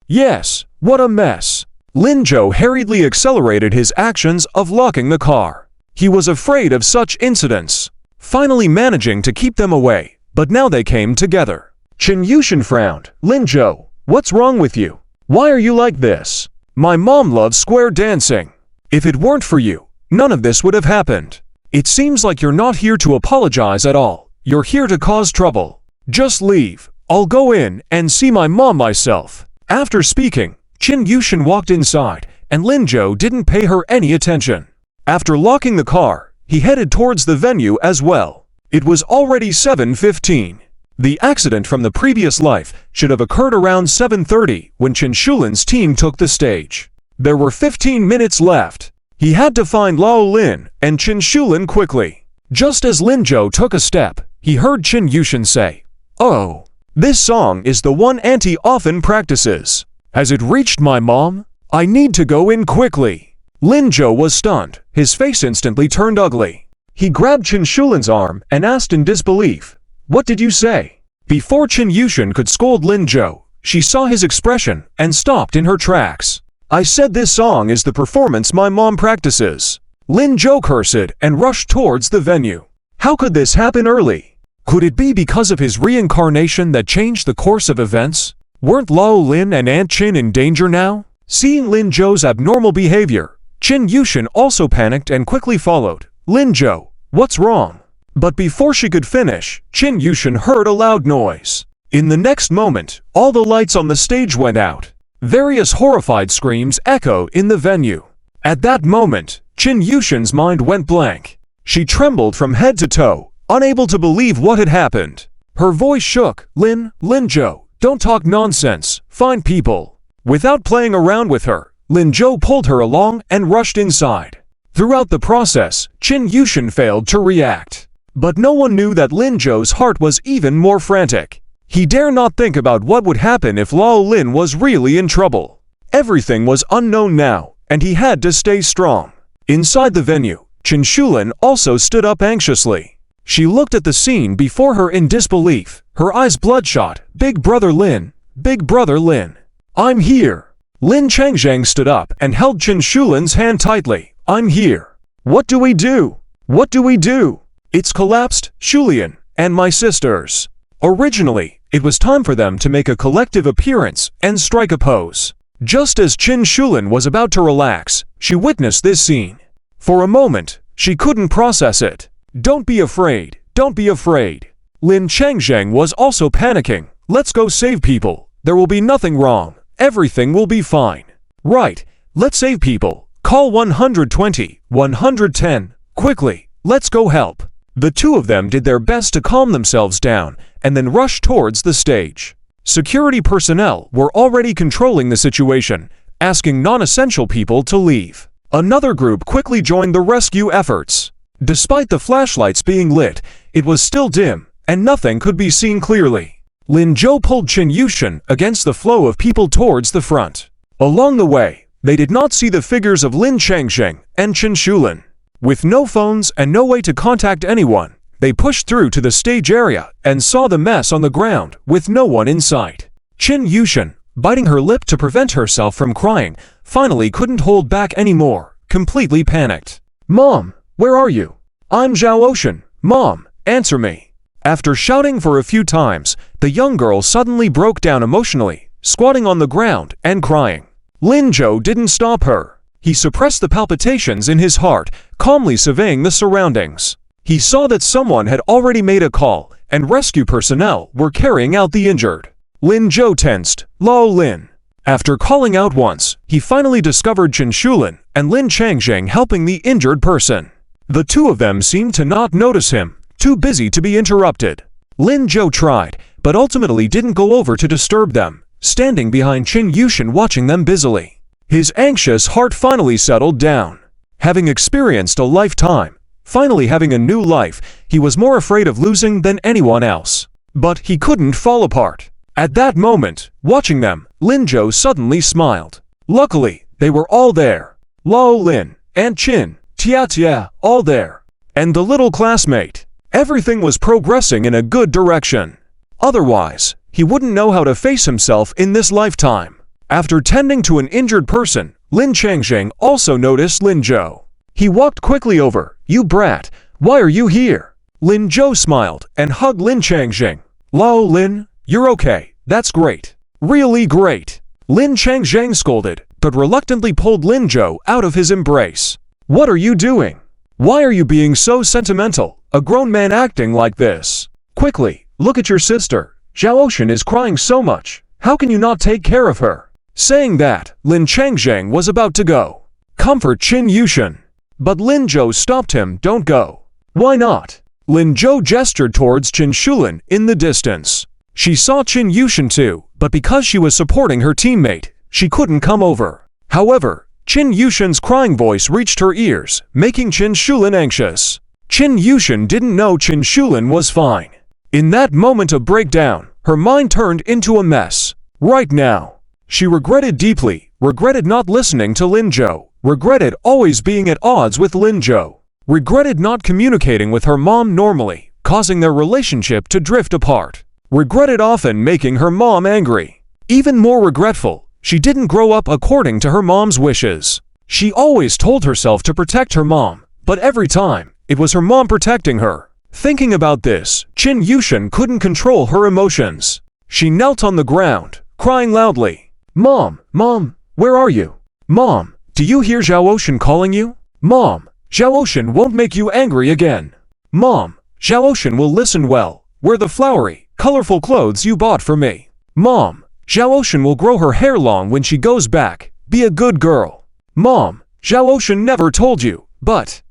Yes, what a mess. Lin Zhou hurriedly accelerated his actions of locking the car. He was afraid of such incidents, finally managing to keep them away, but now they came together. Chen Yushan frowned. Lin Zhou, what's wrong with you? Why are you like this? My mom loves square dancing. If it weren't for you, none of this would have happened. It seems like you're not here to apologize at all. You're here to cause trouble. Just leave. I'll go in and see my mom myself. After speaking, Chen Yushan walked inside, and Lin Zhou didn't pay her any attention. After locking the car, he headed towards the venue as well. It was already 7:15. The accident from the previous life should have occurred around 7:30 when Chen Shulin's team took the stage. There were 15 minutes left. He had to find Lao Lin and Chen Shulin quickly. Just as Lin Zhou took a step, he heard Chen Yushan say, "Oh, this song is the one Auntie often practices. Has it reached my mom? I need to go in quickly." Lin Zhou was stunned. His face instantly turned ugly. He grabbed Chen Shulin's arm and asked in disbelief, "What did you say?" Before Chen Yushan could scold Lin Zhou, she saw his expression and stopped in her tracks. "I said this song is the performance my mom practices." Lin Zhou cursed and rushed towards the venue. How could this happen early? Could it be because of his reincarnation that changed the course of events? Weren't Lao Lin and Aunt Chin in danger now? Seeing Lin Zhou's abnormal behavior, Chen Yushan also panicked and quickly followed. "Lin Zhou, what's wrong?" But before she could finish, Chen Yushan heard a loud noise. In the next moment, all the lights on the stage went out. Various horrified screams echoed in the venue. At that moment, Chen Yushan's mind went blank. She trembled from head to toe, unable to believe what had happened. Her voice shook. Lin Zhou, don't talk nonsense, find people." Without playing around with her, Lin Zhou pulled her along and rushed inside. Throughout the process, Chen Yushan failed to react. But no one knew that Lin Zhou's heart was even more frantic. He dare not think about what would happen if Lao Lin was really in trouble. Everything was unknown now, and he had to stay strong. Inside the venue, Chen Shulin also stood up anxiously. She looked at the scene before her in disbelief, her eyes bloodshot. Big Brother Lin, Big Brother Lin. "I'm here." Lin Changzhang stood up and held Chen Shulin's hand tightly. "I'm here. What do we do? What do we do? It's collapsed, Shulian, and my sisters." Originally, it was time for them to make a collective appearance and strike a pose. Just as Chen Shulin was about to relax, she witnessed this scene. For a moment, she couldn't process it. "Don't be afraid, don't be afraid." Lin Changzhang was also panicking. "Let's go save people. There will be nothing wrong. Everything will be fine." "Right, let's save people. Call 120, 110. Quickly, let's go help." The two of them did their best to calm themselves down and then rushed towards the stage. Security personnel were already controlling the situation, asking non-essential people to leave. Another group quickly joined the rescue efforts. Despite the flashlights being lit, it was still dim, and nothing could be seen clearly. Lin Zhou pulled Chen Yushan against the flow of people towards the front. Along the way, they did not see the figures of Lin Changzheng and Chen Shulin. With no phones and no way to contact anyone, they pushed through to the stage area and saw the mess on the ground with no one in sight. Chen Yushan, biting her lip to prevent herself from crying, finally couldn't hold back anymore, completely panicked. "Mom, where are you? I'm Zhao Ocean. Mom, answer me." After shouting for a few times, the young girl suddenly broke down emotionally, squatting on the ground and crying. Lin Zhou didn't stop her. He suppressed the palpitations in his heart, calmly surveying the surroundings. He saw that someone had already made a call, and rescue personnel were carrying out the injured. Lin Zhou tensed. "Lao Lin." After calling out once, he finally discovered Chen Shulin and Lin Changzheng helping the injured person. The two of them seemed to not notice him, too busy to be interrupted. Lin Zhou tried, but ultimately didn't go over to disturb them, standing behind Chen Yushan watching them busily. His anxious heart finally settled down. Having experienced a lifetime, finally having a new life, he was more afraid of losing than anyone else. But he couldn't fall apart. At that moment, watching them, Lin Zhou suddenly smiled. Luckily, they were all there. Lao Lin, Aunt Chin, Tia, all there. And the little classmate. Everything was progressing in a good direction. Otherwise, he wouldn't know how to face himself in this lifetime. After tending to an injured person, Lin Changzheng also noticed Lin Zhou. He walked quickly over. "You brat, why are you here?" Lin Zhou smiled and hugged Lin Changzheng. "Lao Lin, you're okay, that's great. Really great." Lin Changzheng scolded, but reluctantly pulled Lin Zhou out of his embrace. "What are you doing? Why are you being so sentimental, a grown man acting like this? Quickly, look at your sister. Zhao Ocean is crying so much. How can you not take care of her?" Saying that, Lin Changzheng was about to go. "Comfort Qin Yushan." But Lin Zhou stopped him. "Don't go." "Why not?" Lin Zhou gestured towards Qin Shulin in the distance. She saw Qin Yushan too, but because she was supporting her teammate, she couldn't come over. However, Qin Yushan's crying voice reached her ears, making Qin Shulin anxious. Qin Yushan didn't know Qin Shulin was fine. In that moment of breakdown, her mind turned into a mess. Right now, she regretted deeply, regretted not listening to Lin Zhou, regretted always being at odds with Lin Zhou, regretted not communicating with her mom normally, causing their relationship to drift apart, regretted often making her mom angry. Even more regretful, she didn't grow up according to her mom's wishes. She always told herself to protect her mom, but every time, it was her mom protecting her. Thinking about this, Qin Yushan couldn't control her emotions. She knelt on the ground, crying loudly. "Mom, Mom, where are you? Mom, do you hear Zhao Ocean calling you? Mom, Zhao Ocean won't make you angry again. Mom, Zhao Ocean will listen well. Wear the flowery, colorful clothes you bought for me. Mom, Zhao Ocean will grow her hair long when she goes back. Be a good girl. Mom, Zhao Ocean never told you, but..."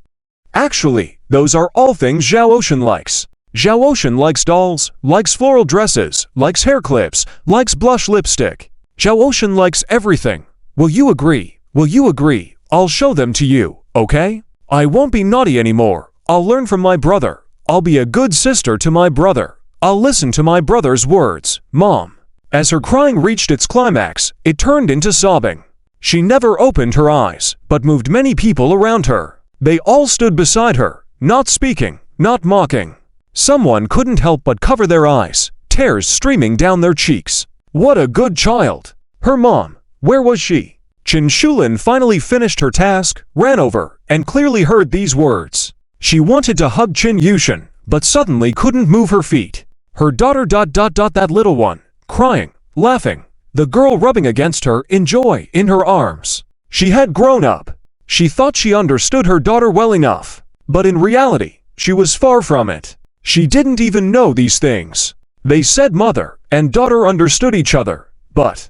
Actually, those are all things Zhao Ocean likes. Zhao Ocean likes dolls, likes floral dresses, likes hair clips, likes blush lipstick. Zhao Ocean likes everything. Will you agree? Will you agree? I'll show them to you, okay? I won't be naughty anymore. I'll learn from my brother. I'll be a good sister to my brother. I'll listen to my brother's words, Mom. As her crying reached its climax, it turned into sobbing. She never opened her eyes, but moved many people around her. They all stood beside her, not speaking, not mocking. Someone couldn't help but cover their eyes, tears streaming down their cheeks. What a good child! Her mom, where was she? Qin Shulin finally finished her task, ran over, and clearly heard these words. She wanted to hug Qin Yushan, but suddenly couldn't move her feet. Her daughter ... that little one, crying, laughing, the girl rubbing against her in joy in her arms. She had grown up. She thought she understood her daughter well enough, but in reality, she was far from it. She didn't even know these things. They said mother and daughter understood each other, but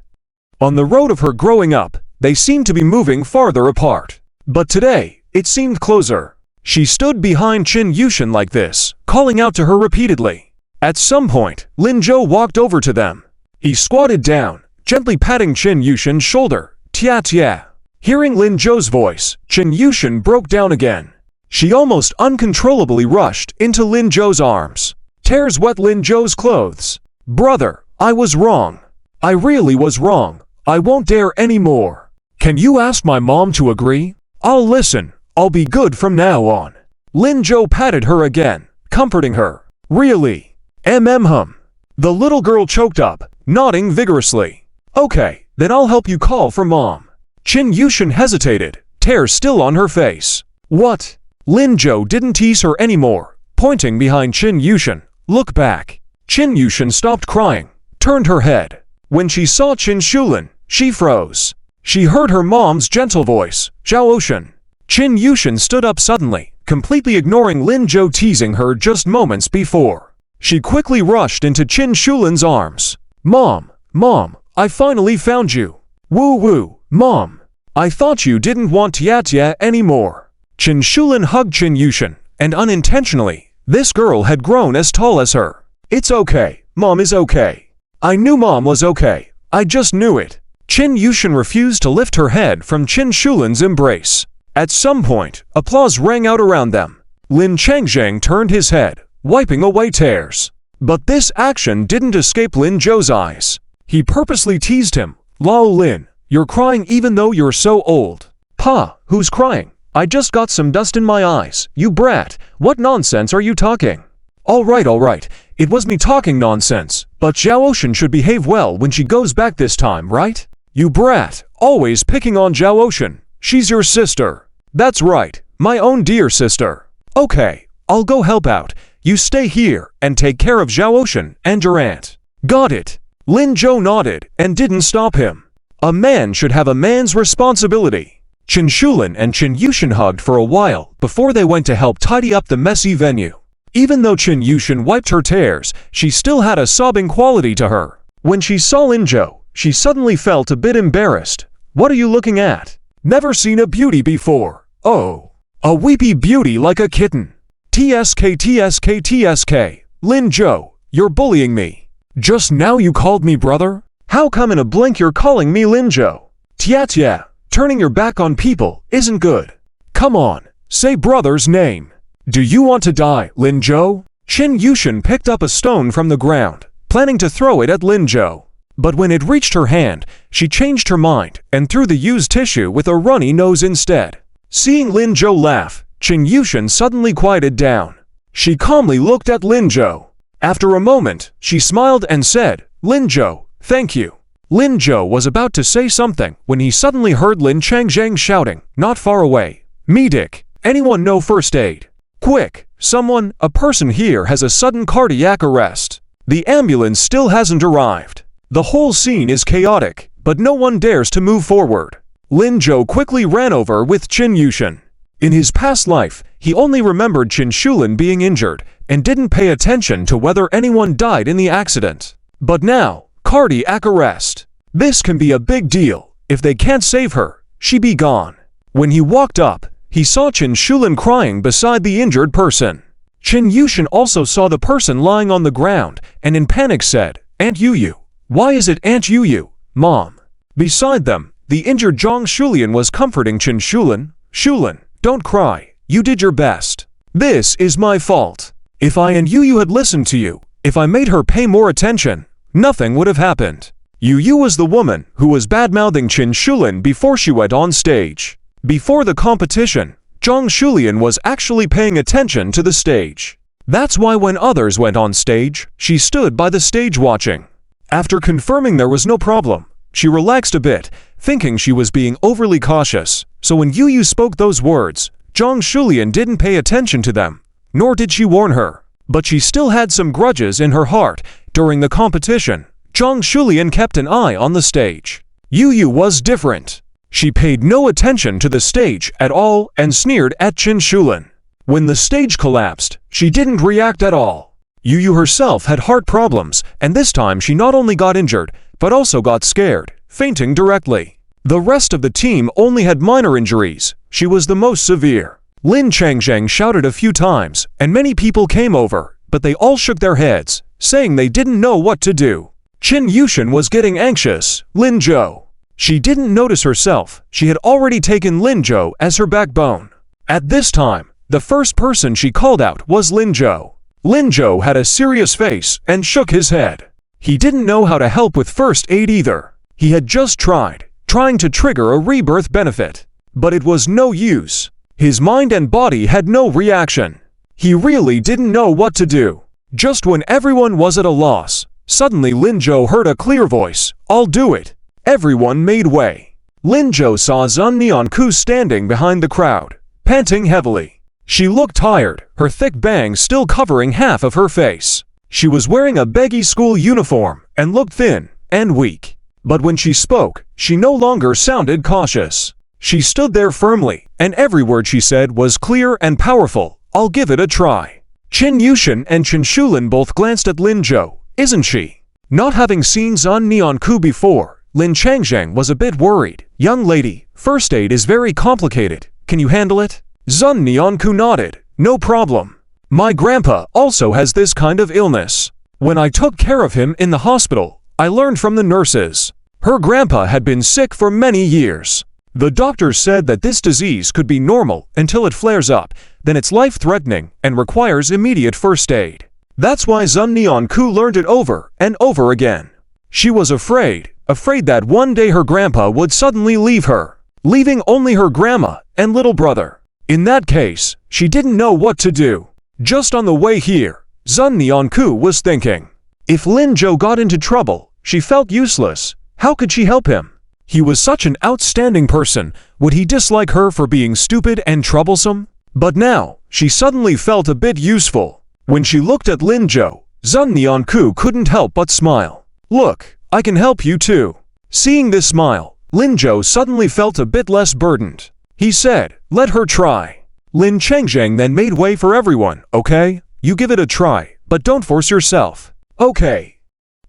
on the road of her growing up, they seemed to be moving farther apart. But today, it seemed closer. She stood behind Qin Yushan like this, calling out to her repeatedly. At some point, Lin Zhou walked over to them. He squatted down, gently patting Qin Yushan's shoulder. "Tia tia." Hearing Lin Zhou's voice, Qin Yushan broke down again. She almost uncontrollably rushed into Lin Zhou's arms. Tears wet Lin Zhou's clothes. "Brother, I was wrong. I really was wrong. I won't dare anymore. Can you ask my mom to agree? I'll listen. I'll be good from now on." Lin Zhou patted her again, comforting her. "Really? Hum. The little girl choked up, nodding vigorously. "Okay, then I'll help you call for mom." Qin Yushan hesitated, tears still on her face. "What?" Lin Zhou didn't tease her anymore, pointing behind Qin Yushan. "Look back." Qin Yushan stopped crying, turned her head. When she saw Qin Shulin, she froze. She heard her mom's gentle voice, "Zhao Ocean." Qin Yushan stood up suddenly, completely ignoring Lin Zhou teasing her just moments before. She quickly rushed into Qin Shulin's arms. "Mom, Mom, I finally found you. Woo woo, Mom. I thought you didn't want tia anymore." Qin Shulin hugged Qin Yushan, and unintentionally, this girl had grown as tall as her. "It's okay, Mom is okay. I knew Mom was okay. I just knew it." Qin Yushan refused to lift her head from Qin Shulin's embrace. At some point, applause rang out around them. Lin Changzheng turned his head, wiping away tears. But this action didn't escape Lin Zhou's eyes. He purposely teased him. "Lao Lin, you're crying even though you're so old." "Pa, who's crying? I just got some dust in my eyes. You brat, what nonsense are you talking?" All right. It was me talking nonsense, but Zhao Ocean should behave well when she goes back this time, right? You brat, always picking on Zhao Ocean. She's your sister. That's right, my own dear sister. Okay, I'll go help out. You stay here and take care of Zhao Ocean and your aunt. Got it. Lin Zhou nodded and didn't stop him. A man should have a man's responsibility. Qin Shulin and Qin Yushin hugged for a while before they went to help tidy up the messy venue. Even though Qin Yushin wiped her tears, she still had a sobbing quality to her. When she saw Lin Zhou, she suddenly felt a bit embarrassed. What are you looking at? Never seen a beauty before. Oh, a weepy beauty like a kitten. TSK TSK TSK. Lin Zhou, you're bullying me. Just now you called me brother? How come in a blink you're calling me Lin Zhou? Tia, turning your back on people isn't good. Come on, say brother's name. Do you want to die, Lin Zhou? Qin Yushin picked up a stone from the ground, planning to throw it at Lin Zhou. But when it reached her hand, she changed her mind and threw the used tissue with a runny nose instead. Seeing Lin Zhou laugh, Qin Yushin suddenly quieted down. She calmly looked at Lin Zhou. After a moment, she smiled and said, Lin Zhou, thank you. Lin Zhou was about to say something when he suddenly heard Lin Changzhang shouting, not far away. Medic, anyone know first aid? Quick, someone, a person here has a sudden cardiac arrest. The ambulance still hasn't arrived. The whole scene is chaotic, but no one dares to move forward. Lin Zhou quickly ran over with Qin Yushin. In his past life, he only remembered Qin Shulin being injured and didn't pay attention to whether anyone died in the accident. But now, cardiac arrest. This can be a big deal. If they can't save her, she be gone. When he walked up, he saw Qin Shulin crying beside the injured person. Qin Yushin also saw the person lying on the ground and in panic said, Aunt Yuyu. Why is it Aunt Yuyu, Mom? Beside them, the injured Zhang Shulian was comforting Qin Shulin. Shulin, don't cry. You did your best. This is my fault. If I and Yuyu had listened to you, if I made her pay more attention, nothing would have happened. Yuyu was the woman who was bad-mouthing Qin Shulin before she went on stage. Before the competition, Zhang Shulian was actually paying attention to the stage. That's why when others went on stage, she stood by the stage watching. After confirming there was no problem, she relaxed a bit, thinking she was being overly cautious. So when Yuyu spoke those words, Zhang Shulian didn't pay attention to them, nor did she warn her. But she still had some grudges in her heart. During the competition, Zhang Shulian kept an eye on the stage. Yuyu was different. She paid no attention to the stage at all and sneered at Qin Shulin. When the stage collapsed, she didn't react at all. Yuyu herself had heart problems, and this time she not only got injured, but also got scared, fainting directly. The rest of the team only had minor injuries. She was the most severe. Lin Changzhang shouted a few times, and many people came over, but they all shook their heads, saying they didn't know what to do. Qin Yushin was getting anxious. Lin Zhou. She didn't notice herself. She had already taken Lin Zhou as her backbone. At this time, the first person she called out was Lin Zhou. Lin Zhou had a serious face and shook his head. He didn't know how to help with first aid either. He had just trying to trigger a rebirth benefit. But it was no use. His mind and body had no reaction. He really didn't know what to do. Just when everyone was at a loss, suddenly Lin Zhou heard a clear voice, I'll do it. Everyone made way. Lin Zhou saw Zun Nianku standing behind the crowd, panting heavily. She looked tired, her thick bangs still covering half of her face. She was wearing a baggy school uniform and looked thin and weak. But when she spoke, she no longer sounded cautious. She stood there firmly, and every word she said was clear and powerful. I'll give it a try. Qin Yushin and Qin Shulin both glanced at Lin Zhou. Isn't she? Not having seen Zun Nianku before, Lin Changzhang was a bit worried. Young lady, first aid is very complicated. Can you handle it? Zun Nianku nodded. No problem. My grandpa also has this kind of illness. When I took care of him in the hospital, I learned from the nurses. Her grandpa had been sick for many years. The doctors said that this disease could be normal until it flares up, then it's life-threatening and requires immediate first aid. That's why Zun Nianku learned it over and over again. She was afraid that one day her grandpa would suddenly leave her, leaving only her grandma and little brother. In that case, she didn't know what to do. Just on the way here, Zun Nianku was thinking, if Lin Zhou got into trouble, she felt useless. How could she help him? He was such an outstanding person. Would he dislike her for being stupid and troublesome? But now, she suddenly felt a bit useful. When she looked at Linjo, Sun Neonku couldn't help but smile. Look, I can help you too. Seeing this smile, Linjo suddenly felt a bit less burdened. He said, let her try. Lin Chengzheng then made way for everyone, okay? You give it a try, but don't force yourself. Okay.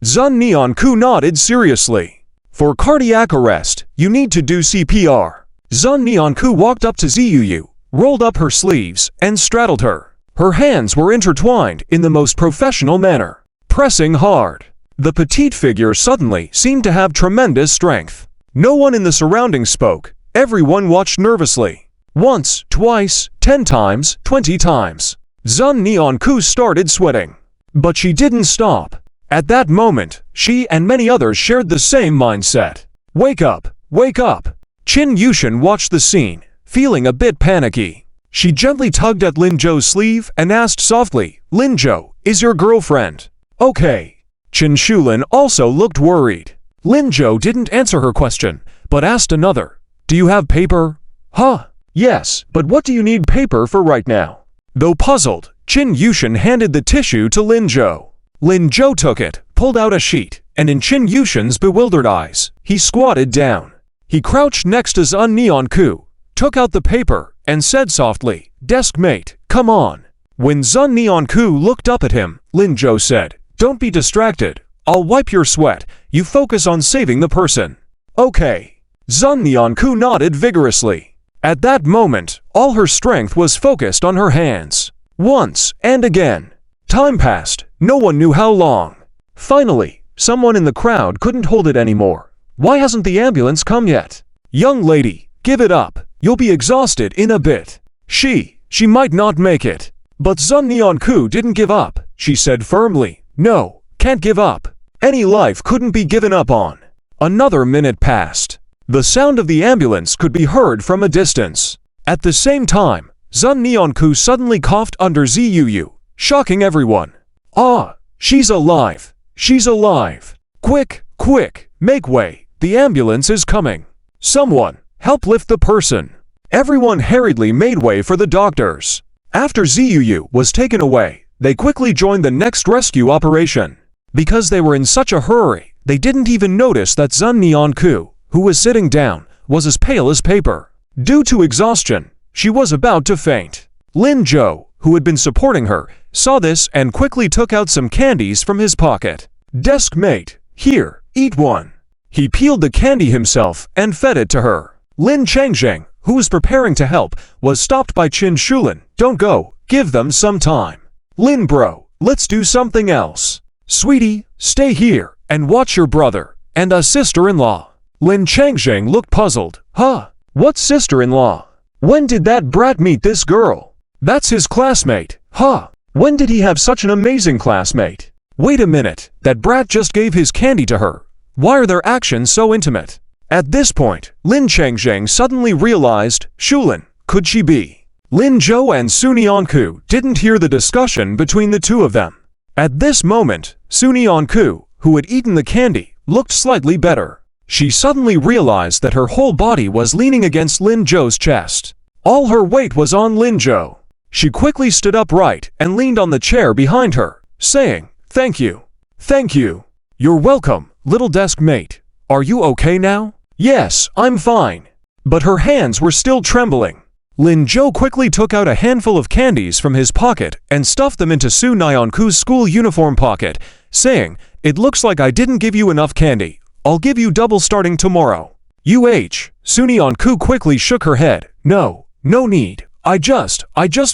Sun Neonku nodded seriously. For cardiac arrest, you need to do CPR. Sun Neonku walked up to Ziyuyu, rolled up her sleeves, and straddled her. Her hands were intertwined in the most professional manner, pressing hard. The petite figure suddenly seemed to have tremendous strength. No one in the surroundings spoke. Everyone watched nervously. Once, twice, 10 times, 20 times. Sun Neonku started sweating. But she didn't stop. At that moment, she and many others shared the same mindset. Wake up! Wake up! Qin Yushin watched the scene, feeling a bit panicky. She gently tugged at Linzhou's sleeve and asked softly, Linzhou, is your girlfriend? Okay. Qin Shulin also looked worried. Linzhou didn't answer her question, but asked another. Do you have paper? Huh? Yes, but what do you need paper for right now? Though puzzled, Qin Yushin handed the tissue to Linzhou. Linzhou took it, pulled out a sheet, and in Qin Yushin's bewildered eyes, he squatted down. He crouched next to Sun Neonku, took out the paper, and said softly, Deskmate, come on. When Sun Neonku looked up at him, Linzhou said, don't be distracted. I'll wipe your sweat. You focus on saving the person. Okay. Sun Neonku nodded vigorously. At that moment, all her strength was focused on her hands. Once and again. Time passed, no one knew how long. Finally, someone in the crowd couldn't hold it anymore. Why hasn't the ambulance come yet? Young lady, give it up. You'll be exhausted in a bit. She might not make it. But Sun Neonku didn't give up. She said firmly, no, can't give up. Any life couldn't be given up on. Another minute passed. The sound of the ambulance could be heard from a distance. At the same time, Sun Neonku suddenly coughed under Ziyuyu, shocking everyone. Ah, she's alive! She's alive! Quick, quick, make way, the ambulance is coming. Someone, help lift the person. Everyone hurriedly made way for the doctors. After Ziyuyu was taken away, they quickly joined the next rescue operation. Because they were in such a hurry, they didn't even notice that Sun Neonku, who was sitting down, was as pale as paper. Due to exhaustion, she was about to faint. Linzhou, who had been supporting her, saw this and quickly took out some candies from his pocket. Deskmate, here, eat one. He peeled the candy himself and fed it to her. Lin Chengzheng, who was preparing to help, was stopped by Qin Shulin. Don't go, give them some time. Lin bro, let's do something else. Sweetie, stay here and watch your brother and a sister-in-law. Lin Chengzheng looked puzzled. Huh? What sister-in-law? When did that brat meet this girl? That's his classmate. Huh? When did he have such an amazing classmate? Wait a minute, that brat just gave his candy to her. Why are their actions so intimate? At this point, Lin Chengzheng suddenly realized, Shulin, could she be? Linzhou and Sun Neonku didn't hear the discussion between the two of them. At this moment, Sun Neonku, who had eaten the candy, looked slightly better. She suddenly realized that her whole body was leaning against Linzhou's chest. All her weight was on Linzhou. She quickly stood upright and leaned on the chair behind her, saying, Thank you. Thank you. You're welcome, little desk mate. Are you okay now? Yes, I'm fine. But her hands were still trembling. Linzhou quickly took out a handful of candies from his pocket and stuffed them into Sun Neonku's school uniform pocket, saying, It looks like I didn't give you enough candy. I'll give you double starting tomorrow. Sun Neonku quickly shook her head. No need. I just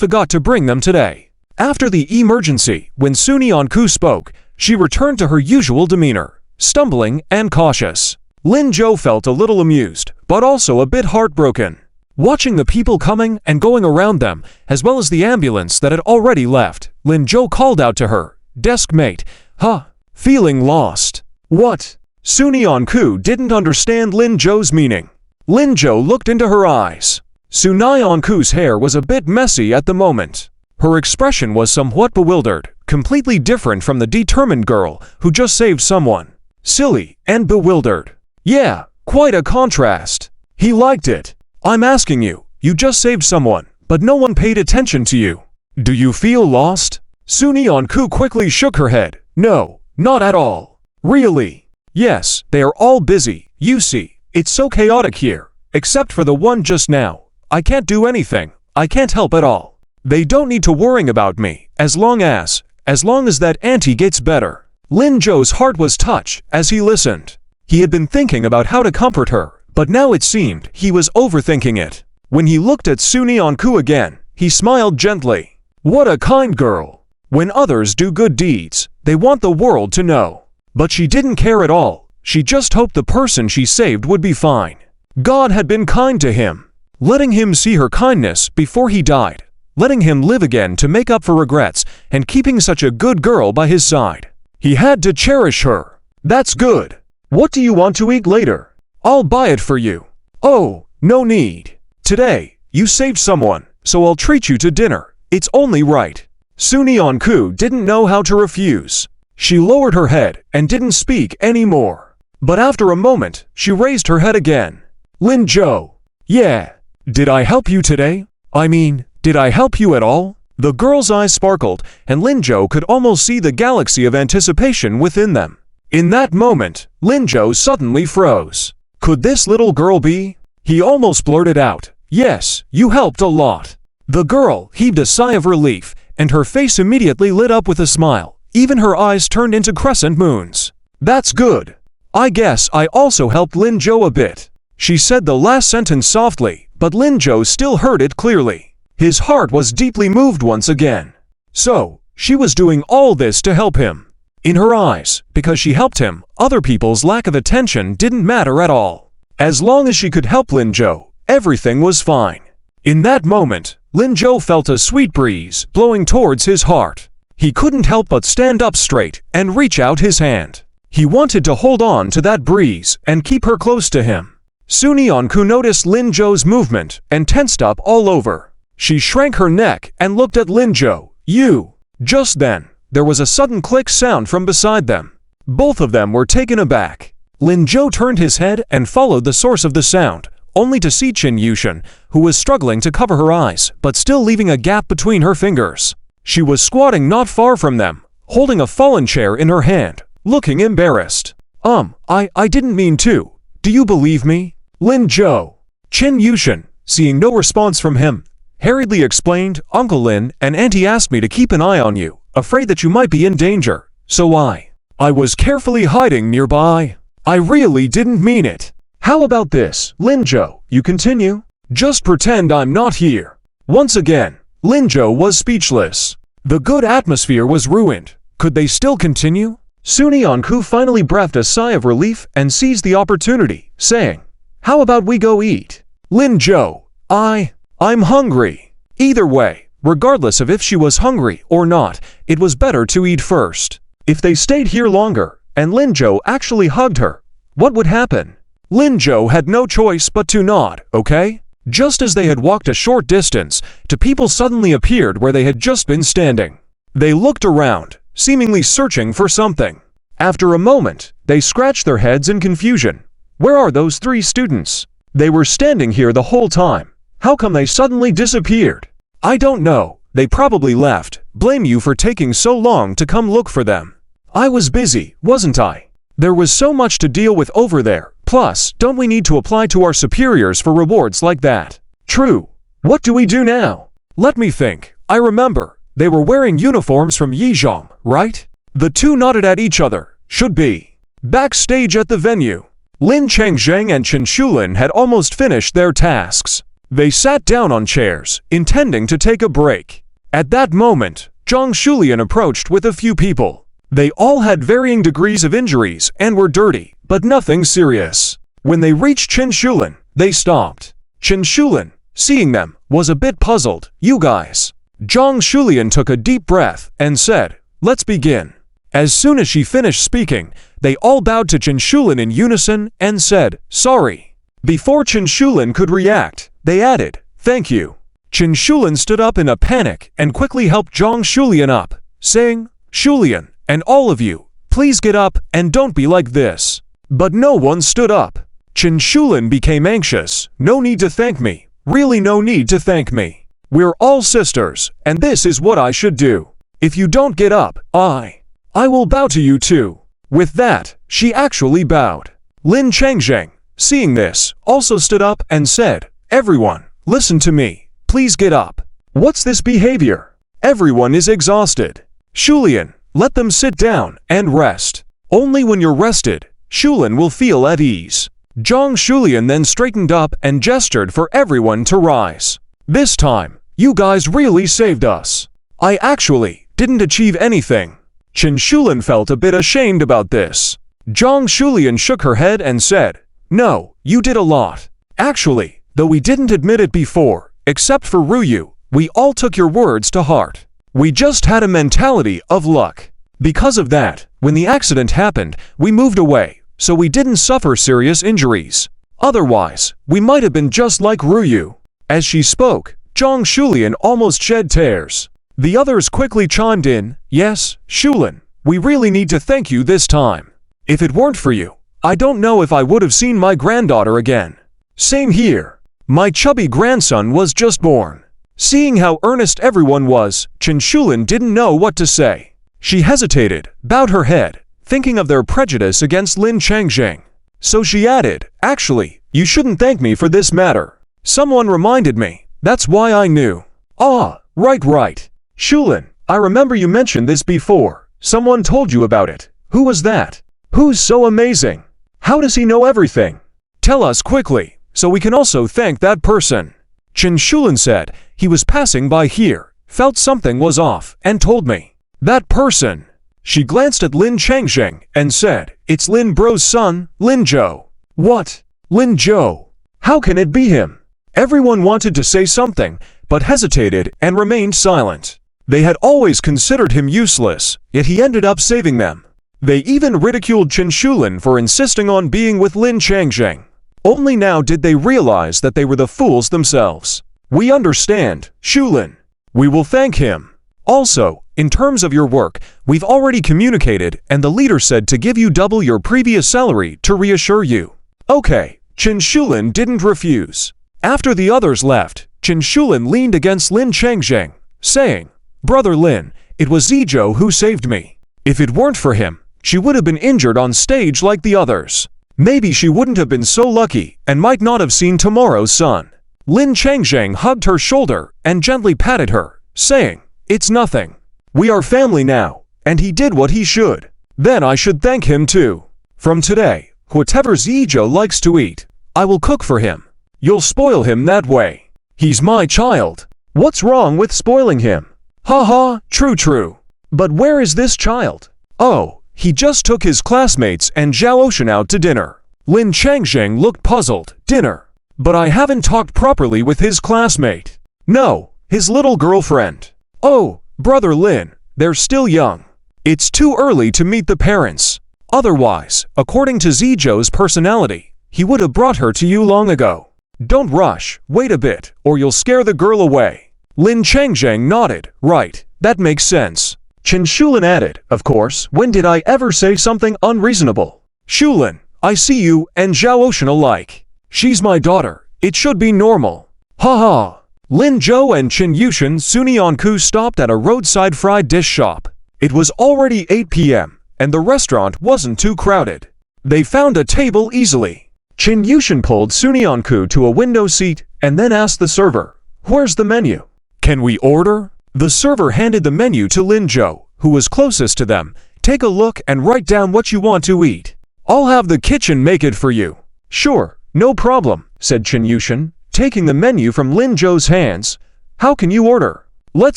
forgot to bring them today. After the emergency, when Sun Neonku spoke, she returned to her usual demeanor, stumbling and cautious. Linzhou felt a little amused, but also a bit heartbroken. Watching the people coming and going around them, as well as the ambulance that had already left, Linzhou called out to her, Deskmate, huh? Feeling lost. What? Sun Neonku didn't understand Linzhou's meaning. Linzhou looked into her eyes. Sun Neonku's hair was a bit messy at the moment. Her expression was somewhat bewildered, completely different from the determined girl who just saved someone. Silly and bewildered. Yeah, Quite a contrast. He liked it. I'm asking you, you just saved someone, but no one paid attention to you. Do you feel lost? Sunyeon-ku quickly shook her head. No, not at all. Really? Yes, they are all busy. You see, it's so chaotic here. Except for the one just now. I can't do anything. I can't help at all. They don't need to worry about me, as long as that auntie gets better. Lin Zhou's heart was touched as he listened. He had been thinking about how to comfort her, but now it seemed he was overthinking it. When he looked at Sunyeon-ku again, he smiled gently. What a kind girl. When others do good deeds, they want the world to know. But she didn't care at all. She just hoped the person she saved would be fine. God had been kind to him, letting him see her kindness before he died, letting him live again to make up for regrets, and keeping such a good girl by his side. He had to cherish her. That's good. What do you want to eat later? I'll buy it for you. Oh, no need. Today, you saved someone, so I'll treat you to dinner. It's only right. Sunyeon-ku didn't know how to refuse. She lowered her head and didn't speak anymore. But after a moment, she raised her head again. Lin Zhou. Yeah. Did I help you today? I mean, did I help you at all? The girl's eyes sparkled, and Lin Zhou could almost see the galaxy of anticipation within them. In that moment, Lin Zhou suddenly froze. Could this little girl be? He almost blurted out, yes, you helped a lot. The girl heaved a sigh of relief, and her face immediately lit up with a smile. Even her eyes turned into crescent moons. That's good. I guess I also helped Lin Zhou a bit. She said the last sentence softly, but Lin Zhou still heard it clearly. His heart was deeply moved once again. So, she was doing all this to help him. In her eyes, because she helped him, other people's lack of attention didn't matter at all. As long as she could help Lin Zhou, everything was fine. In that moment, Lin Zhou felt a sweet breeze blowing towards his heart. He couldn't help but stand up straight and reach out his hand. He wanted to hold on to that breeze and keep her close to him. Sunyeon-ku noticed Lin Zhou's movement and tensed up all over. She shrank her neck and looked at Lin Zhou. You. Just then, there was a sudden click sound from beside them. Both of them were taken aback. Lin Zhou turned his head and followed the source of the sound, only to see Qin Yushin, who was struggling to cover her eyes, but still leaving a gap between her fingers. She was squatting not far from them, holding a fallen chair in her hand, looking embarrassed. I didn't mean to. Do you believe me? Lin Zhou. Qin Yushin, seeing no response from him, hurriedly explained, Uncle Lin and Auntie asked me to keep an eye on you, afraid that you might be in danger, so I was carefully hiding nearby. I really didn't mean it. How about this, Lin Zhou, you continue? Just pretend I'm not here. Once again, Lin Zhou was speechless. The good atmosphere was ruined. Could they still continue? Sunyeon-ku finally breathed a sigh of relief and seized the opportunity, saying, how about we go eat? Lin Zhou, I'm hungry. Either way, regardless of if she was hungry or not, it was better to eat first. If they stayed here longer, and Lin Zhou actually hugged her, what would happen? Lin Zhou had no choice but to nod, okay? Just as they had walked a short distance, two people suddenly appeared where they had just been standing. They looked around, seemingly searching for something. After a moment, they scratched their heads in confusion. Where are those three students? They were standing here the whole time. How come they suddenly disappeared? I don't know. They probably left. Blame you for taking so long to come look for them. I was busy, wasn't I? There was so much to deal with over there. Plus, don't we need to apply to our superiors for rewards like that? True. What do we do now? Let me think. I remember. They were wearing uniforms from Yizhong, right? The two nodded at each other. Should be. Backstage at the venue. Lin Changzheng and Chen Shulin had almost finished their tasks. They sat down on chairs, intending to take a break. At that moment, Zhang Shulian approached with a few people. They all had varying degrees of injuries and were dirty, but nothing serious. When they reached Chen Shulin, they stopped. Chen Shulin, seeing them, was a bit puzzled. You guys. Zhang Shulian took a deep breath and said, let's begin. As soon as she finished speaking, they all bowed to Chen Shulin in unison and said, sorry. Before Chen Shulin could react, they added, thank you. Chen Shulin stood up in a panic and quickly helped Zhang Shulian up, saying, Shulian, and all of you, please get up and don't be like this. But no one stood up. Chen Shulin became anxious. No need to thank me. Really no need to thank me. We're all sisters, and this is what I should do. If you don't get up, I will bow to you too. With that, she actually bowed. Lin Changzheng, seeing this, also stood up and said, "Everyone, listen to me. Please get up. What's this behavior? Everyone is exhausted. Shulian, let them sit down and rest. Only when you're rested, Shulin will feel at ease." Zhang Shulian then straightened up and gestured for everyone to rise. "This time, you guys really saved us. I actually didn't achieve anything." Chen Shulin felt a bit ashamed about this. Zhang Shulian shook her head and said, "No, you did a lot. Actually, though we didn't admit it before, except for Ruyu, we all took your words to heart. We just had a mentality of luck. Because of that, when the accident happened, we moved away, so we didn't suffer serious injuries. Otherwise, we might have been just like Ruyu." As she spoke, Zhang Shulian almost shed tears. The others quickly chimed in, "Yes, Shulin, we really need to thank you this time. If it weren't for you, I don't know if I would have seen my granddaughter again." "Same here. My chubby grandson was just born." Seeing how earnest everyone was, Chen Shulin didn't know what to say. She hesitated, bowed her head, thinking of their prejudice against Lin Changzheng. So she added, "Actually, you shouldn't thank me for this matter. Someone reminded me, that's why I knew." "Ah, right. Shulin, I remember you mentioned this before. Someone told you about it. Who was that? Who's so amazing? How does he know everything? Tell us quickly, so we can also thank that person." Chen Shulin said, "He was passing by here, felt something was off, and told me." "That person." She glanced at Lin Changzheng and said, "It's Lin Bro's son, Lin Zhou." "What? Lin Zhou? How can it be him?" Everyone wanted to say something, but hesitated and remained silent. They had always considered him useless, yet he ended up saving them. They even ridiculed Chen Shulin for insisting on being with Lin Changzheng. Only now did they realize that they were the fools themselves. "We understand, Shulin. We will thank him. Also, in terms of your work, we've already communicated and the leader said to give you double your previous salary to reassure you." "Okay." Chen Shulin didn't refuse. After the others left, Chen Shulin leaned against Lin Changzheng, saying, "Brother Lin, it was Zizhou who saved me. If it weren't for him, she would have been injured on stage like the others. Maybe she wouldn't have been so lucky and might not have seen tomorrow's sun." Lin Changzheng hugged her shoulder and gently patted her, saying, "It's nothing. We are family now, and he did what he should. Then I should thank him too. From today, whatever Zizhou likes to eat, I will cook for him. You'll spoil him that way. He's my child. What's wrong with spoiling him?" "Ha ha, true. But where is this child?" "Oh, he just took his classmates and Zhao Ocean out to dinner." Lin Changzheng looked puzzled. "Dinner? But I haven't talked properly with his classmate." "No, his little girlfriend." "Oh, Brother Lin, they're still young. It's too early to meet the parents. Otherwise, according to Zizhou's personality, he would have brought her to you long ago. Don't rush, wait a bit, or you'll scare the girl away." Lin Changzheng nodded. "Right, that makes sense." Chen Shulin added, "Of course, when did I ever say something unreasonable? Shulin, I see you and Zhao Ocean alike. She's my daughter, it should be normal." "Ha ha." Lin Zhou and Chen Yushin Sunyanku stopped at a roadside fried dish shop. It was already 8 p.m., and the restaurant wasn't too crowded. They found a table easily. Chen Yushin pulled Sunyanku to a window seat and then asked the server, "Where's the menu? Can we order?" The server handed the menu to Lin Zhou, who was closest to them. "Take a look and write down what you want to eat. I'll have the kitchen make it for you." "Sure, no problem," said Chen Yushin, taking the menu from Lin Zhou's hands. "How can you order?" "Let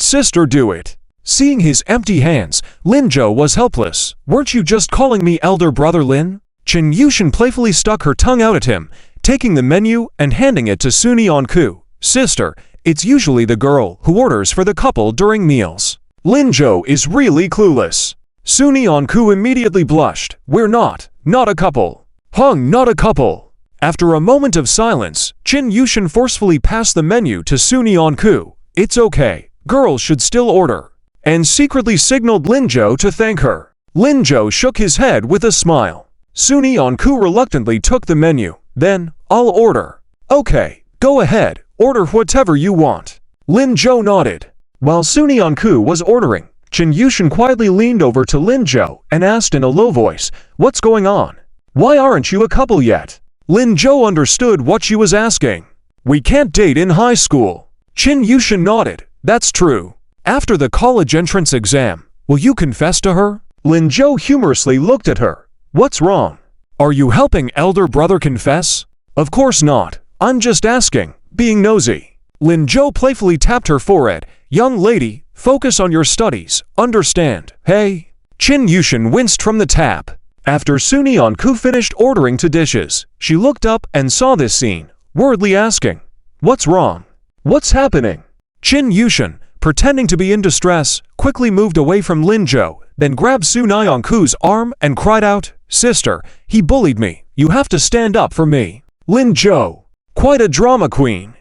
sister do it." Seeing his empty hands, Lin Zhou was helpless. "Weren't you just calling me elder brother Lin?" Chen Yushin playfully stuck her tongue out at him, taking the menu and handing it to Sunyanku. "Sister, it's usually the girl who orders for the couple during meals. Lin Zhou is really clueless." Sunyanku immediately blushed. "We're not a couple." Not a couple." After a moment of silence, Chen Yushin forcefully passed the menu to Sunyanku. "It's okay, girls should still order," and secretly signaled Lin Zhou to thank her. Lin Zhou shook his head with a smile. Sunyanku reluctantly took the menu, Then, I'll order. Okay, go ahead, order whatever you want. Lin Zhou nodded. While Sun Yanku was ordering, Chen Yushin quietly leaned over to Lin Zhou and asked in a low voice, "What's going on? Why aren't you a couple yet?" Lin Zhou understood what she was asking. "We can't date in high school." Chen Yushin nodded. "That's true. After the college entrance exam, will you confess to her?" Lin Zhou humorously looked at her. "What's wrong? Are you helping elder brother confess?" "Of course not. I'm just asking, being nosy." Lin Zhou playfully tapped her forehead. "Young lady, focus on your studies, understand, hey?" Chen Yushin winced from the tap. After Sun Yanku finished ordering two dishes, she looked up and saw this scene, worriedly asking, "What's wrong? What's happening?" Chen Yushin, pretending to be in distress, quickly moved away from Lin Zhou, then grabbed Sun Yanku's arm and cried out, "Sister, he bullied me. You have to stand up for me." Lin Zhou, quite a drama queen.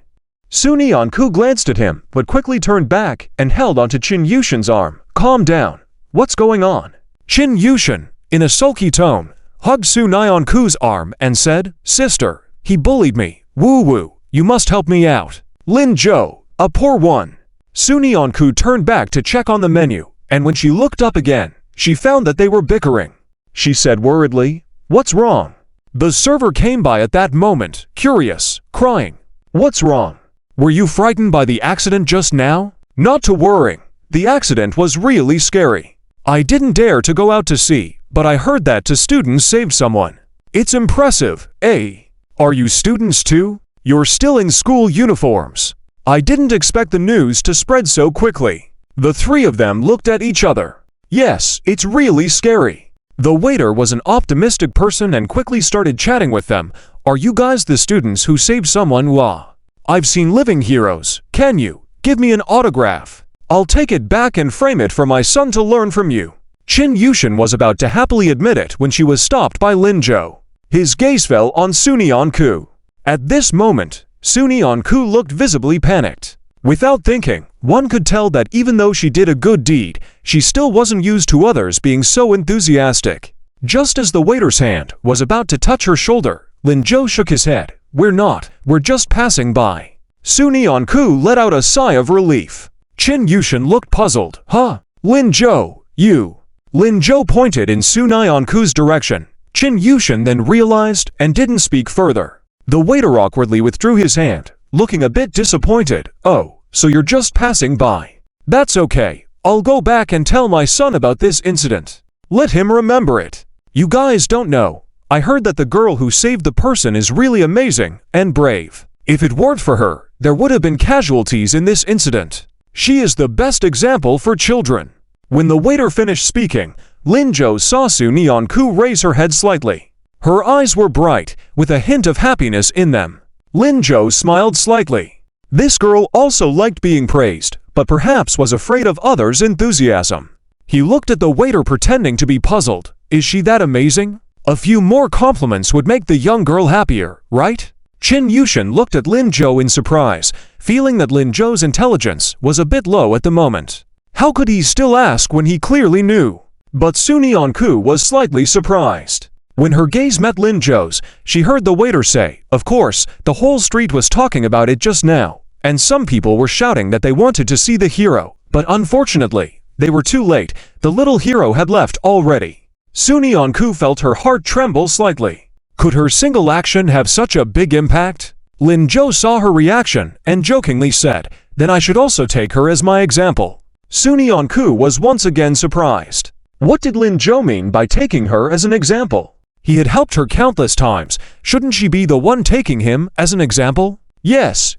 Sun Yanku glanced at him, but quickly turned back and held onto Chen Yushin's arm. "Calm down. What's going on?" Chen Yushin, in a sulky tone, hugged Sun Yanku's arm and said, "Sister, he bullied me. Woo-woo, you must help me out." Lin Zhou, a poor one. Sun Yanku turned back to check on the menu, and when she looked up again, she found that they were bickering. She said worriedly, "What's wrong?" The server came by at that moment, curious, crying, "What's wrong? Were you frightened by the accident just now?" "Not to worry. The accident was really scary. I didn't dare to go out to see, but I heard that two students saved someone. It's impressive, eh? Are you students too? You're still in school uniforms. I didn't expect the news to spread so quickly." The three of them looked at each other. "Yes, it's really scary." The waiter was an optimistic person and quickly started chatting with them. "Are you guys the students who saved someone? Wah. I've seen living heroes. Can you give me an autograph? I'll take it back and frame it for my son to learn from you." Chen Yushin was about to happily admit it when she was stopped by Lin Zhou. His gaze fell on Sun Yanku. At this moment, Sun Yanku looked visibly panicked. Without thinking, one could tell that even though she did a good deed, she still wasn't used to others being so enthusiastic. Just as the waiter's hand was about to touch her shoulder, Lin Zhou shook his head. We're just passing by." Sun Yanku let out a sigh of relief. Chen Yushin looked puzzled. "Huh? Lin Zhou, you." Lin Zhou pointed in Sun Yanku's direction. Chen Yushin then realized and didn't speak further. The waiter awkwardly withdrew his hand, looking a bit disappointed. "Oh, so you're just passing by. That's okay. I'll go back and tell my son about this incident. Let him remember it. You guys don't know. I heard that the girl who saved the person is really amazing and brave. If it weren't for her, there would have been casualties in this incident. She is the best example for children." When the waiter finished speaking, Lin Zhou saw Sun Yanku raise her head slightly. Her eyes were bright, with a hint of happiness in them. Lin Zhou smiled slightly. This girl also liked being praised, but perhaps was afraid of others' enthusiasm. He looked at the waiter pretending to be puzzled. "Is she that amazing? A few more compliments would make the young girl happier, right?" Chen Yushin looked at Lin Zhou in surprise, feeling that Lin Zhou's intelligence was a bit low at the moment. How could he still ask when he clearly knew? But Sun Yanku was slightly surprised. When her gaze met Lin Zhou's, she heard the waiter say, "Of course, the whole street was talking about it just now, and some people were shouting that they wanted to see the hero, but unfortunately, they were too late. The little hero had left already." Sun Yanku felt her heart tremble slightly. Could her single action have such a big impact? Lin Zhou saw her reaction and jokingly said, "Then I should also take her as my example." Sun Yanku was once again surprised. What did Lin Zhou mean by taking her as an example? He had helped her countless times. Shouldn't she be the one taking him as an example? Yes,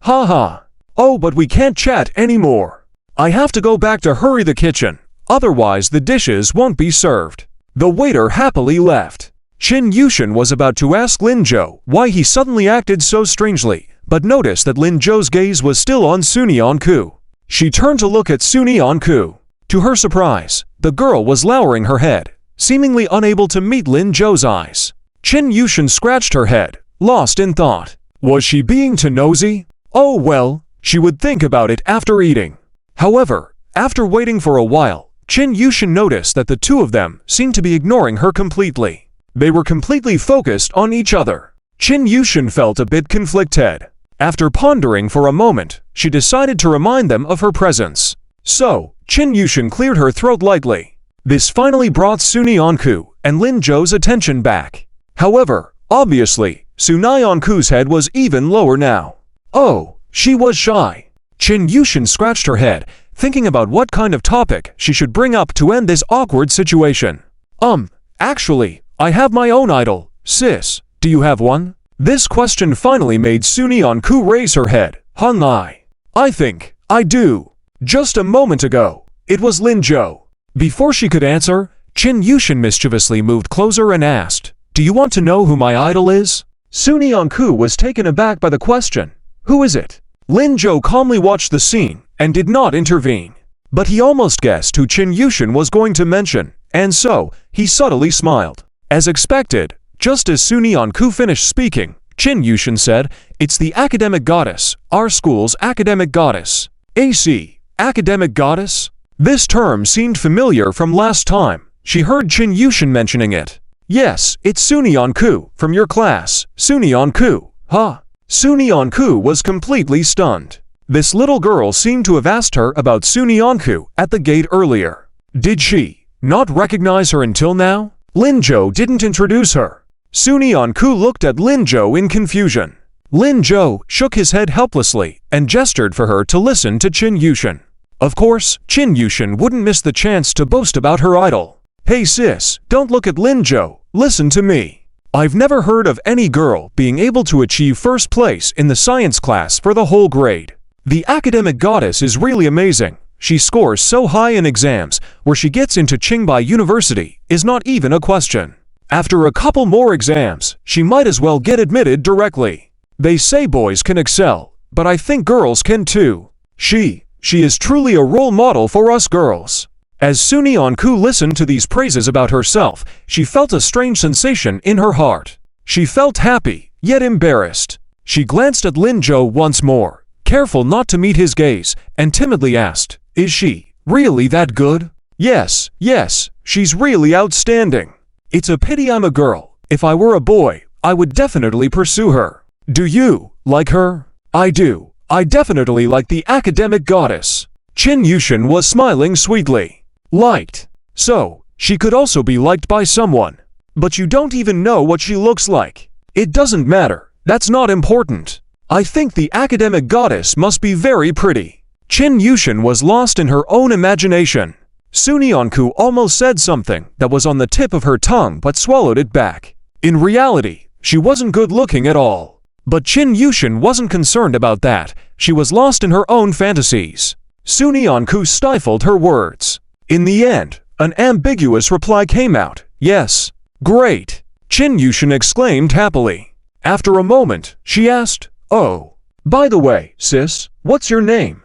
haha. "Oh, but we can't chat anymore. I have to go back to hurry the kitchen. Otherwise the dishes won't be served." The waiter happily left. Chen Yushin was about to ask Lin Zhou why he suddenly acted so strangely, but noticed that Lin Zhou's gaze was still on Sun Yanku. She turned to look at Sun Yanku. To her surprise, the girl was lowering her head, seemingly unable to meet Lin Zhou's eyes. Chen Yushin scratched her head, lost in thought. Was she being too nosy? Oh well, she would think about it after eating. However, after waiting for a while, Chen Yushin noticed that the two of them seemed to be ignoring her completely. They were completely focused on each other. Chin Yushin felt a bit conflicted. After pondering for a moment, she decided to remind them of her presence. So, Chin Yushin cleared her throat lightly. This finally brought Sunyeonku and Lin Zhou's attention back. However, obviously, Sunyeonku's head was even lower now. Oh, she was shy. Chin Yushin scratched her head, thinking about what kind of topic she should bring up to end this awkward situation. Actually, I have my own idol. Sis, do you have one? This question finally made Sunyeonku raise her head. I think I do. Just a moment ago, it was Lin Zhou. Before she could answer, Chin Yushin mischievously moved closer and asked, "Do you want to know who my idol is?" Sunyeonku was taken aback by the question. Who is it? Lin Zhou calmly watched the scene and did not intervene. But he almost guessed who Chin Yushin was going to mention, and so he subtly smiled. As expected, just as Sunyeonku finished speaking, Chin Yushin said, "It's the academic goddess, our school's academic goddess." AC, academic goddess? This term seemed familiar from last time she heard Chin Yushin mentioning it. Yes, it's Sunyeonku, from your class, Sunyeonku. Huh? Sunyeonku was completely stunned. This little girl seemed to have asked her about Sunyeonku at the gate earlier. Did she not recognize her until now? Lin Zhou didn't introduce her. Sunyeonku looked at Lin Zhou in confusion. Lin Zhou shook his head helplessly and gestured for her to listen to Chin Yushin. Of course, Chin Yushin wouldn't miss the chance to boast about her idol. Hey sis, don't look at Lin Zhou, listen to me. I've never heard of any girl being able to achieve first place in the science class for the whole grade. The academic goddess is really amazing. She scores so high in exams, where she gets into Tsinghua University is not even a question. After a couple more exams, she might as well get admitted directly. They say boys can excel, but I think girls can too. She is truly a role model for us girls. As Sunyeonku listened to these praises about herself, she felt a strange sensation in her heart. She felt happy, yet embarrassed. She glanced at Lin Zhou once more, careful not to meet his gaze, and timidly asked, "Is she really that good?" Yes, she's really outstanding. It's a pity I'm a girl. If I were a boy, I would definitely pursue her. Do you like her? I do. I definitely like the academic goddess. Chin Yushin was smiling sweetly. Liked. So, she could also be liked by someone. But you don't even know what she looks like. It doesn't matter. That's not important. I think the academic goddess must be very pretty. Chin Yushin was lost in her own imagination. Sunyeonku almost said something that was on the tip of her tongue but swallowed it back. In reality, she wasn't good looking at all. But Chin Yushin wasn't concerned about that. She was lost in her own fantasies. Sunyeonku stifled her words. In the end, an ambiguous reply came out. Yes. Great. Chin Yushin exclaimed happily. After a moment, she asked, "Oh, by the way, sis, what's your name?"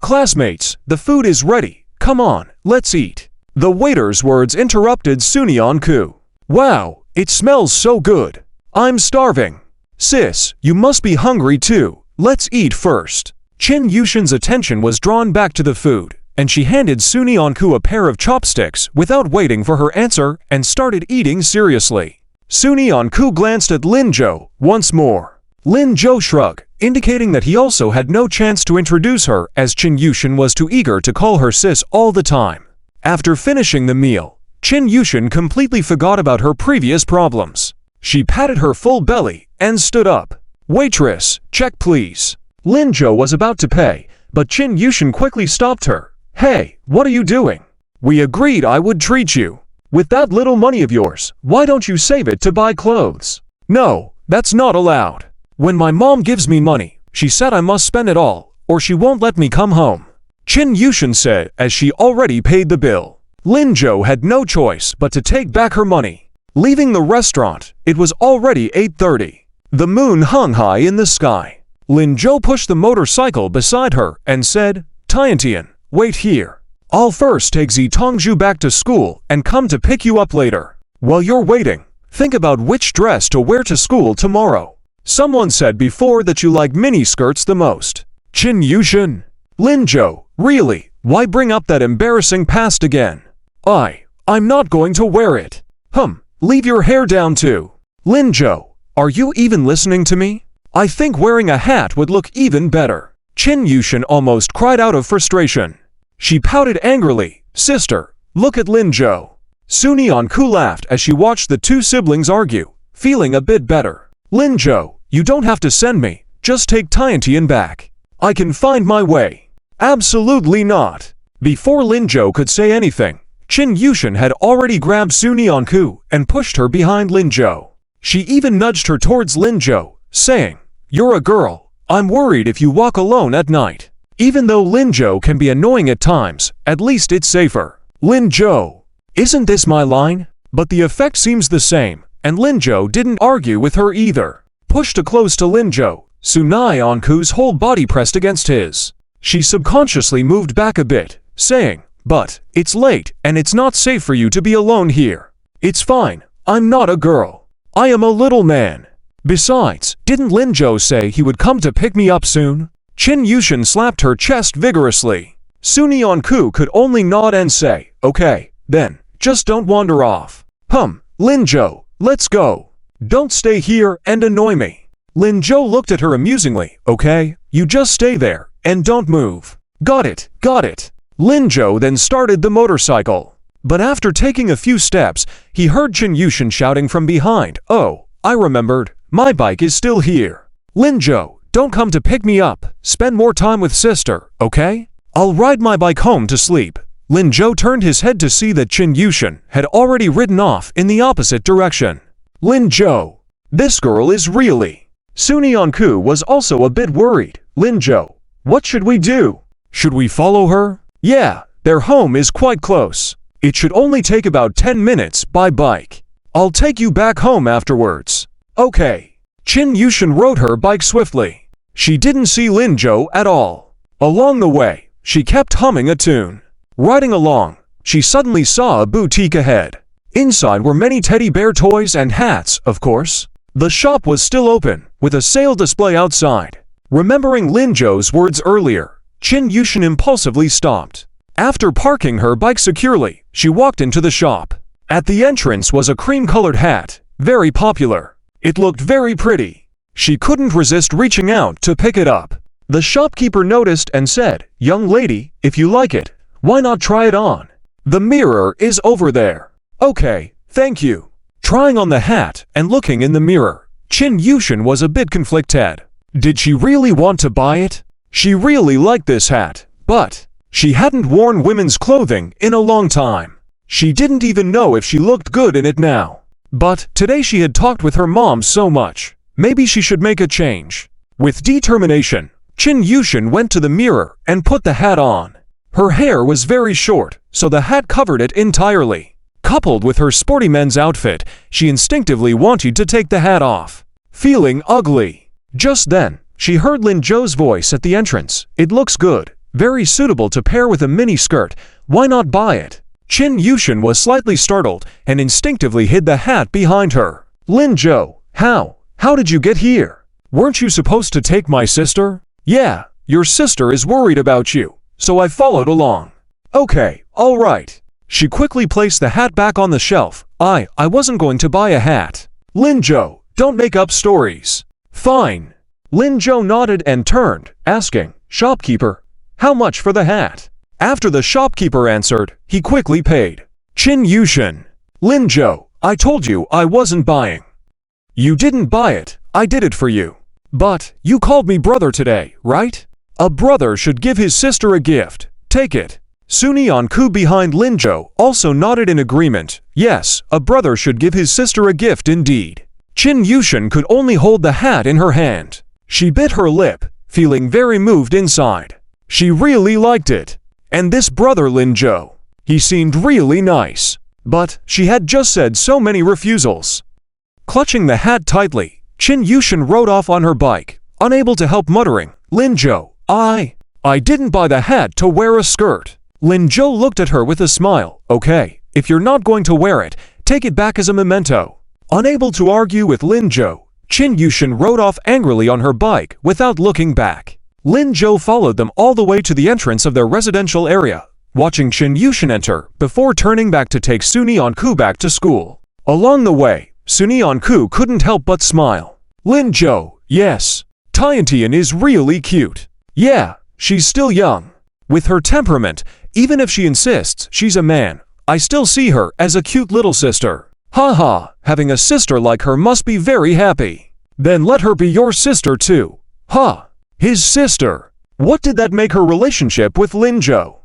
Classmates, the food is ready. Come on, let's eat." The waiter's words interrupted Sunyeonku. Wow, it smells so good. I'm starving. Sis, you must be hungry too. Let's eat first. Chin Yushin's attention was drawn back to the food, and she handed Sunyeonku a pair of chopsticks without waiting for her answer and started eating seriously. Sunyeonku glanced at Lin Zhou once more. Lin Zhou shrugged, indicating that he also had no chance to introduce her as Chin Yushin was too eager to call her sis all the time. After finishing the meal, Chin Yushin completely forgot about her previous problems. She patted her full belly and stood up. "Waitress, check please." Lin Zhou was about to pay, but Chin Yushin quickly stopped her. "Hey, what are you doing? We agreed I would treat you. With that little money of yours, why don't you save it to buy clothes?" "No, that's not allowed. When my mom gives me money, she said I must spend it all, or she won't let me come home," Chin Yushin said as she already paid the bill. Lin Zhou had no choice but to take back her money. Leaving the restaurant, it was already 8:30. The moon hung high in the sky. Lin Zhou pushed the motorcycle beside her and said, "Tiantian, wait here. I'll first take Zitongju back to school and come to pick you up later. While you're waiting, think about which dress to wear to school tomorrow. Someone said before that you like miniskirts the most." Chin Yushin. Lin Zhou, really, why bring up that embarrassing past again? I'm not going to wear it. Leave your hair down too. Lin Zhou, Are you even listening to me? I think wearing a hat would look even better. Chin Yushin almost cried out of frustration. She pouted angrily. Sister, look at Lin Zhou. Suni Anku laughed as she watched the two siblings argue, feeling a bit better. Lin Zhou, you don't have to send me, just take Tiantian back. I can find my way. Absolutely not. Before Lin Zhou could say anything, Chin Yushin had already grabbed Suni Anku and pushed her behind Lin Zhou. She even nudged her towards Lin Zhou, saying, You're a girl. I'm worried if you walk alone at night. Even though Lin Zhou can be annoying at times, at least it's safer. Lin Zhou, isn't this my line? But the effect seems the same, and Lin Zhou didn't argue with her either. Pushed close to Lin Zhou, Suni Anku's whole body pressed against his. She subconsciously moved back a bit, saying, But, it's late, and it's not safe for you to be alone here. It's fine, I'm not a girl. I am a little man. Besides, didn't Lin Zhou say he would come to pick me up soon? Chin Yushin slapped her chest vigorously. Suni Anku could only nod and say, Okay, then, just don't wander off. Lin Zhou, let's go. Don't stay here and annoy me. Lin Zhou looked at her amusingly. Okay, you just stay there, and don't move. Got it, got it. Lin Zhou then started the motorcycle. But after taking a few steps, he heard Chin Yushin shouting from behind, Oh, I remembered, my bike is still here. Lin Zhou, don't come to pick me up, spend more time with sister, okay? I'll ride my bike home to sleep. Lin Zhou turned his head to see that Chin Yushin had already ridden off in the opposite direction. Lin Zhou, this girl is really... Suni Anku was also a bit worried. Lin Zhou, what should we do? Should we follow her? Yeah, their home is quite close. It should only take about 10 minutes by bike. I'll take you back home afterwards. Okay. Chin Yushin rode her bike swiftly. She didn't see Lin Zhou at all. Along the way, she kept humming a tune. Riding along, she suddenly saw a boutique ahead. Inside were many teddy bear toys and hats, of course. The shop was still open, with a sale display outside. Remembering Lin Zhou's words earlier, Chin Yushin impulsively stopped. After parking her bike securely, she walked into the shop. At the entrance was a cream-colored hat, very popular. It looked very pretty. She couldn't resist reaching out to pick it up. The shopkeeper noticed and said, Young lady, if you like it, why not try it on? The mirror is over there. Okay, thank you. Trying on the hat and looking in the mirror, Chin Yushin was a bit conflicted. Did she really want to buy it? She really liked this hat, but she hadn't worn women's clothing in a long time. She didn't even know if she looked good in it now. But today she had talked with her mom so much. Maybe she should make a change. With determination, Chin Yushin went to the mirror and put the hat on. Her hair was very short, so the hat covered it entirely. Coupled with her sporty men's outfit, she instinctively wanted to take the hat off. Feeling ugly. Just then, she heard Lin Zhou's voice at the entrance. It looks good. Very suitable to pair with a mini skirt. Why not buy it? Chin Yushin was slightly startled and instinctively hid the hat behind her. Lin Zhou, how did you get here? Weren't you supposed to take my sister? Yeah, your sister is worried about you, so I followed along. Okay, all right. She quickly placed the hat back on the shelf. I wasn't going to buy a hat. Lin Zhou, don't make up stories. Fine. Lin Zhou nodded and turned, asking, Shopkeeper, how much for the hat? After the shopkeeper answered, he quickly paid. Chin Yushin. Lin Zhou, I told you I wasn't buying. You didn't buy it, I did it for you. But, you called me brother today, right? A brother should give his sister a gift. Take it. Suni Anku behind Lin Zhou also nodded in agreement. Yes, a brother should give his sister a gift indeed. Chin Yushin could only hold the hat in her hand. She bit her lip, feeling very moved inside. She really liked it. And this brother Lin Zhou, he seemed really nice. But she had just said so many refusals. Clutching the hat tightly, Chin Yushin rode off on her bike, unable to help muttering, Lin Zhou, I didn't buy the hat to wear a skirt. Lin Zhou looked at her with a smile. Okay, if you're not going to wear it, take it back as a memento. Unable to argue with Lin Zhou, Chin Yushin rode off angrily on her bike without looking back. Lin Zhou followed them all the way to the entrance of their residential area, watching Chin Yushin enter before turning back to take Suni Anku back to school. Along the way, Sunyeon-ku couldn't help but smile. Lin-jo, yes. Tiantian is really cute. Yeah, she's still young. With her temperament, even if she insists she's a man, I still see her as a cute little sister. Haha, having a sister like her must be very happy. Then let her be your sister too. Ha! His sister. What did that make her relationship with Lin-jo?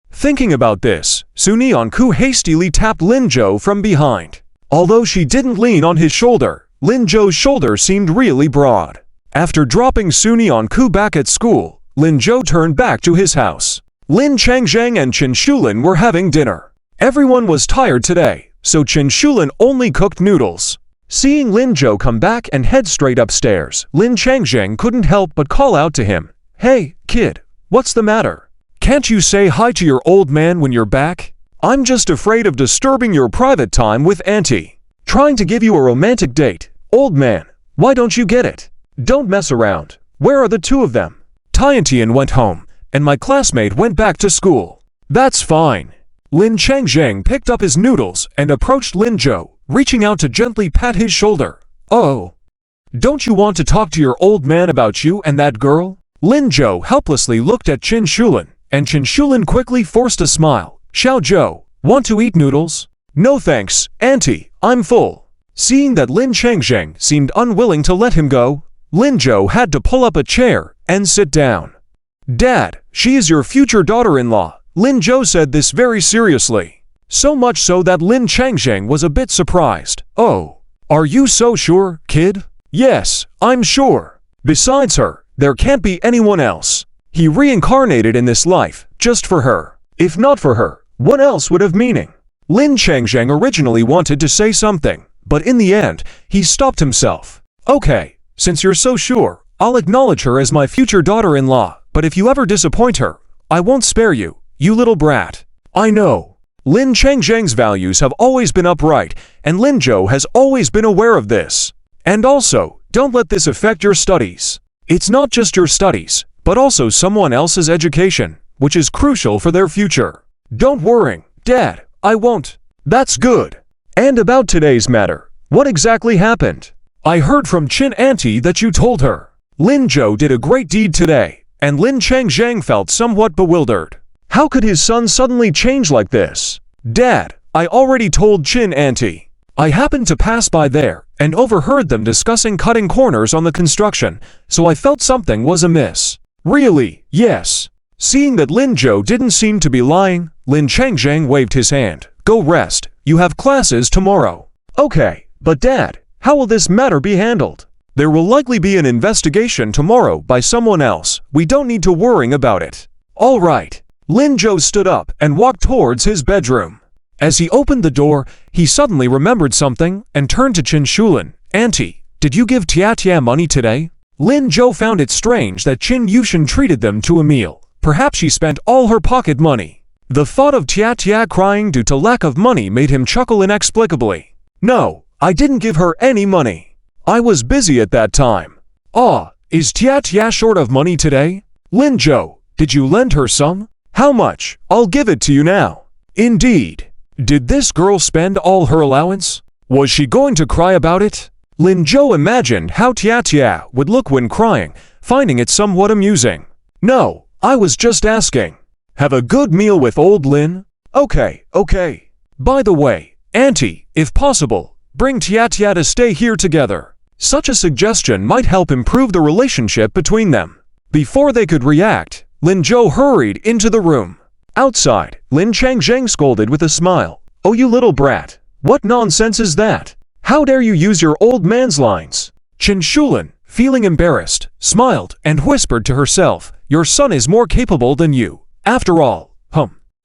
Thinking about this, Sunyeon-ku hastily tapped Lin-jo from behind. Although she didn't lean on his shoulder, Lin-jo's shoulder seemed really broad. After dropping Sunyeon-ku back at school, Lin-jo turned back to his house. Lin Changjang and Chin Shulin were having dinner. Everyone was tired today, so Chin Shulin only cooked noodles. Seeing Lin-jo come back and head straight upstairs, Lin Changjang couldn't help but call out to him, "Hey, kid, what's the matter? Can't you say hi to your old man when you're back? I'm just afraid of disturbing your private time with Auntie. Trying to give you a romantic date. Old man, why don't you get it? Don't mess around. Where are the two of them?" Tiantian went home, and my classmate went back to school. That's fine. Lin Changjang picked up his noodles and approached Lin-jo, reaching out to gently pat his shoulder. Oh. Don't you want to talk to your old man about you and that girl? Lin-jo helplessly looked at Chin Shulin, and Chin Shulin quickly forced a smile. Xiao-jo, want to eat noodles? No thanks, Auntie, I'm full. Seeing that Lin Changjang seemed unwilling to let him go, Lin-jo had to pull up a chair and sit down. Dad, she is your future daughter-in-law. Lin-jo said this very seriously. So much so that Lin Changjang was a bit surprised. Oh, are you so sure, kid? Yes, I'm sure. Besides her, there can't be anyone else. He reincarnated in this life, just for her. If not for her, what else would have meaning? Lin Changjang originally wanted to say something, but in the end, he stopped himself. Okay, since you're so sure, I'll acknowledge her as my future daughter-in-law, but if you ever disappoint her, I won't spare you, you little brat. I know. Lin Changjang's values have always been upright, and Lin-jo has always been aware of this. And also, don't let this affect your studies. It's not just your studies, but also someone else's education, which is crucial for their future. Don't worry, Dad, I won't. That's good. And about today's matter, what exactly happened? I heard from Chin Auntie that you told her. Lin-jo did a great deed today, and Lin Changjang felt somewhat bewildered. How could his son suddenly change like this? Dad, I already told Chin Auntie. I happened to pass by there and overheard them discussing cutting corners on the construction, so I felt something was amiss. Really? Yes. Seeing that Lin-jo didn't seem to be lying, Lin Changjang waved his hand. Go rest. You have classes tomorrow. Okay, but Dad, how will this matter be handled? There will likely be an investigation tomorrow by someone else. We don't need to worry about it. All right. Lin-jo stood up and walked towards his bedroom. As he opened the door, he suddenly remembered something and turned to Chin Shulin. Auntie, did you give Tia money today? Lin-jo found it strange that Chin Yushin treated them to a meal. Perhaps she spent all her pocket money. The thought of Tia crying due to lack of money made him chuckle inexplicably. No, I didn't give her any money. I was busy at that time. Ah, is Tia short of money today? Lin-jo, did you lend her some? How much? I'll give it to you now. Indeed. Did this girl spend all her allowance? Was she going to cry about it? Lin-jo imagined how Tia would look when crying, finding it somewhat amusing. No, I was just asking. Have a good meal with old Lin? Okay. By the way, Auntie, if possible, bring Tia to stay here together. Such a suggestion might help improve the relationship between them. Before they could react, Lin-jo hurried into the room. Outside, Lin Changjang scolded with a smile. Oh, you little brat. What nonsense is that? How dare you use your old man's lines? Chin Shulin, feeling embarrassed, smiled and whispered to herself, your son is more capable than you. After all,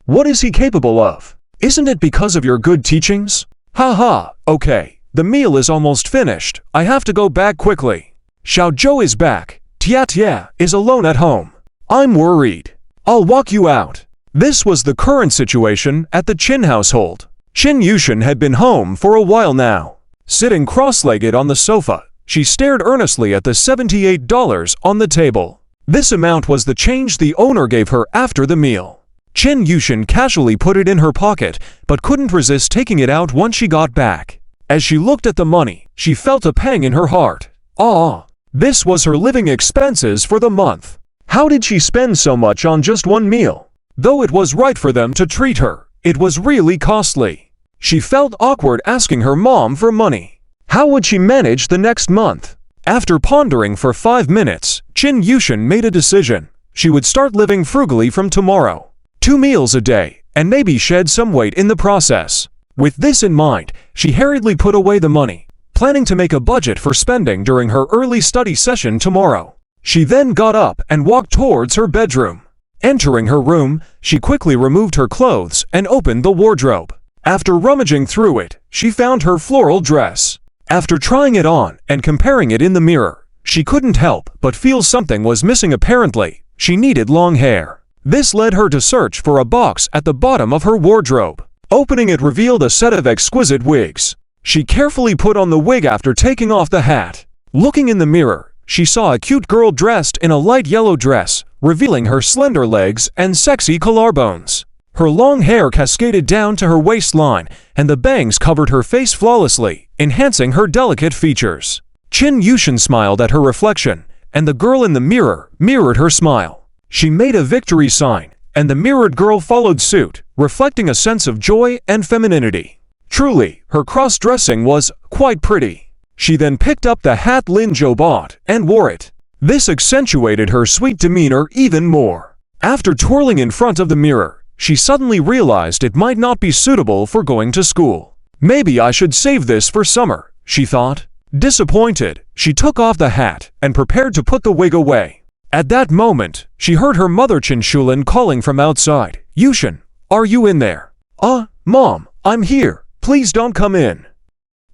what is he capable of? Isn't it because of your good teachings? Haha, okay. The meal is almost finished. I have to go back quickly. Xiaozhou is back. Tia is alone at home. I'm worried. I'll walk you out. This was the current situation at the Chin household. Chin Yushin had been home for a while now. Sitting cross-legged on the sofa, she stared earnestly at the $78 on the table. This amount was the change the owner gave her after the meal. Chin Yushin casually put it in her pocket, but couldn't resist taking it out once she got back. As she looked at the money, she felt a pang in her heart. Ah, this was her living expenses for the month. How did she spend so much on just one meal? Though it was right for them to treat her, it was really costly. She felt awkward asking her mom for money. How would she manage the next month? After pondering for 5 minutes, Chin Yushin made a decision. She would start living frugally from tomorrow. 2 meals a day, and maybe shed some weight in the process. With this in mind, she hurriedly put away the money, planning to make a budget for spending during her early study session tomorrow. She then got up and walked towards her bedroom. Entering her room, she quickly removed her clothes and opened the wardrobe. After rummaging through it, she found her floral dress. After trying it on and comparing it in the mirror, she couldn't help but feel something was missing. Apparently, she needed long hair. This led her to search for a box at the bottom of her wardrobe. Opening it revealed a set of exquisite wigs. She carefully put on the wig after taking off the hat. Looking in the mirror, she saw a cute girl dressed in a light yellow dress, revealing her slender legs and sexy collarbones. Her long hair cascaded down to her waistline, and the bangs covered her face flawlessly, enhancing her delicate features. Chin Yushin smiled at her reflection, and the girl in the mirror mirrored her smile. She made a victory sign, and the mirrored girl followed suit, reflecting a sense of joy and femininity. Truly, her cross-dressing was quite pretty. She then picked up the hat Lin Zhou bought and wore it. This accentuated her sweet demeanor even more. After twirling in front of the mirror, she suddenly realized it might not be suitable for going to school. Maybe I should save this for summer, she thought. Disappointed, she took off the hat and prepared to put the wig away. At that moment, she heard her mother Chin Shulin calling from outside. Yushin, are you in there? Mom, I'm here. Please don't come in.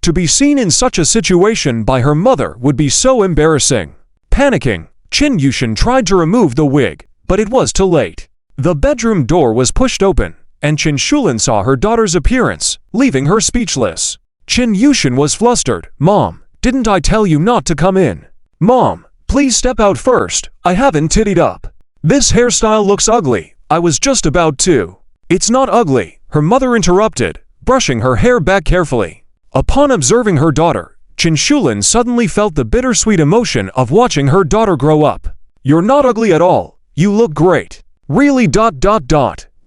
To be seen in such a situation by her mother would be so embarrassing. Panicking, Chin Yushin tried to remove the wig, but it was too late. The bedroom door was pushed open, and Chin Shulin saw her daughter's appearance, leaving her speechless. Chin Yushin was flustered. Mom, didn't I tell you not to come in? Mom, please step out first. I haven't tittied up. This hairstyle looks ugly. I was just about to. It's not ugly, her mother interrupted, brushing her hair back carefully. Upon observing her daughter, Chin Shulin suddenly felt the bittersweet emotion of watching her daughter grow up. You're not ugly at all. You look great. Really?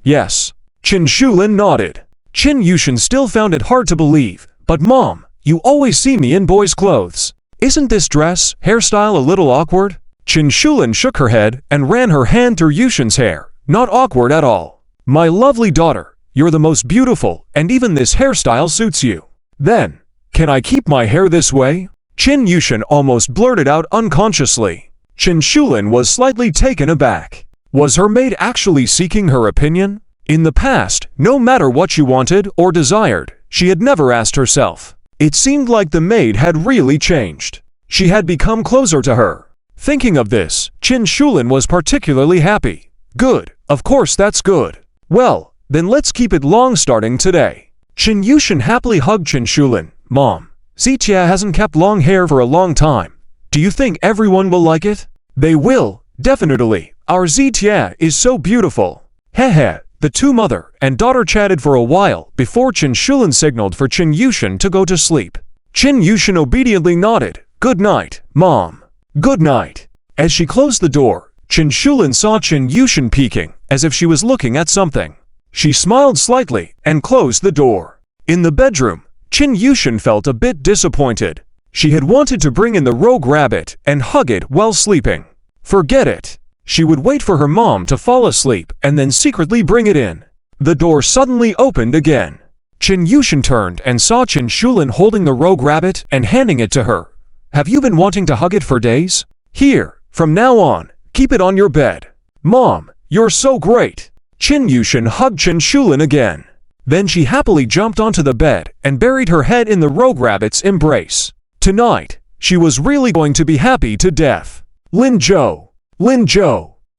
Yes. Chin Shulin nodded. Chin Yushin still found it hard to believe. But Mom, you always see me in boys' clothes. Isn't this hairstyle a little awkward? Chin Shulin shook her head and ran her hand through Yushin's hair. Not awkward at all. My lovely daughter, you're the most beautiful, and even this hairstyle suits you. Then, can I keep my hair this way? Chin Yushin almost blurted out unconsciously. Chin Shulin was slightly taken aback. Was her maid actually seeking her opinion? In the past, no matter what she wanted or desired, she had never asked herself. It seemed like the maid had really changed. She had become closer to her. Thinking of this, Chin Shulin was particularly happy. Good, of course that's good. Well, then let's keep it long starting today. Chin Yushin happily hugged Chin Shulin. Mom, Zitia hasn't kept long hair for a long time. Do you think everyone will like it? They will, definitely. Our Zitia is so beautiful. Heh. The two mother and daughter chatted for a while before Chin Shulin signaled for Chin Yushin to go to sleep. Chin Yushin obediently nodded. Good night, Mom. Good night. As she closed the door, Chin Shulin saw Chin Yushin peeking, as if she was looking at something. She smiled slightly and closed the door. In the bedroom, Chin Yushin felt a bit disappointed. She had wanted to bring in the rogue rabbit and hug it while sleeping. Forget it. She would wait for her mom to fall asleep and then secretly bring it in. The door suddenly opened again. Chin Yushin turned and saw Chin Shulin holding the rogue rabbit and handing it to her. Have you been wanting to hug it for days? Here, from now on, keep it on your bed. Mom, you're so great. Chin Yushin hugged Chin Shulin again. Then she happily jumped onto the bed and buried her head in the rogue rabbit's embrace. Tonight, she was really going to be happy to death. Lin Zhou.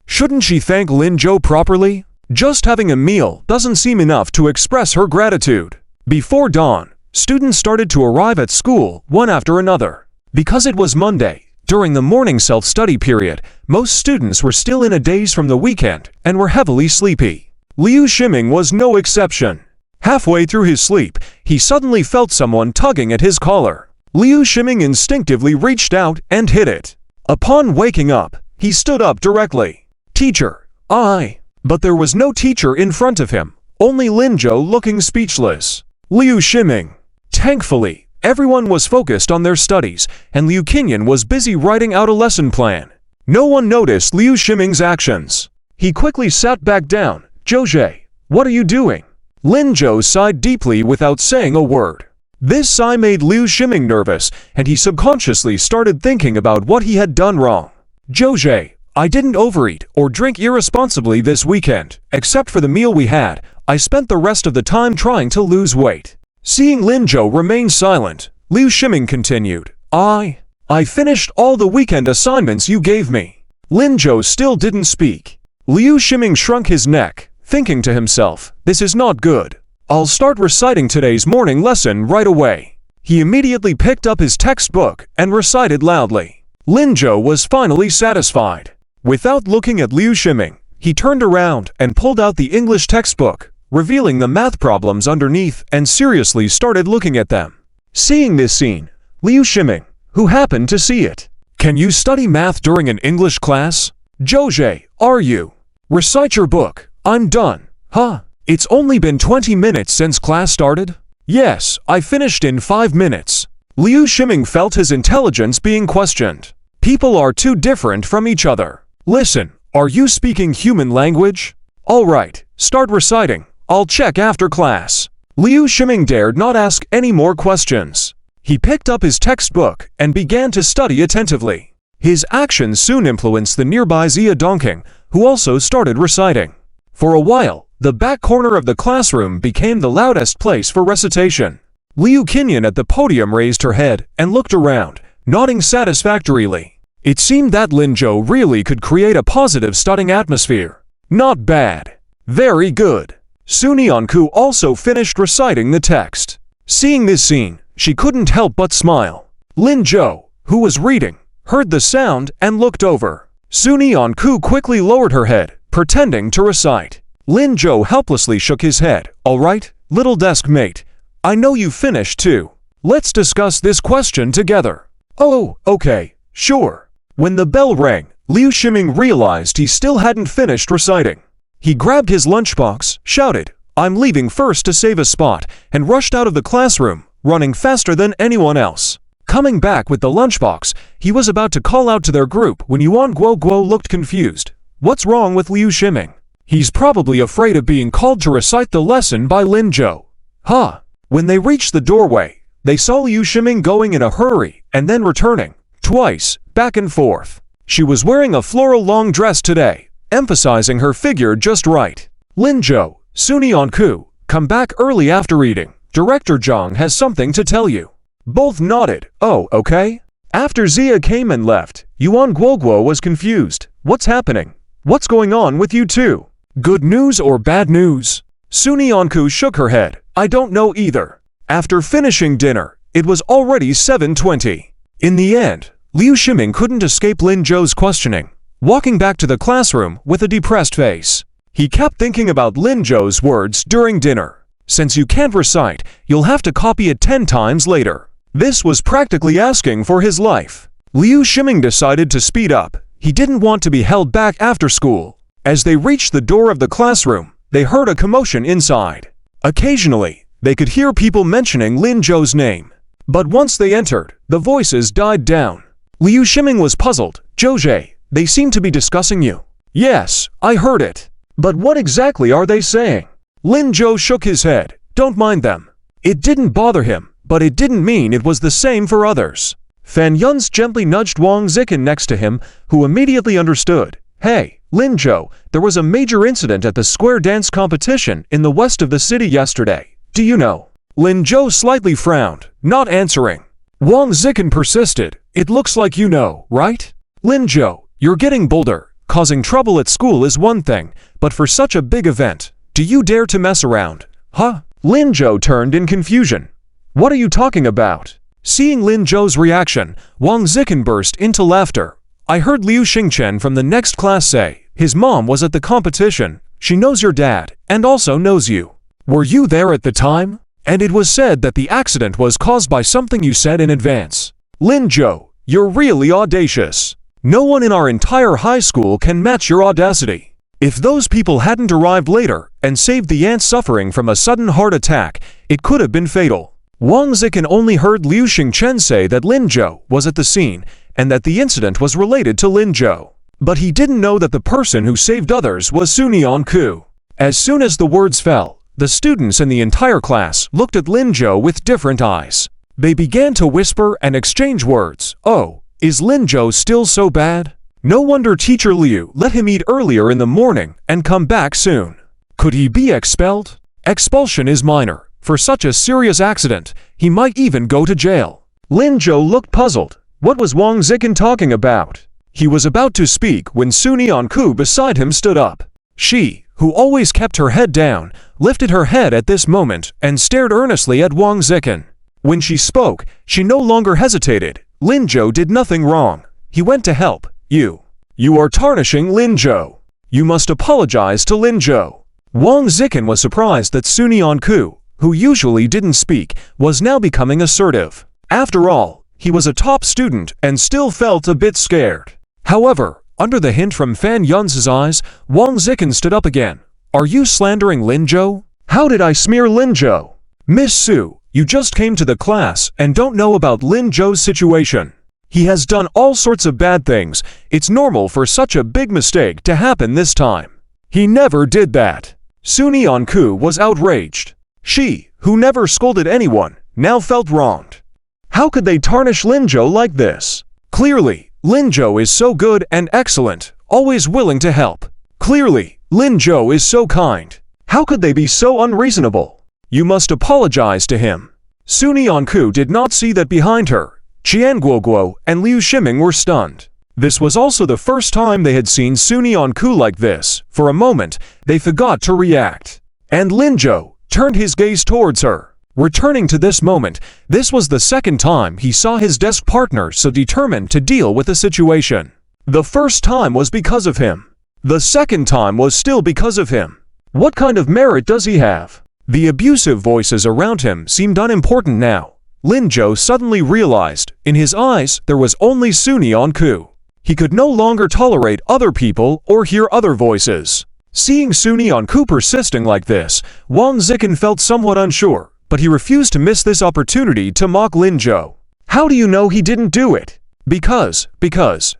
Shouldn't she thank Lin Zhou properly? Just having a meal doesn't seem enough to express her gratitude. Before dawn, students started to arrive at school one after another. Because it was Monday, during the morning self-study period, most students were still in a daze from the weekend and were heavily sleepy. Liu Shiming was no exception. Halfway through his sleep, he suddenly felt someone tugging at his collar. Liu Shiming instinctively reached out and hit it. Upon waking up, he stood up directly. "Teacher, I..." But there was no teacher in front of him, only Lin Zhou looking speechless. Liu Shiming. Thankfully, everyone was focused on their studies, and Liu Qinyan was busy writing out a lesson plan. No one noticed Liu Shiming's actions. He quickly sat back down. "Zhou, what are you doing?" Lin Zhou sighed deeply without saying a word. This sigh made Liu Shiming nervous, and he subconsciously started thinking about what he had done wrong. "Zhou, I didn't overeat or drink irresponsibly this weekend. Except for the meal we had, I spent the rest of the time trying to lose weight." Seeing Lin Zhou remain silent, Liu Shiming continued, I finished all the weekend assignments you gave me." Lin Zhou still didn't speak. Liu Shiming shrunk his neck, thinking to himself, "This is not good. I'll start reciting today's morning lesson right away." He immediately picked up his textbook and recited loudly. Lin Zhou was finally satisfied. Without looking at Liu Shiming, he turned around and pulled out the English textbook, revealing the math problems underneath, and seriously started looking at them. Seeing this scene, Liu Shiming, who happened to see it, "Can you study math during an English class? Zhou, are you? Recite your book. I'm done." "Huh? It's only been 20 minutes since class started?" "Yes, I finished in 5 minutes." Liu Shiming felt his intelligence being questioned. People are too different from each other. "Listen, are you speaking human language? All right, start reciting. I'll check after class." Liu Shiming dared not ask any more questions. He picked up his textbook and began to study attentively. His actions soon influenced the nearby Xia Dongqing, who also started reciting. For a while, the back corner of the classroom became the loudest place for recitation. Liu Qinyan at the podium raised her head and looked around, nodding satisfactorily. It seemed that Lin Zhou really could create a positive studying atmosphere. Not bad. Very good. Sun Yanku also finished reciting the text. Seeing this scene, she couldn't help but smile. Lin Zhou, who was reading, heard the sound and looked over. Sun Yanku quickly lowered her head, pretending to recite. Lin Zhou helplessly shook his head. "All right, little desk mate. I know you finished too. Let's discuss this question together." "Oh, okay, sure." When the bell rang, Liu Shiming realized he still hadn't finished reciting. He grabbed his lunchbox, shouted, "I'm leaving first to save a spot," and rushed out of the classroom, running faster than anyone else. Coming back with the lunchbox, he was about to call out to their group when Yuan Guoguo looked confused. What's wrong with Liu Shiming? He's probably afraid of being called to recite the lesson by Lin Zhou. Huh? When they reached the doorway, they saw Liu Shiming going in a hurry and then returning, twice, back and forth. She was wearing a floral long dress today, emphasizing her figure just right. "Lin Zhou, Sun Yanku, come back early after eating. Director Zhang has something to tell you." Both nodded. "Oh, okay." After Xia came and left, Yuan Guoguo was confused. "What's happening? What's going on with you two? Good news or bad news?" Sun Yanku shook her head. "I don't know either." After finishing dinner, it was already 7:20. In the end, Liu Shiming couldn't escape Lin Zhou's questioning, walking back to the classroom with a depressed face. He kept thinking about Lin Zhou's words during dinner. "Since you can't recite, you'll have to copy it 10 times later." This was practically asking for his life. Liu Shiming decided to speed up. He didn't want to be held back after school. As they reached the door of the classroom, they heard a commotion inside. Occasionally, they could hear people mentioning Lin Zhou's name. But once they entered, the voices died down. Liu Shiming was puzzled. "Zhou, they seem to be discussing you." "Yes, I heard it. But what exactly are they saying?" Lin Zhou shook his head. "Don't mind them." It didn't bother him, but it didn't mean it was the same for others. Fan Yun's gently nudged Wang Zikin next to him, who immediately understood. "Hey, Lin Zhou, there was a major incident at the square dance competition in the west of the city yesterday. Do you know?" Lin Zhou slightly frowned, not answering. Wang Zikin persisted. "It looks like you know, right? Lin Zhou, you're getting bolder. Causing trouble at school is one thing, but for such a big event, do you dare to mess around?" "Huh?" Lin Zhou turned in confusion. "What are you talking about?" Seeing Lin Zhou's reaction, Wang Zikin burst into laughter. "I heard Liu Xingchen from the next class say, his mom was at the competition. She knows your dad, and also knows you." Were you there at the time? And it was said that the accident was caused by something you said in advance. Linjo, you're really audacious. No one in our entire high school can match your audacity. If those people hadn't arrived later and saved the aunt suffering from a sudden heart attack, it could have been fatal. Wang Zikin only heard Liu Xingchen say that Linjo was at the scene and that the incident was related to Linjo. But he didn't know that the person who saved others was Sunion Ku. As soon as the words fell, the students in the entire class looked at Linjo with different eyes. They began to whisper and exchange words. Oh, is Linjo still so bad? No wonder Teacher Liu let him eat earlier in the morning and come back soon. Could he be expelled? Expulsion is minor. For such a serious accident, he might even go to jail. Linjo looked puzzled. What was Wang Zikin talking about? He was about to speak when Sunion Ku beside him stood up. She, who always kept her head down, lifted her head at this moment and stared earnestly at Wang Zikin. When she spoke, she no longer hesitated. Linjo did nothing wrong. He went to help. You are tarnishing Linjo. You must apologize to Linjo. Wang Zikin was surprised that Sunion Ku, who usually didn't speak, was now becoming assertive. After all, he was a top student and still felt a bit scared. However, under the hint from Fan Yun's eyes, Wang Zikin stood up again. Are you slandering Linjo? How did I smear Linjo? Miss Su, you just came to the class and don't know about Linjo's situation. He has done all sorts of bad things. It's normal for such a big mistake to happen this time. He never did that. Sunion Ku was outraged. She, who never scolded anyone, now felt wronged. How could they tarnish Linjo like this? Clearly, Linjo is so good and excellent, always willing to help. Clearly, Linjo is so kind. How could they be so unreasonable? You must apologize to him. Sunion Ku did not see that behind her, Qian Guoguo and Liu Shiming were stunned. This was also the first time they had seen Sunion Ku like this. For a moment, they forgot to react. And Linjo turned his gaze towards her. Returning to this moment, this was the second time he saw his desk partner so determined to deal with the situation. The first time was because of him. The second time was still because of him. What kind of merit does he have? The abusive voices around him seemed unimportant now. Linjo suddenly realized, in his eyes, there was only Sunion Ku. He could no longer tolerate other people or hear other voices. Seeing Sunion Ku persisting like this, Wang Zikin felt somewhat unsure, but he refused to miss this opportunity to mock Linjo. How do you know he didn't do it? Because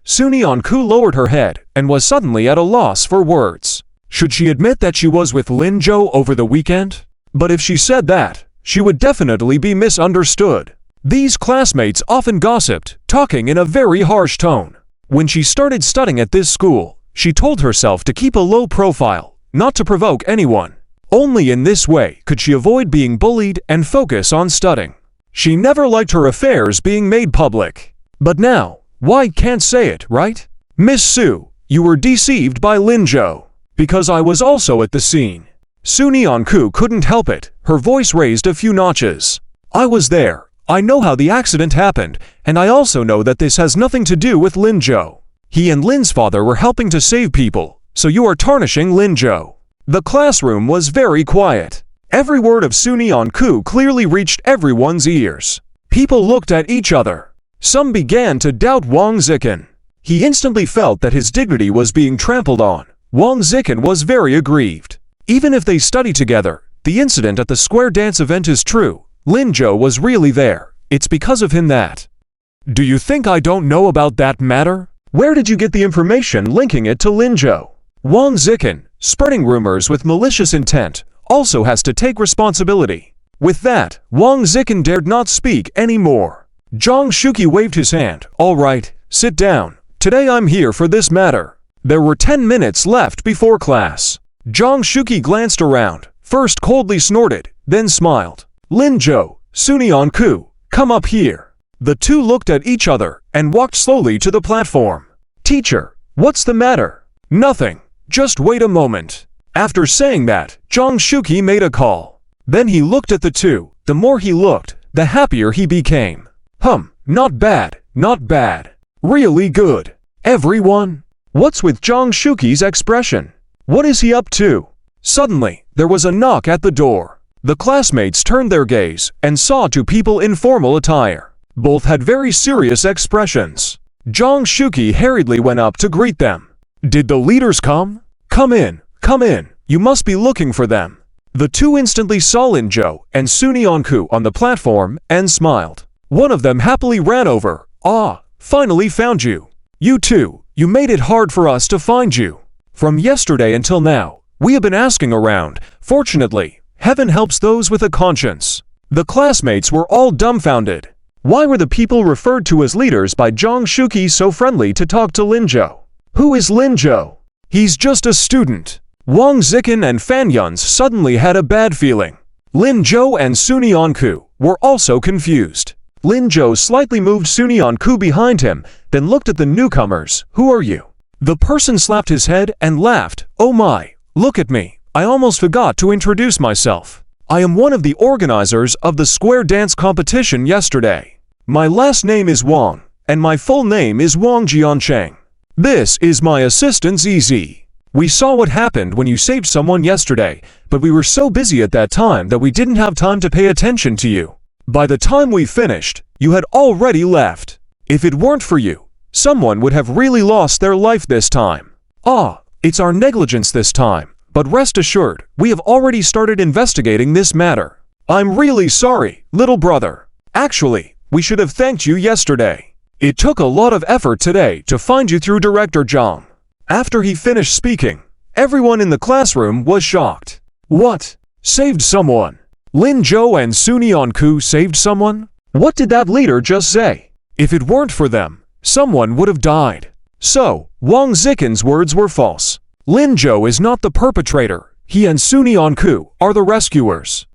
Sunion Ku lowered her head and was suddenly at a loss for words. Should she admit that she was with Linjo over the weekend? But if she said that, she would definitely be misunderstood. These classmates often gossiped, talking in a very harsh tone. When she started studying at this school, she told herself to keep a low profile, not to provoke anyone. Only in this way could she avoid being bullied and focus on studying. She never liked her affairs being made public. But now, why can't say it, right? Miss Su, you were deceived by Linjo. Because I was also at the scene. Sunion Ku couldn't help it, her voice raised a few notches. I was there. I know how the accident happened, and I also know that this has nothing to do with Linjo. He and Lin's father were helping to save people, so you are tarnishing Linjo. The classroom was very quiet. Every word of Sunion Ku clearly reached everyone's ears. People looked at each other. Some began to doubt Wang Zikin. He instantly felt that his dignity was being trampled on. Wang Zikin was very aggrieved. Even if they study together, the incident at the square dance event is true. Linjo was really there. It's because of him that. Do you think I don't know about that matter? Where did you get the information linking it to Linjo? Wang Zikin, spreading rumors with malicious intent, also has to take responsibility. With that, Wang Zikin dared not speak anymore. Zhang Shuqi waved his hand. All right, sit down. Today I'm here for this matter. There were 10 minutes left before class. Zhang Shuqi glanced around, first coldly snorted, then smiled. Linjo, Sunion Ku, come up here. The two looked at each other and walked slowly to the platform. Teacher, what's the matter? Nothing, just wait a moment. After saying that, Zhang Shuqi made a call. Then he looked at the two. The more he looked, the happier he became. Not bad, not bad. Really good. Everyone? What's with Zhang Shuqi's expression? What is he up to? Suddenly, there was a knock at the door. The classmates turned their gaze and saw two people in formal attire. Both had very serious expressions. Zhang Shuqi hurriedly went up to greet them. "Did the leaders come? Come in, come in. You must be looking for them." The two instantly saw Lin Zhou and Suni Onku on the platform and smiled. One of them happily ran over. "Ah, finally found you. You two, you made it hard for us to find you. From yesterday until now, we have been asking around. Fortunately, heaven helps those with a conscience." The classmates were all dumbfounded. Why were the people referred to as leaders by Zhang Shuqi so friendly to talk to Lin Zhou? Who is Lin Zhou? He's just a student. Wang Zikin and Fan Yuns suddenly had a bad feeling. Lin Zhou and Suni Onku were also confused. Lin Zhou slightly moved Suni Onku behind him, then looked at the newcomers. "Who are you?" The person slapped his head and laughed. "Oh my, look at me. I almost forgot to introduce myself. I am one of the organizers of the square dance competition yesterday. My last name is Wang, and my full name is Wang Jiancheng. This is my assistant ZZ. We saw what happened when you saved someone yesterday, but we were so busy at that time that we didn't have time to pay attention to you. By the time we finished, you had already left. If it weren't for you, someone would have really lost their life this time. It's our negligence this time, but rest assured, we have already started investigating this matter. I'm really sorry, little brother. Actually, we should have thanked you yesterday. It took a lot of effort today to find you through Director Zhang." After he finished speaking, everyone in the classroom was shocked. What? Saved someone? Lin Zhou and Suni Onku saved someone? What did that leader just say? If it weren't for them, someone would have died. So, Wang Zikin's words were false. Lin Zhou is not the perpetrator. He and Suni Onku are the rescuers.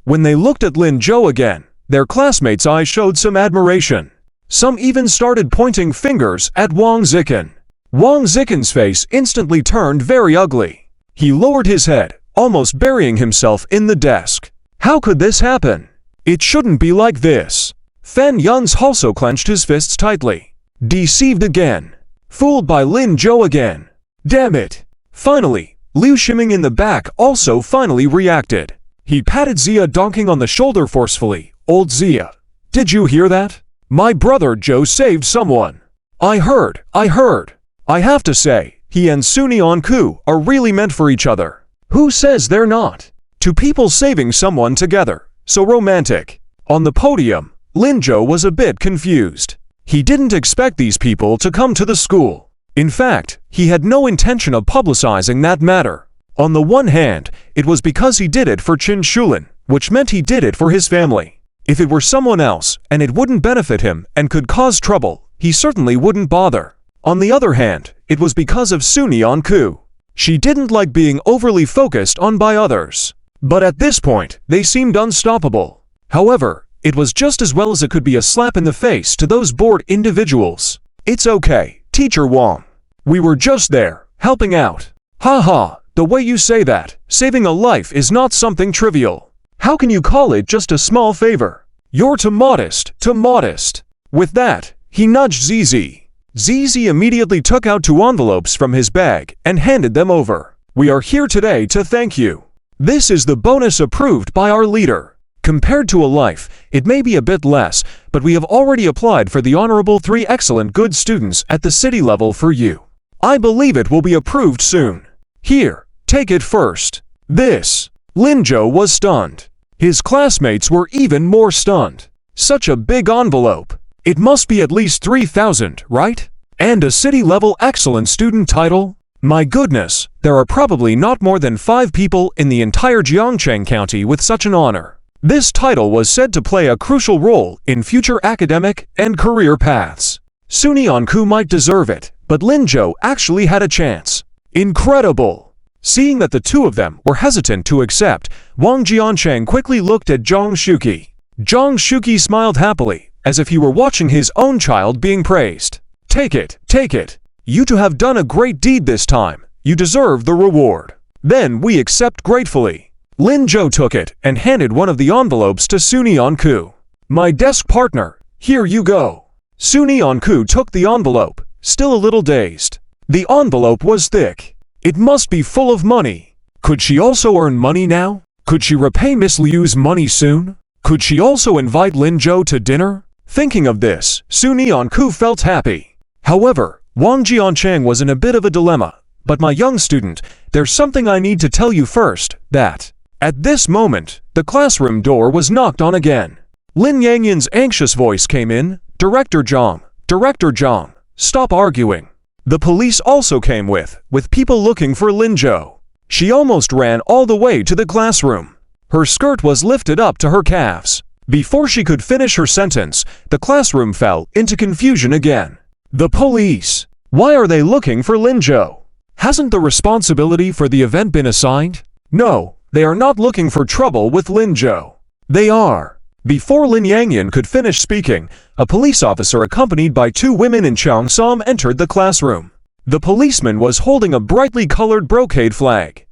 When they looked at Lin Zhou again, their classmates' eyes showed some admiration. Some even started pointing fingers at Wang Zikin. Wang Zikin's face instantly turned very ugly. He lowered his head, almost burying himself in the desk. How could this happen? It shouldn't be like this. Fan Yuns also clenched his fists tightly. Deceived again. Fooled by Lin Zhou again. Damn it. Finally, Liu Shiming in the back also finally reacted. He patted Zia donking on the shoulder forcefully. "Old Zia, did you hear that? My brother Joe saved someone." I heard. I have to say, he and Suni Onku are really meant for each other. Who says they're not? Two people saving someone together. So romantic. On the podium, Lin Zhou was a bit confused. He didn't expect these people to come to the school. In fact, he had no intention of publicizing that matter. On the one hand, it was because he did it for Qin Shulin, which meant he did it for his family. If it were someone else, and it wouldn't benefit him and could cause trouble, he certainly wouldn't bother. On the other hand, it was because of Suni Onku. She didn't like being overly focused on by others. But at this point, they seemed unstoppable. However, it was just as well as it could be a slap in the face to those bored individuals. "It's okay, Teacher Wang. We were just there, helping out." "Haha, the way you say that, saving a life is not something trivial. How can you call it just a small favor? You're too modest. With that, he nudged ZZ. ZZ immediately took out 2 envelopes from his bag and handed them over. "We are here today to thank you. This is the bonus approved by our leader. Compared to a life, it may be a bit less, but we have already applied for the honorable 3 excellent good students at the city level for you. I believe it will be approved soon. Here, take it first." Lin Zhou was stunned. His classmates were even more stunned. Such a big envelope. It must be at least 3,000, right? And a city-level excellent student title? My goodness, there are probably not more than 5 people in the entire Jiangcheng County with such an honor. This title was said to play a crucial role in future academic and career paths. Suni Onku might deserve it, but Lin Zhou actually had a chance. Incredible! Seeing that the two of them were hesitant to accept, Wang Jiancheng quickly looked at Zhang Shuqi. Zhang Shuqi smiled happily, as if he were watching his own child being praised. Take it. You two have done a great deed this time. You deserve the reward. Then we accept gratefully." Lin Zhou took it and handed one of the envelopes to Suni Onku. "My desk partner, here you go." Suni Onku took the envelope, still a little dazed. The envelope was thick. It must be full of money. Could she also earn money now? Could she repay Miss Liu's money soon? Could she also invite Lin Zhou to dinner? Thinking of this, Su Nianku felt happy. However, Wang Jiancheng was in a bit of a dilemma. But my young student, there's something I need to tell you first, that at this moment, the classroom door was knocked on again. Lin Yangyan's anxious voice came in. Director Zhang, stop arguing. The police also came with people looking for Lin Zhou. She almost ran all the way to the classroom. Her skirt was lifted up to her calves. Before she could finish her sentence, the classroom fell into confusion again. The police. Why are they looking for Lin Zhou? Hasn't the responsibility for the event been assigned? No, they are not looking for trouble with Lin Zhou. They are. Before Lin Yangyan could finish speaking, a police officer accompanied by 2 women in Changsam entered the classroom. The policeman was holding a brightly colored brocade flag.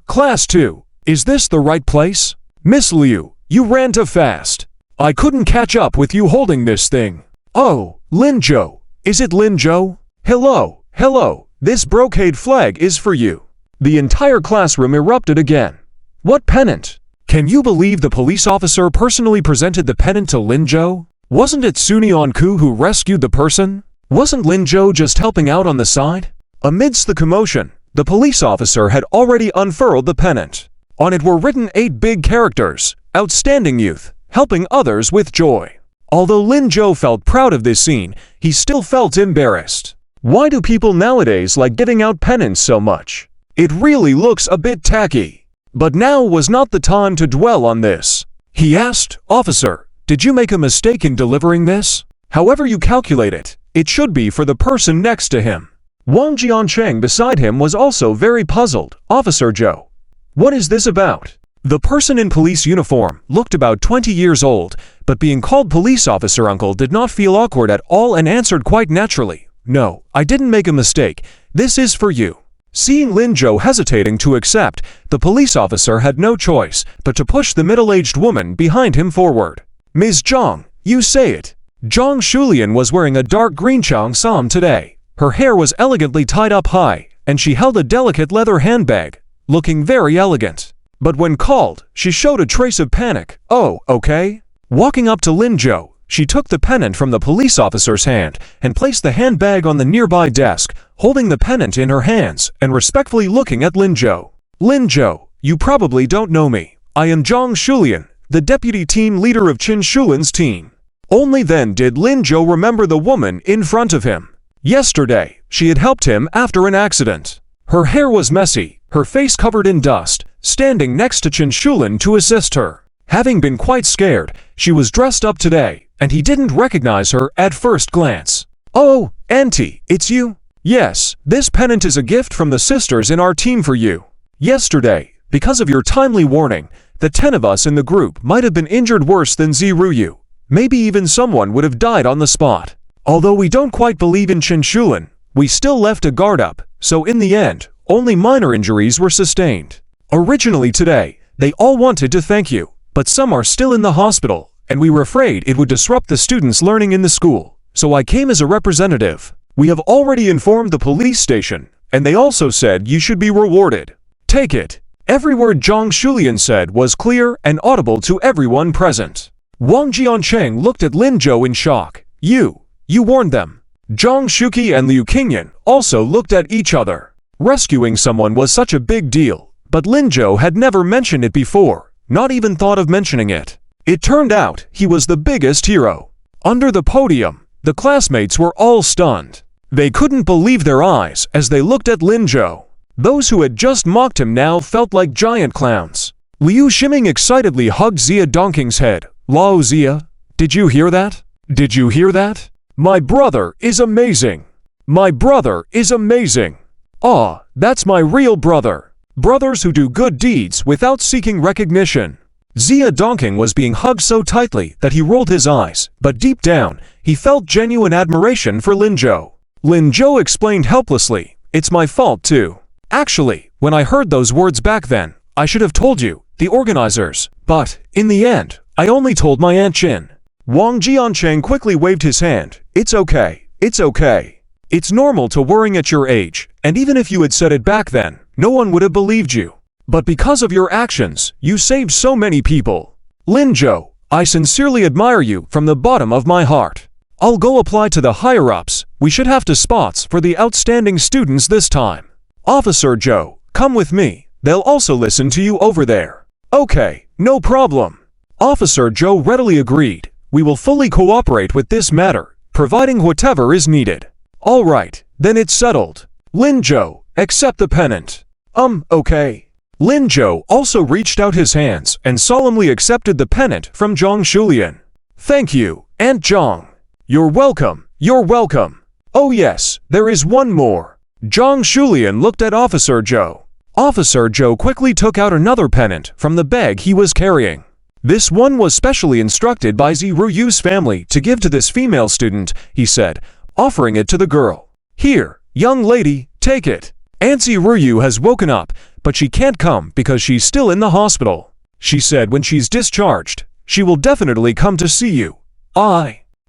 Class 2, is this the right place? Miss Liu, you ran too fast. I couldn't catch up with you holding this thing. Oh, Lin Zhou. Is it Lin Zhou? Hello, this brocade flag is for you. The entire classroom erupted again. What pennant? Can you believe the police officer personally presented the pennant to Lin Zhou? Wasn't it Su Nianku who rescued the person? Wasn't Lin Zhou just helping out on the side? Amidst the commotion, the police officer had already unfurled the pennant. On it were written 8 big characters: Outstanding Youth, Helping Others with Joy. Although Lin Zhou felt proud of this scene, he still felt embarrassed. Why do people nowadays like getting out pennants so much? It really looks a bit tacky. But now was not the time to dwell on this. He asked, "Officer, did you make a mistake in delivering this? However you calculate it, it should be for the person next to him." Wang Jiancheng beside him was also very puzzled. "Officer Zhou, what is this about?" The person in police uniform looked about 20 years old, but being called police officer uncle did not feel awkward at all and answered quite naturally, "No, I didn't make a mistake. This is for you." Seeing Lin Zhou hesitating to accept, the police officer had no choice but to push the middle-aged woman behind him forward. "Ms. Zhang, you say it." Zhang Shulian was wearing a dark green cheongsam today. Her hair was elegantly tied up high, and she held a delicate leather handbag, looking very elegant. But when called, she showed a trace of panic. "Oh, okay." Walking up to Lin Zhou, she took the pennant from the police officer's hand and placed the handbag on the nearby desk, holding the pennant in her hands and respectfully looking at Lin Zhou. "Lin Zhou, you probably don't know me. I am Zhang Shulian, the deputy team leader of Qin Shulin's team." Only then did Lin Zhou remember the woman in front of him. Yesterday, she had helped him after an accident. Her hair was messy, her face covered in dust, standing next to Qin Shulin to assist her. Having been quite scared, she was dressed up today, and he didn't recognize her at first glance. "Oh, Auntie, it's you?" "Yes, this pennant is a gift from the sisters in our team for you. Yesterday, because of your timely warning, the 10 of us in the group might have been injured worse than Ziruyu. Maybe even someone would have died on the spot. Although we don't quite believe in Qin Shulin, we still left a guard up, so in the end, only minor injuries were sustained. Originally today, they all wanted to thank you, but some are still in the hospital, and we were afraid it would disrupt the students' learning in the school, so I came as a representative. We have already informed the police station, and they also said you should be rewarded. Take it." Every word Zhang Shulian said was clear and audible to everyone present. Wang Jiancheng looked at Lin Zhou in shock. You warned them." Zhang Shuqi and Liu Qingyan also looked at each other. Rescuing someone was such a big deal, but Lin Zhou had never mentioned it before, not even thought of mentioning it. It turned out he was the biggest hero. Under the podium, the classmates were all stunned. They couldn't believe their eyes as they looked at Lin Zhou. Those who had just mocked him now felt like giant clowns. Liu Ximing excitedly hugged Zia Donking's head. "Lao Zia, did you hear that? Did you hear that? My brother is amazing. My brother is amazing. Ah, that's my real brother. Brothers who do good deeds without seeking recognition." Zia Donking was being hugged so tightly that he rolled his eyes, but deep down, he felt genuine admiration for Lin Zhou. Lin Zhou explained helplessly, "It's my fault too. Actually, when I heard those words back then, I should have told you, the organizers, but, in the end, I only told my Aunt Qin." Wang Jiancheng quickly waved his hand. It's okay. It's normal to worrying at your age, and even if you had said it back then, no one would have believed you. But because of your actions, you saved so many people. Lin Zhou, I sincerely admire you from the bottom of my heart. I'll go apply to the higher-ups. We should have 2 spots for the outstanding students this time. Officer Zhou, come with me. They'll also listen to you over there. Okay, no problem. Officer Zhou readily agreed. We will fully cooperate with this matter, providing whatever is needed. All right, then it's settled. Lin Zhou, accept the pennant. Okay. Lin Zhou also reached out his hands and solemnly accepted the pennant from Zhang Shulian. Thank you, Aunt Zhang. You're welcome, you're welcome. Oh yes, there is one more. Zhang Shulian looked at Officer Zhou. Officer Zhou quickly took out another pennant from the bag he was carrying. This one was specially instructed by Ziruyu's family to give to this female student, he said, offering it to the girl. Here, young lady, take it. Aunt Ziruyu has woken up, but she can't come because she's still in the hospital. She said when she's discharged, she will definitely come to see you.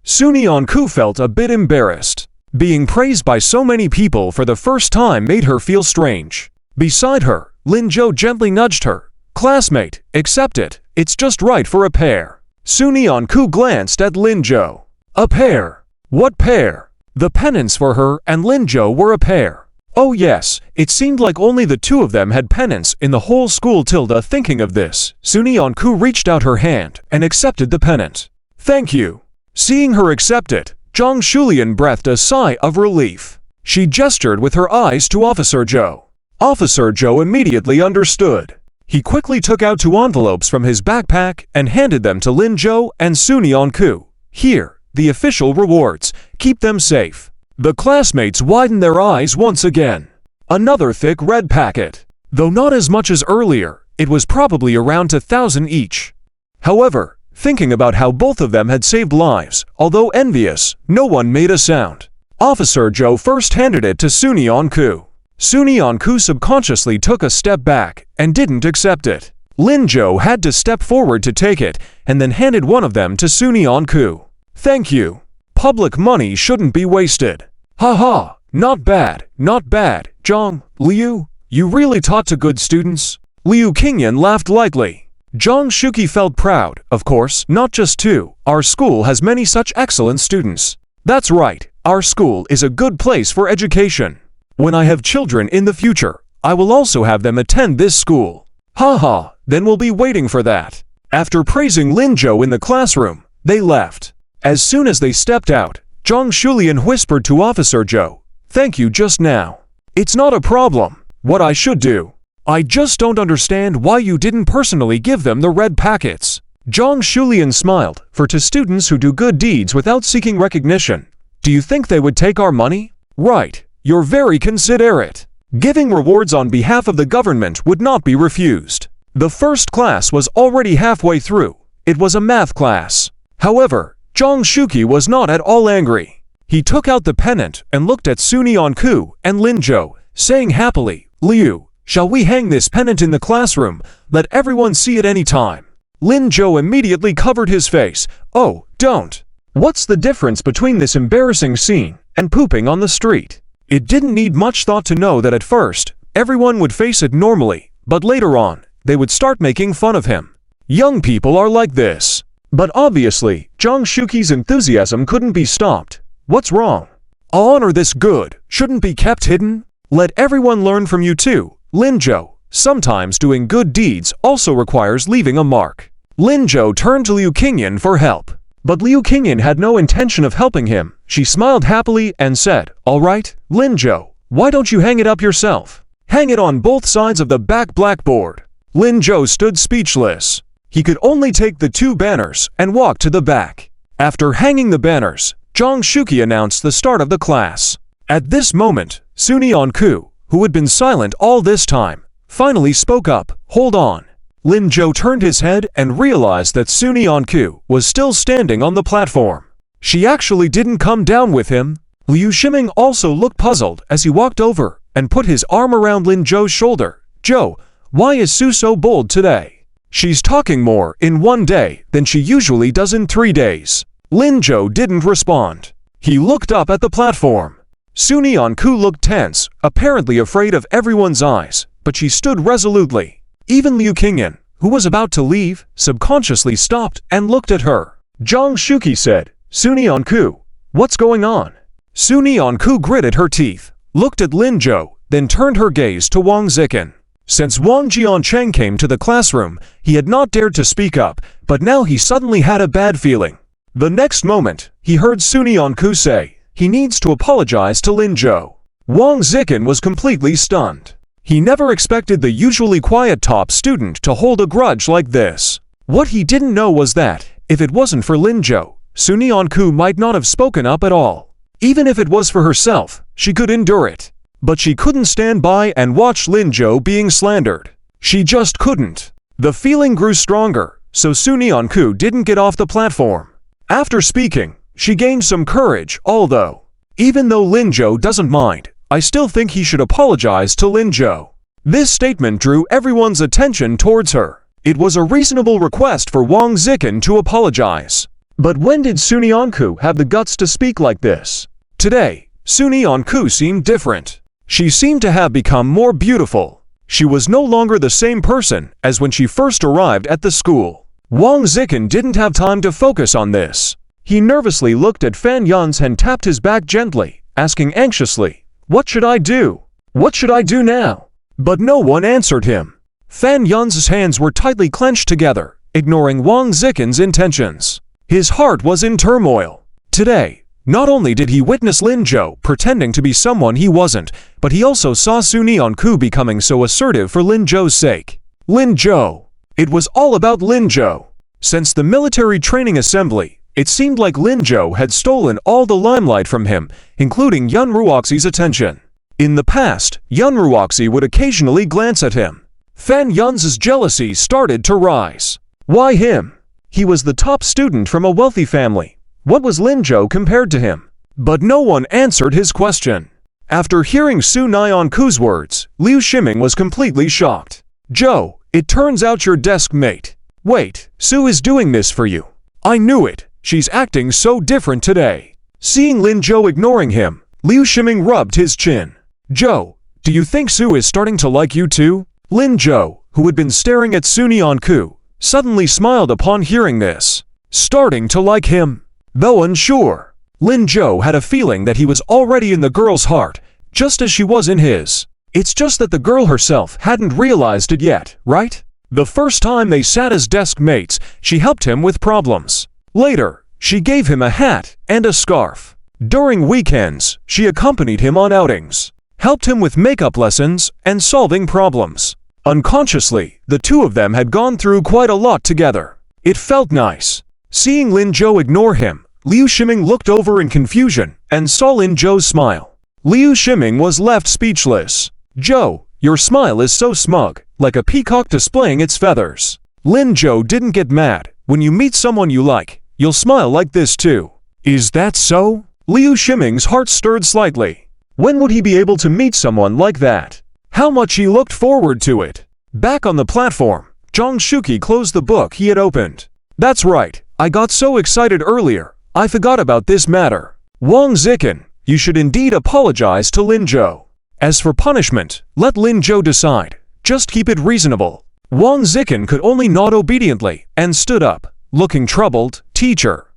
Sunyanku felt a bit embarrassed. Being praised by so many people for the first time made her feel strange. Beside her, Lin Zhou gently nudged her. Classmate, accept it. It's just right for a pair. Sunyanku glanced at Lin Zhou. A pair? What pair? The pennants for her and Lin Zhou were a pair. Oh yes, it seemed like only the 2 of them had pennants in the whole school. Thinking of this, Sunyanku reached out her hand and accepted the pennant. Thank you. Seeing her accept it, Zhang Shulian breathed a sigh of relief. She gestured with her eyes to Officer Zhou. Officer Zhou immediately understood. He quickly took out 2 envelopes from his backpack and handed them to Lin Zhou and Sunyanku. Here, the official rewards. Keep them safe. The classmates widened their eyes once again. Another thick red packet. Though not as much as earlier, it was probably around 2,000 each. However, thinking about how both of them had saved lives, although envious, no one made a sound. Officer Zhou first handed it to Sunyanku. Sunyanku subconsciously took a step back and didn't accept it. Lin Zhou had to step forward to take it and then handed one of them to Sunyanku. Thank you. Public money shouldn't be wasted. Haha, not bad, Zhang, Liu, you really taught to good students. Liu Qingyan laughed lightly. Zhang Shuqi felt proud, of course, not just 2. Our school has many such excellent students. That's right, our school is a good place for education. When I have children in the future, I will also have them attend this school. Haha, then we'll be waiting for that. After praising Lin Zhou in the classroom, they left. As soon as they stepped out, Zhang Shulian whispered to Officer Zhou, "Thank you just now. It's not a problem. What I should do. I just don't understand why you didn't personally give them the red packets." Zhang Shulian smiled, for to students who do good deeds without seeking recognition, do you think they would take our money? Right, you're very considerate. Giving rewards on behalf of the government would not be refused. The first class was already halfway through. It was a math class. However, Zhang Shuqi was not at all angry. He took out the pennant and looked at Sunyanku and Lin Zhou, saying happily, "Liu, shall we hang this pennant in the classroom? Let everyone see it any time." Lin Zhou immediately covered his face. "Oh, don't. What's the difference between this embarrassing scene and pooping on the street?" It didn't need much thought to know that at first, everyone would face it normally, but later on, they would start making fun of him. Young people are like this. But obviously, Zhang Shuqi's enthusiasm couldn't be stopped. What's wrong? Honor this good shouldn't be kept hidden. Let everyone learn from you too, Lin Zhou. Sometimes doing good deeds also requires leaving a mark. Lin Zhou turned to Liu Qingyan for help. But Liu Qingyan had no intention of helping him. She smiled happily and said, "All right, Lin Zhou, why don't you hang it up yourself? Hang it on both sides of the back blackboard." Lin Zhou stood speechless. He could only take the 2 banners and walk to the back. After hanging the banners, Zhang Shuqi announced the start of the class. At this moment, Sunyanku, who had been silent all this time, finally spoke up. "Hold on." Lin Zhou turned his head and realized that Sunyanku was still standing on the platform. She actually didn't come down with him. Liu Shiming also looked puzzled as he walked over and put his arm around Lin Zhou's shoulder. "Zhou, why is Su so bold today? She's talking more in 1 day than she usually does in 3 days. Lin Zhou didn't respond. He looked up at the platform. Sunyanku looked tense, apparently afraid of everyone's eyes, but she stood resolutely. Even Liu Qingyan, who was about to leave, subconsciously stopped and looked at her. Zhang Shuqi said, "Su Nianku, what's going on?" Su Nianku gritted her teeth, looked at Lin Zhou, then turned her gaze to Wang Zikin. Since Wang Jiancheng came to the classroom, he had not dared to speak up, but now he suddenly had a bad feeling. The next moment, he heard Su Nianku say, he needs to apologize to Lin Zhou. Wang Zikin was completely stunned. He never expected the usually quiet top student to hold a grudge like this. What he didn't know was that, if it wasn't for Lin Zhou, Su Nianku might not have spoken up at all. Even if it was for herself, she could endure it. But she couldn't stand by and watch Lin Zhou being slandered. She just couldn't. The feeling grew stronger, so Su Nianku didn't get off the platform. After speaking, she gained some courage, although, even though Lin Zhou doesn't mind, I still think he should apologize to Lin Zhou. This statement drew everyone's attention towards her. It was a reasonable request for Wang Zikin to apologize. But when did Su Nianku have the guts to speak like this? Today, Su Nianku seemed different. She seemed to have become more beautiful. She was no longer the same person as when she first arrived at the school. Wang Zikin didn't have time to focus on this. He nervously looked at Fan Yun's and tapped his back gently, asking anxiously, "What should I do? What should I do now?" But no one answered him. Fan Yun's hands were tightly clenched together, ignoring Wang Zikin's intentions. His heart was in turmoil. Today, not only did he witness Lin Zhou pretending to be someone he wasn't, but he also saw Su Nianku becoming so assertive for Lin Zhou's sake. Lin Zhou. It was all about Lin Zhou. Since the military training assembly, it seemed like Lin Zhou had stolen all the limelight from him, including Yun Ruoxi's attention. In the past, Yun Ruoxi would occasionally glance at him. Fan Yun's jealousy started to rise. Why him? He was the top student from a wealthy family. What was Lin Zhou compared to him? But no one answered his question. After hearing Su Nianku's words, Liu Ximing was completely shocked. "Zhou, it turns out your desk mate. Wait, Su is doing this for you. I knew it. She's acting so different today." Seeing Lin Zhou ignoring him, Liu Ximing rubbed his chin. "Zhou, do you think Su is starting to like you too?" Lin Zhou, who had been staring at Su Nianku, suddenly smiled upon hearing this. Starting to like him? Though unsure, Lin Zhou had a feeling that he was already in the girl's heart, just as she was in his. It's just that the girl herself hadn't realized it yet, right? The first time they sat as desk mates, she helped him with problems. Later, she gave him a hat and a scarf. During weekends, she accompanied him on outings, helped him with makeup lessons and solving problems. Unconsciously, the two of them had gone through quite a lot together. It felt nice. Seeing Lin Zhou ignore him, Liu Ximing looked over in confusion and saw Lin Zhou's smile. Liu Ximing was left speechless. "Zhou, your smile is so smug, like a peacock displaying its feathers." Lin Zhou didn't get mad. When you meet someone you like, you'll smile like this too. Is that so? Liu Ximing's heart stirred slightly. When would he be able to meet someone like that? How much he looked forward to it. Back on the platform, Zhang Shuqi closed the book he had opened. "That's right, I got so excited earlier, I forgot about this matter. Wang Zikin, you should indeed apologize to Lin Zhou. As for punishment, let Lin Zhou decide. Just keep it reasonable." Wang Zikin could only nod obediently and stood up, looking troubled. "Teacher,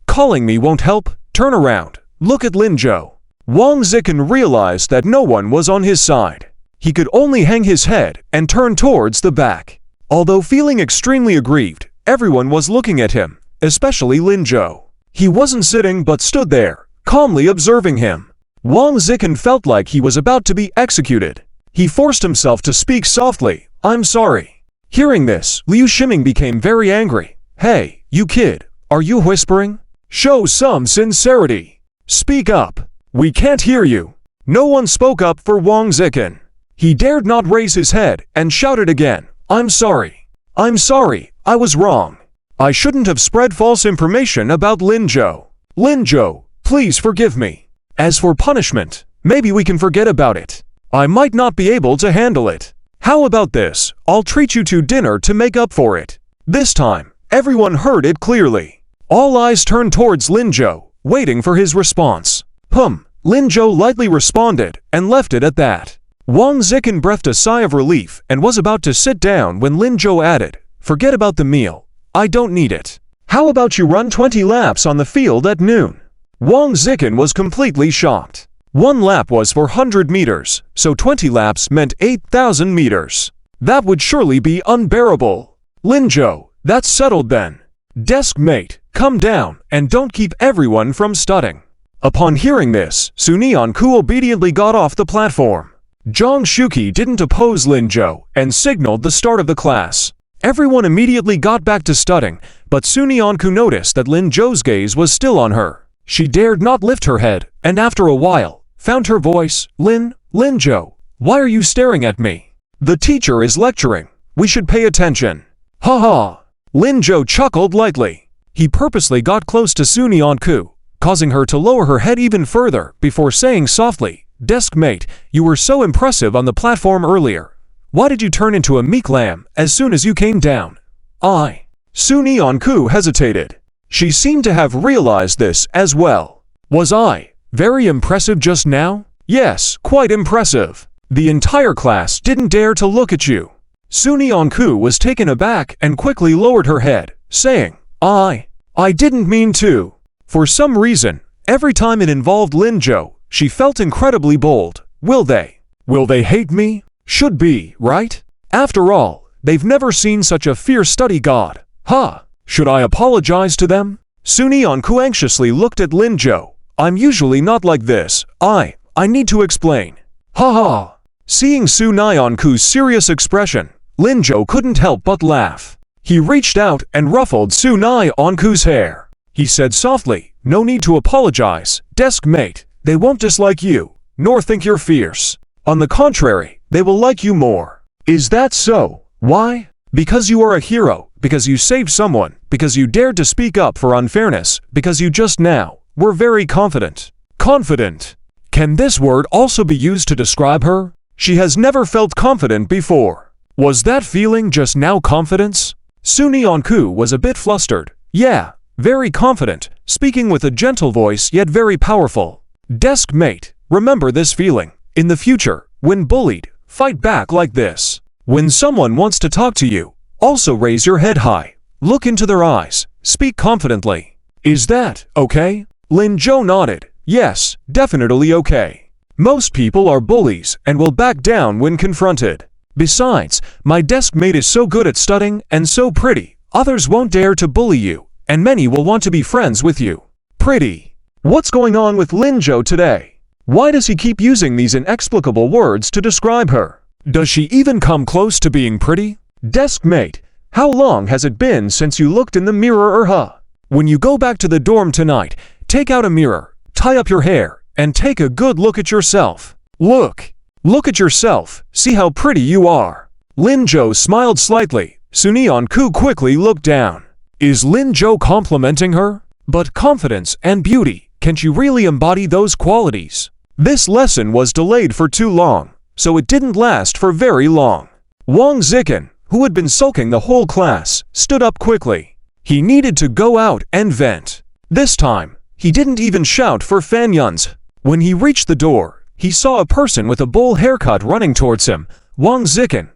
calling me won't help. Turn around, look at Lin Zhou." Wang Zikin realized that no one was on his side. He could only hang his head and turn towards the back. Although feeling extremely aggrieved, everyone was looking at him, especially Lin Zhou. He wasn't sitting but stood there, calmly observing him. Wang Zikin felt like he was about to be executed. He forced himself to speak softly, "I'm sorry." Hearing this, Liu Ximing became very angry. "Hey, you kid, are you whispering? Show some sincerity. Speak up. We can't hear you." No one spoke up for Wang Zikin. He dared not raise his head and shouted again, "I'm sorry. I'm sorry, I was wrong. I shouldn't have spread false information about Lin Zhou. Lin Zhou, please forgive me. As for punishment, maybe we can forget about it. I might not be able to handle it. How about this? I'll treat you to dinner to make up for it." This time, everyone heard it clearly. All eyes turned towards Lin Zhou, waiting for his response. Lin Zhou lightly responded and left it at that. Wang Zikin breathed a sigh of relief and was about to sit down when Lin Zhou added, "Forget about the meal. I don't need it. How about you run 20 laps on the field at noon?" Wang Zikin was completely shocked. One lap was 400 meters, so 20 laps meant 8,000 meters. That would surely be unbearable. Lin Zhou, that's settled then. Deskmate, come down and don't keep everyone from studying. Upon hearing this, Su Nianku obediently got off the platform. Zhang Shuqi didn't oppose Lin Zhou and signaled the start of the class. Everyone immediately got back to studying, but Su Nianku noticed that Lin Zhou's gaze was still on her. She dared not lift her head, and after a while, found her voice, Lin Zhou, why are you staring at me? The teacher is lecturing. We should pay attention. Ha ha! Lin Zhou chuckled lightly. He purposely got close to Su Nianku, causing her to lower her head even further before saying softly, Deskmate, you were so impressive on the platform earlier. Why did you turn into a meek lamb as soon as you came down? Su Nianku hesitated. She seemed to have realized this as well. Was I very impressive just now? Yes, quite impressive. The entire class didn't dare to look at you. Su Nianku was taken aback and quickly lowered her head, saying, I didn't mean to. For some reason, every time it involved Lin Zhou, she felt incredibly bold. Will they hate me? Should be, right? After all, they've never seen such a fierce study god. Should I apologize to them? Su Nianku anxiously looked at Lin Zhou. I'm usually not like this. I need to explain. Seeing Su Nianku's serious expression, Lin Zhou couldn't help but laugh. He reached out and ruffled Su Nianku's hair. He said softly, no need to apologize, Deskmate. They won't dislike you, nor think you're fierce. On the contrary, they will like you more. Is that so? Why? Because you are a hero, because you saved someone, because you dared to speak up for unfairness, because you just now were very confident. Confident. Can this word also be used to describe her? She has never felt confident before. Was that feeling just now confidence? Su Nianku was a bit flustered. Yeah, very confident, speaking with a gentle voice yet very powerful. Deskmate, remember this feeling. In the future, when bullied, fight back like this. When someone wants to talk to you, also raise your head high. Look into their eyes. Speak confidently. Is that okay? Lin Zhou nodded. Yes, definitely okay. Most people are bullies and will back down when confronted. Besides, my deskmate is so good at studying and so pretty, others won't dare to bully you, and many will want to be friends with you. Pretty. What's going on with Lin Zhou today? Why does he keep using these inexplicable words to describe her? Does she even come close to being pretty? Deskmate, how long has it been since you looked in the mirror? When you go back to the dorm tonight, take out a mirror, tie up your hair, and take a good look at yourself. Look at yourself, see how pretty you are. Lin Zhou smiled slightly. Su Nianku quickly looked down. Is Lin Zhou complimenting her? But confidence and beauty, can't you really embody those qualities? This lesson was delayed for too long, so it didn't last for very long. Wang Zikin, who had been sulking the whole class, stood up quickly. He needed to go out and vent. This time, he didn't even shout for Fan Yun's. When he reached the door, he saw a person with a bowl haircut running towards him. Wang Zikin,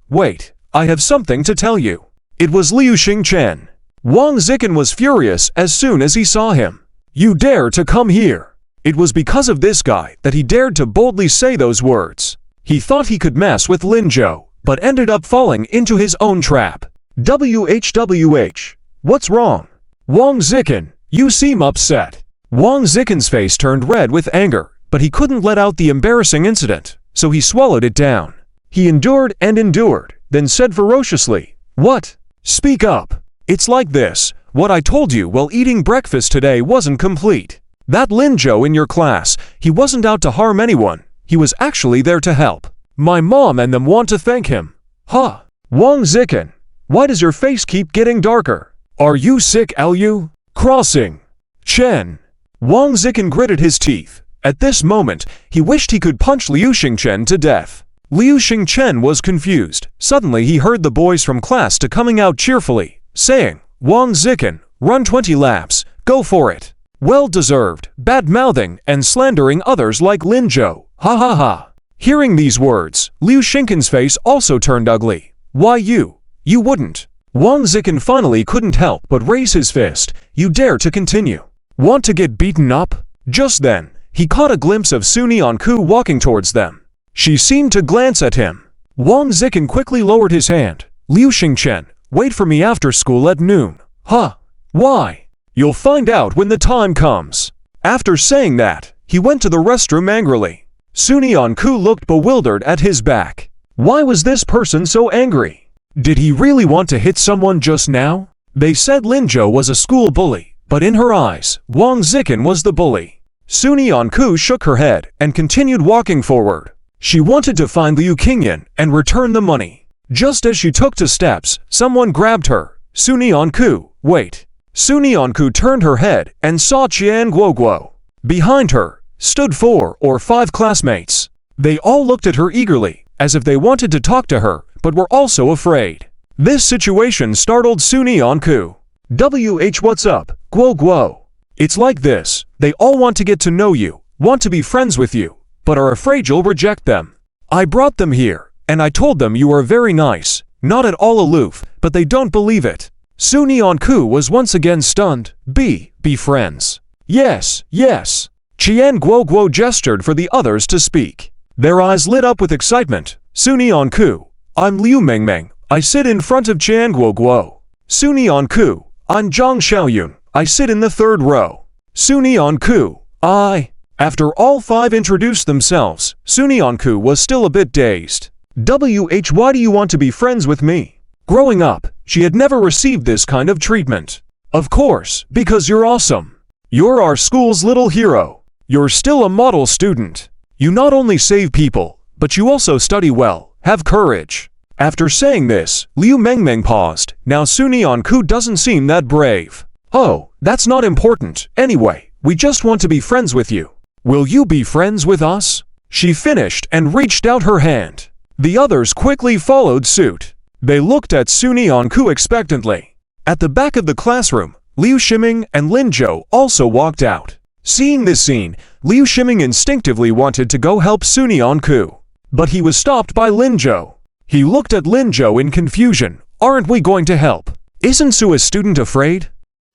wait, I have something to tell you. It was Liu Xingchen. Wang Zikin was furious as soon as he saw him. You dare to come here? It was because of this guy that he dared to boldly say those words. He thought he could mess with Lin Zhou, but ended up falling into his own trap. WHWH. What's wrong? Wang Zikin, you seem upset. Wang Zikin's face turned red with anger, but he couldn't let out the embarrassing incident, so he swallowed it down. He endured and endured, then said ferociously, What? Speak up. It's like this. What I told you while eating breakfast today wasn't complete. That Lin Zhou in your class, he wasn't out to harm anyone. He was actually there to help. My mom and them want to thank him. Wang Zikin, why does your face keep getting darker? Are you sick, Lu? Crossing. Chen. Wang Zikin gritted his teeth. At this moment, he wished he could punch Liu Xingchen to death. Liu Xingchen was confused. Suddenly he heard the boys from class coming out cheerfully, saying, Wang Zikin, run 20 laps, go for it. Well deserved, bad-mouthing and slandering others like Lin Zhou. Ha ha ha. Hearing these words, Liu Xingqin's face also turned ugly. Why you? You wouldn't. Wang Zikin finally couldn't help but raise his fist. You dare to continue? Want to get beaten up? Just then, he caught a glimpse of Su Nianku walking towards them. She seemed to glance at him. Wang Zikin quickly lowered his hand. Liu Xingqian, wait for me after school at noon. Huh? Why? You'll find out when the time comes. After saying that, he went to the restroom angrily. Su Nianku looked bewildered at his back. Why was this person so angry? Did he really want to hit someone just now? They said Lin Zhou was a school bully, but in her eyes, Wang Zikin was the bully. Su Nianku shook her head and continued walking forward. She wanted to find Liu Qingyan and return the money. Just as she took 2 steps, someone grabbed her. Su Nianku, wait. Su Nianku turned her head and saw Qian Guoguo. Behind her stood 4 or 5 classmates. They all looked at her eagerly, as if they wanted to talk to her, but were also afraid. This situation startled Su Nianku. What's up, Guoguo? It's like this, they all want to get to know you, want to be friends with you, but are afraid you'll reject them. I brought them here, and I told them you are very nice, not at all aloof, but they don't believe it. Su Nianku was once again stunned. Be friends. Yes, yes. Qian Guoguo gestured for the others to speak. Their eyes lit up with excitement. Su Nianku, I'm Liu Mengmeng, I sit in front of Qian Guoguo. Su Nianku, I'm Zhang Xiaoyun, I sit in the 3rd row. Su Nianku, After all 5 introduced themselves, Su Nianku was still a bit dazed. Why do you want to be friends with me? Growing up, she had never received this kind of treatment. Of course, because you're awesome. You're our school's little hero. You're still a model student. You not only save people, but you also study well, have courage. After saying this, Liu Mengmeng paused. Now Su Nianku doesn't seem that brave. Oh, that's not important. Anyway, we just want to be friends with you. Will you be friends with us? She finished and reached out her hand. The others quickly followed suit. They looked at Su Nianku expectantly. At the back of the classroom, Liu Ximing and Lin Zhou also walked out. Seeing this scene, Liu Ximing instinctively wanted to go help Su Nianku. But he was stopped by Lin Zhou. He looked at Lin Zhou in confusion. Aren't we going to help? Isn't Su a student afraid?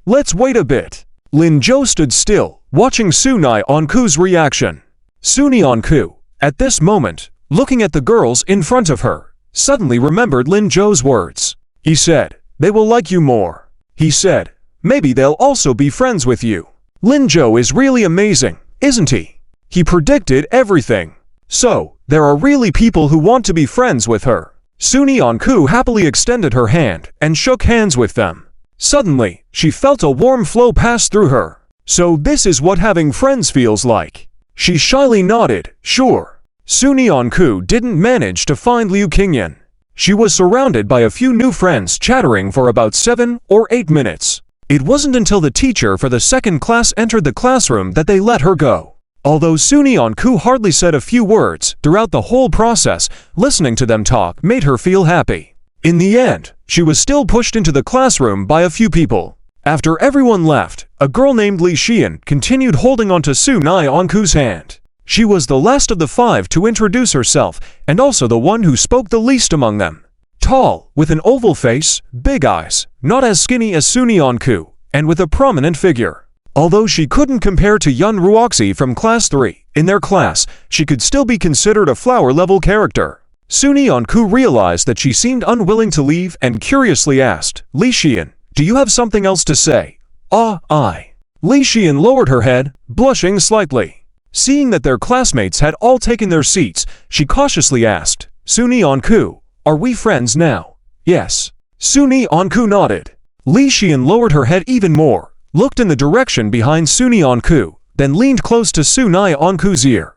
Let's wait a bit. Lin Zhou stood still, watching Su Nianku's reaction. Su Nianku, at this moment, looking at the girls in front of her, suddenly remembered Lin Zhou's words. He said, they will like you more. He said, maybe they'll also be friends with you. Lin Zhou is really amazing, isn't he? He predicted everything. So, there are really people who want to be friends with her. Su Nianku happily extended her hand and shook hands with them. Suddenly, she felt a warm flow pass through her. So this is what having friends feels like. She shyly nodded, sure. Su Nianku didn't manage to find Liu Qingyan. She was surrounded by a few new friends chattering for about 7 or 8 minutes. It wasn't until the teacher for the 2nd class entered the classroom that they let her go. Although Su Nianku hardly said a few words throughout the whole process, listening to them talk made her feel happy. In the end, she was still pushed into the classroom by a few people. After everyone left, a girl named Li Xian continued holding onto Su Nianku's hand. She was the last of the 5 to introduce herself, and also the one who spoke the least among them. Tall, with an oval face, big eyes, not as skinny as Su Nianku, and with a prominent figure. Although she couldn't compare to Yun Ruoxi from Class 3, in their class, she could still be considered a flower-level character. Su Nianku realized that she seemed unwilling to leave and curiously asked, Li Xian, do you have something else to say? I. Li Xian lowered her head, blushing slightly. Seeing that their classmates had all taken their seats, she cautiously asked, Su Nianku, are we friends now? Yes. Su Nianku nodded. Li Xian lowered her head even more, looked in the direction behind Su Nianku, then leaned close to Su Nianku's ear.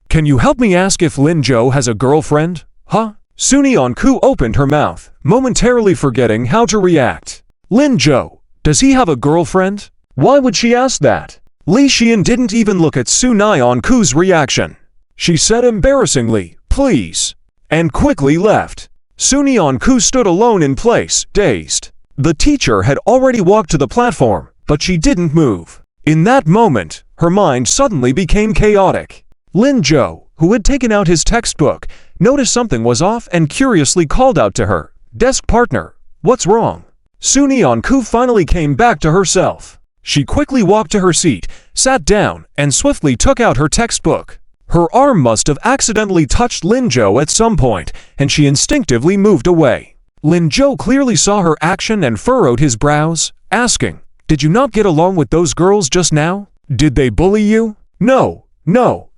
Can you help me ask if Lin Zhou has a girlfriend? Huh? Su Nianku opened her mouth, momentarily forgetting how to react. Lin Zhou, does he have a girlfriend? Why would she ask that? Li Xian didn't even look at Su Nianku's reaction. She said embarrassingly, please, and quickly left. Su Nianku stood alone in place, dazed. The teacher had already walked to the platform, but she didn't move. In that moment, her mind suddenly became chaotic. Lin Zhou, who had taken out his textbook, noticed something was off and curiously called out to her, "Desk partner, what's wrong?" Sunyeon-ku finally came back to herself. She quickly walked to her seat, sat down, and swiftly took out her textbook. Her arm must have accidentally touched Lin-jo at some point, and she instinctively moved away. Lin-jo clearly saw her action and furrowed his brows, asking, "Did you not get along with those girls just now? Did they bully you?" No,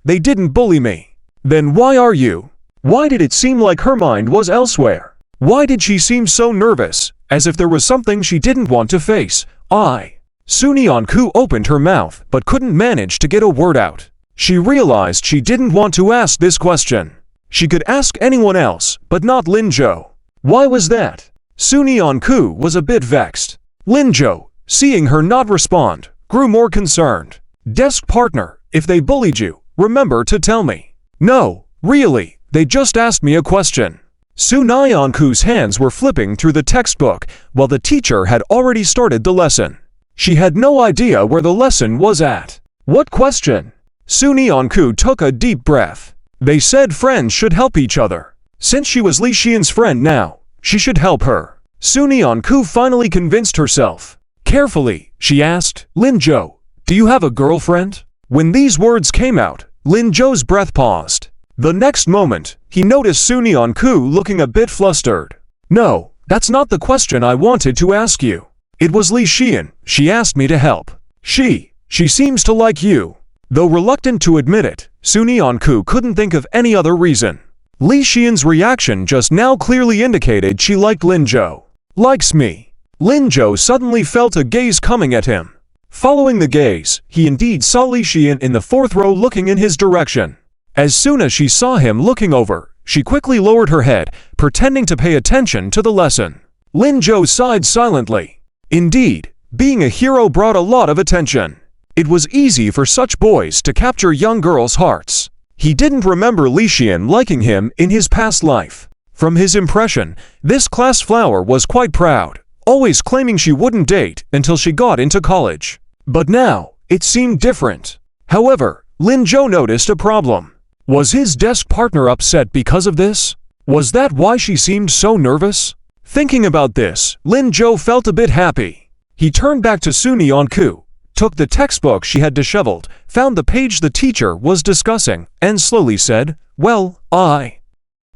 they didn't bully me." "Then why are you?" Why did it seem like her mind was elsewhere? Why did she seem so nervous, as if there was something she didn't want to face? Sunyeon-ku opened her mouth but couldn't manage to get a word out. She realized she didn't want to ask this question. She could ask anyone else, but not Lin-jo. Why was that? Sunyeon-ku was a bit vexed. Lin-jo, seeing her not respond, grew more concerned. "Desk partner, if they bullied you, remember to tell me." "No, really, they just asked me a question." Sunyeon-ku's hands were flipping through the textbook while the teacher had already started the lesson. She had no idea where the lesson was at. "What question?" Sunyeon-ku took a deep breath. They said friends should help each other. Since she was Lee Xian's friend now, she should help her. Sunyeon-ku finally convinced herself. Carefully, she asked, "Lin-jo, do you have a girlfriend?" When these words came out, Lin-jo's breath paused. The next moment, he noticed Sunyeon-ku looking a bit flustered. "No, that's not the question I wanted to ask you. It was Lee Xian, she asked me to help. She seems to like you." Though reluctant to admit it, Sunyeon-ku couldn't think of any other reason. Lee Xian's reaction just now clearly indicated she liked Lin-jo. "Likes me." Lin-jo suddenly felt a gaze coming at him. Following the gaze, he indeed saw Lee Xian in the fourth row looking in his direction. As soon as she saw him looking over, she quickly lowered her head, pretending to pay attention to the lesson. Lin-jo sighed silently. Indeed, being a hero brought a lot of attention. It was easy for such boys to capture young girls' hearts. He didn't remember Lee Xian liking him in his past life. From his impression, this class flower was quite proud, always claiming she wouldn't date until she got into college. But now, it seemed different. However, Lin-jo noticed a problem. Was his desk partner upset because of this? Was that why she seemed so nervous? Thinking about this, Lin-jo felt a bit happy. He turned back to Sunyeon-ku, took the textbook she had disheveled, found the page the teacher was discussing, and slowly said, "Well, I."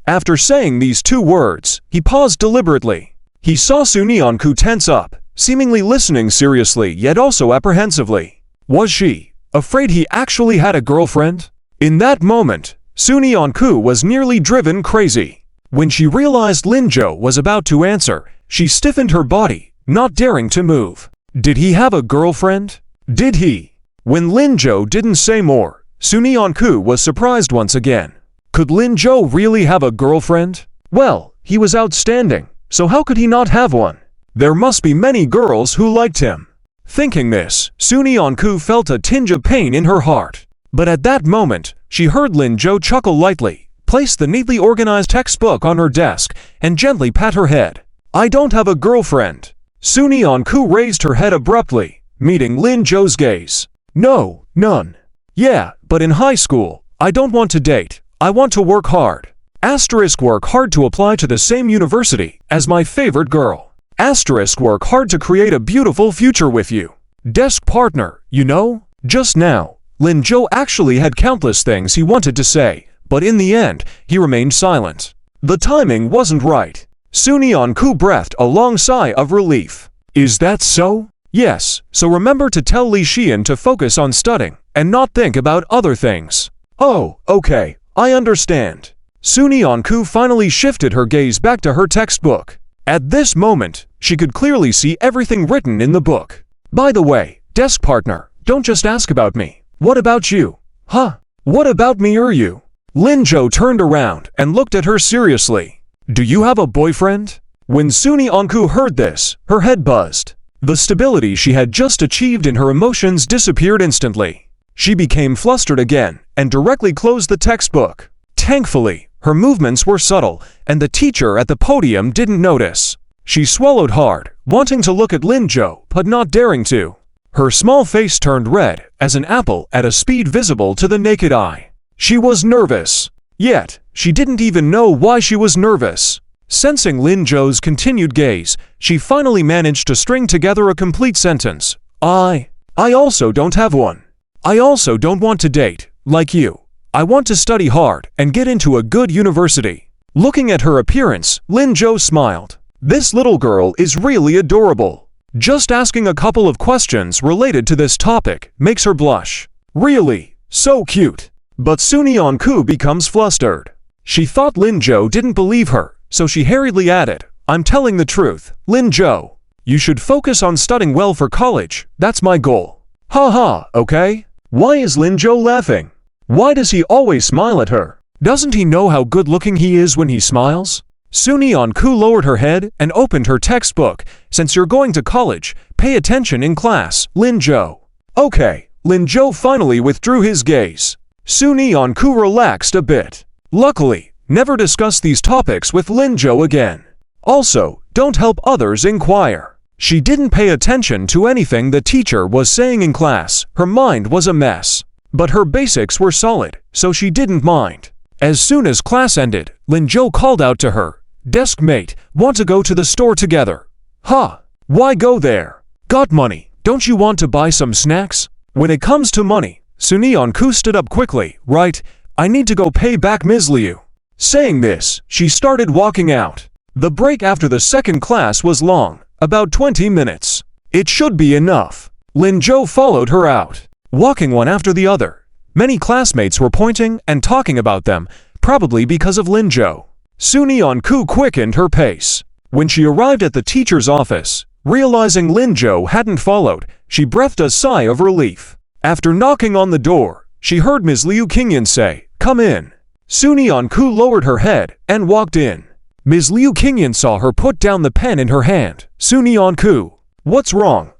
After saying these two words, he paused deliberately. He saw Sunyeon-ku tense up, seemingly listening seriously yet also apprehensively. Was she afraid he actually had a girlfriend? In that moment, Sunyeon-ku was nearly driven crazy. When she realized Lin-jo was about to answer, she stiffened her body, not daring to move. Did he have a girlfriend? Did he? When Lin-jo didn't say more, Sunyeon-ku was surprised once again. Could Lin-jo really have a girlfriend? Well, he was outstanding, so how could he not have one? There must be many girls who liked him. Thinking this, Sunyeon-ku felt a tinge of pain in her heart. But at that moment, she heard Lin-jo chuckle lightly, place the neatly organized textbook on her desk, and gently pat her head. "I don't have a girlfriend." Sunyeon-ku raised her head abruptly, meeting Lin-jo's gaze. "No, none." "Yeah, but in high school, I don't want to date. I want to work hard. Work hard to apply to the same university as my favorite girl. Work hard to create a beautiful future with you. Desk partner, you know?" Just now, Lin-jo actually had countless things he wanted to say, but in the end, he remained silent. The timing wasn't right. Sunyeon-ku breathed a long sigh of relief. "Is that so?" "Yes, so remember to tell Lee Xian to focus on studying and not think about other things." "Oh, okay, I understand." Sunyeon-ku finally shifted her gaze back to her textbook. At this moment, she could clearly see everything written in the book. "By the way, desk partner, don't just ask about me. What about you?" "Huh? What about me or you?" Lin-jo turned around and looked at her seriously. "Do you have a boyfriend?" When Sunyeon-ku heard this, her head buzzed. The stability she had just achieved in her emotions disappeared instantly. She became flustered again and directly closed the textbook. Thankfully, her movements were subtle, and the teacher at the podium didn't notice. She swallowed hard, wanting to look at Lin-jo, but not daring to. Her small face turned red as an apple at a speed visible to the naked eye. She was nervous. Yet, she didn't even know why she was nervous. Sensing Lin Zhou's continued gaze, she finally managed to string together a complete sentence. I also don't have one. I also don't want to date, like you. I want to study hard and get into a good university. Looking at her appearance, Lin Zhou smiled. This little girl is really adorable. Just asking a couple of questions related to this topic makes her blush. Really, so cute. But Sunyanku becomes flustered. She thought Lin Zhou didn't believe her, so she hurriedly added, I'm telling the truth, Lin Zhou. You should focus on studying well for college, that's my goal. Haha, okay? Why is Lin Zhou laughing? Why does he always smile at her? Doesn't he know how good-looking he is when he smiles? Sunyanku lowered her head and opened her textbook. Since you're going to college, pay attention in class, Lin Zhou. Okay, Lin Zhou finally withdrew his gaze. Sunyanku relaxed a bit. Luckily, never discuss these topics with Lin Zhou again. Also, don't help others inquire. She didn't pay attention to anything the teacher was saying in class. Her mind was a mess. But her basics were solid, so she didn't mind. As soon as class ended, Lin Zhou called out to her, Deskmate, want to go to the store together? Huh, why go there? Got money, don't you want to buy some snacks? When it comes to money, Sunyanku stood up quickly, right, I need to go pay back Ms. Liu. Saying this, she started walking out. The break after the second class was long, about 20 minutes. It should be enough. Lin Zhou followed her out, walking one after the other. Many classmates were pointing and talking about them, probably because of Lin Zhou. Sunyanku quickened her pace. When she arrived at the teacher's office, realizing Lin Zhou hadn't followed, she breathed a sigh of relief. After knocking on the door, she heard Ms. Liu Qingyan say, Come in. Sunyanku lowered her head and walked in. Ms. Liu Qingyan saw her put down the pen in her hand. Sunyanku, what's wrong?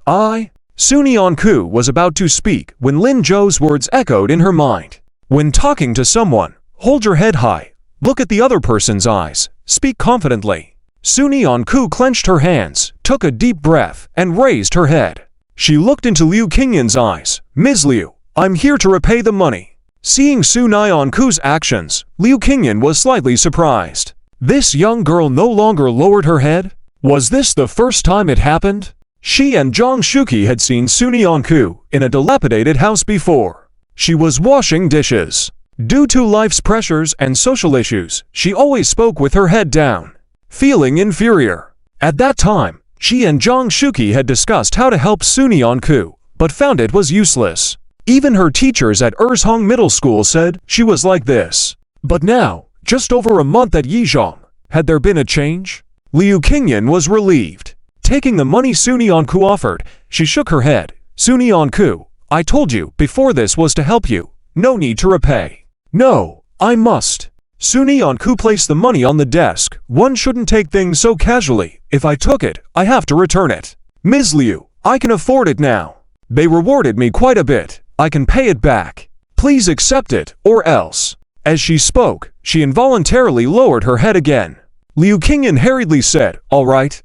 Sunyanku was about to speak when Lin Zhou's words echoed in her mind. When talking to someone, hold your head high, look at the other person's eyes, speak confidently. Sunyanku clenched her hands, took a deep breath, and raised her head. She looked into Liu Qingyan's eyes. Ms. Liu, I'm here to repay the money. Seeing Sunyanku's actions, Liu Qingyan was slightly surprised. This young girl no longer lowered her head? Was this the first time it happened? She and Zhang Shuqi had seen Sunyanku in a dilapidated house before. She was washing dishes. Due to life's pressures and social issues, she always spoke with her head down, feeling inferior. At that time, she and Zhang Shuqi had discussed how to help Sunyanku, but found it was useless. Even her teachers at Erzhong Middle School said she was like this. But now, just over a month at Yizhong, had there been a change? Liu Qingyan was relieved. Taking the money Sunyanku offered, she shook her head. Sunyanku, I told you before this was to help you. No need to repay. No, I must. Sunyanku placed the money on the desk. One shouldn't take things so casually. If I took it, I have to return it. Ms. Liu, I can afford it now. They rewarded me quite a bit. I can pay it back. Please accept it, or else. As she spoke, she involuntarily lowered her head again. Liu Qingyan hurriedly said, All right,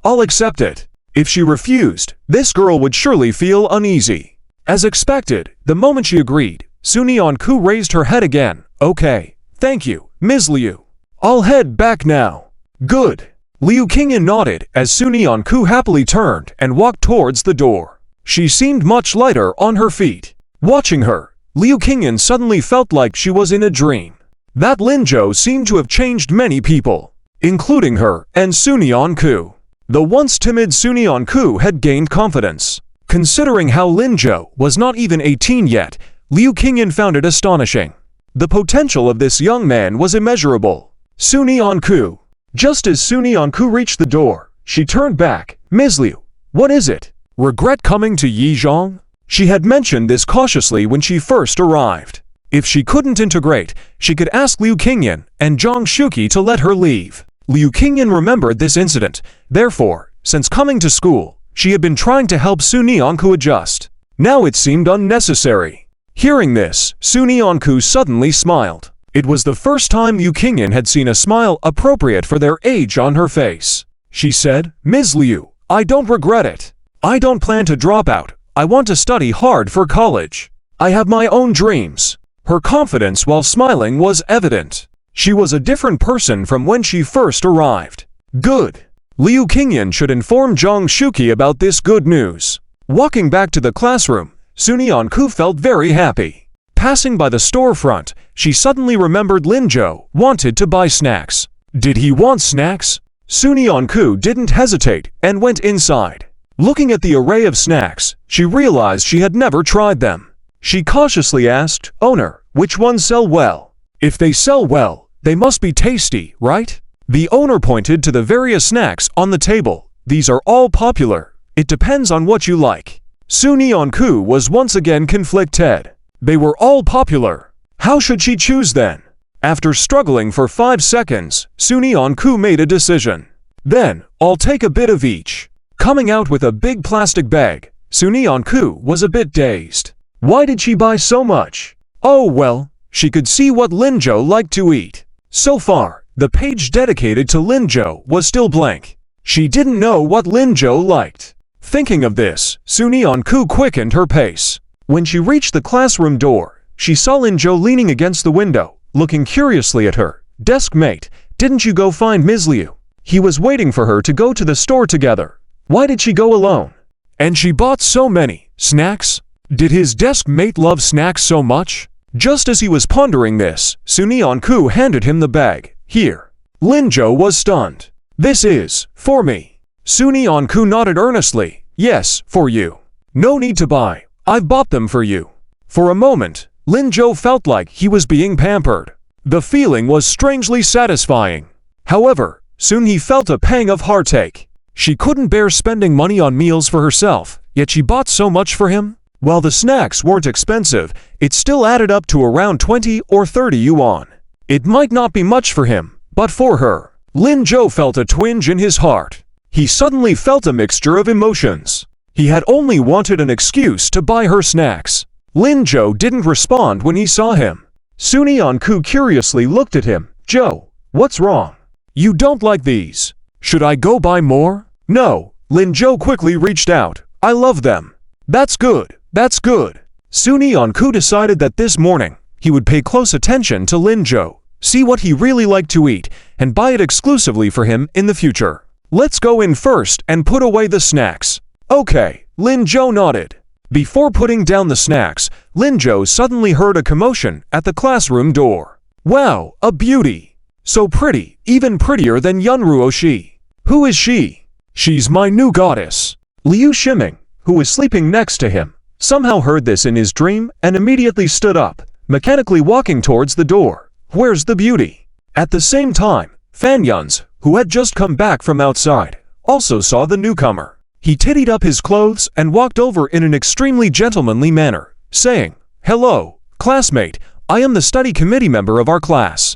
I'll accept it. If she refused, this girl would surely feel uneasy. As expected, the moment she agreed, Sunyanku raised her head again. Okay, thank you, Ms. Liu. I'll head back now. Good. Liu Qingyan nodded as Sunyanku happily turned and walked towards the door. She seemed much lighter on her feet. Watching her, Liu Qingyan suddenly felt like she was in a dream. That Lin Zhou seemed to have changed many people, including her and Sunyanku. The once timid Sunyanku had gained confidence. Considering how Lin Zhou was not even 18 yet, Liu Qingyan found it astonishing. The potential of this young man was immeasurable. Sunyanku. Just as Sunyanku reached the door, she turned back. Ms. Liu, what is it? Regret coming to Yizhong? She had mentioned this cautiously when she first arrived. If she couldn't integrate, she could ask Liu Qingyan and Zhang Shuqi to let her leave. Liu Qingyan remembered this incident. Therefore, since coming to school, she had been trying to help Sunyanku adjust. Now it seemed unnecessary. Hearing this, Sunyanku suddenly smiled. It was the first time Liu Qingyan had seen a smile appropriate for their age on her face. She said, Ms. Liu, I don't regret it. I don't plan to drop out. I want to study hard for college. I have my own dreams. Her confidence while smiling was evident. She was a different person from when she first arrived. Good. Liu Qingyan should inform Zhang Shuqi about this good news. Walking back to the classroom, Sun Yanku felt very happy. Passing by the storefront, she suddenly remembered Lin Zhou wanted to buy snacks. Did he want snacks? Sun Yanku didn't hesitate and went inside. Looking at the array of snacks, she realized she had never tried them. She cautiously asked, "Owner, which ones sell well? If they sell well, they must be tasty, right?" The owner pointed to the various snacks on the table. "These are all popular. It depends on what you like." Sun Yanku was once again conflicted. They were all popular. How should she choose then? After struggling for 5 seconds, Sun Yanku made a decision. "Then, I'll take a bit of each." Coming out with a big plastic bag, Sun Yanku was a bit dazed. Why did she buy so much? Oh well, she could see what Lin Zhou liked to eat. So far, the page dedicated to Lin Zhou was still blank. She didn't know what Lin Zhou liked. Thinking of this, Sun Yanku quickened her pace. When she reached the classroom door, she saw Lin Zhou leaning against the window, looking curiously at her. "Deskmate, didn't you go find Ms. Liu?" He was waiting for her to go to the store together. Why did she go alone? And she bought so many snacks? Did his desk mate love snacks so much? Just as he was pondering this, Sun Yanku handed him the bag. "Here." Lin Zhou was stunned. "This is for me." Sun Yanku nodded earnestly. "Yes, for you. No need to buy. I've bought them for you." For a moment, Lin Zhou felt like he was being pampered. The feeling was strangely satisfying. However, soon he felt a pang of heartache. She couldn't bear spending money on meals for herself, yet she bought so much for him. While the snacks weren't expensive, it still added up to around 20 or 30 yuan. It might not be much for him, but for her, Lin Zhou felt a twinge in his heart. He suddenly felt a mixture of emotions. He had only wanted an excuse to buy her snacks. Lin Zhou didn't respond when he saw him. Sun Yanku curiously looked at him. "Zhou, what's wrong? You don't like these. Should I go buy more?" "No." Lin Zhou quickly reached out. "I love them." "That's good. That's good." Sun Yanku decided that this morning, he would pay close attention to Lin Zhou, see what he really liked to eat, and buy it exclusively for him in the future. "Let's go in first and put away the snacks." "Okay." Lin Zhou nodded. Before putting down the snacks, Lin Zhou suddenly heard a commotion at the classroom door. "Wow, a beauty! So pretty, even prettier than Yun Ruoshi. Who is she?" "She's my new goddess." Liu Shiming, who was sleeping next to him, somehow heard this in his dream and immediately stood up, mechanically walking towards the door. "Where's the beauty?" At the same time, Fan Yun's, who had just come back from outside, also saw the newcomer. He tittied up his clothes and walked over in an extremely gentlemanly manner, saying, "Hello, classmate, I am the study committee member of our class.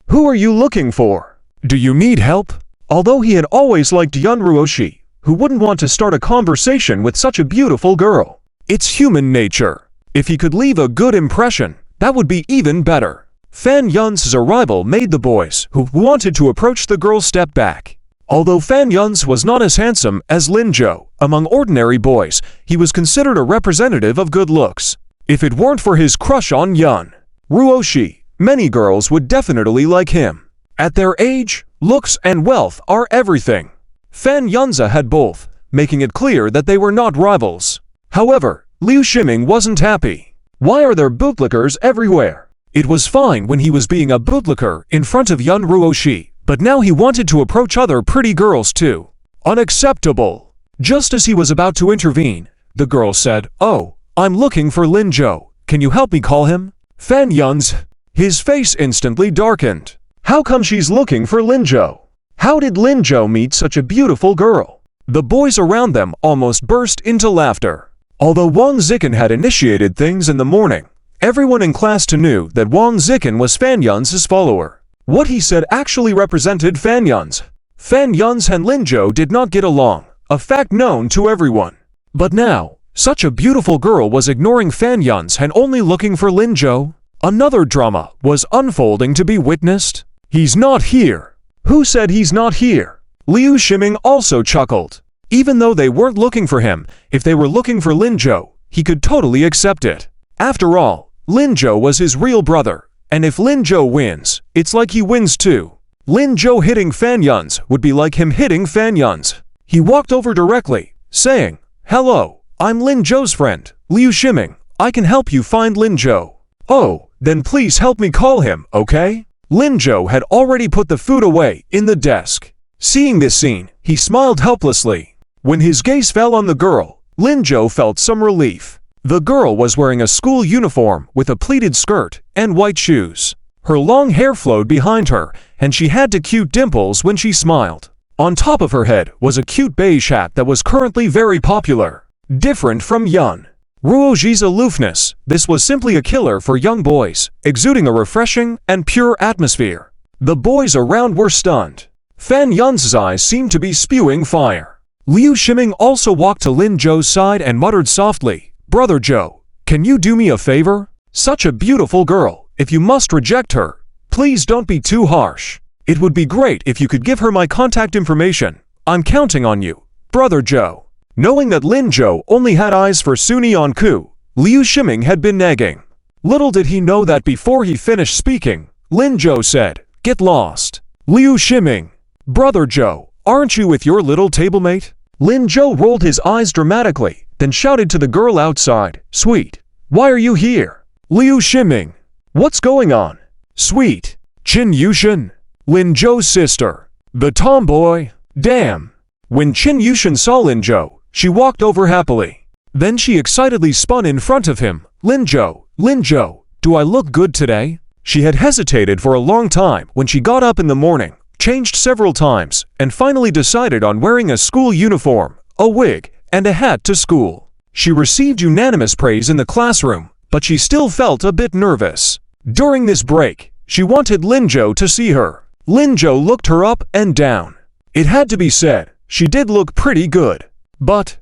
Who are you looking for? Do you need help?" Although he had always liked Yun Ruoshi, who wouldn't want to start a conversation with such a beautiful girl? It's human nature. If he could leave a good impression, that would be even better. Fan Yun's arrival made the boys who wanted to approach the girl step back. Although Fan Yun's was not as handsome as Lin Zhou, among ordinary boys, he was considered a representative of good looks. If it weren't for his crush on Yun Ruoshi, many girls would definitely like him. At their age, looks and wealth are everything. Fan Yunza had both, making it clear that they were not rivals. However, Liu Shiming wasn't happy. Why are there bootlickers everywhere? It was fine when he was being a bootlicker in front of Yun Ruoshi, but now he wanted to approach other pretty girls too. Unacceptable. Just as he was about to intervene, the girl said, "Oh, I'm looking for Lin Zhou. Can you help me call him?" Fan Yun's, his face instantly darkened. How come she's looking for Lin Zhou? How did Lin Zhou meet such a beautiful girl? The boys around them almost burst into laughter. Although Wang Zikin had initiated things in the morning, everyone in class knew that Wang Zikin was Fan Yun's follower. What he said actually represented Fan Yun's. Fan Yun's and Lin Zhou did not get along, a fact known to everyone. But now, such a beautiful girl was ignoring Fan Yun's and only looking for Lin Zhou. Another drama was unfolding to be witnessed. "He's not here." Who said he's not here? Liu Shiming also chuckled. Even though they weren't looking for him, if they were looking for Lin Zhou, he could totally accept it. After all, Lin Zhou was his real brother, and if Lin Zhou wins, it's like he wins too. Lin Zhou hitting Fan Yun's would be like him hitting Fan Yun's. He walked over directly, saying, "Hello, I'm Lin Zhou's friend, Liu Shiming. I can help you find Lin Zhou." "Oh, then please help me call him, okay?" Lin Zhou had already put the food away in the desk. Seeing this scene, he smiled helplessly. When his gaze fell on the girl, Lin Zhou felt some relief. The girl was wearing a school uniform with a pleated skirt and white shoes. Her long hair flowed behind her, and she had two cute dimples when she smiled. On top of her head was a cute beige hat that was currently very popular. Different from Yun Ruoji's aloofness, this was simply a killer for young boys, exuding a refreshing and pure atmosphere. The boys around were stunned. Fan Yun's eyes seemed to be spewing fire. Liu Shiming also walked to Lin Zhou's side and muttered softly, "Brother Zhou, can you do me a favor? Such a beautiful girl, if you must reject her, please don't be too harsh. It would be great if you could give her my contact information. I'm counting on you, Brother Zhou." Knowing that Lin Zhou only had eyes for Suni Onku, Liu Shiming had been nagging. Little did he know that before he finished speaking, Lin Zhou said, "Get lost." Liu Shiming, "Brother Zhou, aren't you with your little tablemate?" Lin Zhou rolled his eyes dramatically, then shouted to the girl outside, "Sweet, why are you here?" Liu Shiming, "What's going on?" "Sweet, Qin Yushin, Lin Zhou's sister, the tomboy." Damn. When Qin Yushin saw Lin Zhou, she walked over happily. Then she excitedly spun in front of him. Lin Zhou, do I look good today?" She had hesitated for a long time when she got up in the morning, changed several times, and finally decided on wearing a school uniform, a wig, and a hat to school. She received unanimous praise in the classroom, but she still felt a bit nervous. During this break, she wanted Lin Zhou to see her. Lin Zhou looked her up and down. It had to be said, she did look pretty good. But,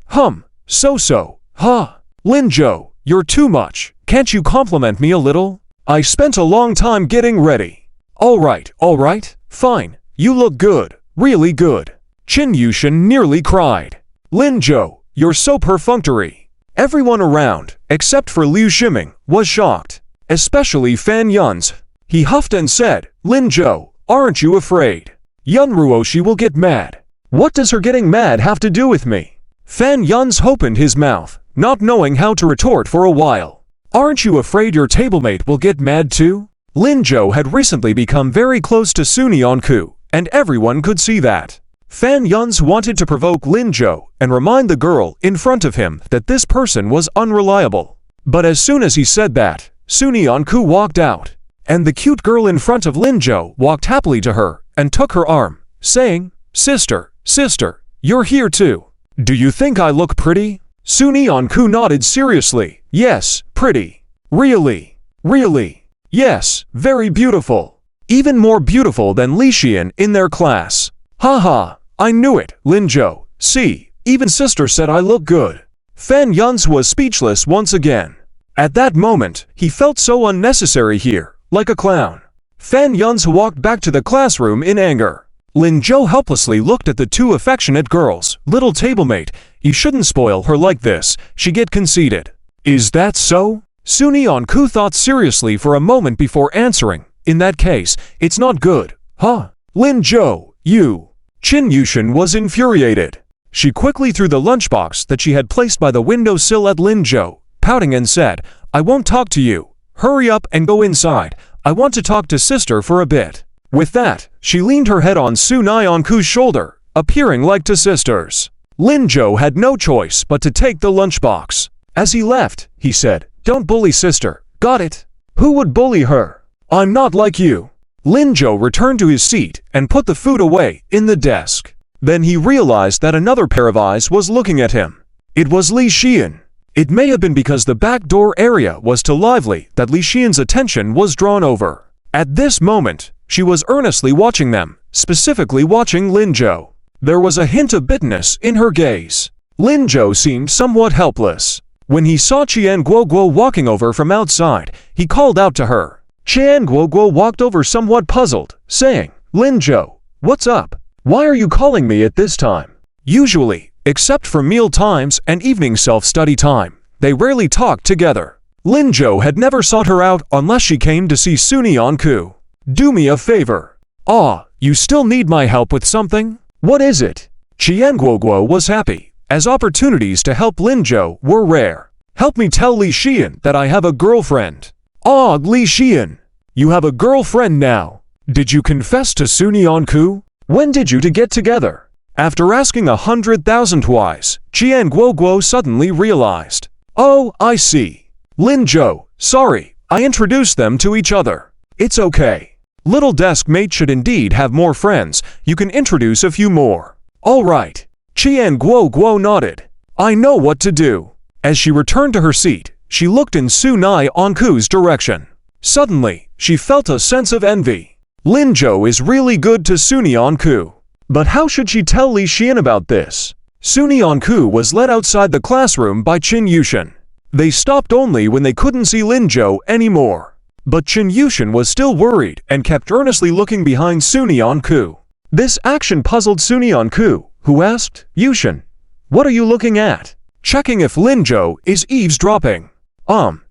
so-so, Lin Zhou, you're too much. Can't you compliment me a little? I spent a long time getting ready. All right, fine. You look good, really good. Qin Yushin nearly cried. Lin Zhou, you're so perfunctory. Everyone around, except for Liu Shiming, was shocked. Especially Fan Yun's. He huffed and said, "Lin Zhou, aren't you afraid? Yun Ruoshi will get mad." "What does her getting mad have to do with me?" Fan Yun's opened his mouth, not knowing how to retort for a while. "Aren't you afraid your tablemate will get mad too?" Lin Zhou had recently become very close to Suni Onku, and everyone could see that. Fan Yun's wanted to provoke Lin Zhou and remind the girl in front of him that this person was unreliable. But as soon as he said that, Suni Onku walked out, and the cute girl in front of Lin Zhou walked happily to her and took her arm, saying, Sister, you're here too. Do you think I look pretty?" Suni Onku nodded seriously. "Yes, pretty. Really? Yes, very beautiful. Even more beautiful than Li Xian in their class." "Haha, I knew it, Lin Zhou. See, even sister said I look good." Fan Yun's was speechless once again. At that moment, he felt so unnecessary here, like a clown. Fan Yun's walked back to the classroom in anger. Lin Zhou helplessly looked at the two affectionate girls. "Little tablemate, you shouldn't spoil her like this, she get conceited." "Is that so?" Suni Onku thought seriously for a moment before answering. "In that case, it's not good." "Lin Zhou, you." Qin Yushin was infuriated. She quickly threw the lunchbox that she had placed by the windowsill at Lin Zhou, pouting and said, "I won't talk to you. Hurry up and go inside. I want to talk to sister for a bit." With that, she leaned her head on Suni Onku's shoulder, appearing like two sisters. Lin Zhou had no choice but to take the lunchbox. As he left, he said, "Don't bully sister, got it?" "Who would bully her? I'm not like you." Lin Zhou returned to his seat and put the food away in the desk. Then he realized that another pair of eyes was looking at him. It was Li Xian. It may have been because the back door area was too lively that Li Xian's attention was drawn over. At this moment, she was earnestly watching them, specifically watching Lin Zhou. There was a hint of bitterness in her gaze. Lin Zhou seemed somewhat helpless. When he saw Qian Guoguo walking over from outside, he called out to her. Qian Guoguo walked over somewhat puzzled, saying, "Lin Zhou, what's up? Why are you calling me at this time?" Usually, except for meal times and evening self-study time, they rarely talked together. Lin Jo had never sought her out unless she came to see Sunyeon-ku. Do me a favor. Ah, you still need my help with something? What is it? Qian was happy, as opportunities to help Lin Jo were rare. Help me tell Li Xian that I have a girlfriend. Ah, Li Xian, you have a girlfriend now. Did you confess to Sunyeon-ku? When did you two get together? After asking 100,000 twice, Qian suddenly realized. Oh, I see. Lin Jo, sorry, I introduced them to each other. It's okay. Little Deskmate should indeed have more friends. You can introduce a few more. All right. Qian nodded. I know what to do. As she returned to her seat, she looked in Sunyeon-ku's direction. Suddenly, she felt a sense of envy. Lin Jo is really good to Sunyeon-ku. But how should she tell Li Xian about this? Sunyeon-ku was led outside the classroom by Chin Yushin. They stopped only when they couldn't see Lin Jo anymore. But Chin Yushin was still worried and kept earnestly looking behind Sunyeon-ku. This action puzzled Sunyeon-ku, who asked, Yushin, what are you looking at? Checking if Lin Jo is eavesdropping.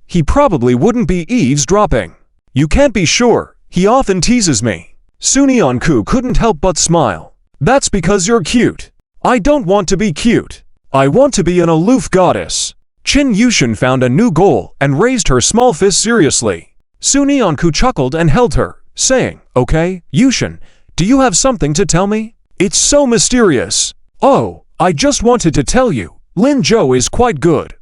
He probably wouldn't be eavesdropping. You can't be sure, he often teases me. Sunyeon-ku couldn't help but smile. That's because you're cute. I don't want to be cute. I want to be an aloof goddess. Chin Yushin found a new goal and raised her small fist seriously. Sunyeon-ku chuckled and held her, saying, Okay, Yushin, do you have something to tell me? It's so mysterious. Oh, I just wanted to tell you, Lin Jo is quite good.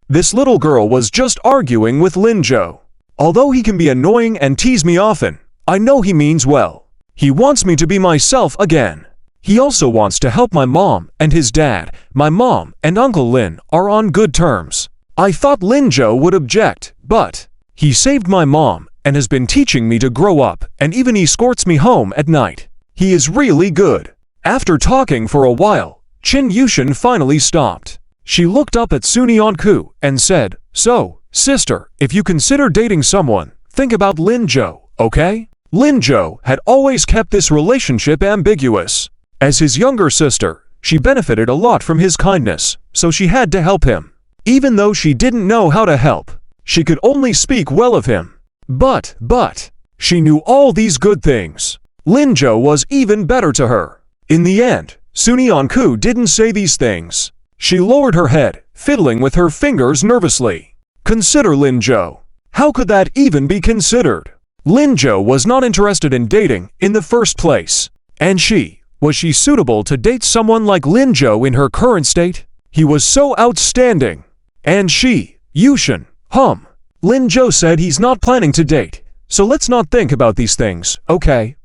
This little girl was just arguing with Lin Jo. Although he can be annoying and tease me often, I know he means well. He wants me to be myself again. He also wants to help my mom and his dad. My mom and Uncle Lin are on good terms. I thought Lin Jo would object, but he saved my mom and has been teaching me to grow up and even escorts me home at night. He is really good. After talking for a while, Chin Yushin finally stopped. She looked up at Sunyeon-ku and said, So, sister, if you consider dating someone, think about Lin Jo, okay? Lin Jo had always kept this relationship ambiguous. As his younger sister, she benefited a lot from his kindness, so she had to help him. Even though she didn't know how to help, she could only speak well of him. But, she knew all these good things. Lin Jo was even better to her. In the end, Sunyeon-ku didn't say these things. She lowered her head, fiddling with her fingers nervously. Consider Lin Jo. How could that even be considered? Lin Jo was not interested in dating in the first place. And was she suitable to date someone like Lin Jo in her current state? He was so outstanding. And Yushin, Lin Jo said he's not planning to date, so let's not think about these things, okay?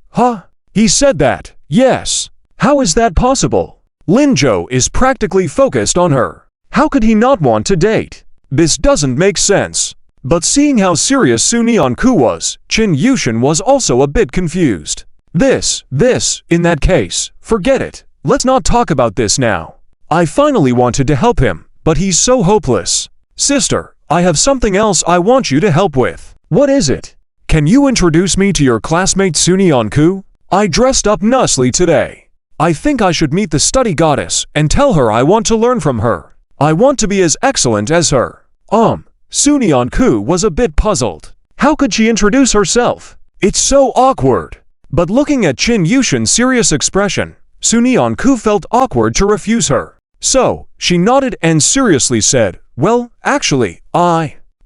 He said that, yes. How is that possible? Lin Jo is practically focused on her. How could he not want to date? This doesn't make sense. But seeing how serious Sunyeon-ku was, Chin Yushin was also a bit confused. In that case, forget it. Let's not talk about this now. I finally wanted to help him, but he's so hopeless. Sister, I have something else I want you to help with. What is it? Can you introduce me to your classmate Sunyeon-ku? I dressed up nicely today. I think I should meet the study goddess and tell her I want to learn from her. I want to be as excellent as her. Sunyeon-ku was a bit puzzled. How could she introduce herself? It's so awkward. But looking at Chin Yushin's serious expression, Sunyeon-ku felt awkward to refuse her. So, she nodded and seriously said, Well, actually,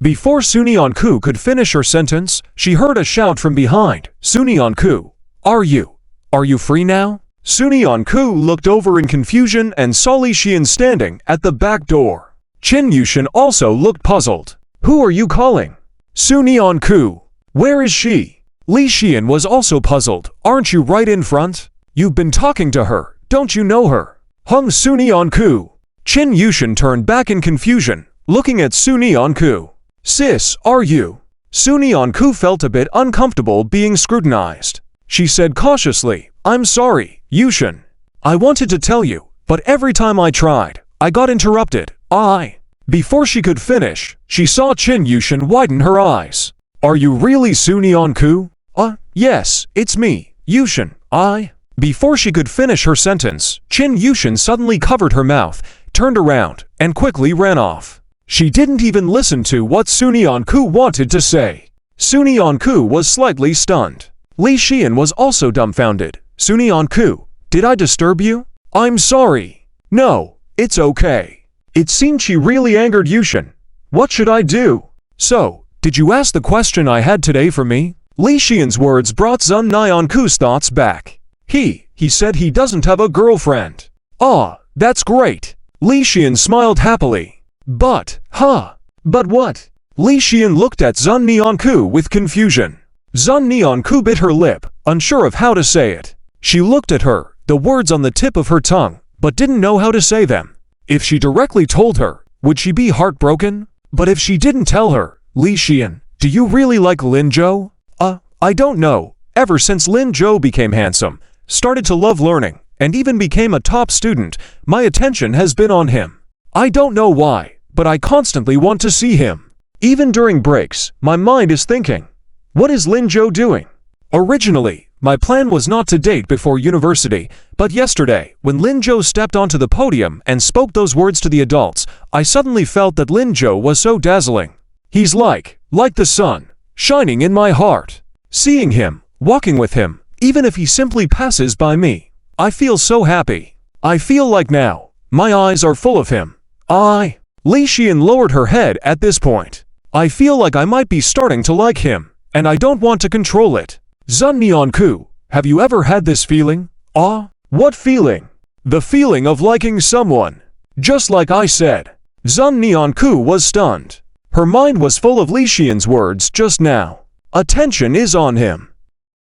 Before Sunyeon-ku could finish her sentence, she heard a shout from behind. Sunyeon-ku, are you free now? Sunyeon-ku looked over in confusion and saw Li Xian standing at the back door. Chin Yushin also looked puzzled. Who are you calling? Sunyeon-ku. Where is she? Li Xian was also puzzled. Aren't you right in front? You've been talking to her, don't you know her? Sunyeon-ku. Chin Yushin turned back in confusion, looking at Sunyeon-ku. Sis, are you? Sunyeon-ku felt a bit uncomfortable being scrutinized. She said cautiously, I'm sorry, Yushin. I wanted to tell you, but every time I tried, I got interrupted. Before she could finish, she saw Chin Yushin widen her eyes. Are you really Sunyeon-ku? Yes, it's me, Yushin. Before she could finish her sentence, Chin Yushin suddenly covered her mouth, turned around, and quickly ran off. She didn't even listen to what Sunyeon-ku wanted to say. Sunyeon-ku was slightly stunned. Lee Xian was also dumbfounded. Sunyeon-ku, did I disturb you? I'm sorry. No, it's okay. It seemed she really angered Yushin. What should I do? So, did you ask the question I had today for me? Lee Xian's words brought Sunyeon-ku's thoughts back. He said he doesn't have a girlfriend. Ah, that's great. Lee Xian smiled happily. But what? Lee Xian looked at Sunyeon-ku with confusion. Sunyeon-ku bit her lip, unsure of how to say it. She looked at her, the words on the tip of her tongue, but didn't know how to say them. If she directly told her, would she be heartbroken? But if she didn't tell her, Lee Xian, do you really like Lin Zhou? I don't know. Ever since Lin Zhou became handsome, started to love learning, and even became a top student, my attention has been on him. I don't know why, but I constantly want to see him. Even during breaks, my mind is thinking, what is Lin Zhou doing? Originally, my plan was not to date before university, but yesterday, when Lin Zhou stepped onto the podium and spoke those words to the adults, I suddenly felt that Lin Zhou was so dazzling. He's like the sun, shining in my heart. Seeing him, walking with him, even if he simply passes by me, I feel so happy. I feel like now, my eyes are full of him. Lee Xian lowered her head at this point. I feel like I might be starting to like him, and I don't want to control it. Sunyeon-ku, have you ever had this feeling? What feeling? The feeling of liking someone. Just like I said. Sunyeon-ku was stunned. Her mind was full of Lee Xian's words just now. Attention is on him.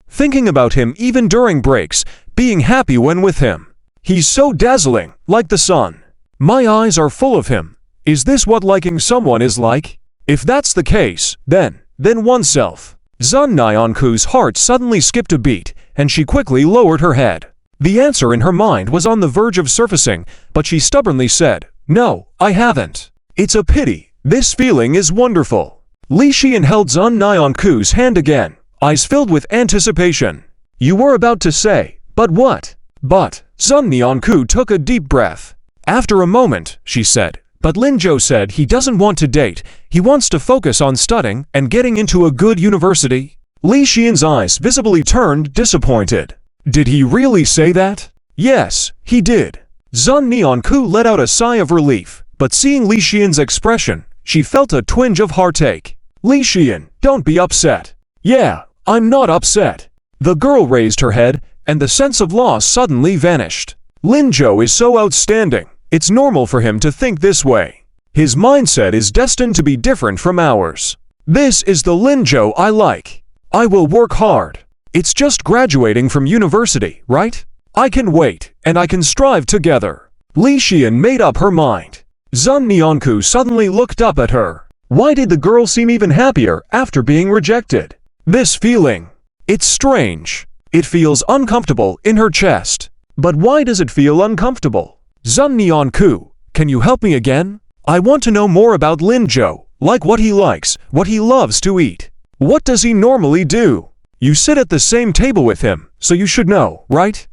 Thinking about him even during breaks, being happy when with him. He's so dazzling, like the sun. My eyes are full of him. Is this what liking someone is like? If that's the case, then oneself. Sunyeon-ku's heart suddenly skipped a beat, and she quickly lowered her head. The answer in her mind was on the verge of surfacing, but she stubbornly said, No, I haven't. It's a pity. This feeling is wonderful. Lee Xian held Sunyeon-ku's hand again, eyes filled with anticipation. You were about to say, but what? But, Sunyeon-ku took a deep breath. After a moment, she said, but Lin Zhou said he doesn't want to date, he wants to focus on studying and getting into a good university. Lee Xian's eyes visibly turned disappointed. Did he really say that? Yes, he did. Sunyeon-ku let out a sigh of relief, but seeing Lee Xian's expression, she felt a twinge of heartache. Lee Xian, don't be upset. Yeah, I'm not upset. The girl raised her head, and the sense of loss suddenly vanished. Lin Zhou is so outstanding, it's normal for him to think this way. His mindset is destined to be different from ours. This is the Lin Zhou I like. I will work hard. It's just graduating from university, right? I can wait, and I can strive together. Lee Xian made up her mind. Sunyeon-ku suddenly looked up at her. Why did the girl seem even happier after being rejected? This feeling. It's strange. It feels uncomfortable in her chest. But why does it feel uncomfortable? Sunyeon-ku, can you help me again? I want to know more about Lin Zhou, like what he likes, what he loves to eat. What does he normally do? You sit at the same table with him, so you should know, right?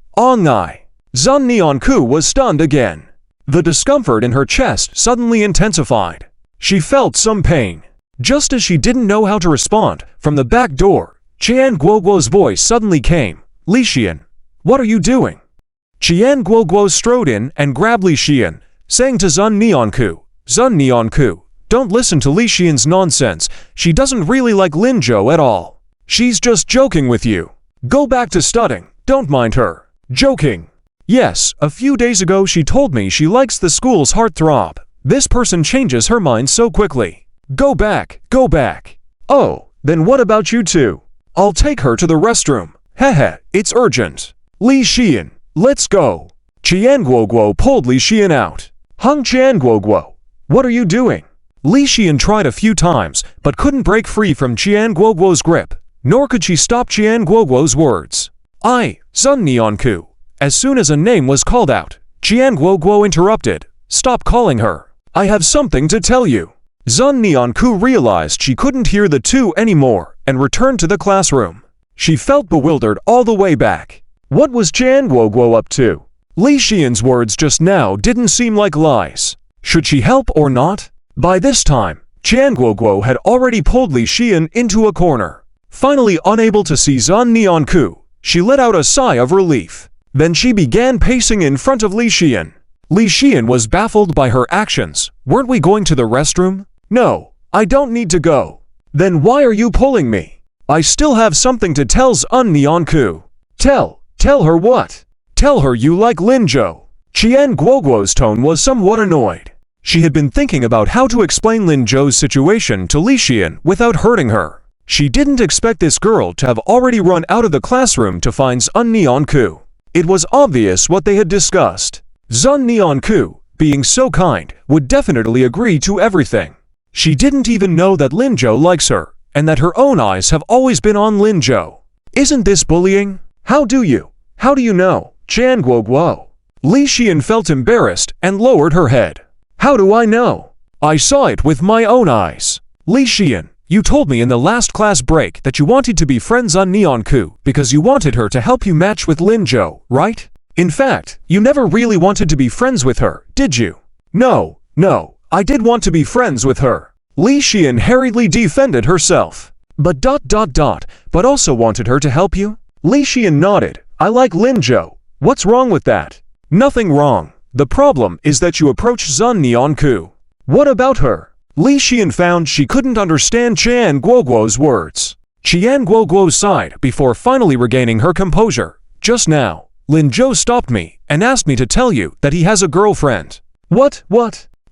Sunyeon-ku was stunned again. The discomfort in her chest suddenly intensified. She felt some pain. Just as she didn't know how to respond, from the back door, Qian Guoguo's voice suddenly came. Lee Xian, what are you doing? Qian Guoguo strode in and grabbed Lee Xian, saying to Sunyeon-ku, Sunyeon-ku, don't listen to Lee Xian's nonsense. She doesn't really like Lin Zhou at all. She's just joking with you. Go back to studying. Don't mind her. Joking. Yes, a few days ago she told me she likes the school's heartthrob. This person changes her mind so quickly. Go back, go back. Oh, then what about you two? I'll take her to the restroom. Hehe, it's urgent. Lee Xian, let's go. Qian Guoguo pulled Lee Xian out. Qian Guoguo, what are you doing? Lee Xian tried a few times, but couldn't break free from Qian Guoguo's grip, nor could she stop Qian Guoguo's words. Sunyeon-ku. As soon as a name was called out, Qian Guoguo interrupted. Stop calling her. I have something to tell you. Sunyeon-ku realized she couldn't hear the two anymore and returned to the classroom. She felt bewildered all the way back. What was Qian Guoguo up to? Lee Xian's words just now didn't seem like lies. Should she help or not? By this time, Guo had already pulled Li Xian into a corner. Finally unable to see Zun Nianku, she let out a sigh of relief. Then she began pacing in front of Li Xian. Li Xian was baffled by her actions. Weren't we going to the restroom? No, I don't need to go. Then why are you pulling me? I still have something to tell Zun Nianku. Tell her what? Tell her you like Linzhou. Guo's tone was somewhat annoyed. She had been thinking about how to explain Linzhou's situation to Li Xian without hurting her. She didn't expect this girl to have already run out of the classroom to find Zun Nianku. It was obvious what they had discussed. Zun Nianku, being so kind, would definitely agree to everything. She didn't even know that Linzhou likes her, and that her own eyes have always been on Linzhou. Isn't this bullying? How do you know? Guo. Li Xian felt embarrassed and lowered her head. How do I know? I saw it with my own eyes. Li Xian, you told me in the last class break that you wanted to be friends on Nianku because you wanted her to help you match with Linzhou, right? In fact, you never really wanted to be friends with her, did you? No, I did want to be friends with her. Li Xian hurriedly defended herself. But also wanted her to help you? Li Xian nodded. I like Linzhou. What's wrong with that? Nothing wrong. The problem is that you approached Zun Nianku. What about her? Li Xian found she couldn't understand Guo's words. Guo sighed before finally regaining her composure. Just now, Linzhou stopped me and asked me to tell you that he has a girlfriend. What?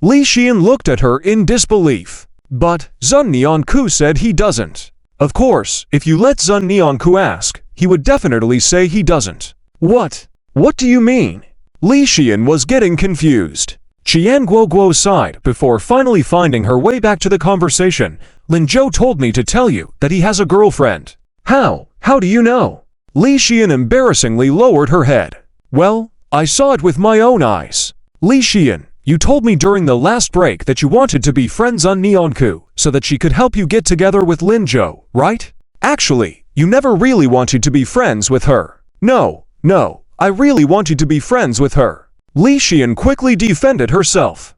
Li Xian looked at her in disbelief. But Zun Nianku said he doesn't. Of course, if you let Zun Nianku ask, he would definitely say he doesn't. What? What do you mean? Li Xian was getting confused. Guo sighed before finally finding her way back to the conversation. Linzhou told me to tell you that he has a girlfriend. How? How do you know? Li Xian embarrassingly lowered her head. Well, I saw it with my own eyes. Li Xian, you told me during the last break that you wanted to be friends on Nianku so that she could help you get together with Linzhou, right? Actually, you never really wanted to be friends with her. No, I really wanted to be friends with her. Li Xian quickly defended herself.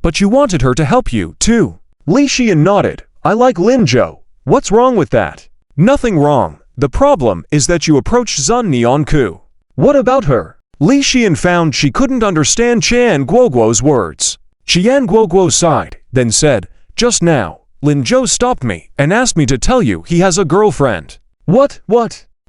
But you wanted her to help you, too. Li Xian nodded. I like Linzhou. What's wrong with that? Nothing wrong. The problem is that you approached Zun Nianku. What about her? Li Xian found she couldn't understand Guo's words. Guo sighed, then said, Just now, Linzhou stopped me and asked me to tell you he has a girlfriend. What?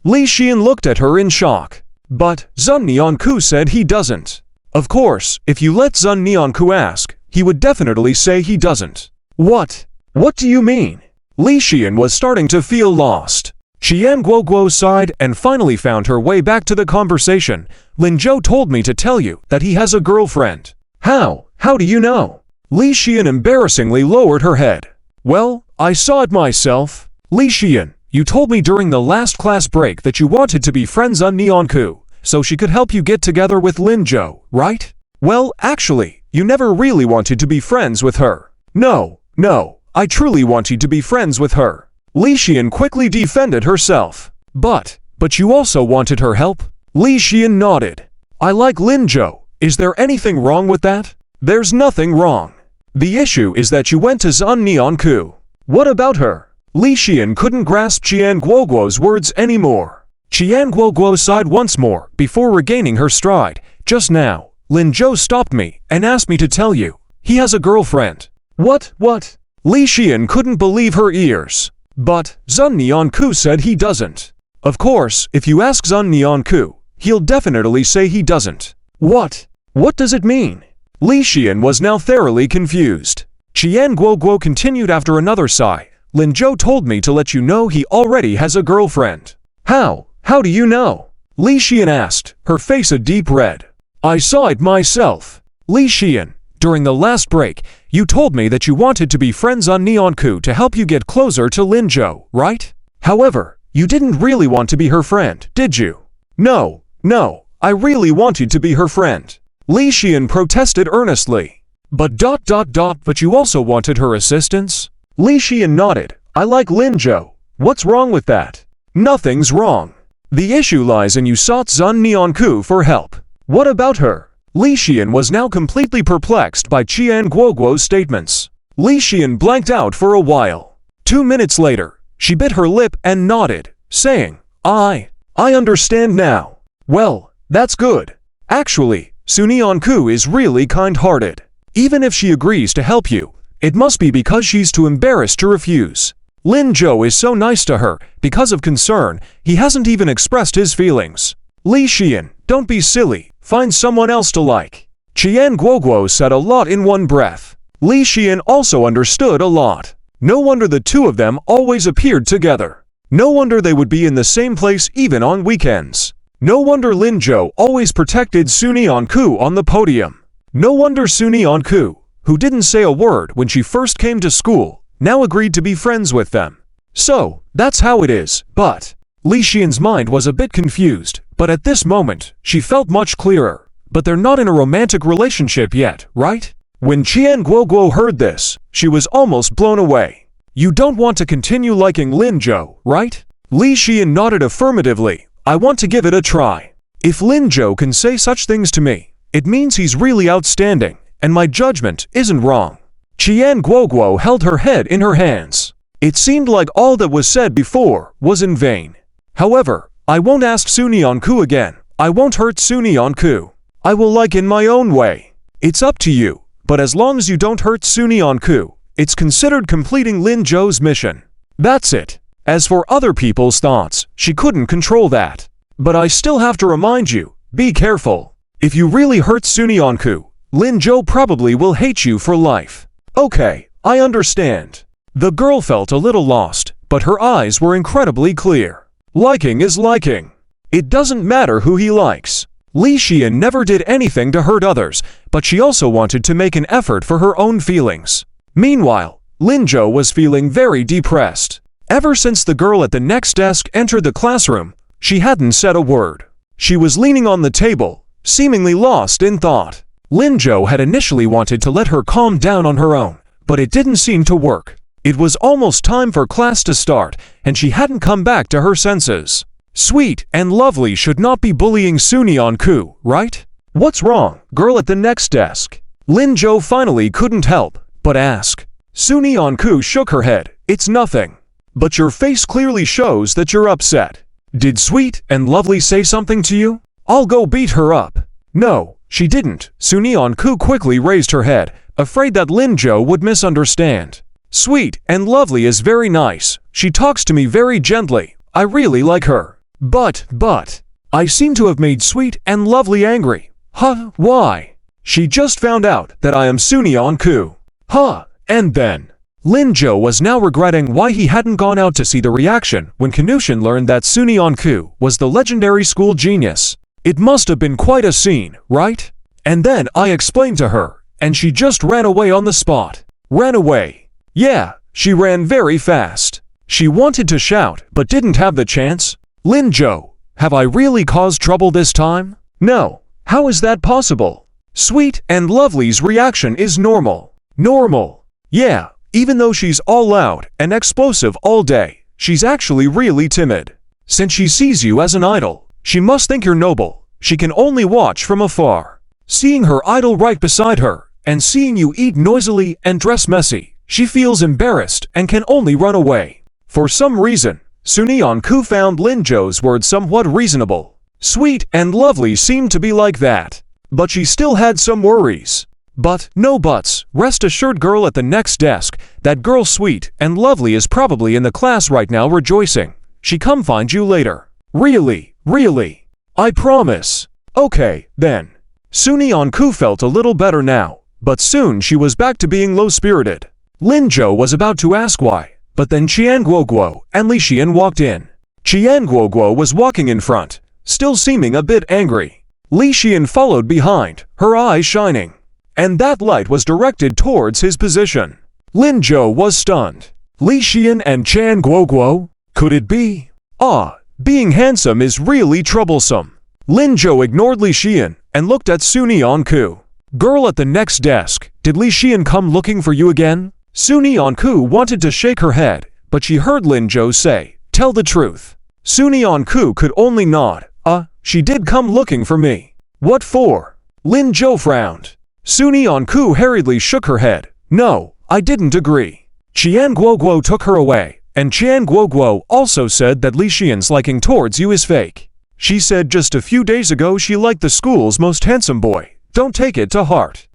Li Xian looked at her in shock. But Zun Nianku said he doesn't. Of course, if you let Zun Nianku ask, he would definitely say he doesn't. What? What do you mean? Li Xian was starting to feel lost. Guo sighed and finally found her way back to the conversation. Linzhou told me to tell you that he has a girlfriend. How? How do you know? Li Xian embarrassingly lowered her head. Well, I saw it myself. Li Xian, you told me during the last class break that you wanted to be friends on Nianku, so she could help you get together with Linzhou, right? Well, actually, you never really wanted to be friends with her. No, I truly wanted to be friends with her. Li Xian quickly defended herself. But you also wanted her help? Li Xian nodded. I like Linzhou. Is there anything wrong with that? There's nothing wrong. The issue is that you went to Zun Nianku. What about her? Li Xian couldn't grasp Guo's words anymore. Guo sighed once more before regaining her stride. Just now, Linzhou stopped me and asked me to tell you. He has a girlfriend. What? Li Xian couldn't believe her ears. But Zun Nianku said he doesn't. Of course, if you ask Zun Nianku, he'll definitely say he doesn't. What? What does it mean? Li Xian was now thoroughly confused. Guo continued after another sigh. Linzhou told me to let you know he already has a girlfriend. How? How do you know? Li Xian asked, her face a deep red. I saw it myself. Li Xian, during the last break, you told me that you wanted to be friends on Nianku to help you get closer to Linzhou, right? However, you didn't really want to be her friend, did you? No, I really wanted to be her friend. Li Xian protested earnestly. But you also wanted her assistance? Li Xian nodded. I like Linzhou. What's wrong with that? Nothing's wrong. The issue lies in you sought Zun Nianku for help. What about her? Li Xian was now completely perplexed by Qian Guoguo's statements. Li Xian blanked out for a while. 2 minutes later, she bit her lip and nodded, saying, I understand now. Well, that's good. Actually, Sunyanku is really kind-hearted. Even if she agrees to help you, it must be because she's too embarrassed to refuse. Lin Zhou is so nice to her, because of concern, he hasn't even expressed his feelings. Li Xian, don't be silly, find someone else to like. Qian Guoguo said a lot in one breath. Li Xian also understood a lot. No wonder the two of them always appeared together. No wonder they would be in the same place even on weekends. No wonder Lin Zhou always protected Sunyanku on the podium. No wonder Sunyanku, who didn't say a word when she first came to school, now agreed to be friends with them. So, that's how it is, but Li Xian's mind was a bit confused, but at this moment, she felt much clearer. But they're not in a romantic relationship yet, right? When Qian Guoguo heard this, she was almost blown away. You don't want to continue liking Lin Zhou, right? Li Xian nodded affirmatively. I want to give it a try. If Lin Zhou can say such things to me, it means he's really outstanding, and my judgment isn't wrong. Qian Guoguo held her head in her hands. It seemed like all that was said before was in vain. However, I won't ask Sunyanku again. I won't hurt Sunyanku. I will like in my own way. It's up to you, but as long as you don't hurt Sunyanku, it's considered completing Lin Zhou's mission. That's it. As for other people's thoughts, she couldn't control that. But I still have to remind you, be careful. If you really hurt Sunyanku, Lin Zhou probably will hate you for life. Okay, I understand. The girl felt a little lost, but her eyes were incredibly clear. Liking is liking. It doesn't matter who he likes. Li Xian never did anything to hurt others, but she also wanted to make an effort for her own feelings. Meanwhile, Lin Zhou was feeling very depressed. Ever since the girl at the next desk entered the classroom, she hadn't said a word. She was leaning on the table, seemingly lost in thought. Lin Zhou had initially wanted to let her calm down on her own, but it didn't seem to work. It was almost time for class to start, and she hadn't come back to her senses. Sweet and Lovely should not be bullying Sunyanku, right? What's wrong, girl at the next desk? Lin Zhou finally couldn't help but ask. Sunyanku shook her head. It's nothing. But your face clearly shows that you're upset. Did Sweet and Lovely say something to you? I'll go beat her up. No, she didn't. Sunyanku quickly raised her head, afraid that Lin Zhou would misunderstand. Sweet and Lovely is very nice. She talks to me very gently. I really like her. But, I seem to have made Sweet and Lovely angry. Huh, why? She just found out that I am Sunyanku. Huh, and then Lin Zhou was now regretting why he hadn't gone out to see the reaction when Kanushin learned that Sunyanku was the legendary school genius. It must have been quite a scene, right? And then I explained to her, and she just ran away on the spot. Ran away. Yeah, she ran very fast. She wanted to shout, but didn't have the chance. Lin Zhou, have I really caused trouble this time? No. How is that possible? Sweet and Lovely's reaction is normal. Normal. Yeah, even though she's all loud and explosive all day, she's actually really timid. Since she sees you as an idol, she must think you're noble. She can only watch from afar. Seeing her idol right beside her, and seeing you eat noisily and dress messy, she feels embarrassed and can only run away. For some reason, Sunyanku found Lin Zhou's words somewhat reasonable. Sweet and Lovely seemed to be like that. But she still had some worries. But, no buts, rest assured girl at the next desk, that girl Sweet and Lovely is probably in the class right now rejoicing. She come find you later. Really? I promise. Okay, then. Sunyanku felt a little better now, but soon she was back to being low-spirited. Lin Zhou was about to ask why, but then Qian Guoguo and Li Xian walked in. Qian Guoguo was walking in front, still seeming a bit angry. Li Xian followed behind, her eyes shining. And that light was directed towards his position. Lin Zhou was stunned. Li Xian and Qian Guoguo? Could it be? Being handsome is really troublesome. Lin Zhou ignored Li Xian and looked at Sunyanku. Girl at the next desk, did Li Xian come looking for you again? Sunyanku wanted to shake her head, but she heard Lin Zhou say, tell the truth. Sunyanku could only nod. She did come looking for me. What for? Lin Zhou frowned. Suni Onku hurriedly shook her head. No, I didn't agree. Qian Guoguo took her away, and Qian Guoguo also said that Li Xian's liking towards you is fake. She said just a few days ago she liked the school's most handsome boy. Don't take it to heart.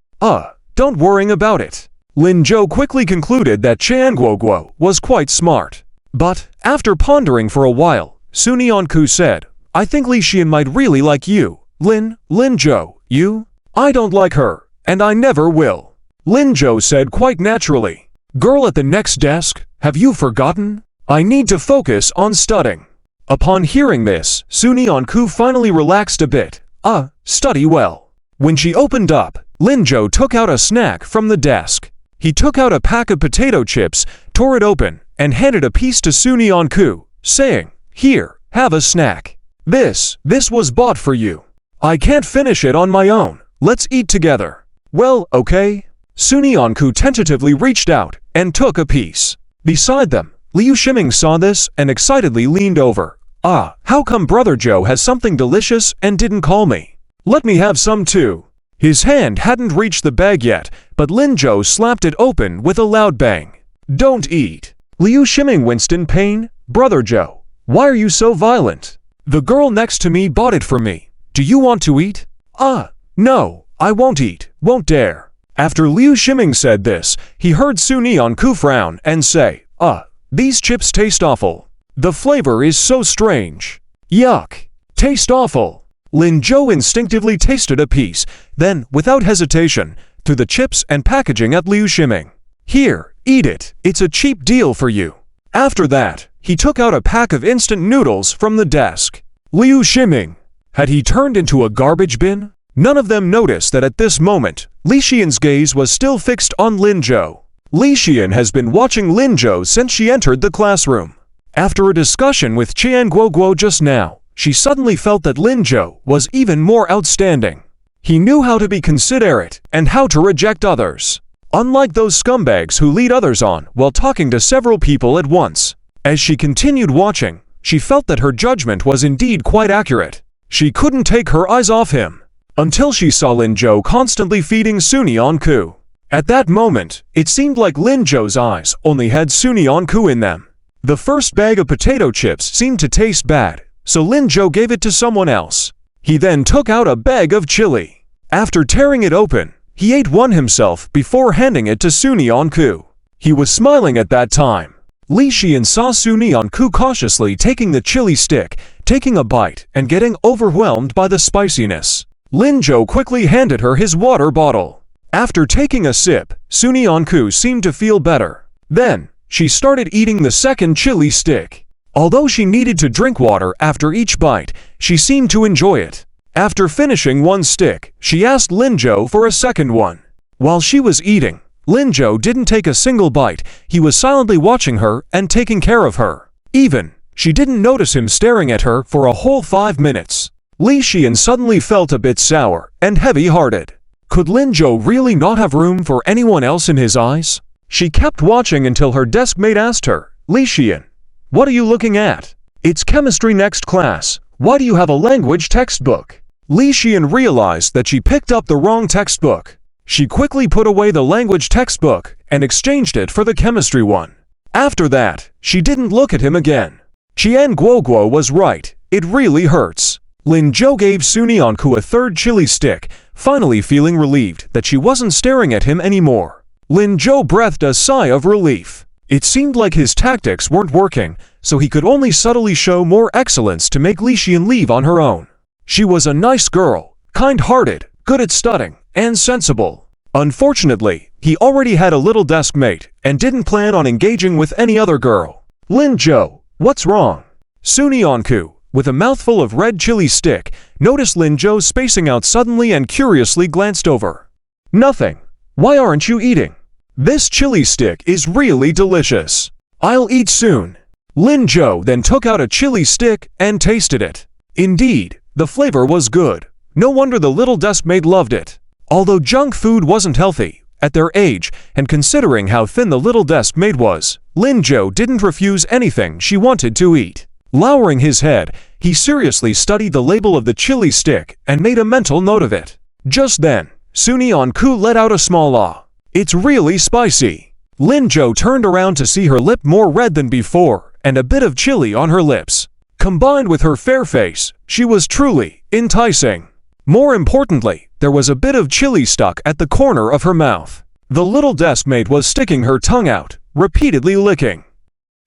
Don't worry about it. Lin Zhou quickly concluded that Qian Guoguo was quite smart. But, after pondering for a while, Suni Onku said, I think Li Xian might really like you. Lin Zhou, you? I don't like her, and I never will. Lin Zhou said quite naturally. Girl at the next desk, have you forgotten? I need to focus on studying. Upon hearing this, Suni Onku finally relaxed a bit. Study well. When she opened up, Lin Zhou took out a snack from the desk. He took out a pack of potato chips, tore it open, and handed a piece to Suni Onku, saying, Here, have a snack. This was bought for you. I can't finish it on my own. Let's eat together. Well, okay. Suni Onku tentatively reached out and took a piece. Beside them, Liu Shiming saw this and excitedly leaned over. How come Brother Joe has something delicious and didn't call me? Let me have some too. His hand hadn't reached the bag yet, but Lin Zhou slapped it open with a loud bang. Don't eat. Liu Shiming winced in pain. Brother Joe, why are you so violent? The girl next to me bought it for me. Do you want to eat? No, I won't eat. Won't dare. After Liu Shiming said this, he heard Suni Onku frown and say, these chips taste awful. The flavor is so strange. Yuck. Taste awful. Lin Zhou instinctively tasted a piece, then, without hesitation, threw the chips and packaging at Liu Shiming. Here, eat it. It's a cheap deal for you. After that, he took out a pack of instant noodles from the desk. Liu Shiming. Had he turned into a garbage bin? None of them noticed that at this moment, Li Xian's gaze was still fixed on Lin Zhou. Li Xian has been watching Lin Zhou since she entered the classroom. After a discussion with Qian Guoguo just now, she suddenly felt that Lin Zhou was even more outstanding. He knew how to be considerate and how to reject others. Unlike those scumbags who lead others on while talking to several people at once. As she continued watching, she felt that her judgment was indeed quite accurate. She couldn't take her eyes off him. Until she saw Lin Zhou constantly feeding Suni Onku. At that moment, it seemed like Lin Zhou's eyes only had Suni Onku in them. The first bag of potato chips seemed to taste bad, so Lin Zhou gave it to someone else. He then took out a bag of chili. After tearing it open, he ate one himself before handing it to Suni Onku. He was smiling at that time. Li Xian saw Suni Onku cautiously taking the chili stick, taking a bite, and getting overwhelmed by the spiciness. Lin Zhou quickly handed her his water bottle. After taking a sip, Suni Onku seemed to feel better. Then, she started eating the second chili stick. Although she needed to drink water after each bite, she seemed to enjoy it. After finishing one stick, she asked Lin Zhou for a second one. While she was eating, Lin Zhou didn't take a single bite. He was silently watching her and taking care of her. She didn't notice him staring at her for a whole 5 minutes. Li Xian suddenly felt a bit sour and heavy-hearted. Could Lin Zhou really not have room for anyone else in his eyes? She kept watching until her deskmate asked her, Li Xian, what are you looking at? It's chemistry next class. Why do you have a language textbook? Li Xian realized that she picked up the wrong textbook. She quickly put away the language textbook and exchanged it for the chemistry one. After that, she didn't look at him again. Qian Guoguo was right. It really hurts. Lin Zhou gave Suni Onku a third chili stick, finally feeling relieved that she wasn't staring at him anymore. Lin Zhou breathed a sigh of relief. It seemed like his tactics weren't working, so he could only subtly show more excellence to make Li Xian leave on her own. She was a nice girl, kind-hearted, good at studying, and sensible. Unfortunately, he already had a little deskmate and didn't plan on engaging with any other girl. Lin Zhou, what's wrong? Suni Onku, with a mouthful of red chili stick, noticed Lin Zhou spacing out suddenly and curiously glanced over. Nothing. Why aren't you eating? This chili stick is really delicious. I'll eat soon. Lin Zhou then took out a chili stick and tasted it. Indeed, the flavor was good. No wonder the little deskmate loved it. Although junk food wasn't healthy, at their age, and considering how thin the little deskmate was, Lin Zhou didn't refuse anything she wanted to eat. Lowering his head, he seriously studied the label of the chili stick and made a mental note of it. Just then, Sunyeon-ku let out a small "ah." "It's really spicy." Lin Jo turned around to see her lip more red than before, and a bit of chili on her lips. Combined with her fair face, she was truly enticing. More importantly, there was a bit of chili stuck at the corner of her mouth. The little deskmate was sticking her tongue out, repeatedly licking.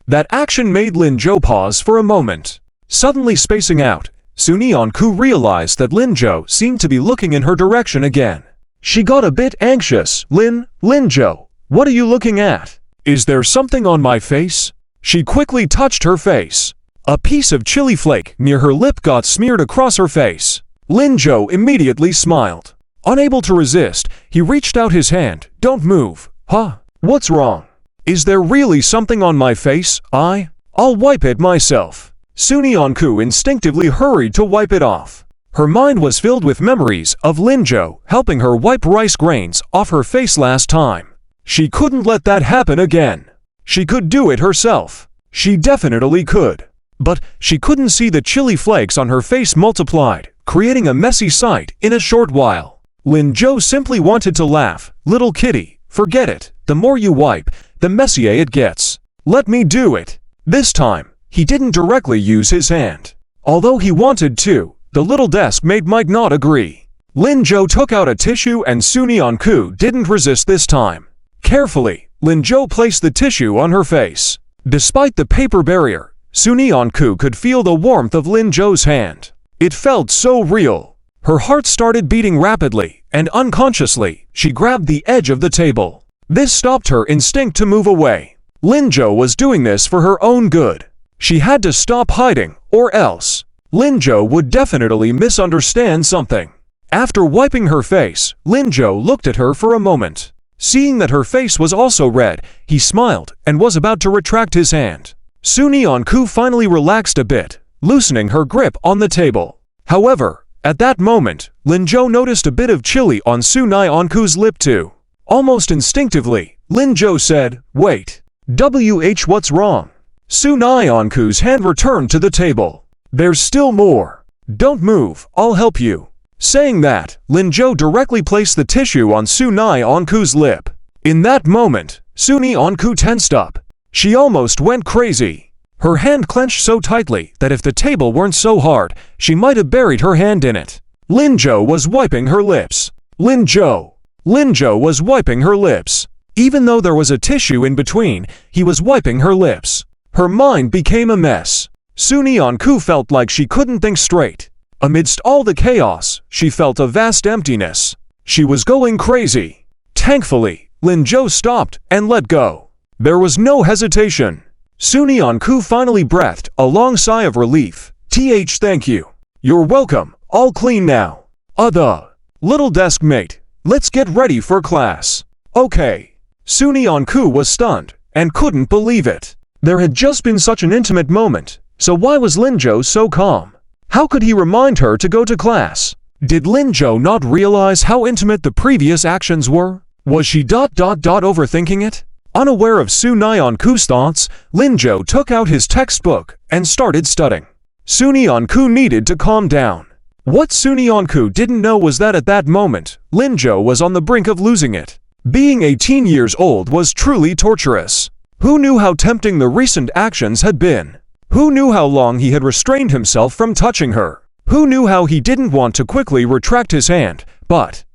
That action made Lin Jo pause for a moment. Suddenly spacing out, Sunyeon-ku realized that Lin Jo seemed to be looking in her direction again. She got a bit anxious. Lin Jo, what are you looking at? Is there something on my face?" She quickly touched her face. A piece of chili flake near her lip got smeared across her face. Lin Jo immediately smiled. Unable to resist, he reached out his hand. "Don't move." "Huh? What's wrong? Is there really something on my face? I'll wipe it myself." Sunyeon-ku instinctively hurried to wipe it off. Her mind was filled with memories of Lin Jo helping her wipe rice grains off her face last time. She couldn't let that happen again. She could do it herself. She definitely could. But she couldn't see the chili flakes on her face multiplied, creating a messy sight in a short while. Lin Jo simply wanted to laugh. "Little kitty, forget it. The more you wipe, the messier it gets. Let me do it." This time, he didn't directly use his hand. Although he wanted to, the little deskmate might not agree. Lin Jo took out a tissue and Sunyeon-ku didn't resist this time. Carefully, Lin Jo placed the tissue on her face. Despite the paper barrier, Sunyeon-ku could feel the warmth of Lin Jo's hand. It felt so real. Her heart started beating rapidly, and unconsciously, she grabbed the edge of the table. This stopped her instinct to move away. Lin Jo was doing this for her own good. She had to stop hiding, or else Lin Jo would definitely misunderstand something. After wiping her face, Lin Jo looked at her for a moment. Seeing that her face was also red, he smiled and was about to retract his hand. Sunyeon-ku finally relaxed a bit, loosening her grip on the table. However, at that moment, Lin Jo noticed a bit of chili on Sunyeon-ku's lip too. Almost instinctively, Lin Jo said, "Wait. What's wrong?" Sunyeon-ku's hand returned to the table. "There's still more. Don't move, I'll help you." Saying that, Lin Jo directly placed the tissue on Sunyeon-ku's lip. In that moment, Sunyeon-ku tensed up. She almost went crazy. Her hand clenched so tightly that if the table weren't so hard, she might have buried her hand in it. Lin Jo was wiping her lips. Lin Jo was wiping her lips. Even though there was a tissue in between, he was wiping her lips. Her mind became a mess. Sunyeon-ku felt like she couldn't think straight. Amidst all the chaos, she felt a vast emptiness. She was going crazy. Thankfully, Lin Jo stopped and let go. There was no hesitation. Sunyeon-ku finally breathed a long sigh of relief. Thank you. You're welcome. All clean now. Little deskmate, let's get ready for class." "Okay." Sunyeon-ku was stunned and couldn't believe it. There had just been such an intimate moment, so why was Lin Jo so calm? How could he remind her to go to class? Did Lin Jo not realize how intimate the previous actions were? Was she overthinking it? Unaware of Sunyeon-ku's thoughts, Lin Jo took out his textbook and started studying. Sunyeon-ku needed to calm down. What Sunyeon-ku didn't know was that at that moment, Lin Jo was on the brink of losing it. Being 18 years old was truly torturous. Who knew how tempting the recent actions had been? Who knew how long he had restrained himself from touching her? Who knew how he didn't want to quickly retract his hand, but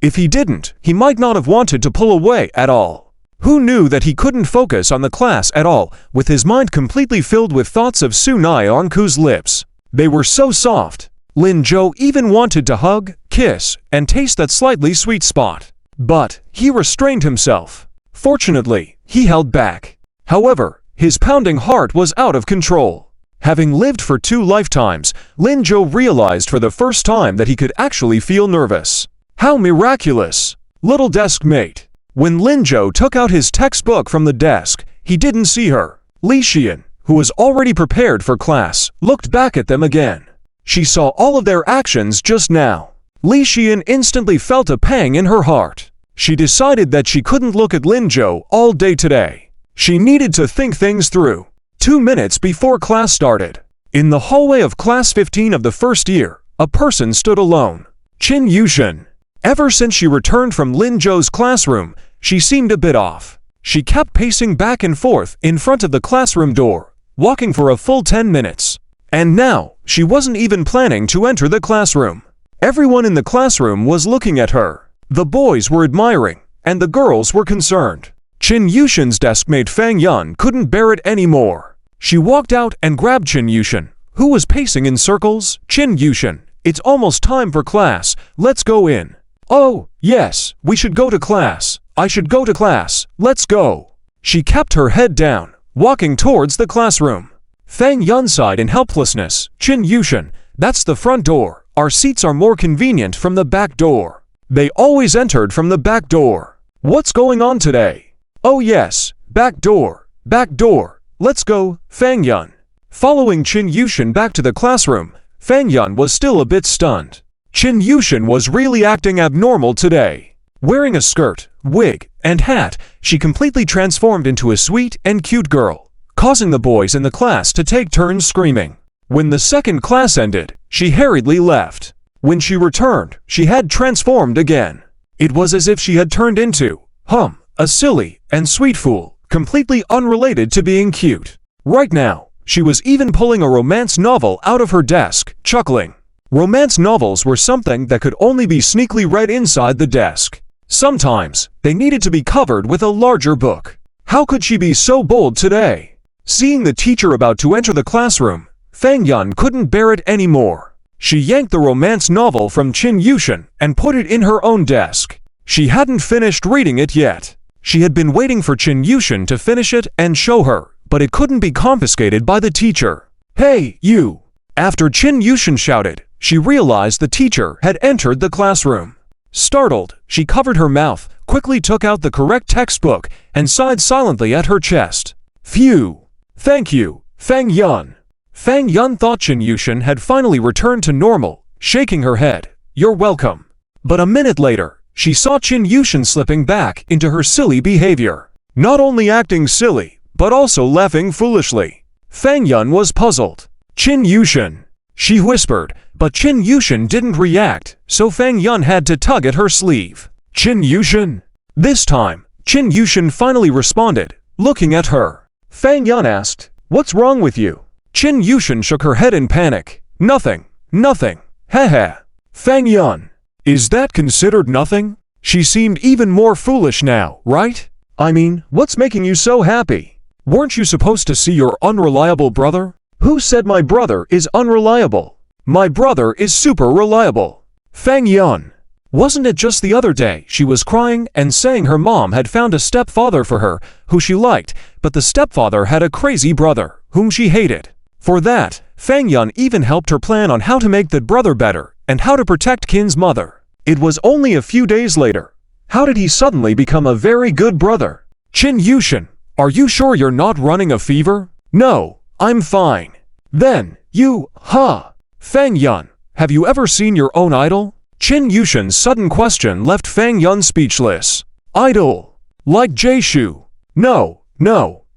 if he didn't, he might not have wanted to pull away at all. Who knew that he couldn't focus on the class at all, with his mind completely filled with thoughts of Sunyeon-ku's lips? They were so soft. Lin Jo even wanted to hug, kiss, and taste that slightly sweet spot. But he restrained himself. Fortunately, he held back. However, his pounding heart was out of control. Having lived for 2 lifetimes, Lin Jo realized for the first time that he could actually feel nervous. How miraculous! Little deskmate. When Lin Jo took out his textbook from the desk, he didn't see her. Li Xian, who was already prepared for class, looked back at them again. She saw all of their actions just now. Li Xian instantly felt a pang in her heart. She decided that she couldn't look at Lin Jo all day today. She needed to think things through. 2 minutes before class started, in the hallway of class 15 of the first year, a person stood alone. Chin Yushin. Ever since she returned from Lin Zhou's classroom, she seemed a bit off. She kept pacing back and forth in front of the classroom door, walking for a full 10 minutes. And now, she wasn't even planning to enter the classroom. Everyone in the classroom was looking at her. The boys were admiring, and the girls were concerned. Qin Yushin's deskmate Fang Yun couldn't bear it anymore. She walked out and grabbed Qin Yushin, who was pacing in circles. Qin Yushin, it's almost time for class, let's go in. Oh, yes, we should go to class. I should go to class, let's go. She kept her head down, walking towards the classroom. Fang Yun sighed in helplessness. Qin Yushin, that's the front door. Our seats are more convenient from the back door. They always entered from the back door. What's going on today? Oh yes, back door, let's go, Fang Yun. Following Qin Yushin back to the classroom, Fang Yun was still a bit stunned. Qin Yushin was really acting abnormal today. Wearing a skirt, wig, and hat, she completely transformed into a sweet and cute girl, causing the boys in the class to take turns screaming. When the second class ended, she hurriedly left. When she returned, she had transformed again. It was as if she had turned into, a silly and sweet fool, completely unrelated to being cute. Right now, she was even pulling a romance novel out of her desk, chuckling. Romance novels were something that could only be sneakily read inside the desk. Sometimes, they needed to be covered with a larger book. How could she be so bold today? Seeing the teacher about to enter the classroom, Fang Yun couldn't bear it anymore. She yanked the romance novel from Qin Yushin and put it in her own desk. She hadn't finished reading it yet. She had been waiting for Qin Yushin to finish it and show her, but it couldn't be confiscated by the teacher. Hey, you! After Qin Yushin shouted, she realized the teacher had entered the classroom. Startled, she covered her mouth, quickly took out the correct textbook, and sighed silently at her chest. Phew! Thank you, Fang Yun. Fang Yun thought Qin Yushin had finally returned to normal, shaking her head. You're welcome. But a minute later, she saw Qin Yushin slipping back into her silly behavior. Not only acting silly, but also laughing foolishly. Fang Yun was puzzled. Qin Yushin, she whispered, but Qin Yushin didn't react, so Fang Yun had to tug at her sleeve. Qin Yushin? This time, Qin Yushin finally responded, looking at her. Fang Yun asked, what's wrong with you? Qin Yushin shook her head in panic. Nothing. Heh. Fang Yun. Is that considered nothing? She seemed even more foolish now, right? I mean, what's making you so happy? Weren't you supposed to see your unreliable brother? Who said my brother is unreliable? My brother is super reliable. Fang Yun. Wasn't it just the other day she was crying and saying her mom had found a stepfather for her who she liked, but the stepfather had a crazy brother whom she hated. For that, Fang Yun even helped her plan on how to make that brother better and how to protect Qin's mother. It was only a few days later. How did he suddenly become a very good brother? Qin Yushin, are you sure you're not running a fever? No, I'm fine. Then, Fang Yun, have you ever seen your own idol? Qin Yushin's sudden question left Fang Yun speechless. Idol? Like Jay Shu? No,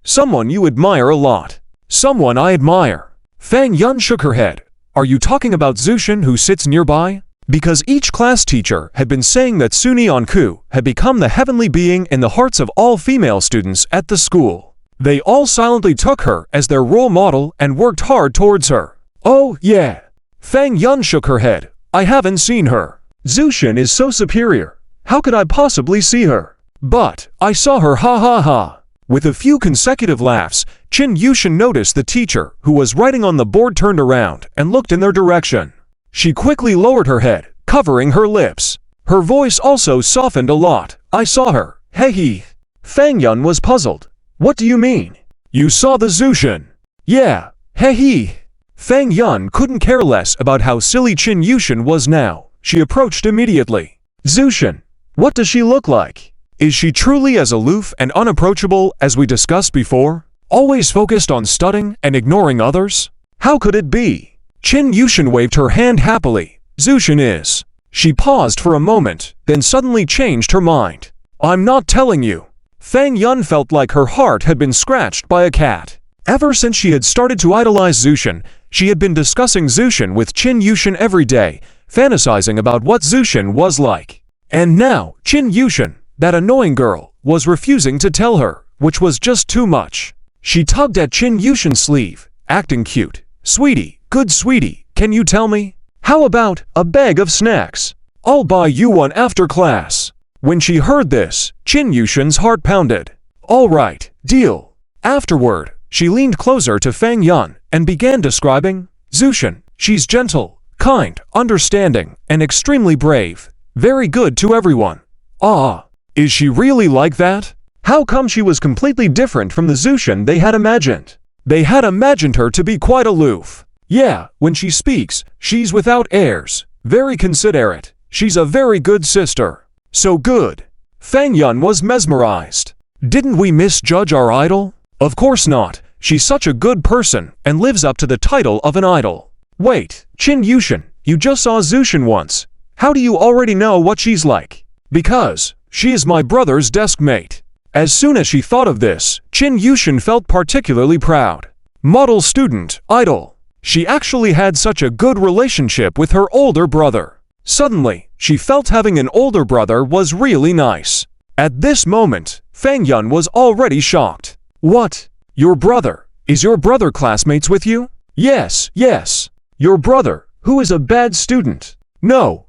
someone you admire a lot. Someone I admire. Fang Yun shook her head. Are you talking about Zushin who sits nearby? Because each class teacher had been saying that Suni Onku had become the heavenly being in the hearts of all female students at the school. They all silently took her as their role model and worked hard towards her. Oh, yeah. Fang Yun shook her head. I haven't seen her. Zushin is so superior. How could I possibly see her? But, I saw her ha. With a few consecutive laughs, Qin Yushin noticed the teacher who was writing on the board turned around and looked in their direction. She quickly lowered her head, covering her lips. Her voice also softened a lot. I saw her. Hey. Fang Yun was puzzled. What do you mean? You saw the Zushin? Yeah. Hey. Fang Yun couldn't care less about how silly Qin Yushin was now. She approached immediately. Zushin, what does she look like? Is she truly as aloof and unapproachable as we discussed before? Always focused on studying and ignoring others? How could it be? Qin Yushin waved her hand happily. Zushin is. She paused for a moment, then suddenly changed her mind. I'm not telling you. Fang Yun felt like her heart had been scratched by a cat. Ever since she had started to idolize Zushin, she had been discussing Zushin with Qin Yushin every day, fantasizing about what Zushin was like. And now, Chin Yushin, that annoying girl, was refusing to tell her, which was just too much. She tugged at Chin Yushin's sleeve, acting cute. Sweetie, good sweetie, can you tell me? How about a bag of snacks? I'll buy you one after class. When she heard this, Chin Yushin's heart pounded. All right, deal. Afterward, she leaned closer to Fang Yun and began describing Zushin. She's gentle, kind, understanding, and extremely brave. Very good to everyone. Ah, is she really like that? How come she was completely different from the Zushin they had imagined? They had imagined her to be quite aloof. Yeah, when she speaks, she's without airs, very considerate. She's a very good sister. So good. Fang Yun was mesmerized. Didn't we misjudge our idol? Of course not. She's such a good person and lives up to the title of an idol. Wait, Chin Yushin, you just saw Zushin once. How do you already know what she's like? Because she is my brother's desk mate. As soon as she thought of this, Chin Yushin felt particularly proud. Model student, idol. She actually had such a good relationship with her older brother. Suddenly, she felt having an older brother was really nice. At this moment, Fang Yun was already shocked. What? Your brother? Is your brother classmates with you? Yes, yes. Your brother, who is a bad student. No,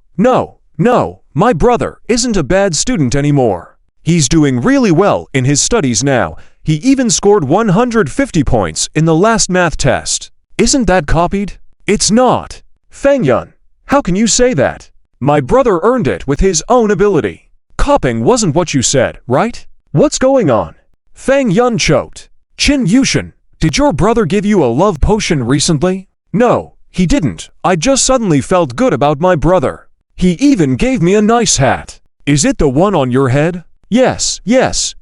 my brother isn't a bad student anymore. He's doing really well in his studies now. He even scored 150 points in the last math test. Isn't that copied? It's not. Fang Yun, how can you say that? My brother earned it with his own ability. Copying wasn't what you said, right? What's going on? Fang Yun choked. Chin Yushin, did your brother give you a love potion recently? No, he didn't. I just suddenly felt good about my brother. He even gave me a nice hat. Is it the one on your head? Yes,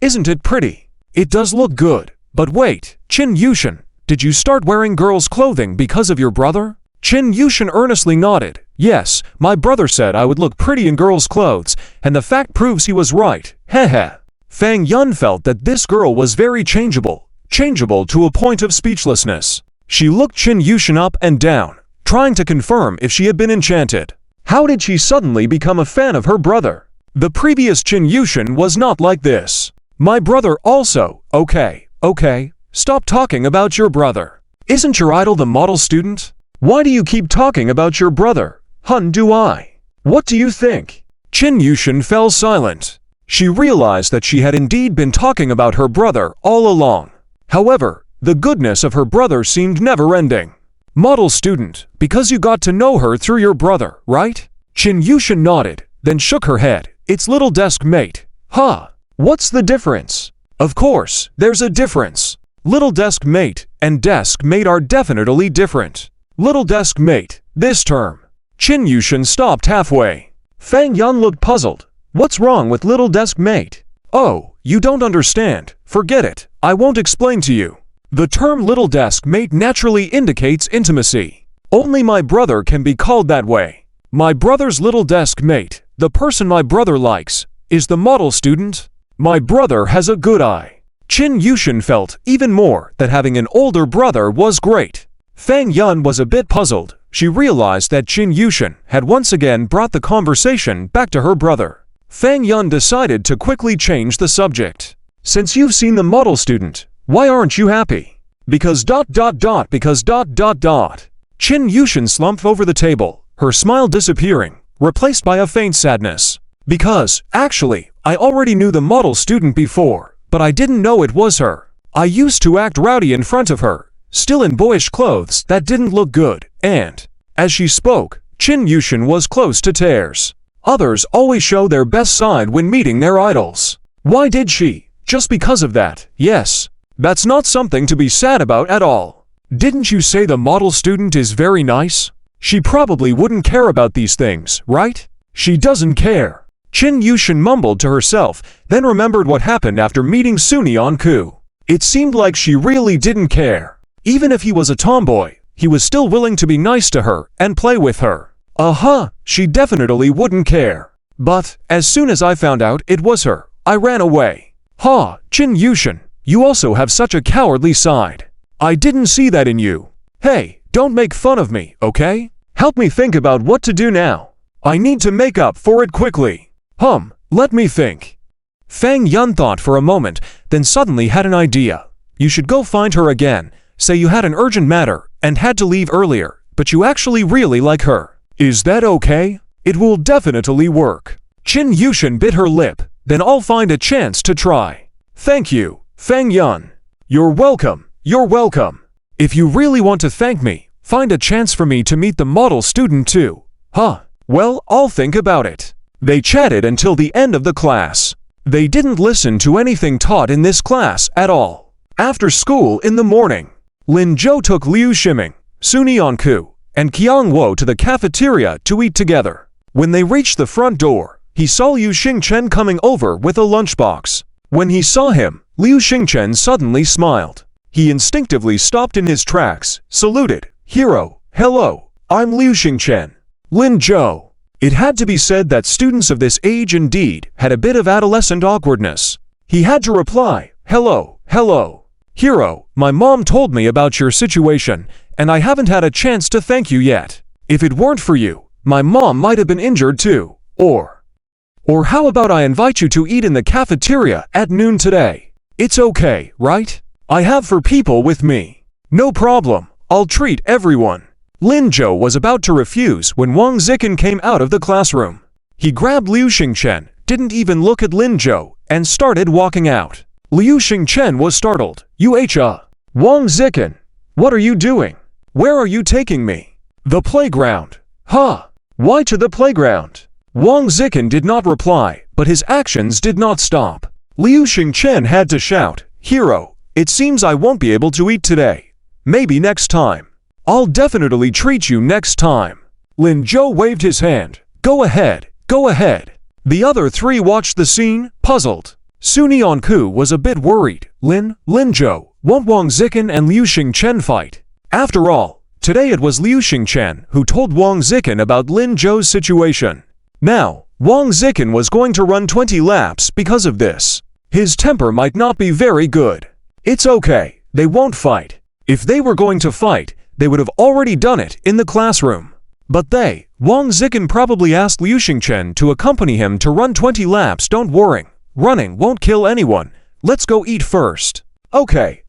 isn't it pretty? It does look good. But wait, Chin Yushin, did you start wearing girls' clothing because of your brother? Chin Yushin earnestly nodded. Yes, my brother said I would look pretty in girls' clothes, and the fact proves he was right. Heh. Fang Yun felt that this girl was very changeable to a point of speechlessness. She looked Chin Yushin up and down, trying to confirm if she had been enchanted. How did she suddenly become a fan of her brother? The previous Chin Yushin was not like this. My brother also. Okay, stop talking about your brother. Isn't your idol the model student? Why do you keep talking about your brother? Hun, do I? What do you think? Chin Yushin fell silent. She realized that she had indeed been talking about her brother all along. However, the goodness of her brother seemed never-ending. Model student, because you got to know her through your brother, right? Chin Yushin nodded, then shook her head. It's little desk mate. Huh? What's the difference? Of course, there's a difference. Little desk mate and desk mate are definitely different. Little desk mate, this term. Chin Yushin stopped halfway. Fang Yun looked puzzled. What's wrong with little desk mate? Oh, you don't understand. Forget it. I won't explain to you. The term little desk mate naturally indicates intimacy. Only my brother can be called that way. My brother's little desk mate, the person my brother likes, is the model student. My brother has a good eye. Chin Yushin felt even more that having an older brother was great. Fang Yun was a bit puzzled. She realized that Chin Yushin had once again brought the conversation back to her brother. Fang Yun decided to quickly change the subject. Since you've seen the model student, why aren't you happy? Because. Chin Yushin slumped over the table, her smile disappearing, replaced by a faint sadness. Because, actually, I already knew the model student before, but I didn't know it was her. I used to act rowdy in front of her, still in boyish clothes that didn't look good, and, as she spoke, Chin Yushin was close to tears. Others always show their best side when meeting their idols. Why did she? Just because of that, yes. That's not something to be sad about at all. Didn't you say the model student is very nice? She probably wouldn't care about these things, right? She doesn't care. Chin Yushin mumbled to herself, then remembered what happened after meeting Suni on Ku. It seemed like she really didn't care. Even if he was a tomboy, he was still willing to be nice to her and play with her. She definitely wouldn't care. But, as soon as I found out it was her, I ran away. Chin Yushin, you also have such a cowardly side. I didn't see that in you. Hey, don't make fun of me, okay? Help me think about what to do now. I need to make up for it quickly. Let me think. Fang Yun thought for a moment, then suddenly had an idea. You should go find her again. Say you had an urgent matter and had to leave earlier, but you actually really like her. Is that okay? It will definitely work. Qin Yushin bit her lip. Then I'll find a chance to try. Thank you, Fang Yun. You're welcome. You're welcome. If you really want to thank me, find a chance for me to meet the model student too. Well, I'll think about it. They chatted until the end of the class. They didn't listen to anything taught in this class at all. After school in the morning, Lin Zhou took Liu Shiming, Sun Yanku, and Qiang Wo to the cafeteria to eat together. When they reached the front door, he saw Liu Xingchen coming over with a lunchbox. When he saw him, Liu Xingchen suddenly smiled. He instinctively stopped in his tracks, saluted. Hero, hello, I'm Liu Xingchen. Lin Zhou. It had to be said that students of this age indeed had a bit of adolescent awkwardness. He had to reply, hello. Hero, my mom told me about your situation, and I haven't had a chance to thank you yet. If it weren't for you, my mom might have been injured too. Or how about I invite you to eat in the cafeteria at noon today? It's okay, right? I have 4 people with me. No problem, I'll treat everyone. Lin Zhou was about to refuse when Wang Zikin came out of the classroom. He grabbed Liu Xingchen, didn't even look at Lin Zhou, and started walking out. Liu Xingchen was startled. Wang Zikin, what are you doing? Where are you taking me? The playground. Why to the playground? Wang Zikin did not reply, but his actions did not stop. Liu Xingchen had to shout, Hero, it seems I won't be able to eat today. Maybe next time. I'll definitely treat you next time. Lin Zhou waved his hand. Go ahead. The other 3 watched the scene, puzzled. Sun Yanku was a bit worried. Lin Zhou, won't Wang Zikin and Liu Xingchen fight? After all, today it was Liu Xingchen who told Wang Zikin about Lin Zhou's situation. Now, Wang Zikin was going to run 20 laps because of this. His temper might not be very good. It's okay, they won't fight. If they were going to fight, they would have already done it in the classroom. But Wang Zikin probably asked Liu Xingchen to accompany him to run 20 laps. Don't worry, running won't kill anyone. Let's go eat first. Okay.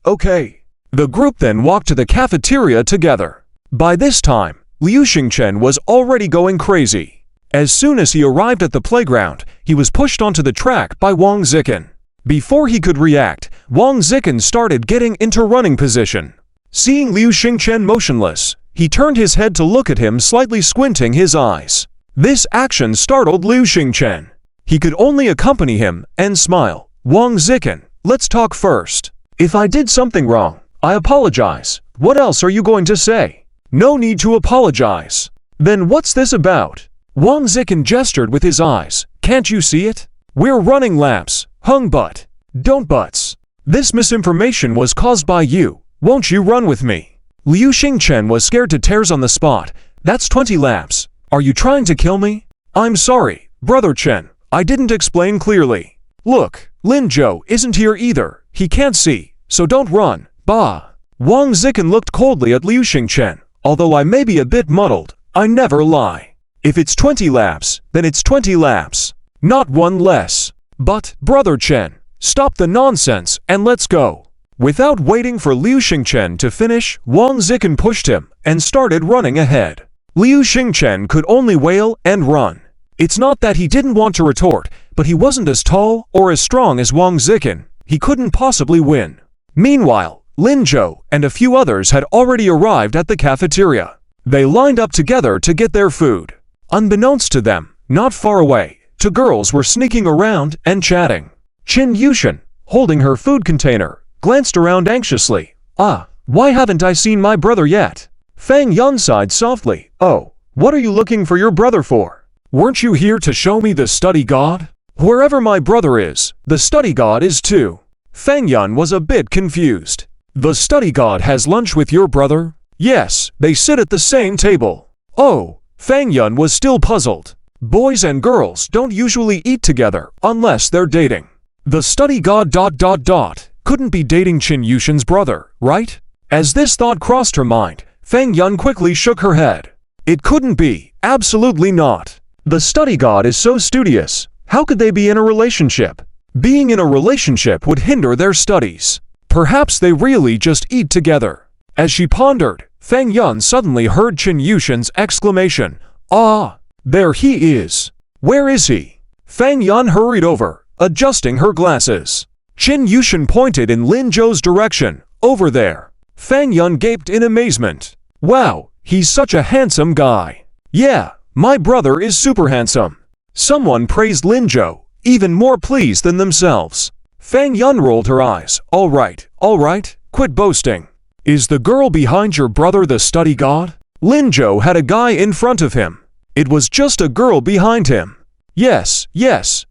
The group then walked to the cafeteria together. By this time, Liu Xingchen was already going crazy. As soon as he arrived at the playground, he was pushed onto the track by Wang Zikin. Before he could react, Wang Zikin started getting into running position. Seeing Liu Xingchen motionless, he turned his head to look at him, slightly squinting his eyes. This action startled Liu Xingchen. He could only accompany him and smile. Wang Zikin, let's talk first. If I did something wrong, I apologize. What else are you going to say? No need to apologize. Then what's this about? Wang Zikin gestured with his eyes. Can't you see it? We're running laps. Don't buts. This misinformation was caused by you. Won't you run with me? Liu Xingchen was scared to tears on the spot. That's 20 laps. Are you trying to kill me? I'm sorry, Brother Chen. I didn't explain clearly. Look, Lin Zhou isn't here either. He can't see, so don't run. Wang Zikin looked coldly at Liu Xingchen. Although I may be a bit muddled, I never lie. If it's 20 laps, then it's 20 laps. Not one less. But, Brother Chen, stop the nonsense and let's go. Without waiting for Liu Xingchen to finish, Wang Zikin pushed him and started running ahead. Liu Xingchen could only wail and run. It's not that he didn't want to retort, but he wasn't as tall or as strong as Wang Zikin. He couldn't possibly win. Meanwhile, Lin Zhou and a few others had already arrived at the cafeteria. They lined up together to get their food. Unbeknownst to them, not far away, 2 girls were sneaking around and chatting. Qin Yushin, holding her food container, glanced around anxiously. Why haven't I seen my brother yet? Fang Yun sighed softly. Oh, what are you looking for your brother for? Weren't you here to show me the study god? Wherever my brother is, the study god is too. Fang Yun was a bit confused. The study god has lunch with your brother? Yes, they sit at the same table. Oh, Fang Yun was still puzzled. Boys and girls don't usually eat together unless they're dating. The study god ... couldn't be dating Qin Yushin's brother, right? As this thought crossed her mind, Fang Yun quickly shook her head. It couldn't be, absolutely not. The study god is so studious. How could they be in a relationship? Being in a relationship would hinder their studies. Perhaps they really just eat together. As she pondered, Fang Yun suddenly heard Qin Yushin's exclamation, "Ah, there he is. Where is he?" Fang Yun hurried over, adjusting her glasses. Qin Yushin pointed in Lin Zhou's direction, "Over there." Fang Yun gaped in amazement. "Wow, he's such a handsome guy." "Yeah, my brother is super handsome." Someone praised Lin Zhou, even more pleased than themselves. Fang Yun rolled her eyes. All right, quit boasting. Is the girl behind your brother the study god?" Lin Zhou had a guy in front of him. It was just a girl behind him. Yes,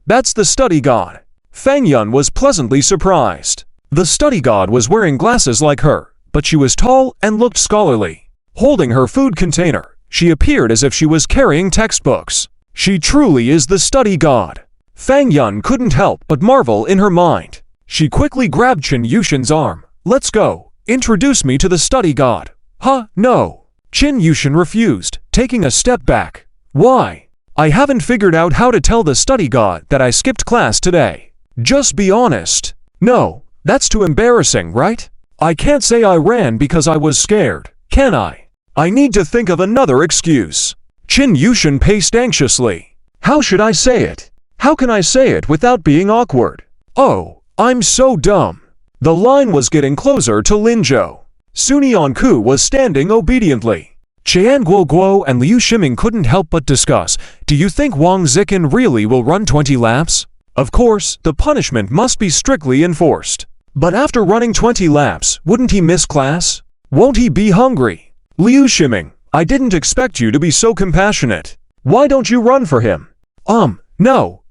that's the study god." Fang Yun was pleasantly surprised. The study god was wearing glasses like her, but she was tall and looked scholarly. Holding her food container, she appeared as if she was carrying textbooks. She truly is the study god. Fang Yun couldn't help but marvel in her mind. She quickly grabbed Qin Yushin's arm. "Let's go. Introduce me to the study god." "Huh, no." Qin Yushin refused, taking a step back. "Why? I haven't figured out how to tell the study god that I skipped class today. Just be honest." "No, that's too embarrassing, right? I can't say I ran because I was scared, can I? I need to think of another excuse." Qin Yushin paced anxiously. "How should I say it? How can I say it without being awkward? Oh, I'm so dumb." The line was getting closer to Lin Zhou. Sunyanku was standing obediently. Qian Guoguo and Liu Shiming couldn't help but discuss, "Do you think Wang Zikin really will run 20 laps? Of course, the punishment must be strictly enforced. But after running 20 laps, wouldn't he miss class? Won't he be hungry?" "Liu Shiming, I didn't expect you to be so compassionate. Why don't you run for him?"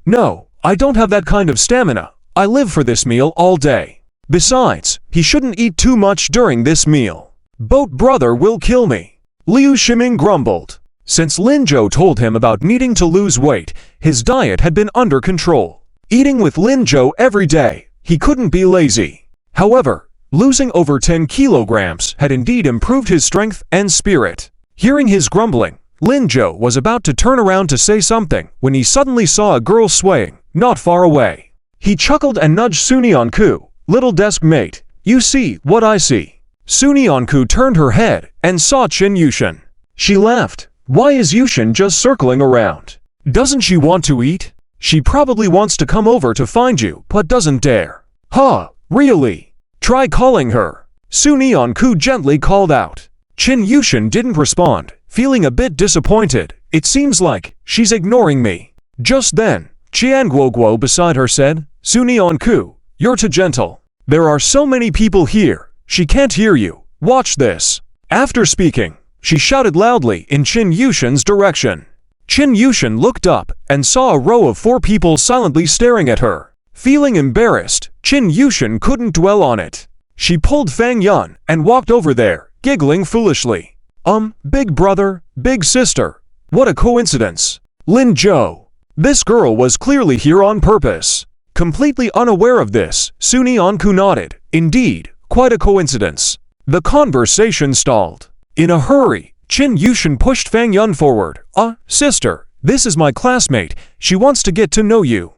No, I don't have that kind of stamina. I live for this meal all day. Besides, he shouldn't eat too much during this meal. Boat brother will kill me." Liu Shiming grumbled. Since Lin Zhou told him about needing to lose weight, his diet had been under control. Eating with Lin Zhou every day, he couldn't be lazy. However, losing over 10 kilograms had indeed improved his strength and spirit. Hearing his grumbling, Lin Zhou was about to turn around to say something when he suddenly saw a girl swaying, not far away. He chuckled and nudged Sunyanku. "Little Deskmate, you see what I see." Sunyanku turned her head and saw Qin Yushin. She laughed. "Why is Yushin just circling around? Doesn't she want to eat? She probably wants to come over to find you but doesn't dare." "Huh, really? Try calling her." Sunyanku gently called out. Qin Yushin didn't respond, feeling a bit disappointed. "It seems like she's ignoring me." Just then, Qian Guoguo beside her said, "Sunyanku, you're too gentle. There are so many people here. She can't hear you. Watch this." After speaking, she shouted loudly in Qin Yushin's direction. Qin Yushin looked up and saw a row of 4 people silently staring at her. Feeling embarrassed, Qin Yushin couldn't dwell on it. She pulled Fang Yun and walked over there, giggling foolishly. Big brother, big sister. What a coincidence. Lin Zhou. This girl was clearly here on purpose. Completely unaware of this, Sunyanku nodded. Indeed, quite a coincidence. The conversation stalled. In a hurry, Qin Yushin pushed Fang Yun forward. Sister, this is my classmate. She wants to get to know you."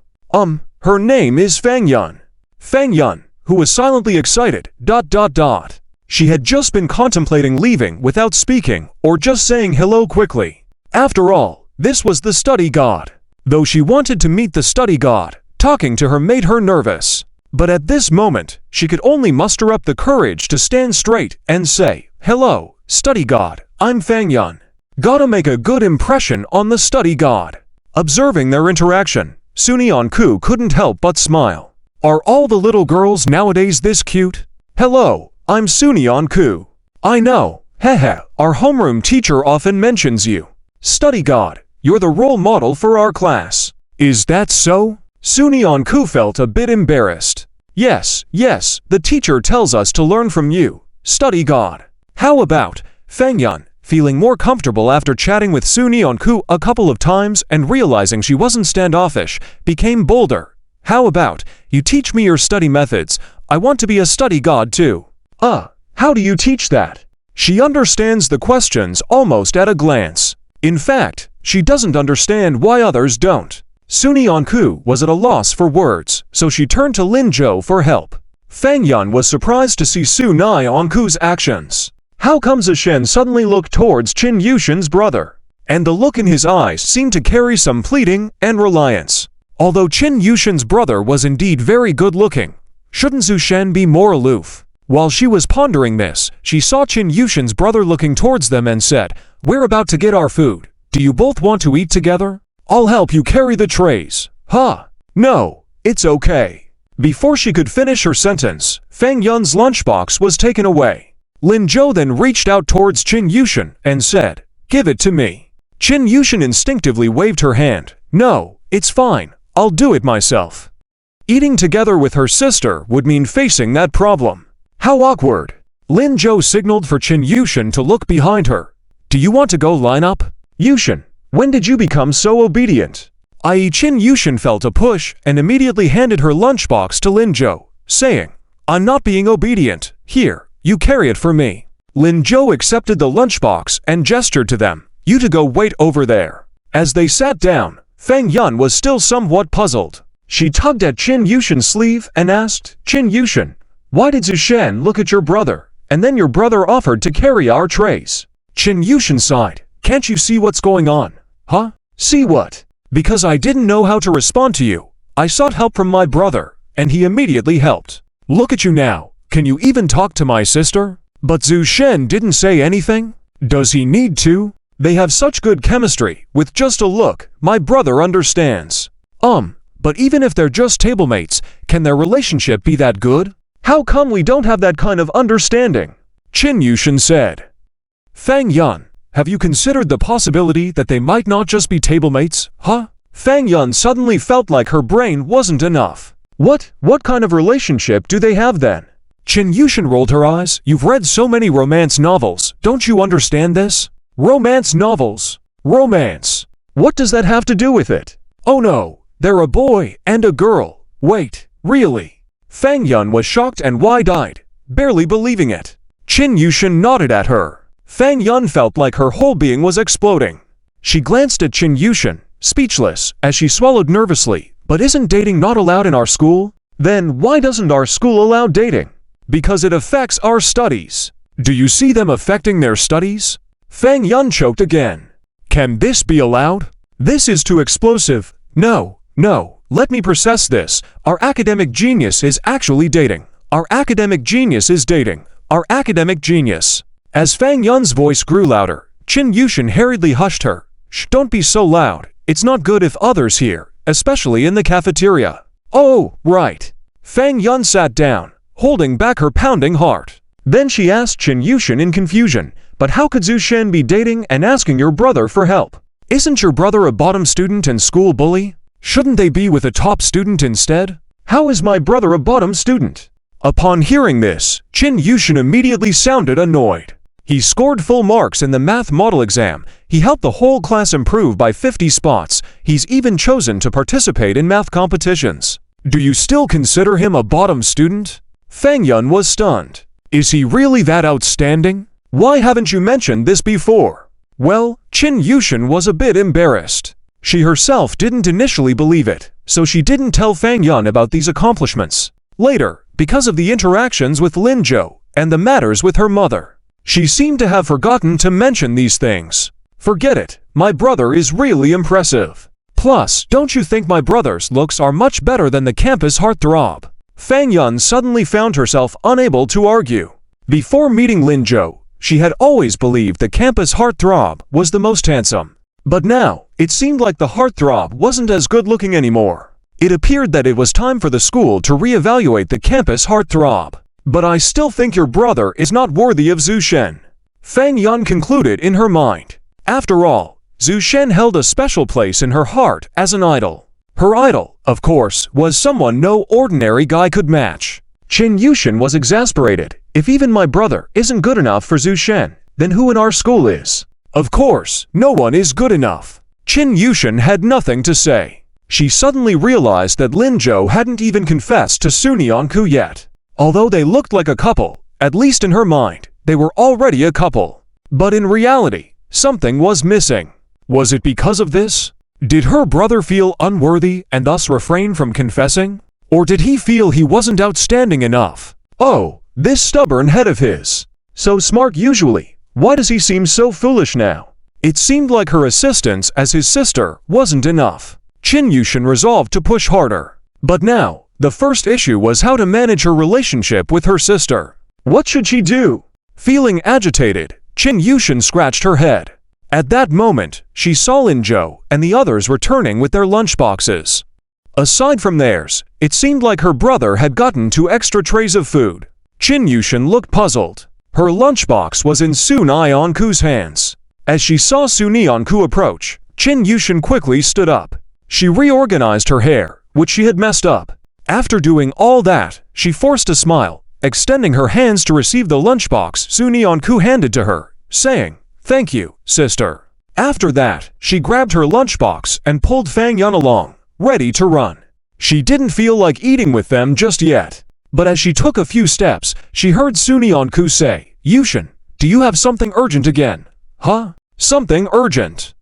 Her name is Fang Yun." Fang Yun, who was silently excited, ... She had just been contemplating leaving without speaking or just saying hello quickly. After all, this was the study god. Though she wanted to meet the study god, talking to her made her nervous. But at this moment, she could only muster up the courage to stand straight and say, "Hello, study god, I'm Fang Yun. Gotta make a good impression on the study god." Observing their interaction, Sunyanku couldn't help but smile. Are all the little girls nowadays this cute? "Hello, I'm Sunyanku. I know, hehe, our homeroom teacher often mentions you. Study god, you're the role model for our class." "Is that so?" Sunyanku felt a bit embarrassed. Yes, the teacher tells us to learn from you, study god." "How about," Fang Yun, feeling more comfortable after chatting with Sunyanku a couple of times and realizing she wasn't standoffish, became bolder. "How about, you teach me your study methods. I want to be a study god too." How do you teach that?" She understands the questions almost at a glance. In fact, she doesn't understand why others don't. Sun Yanku was at a loss for words, so she turned to Lin Zhou for help. Fang Yun was surprised to see Sun Yanku's actions. How come Zushen suddenly looked towards Qin Yushin's brother? And the look in his eyes seemed to carry some pleading and reliance. Although Qin Yushin's brother was indeed very good-looking, shouldn't Zushen be more aloof? While she was pondering this, she saw Qin Yushin's brother looking towards them and said, "We're about to get our food. Do you both want to eat together? I'll help you carry the trays." "Huh? No, it's okay." Before she could finish her sentence, Fang Yun's lunchbox was taken away. Lin Zhou then reached out towards Qin Yushin and said, "Give it to me." Qin Yushin instinctively waved her hand. "No, it's fine. I'll do it myself." Eating together with her sister would mean facing that problem. How awkward. Lin Zhou signaled for Qin Yushin to look behind her. "Do you want to go line up?" "Yushin, when did you become so obedient?" Qin Yushin felt a push and immediately handed her lunchbox to Lin Zhou, saying, "I'm not being obedient. Here, you carry it for me." Lin Zhou accepted the lunchbox and gestured to them, "You to go wait over there." As they sat down, Fang Yun was still somewhat puzzled. She tugged at Qin Yushin's sleeve and asked, "Qin Yushin, why did Zushen look at your brother, and then your brother offered to carry our trays?" Qin Yushin sighed. "Can't you see what's going on?" "Huh? See what?" "Because I didn't know how to respond to you. I sought help from my brother, and he immediately helped. Look at you now. Can you even talk to my sister?" "But Zushen didn't say anything." "Does he need to? They have such good chemistry. With just a look, my brother understands." But even if they're just tablemates, can their relationship be that good? How come we don't have that kind of understanding?" Qin Yushin said. "Fang Yun, have you considered the possibility that they might not just be tablemates, huh?" Fang Yun suddenly felt like her brain wasn't enough. What kind of relationship do they have then?" Qin Yushin rolled her eyes. "You've read so many romance novels, don't you understand this?" "Romance novels? Romance? What does that have to do with it?" "Oh no, they're a boy and a girl. Wait, really?" Fang Yun was shocked and wide-eyed, barely believing it. Qin Yushin nodded at her. Fang Yun felt like her whole being was exploding. She glanced at Qin Yushin, speechless, as she swallowed nervously. "But isn't dating not allowed in our school?" "Then why doesn't our school allow dating?" "Because it affects our studies." "Do you see them affecting their studies?" Fang Yun choked again. "Can this be allowed? This is too explosive. No, let me process this. Our academic genius is actually dating. Our academic genius is dating. Our academic genius." As Fang Yun's voice grew louder, Qin Yushin hurriedly hushed her. "Shh, don't be so loud. It's not good if others hear, especially in the cafeteria." "Oh, right." Fang Yun sat down, holding back her pounding heart. Then she asked Qin Yushin in confusion, "But how could Zushen be dating and asking your brother for help? Isn't your brother a bottom student and school bully? Shouldn't they be with a top student instead? How is my brother a bottom student?" Upon hearing this, Qin Yushin immediately sounded annoyed. He scored full marks in the math model exam. He helped the whole class improve by 50 spots. He's even chosen to participate in math competitions. Do you still consider him a bottom student? Fang Yun was stunned. Is he really that outstanding? Why haven't you mentioned this before? Well, Qin Yushin was a bit embarrassed. She herself didn't initially believe it, so she didn't tell Fang Yun about these accomplishments. Later, because of the interactions with Lin Zhou and the matters with her mother, she seemed to have forgotten to mention these things. Forget it, my brother is really impressive. Plus, don't you think my brother's looks are much better than the campus heartthrob? Fang Yun suddenly found herself unable to argue. Before meeting Lin Zhou, she had always believed the campus heartthrob was the most handsome. But now, it seemed like the heartthrob wasn't as good-looking anymore. It appeared that it was time for the school to reevaluate the campus heartthrob. But I still think your brother is not worthy of Zushen. Fang Yun concluded in her mind. After all, Zushen held a special place in her heart as an idol. Her idol, of course, was someone no ordinary guy could match. Qin Yushin was exasperated. If even my brother isn't good enough for Zushen, then who in our school is? Of course, no one is good enough. Qin Yushin had nothing to say. She suddenly realized that Lin Zhou hadn't even confessed to Sun Yanku yet. Although they looked like a couple, at least in her mind, they were already a couple. But in reality, something was missing. Was it because of this? Did her brother feel unworthy and thus refrain from confessing? Or did he feel he wasn't outstanding enough? Oh, this stubborn head of his. So smart usually. Why does he seem so foolish now? It seemed like her assistance as his sister wasn't enough. Chin Yushin resolved to push harder. But now, the first issue was how to manage her relationship with her sister. What should she do? Feeling agitated, Chin Yushin scratched her head. At that moment, she saw Linzhou and the others returning with their lunchboxes. Aside from theirs, it seemed like her brother had gotten 2 extra trays of food. Chin Yushin looked puzzled. Her lunchbox was in Su Nyanku's hands. As she saw Su Nyanku approach, Chin Yushin quickly stood up. She reorganized her hair, which she had messed up. After doing all that, she forced a smile, extending her hands to receive the lunchbox Su Nyanku handed to her, saying, "Thank you, sister." After that, she grabbed her lunchbox and pulled Fang Yun along, ready to run. She didn't feel like eating with them just yet. But as she took a few steps, she heard Su Nyanku say, "Yushin, do you have something urgent again?" "Huh? Something urgent?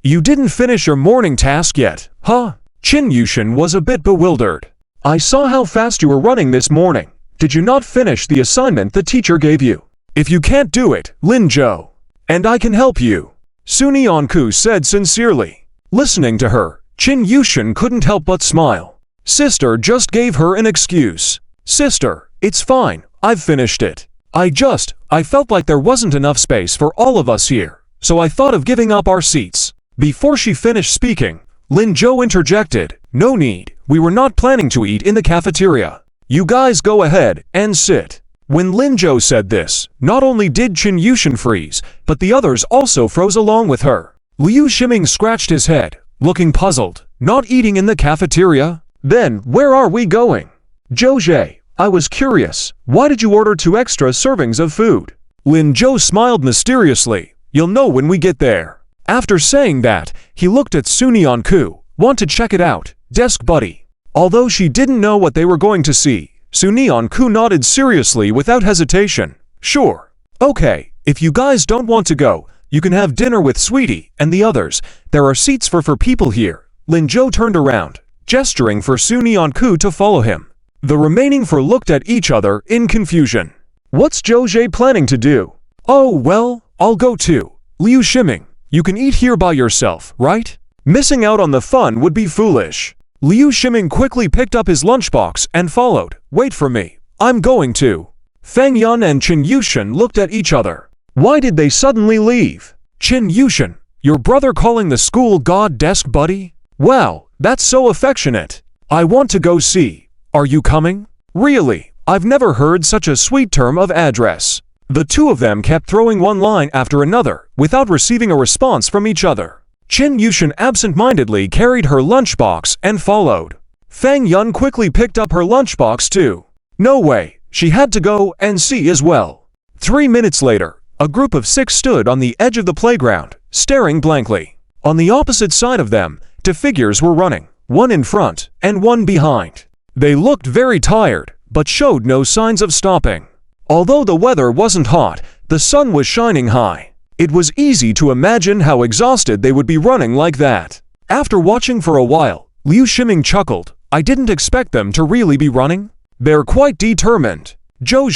You didn't finish your morning task yet, huh?" Chin Yushin was a bit bewildered. "I saw how fast you were running this morning. Did you not finish the assignment the teacher gave you? If you can't do it, Linzhou, and I can help you," Su Nyanku said sincerely. Listening to her, Chin Yushin couldn't help but smile. Sister just gave her an excuse. "Sister, it's fine, I've finished it. I felt like there wasn't enough space for all of us here, so I thought of giving up our seats." Before she finished speaking, Linzhou interjected, "No need, we were not planning to eat in the cafeteria. You guys go ahead and sit." When Linzhou said this, not only did Chin Yushin freeze, but the others also froze along with her. Liu Shiming scratched his head, looking puzzled. "Not eating in the cafeteria? Then where are we going?" "Zhou, I was curious. Why did you order 2 extra servings of food?" Linzhou smiled mysteriously. "You'll know when we get there." After saying that, he looked at Su Nyanku. "Want to check it out, desk buddy?" Although she didn't know what they were going to see, Su Nyanku nodded seriously without hesitation. "Sure. Okay, if you guys don't want to go, you can have dinner with Sweetie and the others. There are seats for people here." Linzhou turned around, gesturing for Su Nyanku to follow him. The remaining 4 looked at each other in confusion. "What's Zhou planning to do?" "Oh well, I'll go too. Liu Shiming, you can eat here by yourself, right? Missing out on the fun would be foolish." Liu Shiming quickly picked up his lunchbox and followed. "Wait for me, I'm going too." Fang Yun and Chin Yushin looked at each other. Why did they suddenly leave? "Chin Yushin, your brother calling the school god desk buddy? Wow, that's so affectionate. I want to go see. Are you coming?" "Really, I've never heard such a sweet term of address." The 2 of them kept throwing one line after another, without receiving a response from each other. Chin Yushin absent-mindedly carried her lunchbox and followed. Fang Yun quickly picked up her lunchbox too. No way, she had to go and see as well. 3 minutes later, a group of 6 stood on the edge of the playground, staring blankly. On the opposite side of them, 2 figures were running, one in front and one behind. They looked very tired, but showed no signs of stopping. Although the weather wasn't hot, the sun was shining high. It was easy to imagine how exhausted they would be running like that. After watching for a while, Liu Shiming chuckled. "I didn't expect them to really be running. They're quite determined. Zhou,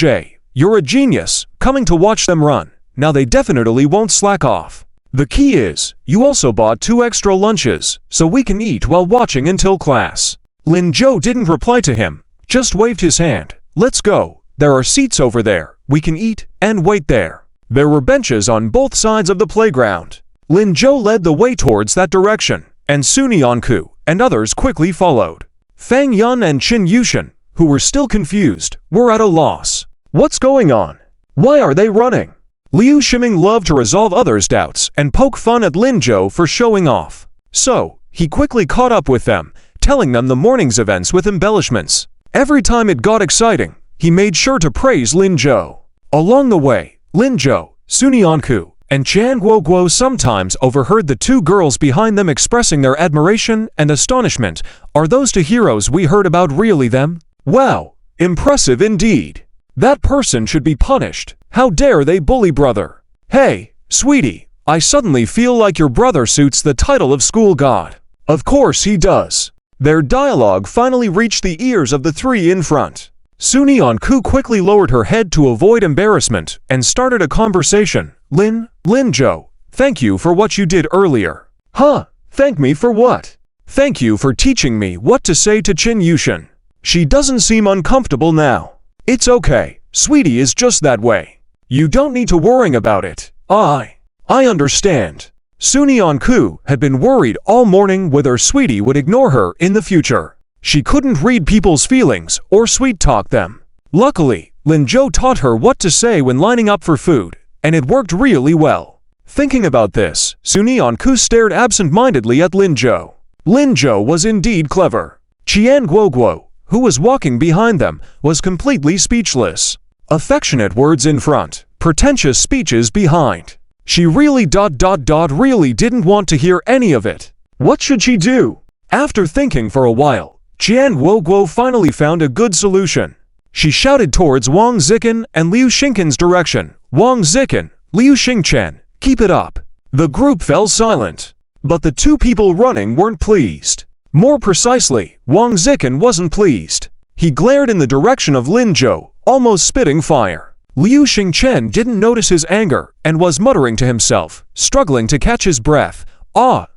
you're a genius, coming to watch them run. Now they definitely won't slack off. The key is, you also bought 2 extra lunches, so we can eat while watching until class." Linzhou didn't reply to him, just waved his hand. "Let's go. There are seats over there. We can eat and wait there." There were benches on both sides of the playground. Linzhou led the way towards that direction, and Su Nyanku and others quickly followed. Fang Yun and Chin Yushin, who were still confused, were at a loss. What's going on? Why are they running? Liu Shiming loved to resolve others' doubts and poke fun at Linzhou for showing off. So, he quickly caught up with them, telling them the morning's events with embellishments. Every time it got exciting, he made sure to praise Linzhou. Along the way, Linzhou, Su Nyanku, and Chan Guoguo sometimes overheard the 2 girls behind them expressing their admiration and astonishment. "Are those 2 heroes we heard about really them? Wow, impressive indeed. That person should be punished. How dare they bully brother? Hey, sweetie, I suddenly feel like your brother suits the title of school god. Of course he does. Their dialogue finally reached the ears of the three in front. Sunyeon-ku quickly lowered her head to avoid embarrassment and started a conversation. Lin-jo, thank you for what you did earlier. Huh? Thank me for what? Thank you for teaching me what to say to Chin Yushin. She doesn't seem uncomfortable now. It's okay, sweetie is just that way. You don't need to worry about it. I understand. Sunyeon-ku had been worried all morning whether sweetie would ignore her in the future. She couldn't read people's feelings or sweet-talk them. Luckily, Lin-jo taught her what to say when lining up for food, and it worked really well. Thinking about this, Sunyeon-ku stared absent-mindedly at Lin-jo. Lin-jo was indeed clever. Chian Guoguo, who was walking behind them, was completely speechless. Affectionate words in front, pretentious speeches behind. She really really didn't want to hear any of it. What should she do? After thinking for a while, Chian Guoguo finally found a good solution. She shouted towards Wang Zikin and Liu Xingqin's direction. Wang Zikin, Liu Xingchen, keep it up. The group fell silent. But the two people running weren't pleased. More precisely, Wang Zikin wasn't pleased. He glared in the direction of Lin-jo, almost spitting fire. Liu Xingchen didn't notice his anger and was muttering to himself, struggling to catch his breath.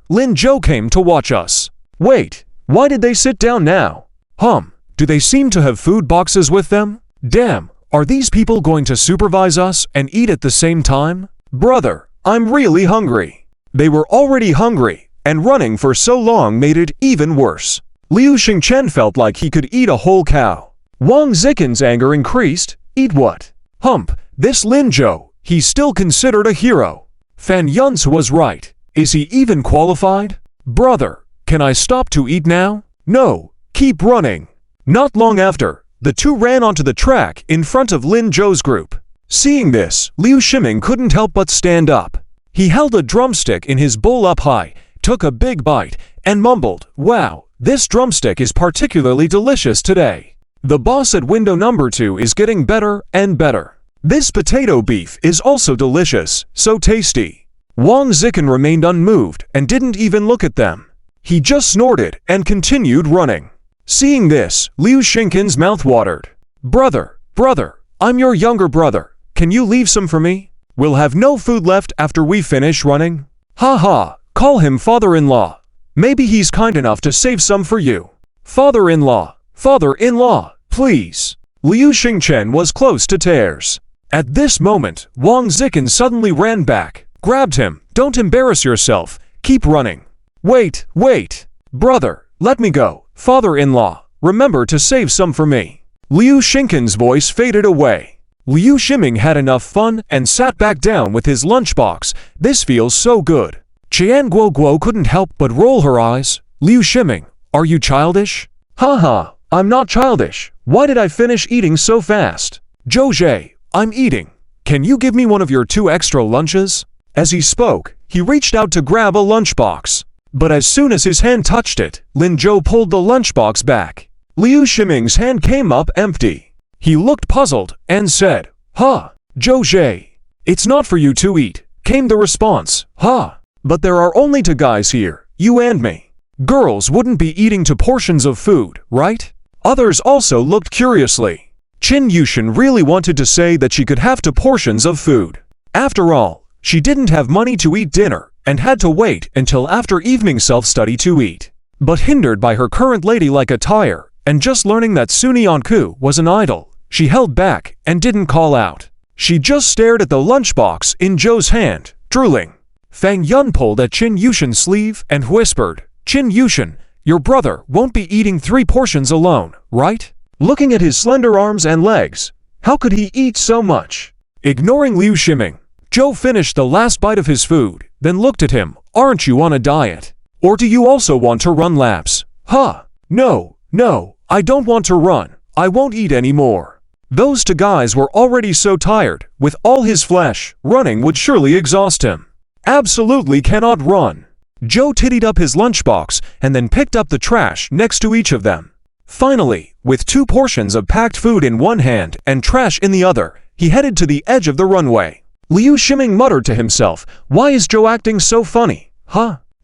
Lin-jo came to watch us. Wait, why did they sit down now? Do they seem to have food boxes with them? Damn, are these people going to supervise us and eat at the same time? Brother, I'm really hungry. They were already hungry, and running for so long made it even worse. Liu Xingchen felt like he could eat a whole cow. Wang Zikin's anger increased. Eat what? This Lin-jo, he's still considered a hero. Fan Yunce was right. Is he even qualified? Brother, can I stop to eat now? No, keep running. Not long after, the two ran onto the track in front of Lin-jo's group. Seeing this, Liu Ximing couldn't help but stand up. He held a drumstick in his bowl up high, took a big bite, and mumbled, "Wow, this drumstick is particularly delicious today. The boss at window number 2 is getting better and better. This potato beef is also delicious, so tasty." Wang Zikin remained unmoved and didn't even look at them. He just snorted and continued running. Seeing this, Liu Xingqin's mouth watered. Brother, I'm your younger brother. Can you leave some for me? We'll have no food left after we finish running. Call him father-in-law. Maybe he's kind enough to save some for you. Father-in-law, please. Liu Xingchen was close to tears. At this moment, Wang Zikin suddenly ran back, grabbed him. Don't embarrass yourself. Keep running. Wait. Brother, let me go. Father-in-law, remember to save some for me. Liu Xingqin's voice faded away. Liu Ximing had enough fun and sat back down with his lunchbox. This feels so good. Chian Guoguo couldn't help but roll her eyes. Liu Ximing, are you childish? I'm not childish. Why did I finish eating so fast? Zhou, I'm eating. Can you give me one of your 2 extra lunches? As he spoke, he reached out to grab a lunchbox. But as soon as his hand touched it, Lin-jo pulled the lunchbox back. Liu Ximing's hand came up empty. He looked puzzled and said, Zhou, it's not for you to eat, came the response. But there are only 2 guys here, you and me. Girls wouldn't be eating 2 portions of food, right? Others also looked curiously. Chin Yushin really wanted to say that she could have 2 portions of food. After all, she didn't have money to eat dinner and had to wait until after evening self-study to eat. But hindered by her current ladylike attire and just learning that Sunyeon-ku was an idol, she held back and didn't call out. She just stared at the lunchbox in Zhou's hand, drooling. Fang Yun pulled at Chin Yushin's sleeve and whispered, Chin Yushin, your brother won't be eating 3 portions alone, right? Looking at his slender arms and legs, how could he eat so much? Ignoring Liu Ximing, Zhou finished the last bite of his food, then looked at him. Aren't you on a diet? Or do you also want to run laps? No, I don't want to run. I won't eat anymore. Those 2 guys were already so tired, with all his flesh, running would surely exhaust him. Absolutely cannot run. Zhou tittied up his lunchbox and then picked up the trash next to each of them. Finally, with 2 portions of packed food in one hand and trash in the other, he headed to the edge of the runway. Liu Ximing muttered to himself, why is Zhou acting so funny?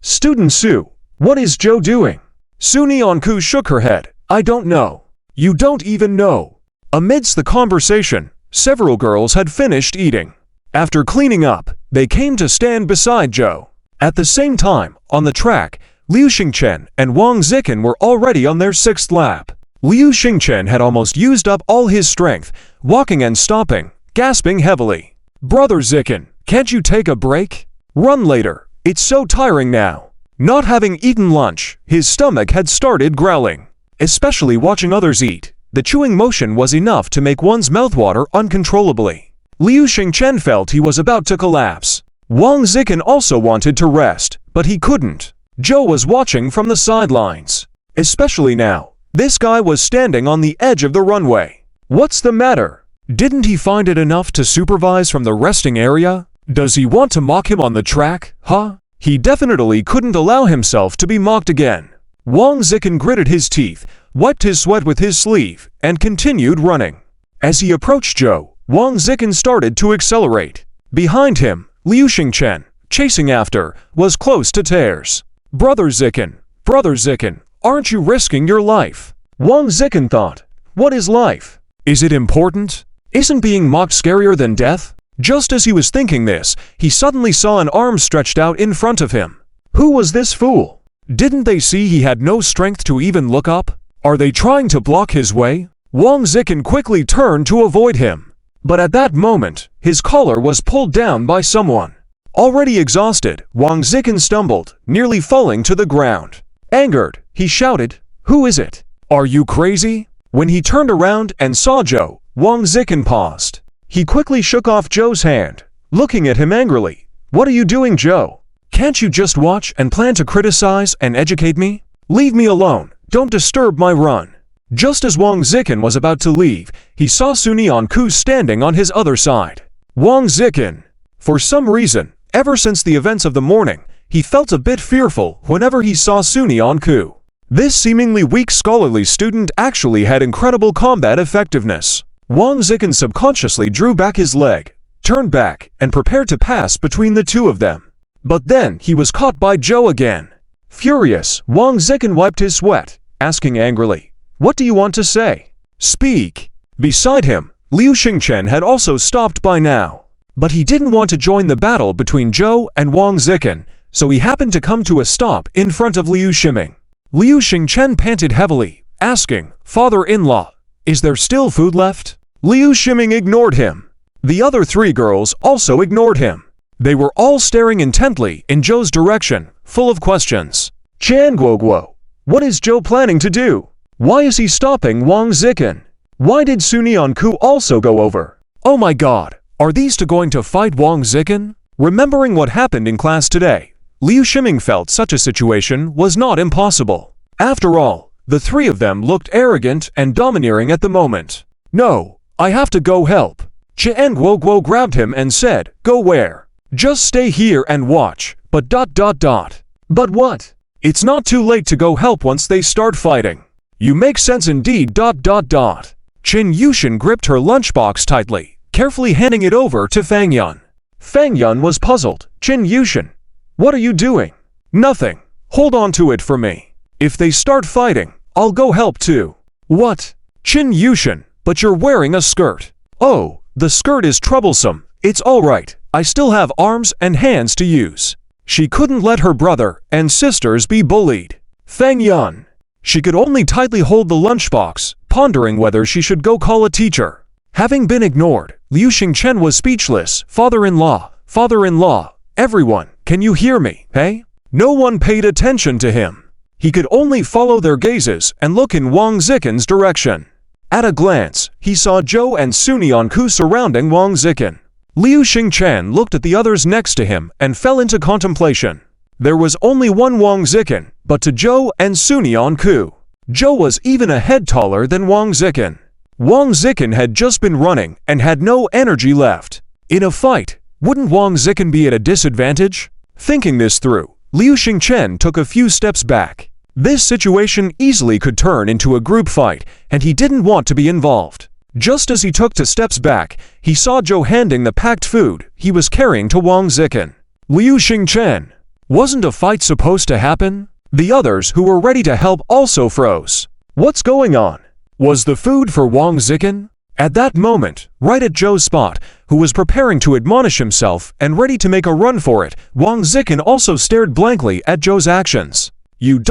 Student Su, What is Joe doing? Suni Onku shook her head. I don't know. You don't even know. Amidst the conversation, several girls had finished eating. After cleaning up, they came to stand beside Joe. At the same time, on the track, Liu Xingchen and Wang Zikin were already on their 6th lap. Liu Xingchen had almost used up all his strength, walking and stopping, gasping heavily. Brother Zikin, can't you take a break? Run later. It's so tiring now. Not having eaten lunch, his stomach had started growling. Especially watching others eat, the chewing motion was enough to make one's mouth water uncontrollably. Liu Xingchen felt he was about to collapse. Wang Zikin also wanted to rest, but he couldn't. Joe was watching from the sidelines. Especially now, this guy was standing on the edge of the runway. What's the matter? Didn't he find it enough to supervise from the resting area? Does he want to mock him on the track, huh? He definitely couldn't allow himself to be mocked again. Wang Zikin gritted his teeth, wiped his sweat with his sleeve, and continued running. As he approached Joe, Wang Zikin started to accelerate. Behind him, Liu Xingchen, chasing after, was close to tears. Brother Zikin, aren't you risking your life? Wang Zikin thought, what is life? Is it important? Isn't being mocked scarier than death? Just as he was thinking this, he suddenly saw an arm stretched out in front of him. Who was this fool? Didn't they see he had no strength to even look up? Are they trying to block his way? Wang Zikin quickly turned to avoid him. But at that moment, his collar was pulled down by someone. Already exhausted, Wang Zikin stumbled, nearly falling to the ground. Angered, he shouted, "Who is it? Are you crazy?" When he turned around and saw Joe, Wang Zikin paused. He quickly shook off Joe's hand, looking at him angrily. What are you doing, Joe? Can't you just watch and plan to criticize and educate me? Leave me alone, don't disturb my run. Just as Wang Zikin was about to leave, he saw Suni Onku standing on his other side. Wang Zikin. For some reason, ever since the events of the morning, he felt a bit fearful whenever he saw Suni Onku. This seemingly weak scholarly student actually had incredible combat effectiveness. Wang Zikin subconsciously drew back his leg, turned back, and prepared to pass between the two of them. But then he was caught by Joe again. Furious, Wang Zikin wiped his sweat, asking angrily, "What do you want to say? Speak." Beside him, Liu Xingchen had also stopped by now. But he didn't want to join the battle between Joe and Wang Zikin, so he happened to come to a stop in front of Liu Ximing. Liu Xingchen panted heavily, asking, "Father-in-law, is there still food left?" Liu Ximing ignored him. The other 3 girls also ignored him. They were all staring intently in Joe's direction, full of questions. Chan Guoguo, what is Joe planning to do? Why is he stopping Wang Zikin? Why did Suni Onku also go over? Oh my god, are these two going to fight Wang Zikin? Remembering what happened in class today, Liu Ximing felt such a situation was not impossible. After all, the 3 of them looked arrogant and domineering at the moment. No, I have to go help. Chen Guoguo grabbed him and said, "Go where? Just stay here and watch, but ... But what? It's not too late to go help once they start fighting. You make sense indeed ... Qin Yushin gripped her lunchbox tightly, carefully handing it over to Fang Yun. Fang Yun was puzzled. Qin Yushin, what are you doing? Nothing. Hold on to it for me. If they start fighting, I'll go help too. What? Qin Yushin, but you're wearing a skirt. Oh, the skirt is troublesome. It's all right. I still have arms and hands to use. She couldn't let her brother and sisters be bullied. Fang Yun. She could only tightly hold the lunchbox, pondering whether she should go call a teacher. Having been ignored, Liu Xingchen was speechless. Father-in-law, everyone, can you hear me, hey? No one paid attention to him. He could only follow their gazes and look in Wang Zikin's direction. At a glance, he saw Joe and Suni Onku surrounding Wang Zikin. Liu Xingchen looked at the others next to him and fell into contemplation. There was only one Wang Zikin, but to Joe and Suni Onku, Joe was even a head taller than Wang Zikin. Wang Zikin had just been running and had no energy left. In a fight, wouldn't Wang Zikin be at a disadvantage? Thinking this through, Liu Xingchen took a few steps back. This situation easily could turn into a group fight, and he didn't want to be involved. Just as he took 2 steps back, he saw Joe handing the packed food he was carrying to Wang Zikin. Liu Xingchen, wasn't a fight supposed to happen? The others who were ready to help also froze. What's going on? Was the food for Wang Zikin? At that moment, right at Zhou's spot, who was preparing to admonish himself and ready to make a run for it, Wang Zikin also stared blankly at Zhou's actions. You ...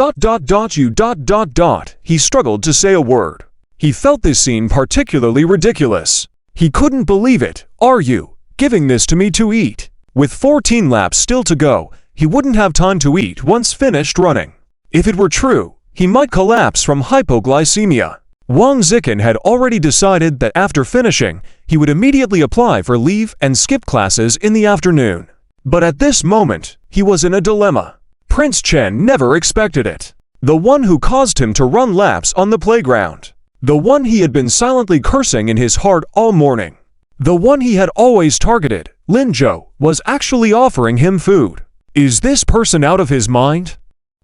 He struggled to say a word. He felt this scene particularly ridiculous. He couldn't believe it. Are you giving this to me to eat? With 14 laps still to go, he wouldn't have time to eat once finished running. If it were true, he might collapse from hypoglycemia. Wang Zikin had already decided that after finishing, he would immediately apply for leave and skip classes in the afternoon. But at this moment, he was in a dilemma. Prince Chen never expected it. The one who caused him to run laps on the playground. The one he had been silently cursing in his heart all morning. The one he had always targeted, Lin Zhou, was actually offering him food. Is this person out of his mind?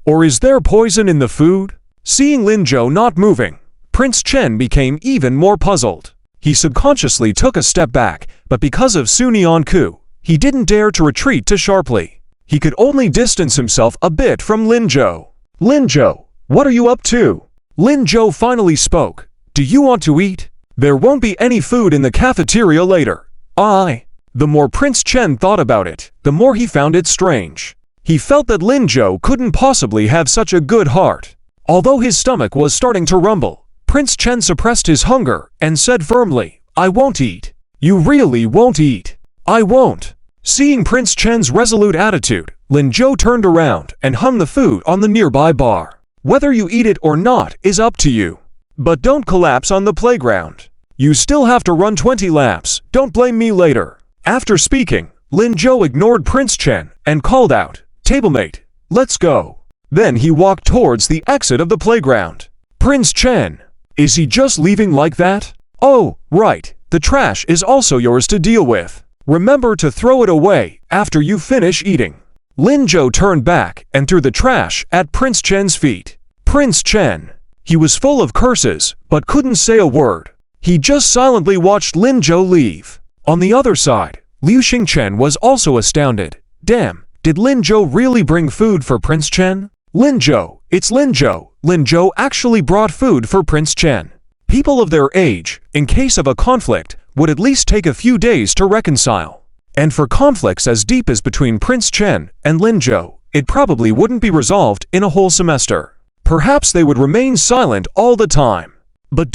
Or is there poison in the food? Seeing Lin Zhou not moving, Prince Chen became even more puzzled. He subconsciously took a step back, but because of Su Nianku, he didn't dare to retreat too sharply. He could only distance himself a bit from Lin Zhou. Lin Zhou, what are you up to? Lin Zhou finally spoke. Do you want to eat? There won't be any food in the cafeteria later. The more Prince Chen thought about it, the more he found it strange. He felt that Lin Zhou couldn't possibly have such a good heart. Although his stomach was starting to rumble, Prince Chen suppressed his hunger and said firmly, I won't eat. You really won't eat? I won't. Seeing Prince Chen's resolute attitude, Lin Zhou turned around and hung the food on the nearby bar. Whether you eat it or not is up to you. But don't collapse on the playground. You still have to run 20 laps, don't blame me later. After speaking, Lin Zhou ignored Prince Chen and called out, Tablemate, let's go. Then he walked towards the exit of the playground. Prince Chen, is he just leaving like that? Oh, right, the trash is also yours to deal with. Remember to throw it away after you finish eating. Lin Zhou turned back and threw the trash at Prince Chen's feet. Prince Chen. He was full of curses, but couldn't say a word. He just silently watched Lin Zhou leave. On the other side, Liu Xingchen was also astounded. Damn, did Lin Zhou really bring food for Prince Chen? Lin Zhou, it's Lin Zhou. Lin Zhou actually brought food for Prince Chen. People of their age, in case of a conflict, would at least take a few days to reconcile. And for conflicts as deep as between Prince Chen and Lin Zhou, it probably wouldn't be resolved in a whole semester. Perhaps they would remain silent all the time. But ...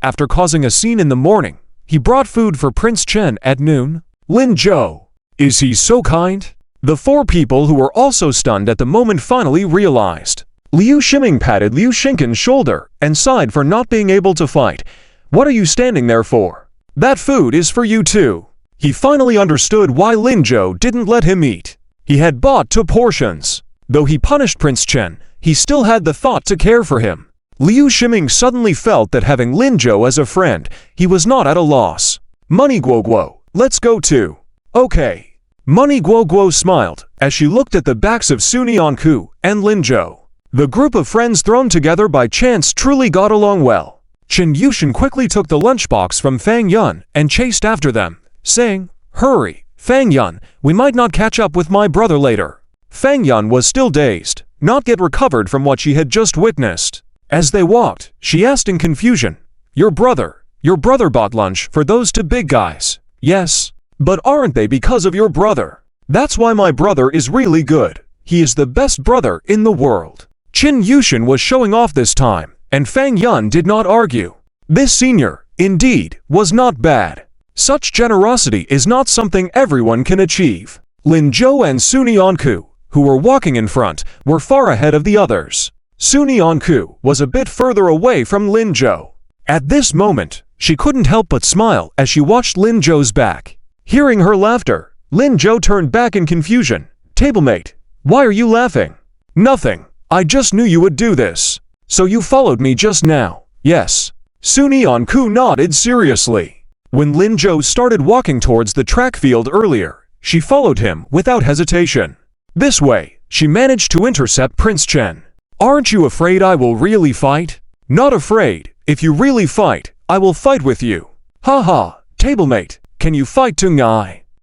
after causing a scene in the morning, he brought food for Prince Chen at noon. Lin Zhou. Is he so kind? The four people who were also stunned at the moment finally realized. Liu Ximing patted Liu Xingken's shoulder and sighed for not being able to fight. What are you standing there for? That food is for you too. He finally understood why Lin Zhou didn't let him eat. He had bought 2 portions. Though he punished Prince Chen, he still had the thought to care for him. Liu Ximing suddenly felt that having Lin Zhou as a friend, he was not at a loss. Money Guo, let's go too. Okay. Money Guo smiled as she looked at the backs of Su Nianku and Lin Zhou. The group of friends thrown together by chance truly got along well. Chen Yushan quickly took the lunchbox from Fang Yun and chased after them, saying, Hurry, Fang Yun, we might not catch up with my brother later. Fang Yun was still dazed, not yet recovered from what she had just witnessed. As they walked, she asked in confusion, Your brother bought lunch for those 2 big guys. Yes, but aren't they because of your brother? That's why my brother is really good. He is the best brother in the world. Chen Yushan was showing off this time, and Fang Yun did not argue. This senior, indeed, was not bad. Such generosity is not something everyone can achieve. Lin Zhou and Su Nianku, who were walking in front, were far ahead of the others. Su Nianku was a bit further away from Lin Zhou. At this moment, she couldn't help but smile as she watched Lin Zhou's back. Hearing her laughter, Lin Zhou turned back in confusion. Tablemate, why are you laughing? Nothing. I just knew you would do this. So you followed me just now? Yes. Su Nianku nodded seriously. When Lin Zhou started walking towards the track field earlier, she followed him without hesitation. This way, she managed to intercept Prince Chen. Aren't you afraid I will really fight? Not afraid. If you really fight, I will fight with you. Haha, Tablemate, can you fight too?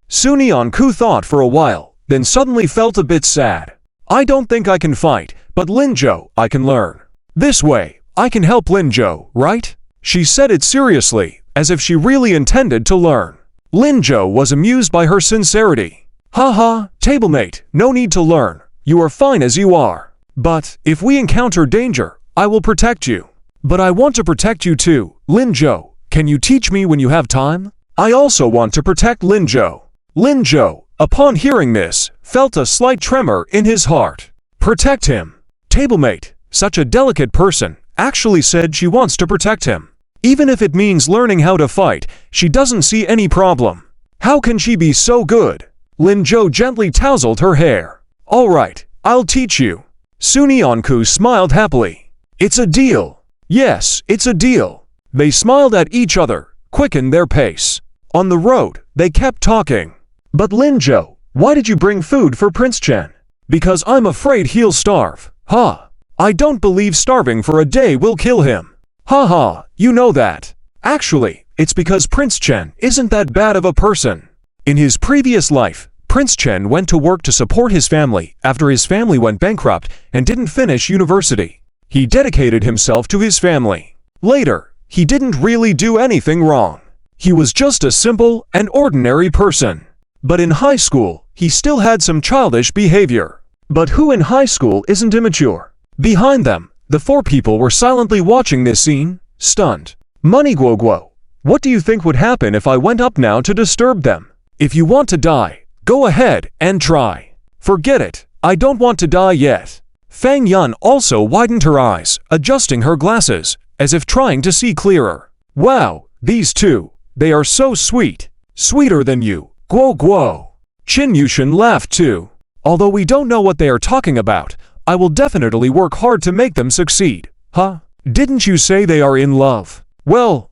Su Nianku thought for a while, then suddenly felt a bit sad. I don't think I can fight, But Linzhou, I can learn. This way, I can help Linzhou, right? She said it seriously, as if she really intended to learn. Linzhou was amused by her sincerity. Haha, tablemate, no need to learn. You are fine as you are. But, if we encounter danger, I will protect you. But I want to protect you too, Linzhou. Can you teach me when you have time? I also want to protect Linzhou. Linzhou, upon hearing this, felt a slight tremor in his heart. Protect him. Tablemate, such a delicate person, actually said she wants to protect him. Even if it means learning how to fight, she doesn't see any problem. How can she be so good? Linzhou gently tousled her hair. All right, I'll teach you. Sunyanku smiled happily. It's a deal. Yes, it's a deal. They smiled at each other, quickened their pace. On the road, they kept talking. But Linzhou, why did you bring food for Prince Chen? Because I'm afraid he'll starve. Ha! I don't believe starving for a day will kill him. Ha ha, you know that. Actually, it's because Prince Chen isn't that bad of a person. In his previous life, Prince Chen went to work to support his family after his family went bankrupt and didn't finish university. He dedicated himself to his family. Later, he didn't really do anything wrong. He was just a simple and ordinary person. But in high school, he still had some childish behavior. But who in high school isn't immature? Behind them, the four people were silently watching this scene, stunned. Money Guo Guo, what do you think would happen if I went up now to disturb them? If you want to die, go ahead and try. Forget it, I don't want to die yet. Fang Yun also widened her eyes, adjusting her glasses, as if trying to see clearer. Wow, these two, they are so sweet. Sweeter than you, Guo Guo. Qin Yushin laughed too. Although we don't know what they are talking about, I will definitely work hard to make them succeed. Huh? Didn't you say they are in love? Well,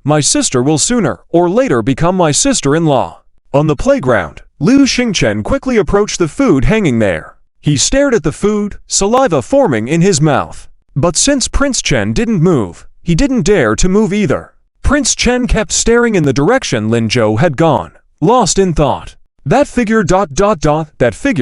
my sister will sooner or later become my sister-in-law. On the playground, Liu Xingchen quickly approached the food hanging there. He stared at the food, saliva forming in his mouth. But since Prince Chen didn't move, he didn't dare to move either. Prince Chen kept staring in the direction Linzhou had gone, lost in thought. That figure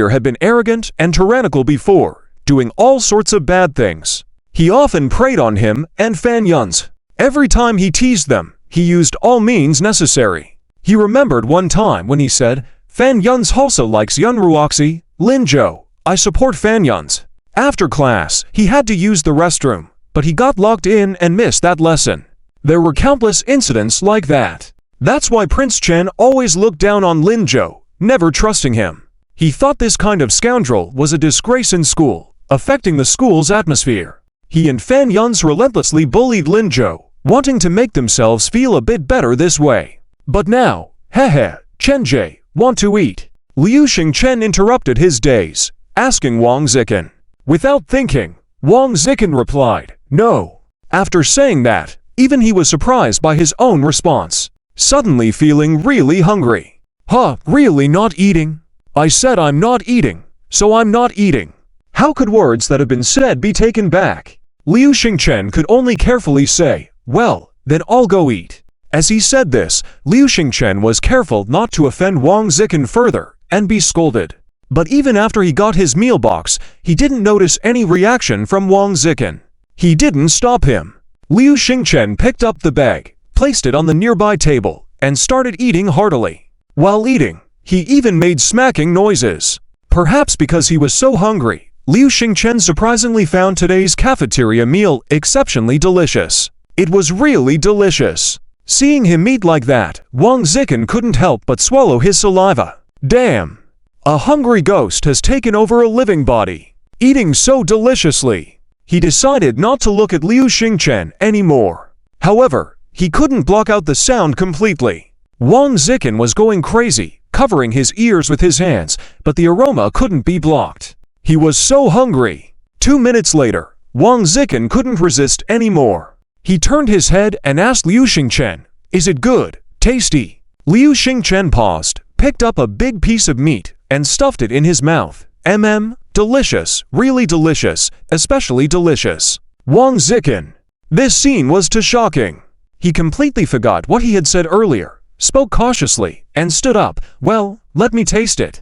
had been arrogant and tyrannical before, doing all sorts of bad things. He often preyed on him and Fan Yun's. Every time he teased them, he used all means necessary. He remembered one time when he said, Fan Yun's also likes Yun Ruoxi, Linzhou, I support Fan Yun's. After class, he had to use the restroom, but he got locked in and missed that lesson. There were countless incidents like that. That's why Prince Chen always looked down on Linzhou, never trusting him. He thought this kind of scoundrel was a disgrace in school, affecting the school's atmosphere. He and Fan Yun's relentlessly bullied Linzhou, wanting to make themselves feel a bit better this way. But now, Chenjie, want to eat? Liu Xingchen interrupted his days, asking Wang Zikin. Without thinking, Wang Zikin replied, no. After saying that, even he was surprised by his own response, suddenly feeling really hungry. Huh, really not eating? I said I'm not eating, so I'm not eating. How could words that have been said be taken back? Liu Xingchen could only carefully say, well, then I'll go eat. As he said this, Liu Xingchen was careful not to offend Wang Zikin further and be scolded. But even after he got his meal box, he didn't notice any reaction from Wang Zikin. He didn't stop him. Liu Xingchen picked up the bag, placed it on the nearby table, and started eating heartily. While eating, he even made smacking noises. Perhaps because he was so hungry, Liu Xingchen surprisingly found today's cafeteria meal exceptionally delicious. It was really delicious. Seeing him eat like that, Wang Zikin couldn't help but swallow his saliva. Damn! A hungry ghost has taken over a living body. Eating so deliciously. He decided not to look at Liu Xingchen anymore. However, he couldn't block out the sound completely. Wang Zikin was going crazy, covering his ears with his hands, but the aroma couldn't be blocked. He was so hungry. 2 minutes later, Wang Zikin couldn't resist anymore. He turned his head and asked Liu Xingchen, is it good, tasty? Liu Xingchen paused, picked up a big piece of meat, and stuffed it in his mouth. Delicious, really delicious, especially delicious. Wang Zikin. This scene was too shocking. He completely forgot what he had said earlier, spoke cautiously, and stood up. Well, let me taste it.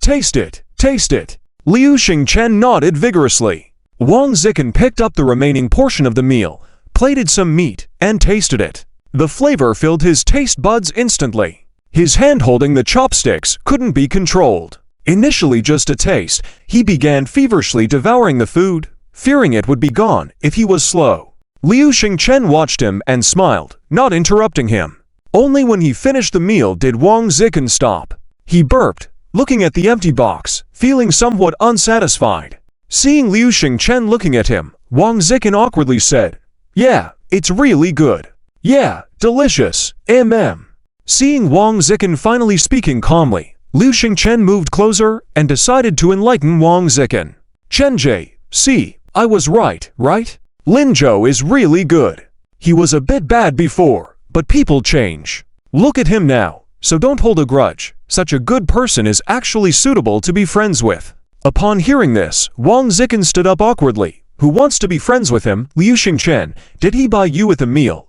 Taste it, taste it. Liu Xingchen nodded vigorously. Wang Zikin picked up the remaining portion of the meal, plated some meat, and tasted it. The flavor filled his taste buds instantly. His hand holding the chopsticks couldn't be controlled. Initially just a taste, he began feverishly devouring the food, fearing it would be gone if he was slow. Liu Xingchen watched him and smiled, not interrupting him. Only when he finished the meal did Wang Zikin stop. He burped, looking at the empty box, feeling somewhat unsatisfied. Seeing Liu Xingchen looking at him, Wang Zikin awkwardly said, "Yeah, it's really good. Yeah, delicious, Seeing Wang Zikin finally speaking calmly, Liu Xingchen moved closer and decided to enlighten Wang Zikin. "Chenjie, see, I was right? Lin Zhou is really good. He was a bit bad before, but people change. Look at him now, so don't hold a grudge. Such a good person is actually suitable to be friends with." Upon hearing this, Wang Zikin stood up awkwardly. "Who wants to be friends with him? Liu Xingchen, did he buy you with a meal?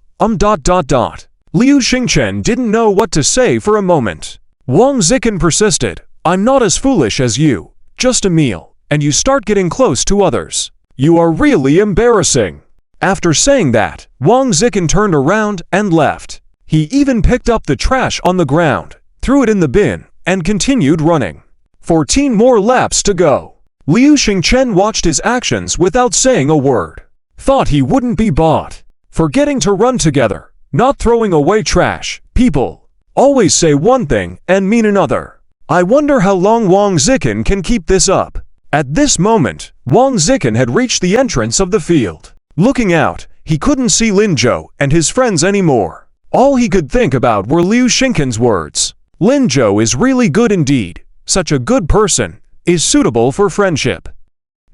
Liu Xingchen didn't know what to say for a moment. Wang Zikin persisted, "I'm not as foolish as you. Just a meal, and you start getting close to others. You are really embarrassing." After saying that, Wang Zikin turned around and left. He even picked up the trash on the ground, threw it in the bin, and continued running. 14 more laps to go. Liu Xingchen watched his actions without saying a word. Thought he wouldn't be bought. Forgetting to run together, not throwing away trash. People always say one thing and mean another. I wonder how long Wang Zikin can keep this up. At this moment, Wang Zikin had reached the entrance of the field. Looking out, he couldn't see Lin Zhou and his friends anymore. All he could think about were Liu Xingchen's words. Lin Zhou is really good indeed. Such a good person, is suitable for friendship.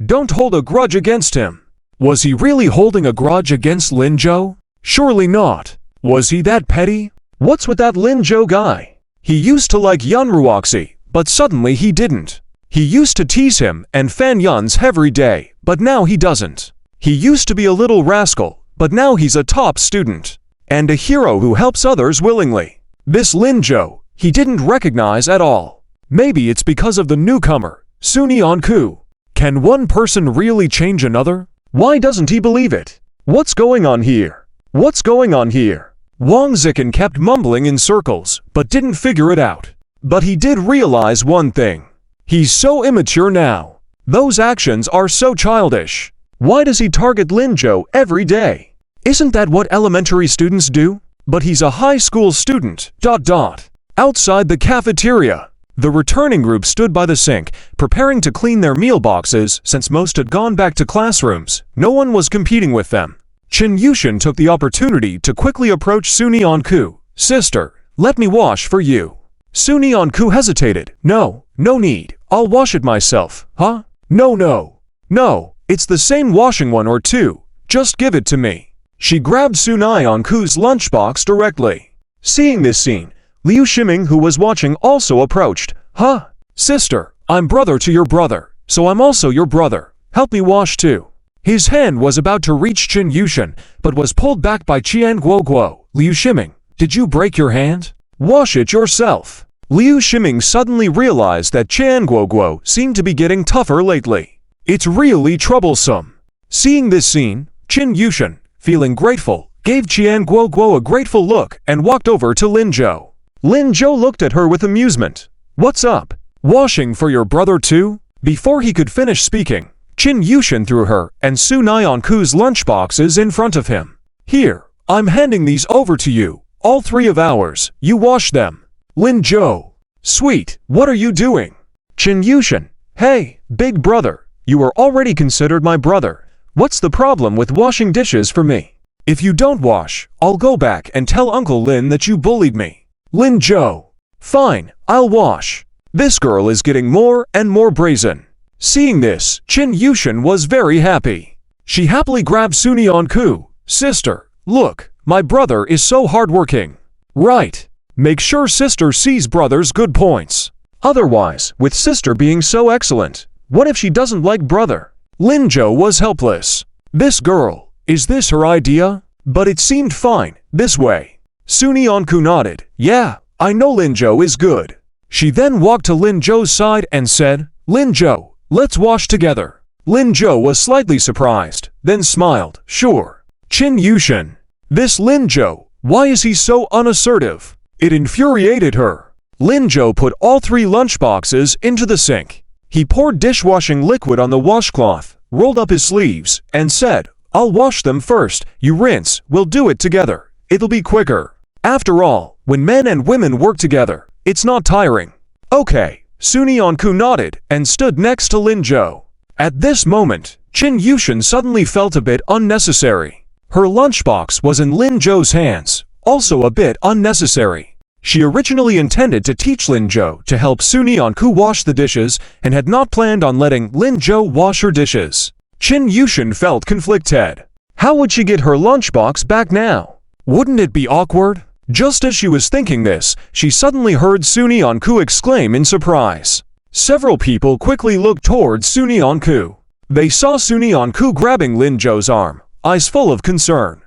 Don't hold a grudge against him. Was he really holding a grudge against Lin Zhou? Surely not. Was he that petty? What's with that Lin Zhou guy? He used to like Yun Ruoxi, but suddenly he didn't. He used to tease him and fan Yun's every day, but now he doesn't. He used to be a little rascal, but now he's a top student. And a hero who helps others willingly. This Lin Zhou, he didn't recognize at all. Maybe it's because of the newcomer, Suni Anku. Can one person really change another? Why doesn't he believe it? What's going on here? What's going on here? Wang Zikin kept mumbling in circles, but didn't figure it out. But he did realize one thing. He's so immature now. Those actions are so childish. Why does he target Lin Zhou every day? Isn't that what elementary students do? But he's a high school student. Outside the cafeteria, the returning group stood by the sink, preparing to clean their meal boxes since most had gone back to classrooms. No one was competing with them. Qin Yushin took the opportunity to quickly approach Suni Anku. "Sister, let me wash for you." Suni Anku hesitated. No need. I'll wash it myself." "Huh? No, it's the same washing one or two. Just give it to me." She grabbed Suni Anku's lunchbox directly. Seeing this scene, Liu Ximing, who was watching, also approached. "Huh? Sister, I'm brother to your brother, so I'm also your brother. Help me wash too." His hand was about to reach Qin Yushin, but was pulled back by Qian Guoguo. "Liu Ximing, did you break your hand? Wash it yourself." Liu Ximing suddenly realized that Qian Guoguo seemed to be getting tougher lately. It's really troublesome. Seeing this scene, Qin Yushin, feeling grateful, gave Qian Guoguo a grateful look and walked over to Lin Zhou. Lin Zhou looked at her with amusement. "What's up? Washing for your brother too?" Before he could finish speaking, Qin Yushin threw her and Suni Anku's lunchboxes in front of him. "Here, I'm handing these over to you, all 3 of ours. You wash them." Lin Zhou. "Sweet, what are you doing?" Qin Yushin. "Hey, big brother, you are already considered my brother. What's the problem with washing dishes for me? If you don't wash, I'll go back and tell Uncle Lin that you bullied me." Lin Zhou. "Fine, I'll wash." This girl is getting more and more brazen. Seeing this, Qin Yushin was very happy. She happily grabbed Suni Anku. "Sister, look, my brother is so hardworking." "Right. Make sure sister sees brother's good points. Otherwise, with sister being so excellent, what if she doesn't like brother?" Lin Zhou was helpless. This girl, is this her idea? But it seemed fine, this way. Suni Anku nodded. "Yeah, I know Lin Zhou is good." She then walked to Lin Zhou's side and said, "Lin Zhou, Let's wash together. Lin Jo was slightly surprised, then smiled. Sure. Chin Yushin. This Lin Jo, why is he so unassertive? It infuriated her. Lin Jo put all 3 lunchboxes into the sink. He poured dishwashing liquid on the washcloth, rolled up his sleeves, and said, I'll wash them first, you rinse, we'll do it together. It'll be quicker. After all, when men and women work together, it's not tiring. Okay, Sunyeonku nodded and stood next to Lin Jo. At this moment, Chin Yushin suddenly felt a bit unnecessary. Her lunchbox was in Lin Jo's hands, also a bit unnecessary. She originally intended to teach Lin Jo to help Sunyeonku wash the dishes and had not planned on letting Lin Jo wash her dishes. Chin Yushin felt conflicted. How would she get her lunchbox back now? Wouldn't it be awkward? Just as she was thinking this, she suddenly heard Sunyeonku exclaim in surprise. Several people quickly looked towards Sunyeonku. They saw Sunyeonku grabbing Lin Jo's arm, eyes full of concern.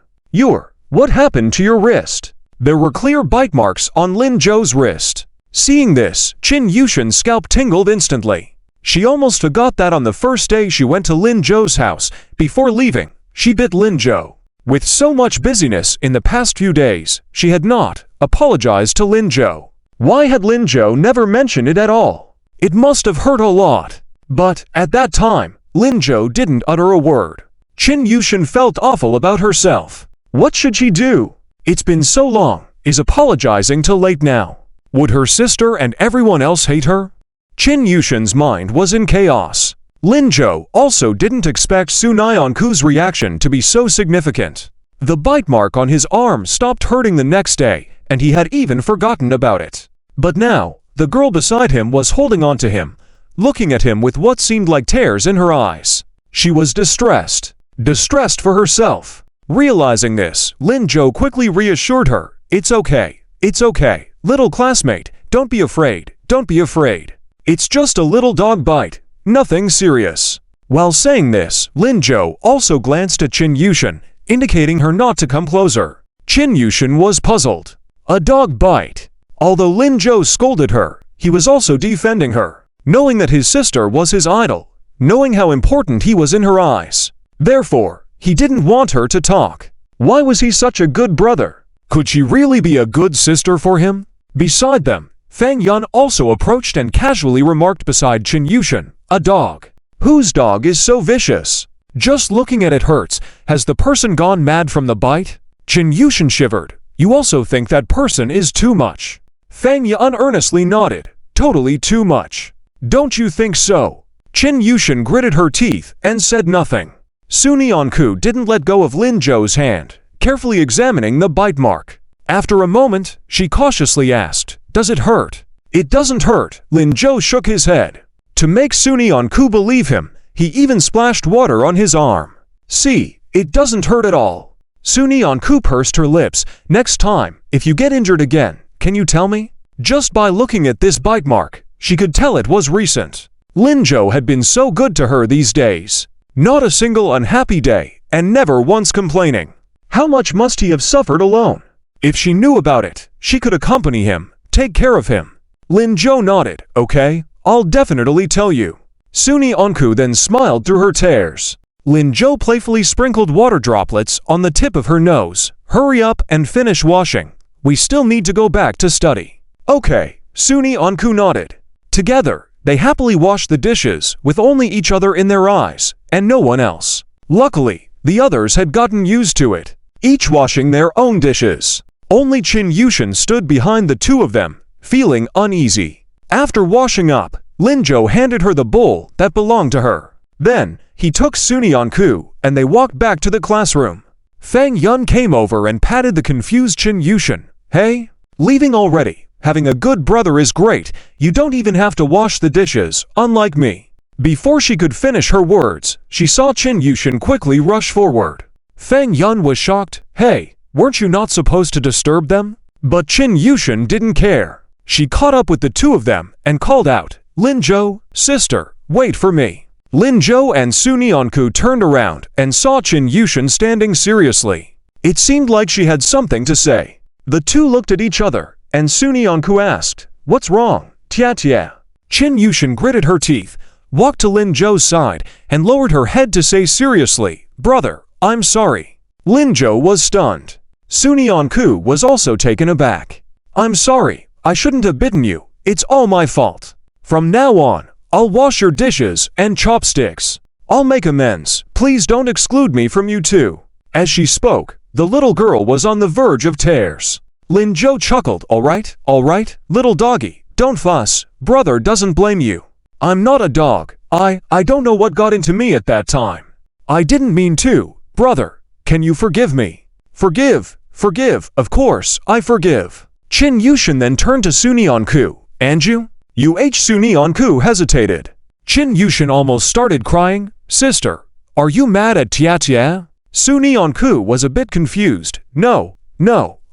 What happened to your wrist? There were clear bite marks on Lin Jo's wrist. Seeing this, Chin Yushin's scalp tingled instantly. She almost forgot that on the first day she went to Lin Jo's house. Before leaving, she bit Lin Jo. With so much busyness in the past few days, she had not apologized to Lin Jo. Why had Lin Jo never mentioned it at all? It must have hurt a lot. But, at that time, Lin Jo didn't utter a word. Chin Yushin felt awful about herself. What should she do? It's been so long. Is apologizing too late now? Would her sister and everyone else hate her? Chin Yushin's mind was in chaos. Lin Jo also didn't expect Sunyeonku's reaction to be so significant. The bite mark on his arm stopped hurting the next day, and he had even forgotten about it. But now, the girl beside him was holding on to him, looking at him with what seemed like tears in her eyes. She was distressed. Distressed for herself. Realizing this, Lin Jo quickly reassured her, It's okay. It's okay. Little classmate, don't be afraid. Don't be afraid. It's just a little dog bite. Nothing serious. While saying this, Lin Jo also glanced at Chin Yushin, indicating her not to come closer. Chin Yushin was puzzled. A dog bite. Although Lin Jo scolded her, he was also defending her, knowing that his sister was his idol, knowing how important he was in her eyes. Therefore, he didn't want her to talk. Why was he such a good brother? Could she really be a good sister for him? Beside them, Fang Yun also approached and casually remarked beside Chin Yushin, a dog. Whose dog is so vicious? Just looking at it hurts. Has the person gone mad from the bite? Chin Yushin shivered. You also think that person is too much? Fang Yun earnestly nodded. Totally too much. Don't you think so? Chin Yushin gritted her teeth and said nothing. Sunyeonku didn't let go of Lin Jo's hand, carefully examining the bite mark. After a moment, she cautiously asked, Does it hurt? It doesn't hurt, Lin Jo shook his head. To make Sunyeonku believe him, he even splashed water on his arm. See, it doesn't hurt at all. Sunyeonku pursed her lips. Next time, if you get injured again, can you tell me? Just by looking at this bite mark, she could tell it was recent. Lin Jo had been so good to her these days. Not a single unhappy day, and never once complaining. How much must he have suffered alone? If she knew about it, she could accompany him, take care of him. Lin Jo nodded. Okay, I'll definitely tell you. Sunyeonku then smiled through her tears. Lin Jo playfully sprinkled water droplets on the tip of her nose. Hurry up and finish washing. We still need to go back to study. Okay, Sunyeonku nodded. Together, they happily washed the dishes with only each other in their eyes, and no one else. Luckily, the others had gotten used to it, each washing their own dishes. Only Chin Yushin stood behind the two of them, feeling uneasy. After washing up, Lin Jo handed her the bowl that belonged to her. Then, he took Sunyeonku, and they walked back to the classroom. Fang Yun came over and patted the confused Chin Yushin. Hey, leaving already? Having a good brother is great. You don't even have to wash the dishes, unlike me. Before she could finish her words, she saw Chin Yushin quickly rush forward. Fang Yun was shocked. Hey, weren't you not supposed to disturb them? But Chin Yushin didn't care. She caught up with the two of them and called out, Lin Jo, sister, wait for me. Lin Jo and Sunyeonku turned around and saw Chin Yushin standing seriously. It seemed like she had something to say. The two looked at each other, and Sunyeonku asked, What's wrong? Tia. Chin Yushin gritted her teeth. walked to Lin Zhou's side and lowered her head to say seriously, "Brother, I'm sorry." Lin Zhou was stunned. Sunyanku was also taken aback. "I'm sorry, I shouldn't have bitten you. It's all my fault. From now on, I'll wash your dishes and chopsticks. I'll make amends. Please don't exclude me from you too." As she spoke, the little girl was on the verge of tears. Lin Zhou chuckled, all right, little doggy, don't fuss, brother doesn't blame you. I'm not a dog, I don't know what got into me at that time. I didn't mean to, brother, can you forgive me? Forgive, of course, I forgive. Qin Yushin then turned to Sunyanku, and you? Sunyanku hesitated. Qin Yushin almost started crying. Sister, are you mad at Tia? Sunyanku was a bit confused. No,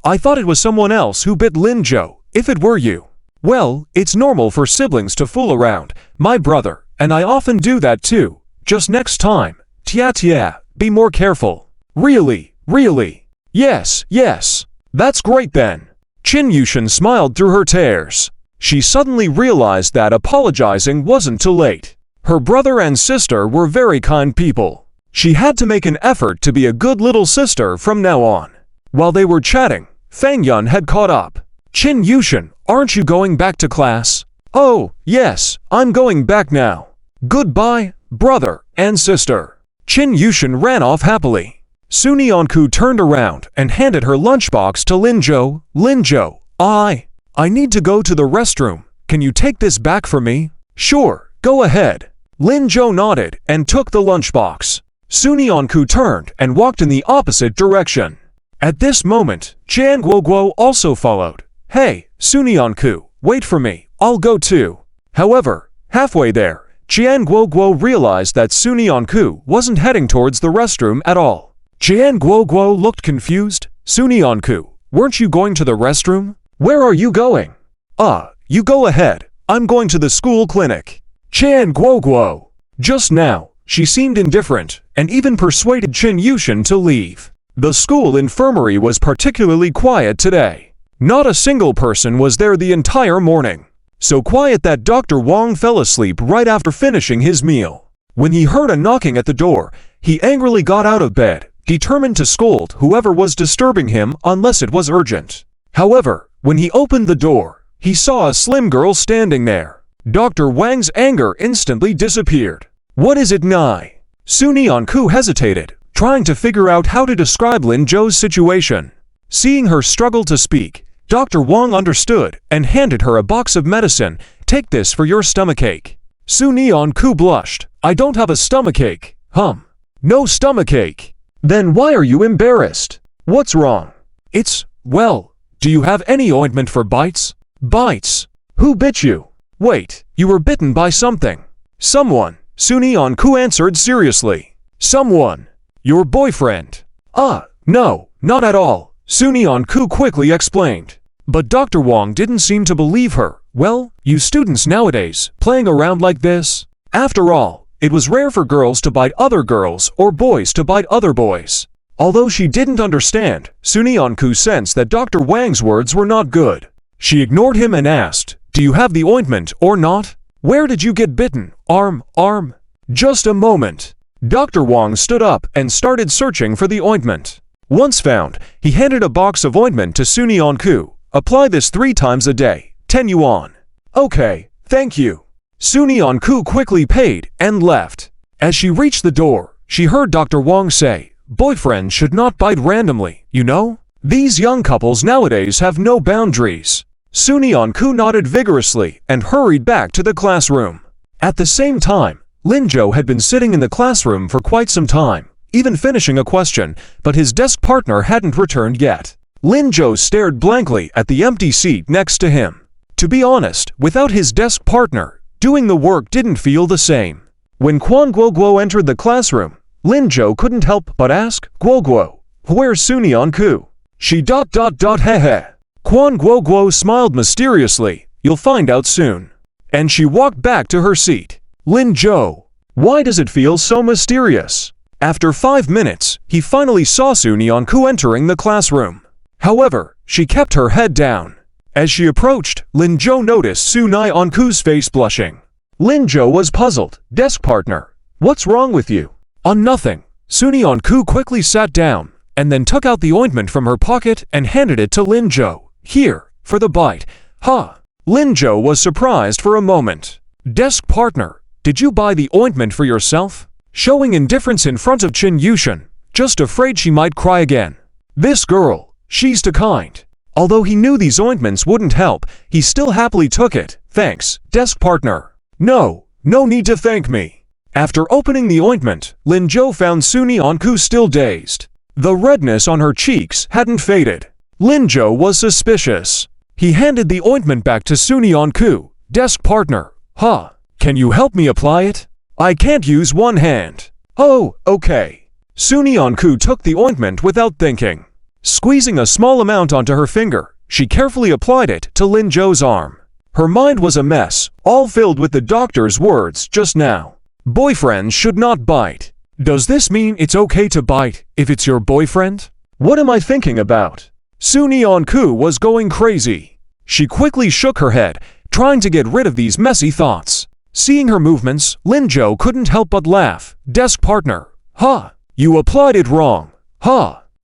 I thought it was someone else who bit Lin Zhou. If it were you. Well, it's normal for siblings to fool around, my brother, and I often do that too. Just next time, Tia, be more careful. Really? Yes, that's great then. Qin Yushin smiled through her tears. She suddenly realized that apologizing wasn't too late. Her brother and sister were very kind people. She had to make an effort to be a good little sister from now on. While they were chatting, Fang Yun had caught up. Qin Yushin, aren't you going back to class? Oh, yes, I'm going back now. Goodbye, brother and sister. Qin Yushin ran off happily. Sunyanku turned around and handed her lunchbox to Lin Zhou. Lin Zhou, I need to go to the restroom. Can you take this back for me? Sure, go ahead. Lin Zhou nodded and took the lunchbox. Sunyanku turned and walked in the opposite direction. At this moment, Jian Guoguo also followed. Hey, Sunyanku, wait for me, I'll go too. However, halfway there, Jian Guoguo realized that Sunyanku wasn't heading towards the restroom at all. Jian Guoguo looked confused. Sunyanku, weren't you going to the restroom? Where are you going? You go ahead, I'm going to the school clinic. Jian Guoguo. Just now, she seemed indifferent and even persuaded Qin Yushin to leave. The school infirmary was particularly quiet today. Not a single person was there the entire morning. So quiet that Dr. Wang fell asleep right after finishing his meal. When he heard a knocking at the door, he angrily got out of bed, determined to scold whoever was disturbing him unless it was urgent. However, when he opened the door, he saw a slim girl standing there. Dr. Wang's anger instantly disappeared. What is it, Nai? Sunyanku hesitated, trying to figure out how to describe Lin Zhou's situation. Seeing her struggle to speak, Dr. Wang understood and handed her a box of medicine. Take this for your stomachache. Sunyanku blushed. I don't have a stomachache. No stomachache. Then why are you embarrassed? What's wrong? Well, do you have any ointment for bites? Bites? Who bit you? Wait, you were bitten by something. Someone, Sunyanku answered seriously. Someone. Your boyfriend. No, not at all, Sunyanku quickly explained. But Dr. Wang didn't seem to believe her. Well, you students nowadays, playing around like this? After all, it was rare for girls to bite other girls or boys to bite other boys. Although she didn't understand, Sunyanku sensed that Dr. Wang's words were not good. She ignored him and asked, do you have the ointment or not? Where did you get bitten? Arm? Just a moment. Dr. Wang stood up and started searching for the ointment. Once found, he handed a box of ointment to Sunyanku. Apply this 3 times a day, 10 yuan. Okay, thank you. Sunyanku quickly paid and left. As she reached the door, she heard Dr. Wang say, boyfriends should not bite randomly, you know? These young couples nowadays have no boundaries. Sunyanku nodded vigorously and hurried back to the classroom. At the same time, Lin Zhou had been sitting in the classroom for quite some time, even finishing a question, but his desk partner hadn't returned yet. Lin Zhou stared blankly at the empty seat next to him. To be honest, without his desk partner, doing the work didn't feel the same. When Quan Guoguo entered the classroom, Lin Zhou couldn't help but ask, Guoguo, where's Sunyanku? She ... Hehe. Quan Guoguo smiled mysteriously. You'll find out soon. And she walked back to her seat. Lin Zhou, why does it feel so mysterious? After 5 minutes, he finally saw Sunyanku entering the classroom. However, she kept her head down. As she approached, Lin Zhou noticed Sunyanku's face blushing. Linjo was puzzled. Desk partner, what's wrong with you? Nothing. Sunyeon-ku quickly sat down and then took out the ointment from her pocket and handed it to Linjo. Here, for the bite. Huh. Linjo was surprised for a moment. Desk partner, did you buy the ointment for yourself? Showing indifference in front of Chin Yushin, just afraid she might cry again. This girl, she's too kind. Although he knew these ointments wouldn't help, he still happily took it. Thanks, desk partner. No need to thank me. After opening the ointment, Linjo found Sunyeon-ku still dazed. The redness on her cheeks hadn't faded. Linjo was suspicious. He handed the ointment back to Sunyeon-ku. Desk partner, can you help me apply it? I can't use one hand. Oh, okay. Sunyeon-ku took the ointment without thinking. Squeezing a small amount onto her finger, she carefully applied it to Linjo's arm. Her mind was a mess, all filled with the doctor's words just now. Boyfriends should not bite. Does this mean it's okay to bite if it's your boyfriend? What am I thinking about? Sunyeon-ku was going crazy. She quickly shook her head, trying to get rid of these messy thoughts. Seeing her movements, Linjo couldn't help but laugh. Desk partner, you applied it wrong.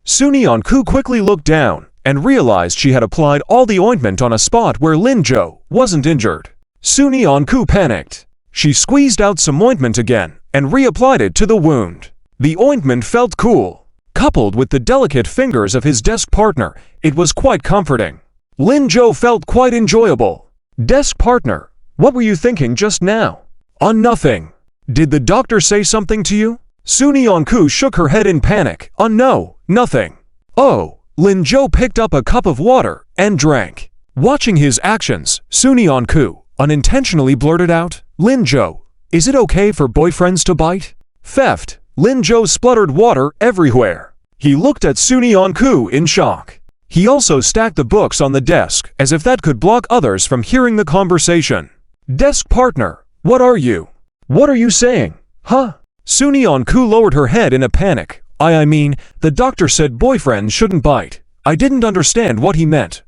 Sunyeon-ku quickly looked down and realized she had applied all the ointment on a spot where Linjo wasn't injured. Sunyeon-ku panicked. She squeezed out some ointment again and reapplied it to the wound. The ointment felt cool. Coupled with the delicate fingers of his desk partner, it was quite comforting. Linjo felt quite enjoyable. Desk partner, what were you thinking just now? Nothing. Did the doctor say something to you? Sunyeon-ku shook her head in panic. No, nothing. Oh, Linjo picked up a cup of water and drank. Watching his actions, Sunyeon-ku unintentionally blurted out, Linjo, is it okay for boyfriends to bite? Theft. Linjo spluttered water everywhere. He looked at Sunyeon-ku in shock. He also stacked the books on the desk as if that could block others from hearing the conversation. Desk partner, what are you? What are you saying? Sunyeon-ku lowered her head in a panic. I mean, the doctor said boyfriends shouldn't bite. I didn't understand what he meant.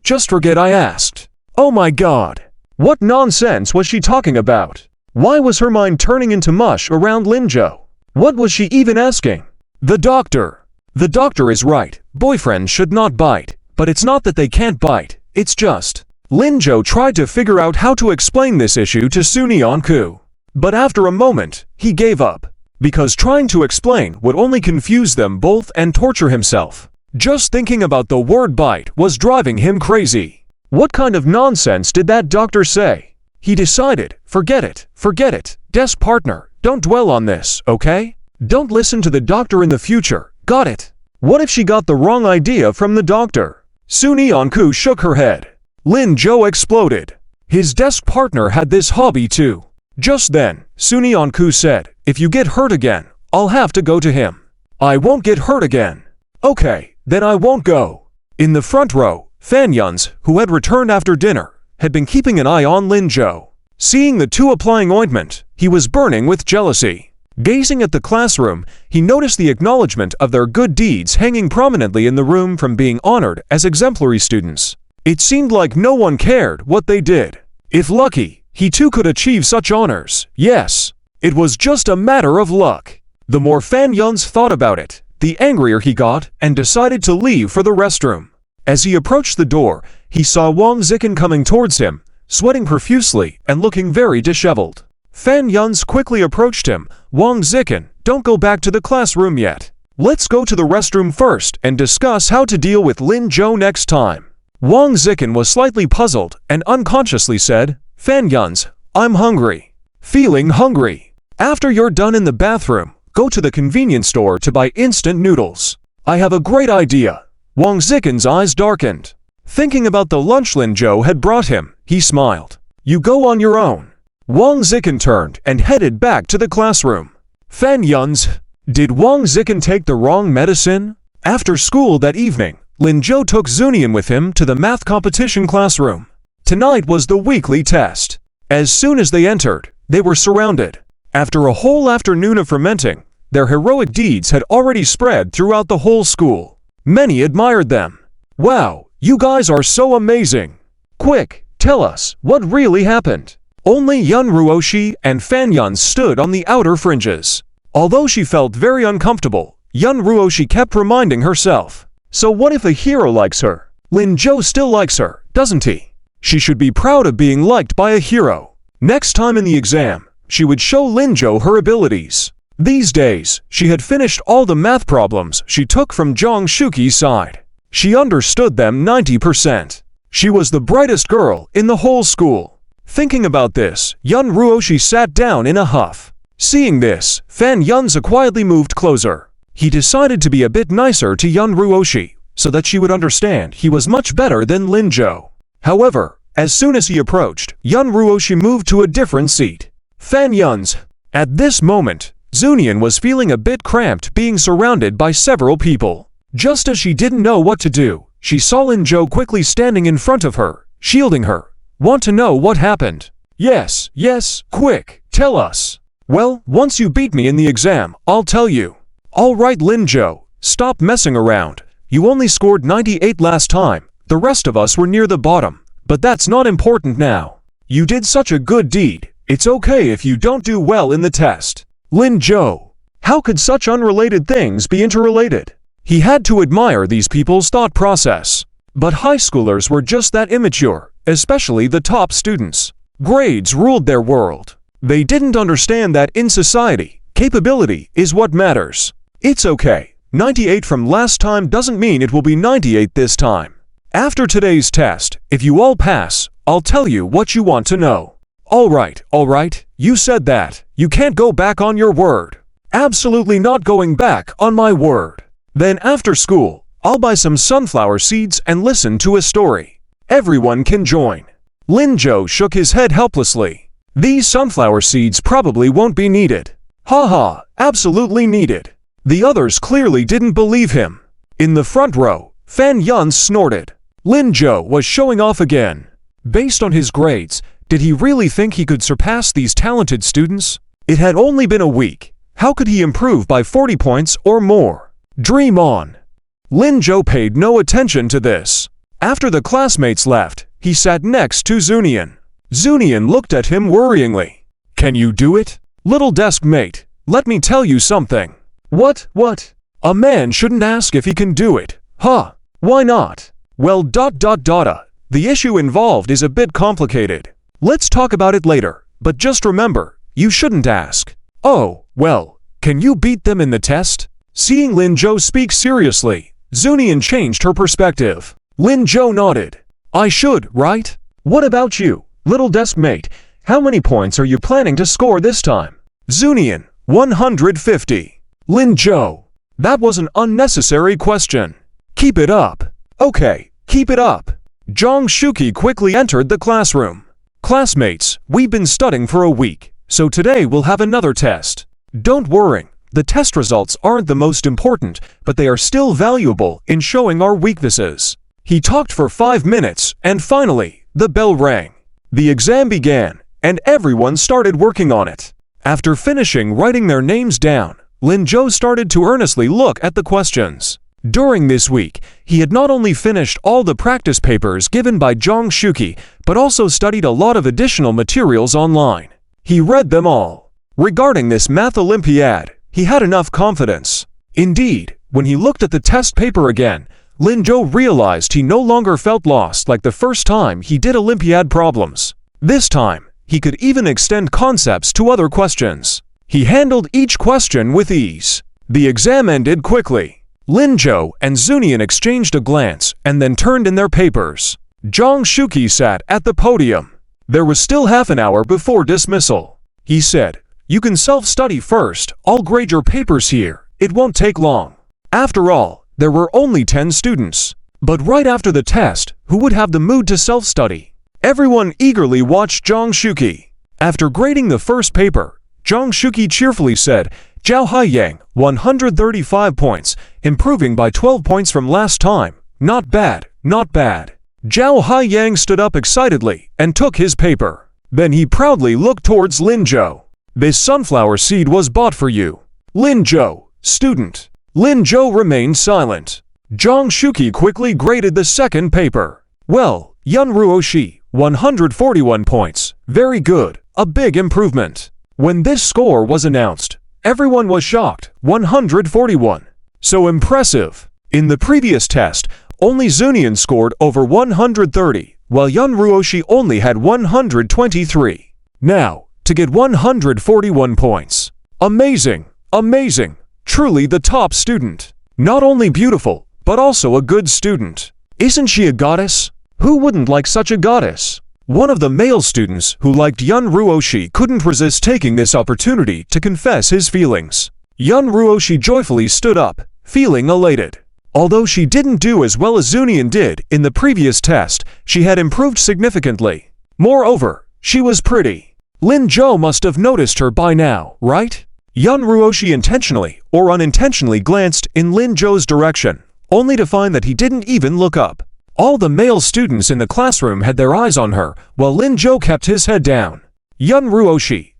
Just forget I asked. Oh my god. What nonsense was she talking about? Why was her mind turning into mush around Linjo? What was she even asking? The doctor. The doctor is right. Boyfriends should not bite. But it's not that they can't bite. It's just. Linjo tried to figure out how to explain this issue to Sunyeon-ku. But after a moment, he gave up. Because trying to explain would only confuse them both and torture himself. Just thinking about the word bite was driving him crazy. What kind of nonsense did that doctor say? He decided, forget it. Desk partner, don't dwell on this, okay? Don't listen to the doctor in the future, got it? What if she got the wrong idea from the doctor? Sunyeon-ku shook her head. Linjo exploded. His desk partner had this hobby too. Just then, Sunyeon-ku said, if you get hurt again, I'll have to go to him. I won't get hurt again. Okay, then I won't go. In the front row, Fanyuns, who had returned after dinner, had been keeping an eye on Linjo. Seeing the two applying ointment, he was burning with jealousy. Gazing at the classroom, he noticed the acknowledgement of their good deeds hanging prominently in the room from being honored as exemplary students. It seemed like no one cared what they did. If lucky, he too could achieve such honors. Yes, it was just a matter of luck. The more Fanyuns thought about it, the angrier he got and decided to leave for the restroom. As he approached the door, he saw Wang Zikin coming towards him, sweating profusely and looking very disheveled. Fanyuns quickly approached him. Wang Zikin, don't go back to the classroom yet. Let's go to the restroom first and discuss how to deal with Linjo next time. Wang Zikin was slightly puzzled and unconsciously said, Fanyuns, I'm hungry. Feeling hungry. After you're done in the bathroom, go to the convenience store to buy instant noodles. I have a great idea. Wang Zikin's eyes darkened. Thinking about the lunch Linjo had brought him, he smiled. You go on your own. Wang Zikin turned and headed back to the classroom. Fanyuns, did Wang Zikin take the wrong medicine? After school that evening, Linjo took Zunian with him to the math competition classroom. Tonight was the weekly test. As soon as they entered, they were surrounded. After a whole afternoon of fermenting, their heroic deeds had already spread throughout the whole school. Many admired them. Wow, you guys are so amazing. Quick, tell us, what really happened? Only Yun Ruoshi and Fan Yun stood on the outer fringes. Although she felt very uncomfortable, Yun Ruoshi kept reminding herself, so what if a hero likes her? Lin Zhou still likes her, doesn't he? She should be proud of being liked by a hero. Next time in the exam, she would show Lin Zhou her abilities. These days, she had finished all the math problems she took from Zhang Shuqi's side. She understood them 90%. She was the brightest girl in the whole school. Thinking about this, Yun Ruoshi sat down in a huff. Seeing this, Fan Yunzi quietly moved closer. He decided to be a bit nicer to Yun Ruoshi, so that she would understand he was much better than Lin Zhou. However, as soon as he approached, Yun Ruoshi moved to a different seat. Fan Yunzi. At this moment, Zunian was feeling a bit cramped being surrounded by several people. Just as she didn't know what to do, she saw Lin Zhou quickly standing in front of her, shielding her. Want to know what happened? Yes, quick, tell us. Well, once you beat me in the exam, I'll tell you. All right, Lin Zhou, stop messing around. You only scored 98 last time. The rest of us were near the bottom. But that's not important now. You did such a good deed. It's okay if you don't do well in the test. Lin Zhou. How could such unrelated things be interrelated? He had to admire these people's thought process. But high schoolers were just that immature, especially the top students. Grades ruled their world. They didn't understand that in society, capability is what matters. It's okay. 98 from last time doesn't mean it will be 98 this time. After today's test, if you all pass, I'll tell you what you want to know. All right, you said that. You can't go back on your word. Absolutely not going back on my word. Then after school, I'll buy some sunflower seeds and listen to a story. Everyone can join. Lin Zhou shook his head helplessly. These sunflower seeds probably won't be needed. Haha, absolutely needed. The others clearly didn't believe him. In the front row, Fan Yun snorted. Lin Zhou was showing off again. Based on his grades, did he really think he could surpass these talented students? It had only been a week. How could he improve by 40 points or more? Dream on. Lin Zhou paid no attention to this. After the classmates left, he sat next to Zunian. Zunian looked at him worryingly. Can you do it? Little Deskmate, let me tell you something. What? A man shouldn't ask if he can do it. Huh? Why not? Well, The issue involved is a bit complicated. Let's talk about it later, but just remember, you shouldn't ask. Oh, well, can you beat them in the test? Seeing Lin Zhou speak seriously, Zunian changed her perspective. Lin Zhou nodded. I should, right? What about you, little Deskmate? How many points are you planning to score this time? Zunian, 150. Lin Zhou. That was an unnecessary question. Keep it up. Okay, keep it up. Zhang Shuqi quickly entered the classroom. Classmates, we've been studying for a week, so today we'll have another test. Don't worry, the test results aren't the most important, but they are still valuable in showing our weaknesses. He talked for 5 minutes, and finally, the bell rang. The exam began, and everyone started working on it. After finishing writing their names down, Lin Zhou started to earnestly look at the questions. During this week, he had not only finished all the practice papers given by Zhang Shuqi, but also studied a lot of additional materials online. He read them all. Regarding this math Olympiad, he had enough confidence. Indeed, when he looked at the test paper again, Lin Zhou realized he no longer felt lost like the first time he did Olympiad problems. This time, he could even extend concepts to other questions. He handled each question with ease. The exam ended quickly. Lin Zhou and Zunian exchanged a glance and then turned in their papers. Zhang Shuqi sat at the podium. There was still half an hour before dismissal. He said, "You can self-study first. I'll grade your papers here. It won't take long." After all, there were only 10 students. But right after the test, who would have the mood to self-study? Everyone eagerly watched Zhang Shuqi. After grading the first paper, Zhang Shuqi cheerfully said, Zhao Haiyang, 135 points, improving by 12 points from last time. Not bad, not bad. Zhao Haiyang stood up excitedly and took his paper. Then he proudly looked towards Lin Zhou. This sunflower seed was bought for you. Lin Zhou, student. Lin Zhou remained silent. Zhang Shuqi quickly graded the second paper. Well, Yun Ruoshi, 141 points. Very good. A big improvement. When this score was announced, everyone was shocked. 141. So impressive. In the previous test, only Zunian scored over 130, while Yun Ruoshi only had 123. Now, to get 141 points. Amazing. Amazing. Truly the top student. Not only beautiful, but also a good student. Isn't she a goddess? Who wouldn't like such a goddess? One of the male students who liked Yun Ruoshi couldn't resist taking this opportunity to confess his feelings. Yun Ruoshi joyfully stood up, feeling elated. Although she didn't do as well as Zunian did in the previous test, she had improved significantly. Moreover, she was pretty. Lin Zhou must have noticed her by now, right? Yun Ruoshi intentionally or unintentionally glanced in Lin Zhou's direction, only to find that he didn't even look up. All the male students in the classroom had their eyes on her, while Lin Zhou kept his head down. Yun Ruoshi, ...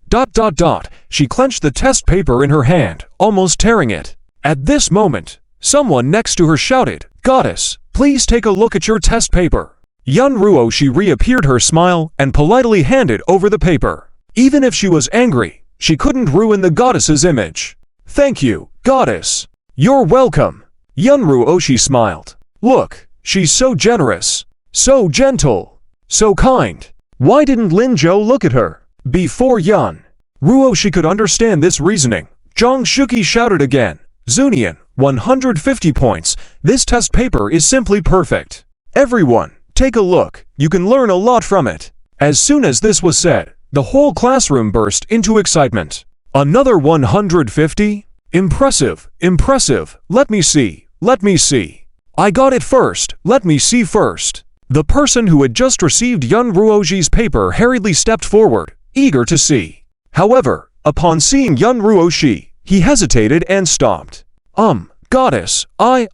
She clenched the test paper in her hand, almost tearing it. At this moment, someone next to her shouted, "Goddess, please take a look at your test paper." Yun Ruoshi reappeared her smile and politely handed over the paper. Even if she was angry, she couldn't ruin the goddess's image. "Thank you, goddess." "You're welcome." Yun Ruoshi smiled. "Look, she's so generous, so gentle, so kind." Why didn't Lin Zhou look at her? Before Yun Ruoshi could understand this reasoning, Zhang Shuqi shouted again, "Zunian, 150 points. This test paper is simply perfect. Everyone, take a look. You can learn a lot from it." As soon as this was said, the whole classroom burst into excitement. "Another 150? Impressive, impressive. Let me see, let me see. I got it first, let me see first." The person who had just received Yun Ruoshi's paper hurriedly stepped forward, eager to see. However, upon seeing Yun Ruoshi, he hesitated and stopped. Goddess, I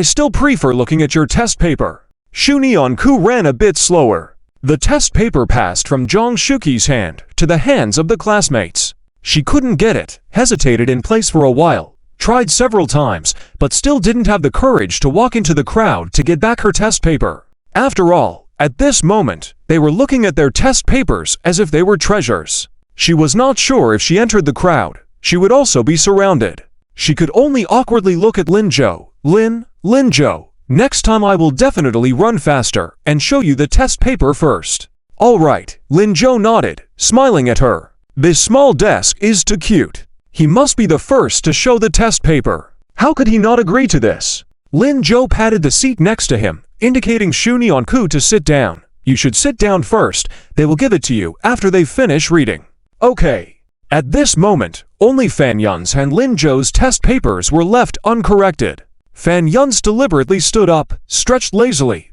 still prefer looking at your test paper." Shu Nianku ran a bit slower. The test paper passed from Zhang Shuqi's hand to the hands of the classmates. She couldn't get it, hesitated in place for a while, tried several times, but still didn't have the courage to walk into the crowd to get back her test paper. After all, at this moment, they were looking at their test papers as if they were treasures. She was not sure if she entered the crowd, she would also be surrounded. She could only awkwardly look at Lin Zhou. Lin Zhou, next time I will definitely run faster and show you the test paper first." "All right," Lin Zhou nodded, smiling at her. "This small desk is too cute. He must be the first to show the test paper." How could he not agree to this? Lin Zhou patted the seat next to him, indicating Shu Nianku to sit down. "You should sit down first. They will give it to you after they finish reading." "Okay." At this moment, only Fan Yun's and Lin Zhou's test papers were left uncorrected. Fan Yun's deliberately stood up, stretched lazily.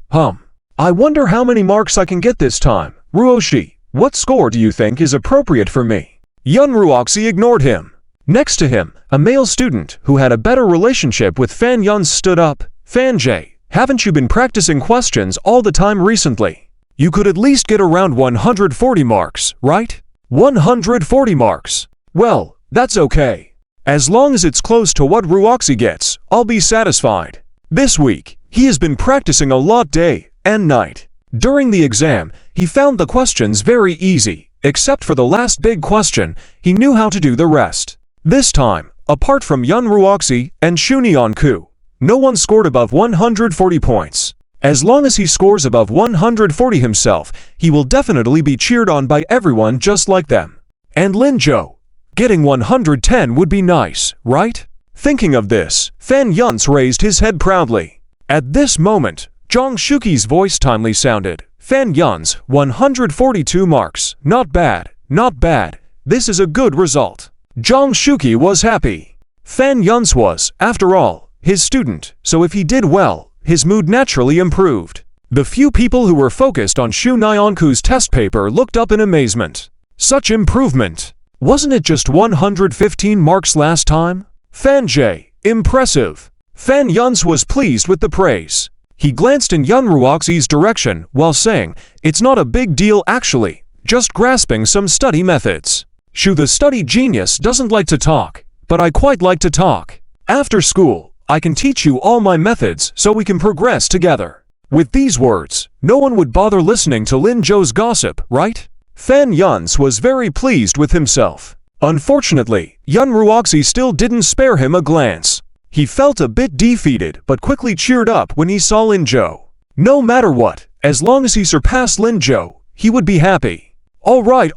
I wonder how many marks I can get this time. Ruoshi, what score do you think is appropriate for me?" Yun Ruoxi ignored him. Next to him, a male student who had a better relationship with Fan Yun stood up. "Fan J, haven't you been practicing questions all the time recently? You could at least get around 140 marks, right?" 140 marks. Well, that's okay. As long as it's close to what Ruoxi gets, I'll be satisfied. This week, he has been practicing a lot day and night. During the exam, he found the questions very easy. Except for the last big question, he knew how to do the rest. This time, apart from Yun Ruoxi and Shu Nianku, no one scored above 140 points. As long as he scores above 140 himself, he will definitely be cheered on by everyone just like them. And Lin Zhou, getting 110 would be nice, right? Thinking of this, Fan Yun's raised his head proudly. At this moment, Zhang Shuqi's voice timely sounded. "Fan Yun's 142 marks. Not bad, not bad. This is a good result." Zhang Shuqi was happy. Fan Yun's was, after all, his student, so if he did well, his mood naturally improved. The few people who were focused on Shu Nianku's test paper looked up in amazement. Such improvement! Wasn't it just 115 marks last time? Fan J, impressive! Fan Yun's was pleased with the praise. He glanced in Yun Ruoxi's direction while saying, "It's not a big deal actually, just grasping some study methods. Shu the study genius doesn't like to talk, but I quite like to talk. After school, I can teach you all my methods so we can progress together." With these words, no one would bother listening to Lin Zhou's gossip, right? Fan Yun's was very pleased with himself. Unfortunately, Yun Ruoxi still didn't spare him a glance. He felt a bit defeated but quickly cheered up when he saw Lin Zhou. No matter what, as long as he surpassed Lin Zhou, he would be happy. All right.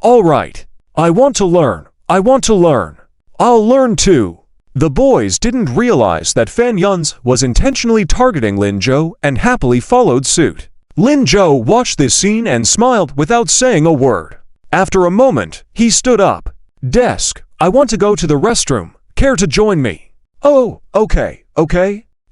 I want to learn. I'll learn too. The boys didn't realize that Fan Yun's was intentionally targeting Lin Zhou and happily followed suit. Lin Zhou watched this scene and smiled without saying a word. After a moment, he stood up. Desk, I want to go to the restroom. Care to join me? Oh, okay.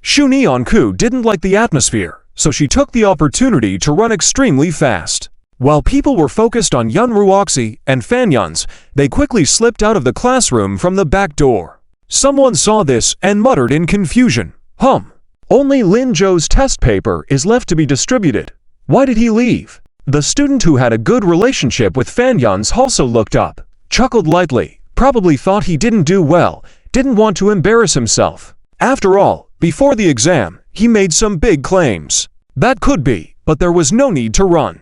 Shu Neonku didn't like the atmosphere, so she took the opportunity to run extremely fast. While people were focused on Yun Ruoxi and Fan Yun's, they quickly slipped out of the classroom from the back door. Someone saw this and muttered in confusion. Only Lin Zhou's test paper is left to be distributed. Why did he leave? The student who had a good relationship with Fan Yun's also looked up, chuckled lightly, probably thought he didn't do well, didn't want to embarrass himself. After all, before the exam, he made some big claims. That could be, but there was no need to run.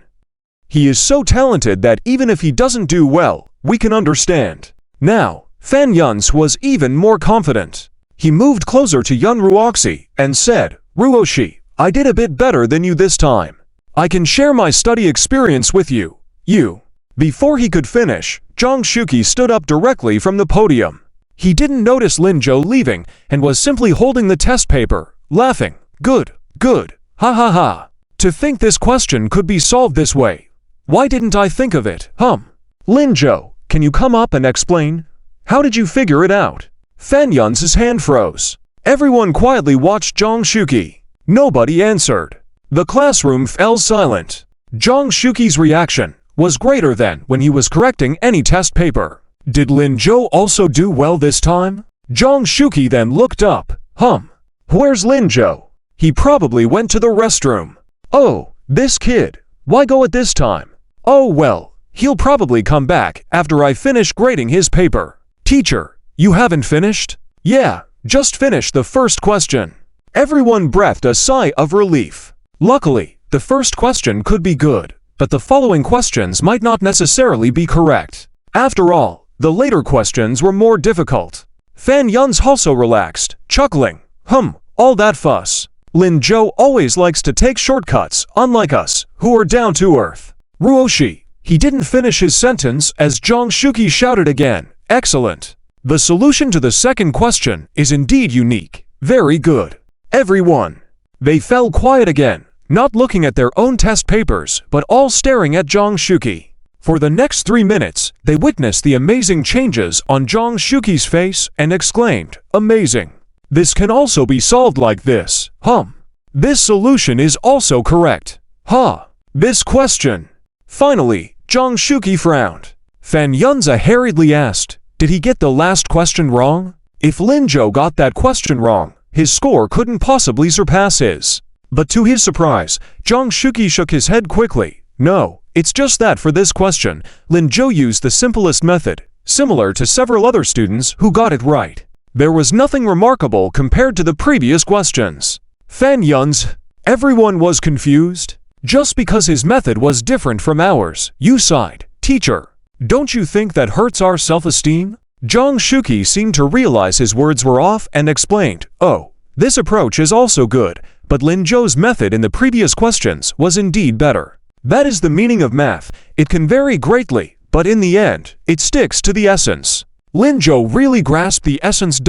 He is so talented that even if he doesn't do well, we can understand. Now, Fan Yun's was even more confident. He moved closer to Yun Ruoxi and said, Ruoxi, I did a bit better than you this time. I can share my study experience with you. Before he could finish, Zhang Shuqi stood up directly from the podium. He didn't notice Lin Zhou leaving and was simply holding the test paper, laughing. Good. Ha. To think this question could be solved this way. Why didn't I think of it? Lin Zhou, can you come up and explain? How did you figure it out? Fan Yun's hand froze. Everyone quietly watched Zhang Shuqi. Nobody answered. The classroom fell silent. Zhang Shuqi's reaction was greater than when he was correcting any test paper. Did Lin Zhou also do well this time? Zhang Shuqi then looked up. Where's Lin Zhou? He probably went to the restroom. Oh, this kid. Why go at this time? Oh well, he'll probably come back after I finish grading his paper. Teacher, you haven't finished? Yeah, just finished the first question. Everyone breathed a sigh of relief. Luckily, the first question could be good, but the following questions might not necessarily be correct. After all, the later questions were more difficult. Fan Yun's also relaxed, chuckling. All that fuss. Lin Zhou always likes to take shortcuts, unlike us, who are down to earth. Ruoxi. He didn't finish his sentence as Zhang Shuqi shouted again. Excellent. The solution to the second question is indeed unique. Very good. Everyone. They fell quiet again, not looking at their own test papers, but all staring at Zhang Shuqi. For the next 3 minutes, they witnessed the amazing changes on Zhang Shuqi's face and exclaimed, Amazing. This can also be solved like this. This solution is also correct. This question. Finally, Zhang Shuqi frowned. Fan Yunza hurriedly asked, did he get the last question wrong? If Lin Zhou got that question wrong, his score couldn't possibly surpass his. But to his surprise, Zhang Shuqi shook his head quickly. No, it's just that for this question, Lin Zhou used the simplest method, similar to several other students who got it right. There was nothing remarkable compared to the previous questions. Fan Yun's. Everyone was confused. Just because his method was different from ours, you sighed. Teacher, don't you think that hurts our self-esteem? Zhang Shuqi seemed to realize his words were off and explained, Oh, this approach is also good, but Lin Zhou's method in the previous questions was indeed better. That is the meaning of math. It can vary greatly, but in the end, it sticks to the essence. Lin Zhou really grasped the essence.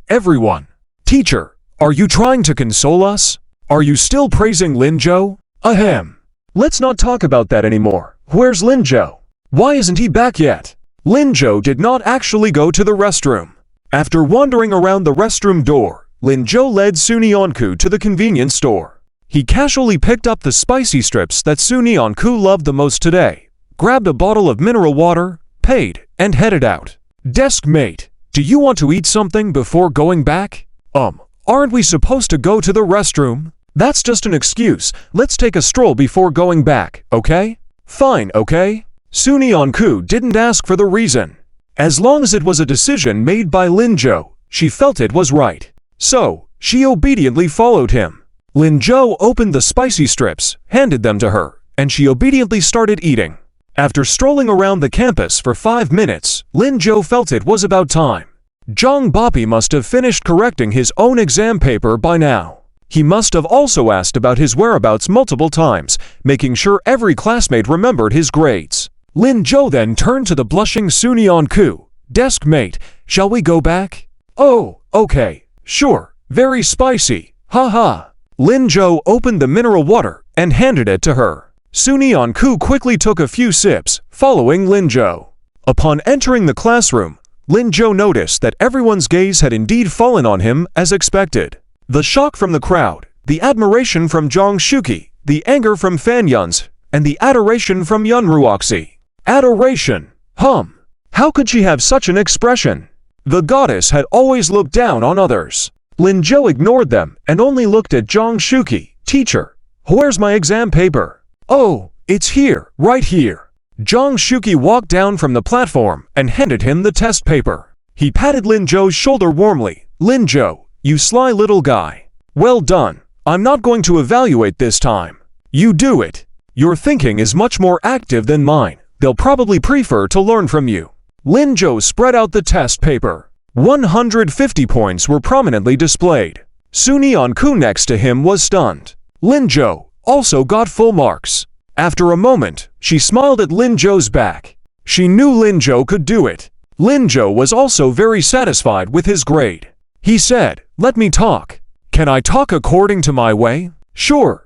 Everyone. Teacher, are you trying to console us? Are you still praising Lin Zhou? Ahem. Let's not talk about that anymore. Where's Lin Zhou? Why isn't he back yet? Lin Zhou did not actually go to the restroom. After wandering around the restroom door, Lin Zhou led Su Neonku to the convenience store. He casually picked up the spicy strips that Su Neonku loved the most today, grabbed a bottle of mineral water, paid, and headed out. Deskmate, do you want to eat something before going back? Aren't we supposed to go to the restroom? That's just an excuse. Let's take a stroll before going back, okay? Fine, okay? Su Neonku didn't ask for the reason. As long as it was a decision made by Lin Zhou, she felt it was right. So, she obediently followed him. Lin Zhou opened the spicy strips, handed them to her, and she obediently started eating. After strolling around the campus for 5 minutes, Lin Zhou felt it was about time. Zhang Bapi must have finished correcting his own exam paper by now. He must have also asked about his whereabouts multiple times, making sure every classmate remembered his grades. Lin Zhou then turned to the blushing Sunyan-ku. "Deskmate, shall we go back?" "Oh, okay, sure, very spicy, haha." Lin Zhou opened the mineral water and handed it to her. Sunyan-ku quickly took a few sips, following Lin Zhou. Upon entering the classroom, Lin Zhou noticed that everyone's gaze had indeed fallen on him as expected. The shock from the crowd, the admiration from Zhang Shuqi, the anger from Fan Yun's, and the adoration from Yun Ruoxi. Adoration? How could she have such an expression? The goddess had always looked down on others. Lin Zhou ignored them and only looked at Zhang Shuqi. "Teacher, where's my exam paper?" "Oh, it's here, right here." Zhang Shuqi walked down from the platform and handed him the test paper. He patted Lin Zhou's shoulder warmly. "Lin Zhou, you sly little guy. Well done. I'm not going to evaluate this time. You do it. Your thinking is much more active than mine. They'll probably prefer to learn from you." Lin Zhou spread out the test paper. 150 points were prominently displayed. Sunyan-ku next to him was stunned. Lin Zhou also got full marks. After a moment, she smiled at Lin Zhou's back. She knew Lin Zhou could do it. Lin Zhou was also very satisfied with his grade. He said, "Let me talk. Can I talk according to my way?" Sure,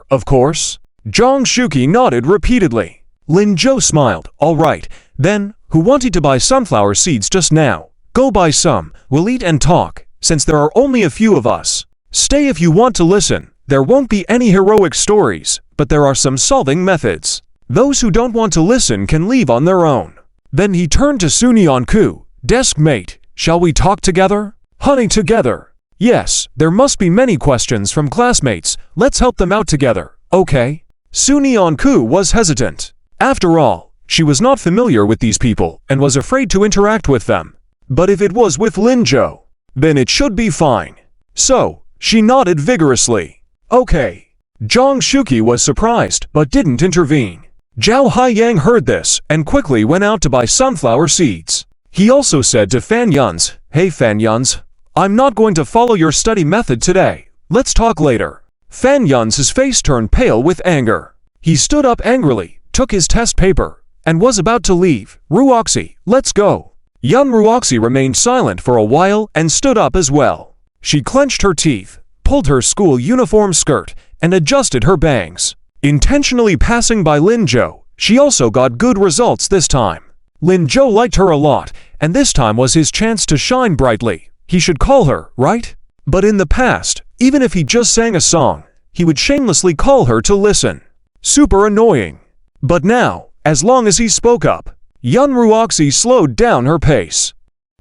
of course." Zhang Shuqi nodded repeatedly. Lin Zhou smiled. "All right, then, who wanted to buy sunflower seeds just now? Go buy some, we'll eat and talk, since there are only a few of us. Stay if you want to listen. There won't be any heroic stories, but there are some solving methods. Those who don't want to listen can leave on their own." Then he turned to Sunyan-ku. "Deskmate, shall we talk together?" "Honey, together." "Yes, there must be many questions from classmates. Let's help them out together, okay?" Sunyan-ku was hesitant. After all, she was not familiar with these people and was afraid to interact with them. But if it was with Lin Zhou, then it should be fine. So, she nodded vigorously. "Okay." Zhang Shuqi was surprised but didn't intervene. Zhao Haiyang heard this and quickly went out to buy sunflower seeds. He also said to Fan Yun's, "Hey Fan Yun's, I'm not going to follow your study method today. Let's talk later." Fan Yun's face turned pale with anger. He stood up angrily, took his test paper, and was about to leave. "Ruoxi, let's go." Yun Ruoxi remained silent for a while and stood up as well. She clenched her teeth, pulled her school uniform skirt, and adjusted her bangs. Intentionally passing by Lin Zhou, she also got good results this time. Lin Zhou liked her a lot, and this time was his chance to shine brightly. He should call her, right? But in the past, even if he just sang a song, he would shamelessly call her to listen. Super annoying. But now, as long as he spoke up, Yun Ruoxi slowed down her pace.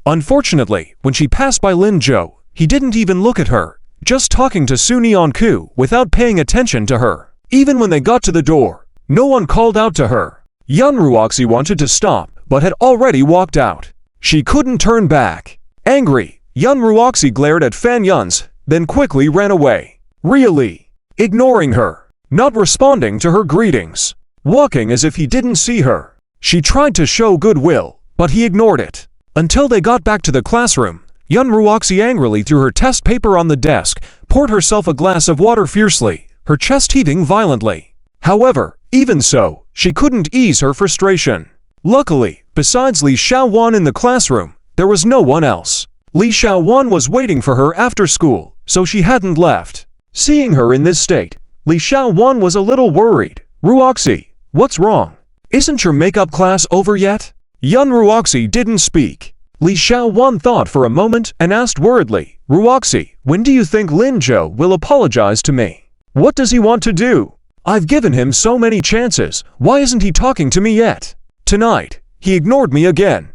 Unfortunately, when she passed by Lin Zhou, he didn't even look at her, just talking to Sunyan-ku without paying attention to her. Even when they got to the door, no one called out to her. Yun Ruoxi wanted to stop, but had already walked out. She couldn't turn back. Angry, Yun Ruoxi glared at Fan Yun's, then quickly ran away. Really? Ignoring her. Not responding to her greetings. Walking as if he didn't see her. She tried to show goodwill, but he ignored it. Until they got back to the classroom, Yun Ruoxi angrily threw her test paper on the desk, poured herself a glass of water fiercely, her chest heaving violently. However, even so, she couldn't ease her frustration. Luckily, besides Li Xiaowan in the classroom, there was no one else. Li Xiaowan was waiting for her after school, so she hadn't left. Seeing her in this state, Li Xiaowan was a little worried. "Ruoxi, what's wrong? Isn't your makeup class over yet?" Yun Ruoxi didn't speak. Li Xiaowan thought for a moment and asked worriedly, "Ruoxi, when do you think Lin Zhou will apologize to me? What does he want to do? I've given him so many chances, why isn't he talking to me yet? Tonight, he ignored me again,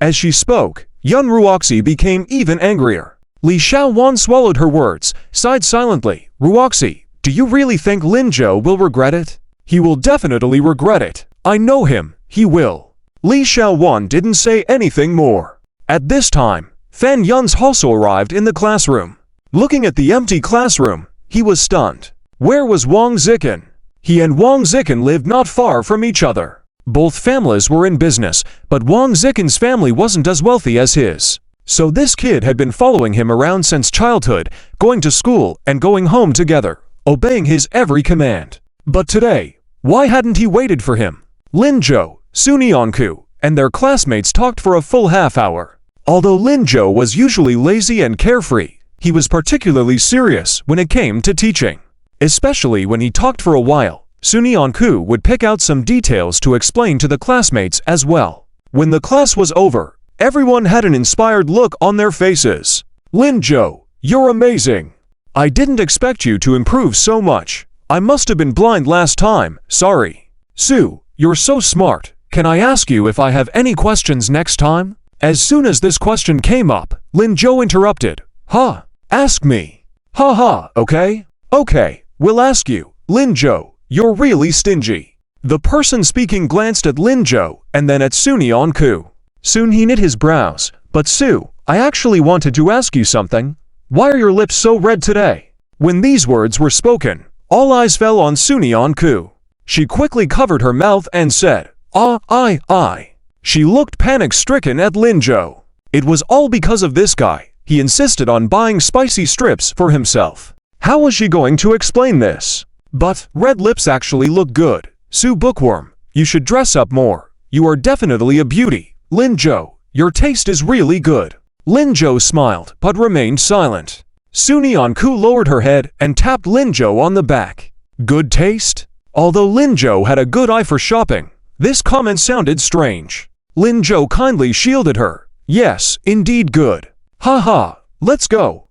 As she spoke, Yun Ruoxi became even angrier. Li Xiaowan swallowed her words, sighed silently. "Ruoxi, do you really think Lin Zhou will regret it?" "He will definitely regret it. I know him, he will." Li Xiaowan didn't say anything more. At this time, Fan Yun's also arrived in the classroom. Looking at the empty classroom, He was stunned. Where was Wang Zikin? He and Wang Zikin lived not far from each other. Both families were in business, but Wang Zikin's family wasn't as wealthy as his. So this kid had been following him around since childhood, going to school and going home together, obeying his every command. But today, why hadn't he waited for him? Lin Zhou, Sunyanku, and their classmates talked for a full half hour. Although Lin Zhou was usually lazy and carefree, he was particularly serious when it came to teaching. Especially when he talked for a while, Sunyanku would pick out some details to explain to the classmates as well. When the class was over, everyone had an inspired look on their faces. Lin Zhou, you're amazing. I didn't expect you to improve so much. I must have been blind last time, sorry. Su, you're so smart. Can I ask you if I have any questions next time? As soon as this question came up, Lin Zhou interrupted. Huh? Ask me. Ha, okay? Okay, we'll ask you. Lin Zhou, you're really stingy. The person speaking glanced at Lin Zhou and then at Sunyanku. Soon he knit his brows. But Su, I actually wanted to ask you something. Why are your lips so red today? When these words were spoken, all eyes fell on Sunyanku. She quickly covered her mouth and said, I. She looked panic-stricken at Lin Zhou. It was all because of this guy. He insisted on buying spicy strips for himself. How was she going to explain this? But red lips actually look good. Su Bookworm, you should dress up more. You are definitely a beauty. Lin Zhou, your taste is really good. Lin Zhou smiled but remained silent. Sunyanku lowered her head and tapped Lin Zhou on the back. Good taste? Although Lin Zhou had a good eye for shopping, this comment sounded strange. Lin Zhou kindly shielded her. Yes, indeed good. Ha, let's go.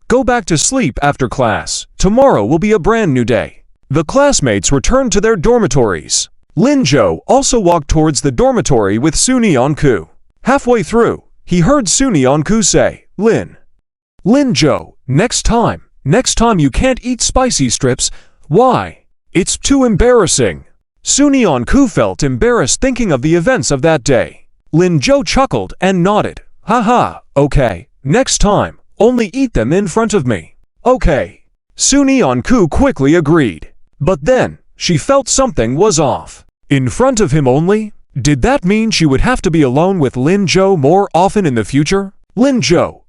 Go back to sleep after class. Tomorrow will be a brand new day. The classmates returned to their dormitories. Lin Zhou also walked towards the dormitory with Sunyanku. Halfway through, he heard Sunyanku say, Lin Zhou, next time you can't eat spicy strips. Why? It's too embarrassing. Sunyanku felt embarrassed thinking of the events of that day. Lin Zhou chuckled and nodded. Haha, okay, next time, only eat them in front of me. Okay. Sunyanku quickly agreed. But then, she felt something was off. In front of him only? Did that mean she would have to be alone with Lin Zhou more often in the future? Lin Zhou,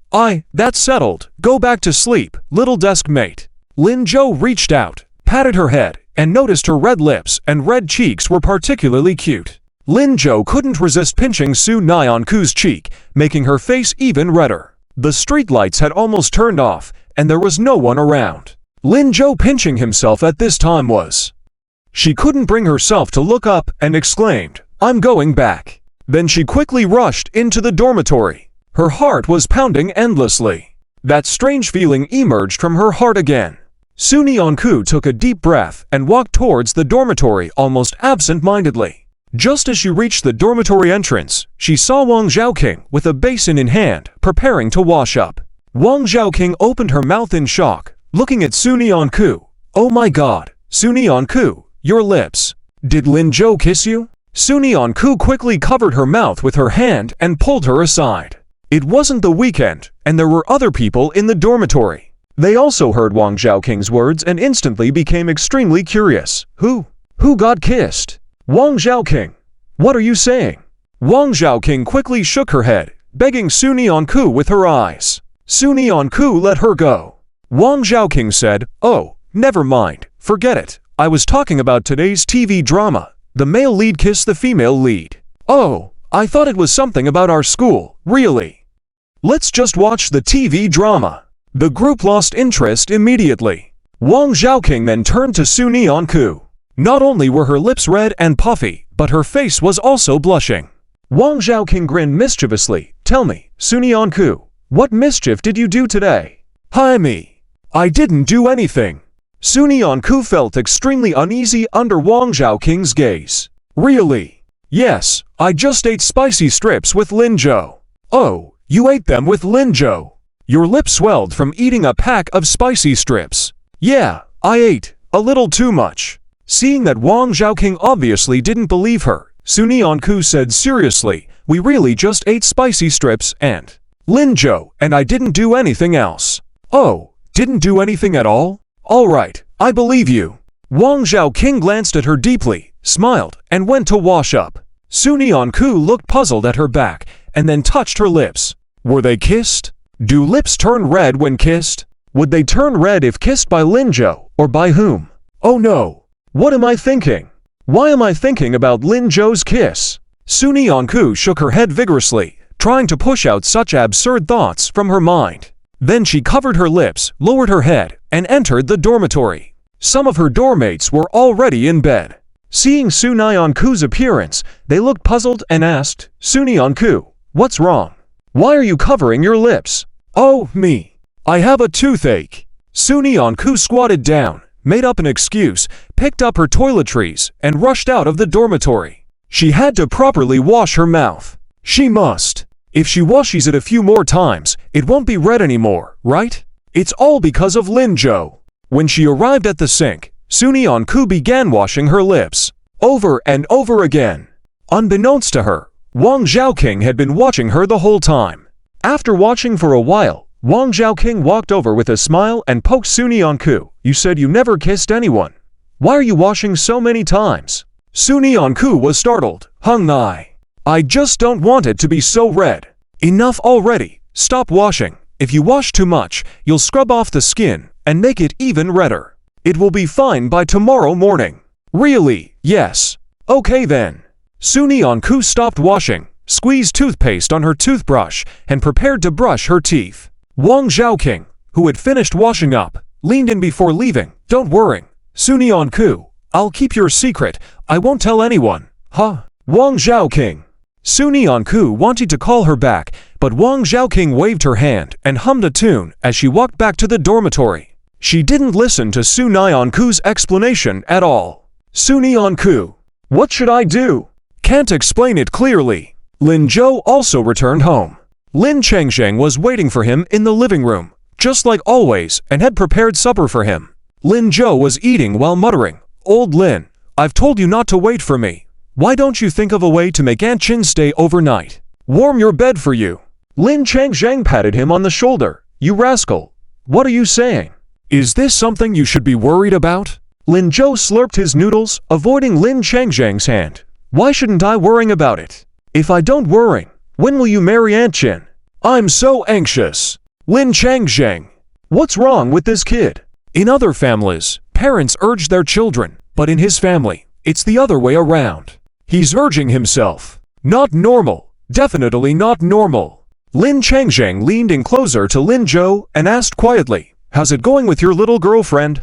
that's settled. Go back to sleep, little desk mate. Lin Zhou reached out, patted her head, and noticed her red lips and red cheeks were particularly cute. Lin Zhou couldn't resist pinching Sunyanku's cheek, making her face even redder. The streetlights had almost turned off, and there was no one around. Lin Zhou pinching himself at this time was. She couldn't bring herself to look up and exclaimed, I'm going back. Then she quickly rushed into the dormitory. Her heart was pounding endlessly. That strange feeling emerged from her heart again. Sunyanku took a deep breath and walked towards the dormitory almost absent-mindedly. Just as she reached the dormitory entrance, she saw Wang Zhaoqing with a basin in hand, preparing to wash up. Wang Zhaoqing opened her mouth in shock, looking at Sunyanku. Oh my god, Sunyanku, your lips. Did Lin Zhou kiss you? Sunyanku quickly covered her mouth with her hand and pulled her aside. It wasn't the weekend, and there were other people in the dormitory. They also heard Wang Zhaoqing's words and instantly became extremely curious. Who got kissed? Wang Zhaoqing, what are you saying? Wang Zhaoqing quickly shook her head, begging Sunyanku with her eyes. Sunyanku let her go. Wang Zhaoqing said, oh, never mind, forget it. I was talking about today's TV drama. The male lead kissed the female lead. Oh, I thought it was something about our school, really. Let's just watch the TV drama. The group lost interest immediately. Wang Zhaoqing then turned to Sunyanku. Not only were her lips red and puffy, but her face was also blushing. Wang Zhaoqing grinned mischievously. Tell me, Sunyanku, what mischief did you do today? Hi me. I didn't do anything. Sunyanku felt extremely uneasy under Wang Zhaoqing's gaze. Really? Yes, I just ate spicy strips with Lin Zhou. Oh, you ate them with Lin Zhou. Your lips swelled from eating a pack of spicy strips. Yeah, I ate a little too much. Seeing that Wang Zhaoqing obviously didn't believe her, Sunyanku said seriously, we really just ate spicy strips and Lin Zhou, and I didn't do anything else. Oh, Didn't do anything at all? Alright, I believe you. Wang Zhaoqing glanced at her deeply, smiled, and went to wash up. Su Nianku looked puzzled at her back, and then touched her lips. Were they kissed? Do lips turn red when kissed? Would they turn red if kissed by Lin Zhou, or by whom? Oh no! What am I thinking? Why am I thinking about Lin Zhou's kiss? Su Nianku shook her head vigorously, trying to push out such absurd thoughts from her mind. Then she covered her lips, lowered her head, and entered the dormitory. Some of her dormmates were already in bed. Seeing Su Nianku's appearance, they looked puzzled and asked, Su Nianku, what's wrong? Why are you covering your lips? Oh, me. I have a toothache. Su Nianku squatted down, made up an excuse, picked up her toiletries, and rushed out of the dormitory. She had to properly wash her mouth. She must. If she washes it a few more times, it won't be red anymore, right? It's all because of Lin Zhou. When she arrived at the sink, Su Nianku began washing her lips, over and over again. Unbeknownst to her, Wang Zhaoqing had been watching her the whole time. After watching for a while, Wang Zhaoqing walked over with a smile and poked Su Nianku. You said you never kissed anyone. Why are you washing so many times? Su Nianku was startled. Hung Nai. I just don't want it to be so red. Enough already. Stop washing. If you wash too much, you'll scrub off the skin and make it even redder. It will be fine by tomorrow morning. Really? Yes. Okay then. Su Nianku stopped washing, squeezed toothpaste on her toothbrush, and prepared to brush her teeth. Wang Zhaoqing, who had finished washing up, leaned in before leaving. Don't worry, Su Nianku. I'll keep your secret. I won't tell anyone. Huh? Wang Zhaoqing. Su Nianku wanted to call her back, but Wang Zhaoqing waved her hand and hummed a tune as she walked back to the dormitory. She didn't listen to Su Nianku's explanation at all. Su Nianku. What should I do? Can't explain it clearly. Lin Zhou also returned home. Lin Chengsheng was waiting for him in the living room, just like always, and had prepared supper for him. Lin Zhou was eating while muttering, Old Lin, I've told you not to wait for me. Why don't you think of a way to make Aunt Chin stay overnight? Warm your bed for you. Lin Chengsheng patted him on the shoulder. You rascal. What are you saying? Is this something you should be worried about? Lin Zhou slurped his noodles, avoiding Lin Chengsheng's hand. Why shouldn't I worry about it? If I don't worry, when will you marry Aunt Chin? I'm so anxious. Lin Chengsheng. What's wrong with this kid? In other families, parents urge their children, but in his family, it's the other way around. He's urging himself. Not normal. Definitely not normal. Lin Chengsheng leaned in closer to Lin Zhou and asked quietly, How's it going with your little girlfriend,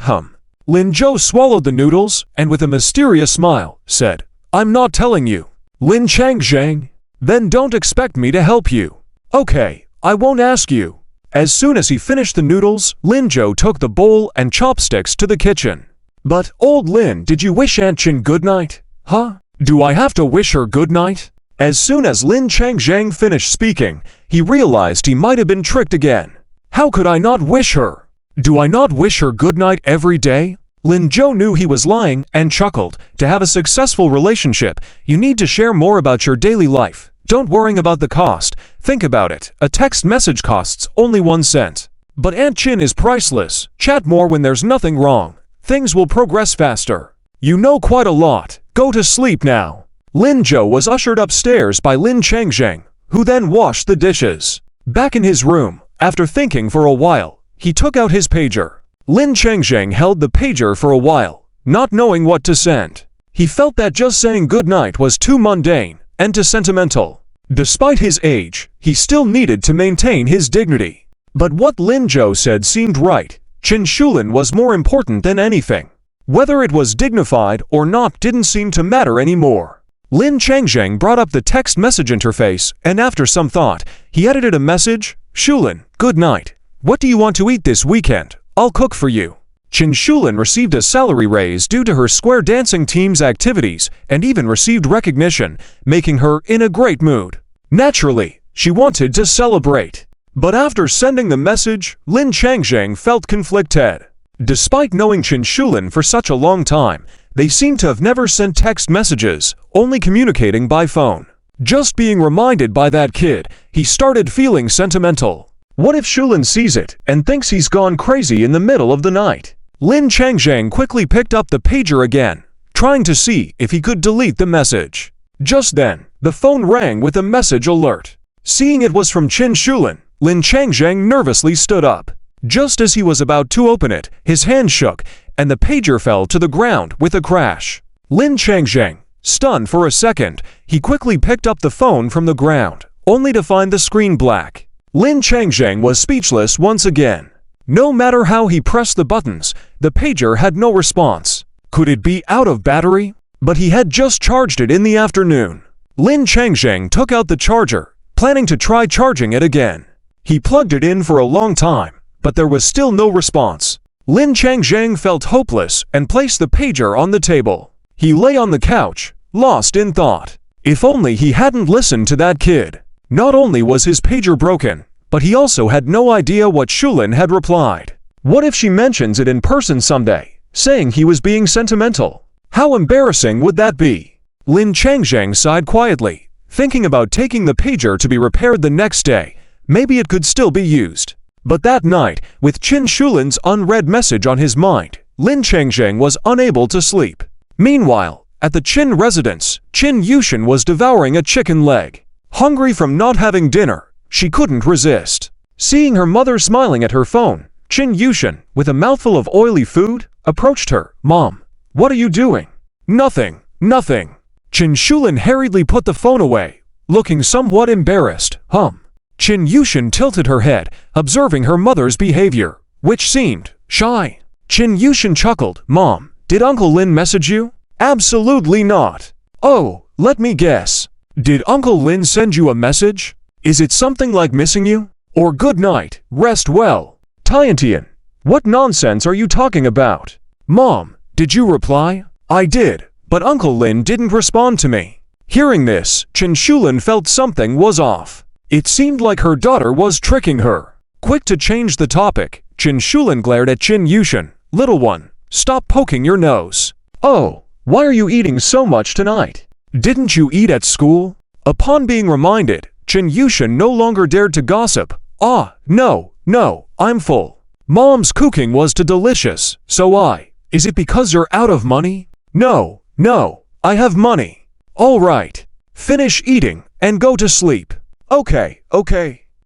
Lin Zhou swallowed the noodles and with a mysterious smile, said, I'm not telling you. Lin Chengsheng. Then don't expect me to help you. Okay, I won't ask you. As soon as he finished the noodles, Lin Zhou took the bowl and chopsticks to the kitchen. But, Old Lin, did you wish Aunt Chin good night? Huh? Do I have to wish her good night? As soon as Lin Chengsheng finished speaking, he realized he might have been tricked again. How could I not wish her? Do I not wish her good night every day? Lin Zhou knew he was lying and chuckled. To have a successful relationship, you need to share more about your daily life. Don't worry about the cost. Think about it. A text message costs only 1 cent. But Aunt Chin is priceless. Chat more when there's nothing wrong. Things will progress faster. You know quite a lot. Go to sleep now. Lin Zhou was ushered upstairs by Lin Chengsheng, who then washed the dishes. Back in his room, after thinking for a while, he took out his pager. Lin Chengsheng held the pager for a while, not knowing what to send. He felt that just saying goodnight was too mundane and too sentimental. Despite his age, he still needed to maintain his dignity. But what Lin Zhou said seemed right. Qin Shulin was more important than anything. Whether it was dignified or not didn't seem to matter anymore. Lin Chengsheng brought up the text message interface, and after some thought, he edited a message. Shulin, good night. What do you want to eat this weekend? I'll cook for you. Qin Shulin received a salary raise due to her square dancing team's activities and even received recognition, making her in a great mood. Naturally, she wanted to celebrate. But after sending the message, Lin Chengsheng felt conflicted. Despite knowing Qin Shulin for such a long time, they seemed to have never sent text messages, only communicating by phone. Just being reminded by that kid, he started feeling sentimental. What if Shulin sees it and thinks he's gone crazy in the middle of the night? Lin Changzheng quickly picked up the pager again, trying to see if he could delete the message. Just then, the phone rang with a message alert. Seeing it was from Qin Shulin, Lin Changzheng nervously stood up. Just as he was about to open it, his hand shook, and the pager fell to the ground with a crash. Lin Changzheng, stunned for a second, he quickly picked up the phone from the ground, only to find the screen black. Lin Changzheng was speechless once again. No matter how he pressed the buttons, the pager had no response. Could it be out of battery? But he had just charged it in the afternoon. Lin Changzheng took out the charger, planning to try charging it again. He plugged it in for a long time, but there was still no response. Lin Changzheng felt hopeless and placed the pager on the table. He lay on the couch, lost in thought. If only he hadn't listened to that kid. Not only was his pager broken, but he also had no idea what Shulin had replied. What if she mentions it in person someday, saying he was being sentimental? How embarrassing would that be? Lin Changzheng sighed quietly, thinking about taking the pager to be repaired the next day. Maybe it could still be used. But that night, with Qin Shulin's unread message on his mind, Lin Changzheng was unable to sleep. Meanwhile, at the Qin residence, Qin Yushin was devouring a chicken leg. Hungry from not having dinner, she couldn't resist. Seeing her mother smiling at her phone, Qin Yushin, with a mouthful of oily food, approached her. "Mom, what are you doing?" "Nothing, nothing." Qin Shulin hurriedly put the phone away, looking somewhat embarrassed. Qin Yushin tilted her head, observing her mother's behavior, which seemed shy. Qin Yushin chuckled. "Mom, did Uncle Lin message you?" "Absolutely not." "Oh, let me guess. Did Uncle Lin send you a message? Is it something like missing you? Or good night, rest well?" "Tiantian, what nonsense are you talking about?" "Mom, did you reply?" "I did, but Uncle Lin didn't respond to me." Hearing this, Qin Shulin felt something was off. It seemed like her daughter was tricking her. Quick to change the topic, Qin Shulin glared at Qin Yushin. "Little one, stop poking your nose." "Oh, why are you eating so much tonight? Didn't you eat at school?" Upon being reminded, Qin Yushin no longer dared to gossip. No, I'm full. Mom's cooking was too delicious, so Is it because you're out of money?" No, I have money." "All right. Finish eating and go to sleep." Okay.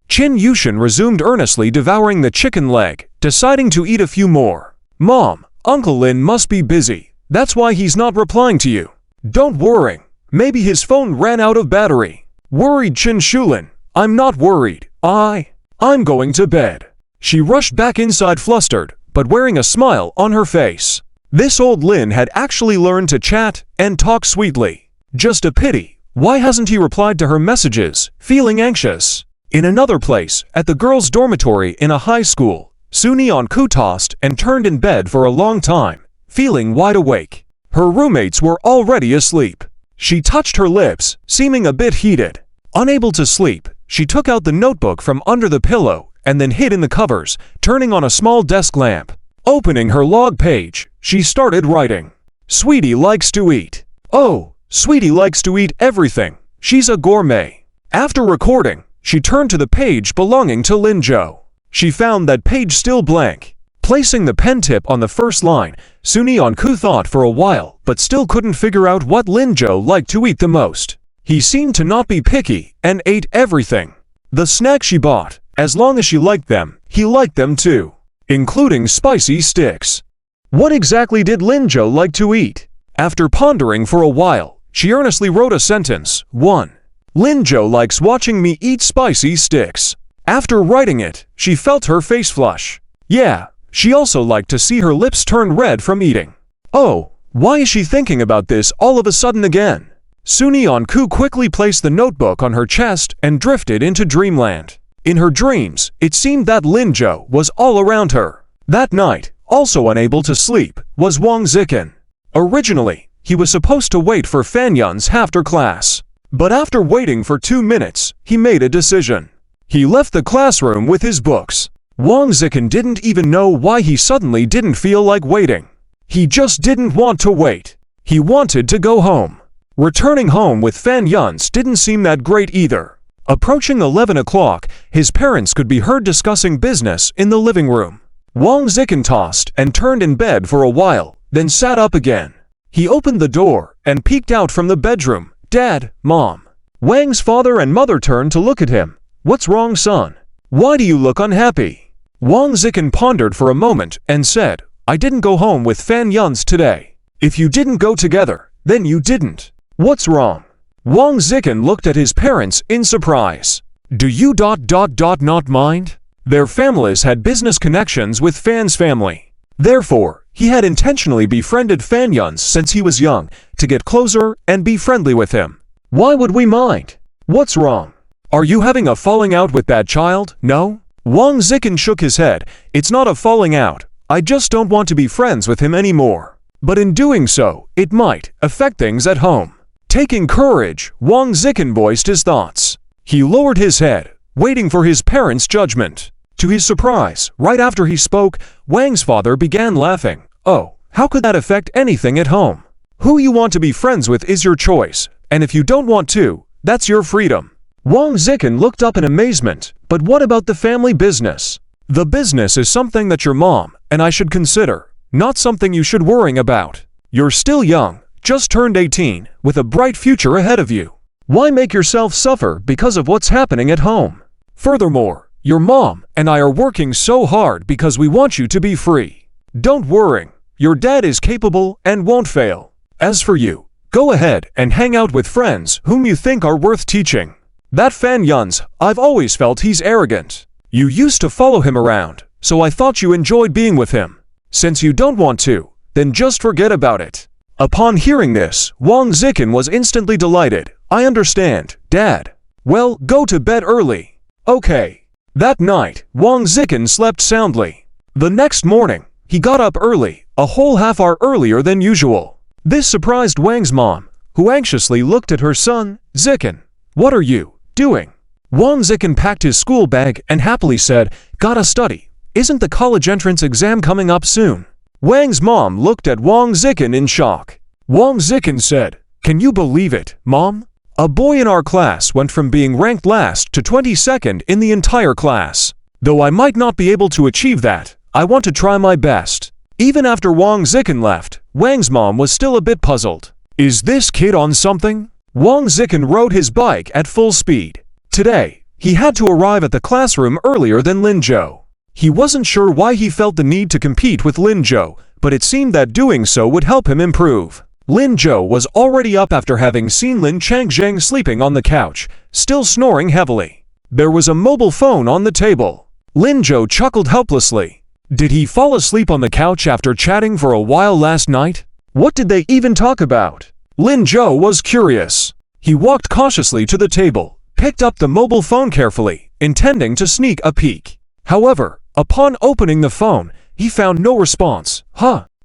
Qin Yushin resumed earnestly devouring the chicken leg, deciding to eat a few more. "Mom, Uncle Lin must be busy. That's why he's not replying to you." "Don't worry. Maybe his phone ran out of battery." Worried Qin Shulin. "I'm not worried. I'm going to bed." She rushed back inside flustered, but wearing a smile on her face. This old Lin had actually learned to chat and talk sweetly. Just a pity. Why hasn't he replied to her messages, feeling anxious? In another place, at the girls' dormitory in a high school, Suni On-ku tossed and turned in bed for a long time, feeling wide awake. Her roommates were already asleep. She touched her lips, seeming a bit heated. Unable to sleep, she took out the notebook from under the pillow and then hid in the covers, turning on a small desk lamp. Opening her log page, she started writing. "Sweetie likes to eat." "Oh, Sweetie likes to eat everything. She's a gourmet." After recording, she turned to the page belonging to Linzhou. She found that page still blank. Placing the pen tip on the first line, Suni On-ku thought for a while but still couldn't figure out what Linzhou liked to eat the most. He seemed to not be picky and ate everything. The snack she bought, as long as she liked them, he liked them too, including spicy sticks. What exactly did Linzhou like to eat? After pondering for a while, she earnestly wrote a sentence. 1. Linzhou likes watching me eat spicy sticks. After writing it, she felt her face flush. Yeah, she also liked to see her lips turn red from eating. Oh, why is she thinking about this all of a sudden again? Suni On-ku quickly placed the notebook on her chest and drifted into dreamland. In her dreams, it seemed that Linzhou was all around her. That night, also unable to sleep, was Wang Zikin. Originally, he was supposed to wait for Fan Yun's after class. But after waiting for 2 minutes, he made a decision. He left the classroom with his books. Wang Zikin didn't even know why he suddenly didn't feel like waiting. He just didn't want to wait. He wanted to go home. Returning home with Fan Yun's didn't seem that great either. Approaching 11 o'clock, his parents could be heard discussing business in the living room. Wang Zikin tossed and turned in bed for a while, then sat up again. He opened the door and peeked out from the bedroom. Dad, Mom. Wang's father and mother turned to look at him. What's wrong, son? Why do you look unhappy? Wang Zikin pondered for a moment and said, I didn't go home with Fan Yun's today. If you didn't go together, then you didn't. What's wrong? Wang Zikin looked at his parents in surprise. Do you not mind? Their families had business connections with Fan's family. Therefore, he had intentionally befriended Fan Yun since he was young to get closer and be friendly with him. Why would we mind? What's wrong? Are you having a falling out with that child? No? Wang Zikin shook his head. It's not a falling out. I just don't want to be friends with him anymore. But in doing so, it might affect things at home. Taking courage, Wang Zikin voiced his thoughts. He lowered his head, waiting for his parents' judgment. To his surprise, right after he spoke, Wang's father began laughing. Oh, how could that affect anything at home? Who you want to be friends with is your choice, and if you don't want to, that's your freedom. Wang Zikin looked up in amazement. But what about the family business? The business is something that your mom and I should consider, not something you should worry about. You're still young, just turned 18, with a bright future ahead of you. Why make yourself suffer because of what's happening at home? Furthermore, your mom and I are working so hard because we want you to be free. Don't worry, your dad is capable and won't fail. As for you, go ahead and hang out with friends whom you think are worth teaching. That Fan Yun's, I've always felt he's arrogant. You used to follow him around, so I thought you enjoyed being with him. Since you don't want to, then just forget about it. Upon hearing this, Wang Zikin was instantly delighted. I understand, Dad. Well, go to bed early. Okay. That night, Wang Zikin slept soundly. The next morning, he got up early, a whole half hour earlier than usual. This surprised Wang's mom, who anxiously looked at her son. Zikin, what are you doing? Wang Zikin packed his school bag and happily said, Gotta study. Isn't the college entrance exam coming up soon? Wang's mom looked at Wang Zikin in shock. Wang Zikin said, Can you believe it, Mom? A boy in our class went from being ranked last to 22nd in the entire class. Though I might not be able to achieve that, I want to try my best. Even after Wang Zikin left, Wang's mom was still a bit puzzled. Is this kid on something? Wang Zikin rode his bike at full speed. Today, he had to arrive at the classroom earlier than Lin Zhou. He wasn't sure why he felt the need to compete with Lin Zhou, but it seemed that doing so would help him improve. Lin Zhou was already up after having seen Lin Changzheng sleeping on the couch, still snoring heavily. There was a mobile phone on the table. Lin Zhou chuckled helplessly. Did he fall asleep on the couch after chatting for a while last night? What did they even talk about? Lin Zhou was curious. He walked cautiously to the table, picked up the mobile phone carefully, intending to sneak a peek. However, upon opening the phone, he found no response.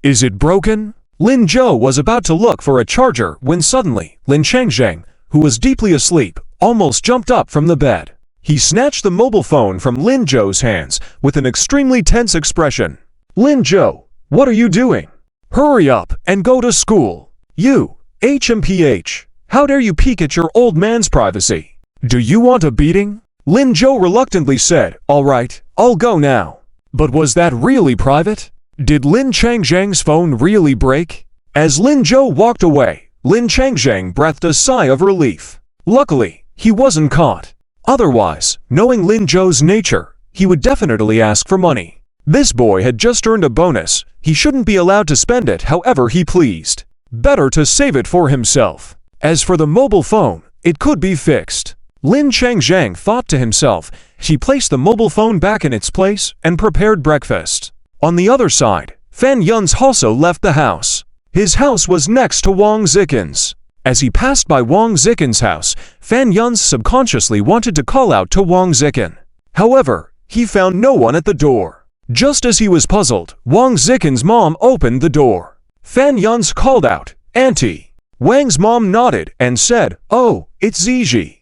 Is it broken? Lin Zhou was about to look for a charger when suddenly, Lin Changzheng, who was deeply asleep, almost jumped up from the bed. He snatched the mobile phone from Lin Zhou's hands with an extremely tense expression. Lin Zhou, what are you doing? Hurry up and go to school. You, HMPH, how dare you peek at your old man's privacy? Do you want a beating? Lin Zhou reluctantly said, All right, I'll go now. But was that really private? Did Lin Changzheng's phone really break? As Lin Zhou walked away, Lin Changzheng breathed a sigh of relief. Luckily, he wasn't caught. Otherwise, knowing Lin Zhou's nature, he would definitely ask for money. This boy had just earned a bonus. He shouldn't be allowed to spend it however he pleased. Better to save it for himself. As for the mobile phone, it could be fixed. Lin Changzheng thought to himself. He placed the mobile phone back in its place and prepared breakfast. On the other side, Fan Yun's also left the house. His house was next to Wang Zikin's. As he passed by Wang Zikin's house, Fan Yun subconsciously wanted to call out to Wang Zikin. However, he found no one at the door. Just as he was puzzled, Wang Zikin's mom opened the door. Fan Yun called out, Auntie. Wang's mom nodded and said, Oh, it's Ziji.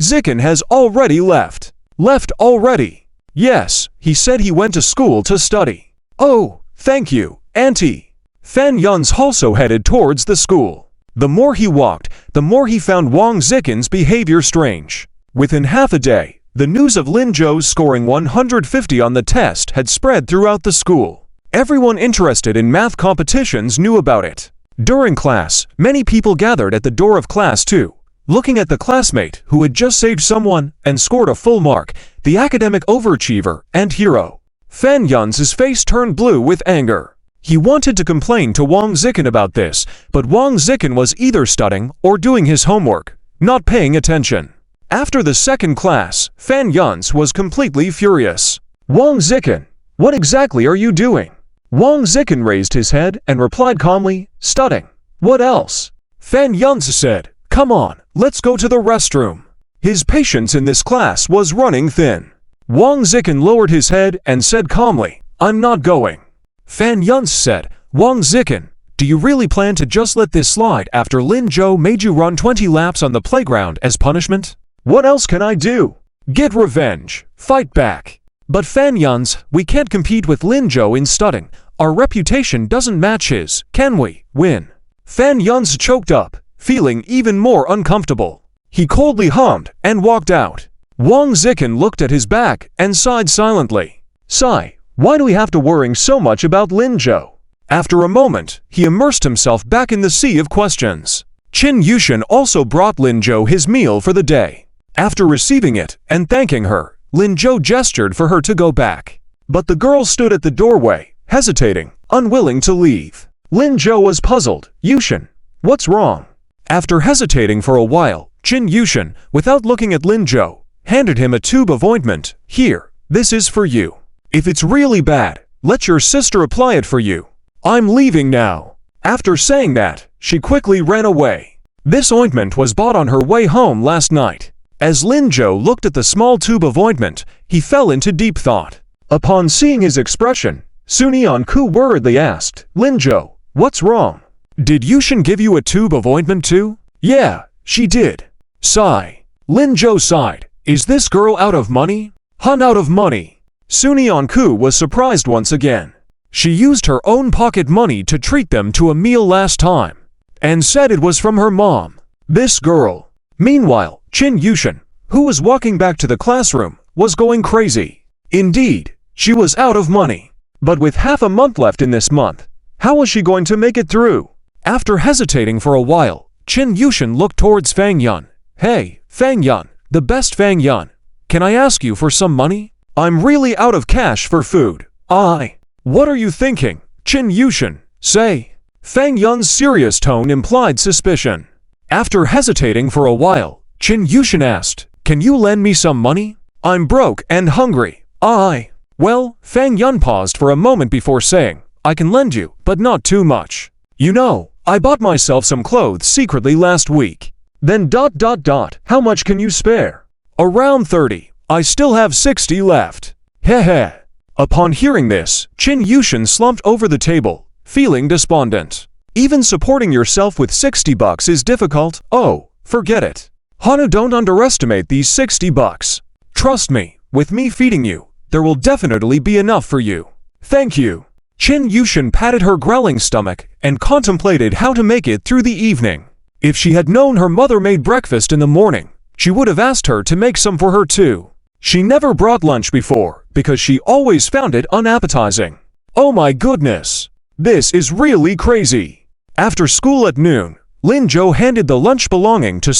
Zikin has already left. Left already? Yes, he said he went to school to study. Oh, thank you, Auntie. Fan Yun also headed towards the school. The more he walked, the more he found Wang Zikin's behavior strange. Within half a day, the news of Lin Zhou scoring 150 on the test had spread throughout the school. Everyone interested in math competitions knew about it. During class, many people gathered at the door of class 2, looking at the classmate who had just saved someone and scored a full mark, the academic overachiever and hero. Fan Yun's face turned blue with anger. He wanted to complain to Wang Zikin about this, but Wang Zikin was either studying or doing his homework, not paying attention. After the second class, Fan Yun was completely furious. Wang Zikin, what exactly are you doing? Wang Zikin raised his head and replied calmly, studying. What else? Fan Yun said, come on, let's go to the restroom. His patience in this class was running thin. Wang Zikin lowered his head and said calmly, I'm not going. Fan Yun said, Wang Zikin, do you really plan to just let this slide after Lin Zhou made you run 20 laps on the playground as punishment? What else can I do? Get revenge. Fight back. But Fan Yun's, we can't compete with Lin Zhou in studying. Our reputation doesn't match his. Can we win? Fan Yun's choked up, feeling even more uncomfortable. He coldly hummed and walked out. Wang Zikin looked at his back and sighed silently. Sigh, why do we have to worry so much about Lin Zhou? After a moment, he immersed himself back in the sea of questions. Qin Yushan also brought Lin Zhou his meal for the day. After receiving it and thanking her, Lin Zhou gestured for her to go back. But the girl stood at the doorway, hesitating, unwilling to leave. Lin Zhou was puzzled. Yushan, what's wrong? After hesitating for a while, Qin Yushan, without looking at Lin Zhou, handed him a tube of ointment. Here, this is for you. If it's really bad, let your sister apply it for you. I'm leaving now. After saying that, she quickly ran away. This ointment was bought on her way home last night. As Lin Zhou looked at the small tube of ointment, he fell into deep thought. Upon seeing his expression, Ku worriedly asked, Lin Zhou, what's wrong? Did Yushan give you a tube of ointment too? Yeah, she did. Sigh. Lin Zhou sighed. Is this girl out of money? Hun out of money. Ku was surprised once again. She used her own pocket money to treat them to a meal last time, and said it was from her mom. This girl. Meanwhile, Qin Yushan, who was walking back to the classroom, was going crazy. Indeed, she was out of money. But with half a month left in this month, how was she going to make it through? After hesitating for a while, Qin Yushan looked towards Fang Yun. Hey, Fang Yun, the best Fang Yun, can I ask you for some money? I'm really out of cash for food. What are you thinking? Qin Yushan, say. Fang Yun's serious tone implied suspicion. After hesitating for a while, Qin Yushan asked, can you lend me some money? I'm broke and hungry. Well, Fang Yun paused for a moment before saying, I can lend you, but not too much. You know, I bought myself some clothes secretly last week. Then ... How much can you spare? Around 30. I still have 60 left. Heh. Upon hearing this, Qin Yushan slumped over the table, feeling despondent. Even supporting yourself with $60 is difficult. Oh, forget it. Hanu, don't underestimate these $60. Trust me, with me feeding you, there will definitely be enough for you. Thank you. Qin Yushan patted her growling stomach and contemplated how to make it through the evening. If she had known her mother made breakfast in the morning, she would have asked her to make some for her too. She never brought lunch before because she always found it unappetizing. Oh my goodness. This is really crazy. After school at noon, Lin Zhou handed the lunch belonging to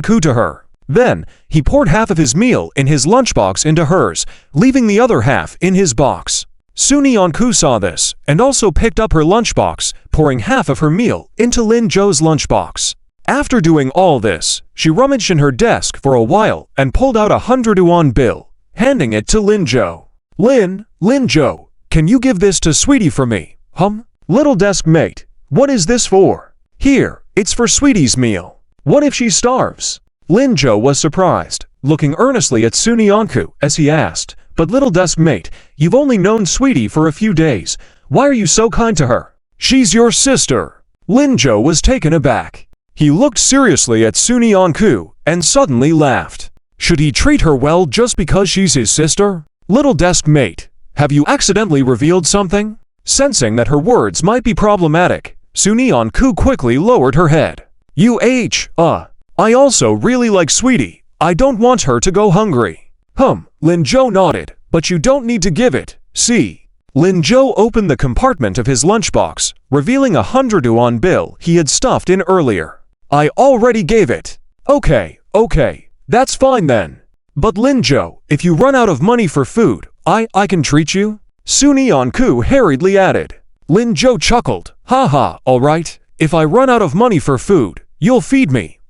Ku to her. Then, he poured half of his meal in his lunchbox into hers, leaving the other half in his box. Ku saw this and also picked up her lunchbox, pouring half of her meal into Lin Zhou's lunchbox. After doing all this, she rummaged in her desk for a while and pulled out a 100 yuan bill, handing it to Lin Zhou. Lin Zhou, can you give this to Sweetie for me? Little Deskmate, what is this for? Here, it's for Sweetie's meal. What if she starves? Lin Zhou was surprised, looking earnestly at Ku as he asked, but little Deskmate, you've only known Sweetie for a few days. Why are you so kind to her? She's your sister. Lin Zhou was taken aback. He looked seriously at Ku and suddenly laughed. Should he treat her well just because she's his sister? Little Deskmate, have you accidentally revealed something? Sensing that her words might be problematic, Ku quickly lowered her head. I also really like Sweetie. I don't want her to go hungry. Lin Zhou nodded, but you don't need to give it, see. Lin Zhou opened the compartment of his lunchbox, revealing 100 yuan bill he had stuffed in earlier. I already gave it. Okay, that's fine then. But Lin Zhou, if you run out of money for food, I can treat you? Sun Yanku hurriedly added. Lin Zhou chuckled. Haha, alright. If I run out of money for food, you'll feed me.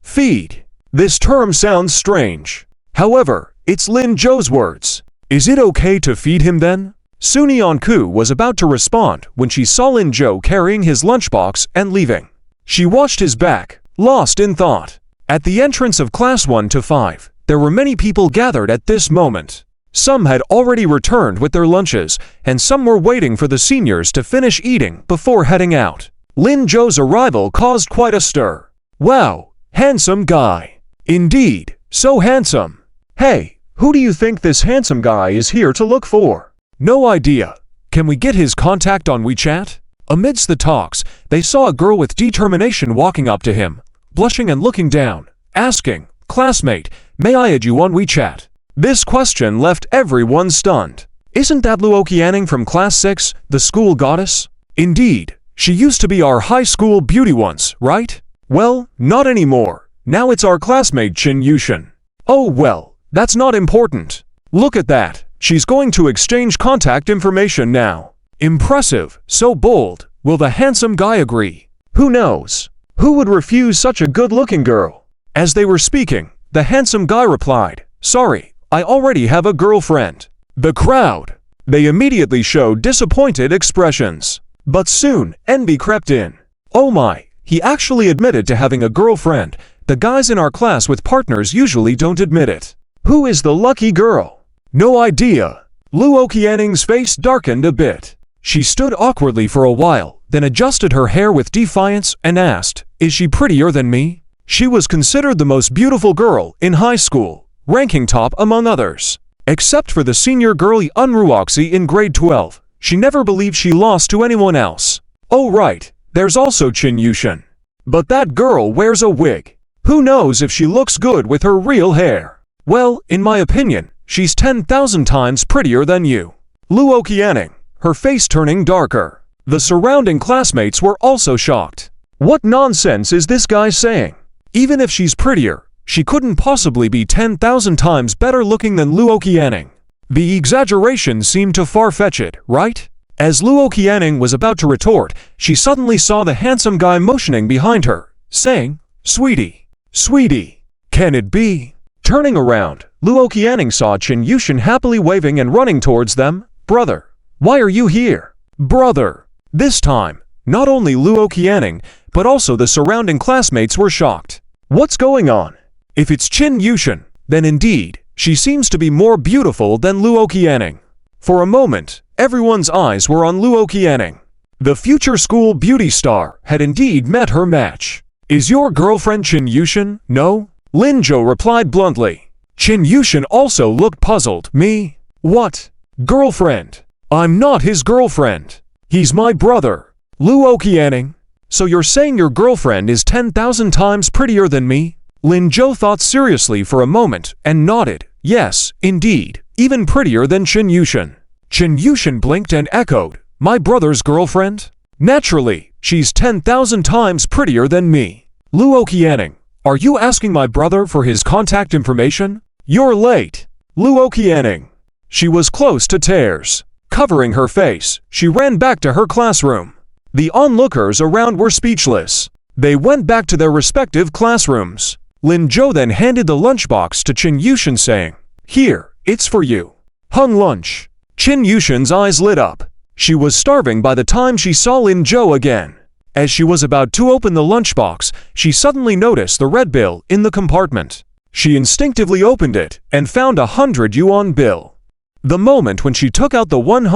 Feed. This term sounds strange. However, it's Lin Zhou's words. Is it okay to feed him then? Sun Yanku was about to respond when she saw Lin Zhou carrying his lunchbox and leaving. She watched his back, lost in thought. At the entrance of Class 1 to 5, there were many people gathered at this moment. Some had already returned with their lunches, and some were waiting for the seniors to finish eating before heading out. Lin Zhou's arrival caused quite a stir. Wow, handsome guy. Indeed, so handsome. Hey, who do you think this handsome guy is here to look for? No idea. Can we get his contact on WeChat? Amidst the talks, they saw a girl with determination walking up to him, blushing and looking down, asking, Classmate, may I add you on WeChat? This question left everyone stunned. Isn't that Luo Qianing from Class 6, the school goddess? Indeed, she used to be our high school beauty once, right? Well, not anymore. Now it's our classmate Qin Yushan. Oh well, that's not important. Look at that. She's going to exchange contact information now. Impressive, so bold. Will the handsome guy agree? Who knows? Who would refuse such a good-looking girl? As they were speaking, the handsome guy replied, Sorry, I already have a girlfriend. The crowd. They immediately showed disappointed expressions. But soon, envy crept in. Oh my, he actually admitted to having a girlfriend. The guys in our class with partners usually don't admit it. Who is the lucky girl? No idea. Luo Qianing's face darkened a bit. She stood awkwardly for a while, then adjusted her hair with defiance and asked, Is she prettier than me? She was considered the most beautiful girl in high school, ranking top among others. Except for the senior girlie Unruoxi in grade 12, she never believed she lost to anyone else. Oh right, there's also Qin Yushan. But that girl wears a wig. Who knows if she looks good with her real hair? Well, in my opinion, she's 10,000 times prettier than you. Luo Qianing, her face turning darker. The surrounding classmates were also shocked. What nonsense is this guy saying? Even if she's prettier, she couldn't possibly be 10,000 times better looking than Luo Qianing. The exaggeration seemed too far-fetched, right? As Luo Qianing was about to retort, she suddenly saw the handsome guy motioning behind her, saying, Sweetie, can it be? Turning around, Luo Qianing saw Qin Yushan happily waving and running towards them. Brother, why are you here? Brother. This time, not only Luo Qianing, but also the surrounding classmates were shocked. What's going on? If it's Qin Yushan, then indeed, she seems to be more beautiful than Luo Qianing. For a moment, everyone's eyes were on Luo Qianing. The future school beauty star had indeed met her match. Is your girlfriend Qin Yushan? No? Lin Zhou replied bluntly. Qin Yushan also looked puzzled. Me? What? Girlfriend? I'm not his girlfriend. He's my brother. Luo Qianing. So you're saying your girlfriend is 10,000 times prettier than me? Lin Zhou thought seriously for a moment and nodded. Yes, indeed, even prettier than Qin Yushan. Qin Yushan blinked and echoed, My brother's girlfriend? Naturally, she's 10,000 times prettier than me. Luo Qianing, are you asking my brother for his contact information? You're late. Luo Qianing. She was close to tears. Covering her face, she ran back to her classroom. The onlookers around were speechless. They went back to their respective classrooms. Lin Zhou then handed the lunchbox to Qin Yushan saying, Here, it's for you. Hung lunch. Qin Yushan's eyes lit up. She was starving by the time she saw Lin Zhou again. As she was about to open the lunchbox, she suddenly noticed the red bill in the compartment. She instinctively opened it and found a 100 yuan bill. The moment when she took out the $100,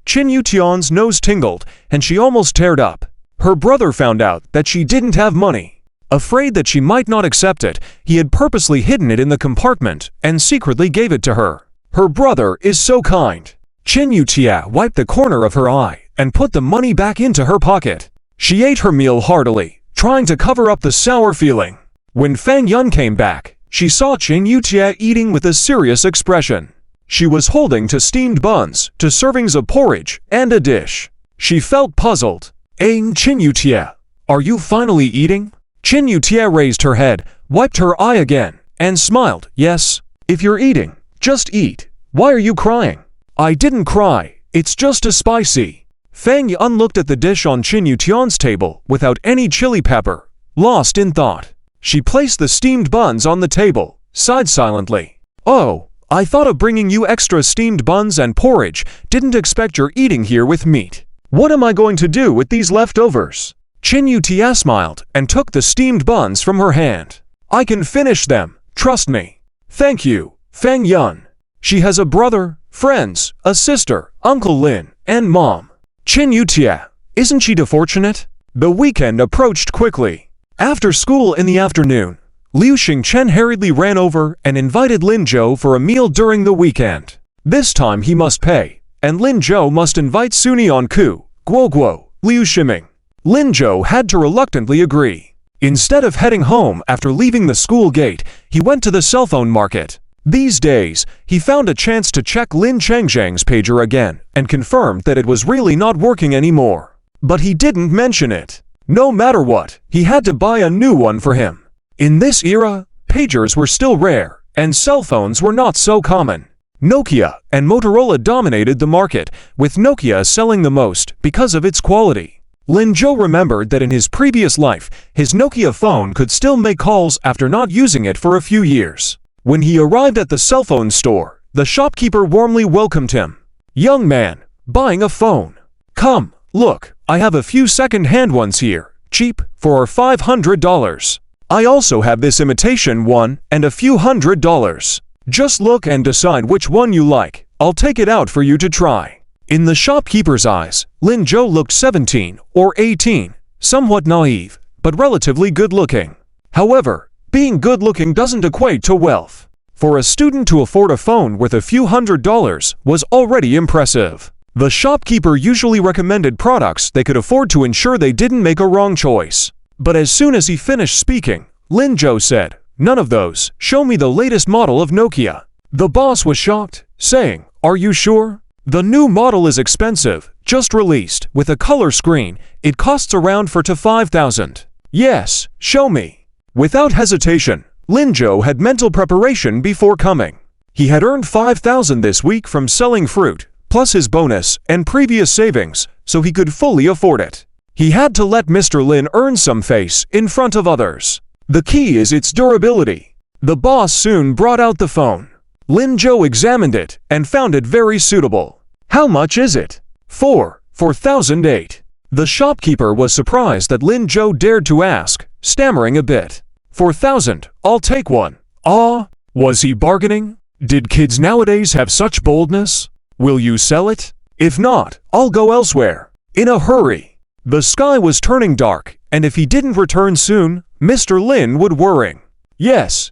Qin Yutian's nose tingled and she almost teared up. Her brother found out that she didn't have money. Afraid that she might not accept it, he had purposely hidden it in the compartment and secretly gave it to her. Her brother is so kind. Qin Yutia wiped the corner of her eye and put the money back into her pocket. She ate her meal heartily, trying to cover up the sour feeling. When Fang Yun came back, She saw Chin Yutia eating with a serious expression. She was holding to steamed buns, to servings of porridge, and a dish. She felt puzzled. Chin Yutia, are you finally eating? Chin Yutia raised her head, wiped her eye again, and smiled. Yes. If you're eating, just eat. Why are you crying? I didn't cry. It's just a spicy. Fang Yun looked at the dish on Chin Yutian's table without any chili pepper, lost in thought. She placed the steamed buns on the table, sighed silently. Oh, I thought of bringing you extra steamed buns and porridge, didn't expect you're eating here with meat. What am I going to do with these leftovers? Chin Yutia smiled and took the steamed buns from her hand. I can finish them, trust me. Thank you, Fang Yun. She has a brother, friends, a sister, Uncle Lin, and mom. Chin Yutia, isn't she fortunate? The weekend approached quickly. After school in the afternoon, Liu Xingchen hurriedly ran over and invited Lin Zhou for a meal during the weekend. This time he must pay, and Lin Zhou must invite Sunion Ku, Guo Guo, Liu Shiming. Lin Zhou had to reluctantly agree. Instead of heading home after leaving the school gate, he went to the cell phone market. These days, he found a chance to check Lin Changzhang's pager again and confirmed that it was really not working anymore. But he didn't mention it. No matter what, he had to buy a new one for him. In this era, pagers were still rare, and cell phones were not so common. Nokia and Motorola dominated the market, with Nokia selling the most because of its quality. Lin Zhou remembered that in his previous life, his Nokia phone could still make calls after not using it for a few years. When he arrived at the cell phone store, the shopkeeper warmly welcomed him. Young man, buying a phone. Come, look, I have a few second-hand ones here, cheap, for $500. I also have this imitation one and a few $100. Just look and decide which one you like. I'll take it out for you to try. In the shopkeeper's eyes, Lin Zhou looked 17 or 18, somewhat naive, but relatively good-looking. However, being good-looking doesn't equate to wealth. For a student to afford a phone worth a few $100s was already impressive. The shopkeeper usually recommended products they could afford to ensure they didn't make a wrong choice. But as soon as he finished speaking, Lin Zhou said, "None of those. Show me the latest model of Nokia." The boss was shocked, saying, "Are you sure? The new model is expensive, just released, with a color screen. It costs around 4,000 to 5,000. Yes, show me." Without hesitation, Lin Zhou had mental preparation before coming. He had earned 5,000 this week from selling fruit, plus his bonus and previous savings, so he could fully afford it. He had to let Mr. Lin earn some face in front of others. The key is its durability. The boss soon brought out the phone. Lin Zhou examined it and found it very suitable. How much is it? 4,008. The shopkeeper was surprised that Lin Zhou dared to ask, stammering a bit. 4,000, I'll take one. Ah, was he bargaining? Did kids nowadays have such boldness? Will you sell it? If not, I'll go elsewhere. In a hurry. The sky was turning dark, and if he didn't return soon, Mr. Lin would worry. Yes,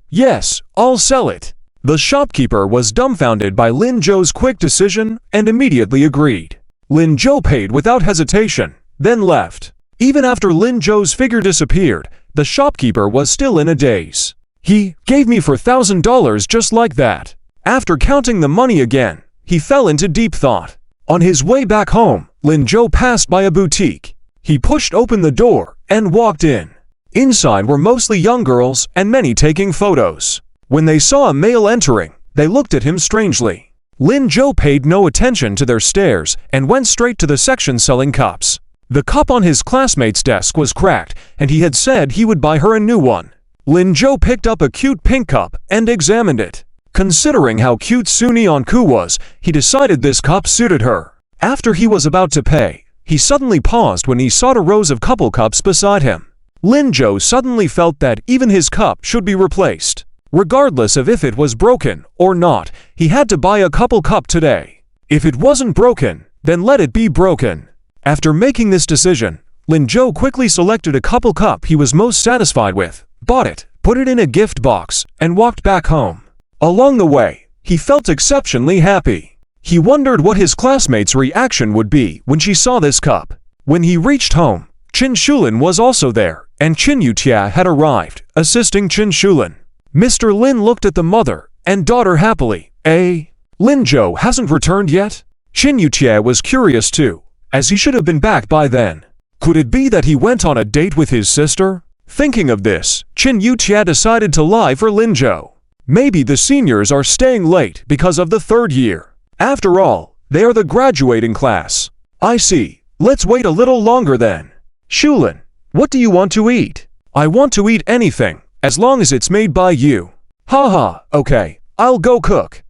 I'll sell it. The shopkeeper was dumbfounded by Lin Zhou's quick decision and immediately agreed. Lin Zhou paid without hesitation, then left. Even after Lin Zhou's figure disappeared, the shopkeeper was still in a daze. He gave me $4,000 just like that. After counting the money again, he fell into deep thought. On his way back home, Lin Zhou passed by a boutique. He pushed open the door and walked in. Inside were mostly young girls and many taking photos. When they saw a male entering, they looked at him strangely. Lin Zhou paid no attention to their stares and went straight to the section selling cups. The cup on his classmate's desk was cracked, and he had said he would buy her a new one. Lin Zhou picked up a cute pink cup and examined it. Considering how cute Sunion Ku was, he decided this cup suited her. After he was about to pay, he suddenly paused when he saw the rows of couple cups beside him. Lin Zhou suddenly felt that even his cup should be replaced. Regardless of if it was broken or not, he had to buy a couple cup today. If it wasn't broken, then let it be broken. After making this decision, Lin Zhou quickly selected a couple cup he was most satisfied with, bought it, put it in a gift box, and walked back home. Along the way, he felt exceptionally happy. He wondered what his classmates' reaction would be when she saw this cup. When he reached home, Qin Shulin was also there, and Chin Yutia had arrived, assisting Qin Shulin. Mr. Lin looked at the mother and daughter happily. Lin Zhou hasn't returned yet? Qin Yutie was curious too, as he should have been back by then. Could it be that he went on a date with his sister? Thinking of this, Qin Yutie decided to lie for Lin Zhou. Maybe the seniors are staying late because of the third year. After all, they are the graduating class. I see. Let's wait a little longer then. Shulin, what do you want to eat? I want to eat anything, as long as it's made by you. Haha, okay, I'll go cook.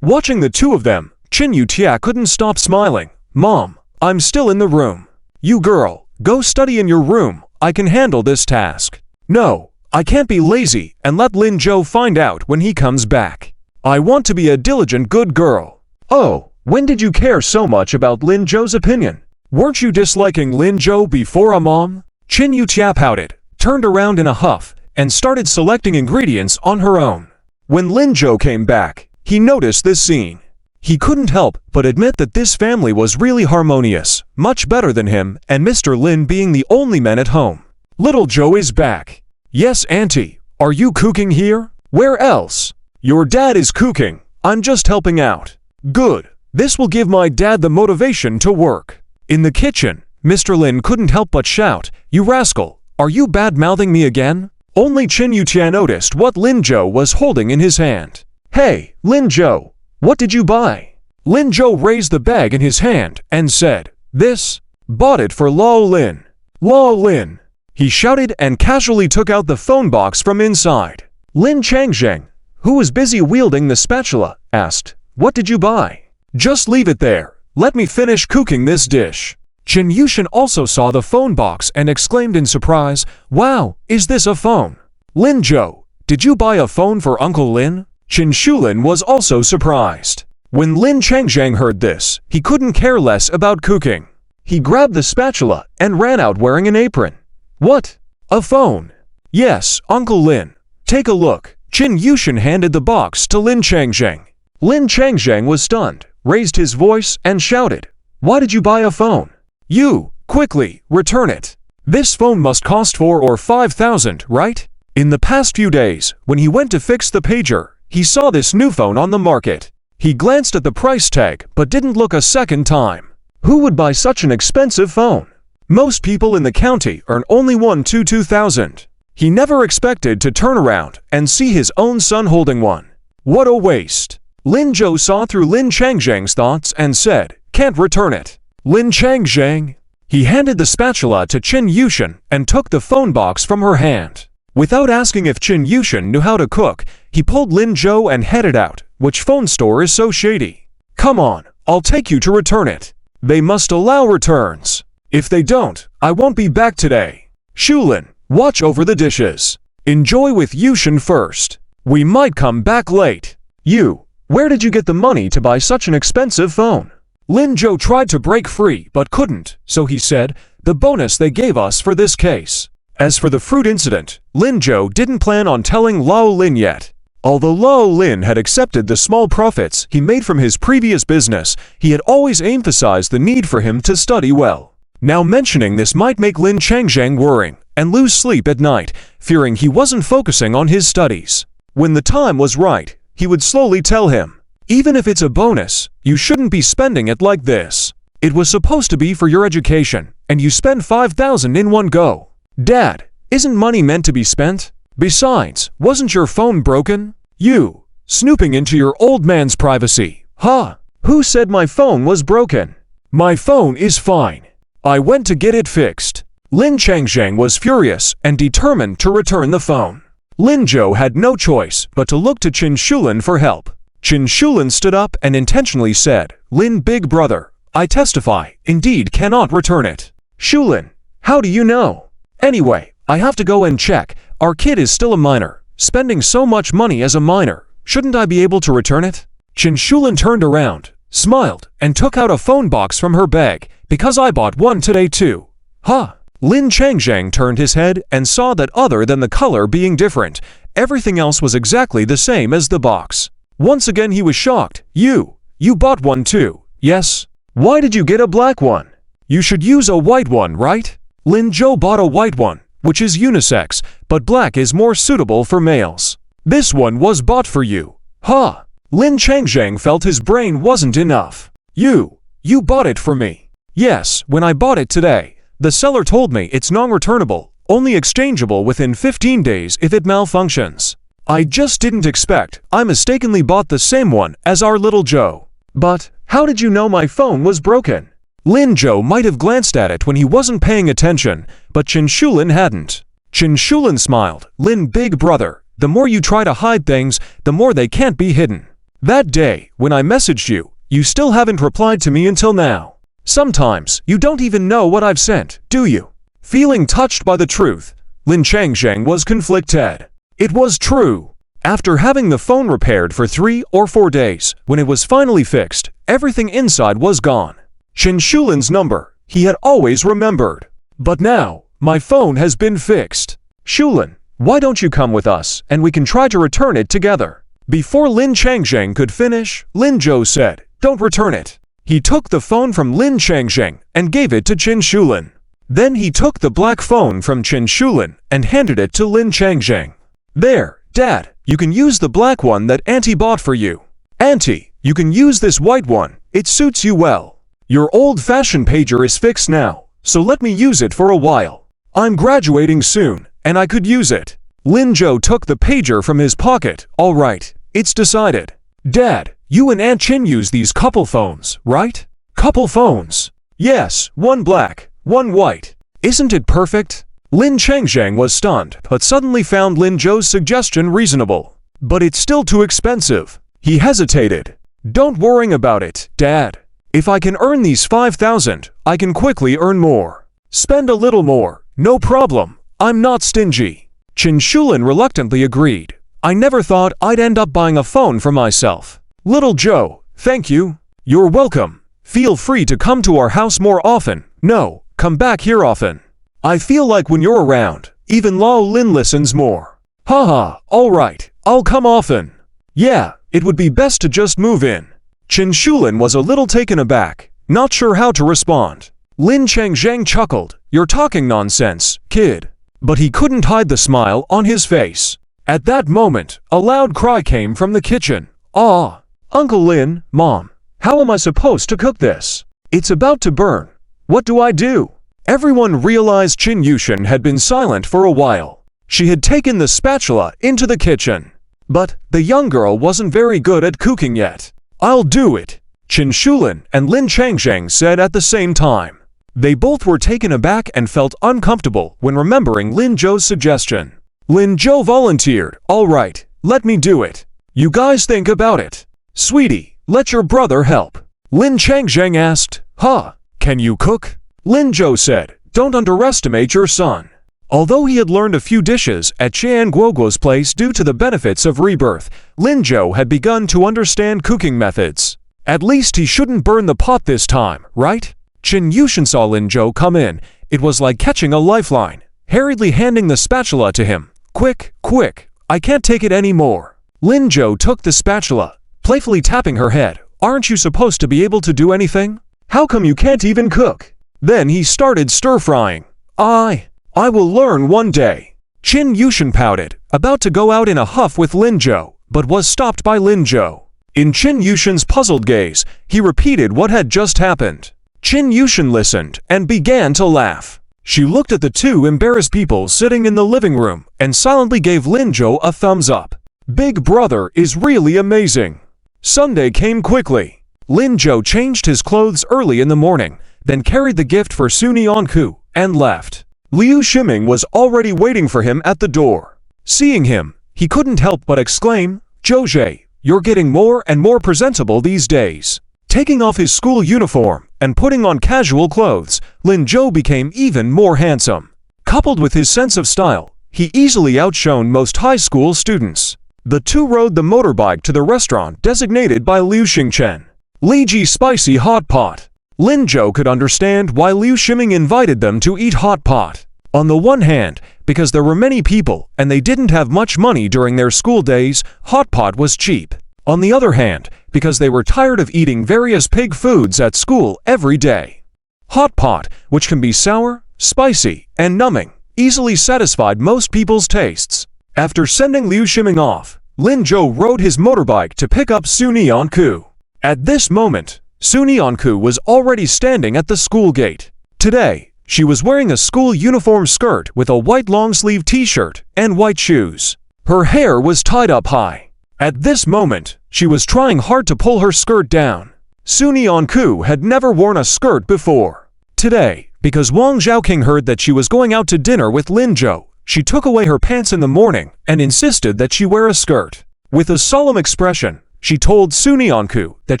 Watching the two of them, Qin Yutie couldn't stop smiling. Mom, I'm still in the room. You girl, go study in your room. I can handle this task. No, I can't be lazy and let Lin Zhou find out when he comes back. I want to be a diligent good girl. Oh, when did you care so much about Lin Zhou's opinion? Weren't you disliking Lin Zhou before, Mom? Qin Yutie pouted, turned around in a huff, and started selecting ingredients on her own. When Lin Zhou came back, he noticed this scene. He couldn't help but admit that this family was really harmonious, much better than him and Mr. Lin being the only men at home. Little Zhou is back. Yes, Auntie. Are you cooking here? Where else? Your dad is cooking. I'm just helping out. Good. This will give my dad the motivation to work. In the kitchen, Mr. Lin couldn't help but shout, "You rascal! Are you bad-mouthing me again?" Only Qin Yutie noticed what Lin Zhou was holding in his hand. Hey, Lin Zhou, what did you buy? Lin Zhou raised the bag in his hand and said, "This? Bought it for Lao Lin." Lao Lin, he shouted and casually took out the phone box from inside. Lin Changzheng, who was busy wielding the spatula, asked, "What did you buy?" Just leave it there. Let me finish cooking this dish. Qin Yushin also saw the phone box and exclaimed in surprise, "Wow, is this a phone?" Lin Zhou, did you buy a phone for Uncle Lin? Qin Shulin was also surprised. When Lin Changzheng heard this, he couldn't care less about cooking. He grabbed the spatula and ran out wearing an apron. What? A phone? Yes, Uncle Lin. Take a look. Qin Yushin handed the box to Lin Changzheng. Lin Changzheng was stunned, raised his voice and shouted, "Why did you buy a phone? You, quickly, return it. This phone must cost 4,000 or 5,000, right?" In the past few days, when he went to fix the pager, he saw this new phone on the market. He glanced at the price tag but didn't look a second time. Who would buy such an expensive phone? Most people in the county earn only 1,000 to 2,000. He never expected to turn around and see his own son holding one. What a waste. Lin Zhou saw through Lin Changzheng's thoughts and said, "Can't return it." Lin Changzheng. He handed the spatula to Qin Yushin and took the phone box from her hand. Without asking if Qin Yushin knew how to cook, he pulled Lin Zhou and headed out. Which phone store is so shady? Come on, I'll take you to return it. They must allow returns. If they don't, I won't be back today. Shulin, watch over the dishes. Enjoy with Yushin first. We might come back late. You, where did you get the money to buy such an expensive phone? Lin Zhou tried to break free but couldn't, so he said, "The bonus they gave us for this case." As for the fruit incident, Lin Zhou didn't plan on telling Lao Lin yet. Although Lao Lin had accepted the small profits he made from his previous business, he had always emphasized the need for him to study well. Now mentioning this might make Lin Changzheng worrying and lose sleep at night, fearing he wasn't focusing on his studies. When the time was right, he would slowly tell him, "Even if it's a bonus, you shouldn't be spending it like this. It was supposed to be for your education, and you spend 5,000 in one go. Dad, isn't money meant to be spent? Besides, wasn't your phone broken? You, snooping into your old man's privacy. Huh? Who said my phone was broken? My phone is fine. I went to get it fixed." Lin Changzheng was furious and determined to return the phone. Lin Zhou had no choice but to look to Qin Shulin for help. Qin Shulin stood up and intentionally said, "Lin big brother, I testify, indeed cannot return it." Shulin, how do you know? Anyway, I have to go and check. Our kid is still a minor. Spending so much money as a minor, shouldn't I be able to return it? Qin Shulin turned around, smiled, and took out a phone box from her bag, "Because I bought one today too." Huh? Lin Changzheng turned his head and saw that other than the color being different, everything else was exactly the same as the box. Once again he was shocked. You bought one too, yes? Why did you get a black one? You should use a white one, right? Lin Zhou bought a white one, which is unisex, but black is more suitable for males. This one was bought for you. Huh? Lin Changzheng felt his brain wasn't enough. You bought it for me. Yes, when I bought it today, the seller told me it's non-returnable, only exchangeable within 15 days if it malfunctions. I just didn't expect I mistakenly bought the same one as our little Joe. But how did you know my phone was broken? Lin Zhou might have glanced at it when he wasn't paying attention, but Qin Shulin hadn't. Qin Shulin smiled. Lin, big brother, the more you try to hide things, the more they can't be hidden. That day, when I messaged you, you still haven't replied to me until now. Sometimes, you don't even know what I've sent, do you? Feeling touched by the truth, Lin Changzheng was conflicted. It was true. After having the phone repaired for 3 or 4 days, when it was finally fixed, everything inside was gone. Qin Shulin's number, he had always remembered. But now, my phone has been fixed. Shulin, why don't you come with us, and we can try to return it together? Before Lin Changzheng could finish, Lin Zhou said, don't return it. He took the phone from Lin Changzheng and gave it to Qin Shulin. Then he took the black phone from Qin Shulin and handed it to Lin Changzheng. There, Dad, you can use the black one that Auntie bought for you. Auntie, you can use this white one, it suits you well. Your old-fashioned pager is fixed now, so let me use it for a while. I'm graduating soon, and I could use it. Lin Zhou took the pager from his pocket. All right, it's decided. Dad, you and Aunt Qin use these couple phones, right? Couple phones? Yes, one black, one white. Isn't it perfect? Lin Changzheng was stunned, but suddenly found Lin Zhou's suggestion reasonable. But it's still too expensive. He hesitated. Don't worry about it, Dad. If I can earn these 5,000, I can quickly earn more. Spend a little more, no problem. I'm not stingy. Qin Shulin reluctantly agreed. I never thought I'd end up buying a phone for myself. Little Joe, thank you. You're welcome. Feel free to come to our house more often. No, come back here often. I feel like when you're around, even Lao Lin listens more. Haha, alright, I'll come often. Yeah, it would be best to just move in. Qin Shulin was a little taken aback, not sure how to respond. Lin Changzheng chuckled, you're talking nonsense, kid. But he couldn't hide the smile on his face. At that moment, a loud cry came from the kitchen. Ah, Uncle Lin, Mom, how am I supposed to cook this? It's about to burn. What do I do? Everyone realized Qin Yushin had been silent for a while. She had taken the spatula into the kitchen. But the young girl wasn't very good at cooking yet. I'll do it, Qin Shulin and Lin Changzheng said at the same time. They both were taken aback and felt uncomfortable when remembering Lin Zhou's suggestion. Lin Zhou volunteered, all right, let me do it. You guys think about it. Sweetie, let your brother help. Lin Changzheng asked, huh, can you cook? Lin Zhou said, don't underestimate your son. Although he had learned a few dishes at Qian Guoguo's place due to the benefits of rebirth, Lin Zhou had begun to understand cooking methods. At least he shouldn't burn the pot this time, right? Qin Yushin saw Lin Zhou come in. It was like catching a lifeline, hurriedly handing the spatula to him. Quick, quick, I can't take it anymore. Lin Zhou took the spatula, playfully tapping her head. Aren't you supposed to be able to do anything? How come you can't even cook? Then he started stir-frying. I will learn one day. Qin Yushin pouted, about to go out in a huff with Lin Zhou, but was stopped by Lin Zhou. In Qin Yushin's puzzled gaze, he repeated what had just happened. Qin Yushin listened and began to laugh. She looked at the two embarrassed people sitting in the living room and silently gave Lin Zhou a thumbs up. Big brother is really amazing. Sunday came quickly. Lin Zhou changed his clothes early in the morning, then carried the gift for Suni Onku and left. Liu Shiming was already waiting for him at the door. Seeing him, he couldn't help but exclaim, Zhou, you're getting more and more presentable these days. Taking off his school uniform and putting on casual clothes, Lin Zhou became even more handsome. Coupled with his sense of style, he easily outshone most high school students. The two rode the motorbike to the restaurant designated by Liu Xingchen. Li Spicy Hot Pot. Lin Zhou could understand why Liu Shiming invited them to eat hot pot. On the one hand, because there were many people and they didn't have much money during their school days, hot pot was cheap. On the other hand, because they were tired of eating various pig foods at school every day. Hot pot, which can be sour, spicy, and numbing, easily satisfied most people's tastes. After sending Liu Shiming off, Lin Zhou rode his motorbike to pick up Su Nianku. At this moment, Su Nianku was already standing at the school gate. Today, she was wearing a school uniform skirt with a white long-sleeve t-shirt and white shoes. Her hair was tied up high. At this moment, she was trying hard to pull her skirt down. Su Nianku had never worn a skirt before. Today, because Wang Zhaoqing heard that she was going out to dinner with Lin Zhou, she took away her pants in the morning and insisted that she wear a skirt. With a solemn expression, she told Su Nianku that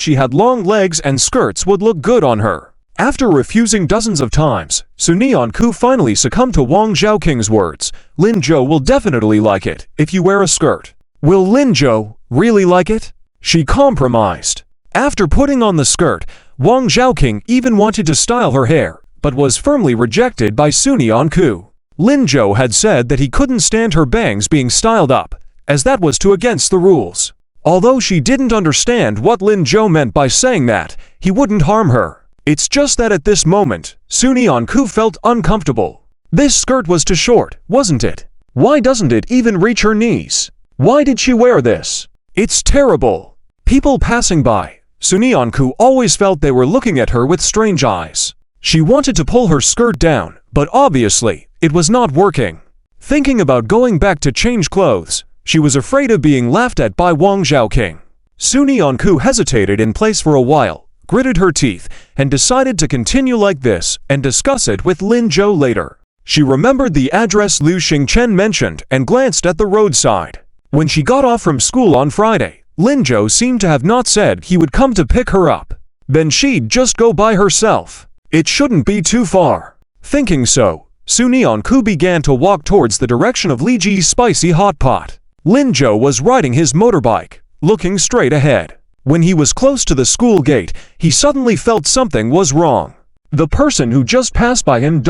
she had long legs and skirts would look good on her. After refusing dozens of times, Su Nianku finally succumbed to Wang Zhaoqing's words. Lin Zhou will definitely like it if you wear a skirt. Will Lin Zhou really like it? She compromised. After putting on the skirt, Wang Zhaoqing even wanted to style her hair, but was firmly rejected by Su Nianku. Lin Zhou had said that he couldn't stand her bangs being styled up, as that was too against the rules. Although she didn't understand what Lin Zhou meant by saying that, he wouldn't harm her. It's just that at this moment, Su Nianku felt uncomfortable. This skirt was too short, wasn't it? Why doesn't it even reach her knees? Why did she wear this? It's terrible. People passing by, Su Nianku always felt they were looking at her with strange eyes. She wanted to pull her skirt down, but obviously, it was not working. Thinking about going back to change clothes, she was afraid of being laughed at by Wang Zhaoqing. Su Nianku hesitated in place for a while, gritted her teeth, and decided to continue like this and discuss it with Lin Zhou later. She remembered the address Liu Xingchen mentioned and glanced at the roadside. When she got off from school on Friday, Lin Zhou seemed to have not said he would come to pick her up. Then she'd just go by herself. It shouldn't be too far. Thinking so, Su Nianku began to walk towards the direction of Li Ji's spicy hot pot. Lin Zhou was riding his motorbike, looking straight ahead. When he was close to the school gate, he suddenly felt something was wrong. The person who just passed by him ...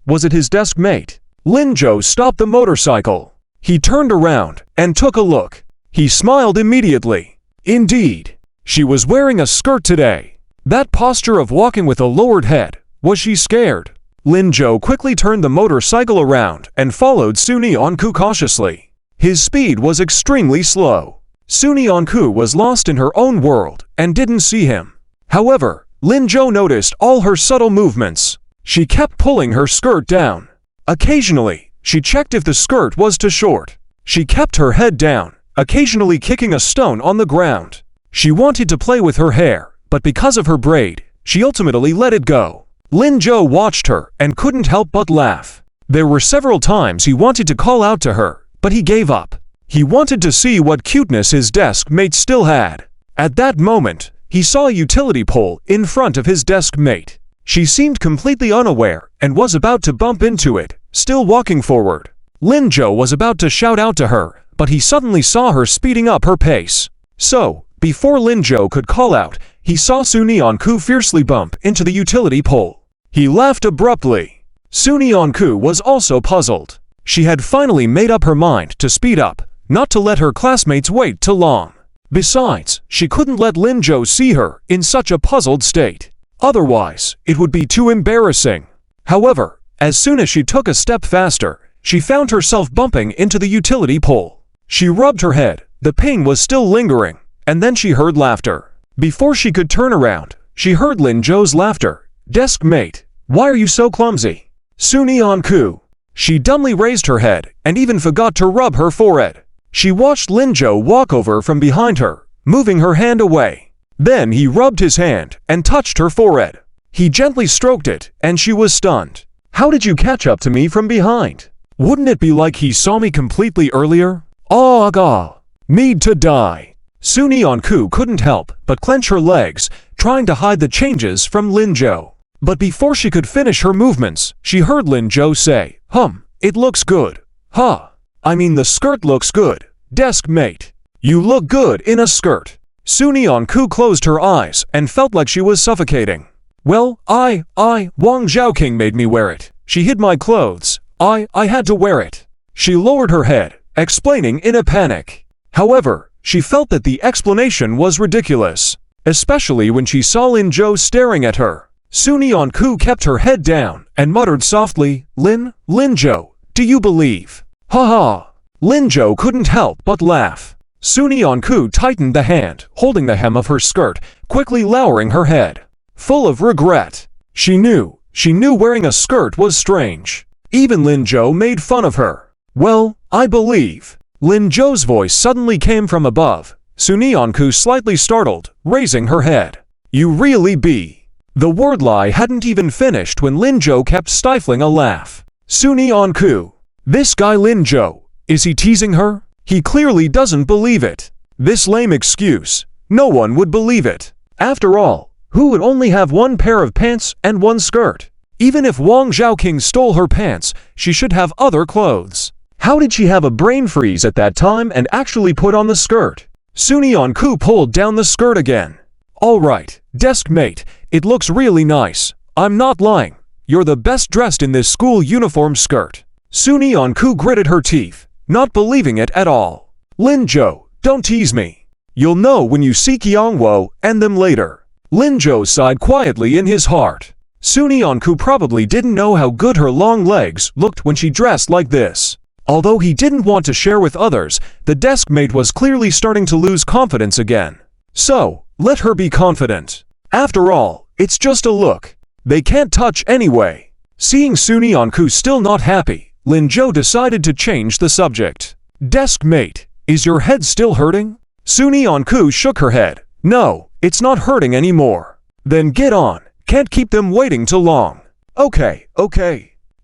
Was it his desk mate? Lin Zhou stopped the motorcycle. He turned around and took a look. He smiled immediately. Indeed, she was wearing a skirt today. That posture of walking with a lowered head, was she scared? Lin Zhou quickly turned the motorcycle around and followed Su Nianku cautiously. His speed was extremely slow. Su Nianku was lost in her own world and didn't see him. However, Lin Zhou noticed all her subtle movements. She kept pulling her skirt down. Occasionally, she checked if the skirt was too short. She kept her head down, occasionally kicking a stone on the ground. She wanted to play with her hair, but because of her braid, she ultimately let it go. Lin Zhou watched her and couldn't help but laugh. There were several times he wanted to call out to her, but he gave up. He wanted to see what cuteness his desk mate still had. At that moment, he saw a utility pole in front of his desk mate. She seemed completely unaware and was about to bump into it, still walking forward. Lin Zhou was about to shout out to her, but he suddenly saw her speeding up her pace. So, before Lin Zhou could call out, he saw Su Nianku fiercely bump into the utility pole. He laughed abruptly. Su Nianku was also puzzled. She had finally made up her mind to speed up, not to let her classmates wait too long. Besides, she couldn't let Lin Zhou see her in such a puzzled state. Otherwise, it would be too embarrassing. However, as soon as she took a step faster, she found herself bumping into the utility pole. She rubbed her head, the pain was still lingering, and then she heard laughter. Before she could turn around, she heard Lin Zhou's laughter. "Desk mate, why are you so clumsy?" Su Nianku. She dumbly raised her head and even forgot to rub her forehead. She watched Lin Zhou walk over from behind her, moving her hand away. Then he rubbed his hand and touched her forehead. He gently stroked it, and she was stunned. "How did you catch up to me from behind? Wouldn't it be like he saw me completely earlier? Oh god, need to die." Su Nianku couldn't help but clench her legs, trying to hide the changes from Lin Zhou. But before she could finish her movements, she heard Lin Zhou say, It looks good. Huh. I mean the skirt looks good. Desk mate. You look good in a skirt." Su Nianku closed her eyes and felt like she was suffocating. "Well, Wang Zhaoqing made me wear it. She hid my clothes. I had to wear it." She lowered her head, explaining in a panic. However, she felt that the explanation was ridiculous, especially when she saw Lin Zhou staring at her. Sunyeon-ku kept her head down and muttered softly, Linjo, do you believe? Ha ha. Linjo couldn't help but laugh. Sunyeon-ku tightened the hand, holding the hem of her skirt, quickly lowering her head. Full of regret. She knew wearing a skirt was strange. Even Linjo made fun of her. Well, I believe. Linjo's voice suddenly came from above. Sunyeon-ku slightly startled, raising her head. You really be. The word lie hadn't even finished when Linjo kept stifling a laugh. Sunyeon-ku. This guy Linjo, is he teasing her? He clearly doesn't believe it. This lame excuse. No one would believe it. After all, who would only have one pair of pants and one skirt? Even if Wang Zhaoqing stole her pants, she should have other clothes. How did she have a brain freeze at that time and actually put on the skirt? Sunyeon-ku pulled down the skirt again. All right, Deskmate, it looks really nice. I'm not lying. You're the best dressed in this school uniform skirt. Sunyeon-ku gritted her teeth, not believing it at all. Linjo, don't tease me. You'll know when you see Kyungwoo and them later. Linjo sighed quietly in his heart. Sunyeon-ku probably didn't know how good her long legs looked when she dressed like this. Although he didn't want to share with others, the deskmate was clearly starting to lose confidence again. So, let her be confident. After all, it's just a look. They can't touch anyway. Seeing Sunyeon-ku still not happy, Linjo decided to change the subject. Deskmate, is your head still hurting? Sunyeon-ku shook her head. No, it's not hurting anymore. Then get on. Can't keep them waiting too long. Okay.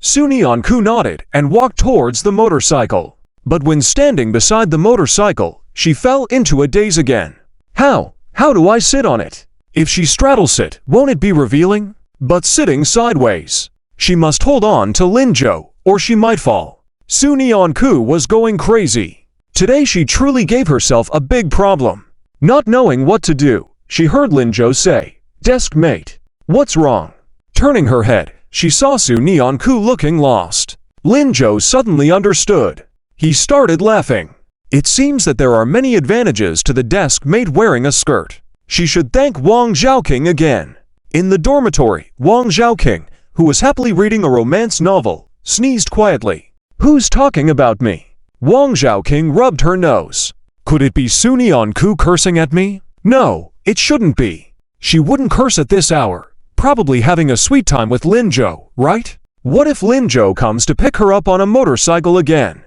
Sunyeon-ku nodded and walked towards the motorcycle. But when standing beside the motorcycle, she fell into a daze again. How do I sit on it? If she straddles it, won't it be revealing? But sitting sideways. She must hold on to Linjo, or she might fall. Sunyeon-ku was going crazy. Today she truly gave herself a big problem. Not knowing what to do, she heard Linjo say, Deskmate, what's wrong? Turning her head, she saw Sunyeon-ku looking lost. Linjo suddenly understood. He started laughing. It seems that there are many advantages to the deskmate wearing a skirt. She should thank Wang Zhaoqing again. In the dormitory, Wang Zhaoqing, who was happily reading a romance novel, sneezed quietly. Who's talking about me? Wang Zhaoqing rubbed her nose. Could it be Sunyeon-ku cursing at me? No, it shouldn't be. She wouldn't curse at this hour. Probably having a sweet time with Linjo, right? What if Linjo comes to pick her up on a motorcycle again?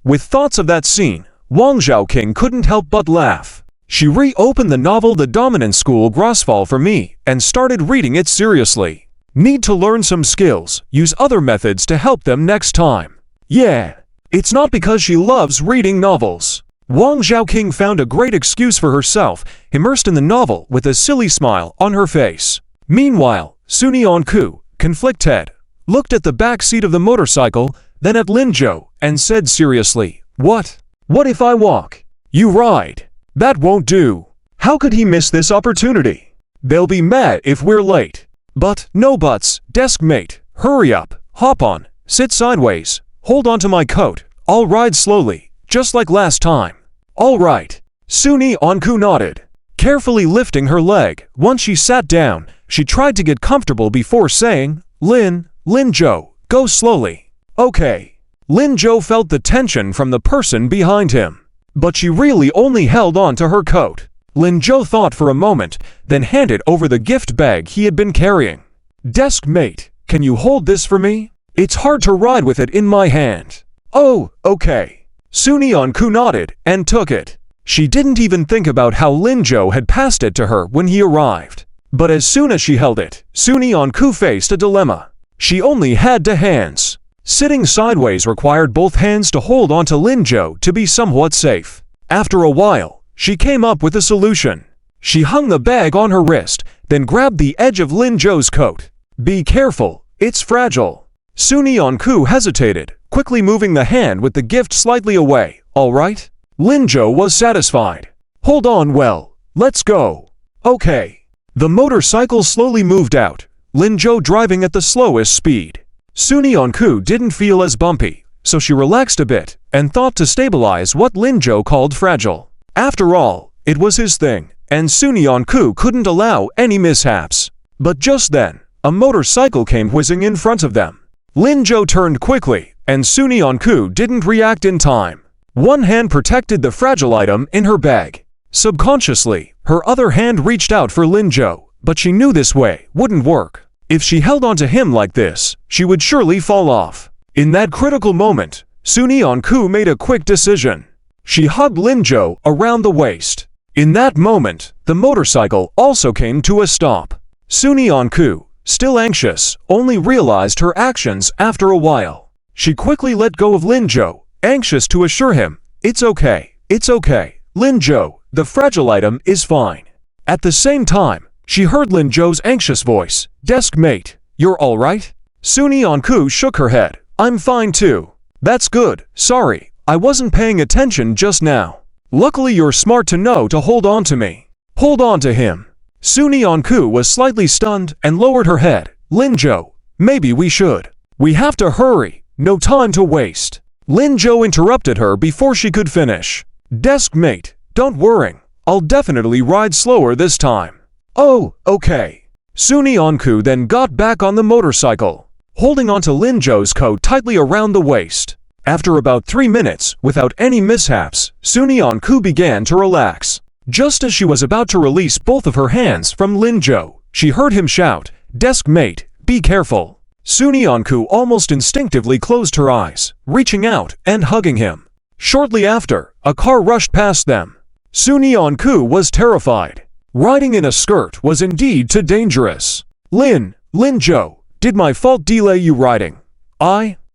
With thoughts of that scene, Wang Zhaoqing couldn't help but laugh. She reopened the novel The Dominant School Grossfall for me and started reading it seriously. Need to learn some skills, use other methods to help them next time. Yeah, it's not because she loves reading novels. Wang Zhaoqing found a great excuse for herself, immersed in the novel with a silly smile on her face. Meanwhile, Sunyeon-ku, conflicted, looked at the back seat of the motorcycle, then at Linjo, and said seriously, What if I walk? You ride. That won't do. How could he miss this opportunity? They'll be mad if we're late. But, no buts, deskmate, hurry up, hop on, sit sideways, hold on to my coat, I'll ride slowly, just like last time. All right. Sunyeon-ku nodded. Carefully lifting her leg, once she sat down, she tried to get comfortable before saying, Linjo, go slowly. Okay. Linjo felt the tension from the person behind him. But she really only held on to her coat. Linjo thought for a moment, then handed over the gift bag he had been carrying. Deskmate, can you hold this for me? It's hard to ride with it in my hand. Oh, okay. Sunyeon-ku nodded and took it. She didn't even think about how Linjo had passed it to her when he arrived. But as soon as she held it, Sunyeon-ku faced a dilemma. She only had two hands. Sitting sideways required both hands to hold onto Linjo to be somewhat safe. After a while, she came up with a solution. She hung the bag on her wrist, then grabbed the edge of Linjo's coat. Be careful, it's fragile. Sunyeon-ku hesitated, quickly moving the hand with the gift slightly away. All right? Linjo was satisfied. Hold on well, let's go. Okay. The motorcycle slowly moved out, Linjo driving at the slowest speed. Sunyeon-ku didn't feel as bumpy, so she relaxed a bit and thought to stabilize what Linjo called fragile. After all, it was his thing, and Sunyeon-ku couldn't allow any mishaps. But just then, a motorcycle came whizzing in front of them. Lin Zhou turned quickly, and Su Nianku didn't react in time. One hand protected the fragile item in her bag. Subconsciously, her other hand reached out for Lin Zhou, but she knew this way wouldn't work. If she held onto him like this, she would surely fall off. In that critical moment, Su Nianku made a quick decision. She hugged Lin Zhou around the waist. In that moment, the motorcycle also came to a stop. Su Nianku, still anxious, only realized her actions after a while. She quickly let go of Lin Zhou, anxious to assure him, "It's okay, Lin Zhou, the fragile item is fine." At the same time, she heard Lin Zhou's anxious voice, "Deskmate, you're alright?" Su Nianku shook her head, "I'm fine too." "That's good, sorry, I wasn't paying attention just now. Luckily you're smart to know to hold on to me." Hold on to him. Su Nianku was slightly stunned and lowered her head. "Lin Zhou, maybe we should. We have to hurry, no time to waste." Lin Zhou interrupted her before she could finish. "Deskmate, don't worry, I'll definitely ride slower this time." "Oh, okay." Su Nianku then got back on the motorcycle, holding onto Lin Zhou's coat tightly around the waist. After about 3 minutes, without any mishaps, Su Nianku began to relax. Just as she was about to release both of her hands from Lin Zhou, she heard him shout, "Deskmate, be careful." Su Nianku almost instinctively closed her eyes, reaching out and hugging him. Shortly after, a car rushed past them. Su Nianku was terrified. Riding in a skirt was indeed too dangerous. Lin Zhou, did my fault delay you riding?"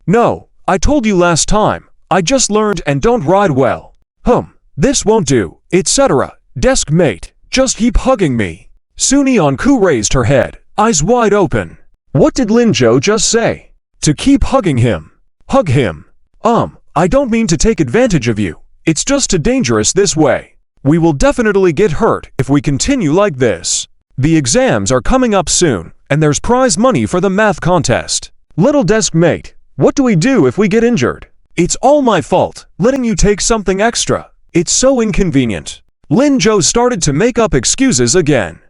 No, I told you last time, I just learned and don't ride well." This won't do, etc. Deskmate, just keep hugging me." Su Nianku raised her head, eyes wide open. What did Lin Zhou just say? To keep hugging him. Hug him. I don't mean to take advantage of you. It's just too dangerous this way. We will definitely get hurt if we continue like this. The exams are coming up soon, and there's prize money for the math contest. Little Deskmate, what do we do if we get injured? It's all my fault, letting you take something extra. It's so inconvenient. Lin Zhou started to make up excuses again.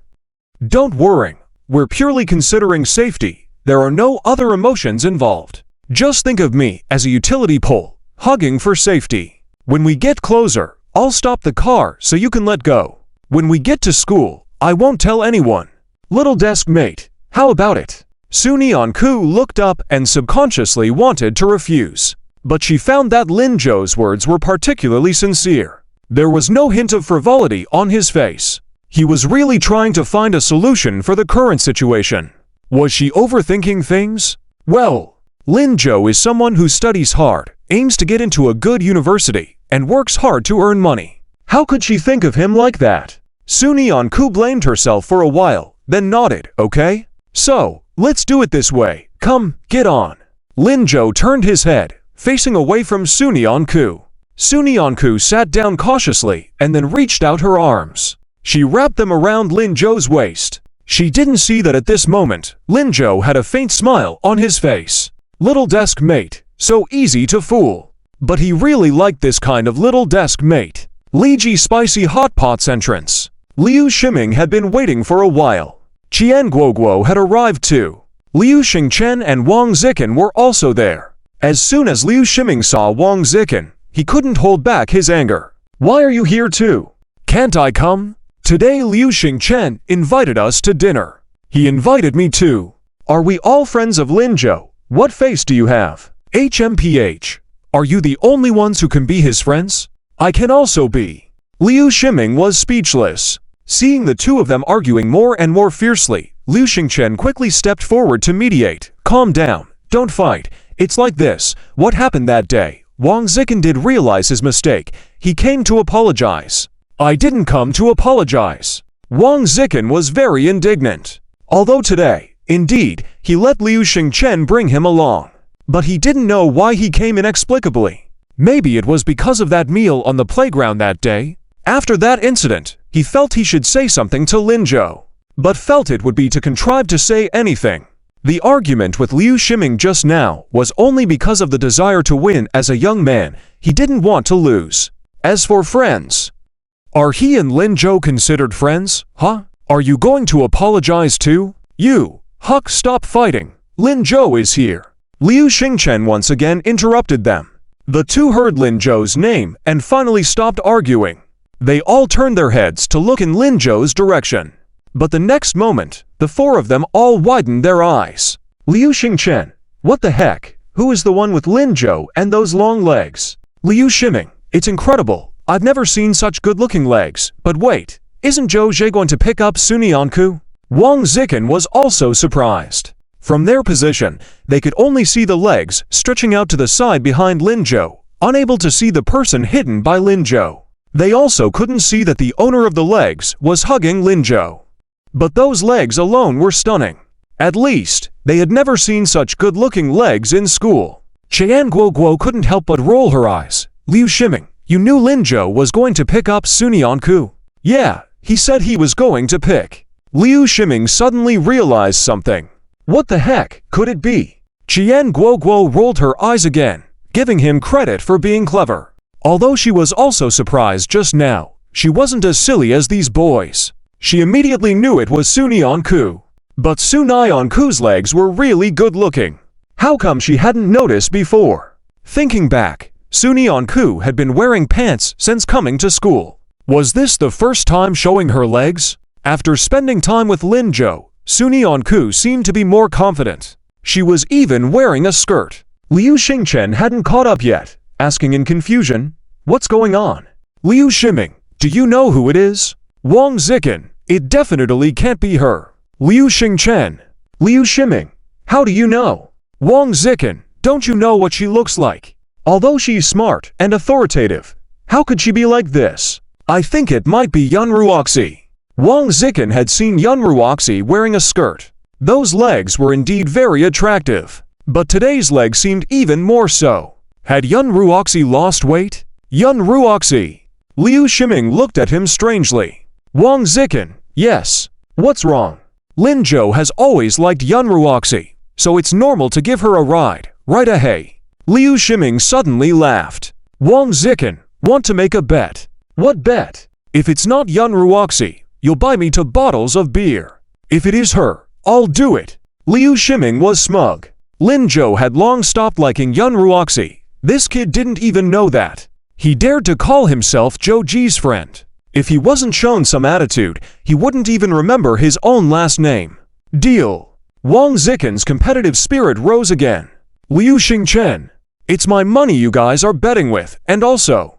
Don't worry, we're purely considering safety. There are no other emotions involved. Just think of me as a utility pole, hugging for safety. When we get closer, I'll stop the car so you can let go. When we get to school, I won't tell anyone. Little Deskmate, how about it? Su Nianku looked up and subconsciously wanted to refuse. But she found that Lin Zhou's words were particularly sincere. There was no hint of frivolity on his face. He was really trying to find a solution for the current situation. Was she overthinking things? Well, Lin Zhou is someone who studies hard, aims to get into a good university, and works hard to earn money. How could she think of him like that? Su Nianku blamed herself for a while, then nodded, "Okay? So, let's do it this way. Come, get on." Lin Zhou turned his head, facing away from Su Nianku. Su Nianku sat down cautiously and then reached out her arms. She wrapped them around Lin Zhou's waist. She didn't see that at this moment, Lin Zhou had a faint smile on his face. Little Deskmate, so easy to fool. But he really liked this kind of little Deskmate. Li Spicy Hot Pot's entrance. Liu Shiming had been waiting for a while. Qian Guoguo had arrived too. Liu Xingchen and Wang Zikin were also there. As soon as Liu Shiming saw Wang Zikin, he couldn't hold back his anger. "Why are you here too? Can't I come? Today Liu Xingchen invited us to dinner. He invited me too. Are we all friends of Lin Zhou? What face do you have? HMPH. Are you the only ones who can be his friends? I can also be." Liu Shiming was speechless. Seeing the two of them arguing more and more fiercely, Liu Xingchen quickly stepped forward to mediate. "Calm down, don't fight. It's like this, what happened that day? Wang Zikin did realize his mistake. He came to apologize." "I didn't come to apologize." Wang Zikin was very indignant. Although today, indeed, he let Liu Xingchen bring him along. But he didn't know why he came inexplicably. Maybe it was because of that meal on the playground that day. After that incident, he felt he should say something to Lin Zhou, but felt it would be to contrive to say anything. The argument with Liu Shiming just now was only because of the desire to win as a young man. He didn't want to lose. As for friends, are he and Lin Zhou considered friends? Huh? Are you going to apologize too? You, Huck, stop fighting. Lin Zhou is here. Liu Xingchen once again interrupted them. The two heard Lin Zhou's name and finally stopped arguing. They all turned their heads to look in Lin Zhou's direction. But the next moment, the four of them all widened their eyes. Liu Xingchen, what the heck? Who is the one with Lin Zhou and those long legs? Liu Ximing, it's incredible. I've never seen such good-looking legs. But wait, isn't Zhou Zhe going to pick up Sun Yanku? Wang Zikin was also surprised. From their position, they could only see the legs stretching out to the side behind Lin Zhou, unable to see the person hidden by Lin Zhou. They also couldn't see that the owner of the legs was hugging Lin Zhou. But those legs alone were stunning. At least, they had never seen such good-looking legs in school. Qian Guoguo couldn't help but roll her eyes. Liu Ximing, you knew Lin Zhou was going to pick up Sun Yanku? Yeah, he said he was going to pick. Liu Ximing suddenly realized something. What the heck could it be? Qian Guoguo rolled her eyes again, giving him credit for being clever. Although she was also surprised just now, she wasn't as silly as these boys. She immediately knew it was Sun Yanku. But Sun Yanku's legs were really good-looking. How come she hadn't noticed before? Thinking back, Sun Yanku had been wearing pants since coming to school. Was this the first time showing her legs? After spending time with Lin Zhou, Sun Yanku seemed to be more confident. She was even wearing a skirt. Liu Xingchen hadn't caught up yet, asking in confusion, "What's going on?" Liu Ximing, do you know who it is? Wang Zikin, it definitely can't be her. Liu Xingchen, Liu Ximing, how do you know? Wang Zikin, don't you know what she looks like? Although she's smart and authoritative, how could she be like this? I think it might be Yun Ruoxi. Wang Zikin had seen Yun Ruoxi wearing a skirt. Those legs were indeed very attractive. But today's legs seemed even more so. Had Yun Ruoxi lost weight? Yun Ruoxi. Liu Ximing looked at him strangely. Wang Zikin, yes. What's wrong? Lin Zhou has always liked Yun Ruoxi, so it's normal to give her a ride, right ahead. Liu Ximing suddenly laughed. Wang Zikin, want to make a bet? What bet? If it's not Yun Ruoxi, you'll buy me 2 bottles of beer. If it is her, I'll do it. Liu Ximing was smug. Lin Zhou had long stopped liking Yun Ruoxi. This kid didn't even know that. He dared to call himself Zhou Ji's friend. If he wasn't shown some attitude, he wouldn't even remember his own last name. Deal. Wang Zikin's competitive spirit rose again. Liu Xingchen, it's my money you guys are betting with, and also.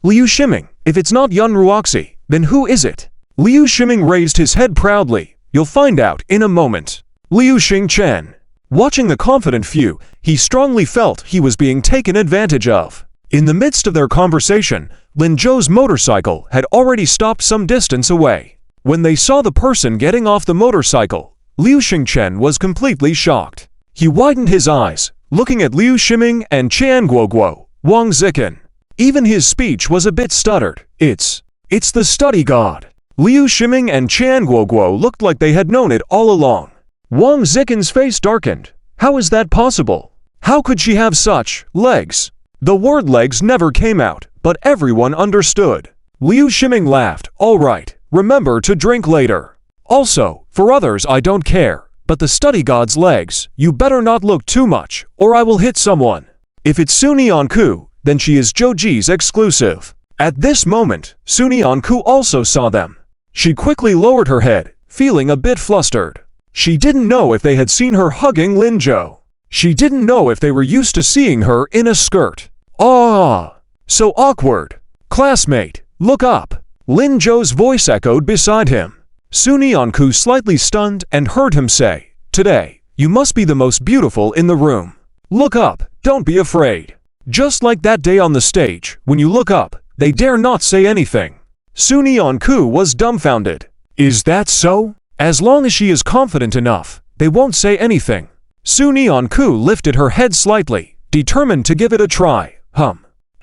Liu Ximing, if it's not Yun Ruoxi, then who is it? Liu Ximing raised his head proudly. You'll find out in a moment. Liu Xingchen. Watching the confident few, he strongly felt he was being taken advantage of. In the midst of their conversation, Lin Zhou's motorcycle had already stopped some distance away. When they saw the person getting off the motorcycle, Liu Xingchen was completely shocked. He widened his eyes, looking at Liu Ximing and Qian Guoguo, Wang Zikin. Even his speech was a bit stuttered. It's the study god. Liu Ximing and Qian Guoguo looked like they had known it all along. Wang Zikin's face darkened. How is that possible? How could she have such legs? The word legs never came out, but everyone understood. Liu Ximing laughed. All right, remember to drink later. Also, for others I don't care, but the study god's legs, you better not look too much, or I will hit someone. If it's Sun Yanku, then she is Zhou Ji's exclusive. At this moment, Sun Yanku also saw them. She quickly lowered her head, feeling a bit flustered. She didn't know if they had seen her hugging Lin Zhou. She didn't know if they were used to seeing her in a skirt. Ah, so awkward. Classmate, look up. Lin Zhou's voice echoed beside him. Sun Yanku slightly stunned and heard him say, "Today, you must be the most beautiful in the room. Look up, don't be afraid." Just like that day on the stage, when you look up, they dare not say anything. Sun Yanku was dumbfounded. Is that so? As long as she is confident enough, they won't say anything. Sun Yanku lifted her head slightly, determined to give it a try.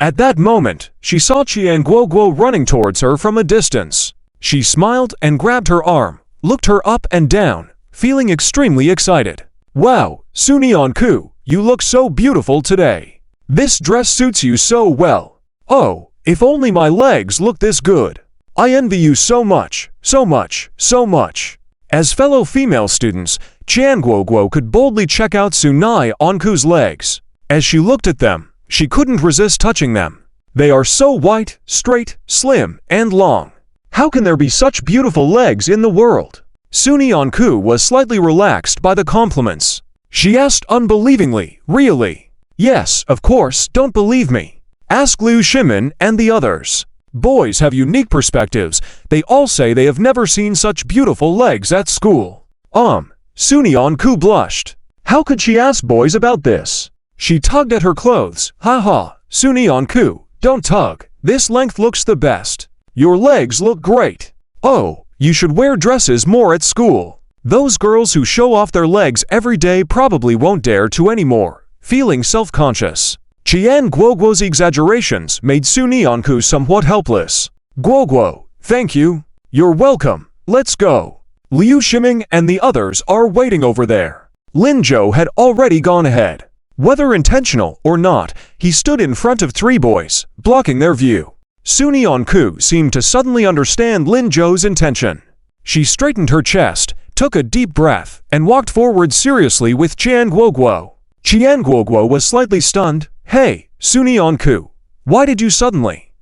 At that moment, she saw Qian Guoguo running towards her from a distance. She smiled and grabbed her arm, looked her up and down, feeling extremely excited. Wow, Sun Yanku, you look so beautiful today. This dress suits you so well. Oh, if only my legs looked this good. I envy you so much, so much, so much. As fellow female students, Jianguoguo could boldly check out Sunai Onku's legs. As she looked at them, she couldn't resist touching them. They are so white, straight, slim, and long. How can there be such beautiful legs in the world? Suni Onku was slightly relaxed by the compliments. She asked unbelievingly, really? Yes, of course, don't believe me. Ask Liu Shimin and the others. Boys have unique perspectives. They all say they have never seen such beautiful legs at school. Suni Onku blushed. How could she ask boys about this? She tugged at her clothes. Haha, Suni Onku, don't tug. This length looks the best. Your legs look great. Oh, you should wear dresses more at school. Those girls who show off their legs every day probably won't dare to anymore. Feeling self-conscious. Qian Guoguo's exaggerations made Suni Onku somewhat helpless. Guoguo, thank you. You're welcome. Let's go. Liu Shiming and the others are waiting over there. Lin Zhou had already gone ahead. Whether intentional or not, he stood in front of three boys, blocking their view. Suni Onku seemed to suddenly understand Lin Zhou's intention. She straightened her chest, took a deep breath, and walked forward seriously with Qian Guoguo. Qian Guoguo was slightly stunned. Hey, Suni Onku, why did you suddenly?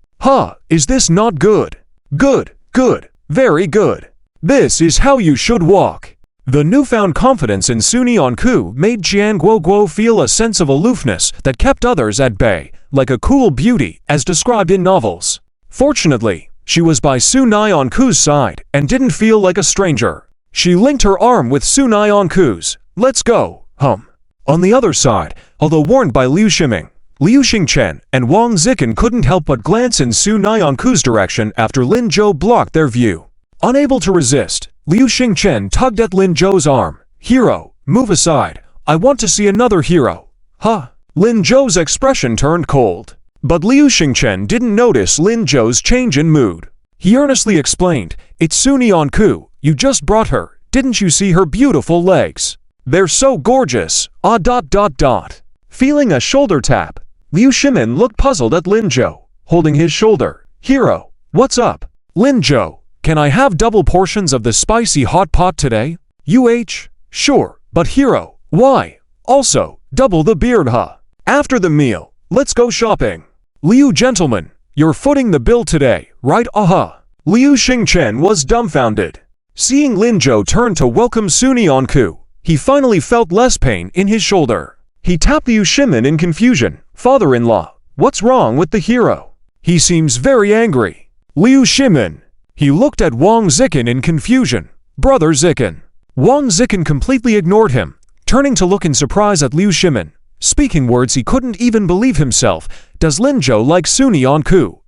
Is this not good? Good, very good. This is how you should walk. The newfound confidence in Suni Onku made Qian Guoguo feel a sense of aloofness that kept others at bay, like a cool beauty as described in novels. Fortunately, she was by Sunai Onku's side and didn't feel like a stranger. She linked her arm with Sunai Onku's. Let's go, On the other side, although warned by Liu Shiming, Liu Xingchen and Wang Zikin couldn't help but glance in Sunai Onku's direction after Lin Zhou blocked their view. Unable to resist, Liu Xingchen tugged at Lin Zhou's arm. Hero, move aside. I want to see another hero. Lin Zhou's expression turned cold. But Liu Xingchen didn't notice Lin Zhou's change in mood. He earnestly explained, it's Suni Onku, you just brought her. Didn't you see her beautiful legs? They're so gorgeous. Feeling a shoulder tap, Liu Shimin looked puzzled at Lin Zhou, holding his shoulder. Hero, what's up? Lin Zhou, can I have double portions of the spicy hot pot today? Sure, but Hero, why? Also, double the beard, After the meal, let's go shopping. Liu gentlemen, you're footing the bill today, right? Liu Xingchen was dumbfounded. Seeing Lin Zhou turn to welcome Suni Onku, he finally felt less pain in his shoulder. He tapped Liu Shimin in confusion. Father-in-law, what's wrong with the hero? He seems very angry. Liu Shimin. He looked at Wang Zikin in confusion. Brother Zikin. Wang Zikin completely ignored him, turning to look in surprise at Liu Shimin, speaking words he couldn't even believe himself. Does Lin Zhou like Suni Onku?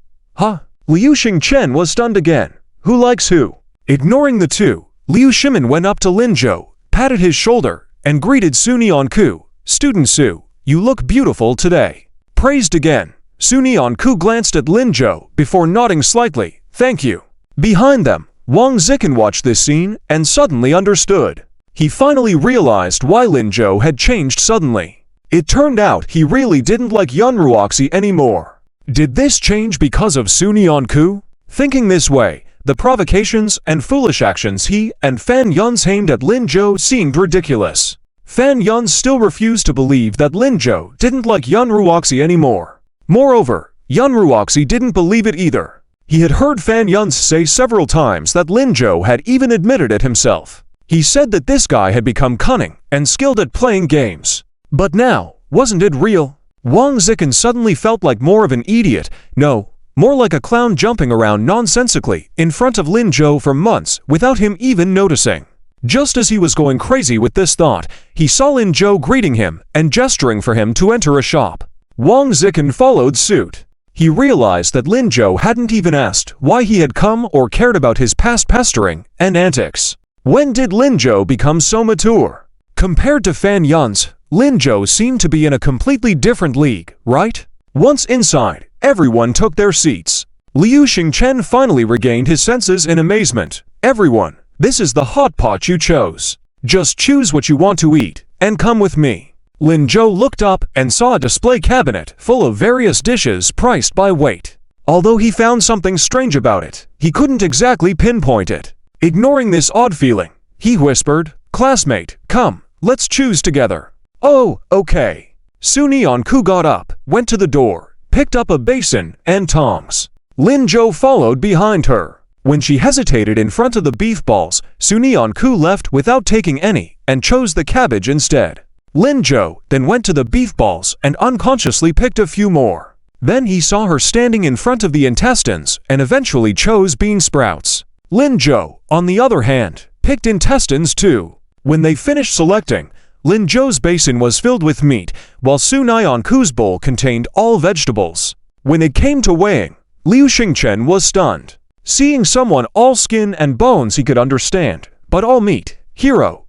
Liu Xingchen was stunned again. Who likes who? Ignoring the two, Liu Shimin went up to Lin Zhou, patted his shoulder, and greeted Suni Onku. Student Su, you look beautiful today. Praised again. Suni Onku glanced at Lin Zhou before nodding slightly. Thank you. Behind them, Wang Zikin watched this scene and suddenly understood. He finally realized why Lin Zhou had changed suddenly. It turned out he really didn't like Yunruoxi anymore. Did this change because of Suni Onku? Thinking this way, the provocations and foolish actions he and Fan Yun's aimed at Lin Zhou seemed ridiculous. Fan Yun still refused to believe that Lin Zhou didn't like Yunruoxi anymore. Moreover, Yunruoxi didn't believe it either. He had heard Fan Yun say several times that Lin Zhou had even admitted it himself. He said that this guy had become cunning and skilled at playing games. But now, wasn't it real? Wang Zikin suddenly felt like more of an idiot, no, more like a clown jumping around nonsensically in front of Lin Zhou for months without him even noticing. Just as he was going crazy with this thought, he saw Lin Zhou greeting him and gesturing for him to enter a shop. Wang Zikin followed suit. He realized that Lin Zhou hadn't even asked why he had come or cared about his past pestering and antics. When did Lin Zhou become so mature? Compared to Fan Yun's, Lin Zhou seemed to be in a completely different league, right? Once inside, everyone took their seats. Liu Xingchen finally regained his senses in amazement. Everyone, this is the hot pot you chose. Just choose what you want to eat, and come with me. Lin Zhou looked up and saw a display cabinet full of various dishes priced by weight. Although he found something strange about it, he couldn't exactly pinpoint it. Ignoring this odd feeling, he whispered, Classmate, come, let's choose together. Oh, okay. Su Neon-ku got up, went to the door, picked up a basin and tongs. Lin Jo followed behind her. When she hesitated in front of the beef balls, Su Neon-ku left without taking any and chose the cabbage instead. Lin Jo then went to the beef balls and unconsciously picked a few more. Then he saw her standing in front of the intestines and eventually chose bean sprouts. Lin Jo, on the other hand, picked intestines too. When they finished selecting, Lin Jo's basin was filled with meat, while Su Neon-ku's bowl contained all vegetables. When it came to weighing, Liu Xingchen was stunned. Seeing someone all skin and bones he could understand, but all meat. Hero,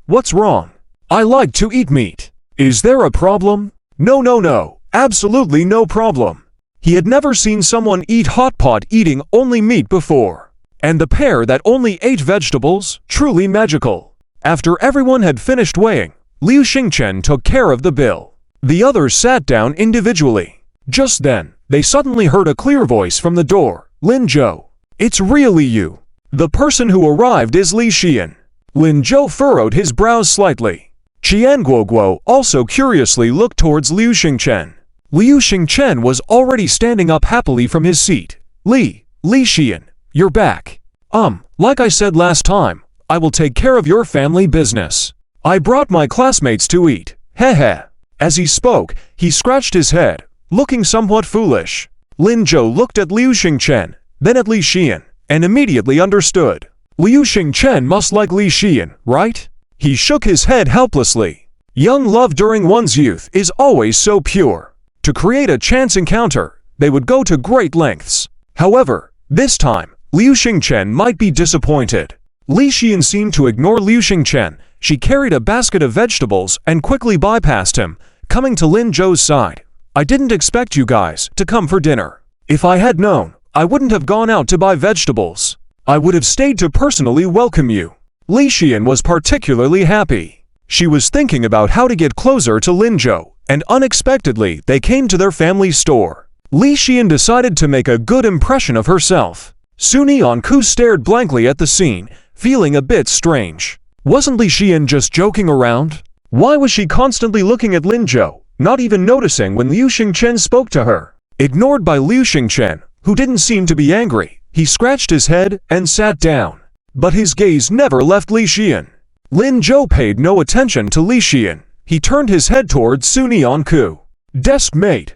what's wrong? I like to eat meat. Is there a problem? No, absolutely no problem. He had never seen someone eat hot pot eating only meat before. And the pair that only ate vegetables, truly magical. After everyone had finished weighing, Liu Xingchen took care of the bill. The others sat down individually. Just then, they suddenly heard a clear voice from the door. Lin Jo. It's really you. The person who arrived is Li Xian. Lin Jo furrowed his brows slightly. Qian Guoguo also curiously looked towards Liu Xingchen. Liu Xingchen was already standing up happily from his seat. Li Xian, you're back. Like I said last time, I will take care of your family business. I brought my classmates to eat. Heh. As he spoke, he scratched his head, looking somewhat foolish. Lin Jo looked at Liu Xingchen, then at Li Xian, and immediately understood. Liu Xingchen must like Li Xian, right? He shook his head helplessly. Young love during one's youth is always so pure. To create a chance encounter, they would go to great lengths. However, this time, Liu Xingchen might be disappointed. Li Xian seemed to ignore Liu Xingchen. She carried a basket of vegetables and quickly bypassed him, coming to Lin Jo's side. I didn't expect you guys to come for dinner. If I had known, I wouldn't have gone out to buy vegetables. I would have stayed to personally welcome you. Li Xian was particularly happy. She was thinking about how to get closer to Lin Jo, and unexpectedly they came to their family store. Li Xian decided to make a good impression of herself. Su Neon-ku stared blankly at the scene, feeling a bit strange. Wasn't Li Xian just joking around? Why was she constantly looking at Lin Jo, not even noticing when Liu Xingchen spoke to her? Ignored by Liu Xingchen, who didn't seem to be angry, he scratched his head and sat down. But his gaze never left Li Xian. Lin Jo paid no attention to Li Xian. He turned his head towards Su Neon-ku. Deskmate,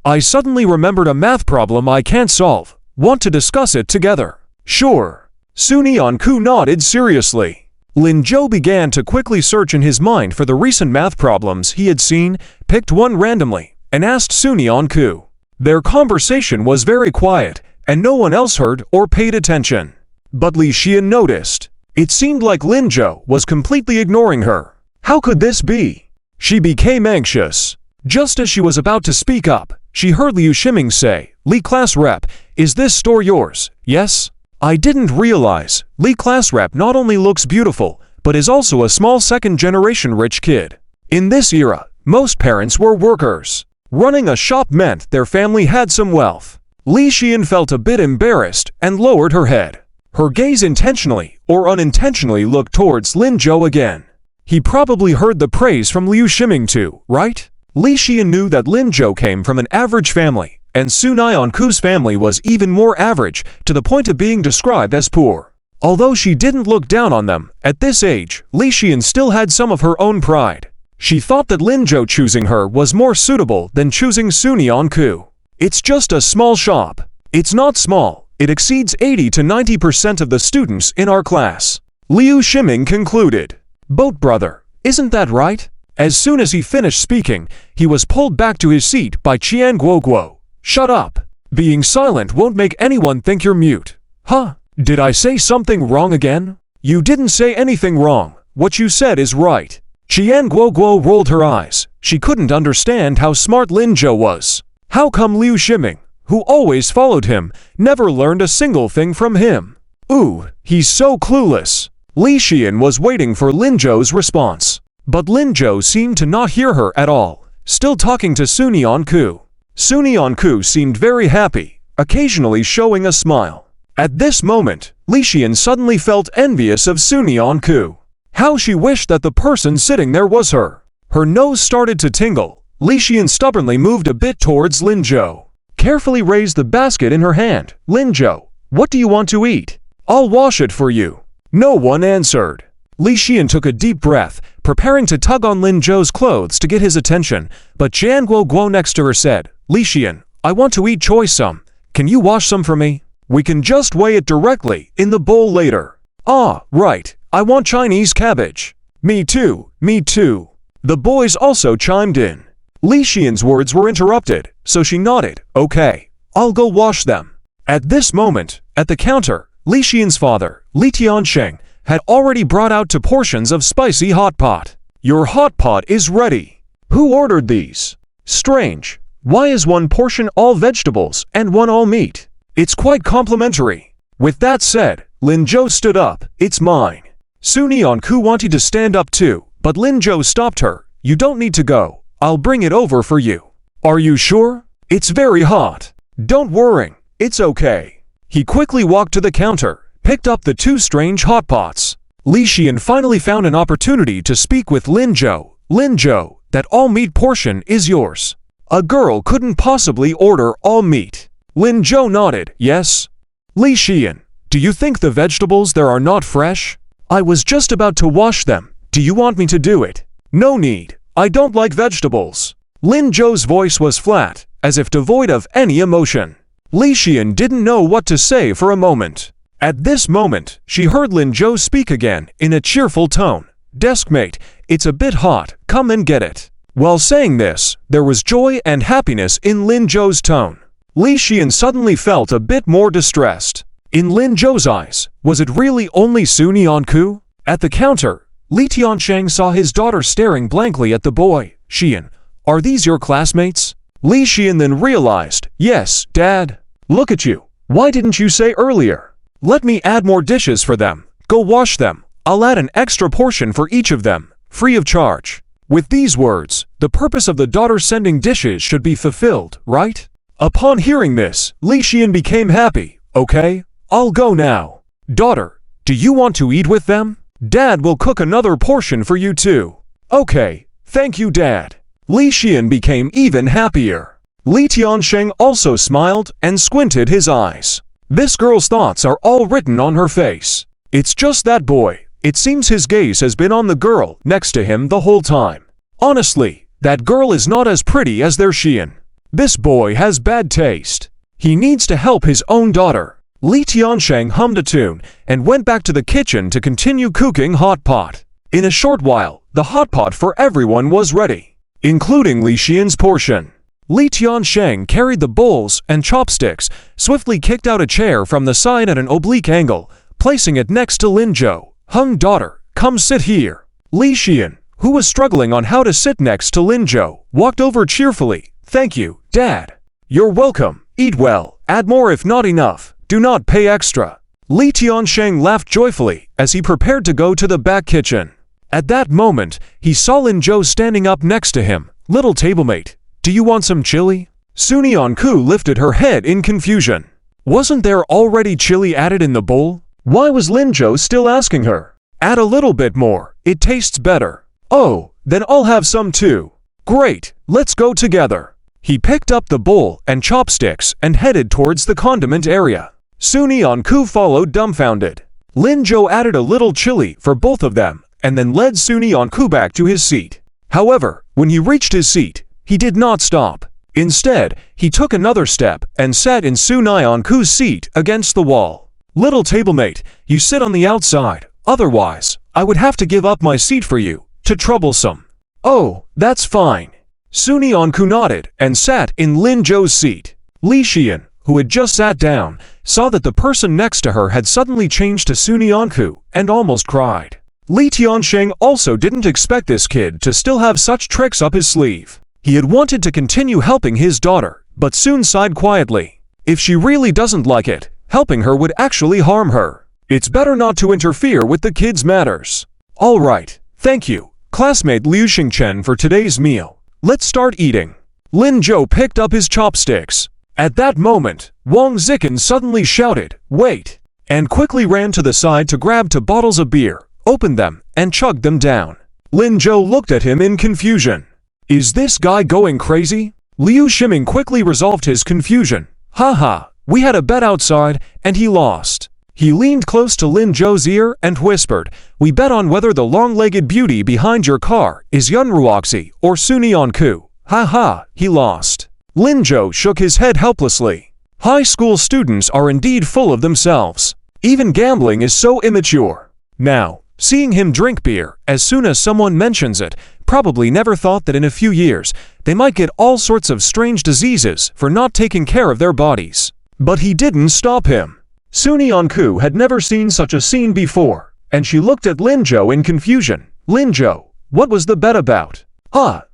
I suddenly remembered a math problem I can't solve. Want to discuss it together? Sure. Su Neon-ku nodded seriously. Lin Jo began to quickly search in his mind for the recent math problems he had seen, picked one randomly, and asked Su Neon-ku. Their conversation was very quiet, and no one else heard or paid attention. But Li Xian noticed. It seemed like Lin Jo was completely ignoring her. How could this be? She became anxious. Just as she was about to speak up, she heard Liu Ximing say, Li class rep, is this store yours? Yes? I didn't realize. Li class rep not only looks beautiful, but is also a small second-generation rich kid. In this era, most parents were workers. Running a shop meant their family had some wealth. Li Xian felt a bit embarrassed and lowered her head. Her gaze intentionally or unintentionally looked towards Lin Jo again. He probably heard the praise from Liu Ximing too, right? Li Xian knew that Lin Jo came from an average family, and Su Neon-ku's family was even more average, to the point of being described as poor. Although she didn't look down on them, at this age, Li Xian still had some of her own pride. She thought that Lin Jo choosing her was more suitable than choosing Su Neon-ku. It's just a small shop. It's not small. It exceeds 80 to 90% of the students in our class. Liu Ximing concluded. Boat brother, isn't that right? As soon as he finished speaking, he was pulled back to his seat by Qian Guoguo. Shut up. Being silent won't make anyone think you're mute. Huh? Did I say something wrong again? You didn't say anything wrong. What you said is right. Qian Guoguo rolled her eyes. She couldn't understand how smart Lin Jo was. How come Liu Ximing, who always followed him, never learned a single thing from him? Ooh, he's so clueless. Li Xian was waiting for Lin Jo's response. But Lin Jo seemed to not hear her at all, still talking to Su Neon-ku. Su Neon-ku seemed very happy, occasionally showing a smile. At this moment, Li Xian suddenly felt envious of Su Neon-ku. How she wished that the person sitting there was her. Her nose started to tingle. Li Xian stubbornly moved a bit towards Lin Zhou. Carefully raised the basket in her hand. Lin Zhou, what do you want to eat? I'll wash it for you. No one answered. Li Xian took a deep breath, preparing to tug on Lin Zhou's clothes to get his attention, but Jian Guo next to her said, Li Xian, I want to eat choy some. Can you wash some for me? We can just weigh it directly in the bowl later. Ah, right. I want Chinese cabbage. Me too, me too. The boys also chimed in. Li Xian's words were interrupted, so she nodded. Okay, I'll go wash them. At this moment, at the counter, Li Xian's father, Li Tiansheng, had already brought out 2 portions of spicy hot pot. Your hot pot is ready. Who ordered these? Strange. Why is 1 portion all vegetables and 1 all meat? It's quite complimentary. With that said, Lin Zhou stood up. It's mine. Su Nianku wanted to stand up too, but Lin Zhou stopped her. You don't need to go. I'll bring it over for you. Are you sure? It's very hot. Don't worry. It's okay. He quickly walked to the counter, picked up the 2 strange hot pots. Li Xian finally found an opportunity to speak with Lin Zhou. Lin Zhou, that all-meat portion is yours. A girl couldn't possibly order all meat. Lin Zhou nodded. Yes. Li Xian, do you think the vegetables there are not fresh? I was just about to wash them. Do you want me to do it? No need. I don't like vegetables. Lin Zhou's voice was flat, as if devoid of any emotion. Li Xian didn't know what to say for a moment. At this moment, she heard Lin Zhou speak again in a cheerful tone. Deskmate, it's a bit hot, come and get it. While saying this, there was joy and happiness in Lin Zhou's tone. Li Xian suddenly felt a bit more distressed. In Lin Zhou's eyes, was it really only Su Nianku? At the counter, Li Tiansheng saw his daughter staring blankly at the boy. Xian, are these your classmates? Li Xian then realized, yes, Dad. Look at you. Why didn't you say earlier? Let me add more dishes for them. Go wash them. I'll add an extra portion for each of them, free of charge. With these words, the purpose of the daughter sending dishes should be fulfilled, right? Upon hearing this, Li Xian became happy. Okay, I'll go now. Daughter, do you want to eat with them? Dad will cook another portion for you too. Okay, thank you, Dad. Li Xian became even happier. Li Tiansheng also smiled and squinted his eyes. This girl's thoughts are all written on her face. It's just that boy. It seems his gaze has been on the girl next to him the whole time. Honestly, that girl is not as pretty as their Xian. This boy has bad taste. He needs to help his own daughter. Li Tiansheng hummed a tune and went back to the kitchen to continue cooking hot pot. In a short while, the hot pot for everyone was ready, including Li Xian's portion. Li Tiansheng carried the bowls and chopsticks, swiftly kicked out a chair from the side at an oblique angle, placing it next to Lin Zhou. Hung daughter, come sit here. Li Xian, who was struggling on how to sit next to Lin Zhou, walked over cheerfully. Thank you, Dad. You're welcome. Eat well. Add more if not enough. Do not pay extra. Li Tiansheng laughed joyfully as he prepared to go to the back kitchen. At that moment, he saw Lin Zhou standing up next to him. Little tablemate, do you want some chili? Su Nianku lifted her head in confusion. Wasn't there already chili added in the bowl? Why was Lin Zhou still asking her? Add a little bit more. It tastes better. Oh, then I'll have some too. Great, let's go together. He picked up the bowl and chopsticks and headed towards the condiment area. Su Nianku followed dumbfounded. Lin Zhou added a little chili for both of them and then led Su Nianku back to his seat. However, when he reached his seat, he did not stop. Instead, he took another step and sat in Su Nianku's seat against the wall. Little tablemate, you sit on the outside, otherwise, I would have to give up my seat for you. Too troublesome. Oh, that's fine. Su Nianku nodded and sat in Lin Zhou's seat. Li Xian, who had just sat down, saw that the person next to her had suddenly changed to Su Nianku and almost cried. Li Tiansheng also didn't expect this kid to still have such tricks up his sleeve. He had wanted to continue helping his daughter, but soon sighed quietly. If she really doesn't like it, helping her would actually harm her. It's better not to interfere with the kid's matters. All right, thank you, classmate Liu Xingchen, for today's meal. Let's start eating. Lin Zhou picked up his chopsticks. At that moment, Wang Zikin suddenly shouted, wait, and quickly ran to the side to grab 2 bottles of beer, opened them, and chugged them down. Lin Zhou looked at him in confusion. Is this guy going crazy? Liu Shiming quickly resolved his confusion. Haha, we had a bet outside, and he lost. He leaned close to Lin Zhou's ear and whispered, we bet on whether the long-legged beauty behind your car is Yunruoxi or Sunyanku. Haha, he lost. Lin Zhou shook his head helplessly. High school students are indeed full of themselves. Even gambling is so immature. Now, seeing him drink beer as soon as someone mentions it, probably never thought that in a few years, they might get all sorts of strange diseases for not taking care of their bodies. But he didn't stop him. Sunyanku had never seen such a scene before, and she looked at Lin Zhou in confusion. Lin Zhou, what was the bet about?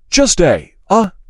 Just a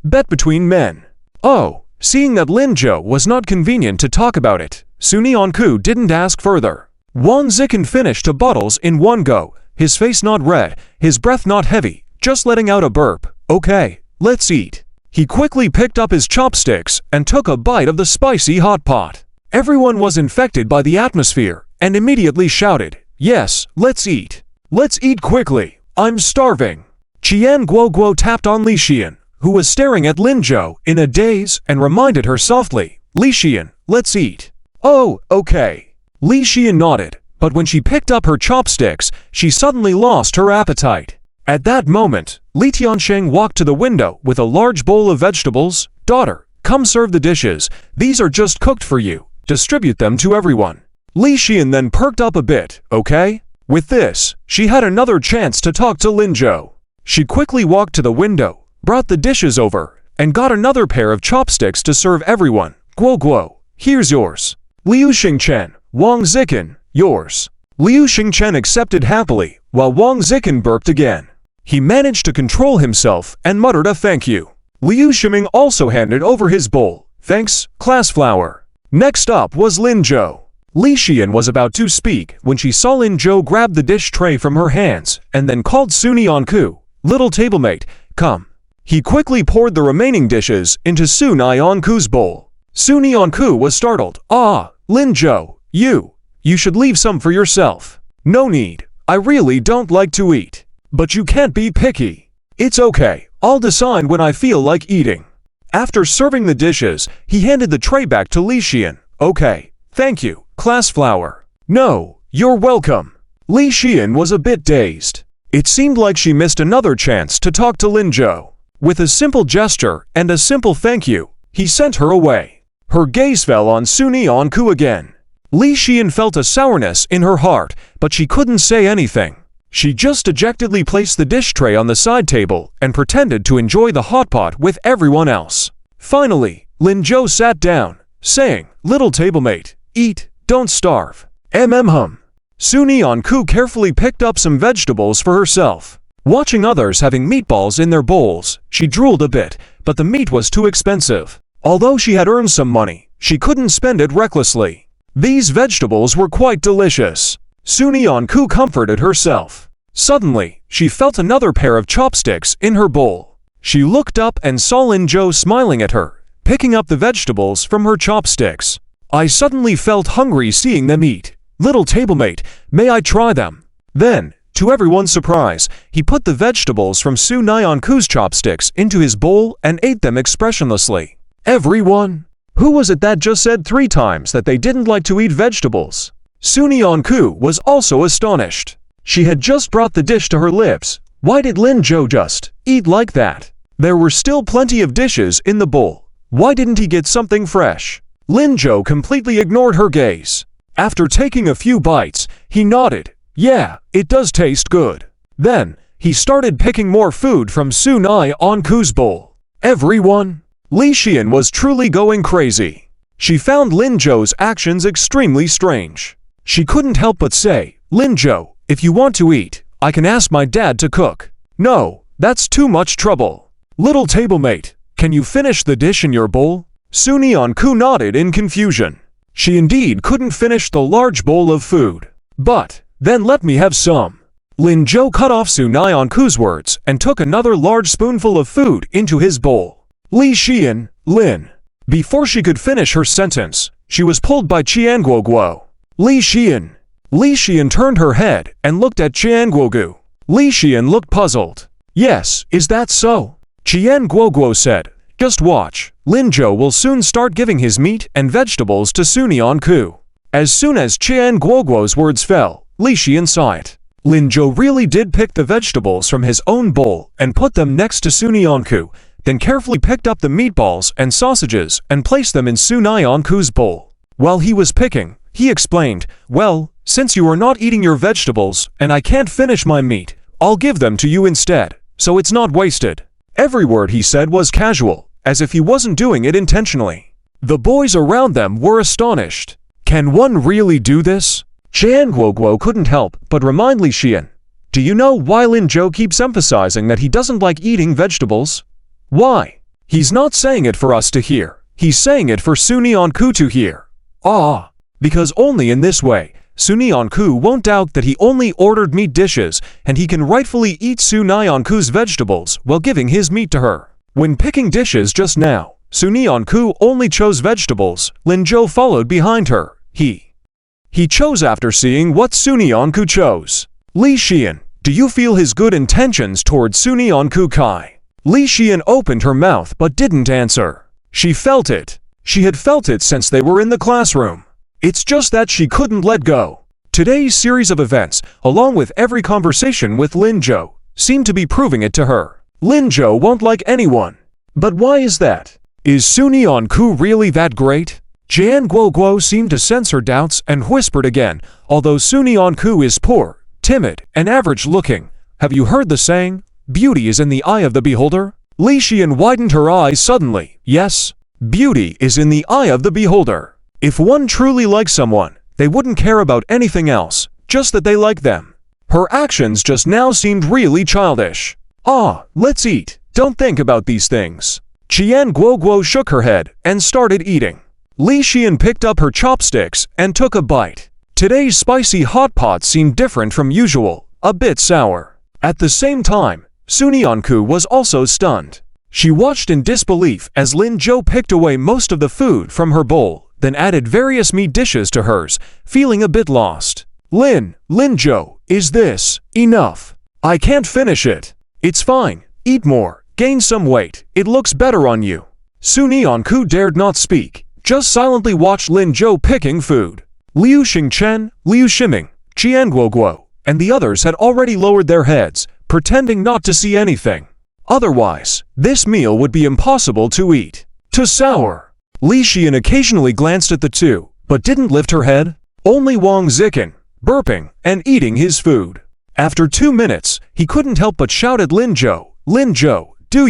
bet between men. Oh, seeing that Lin Zhou was not convenient to talk about it, Sunyanku didn't ask further. Wang Zikin finished 2 bottles in one go, his face not red, his breath not heavy, just letting out a burp. Okay, let's eat. He quickly picked up his chopsticks and took a bite of the spicy hot pot. Everyone was infected by the atmosphere and immediately shouted, yes, let's eat. Let's eat quickly. I'm starving. Qian Guoguo tapped on Li Xian, who was staring at Lin Zhou in a daze, and reminded her softly, Li Xian, let's eat. Oh, okay. Li Xian nodded, but when she picked up her chopsticks, she suddenly lost her appetite. At that moment, Li Tiansheng walked to the window with a large bowl of vegetables. Daughter, come serve the dishes. These are just cooked for you. Distribute them to everyone. Li Xian then perked up a bit, okay? With this, she had another chance to talk to Lin Zhou. She quickly walked to the window, brought the dishes over, and got another pair of chopsticks to serve everyone. Guo Guo, here's yours. Liu Xingchen, Wang Zikin, yours. Liu Xingchen accepted happily, while Wang Zikin burped again. He managed to control himself and muttered a thank you. Liu Shiming also handed over his bowl. Thanks, class flower. Next up was Lin Zhou. Li Xian was about to speak when she saw Lin Zhou grab the dish tray from her hands and then called Sunyanku, little tablemate, come. He quickly poured the remaining dishes into Sunyanku's bowl. Sunyanku was startled. Lin Zhou, you should leave some for yourself. No need, I really don't like to eat. But you can't be picky. It's okay, I'll decide when I feel like eating. After serving the dishes, he handed the tray back to Li Xian. Okay, thank you, class flower. No, you're welcome. Li Xian was a bit dazed. It seemed like she missed another chance to talk to Lin Zhou. With a simple gesture and a simple thank you, he sent her away. Her gaze fell on Sunyanku again. Li Xian felt a sourness in her heart, but she couldn't say anything. She just dejectedly placed the dish tray on the side table and pretended to enjoy the hot pot with everyone else. Finally, Lin Zhou sat down, saying, little tablemate, eat, don't starve. Hum. Sunyanku carefully picked up some vegetables for herself. Watching others having meatballs in their bowls, she drooled a bit, but the meat was too expensive. Although she had earned some money, she couldn't spend it recklessly. These vegetables were quite delicious. Sunyanku comforted herself. Suddenly, she felt another pair of chopsticks in her bowl. She looked up and saw Lin Zhou smiling at her, picking up the vegetables from her chopsticks. I suddenly felt hungry seeing them eat. Little tablemate, may I try them? Then, to everyone's surprise, he put the vegetables from Sunyanku's chopsticks into his bowl and ate them expressionlessly. Everyone? Who was it that just said 3 times that they didn't like to eat vegetables? Sunyanku was also astonished. She had just brought the dish to her lips. Why did Lin Zhou just eat like that? There were still plenty of dishes in the bowl. Why didn't he get something fresh? Lin Zhou completely ignored her gaze. After taking a few bites, he nodded. Yeah, it does taste good. Then, he started picking more food from Sunyanku's bowl. Everyone? Li Xian was truly going crazy. She found Lin Zhou's actions extremely strange. She couldn't help but say, Lin Zhou, if you want to eat, I can ask my dad to cook. No, that's too much trouble. Little tablemate, can you finish the dish in your bowl? Sunyanku nodded in confusion. She indeed couldn't finish the large bowl of food. But, then let me have some. Lin Zhou cut off Sunyanku's words and took another large spoonful of food into his bowl. Li Xian, Lin. Before she could finish her sentence, she was pulled by Qian Guoguo. Li Xian. Li Xian turned her head and looked at Qian Guogu. Li Xian looked puzzled. Yes, is that so? Qian Guogu said, just watch. Lin Zhou will soon start giving his meat and vegetables to Sunion Ku. As soon as Qian Guoguo's words fell, Li Xian saw it. Lin Zhou really did pick the vegetables from his own bowl and put them next to Sunion Ku, then carefully picked up the meatballs and sausages and placed them in Sunion Ku's bowl. While he was picking, he explained, well, since you are not eating your vegetables and I can't finish my meat, I'll give them to you instead, so it's not wasted. Every word he said was casual, as if he wasn't doing it intentionally. The boys around them were astonished. Can one really do this? Qian Guoguo couldn't help but remind Li Xian. Do you know why Lin Zhou keeps emphasizing that he doesn't like eating vegetables? Why? He's not saying it for us to hear. He's saying it for Sunion Ku to hear. Ah, because only in this way, Sunion Ku won't doubt that he only ordered meat dishes and he can rightfully eat Sunion Ku's vegetables while giving his meat to her. When picking dishes just now, Sunion Ku only chose vegetables. Lin Zhou followed behind her. He chose after seeing what Sunion Ku chose. Li Xian, do you feel his good intentions towards Sunion Ku Kai? Li Xian opened her mouth but didn't answer. She felt it. She had felt it since they were in the classroom. It's just that she couldn't let go. Today's series of events, along with every conversation with Lin Zhou, seemed to be proving it to her. Lin Zhou won't like anyone. But why is that? Is Sunion Ku really that great? Qian Guoguo seemed to sense her doubts and whispered again, although Sunion Ku is poor, timid, and average-looking, have you heard the saying, beauty is in the eye of the beholder? Li Xian widened her eyes suddenly. Yes, beauty is in the eye of the beholder. If one truly likes someone, they wouldn't care about anything else, just that they like them. Her actions just now seemed really childish. Ah, let's eat. Don't think about these things. Qian Guoguo shook her head and started eating. Li Xian picked up her chopsticks and took a bite. Today's spicy hot pot seemed different from usual, a bit sour. At the same time, Sunion Ku was also stunned. She watched in disbelief as Lin Zhou picked away most of the food from her bowl, then added various meat dishes to hers, feeling a bit lost. Lin Zhou, is this enough? I can't finish it. It's fine, eat more, gain some weight, it looks better on you. Sunion Ku dared not speak, just silently watched Lin Zhou picking food. Liu Xingchen, Liu Shiming, Qian Guoguo, and the others had already lowered their heads, pretending not to see anything. Otherwise, this meal would be impossible to eat. Too sour. Li Xian occasionally glanced at the two, but didn't lift her head. Only Wang Zikin, burping and eating his food. After 2 minutes, he couldn't help but shout at Lin Zhou, do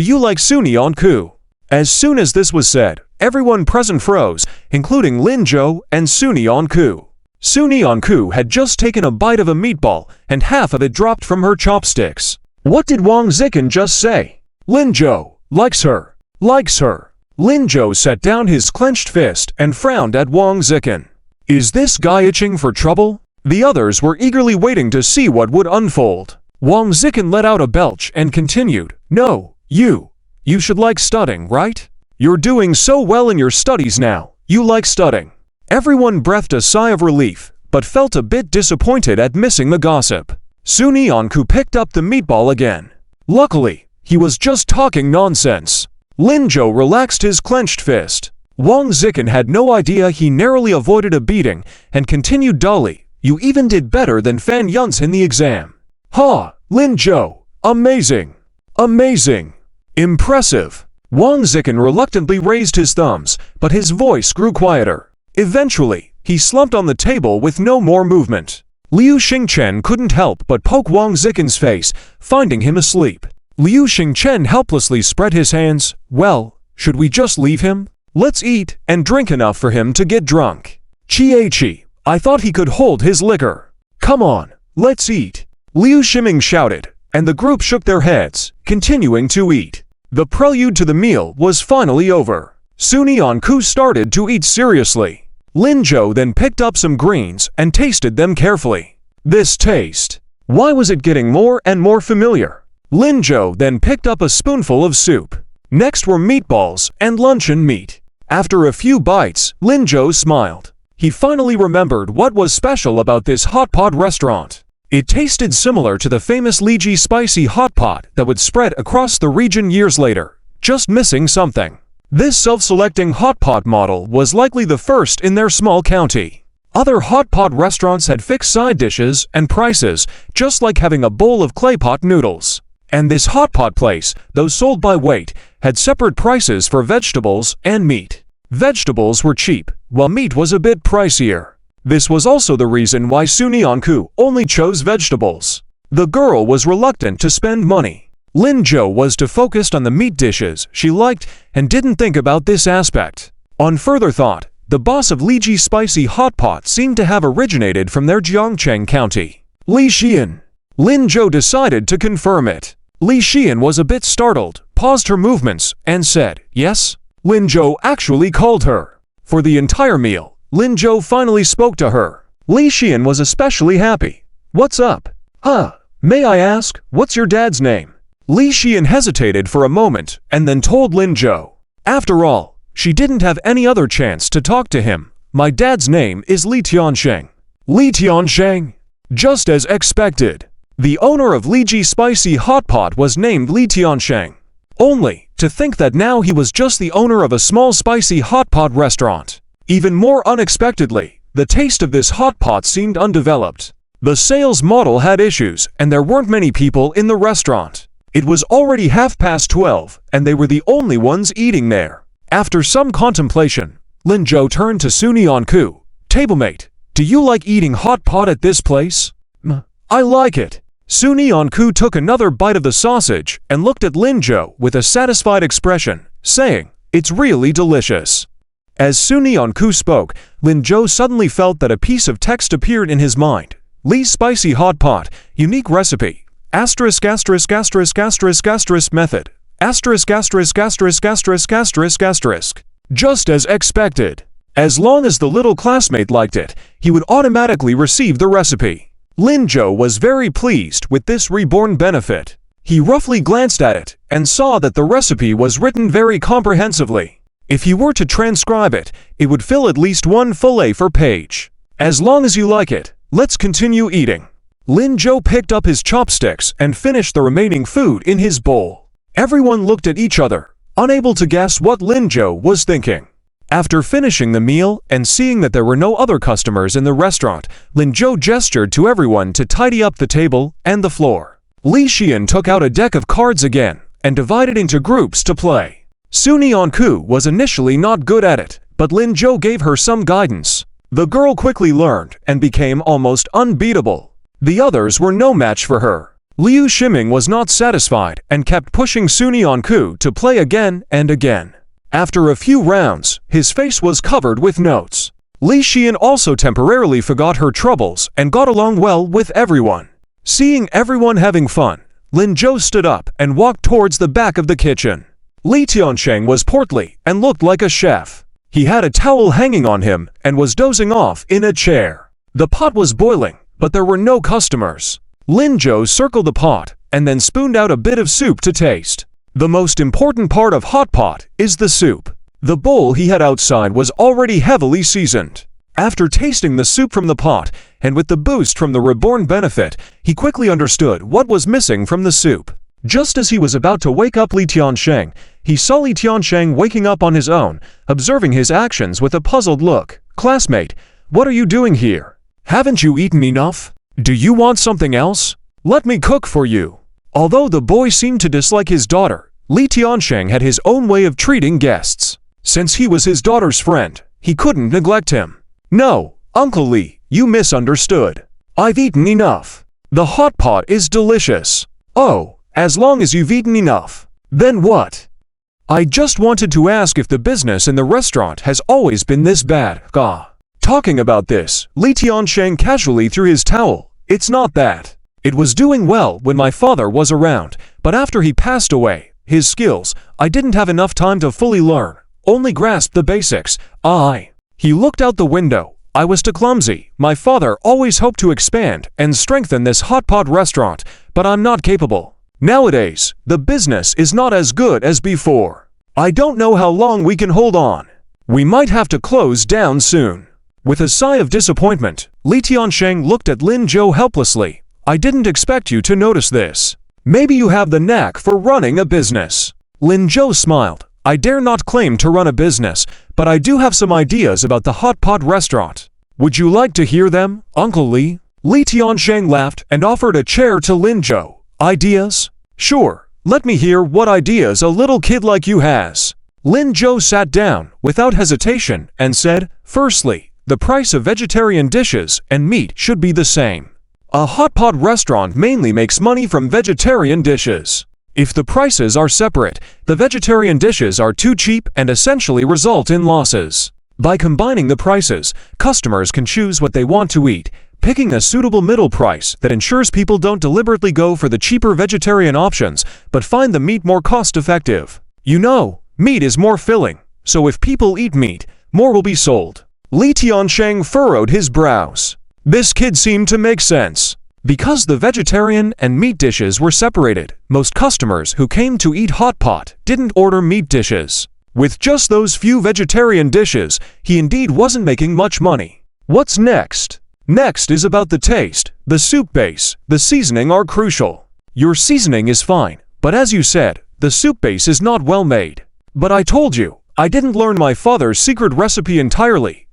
you like Sunion Ku? As soon as this was said, everyone present froze, including Lin Zhou and Sunion Ku. Sunion Ku had just taken a bite of a meatball, and half of it dropped from her chopsticks. What did Wang Zikin just say? Lin Zhou likes her. Lin Zhou set down his clenched fist and frowned at Wang Zikin. Is this guy itching for trouble? The others were eagerly waiting to see what would unfold. Wang Zikin let out a belch and continued, no, you should like studying, right? You're doing so well in your studies now, you like studying. Everyone breathed a sigh of relief, but felt a bit disappointed at missing the gossip. Sunion Ku picked up the meatball again. Luckily, he was just talking nonsense. Lin Zhou relaxed his clenched fist. Wang Zikin had no idea he narrowly avoided a beating and continued dully, you even did better than Fan Yun's in the exam. Ha, Lin Zhou, amazing. Impressive. Wang Zikin reluctantly raised his thumbs, but his voice grew quieter. Eventually, he slumped on the table with no more movement. Liu Xingchen couldn't help but poke Wang Zikin's face, finding him asleep. Liu Xingchen helplessly spread his hands. Well, should we just leave him? Let's eat and drink enough for him to get drunk. Qi, I thought he could hold his liquor. Come on, let's eat. Liu Shiming shouted, and the group shook their heads, continuing to eat. The prelude to the meal was finally over. Sunion Ku started to eat seriously. Lin Zhou then picked up some greens and tasted them carefully. This taste. Why was it getting more and more familiar? Lin Zhou then picked up a spoonful of soup. Next were meatballs and luncheon meat. After a few bites, Lin Zhou smiled. He finally remembered what was special about this hot pot restaurant. It tasted similar to the famous lychee spicy hot pot that would spread across the region years later, just missing something. This self-selecting hot pot model was likely the first in their small county. Other hot pot restaurants had fixed side dishes and prices, just like having a bowl of clay pot noodles. And this hot pot place, though sold by weight, had separate prices for vegetables and meat. Vegetables were cheap, while meat was a bit pricier. This was also the reason why Sunyeonku only chose vegetables. The girl was reluctant to spend money. Lin-jo was too focused on the meat dishes she liked and didn't think about this aspect. On further thought, the boss of lychee spicy hot pot seemed to have originated from their Gyeongchang county. Li Xian. Lin-jo decided to confirm it. Li Xian was a bit startled, paused her movements, and said, "Yes?" Lin-jo actually called her. For the entire meal, Lin-jo finally spoke to her. Li Xian was especially happy. "What's up?" May I ask, what's your dad's name?" Li Xian hesitated for a moment and then told Lin-jo. After all, she didn't have any other chance to talk to him. "My dad's name is Li Tiansheng." Li Tiansheng? Just as expected. The owner of lychee spicy hot pot was named Li Tiansheng. Only to think that now he was just the owner of a small spicy hot pot restaurant. Even more unexpectedly, the taste of this hot pot seemed undeveloped. The sales model had issues, and there weren't many people in the restaurant. It was already 12:30, and they were the only ones eating there. After some contemplation, Lin-jo turned to Sunyeonku. "Tablemate, do you like eating hot pot at this place?" "I like it." Sunyeonku took another bite of the sausage and looked at Lin-jo with a satisfied expression, saying, "It's really delicious." As Sunyeonku spoke, Lin-jo suddenly felt that a piece of text appeared in his mind. Li's spicy hot pot, unique recipe, asterisk asterisk asterisk asterisk asterisk method, asterisk asterisk asterisk asterisk asterisk asterisk. Just as expected. As long as the little classmate liked it, he would automatically receive the recipe. Lin-jo was very pleased with this reborn benefit. He roughly glanced at it and saw that the recipe was written very comprehensively. If he were to transcribe it, it would fill at least one full A4 page. "As long as you like it, let's continue eating." Lin-jo picked up his chopsticks and finished the remaining food in his bowl. Everyone looked at each other, unable to guess what Lin-jo was thinking. After finishing the meal and seeing that there were no other customers in the restaurant, Lin-jo gestured to everyone to tidy up the table and the floor. Li Xian took out a deck of cards again and divided into groups to play. Sunyeonku was initially not good at it, but Lin-jo gave her some guidance. The girl quickly learned and became almost unbeatable. The others were no match for her. Liu Shiming was not satisfied and kept pushing Sunyeonku to play again and again. After a few rounds, his face was covered with notes. Li Xian also temporarily forgot her troubles and got along well with everyone. Seeing everyone having fun, Lin-jo stood up and walked towards the back of the kitchen. Li Tiansheng was portly and looked like a chef. He had a towel hanging on him and was dozing off in a chair. The pot was boiling, but there were no customers. Lin-jo circled the pot and then spooned out a bit of soup to taste. The most important part of hot pot is the soup. The bowl he had outside was already heavily seasoned. After tasting the soup from the pot, and with the boost from the reborn benefit, he quickly understood what was missing from the soup. Just as he was about to wake up Li Tiansheng, he saw Li Tiansheng waking up on his own, observing his actions with a puzzled look. "Classmate, what are you doing here? Haven't you eaten enough? Do you want something else? Let me cook for you." Although the boy seemed to dislike his daughter, Li Tiansheng had his own way of treating guests. Since he was his daughter's friend, he couldn't neglect him. "No, Uncle Li, you misunderstood. I've eaten enough. The hot pot is delicious." "Oh, as long as you've eaten enough. Then what?" "I just wanted to ask if the business in the restaurant has always been this bad." Talking about this, Li Tiansheng casually threw his towel. "It's not that. It was doing well when my father was around, but after he passed away, his skills, I didn't have enough time to fully learn, only grasp the basics. He looked out the window. "I was too clumsy. My father always hoped to expand and strengthen this hot pot restaurant, but I'm not capable. Nowadays, the business is not as good as before. I don't know how long we can hold on. We might have to close down soon." With a sigh of disappointment, Li Tiansheng looked at Lin Zhou helplessly. I didn't expect you to notice this. Maybe you have the knack for running a business. Lin Zhou smiled. I dare not claim to run a business, but I do have some ideas about the hot pot restaurant. Would you like to hear them, Uncle Li? Li Tiansheng laughed and offered a chair to Lin Zhou. Ideas? Sure. Let me hear what ideas a little kid like you has. Lin Zhou sat down without hesitation and said, Firstly, the price of vegetarian dishes and meat should be the same. A hot pot restaurant mainly makes money from vegetarian dishes. If the prices are separate, the vegetarian dishes are too cheap and essentially result in losses. By combining the prices, customers can choose what they want to eat, picking a suitable middle price that ensures people don't deliberately go for the cheaper vegetarian options, but find the meat more cost-effective. You know, meat is more filling, so if people eat meat, more will be sold. Li Tiansheng furrowed his brows. This kid seemed to make sense. Because the vegetarian and meat dishes were separated, most customers who came to eat hot pot didn't order meat dishes. With just those few vegetarian dishes, he indeed wasn't making much money. What's next? Next is about the taste. The soup base, the seasoning are crucial. Your seasoning is fine, but as you said, the soup base is not well made. But I told you, I didn't learn my father's secret recipe entirely.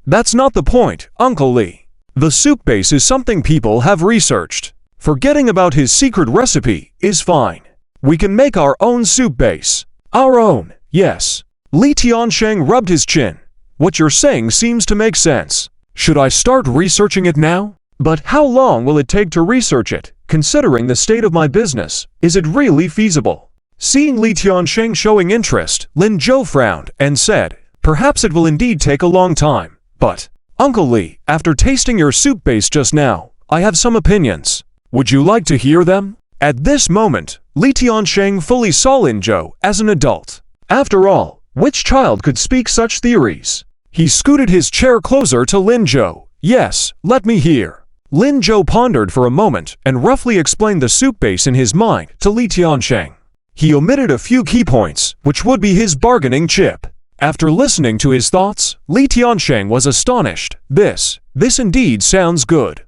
That's not the point, Uncle Li. The soup base is something people have researched. Forgetting about his secret recipe is fine. We can make our own soup base. Our own, yes. Li Tiansheng rubbed his chin. What you're saying seems to make sense. Should I start researching it now? But how long will it take to research it? Considering the state of my business, is it really feasible? Seeing Li Tiansheng showing interest, Lin Zhou frowned and said, Perhaps it will indeed take a long time. But, Uncle Li, after tasting your soup base just now, I have some opinions. Would you like to hear them? At this moment, Li Tiansheng fully saw Lin Zhou as an adult. After all, which child could speak such theories? He scooted his chair closer to Lin Zhou. Yes, let me hear. Lin Zhou pondered for a moment and roughly explained the soup base in his mind to Li Tiansheng. He omitted a few key points, which would be his bargaining chip. After listening to his thoughts, Li Tiansheng was astonished. This indeed sounds good.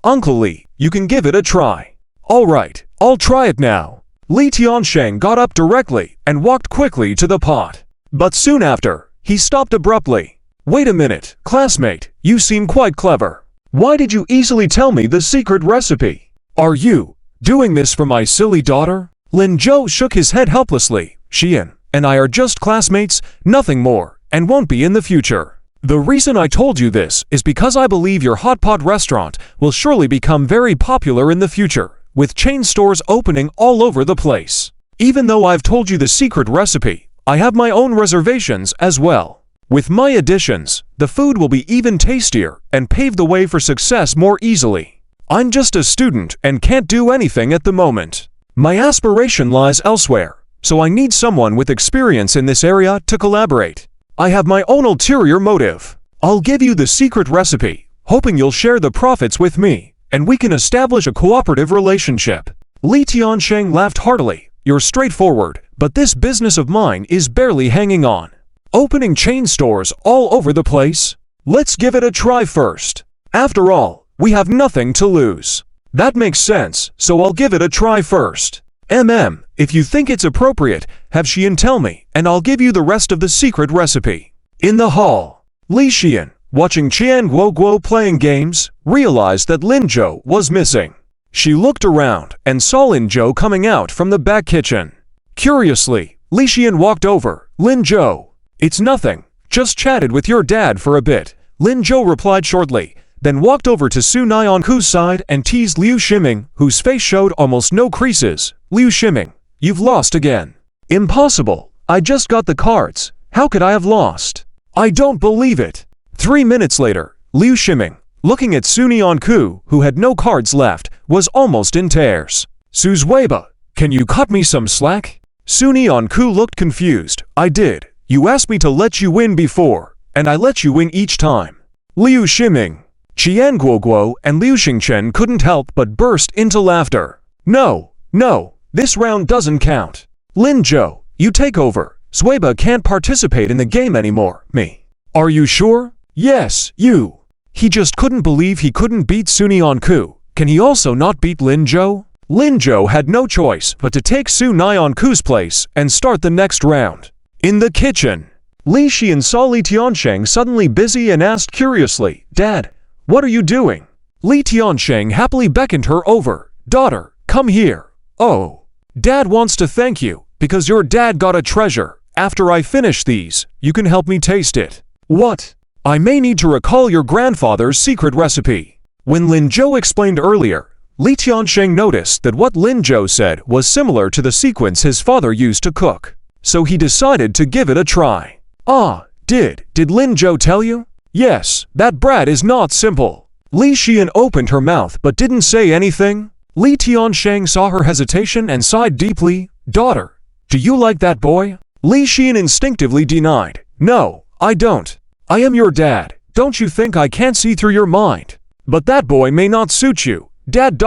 Uncle Li, you can give it a try. All right, I'll try it now. Li Tiansheng got up directly and walked quickly to the pot. But soon after, he stopped abruptly. Wait a minute, classmate, you seem quite clever. Why did you easily tell me the secret recipe? Are you doing this for my silly daughter? Lin Zhou shook his head helplessly. Xian and I are just classmates, nothing more, and won't be in the future. The reason I told you this is because I believe your hot pot restaurant will surely become very popular in the future, with chain stores opening all over the place. Even though I've told you the secret recipe, I have my own reservations as well. With my additions, the food will be even tastier and pave the way for success more easily. I'm just a student and can't do anything at the moment. My aspiration lies elsewhere, so I need someone with experience in this area to collaborate. I have my own ulterior motive. I'll give you the secret recipe, hoping you'll share the profits with me, and we can establish a cooperative relationship. Li Tiansheng laughed heartily. You're straightforward, but this business of mine is barely hanging on. Opening chain stores all over the place? Let's give it a try first. After all, we have nothing to lose. That makes sense, so I'll give it a try first. If you think it's appropriate, have Xian tell me, and I'll give you the rest of the secret recipe. In the hall, Li Xian, watching Qian Guoguo playing games, realized that Lin Zhou was missing. She looked around and saw Lin Zhou coming out from the back kitchen. Curiously, Li Xian walked over. Lin Zhou, it's nothing, just chatted with your dad for a bit. Lin Zhou replied shortly, then walked over to Su Nyanku's side and teased Liu Ximing, whose face showed almost no creases. Liu Ximing, you've lost again. Impossible, I just got the cards. How could I have lost? I don't believe it. 3 minutes later, Liu Ximing, looking at Su Nyanku, who had no cards left, was almost in tears. Su Zuiba, can you cut me some slack? Su Nyanku looked confused. I did. You asked me to let you win before, and I let you win each time. Liu Ximing, Qian Guoguo and Liu Xingchen couldn't help but burst into laughter. No, this round doesn't count. Lin Zhou, you take over. Zuiba can't participate in the game anymore. Me. Are you sure? Yes, you. He just couldn't believe he couldn't beat Sunyeon-ku. Can he also not beat Lin-jo? Lin-jo had no choice but to take Sunyeon-ku's place and start the next round. In the kitchen, Li Xian saw Li Tiansheng suddenly busy and asked curiously, "Dad, what are you doing?" Li Tiansheng happily beckoned her over. "Daughter, come here." "Oh, Dad wants to thank you, because your dad got a treasure. After I finish these, you can help me taste it." "What?" "I may need to recall your grandfather's secret recipe." When Lin-jo explained earlier, Li Tiansheng noticed that what Lin-jo said was similar to the sequence his father used to cook. So he decided to give it a try. "Ah, did Lin-jo tell you?" "Yes, that brat is not simple." Li Xian opened her mouth but didn't say anything. Li Tiansheng saw her hesitation and sighed deeply. "Daughter, do you like that boy?" Li Xian instinctively denied. "No, I don't. I am your dad. Don't you think I can't see through your mind? But that boy may not suit you. Dad ...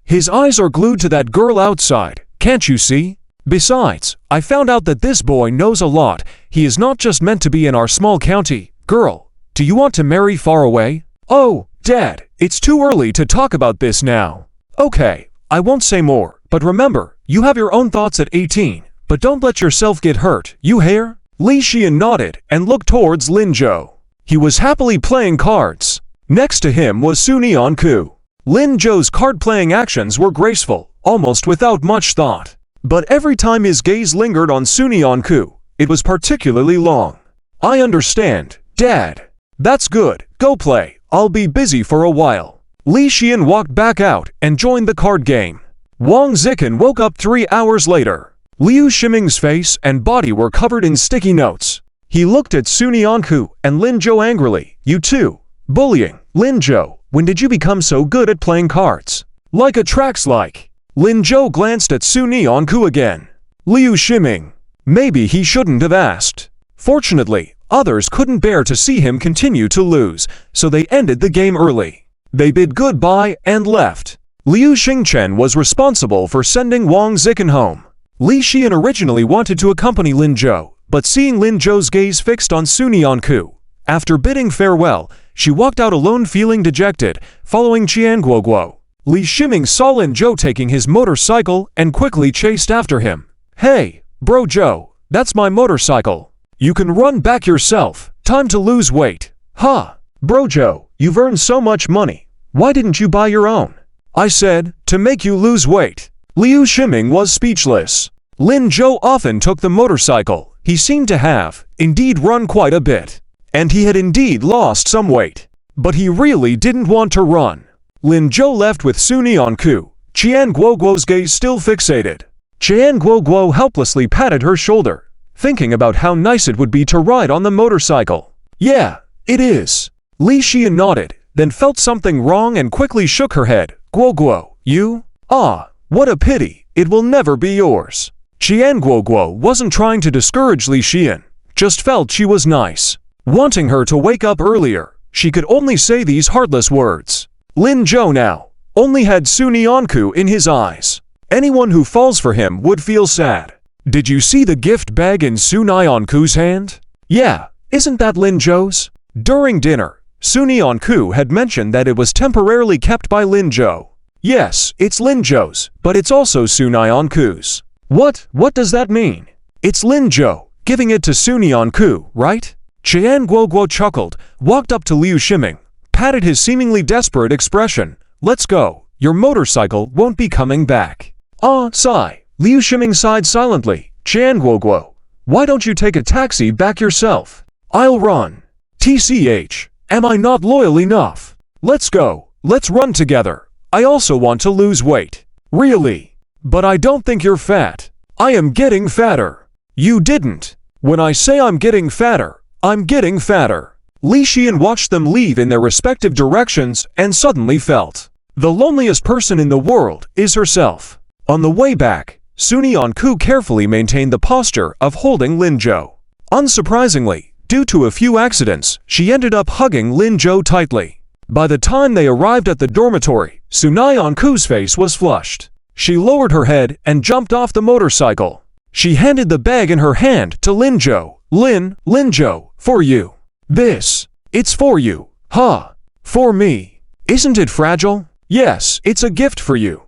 His eyes are glued to that girl outside, can't you see? Besides, I found out that this boy knows a lot. He is not just meant to be in our small county. Girl, do you want to marry far away?" "Oh, Dad, it's too early to talk about this now." "Okay, I won't say more, but remember, you have your own thoughts at 18, but don't let yourself get hurt, you hear?" Li Xian nodded and looked towards Lin-jo. He was happily playing cards. Next to him was Sunyeon-ku. Lin-jo's card-playing actions were graceful, almost without much thought. But every time his gaze lingered on Sunyeon-ku, it was particularly long. "I understand, Dad." "That's good, go play, I'll be busy for a while." Li Xian walked back out and joined the card game. Wang Zikan woke up 3 hours later. Liu Shiming's face and body were covered in sticky notes. He looked at Sunyeon-ku and Lin-jo angrily. "You too. Bullying. Lin-jo, when did you become so good at playing cards?" "Like a track's like." Lin-jo glanced at Sunyeon-ku again. Liu Shiming. Maybe he shouldn't have asked. Fortunately, others couldn't bear to see him continue to lose, so they ended the game early. They bid goodbye and left. Liu Xingchen was responsible for sending Wang Zikan home. Li Xian originally wanted to accompany Lin-jo, but seeing Lin-jo's gaze fixed on Sunyeon-ku, after bidding farewell, she walked out alone feeling dejected, following Qian Guoguo. Li Shiming saw Lin-jo taking his motorcycle and quickly chased after him. "Hey, bro Joe, that's my motorcycle. You can run back yourself. Time to lose weight." "Huh, bro Joe, you've earned so much money. Why didn't you buy your own?" "I said, to make you lose weight." Liu Shiming was speechless. Lin-jo often took the motorcycle. He seemed to have, indeed, run quite a bit. And he had indeed lost some weight. But he really didn't want to run. Lin-jo left with Sunyeon-ku, Qian Guoguo's gaze still fixated. Qian Guoguo helplessly patted her shoulder, thinking about how nice it would be to ride on the motorcycle. "Yeah, it is." Li Xian nodded, then felt something wrong and quickly shook her head. "Guoguo, you? Ah, what a pity, it will never be yours." Qian Guoguo wasn't trying to discourage Li Xian, just felt she was nice. Wanting her to wake up earlier, she could only say these heartless words. Lin-jo now only had Sunyeon-ku in his eyes. Anyone who falls for him would feel sad. "Did you see the gift bag in Sunyeon-ku's hand?" "Yeah, isn't that Lin-jo's?" During dinner, Sunyeon-ku had mentioned that it was temporarily kept by Lin-jo. "Yes, it's Lin-jo's, but it's also Sunyeon-ku's." What does that mean?" "It's Lin-jo giving it to Sunyeon-ku, right?" Qian Guoguo chuckled, walked up to Liu Shiming, patted his seemingly desperate expression. "Let's go, your motorcycle won't be coming back." "Ah, sigh." Liu Shiming sighed silently. "Qian Guoguo, why don't you take a taxi back yourself?" "I'll run." "TCH, am I not loyal enough?" "Let's go, let's run together. I also want to lose weight." "Really? But I don't think you're fat." "I am getting fatter." "You didn't." "When I say I'm getting fatter, I'm getting fatter." Li Xian watched them leave in their respective directions and suddenly felt the loneliest person in the world is herself. On the way back, Sunyeon-ku carefully maintained the posture of holding Lin-jo. Unsurprisingly, due to a few accidents, she ended up hugging Lin-jo tightly. By the time they arrived at the dormitory, Sunyeon-ku's face was flushed. She lowered her head and jumped off the motorcycle. She handed the bag in her hand to Lin-jo. Linjo, for you. It's for you. Huh. For me. Isn't it fragile? Yes, it's a gift for you.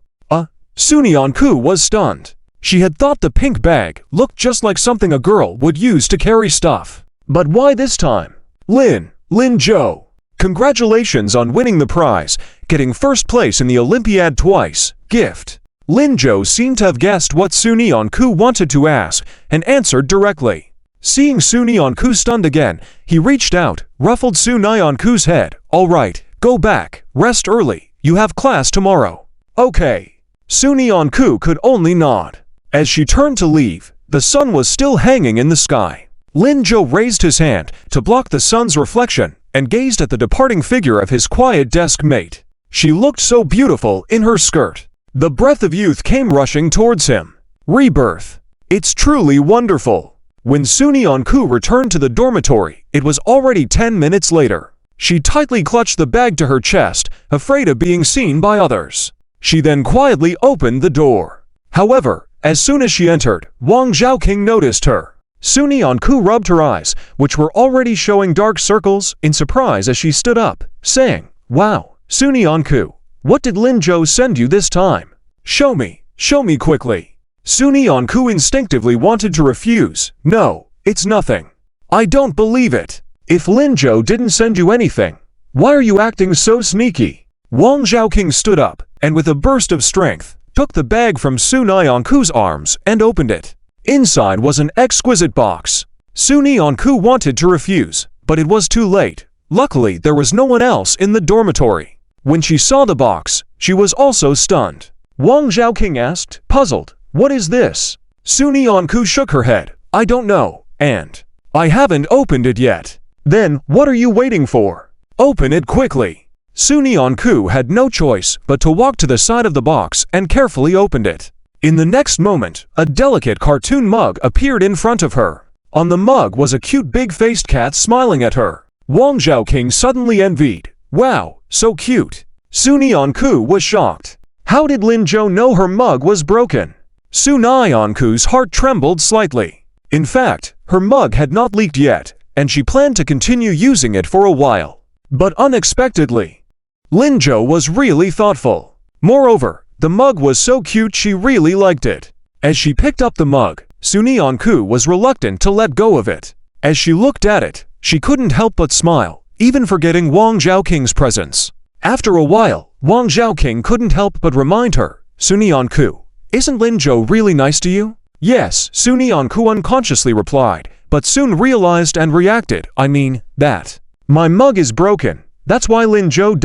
Sunyeon-ku was stunned. She had thought the pink bag looked just like something a girl would use to carry stuff. But why this time? Linjo. Congratulations on winning the prize, getting first place in the Olympiad twice. Gift. Linjo seemed to have guessed what Sunyeon-ku wanted to ask and answered directly. Seeing Sunyeon-ku stunned again, he reached out, ruffled Sunyeon-ku's head. All right, go back, rest early, you have class tomorrow. Okay. Sunyeon-ku could only nod. As she turned to leave, the sun was still hanging in the sky. Linjo raised his hand to block the sun's reflection and gazed at the departing figure of his quiet desk mate. She looked so beautiful in her skirt. The breath of youth came rushing towards him. Rebirth. It's truly wonderful. When Sunyeon-ku returned to the dormitory, it was already 10 minutes later. She tightly clutched the bag to her chest, afraid of being seen by others. She then quietly opened the door. However, as soon as she entered, Wang Zhaoqing noticed her. Sunyeon-ku rubbed her eyes, which were already showing dark circles, in surprise as she stood up, saying, "Wow, Sunyeon-ku, what did Linjo send you this time? Show me quickly." Sunyeon-ku instinctively wanted to refuse. "No, it's nothing. I don't believe it. If Linjo didn't send you anything, why are you acting so sneaky?" Wang Zhaoqing stood up, and with a burst of strength, took the bag from Sunyeon-ku's arms and opened it. Inside was an exquisite box. Sunyeon-ku wanted to refuse, but it was too late. Luckily, there was no one else in the dormitory. When she saw the box, she was also stunned. Wang Zhaoqing asked, puzzled, "What is this?" Sunyeon-ku shook her head. "I don't know, and I haven't opened it yet." "Then, what are you waiting for? Open it quickly." Sunyeon-ku had no choice but to walk to the side of the box and carefully opened it. In the next moment, a delicate cartoon mug appeared in front of her. On the mug was a cute big-faced cat smiling at her. Wang Zhaoqing suddenly envied. "Wow, so cute." Sunyeon-ku was shocked. How did Linjo know her mug was broken? Sunyeon-ku's heart trembled slightly. In fact, her mug had not leaked yet, and she planned to continue using it for a while. But unexpectedly, Linjo was really thoughtful. Moreover, the mug was so cute she really liked it. As she picked up the mug, Sunyeon-ku was reluctant to let go of it. As she looked at it, she couldn't help but smile, even forgetting Wang Zhaoqing's presence. After a while, Wang Zhaoqing couldn't help but remind her, "Sunyeon-ku, isn't Linjo really nice to you?" "Yes," Sunyeon-ku unconsciously replied, but soon realized and reacted, "I mean, that. My mug is broken. That's why Linjo ...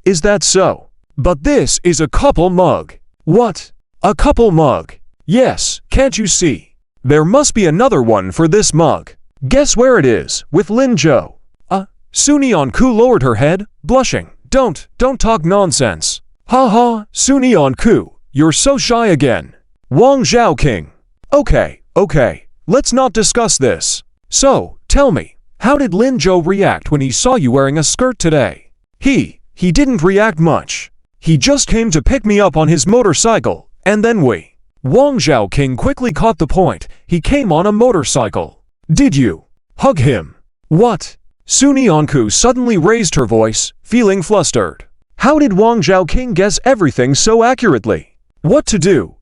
Is that so? But this is a couple mug." "What? A couple mug?" "Yes, can't you see? There must be another one for this mug. Guess where it is, with Linjo." Sunyeon-ku lowered her head, blushing. Don't talk nonsense." "Ha ha, Sunyeon-ku, you're so shy again." Wang Zhaoqing. Okay, let's not discuss this. So, tell me, how did Linjo react when he saw you wearing a skirt today?" He didn't react much. He just came to pick me up on his motorcycle, and then we." Wang Zhaoqing quickly caught the point. "He came on a motorcycle. Did you hug him?" "What?" Sunyeon-ku suddenly raised her voice, feeling flustered. How did Wang Zhaoqing guess everything so accurately? What to do?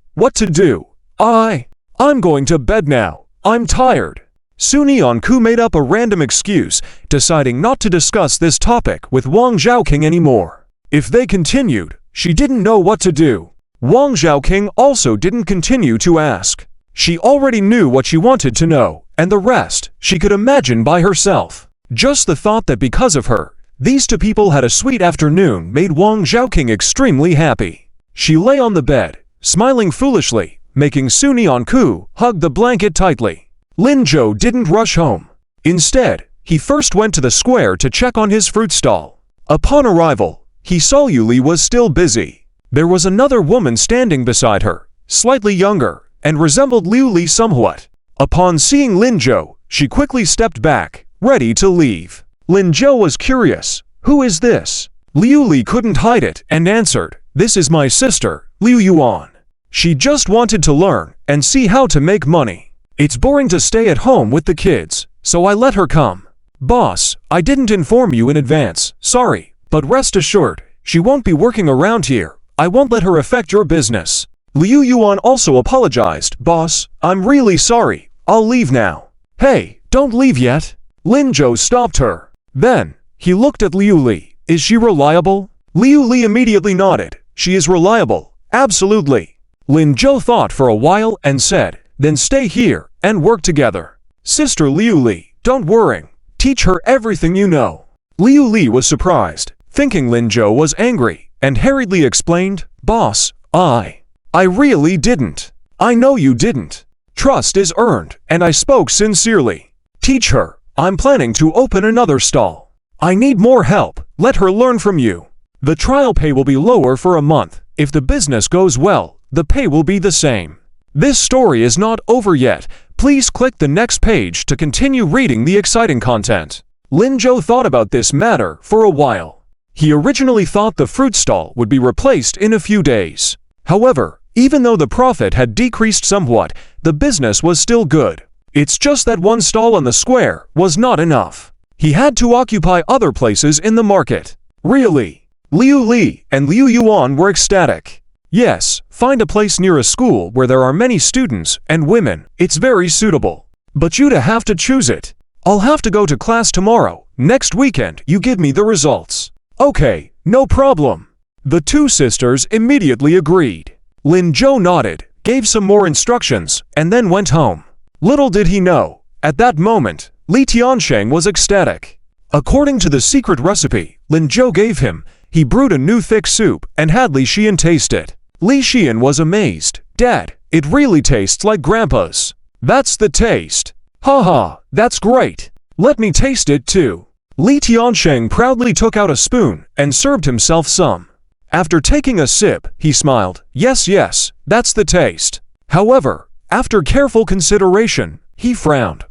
I'm going to bed now. I'm tired. Sunyeon-ku made up a random excuse, deciding not to discuss this topic with Wang Zhaoqing anymore. If they continued, she didn't know what to do. Wang Zhaoqing also didn't continue to ask. She already knew what she wanted to know, and the rest she could imagine by herself. Just the thought that because of her, these two people had a sweet afternoon made Wang Zhaoqing extremely happy. She lay on the bed, smiling foolishly, making Sunyeon-ku hug the blanket tightly. Linjo didn't rush home. Instead, he first went to the square to check on his fruit stall. Upon arrival, he saw Yuli was still busy. There was another woman standing beside her, slightly younger, and resembled Liuli somewhat. Upon seeing Linjo, she quickly stepped back, ready to leave. Linjo was curious. Who is this? Liuli couldn't hide it and answered, "This is my sister, Liu Yuan. She just wanted to learn and see how to make money." It's boring to stay at home with the kids, so I let her come. Boss, I didn't inform you in advance, sorry, but rest assured, she won't be working around here. I won't let her affect your business. Liu Yuan also apologized. Boss, I'm really sorry. I'll leave now. Hey, don't leave yet. Lin Zhou stopped her. Then, he looked at Liu Li. Is she reliable? Liu Li immediately nodded. She is reliable. Absolutely. Lin Zhou thought for a while and said, then stay here and work together. Sister Liu Li, don't worry. Teach her everything you know. Liu Li was surprised, thinking Lin Zhou was angry, and hurriedly explained, Boss, I really didn't. I know you didn't. Trust is earned, and I spoke sincerely. Teach her. I'm planning to open another stall. I need more help. Let her learn from you. The trial pay will be lower for a month. If the business goes well, the pay will be the same. This story is not over yet. Please click the next page to continue reading the exciting content. Lin Zhou thought about this matter for a while. He originally thought the fruit stall would be replaced in a few days. However, even though the profit had decreased somewhat, the business was still good. It's just that one stall on the square was not enough. He had to occupy other places in the market. Really? Liu Li and Liu Yuan were ecstatic. Yes, find a place near a school where there are many students and women. It's very suitable. But you'd have to choose it. I'll have to go to class tomorrow. Next weekend, you give me the results. Okay, no problem. The two sisters immediately agreed. Lin Zhou nodded, gave some more instructions, and then went home. Little did he know, at that moment, Li Tiansheng was ecstatic. According to the secret recipe Lin Zhou gave him, he brewed a new thick soup and had Li Xian taste it. Li Xian was amazed. Dad, it really tastes like Grandpa's. That's the taste. Haha, that's great. Let me taste it too. Li Tiansheng proudly took out a spoon and served himself some. After taking a sip, he smiled. Yes, that's the taste. However, after careful consideration, he frowned.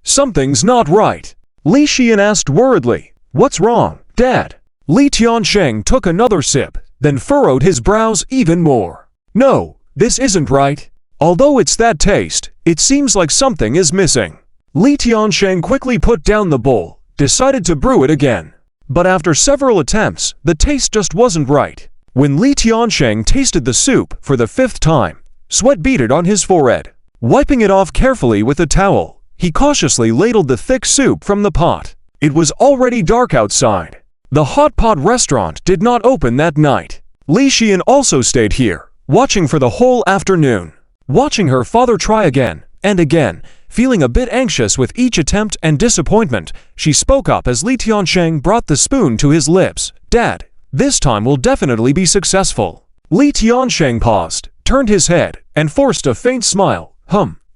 Something's not right. Li Xian asked worriedly. What's wrong, Dad? Li Tiansheng took another sip, then furrowed his brows even more. No, this isn't right. Although it's that taste, it seems like something is missing. Li Tiansheng quickly put down the bowl, decided to brew it again. But after several attempts, the taste just wasn't right. When Li Tiansheng tasted the soup for the 5th time, sweat beaded on his forehead. Wiping it off carefully with a towel, he cautiously ladled the thick soup from the pot. It was already dark outside. The hot pot restaurant did not open that night. Li Xian also stayed here, watching for the whole afternoon. Watching her father try again and again, feeling a bit anxious with each attempt and disappointment, she spoke up as Li Tiansheng brought the spoon to his lips. Dad, this time will definitely be successful. Li Tiansheng paused, turned his head, and forced a faint smile.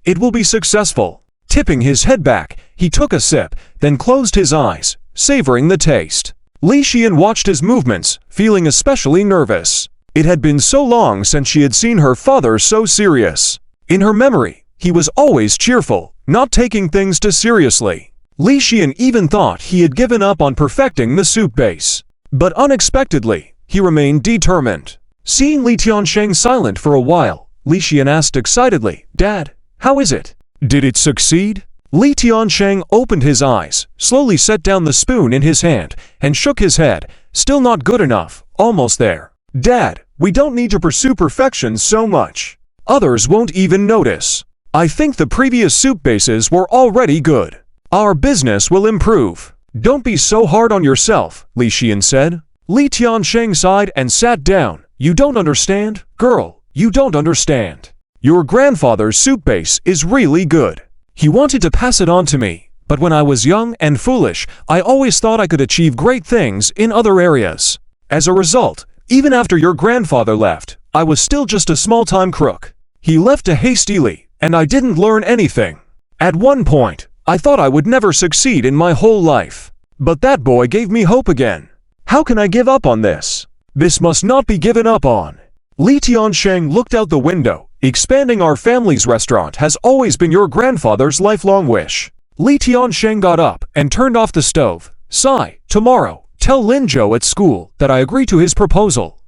It will be successful. Tipping his head back, he took a sip, then closed his eyes, savoring the taste. Li Xian watched his movements, feeling especially nervous. It had been so long since she had seen her father so serious. In her memory, he was always cheerful, not taking things too seriously. Li Xian even thought he had given up on perfecting the soup base. But unexpectedly, he remained determined. Seeing Li Tiansheng silent for a while, Li Xian asked excitedly, Dad, how is it? Did it succeed? Li Tiansheng opened his eyes, slowly set down the spoon in his hand, and shook his head. Still not good enough, almost there. Dad, we don't need to pursue perfection so much. Others won't even notice. I think the previous soup bases were already good. Our business will improve. Don't be so hard on yourself, Li Xian said. Li Tiansheng sighed and sat down. You don't understand, girl, you don't understand. Your grandfather's soup base is really good. He wanted to pass it on to me, but when I was young and foolish, I always thought I could achieve great things in other areas. As a result, even after your grandfather left, I was still just a small-time crook. He left hastily, and I didn't learn anything. At one point, I thought I would never succeed in my whole life. But that boy gave me hope again. How can I give up on this? This must not be given up on. Li Tiansheng looked out the window. Expanding our family's restaurant has always been your grandfather's lifelong wish. Li Tiansheng got up and turned off the stove. Sigh, tomorrow, tell Lin Zhou at school that I agree to his proposal.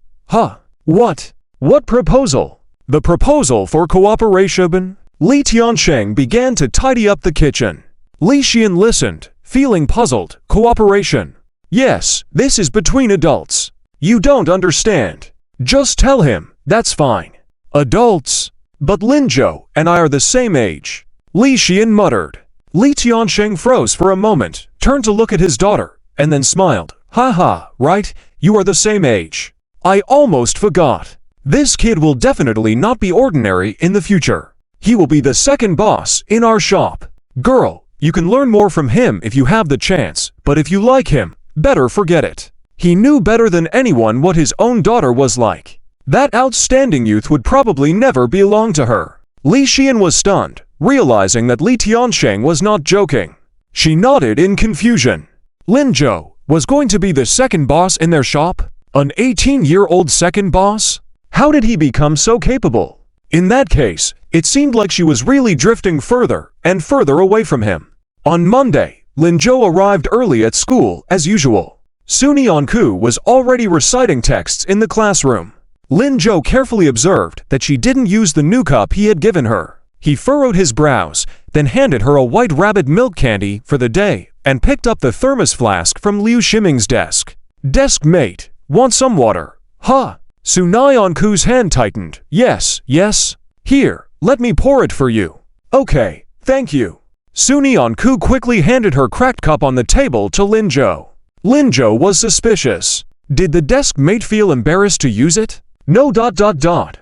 What? What proposal? The proposal for cooperation? Li Tiansheng began to tidy up the kitchen. Li Xian listened, feeling puzzled. Cooperation. Yes, this is between adults. You don't understand. Just tell him, that's fine. Adults? But Lin Zhou and I are the same age. Li Xian muttered. Li Tiansheng froze for a moment, turned to look at his daughter, and then smiled. Haha, right, you are the same age. I almost forgot. This kid will definitely not be ordinary in the future. He will be the second boss in our shop. Girl, you can learn more from him if you have the chance, but if you like him, better forget it. He knew better than anyone what his own daughter was like. That outstanding youth would probably never belong to her. Li Xian was stunned, realizing that Li Tiansheng was not joking. She nodded in confusion. Lin Zhou was going to be the second boss in their shop? An 18-year-old second boss? How did he become so capable? In that case, it seemed like she was really drifting further and further away from him. On Monday, Lin Zhou arrived early at school as usual. Sun Yanku was already reciting texts in the classroom. Lin Zhou carefully observed that she didn't use the new cup he had given her. He furrowed his brows, then handed her a white rabbit milk candy for the day and picked up the thermos flask from Liu Ximing's desk. Deskmate, want some water? Huh? Sun Yanku's hand tightened. Yes, yes. Here, let me pour it for you. Okay, thank you. Sun Yanku quickly handed her cracked cup on the table to Lin Zhou. Lin Zhou was suspicious. Did the desk mate feel embarrassed to use it? No.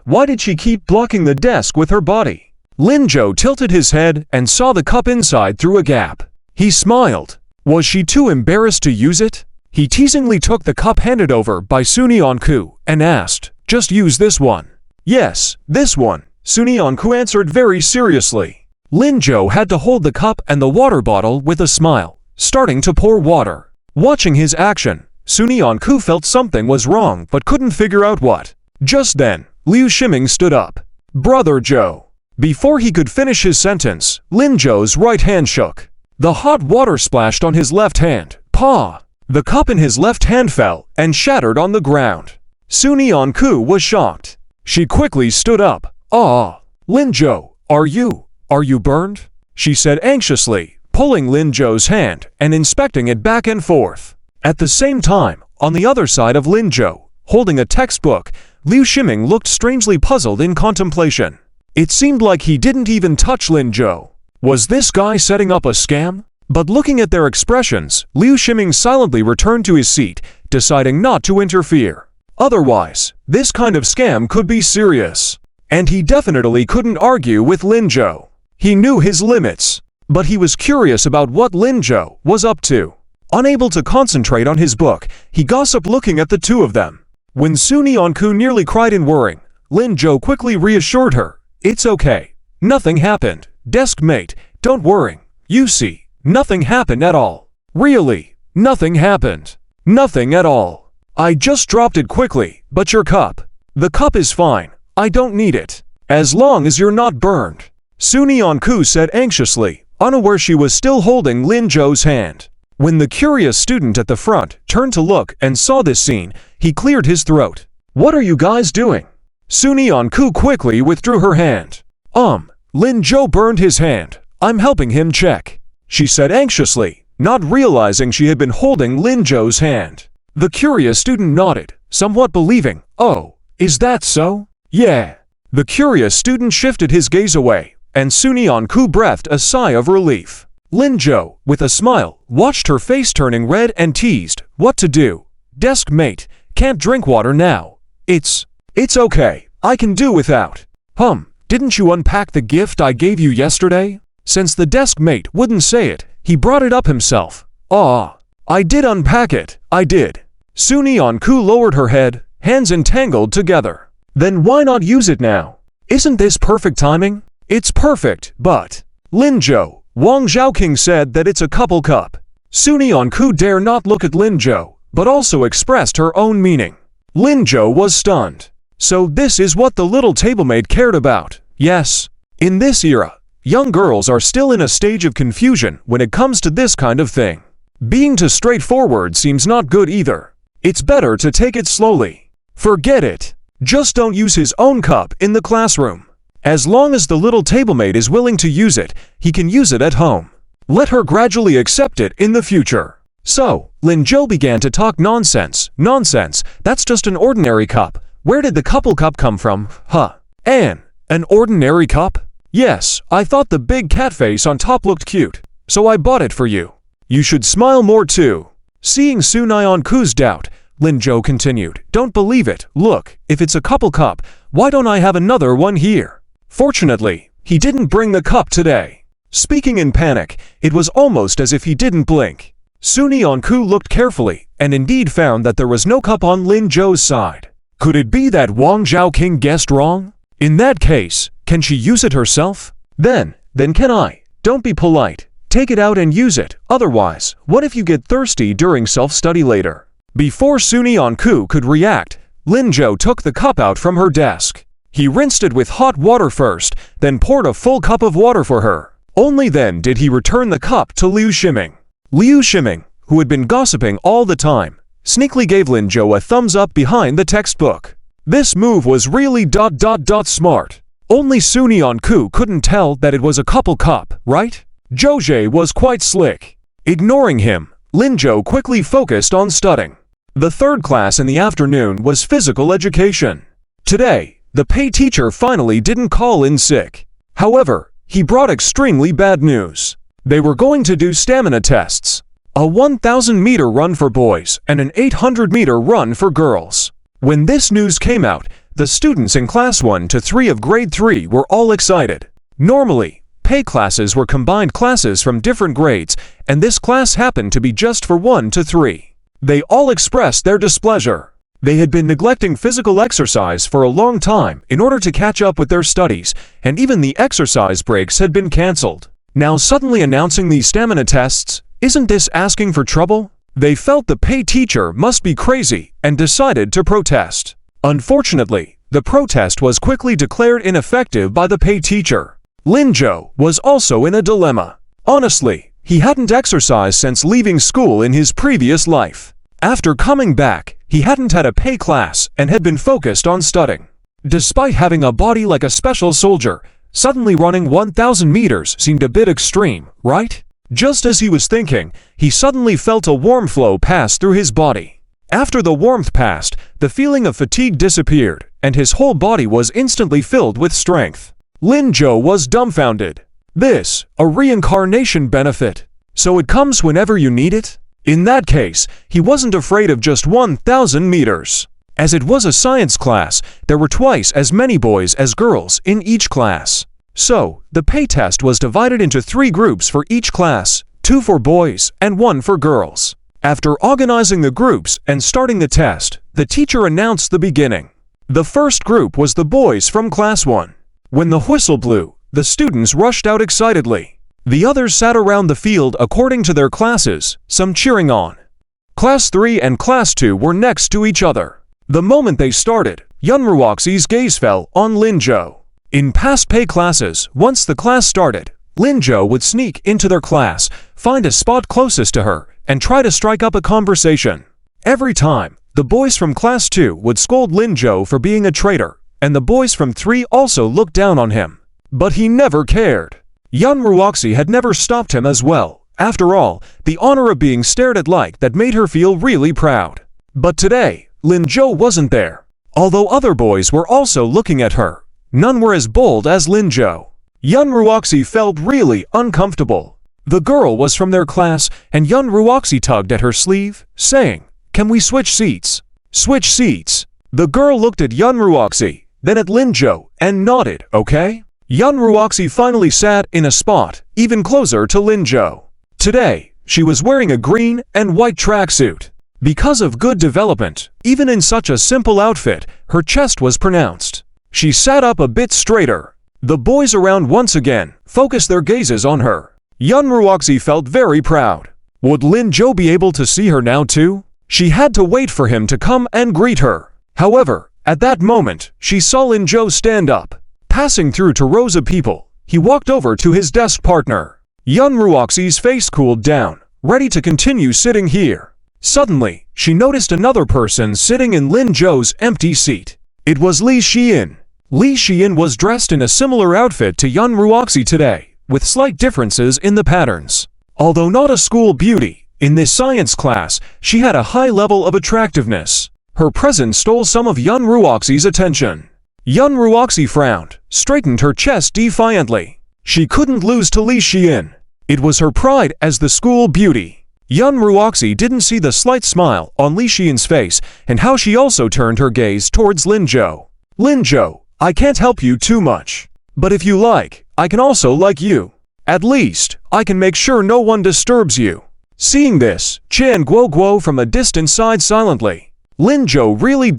Why did she keep blocking the desk with her body? Lin Zhou tilted his head and saw the cup inside through a gap. He smiled. Was she too embarrassed to use it? He teasingly took the cup handed over by Sun Yanku and asked, just use this one. Yes, this one, Sun Yanku answered very seriously. Lin Zhou had to hold the cup and the water bottle with a smile, starting to pour water. Watching his action, Sun Yanku felt something was wrong but couldn't figure out what. Just then, Liu Ximing stood up. Brother Zhou. Before he could finish his sentence, Lin Zhou's right hand shook. The hot water splashed on his left hand. Paw! The cup in his left hand fell and shattered on the ground. Sun Yanku was shocked. She quickly stood up. Ah! Lin Zhou, are you burned? She said anxiously, pulling Lin Zhou's hand and inspecting it back and forth. At the same time, on the other side of Lin Zhou, holding a textbook, Liu Ximing looked strangely puzzled in contemplation. It seemed like he didn't even touch Lin Zhou. Was this guy setting up a scam? But looking at their expressions, Liu Ximing silently returned to his seat, deciding not to interfere. Otherwise, this kind of scam could be serious. And he definitely couldn't argue with Lin Zhou. He knew his limits. But he was curious about what Lin Zhou was up to. Unable to concentrate on his book, he gossiped looking at the two of them. When Sun Yanku nearly cried in worrying, Lin Zhou quickly reassured her. It's okay. Nothing happened. Deskmate, don't worry. You see, nothing happened at all. Really, nothing happened. Nothing at all. I just dropped it quickly, but your cup. The cup is fine. I don't need it. As long as you're not burned. Sun Yanku said anxiously, unaware she was still holding Lin Zhou's hand. When the curious student at the front turned to look and saw this scene, he cleared his throat. What are you guys doing? Sun Yanku quickly withdrew her hand. Lin Zhou burned his hand. I'm helping him check. She said anxiously, not realizing she had been holding Lin Zhou's hand. The curious student nodded, somewhat believing. Oh, is that so? Yeah. The curious student shifted his gaze away, and Sun Yanku breathed a sigh of relief. Lin Zhou, with a smile, watched her face turning red and teased, what to do? Deskmate, can't drink water now. It's okay, I can do without. Didn't you unpack the gift I gave you yesterday? Since the deskmate wouldn't say it, he brought it up himself. I did unpack it, I did. Sun Yanku lowered her head, hands entangled together. Then why not use it now? Isn't this perfect timing? It's perfect, but... Lin Zhou, Wang Zhaoqing said that it's a couple cup. Sun Yanku dare not look at Lin Zhou, but also expressed her own meaning. Lin Zhou was stunned. So this is what the little tablemate cared about. Yes. In this era, young girls are still in a stage of confusion when it comes to this kind of thing. Being too straightforward seems not good either. It's better to take it slowly. Forget it. Just don't use his own cup in the classroom. As long as the little tablemate is willing to use it, he can use it at home. Let her gradually accept it in the future. So, Lin Zhou began to talk nonsense. Nonsense, that's just an ordinary cup. Where did the couple cup come from? Huh? An ordinary cup? Yes, I thought the big cat face on top looked cute, so I bought it for you. You should smile more too. Seeing Su Nyanku's doubt, Lin Zhou continued, don't believe it. Look, if it's a couple cup, why don't I have another one here? Fortunately, he didn't bring the cup today. Speaking in panic, it was almost as if he didn't blink. Su Nyanku looked carefully and indeed found that there was no cup on Lin Zhou's side. Could it be that Wang Zhaoqing guessed wrong? In that case, can she use it herself? Then can I? Don't be polite. Take it out and use it. Otherwise, what if you get thirsty during self-study later? Before Su Nyanku could react, Lin Zhou took the cup out from her desk. He rinsed it with hot water first, then poured a full cup of water for her. Only then did he return the cup to Liu Ximing. Liu Ximing, who had been gossiping all the time, sneakily gave Lin Zhou a thumbs up behind the textbook. This move was really smart. Only Su Nyanku couldn't tell that it was a couple cup, right? Zhou Zhe was quite slick. Ignoring him, Lin Zhou quickly focused on studying. The third class in the afternoon was physical education. Today, the pay teacher finally didn't call in sick. However, he brought extremely bad news. They were going to do stamina tests. A 1,000-meter run for boys and an 800-meter run for girls. When this news came out, the students in class 1 to 3 of grade 3 were all excited. Normally, pay classes were combined classes from different grades, and this class happened to be just for 1 to 3. They all expressed their displeasure. They had been neglecting physical exercise for a long time in order to catch up with their studies, and even the exercise breaks had been cancelled. Now suddenly announcing these stamina tests, isn't this asking for trouble? They felt the pay teacher must be crazy and decided to protest. Unfortunately, the protest was quickly declared ineffective by the pay teacher. Lin Zhou was also in a dilemma. Honestly, he hadn't exercised since leaving school in his previous life. After coming back, he hadn't had a pay class and had been focused on studying. Despite having a body like a special soldier, suddenly running 1,000 meters seemed a bit extreme, right? Just as he was thinking, he suddenly felt a warm flow pass through his body. After the warmth passed, the feeling of fatigue disappeared, and his whole body was instantly filled with strength. Lin Zhou was dumbfounded. This, a reincarnation benefit. So it comes whenever you need it? In that case, he wasn't afraid of just 1,000 meters. As it was a science class, there were twice as many boys as girls in each class. So, the pay test was divided into 3 groups for each class, 2 for boys and 1 for girls. After organizing the groups and starting the test, the teacher announced the beginning. The first group was the boys from class 1. When the whistle blew, the students rushed out excitedly. The others sat around the field according to their classes, some cheering on. Class 3 and class 2 were next to each other. The moment they started, Yunruoxi's gaze fell on Lin Zhou. In past pay classes, once the class started, Lin Zhou would sneak into their class, find a spot closest to her, and try to strike up a conversation. Every time, the boys from class 2 would scold Lin Zhou for being a traitor, and the boys from 3 also looked down on him. But he never cared. Yunruoxi had never stopped him as well. After all, the honor of being stared at like that made her feel really proud. But today, Lin Zhou wasn't there. Although other boys were also looking at her, none were as bold as Lin Zhou. Yunruoxi felt really uncomfortable. The girl was from their class, and Yunruoxi tugged at her sleeve, saying, "Can we switch seats?" Switch seats. The girl looked at Yunruoxi, then at Lin Zhou, and nodded, okay? Yunruoxi finally sat in a spot, even closer to Lin Zhou. Today, she was wearing a green and white tracksuit. Because of good development, even in such a simple outfit, her chest was pronounced. She sat up a bit straighter. The boys around once again focused their gazes on her. Yunruoxi felt very proud. Would Lin Zhou be able to see her now too? She had to wait for him to come and greet her. However, at that moment, she saw Lin Zhou stand up. Passing through to rows of people, he walked over to his desk partner. Yunruoxi's face cooled down, ready to continue sitting here. Suddenly, she noticed another person sitting in Lin Zhou's empty seat. It was Li Xian. Li Xian was dressed in a similar outfit to Yun Ruoxi today, with slight differences in the patterns. Although not a school beauty, in this science class, she had a high level of attractiveness. Her presence stole some of Yun Ruoxi's attention. Yun Ruoxi frowned, straightened her chest defiantly. She couldn't lose to Li Xian. It was her pride as the school beauty. Yun Ruoxi didn't see the slight smile on Li Xian's face and how she also turned her gaze towards Lin Zhou. Lin Zhou, I can't help you too much. But if you like, I can also like you. At least, I can make sure no one disturbs you. Seeing this, Chan Guo from a distant sighed silently. Lin Zhou really ...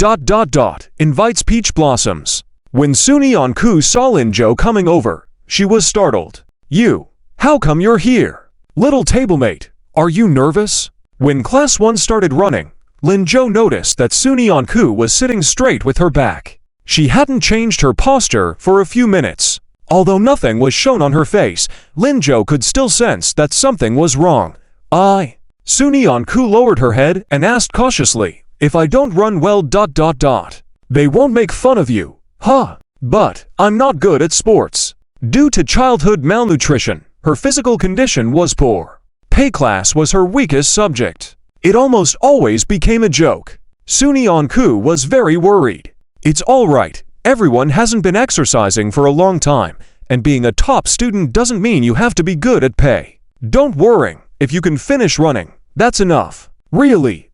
invites peach blossoms. When Suni Anku saw Lin Zhou coming over, she was startled. You, how come you're here? Little tablemate, are you nervous? When class 1 started running, Lin Zhou noticed that Suni Anku was sitting straight with her back. She hadn't changed her posture for a few minutes. Although nothing was shown on her face, Lin Zhou could still sense that something was wrong. Suni Anku lowered her head and asked cautiously, if I don't run well ... they won't make fun of you, huh? But I'm not good at sports. Due to childhood malnutrition, her physical condition was poor. Pei class was her weakest subject. It almost always became a joke. Suni Anku was very worried. It's alright, everyone hasn't been exercising for a long time, and being a top student doesn't mean you have to be good at Pei. Don't worry, if you can finish running, that's enough. Really,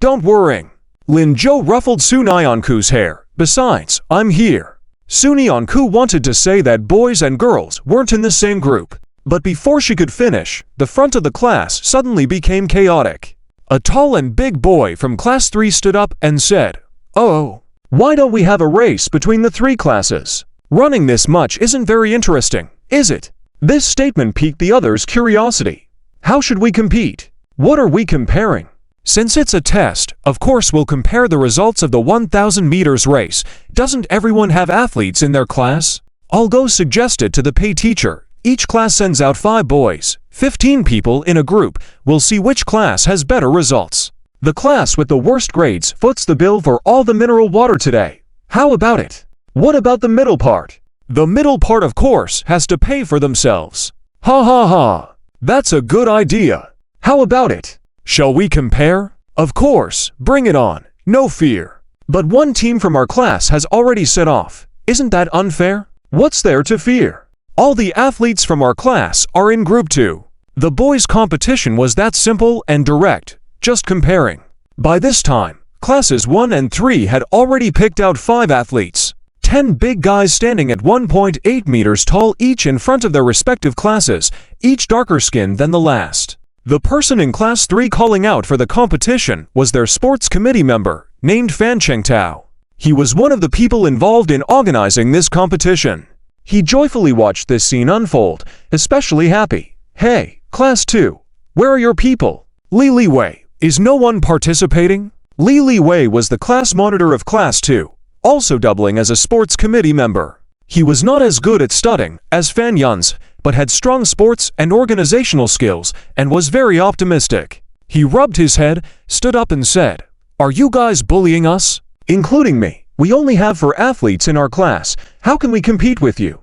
don't worry. Lin Zhou ruffled Suni Anku's hair. Besides, I'm here. Suni Anku wanted to say that boys and girls weren't in the same group. But before she could finish, the front of the class suddenly became chaotic. A tall and big boy from class 3 stood up and said, "Oh, why don't we have a race between the 3 classes? Running this much isn't very interesting, is it?" This statement piqued the others' curiosity. How should we compete? What are we comparing? Since it's a test, of course we'll compare the results of the 1,000 meters race. Doesn't everyone have athletes in their class? Algo suggested to the Pei teacher. Each class sends out 5 boys, 15 people in a group. We'll see which class has better results. The class with the worst grades foots the bill for all the mineral water today. How about it? What about the middle part? The middle part, of course, has to pay for themselves. Ha ha ha. That's a good idea. How about it? Shall we compare? Of course, bring it on. No fear. But one team from our class has already set off. Isn't that unfair? What's there to fear? All the athletes from our class are in Group 2. The boys' competition was that simple and direct, just comparing. By this time, classes 1 and 3 had already picked out 5 athletes. 10 big guys standing at 1.8 meters tall each in front of their respective classes, each darker skinned than the last. The person in class 3 calling out for the competition was their sports committee member, named Fan Chengtao. He was one of the people involved in organizing this competition. He joyfully watched this scene unfold, especially happy. Hey, class 2, where are your people? Li Wei, is no one participating? Li Wei was the class monitor of class 2, also doubling as a sports committee member. He was not as good at studying as Fan Yun's, but had strong sports and organizational skills and was very optimistic. He rubbed his head, stood up and said, "Are you guys bullying us? Including me. We only have 4 athletes in our class. How can we compete with you?"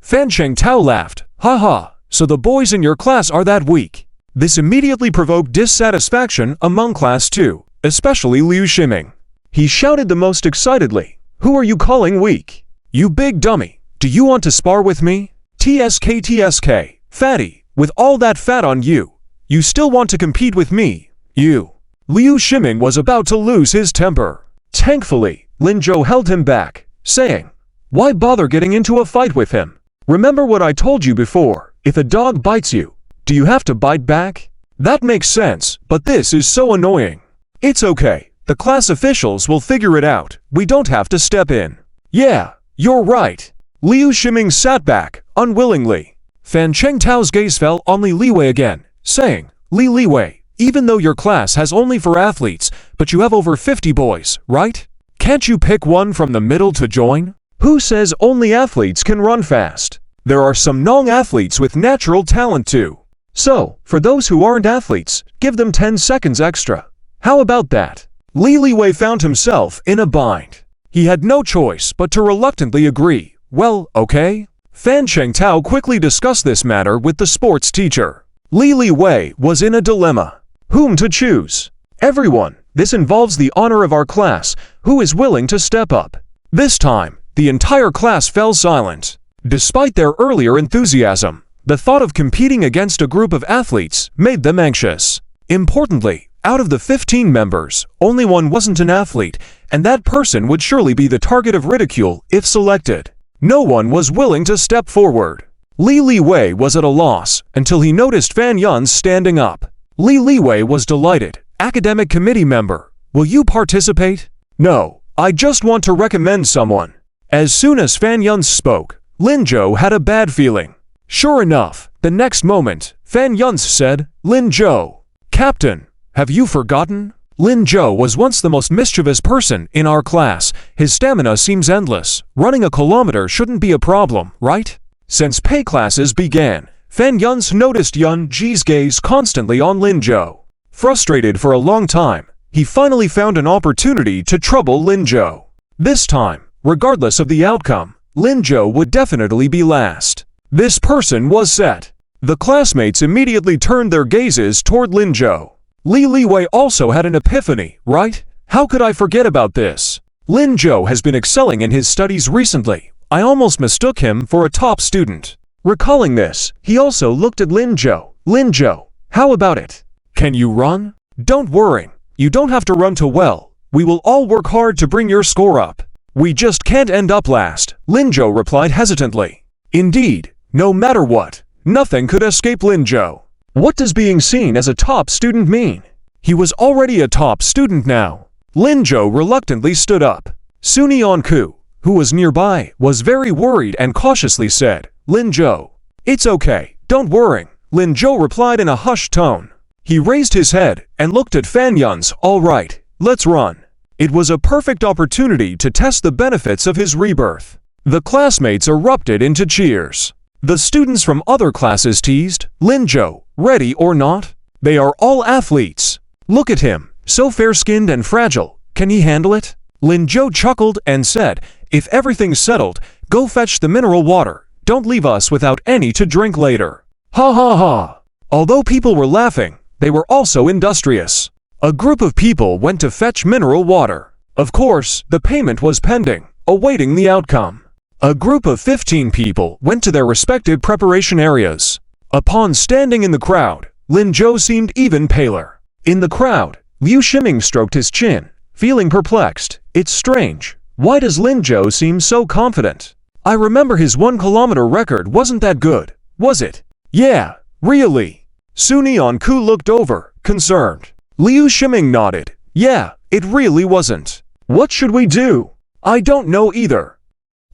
Fan Chengtao laughed. "Haha, so the boys in your class are that weak." This immediately provoked dissatisfaction among class 2, especially Liu Ximing. He shouted the most excitedly, "Who are you calling weak? You big dummy, do you want to spar with me? TSK, fatty, with all that fat on you, you still want to compete with me, you?" Liu Ximing was about to lose his temper. Thankfully, Lin Zhou held him back, saying, "Why bother getting into a fight with him? Remember what I told you before, if a dog bites you, do you have to bite back? That makes sense, but this is so annoying." "It's okay, the class officials will figure it out, we don't have to step in." "Yeah, you're right." Liu Ximing sat back, unwillingly. Fan Chengtao's gaze fell on Li Wei again, saying, Li Wei, even though your class has only 4 athletes, but you have over 50 boys, right? Can't you pick one from the middle to join? Who says only athletes can run fast? There are some non-athletes with natural talent too. So, for those who aren't athletes, give them 10 seconds extra. How about that?" Li Wei found himself in a bind. He had no choice but to reluctantly agree. Well, okay. Fan Chengtao quickly discussed this matter with the sports teacher. Li Wei was in a dilemma. Whom to choose? Everyone. This involves the honor of our class. Who is willing to step up? This time, the entire class fell silent. Despite their earlier enthusiasm, the thought of competing against a group of athletes made them anxious. Importantly, out of the 15 members, only one wasn't an athlete, and that person would surely be the target of ridicule if selected. No one was willing to step forward. Li Wei was at a loss until he noticed Fan Yun's standing up. Li Wei was delighted. Academic committee member, will you participate? No, I just want to recommend someone. As soon as Fan Yun spoke, Lin Zhou had a bad feeling. Sure enough, the next moment, Fan Yun said, Lin Zhou. Captain, have you forgotten? Lin Zhou was once the most mischievous person in our class. His stamina seems endless. Running a kilometer shouldn't be a problem, right? Since pay classes began, Fan Yun noticed Yun Ji's gaze constantly on Lin Zhou. Frustrated for a long time, he finally found an opportunity to trouble Lin Zhou. This time, regardless of the outcome, Lin Zhou would definitely be last. This person was set. The classmates immediately turned their gazes toward Lin Zhou. Li Wei also had an epiphany, right? How could I forget about this? Lin Zhou has been excelling in his studies recently. I almost mistook him for a top student. Recalling this, he also looked at Lin Zhou. Lin Zhou, how about it? Can you run? Don't worry. You don't have to run too well. We will all work hard to bring your score up. We just can't end up last, Lin Zhou replied hesitantly. Indeed, no matter what, nothing could escape Lin Zhou. What does being seen as a top student mean? He was already a top student now. Lin Zhou reluctantly stood up. Suni Onku, who was nearby, was very worried and cautiously said, Lin Zhou. It's okay, don't worry, Lin Zhou replied in a hushed tone. He raised his head and looked at Fan Yun's, all right, let's run. It was a perfect opportunity to test the benefits of his rebirth. The classmates erupted into cheers. The students from other classes teased, Lin Zhou, ready or not? They are all athletes. Look at him, so fair-skinned and fragile. Can he handle it? Lin Zhou chuckled and said, if everything's settled, go fetch the mineral water. Don't leave us without any to drink later. Ha ha ha. Although people were laughing, they were also industrious. A group of people went to fetch mineral water. Of course, the payment was pending, awaiting the outcome. A group of 15 people went to their respective preparation areas. Upon standing in the crowd, Lin Zhou seemed even paler. In the crowd, Liu Shiming stroked his chin, feeling perplexed. It's strange. Why does Lin Zhou seem so confident? I remember his 1-kilometer record wasn't that good, was it? Yeah, really. Suni Onku looked over, concerned. Liu Shiming nodded. Yeah, it really wasn't. What should we do? I don't know either.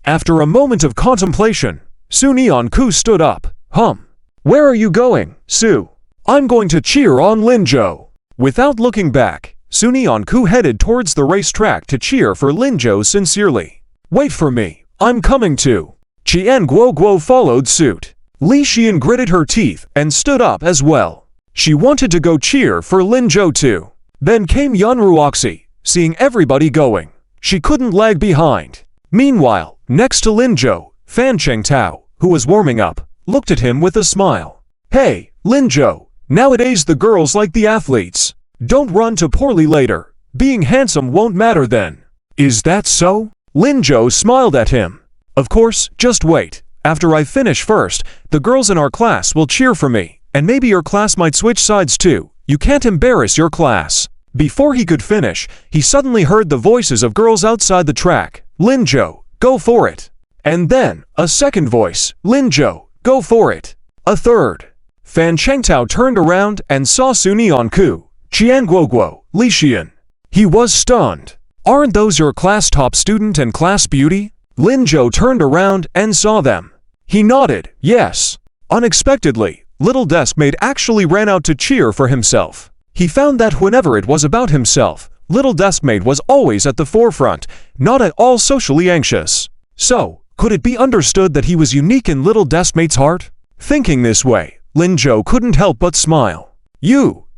After a moment of contemplation, Suni Onku stood up. Where are you going, Su? I'm going to cheer on Lin Zhou. Without looking back, Suni Onku headed towards the racetrack to cheer for Lin Zhou sincerely. Wait for me, I'm coming too. Qian Guo followed suit. Li Xian gritted her teeth and stood up as well. She wanted to go cheer for Lin Zhou too. Then came Yun Ruoxi. Seeing everybody going, she couldn't lag behind. Meanwhile, next to Lin Zhou, Fan Chengtao, who was warming up, looked at him with a smile. Hey, Lin Zhou, nowadays the girls like the athletes. Don't run too poorly later. Being handsome won't matter then. Is that so? Lin Zhou smiled at him. Of course, just wait. After I finish first, the girls in our class will cheer for me, and maybe your class might switch sides too. You can't embarrass your class. Before he could finish, he suddenly heard the voices of girls outside the track. Lin Zhou, go for it. And then, a second voice. Lin Zhou, go for it. A third. Fan Chengtao turned around and saw Suni Onku, Qian Guo, Li Xian. He was stunned. Aren't those your class top student and class beauty? Lin Zhou turned around and saw them. He nodded, yes. Unexpectedly, little Deskmate actually ran out to cheer for himself. He found that whenever it was about himself, little Deskmate was always at the forefront, not at all socially anxious. So, could it be understood that he was unique in little Deskmate's heart? Thinking this way, Lin Zhou couldn't help but smile.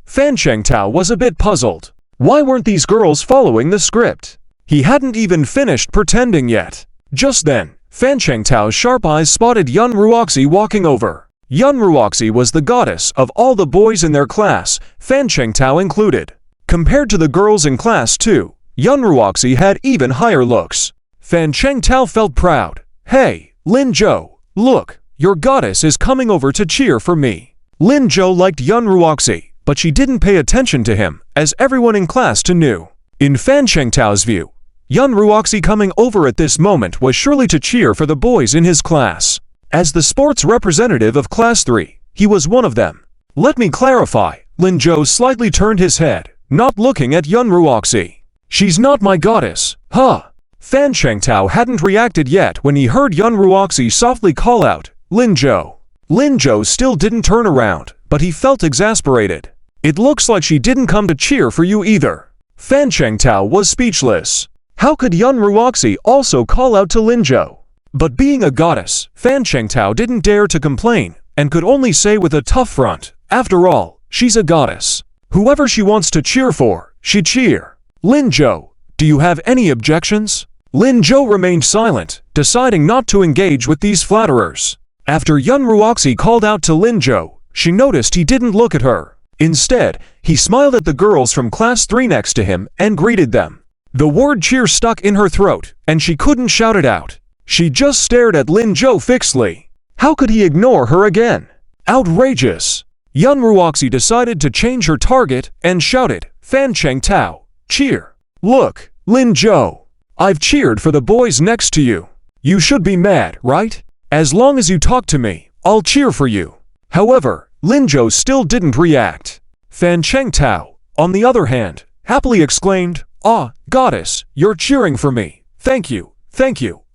Fan Chengtao was a bit puzzled. Why weren't these girls following the script? He hadn't even finished pretending yet. Just then, Fan Chengtao's sharp eyes spotted Yun Ruoxi walking over. Yun Ruoxi was the goddess of all the boys in their class, Fan Chengtao included. Compared to the girls in class too, Yun Ruoxi had even higher looks. Fan Chengtao felt proud. Hey, Lin Zhou, look, your goddess is coming over to cheer for me. Lin Zhou liked Yun Ruoxi, but she didn't pay attention to him, as everyone in class too knew. In Fan Chengtao's view, Yun Ruoxi coming over at this moment was surely to cheer for the boys in his class. As the sports representative of Class 3, he was one of them. Let me clarify, Lin Zhou slightly turned his head, not looking at Yun Ruoxi. She's not my goddess, huh? Fan Chengtao hadn't reacted yet when he heard Yun Ruoxi softly call out, Lin Zhou. Lin Zhou still didn't turn around, but he felt exasperated. It looks like she didn't come to cheer for you either. Fan Chengtao was speechless. How could Yun Ruoxi also call out to Lin Zhou? But being a goddess, Fan Chengtao didn't dare to complain, and could only say with a tough front, after all, she's a goddess. Whoever she wants to cheer for, she cheer. Lin Zhou, do you have any objections? Lin Zhou remained silent, deciding not to engage with these flatterers. After Yun Ruoxi called out to Lin Zhou, she noticed he didn't look at her. Instead, he smiled at the girls from Class 3 next to him and greeted them. The word cheer stuck in her throat, and she couldn't shout it out. She just stared at Lin Zhou fixedly. How could he ignore her again? Outrageous! Yun Ruoxi decided to change her target and shouted, Fan Chengtao, cheer! Look, Lin Zhou, I've cheered for the boys next to you. You should be mad, right? As long as you talk to me, I'll cheer for you. However, Lin Zhou still didn't react. Fan Chengtao, on the other hand, happily exclaimed, Ah, goddess, you're cheering for me. Thank you,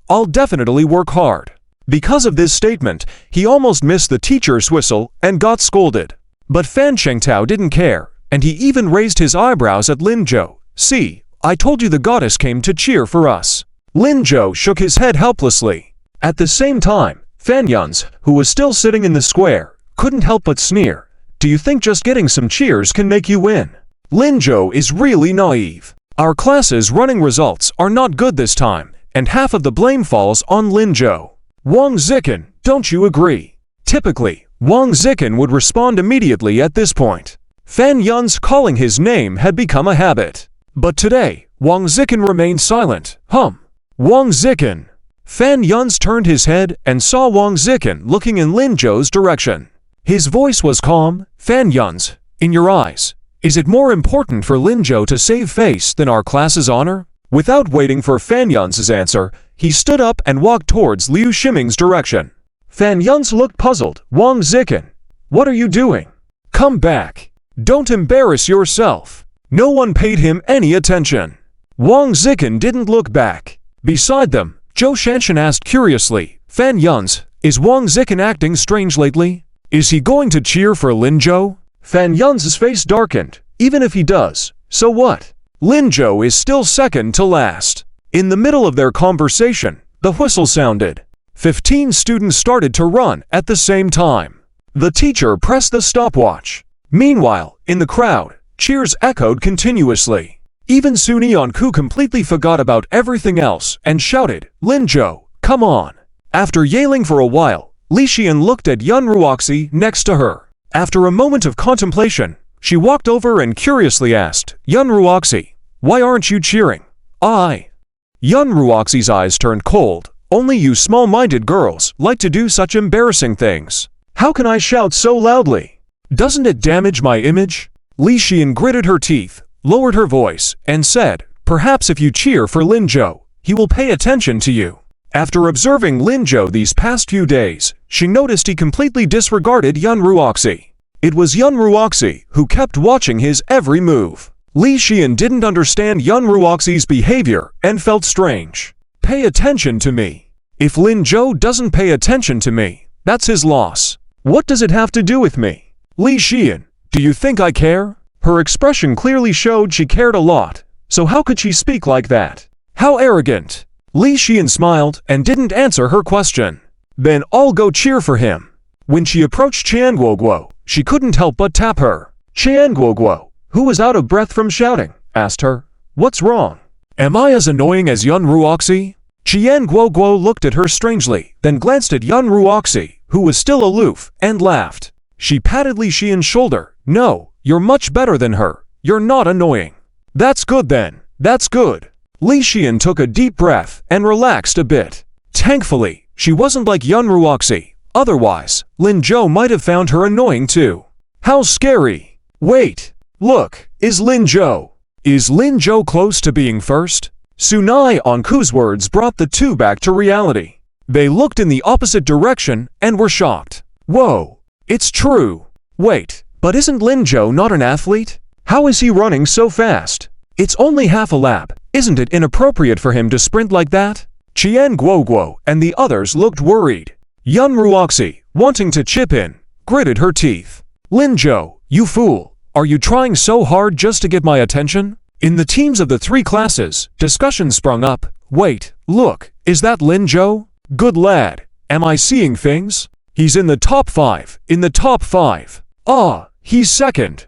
I'll definitely work hard. Because of this statement, he almost missed the teacher's whistle and got scolded. But Fan Chengtao didn't care, and he even raised his eyebrows at Lin Zhou. See, I told you the goddess came to cheer for us. Lin Zhou shook his head helplessly. At the same time, Fan Yuns, who was still sitting in the square, couldn't help but sneer. Do you think just getting some cheers can make you win? Lin Zhou is really naive. Our class's running results are not good this time, and half of the blame falls on Lin Zhou. Wang Zikin, don't you agree? Typically, Wang Zikin would respond immediately at this point. Fan Yun's calling his name had become a habit. But today, Wang Zikin remained silent. Wang Zikin. Fan Yuns turned his head and saw Wang Zikin looking in Lin Zhou's direction. His voice was calm. Fan Yuns, in your eyes, is it more important for Lin Zhou to save face than our class's honor? Without waiting for Fan Yuns' answer, he stood up and walked towards Liu Ximing's direction. Fan Yuns looked puzzled. Wang Zikin, what are you doing? Come back. Don't embarrass yourself. No one paid him any attention. Wang Zikin didn't look back. Beside them, Zhou Shanshan asked curiously, Fan Yuns, is Wang Zikin acting strange lately? Is he going to cheer for Lin Zhou? Fan Yuns' face darkened. Even if he does, so what? Lin Zhou is still second to last. In the middle of their conversation, the whistle sounded. 15 students started to run at the same time. The teacher pressed the stopwatch. Meanwhile, in the crowd, cheers echoed continuously. Even Sun Yanku completely forgot about everything else and shouted, Lin Zhou, come on. After yelling for a while, Li Xian looked at Yun Ruoxi next to her. After a moment of contemplation, she walked over and curiously asked, Yun Ruoxi, why aren't you cheering? Yun Ruoxi's eyes turned cold. Only you small-minded girls like to do such embarrassing things. How can I shout so loudly? Doesn't it damage my image? Li Xian gritted her teeth, lowered her voice, and said, perhaps if you cheer for Lin Zhou, he will pay attention to you. After observing Lin Zhou these past few days, she noticed he completely disregarded Yun Ruoxi. It was Yun Ruoxi who kept watching his every move. Li Xian didn't understand Yun Ruoxi's behavior and felt strange. Pay attention to me. If Lin Zhou doesn't pay attention to me, that's his loss. What does it have to do with me? Li Xian, do you think I care? Her expression clearly showed she cared a lot, so how could she speak like that? How arrogant! Li Xian smiled and didn't answer her question. Then I'll go cheer for him. When she approached Qian Guoguo, she couldn't help but tap her. Qian Guoguo, who was out of breath from shouting, asked her, what's wrong? Am I as annoying as Yun Ruoxi? Qian Guoguo looked at her strangely, then glanced at Yun Ruoxi, who was still aloof, and laughed. She patted Li Xian's shoulder. No, you're much better than her. You're not annoying. That's good then. That's good. Li Xian took a deep breath and relaxed a bit. Thankfully, she wasn't like Yun Ruoxi. Otherwise, Lin Zhou might have found her annoying too. How scary. Wait. Look, is Lin Zhou close to being first? Sunai Onku's words brought the two back to reality. They looked in the opposite direction and were shocked. Whoa, it's true. Wait, but isn't Lin Zhou not an athlete? How is he running so fast? It's only half a lap. Isn't it inappropriate for him to sprint like that? Qian Guoguo and the others looked worried. Yun Ruoxi, wanting to chip in, gritted her teeth. Lin Zhou, you fool. Are you trying so hard just to get my attention? In the teams of the three classes, discussion sprung up. Wait, look, is that Lin Zhou? Good lad. Am I seeing things? He's in the top 5, in the top 5. Ah, he's second.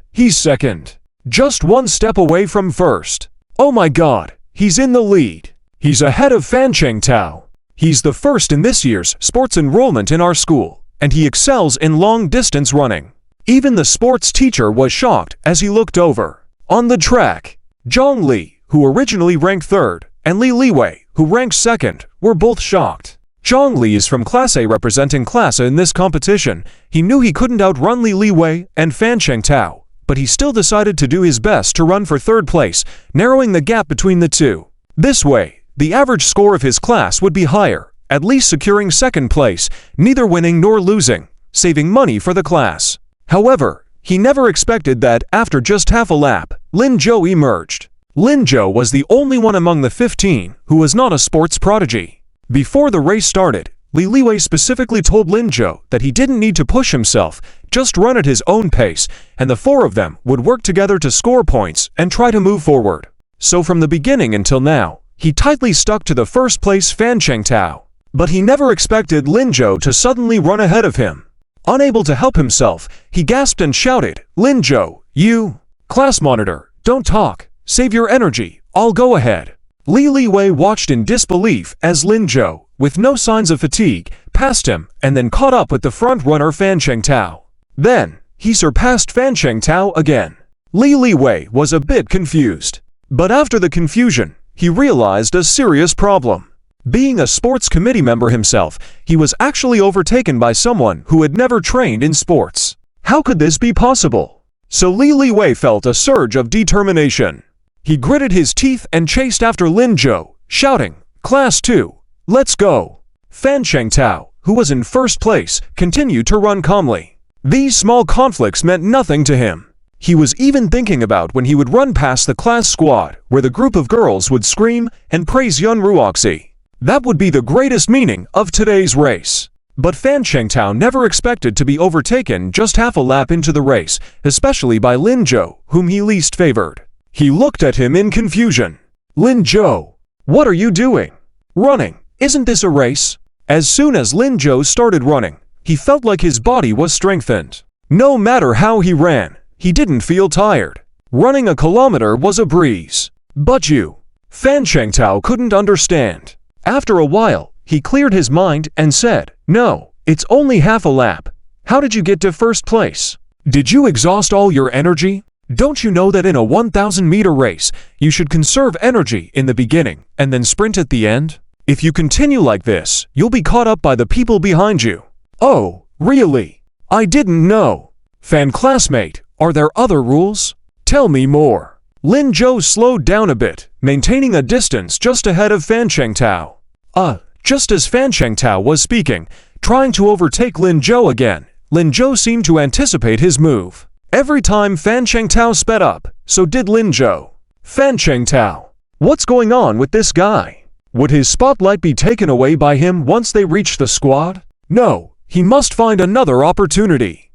Just one step away from first. Oh my god, he's in the lead. He's ahead of Fan Chengtao. He's the first in this year's sports enrollment in our school, and he excels in long-distance running. Even the sports teacher was shocked as he looked over. On the track, Zhang Li, who originally ranked 3rd, and Li Liwei, who ranked 2nd, were both shocked. Zhang Li is from Class A representing Class A in this competition. He knew he couldn't outrun Li Liwei and Fan Chengtao, but he still decided to do his best to run for 3rd place, narrowing the gap between the two. This way, the average score of his class would be higher, at least securing 2nd place, neither winning nor losing, saving money for the class. However, he never expected that, after just half a lap, Lin Zhou emerged. Lin Zhou was the only one among the 15 who was not a sports prodigy. Before the race started, Li Liwei specifically told Lin Zhou that he didn't need to push himself, just run at his own pace, and the four of them would work together to score points and try to move forward. So from the beginning until now, he tightly stuck to the first place Fan Chengtao. But he never expected Lin Zhou to suddenly run ahead of him. Unable to help himself, he gasped and shouted, Lin Zhou, you! Class monitor, don't talk. Save your energy, I'll go ahead. Li Liwei watched in disbelief as Lin Zhou, with no signs of fatigue, passed him and then caught up with the front runner Fan Chengtao. Then, he surpassed Fan Chengtao again. Li Liwei was a bit confused. But after the confusion, he realized a serious problem. Being a sports committee member himself, he was actually overtaken by someone who had never trained in sports. How could this be possible? So Li Liwei felt a surge of determination. He gritted his teeth and chased after Lin Zhou, shouting, Class 2, let's go! Fan Chengtao, who was in first place, continued to run calmly. These small conflicts meant nothing to him. He was even thinking about when he would run past the class squad, where the group of girls would scream and praise Yun Ruoxi. That would be the greatest meaning of today's race. But Fan Chengtao never expected to be overtaken just half a lap into the race, especially by Lin Zhou, whom he least favored. He looked at him in confusion. Lin Zhou, what are you doing? Running, isn't this a race? As soon as Lin Zhou started running, he felt like his body was strengthened. No matter how he ran, he didn't feel tired. Running a kilometer was a breeze. But you, Fan Chengtao couldn't understand. After a while, he cleared his mind and said, No, it's only half a lap. How did you get to first place? Did you exhaust all your energy? Don't you know that in a 1,000-meter race, you should conserve energy in the beginning and then sprint at the end? If you continue like this, you'll be caught up by the people behind you. Oh, really? I didn't know. Fan classmate, are there other rules? Tell me more. Lin Zhou slowed down a bit, maintaining a distance just ahead of Fan Chengtao. Just as Fan Chengtao was speaking, trying to overtake Lin Zhou again, Lin Zhou seemed to anticipate his move. Every time Fan Chengtao sped up, so did Lin Zhou. Fan Chengtao, what's going on with this guy? Would his spotlight be taken away by him once they reached the squad? No, he must find another opportunity.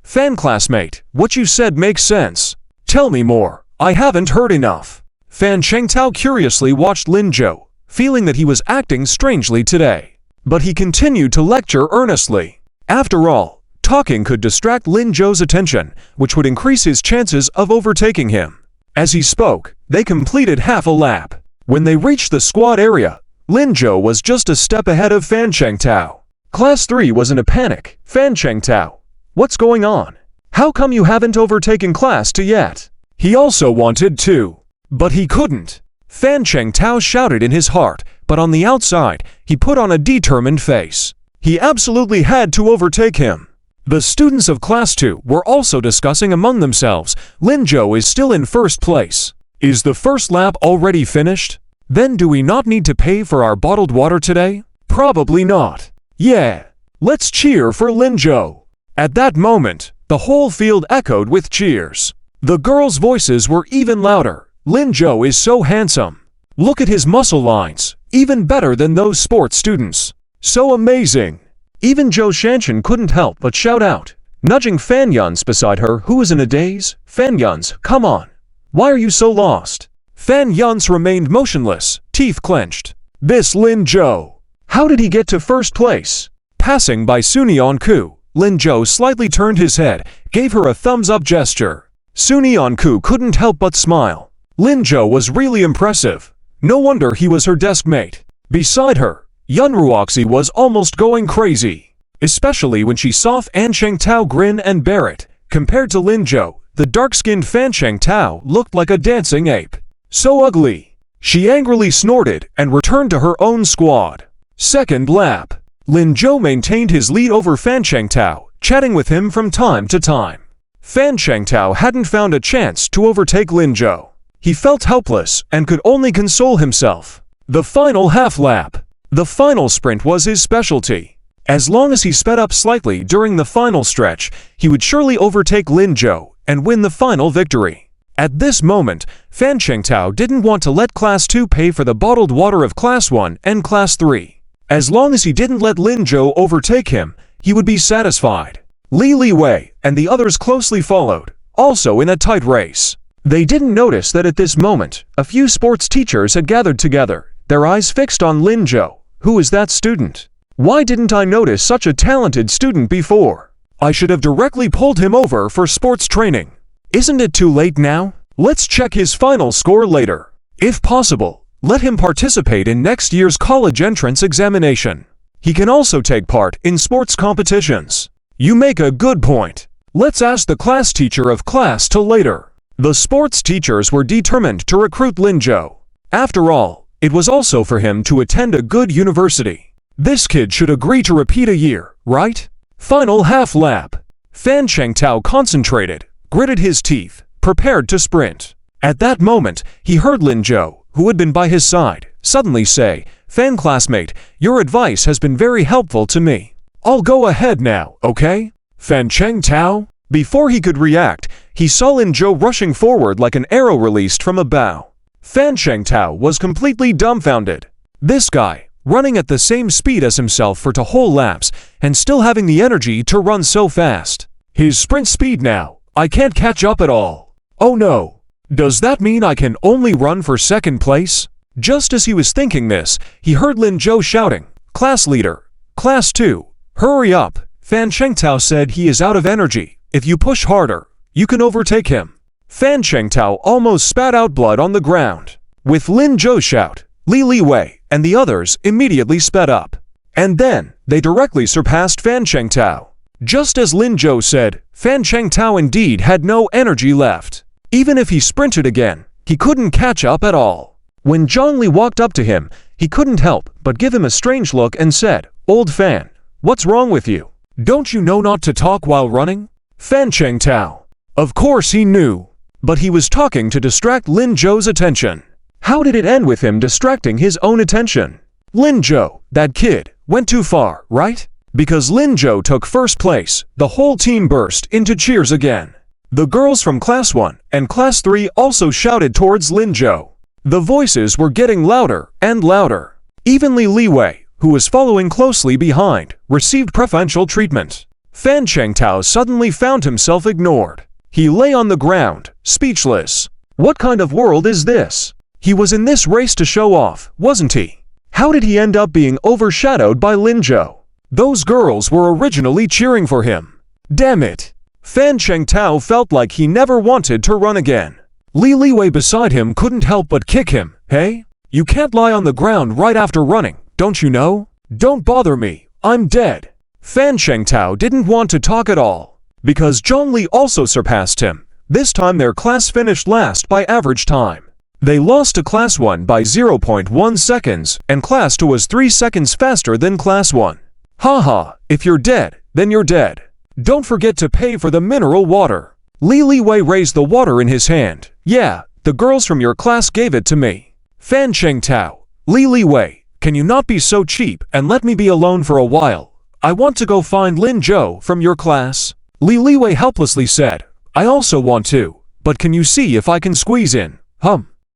Fan classmate, what you said makes sense. Tell me more, I haven't heard enough. Fan Chengtao curiously watched Lin Zhou, feeling that he was acting strangely today. But he continued to lecture earnestly. After all, talking could distract Lin Zhou's attention, which would increase his chances of overtaking him. As he spoke, they completed half a lap. When they reached the squad area, Lin Zhou was just a step ahead of Fan Chengtao. Class 3 was in a panic. Fan Chengtao, what's going on? How come you haven't overtaken Class 2 yet? He also wanted to, but he couldn't. Fan Chengtao shouted in his heart, but on the outside, he put on a determined face. He absolutely had to overtake him. The students of Class 2 were also discussing among themselves. Lin Zhou is still in first place. Is the first lap already finished? Then do we not need to pay for our bottled water today? Probably not. Yeah, let's cheer for Lin Zhou. At that moment, the whole field echoed with cheers. The girls' voices were even louder. Lin Zhou is so handsome. Look at his muscle lines, even better than those sports students. So amazing. Even Zhou Shanshan couldn't help but shout out, nudging Fan Yuns beside her, who was in a daze. Fan Yuns, come on. Why are you so lost? Fan Yuns remained motionless, teeth clenched. This Lin Zhou. How did he get to first place? Passing by Sunyanku, Lin Zhou slightly turned his head, gave her a thumbs-up gesture. Sunyanku couldn't help but smile. Lin Zhou was really impressive. No wonder he was her desk mate. Beside her, Yun Ruoxi was almost going crazy, especially when she saw Fan Chengtao grin and bear it. Compared to Lin Zhou, the dark-skinned Fan Chengtao looked like a dancing ape. So ugly. She angrily snorted and returned to her own squad. Second lap. Lin Zhou maintained his lead over Fan Chengtao, chatting with him from time to time. Fan Chengtao hadn't found a chance to overtake Lin Zhou. He felt helpless and could only console himself. The final half lap. The final sprint was his specialty. As long as he sped up slightly during the final stretch, he would surely overtake Lin Zhou and win the final victory. At this moment, Fan Chengtao didn't want to let Class 2 pay for the bottled water of Class 1 and Class 3. As long as he didn't let Lin Zhou overtake him, he would be satisfied. Li Wei and the others closely followed, also in a tight race. They didn't notice that at this moment, a few sports teachers had gathered together, their eyes fixed on Lin Zhou. Who is that student? Why didn't I notice such a talented student before? I should have directly pulled him over for sports training. Isn't it too late now? Let's check his final score later. If possible, let him participate in next year's college entrance examination. He can also take part in sports competitions. You make a good point. Let's ask the class teacher of Class 2 later. The sports teachers were determined to recruit Lin Zhou. After all, it was also for him to attend a good university. This kid should agree to repeat a year, right? Final half lap. Fan Chengtao concentrated, gritted his teeth, prepared to sprint. At that moment, he heard Lin Zhou, who had been by his side, suddenly say, "Fan classmate, your advice has been very helpful to me. I'll go ahead now, okay?" Fan Chengtao? Before he could react, he saw Lin Zhou rushing forward like an arrow released from a bow. Fan Chengtao was completely dumbfounded. This guy, running at the same speed as himself for 2 whole laps, and still having the energy to run so fast. His sprint speed now, I can't catch up at all. Oh no. Does that mean I can only run for second place? Just as he was thinking this, he heard Lin Zhou shouting, "Class leader, Class 2, hurry up." Fan Chengtao said he is out of energy. If you push harder, you can overtake him. Fan Chengtao almost spat out blood on the ground. With Lin Zhou's shout, Li Wei and the others immediately sped up. And then, they directly surpassed Fan Chengtao. Just as Lin Zhou said, Fan Chengtao indeed had no energy left. Even if he sprinted again, he couldn't catch up at all. When Zhongli walked up to him, he couldn't help but give him a strange look and said, "Old Fan, what's wrong with you? Don't you know not to talk while running?" Fan Chengtao. Of course he knew. But he was talking to distract Lin Zhou's attention. How did it end with him distracting his own attention? Lin Zhou, that kid, went too far, right? Because Lin Zhou took first place, the whole team burst into cheers again. The girls from Class 1 and Class 3 also shouted towards Lin Zhou. The voices were getting louder and louder. Even Li Wei, who was following closely behind, received preferential treatment. Fan Chengtao suddenly found himself ignored. He lay on the ground, speechless. What kind of world is this? He was in this race to show off, wasn't he? How did he end up being overshadowed by Lin Zhou? Those girls were originally cheering for him. Damn it! Fan Chengtao felt like he never wanted to run again. Li Wei beside him couldn't help but kick him. Hey? You can't lie on the ground right after running, don't you know? Don't bother me, I'm dead. Fan Shengtao didn't want to talk at all, because Zhongli also surpassed him. This time their class finished last by average time. They lost to Class 1 by 0.1 seconds, and Class 2 was 3 seconds faster than Class 1. Haha, if you're dead, then you're dead. Don't forget to pay for the mineral water. Li Wei raised the water in his hand. Yeah, the girls from your class gave it to me. Fan Shengtao, Li Wei, can you not be so cheap and let me be alone for a while? I want to go find Lin Zhou from your class. Li Wei helplessly said, I also want to, but can you see if I can squeeze in?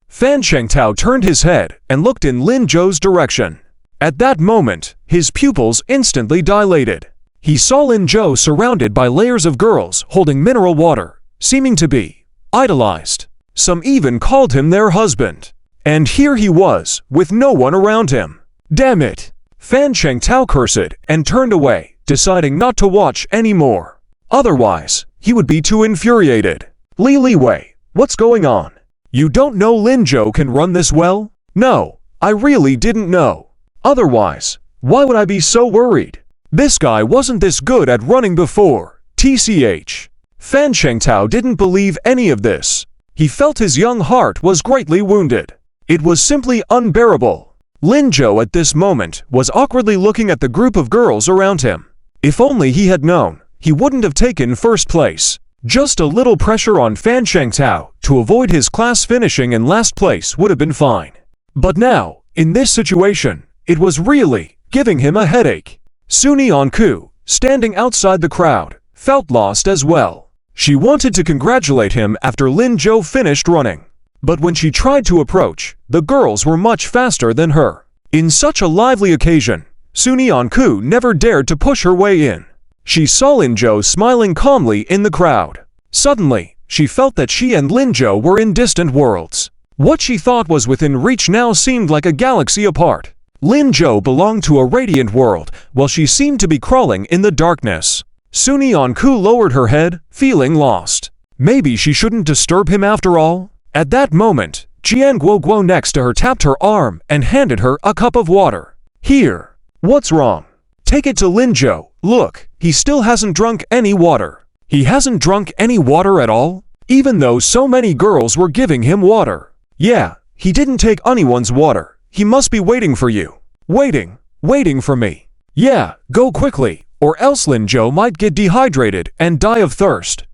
Fan Shengtao turned his head and looked in Lin Zhou's direction. At that moment, his pupils instantly dilated. He saw Lin Zhou surrounded by layers of girls holding mineral water, seeming to be idolized. Some even called him their husband. And here he was, with no one around him. Damn it! Fan Shengtao cursed and turned away, deciding not to watch anymore. Otherwise, he would be too infuriated. Li Wei, what's going on? You don't know Lin Zhou can run this well? No, I really didn't know. Otherwise, why would I be so worried? This guy wasn't this good at running before. TCH. Fan Shengtao didn't believe any of this. He felt his young heart was greatly wounded. It was simply unbearable. Lin Zhou at this moment was awkwardly looking at the group of girls around him. If only he had known, he wouldn't have taken first place. Just a little pressure on Fan Shengtao to avoid his class finishing in last place would have been fine. But now, in this situation, it was really giving him a headache. Suni Anku, standing outside the crowd, felt lost as well. She wanted to congratulate him after Lin Zhou finished running. But when she tried to approach, the girls were much faster than her. In such a lively occasion, Suni Anku never dared to push her way in. She saw Lin Zhou smiling calmly in the crowd. Suddenly, she felt that she and Lin Zhou were in distant worlds. What she thought was within reach now seemed like a galaxy apart. Lin Zhou belonged to a radiant world, while she seemed to be crawling in the darkness. Suni Anku lowered her head, feeling lost. Maybe she shouldn't disturb him after all? At that moment, Jian Guoguo next to her tapped her arm and handed her a cup of water. Here. What's wrong? Take it to Lin Zhou. Look, he still hasn't drunk any water. He hasn't drunk any water at all? Even though so many girls were giving him water. Yeah, he didn't take anyone's water. He must be waiting for you. Waiting for me. Yeah, go quickly, or else Lin Zhou might get dehydrated and die of thirst.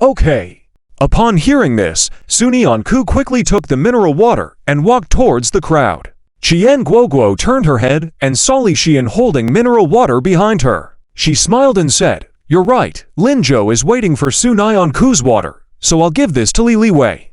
Okay. Upon hearing this, Suni Anku quickly took the mineral water and walked towards the crowd. Jian Guoguo turned her head and saw Li Xian holding mineral water behind her. She smiled and said, You're right, Lin Zhou is waiting for Suni Anku's water, so I'll give this to Li Wei.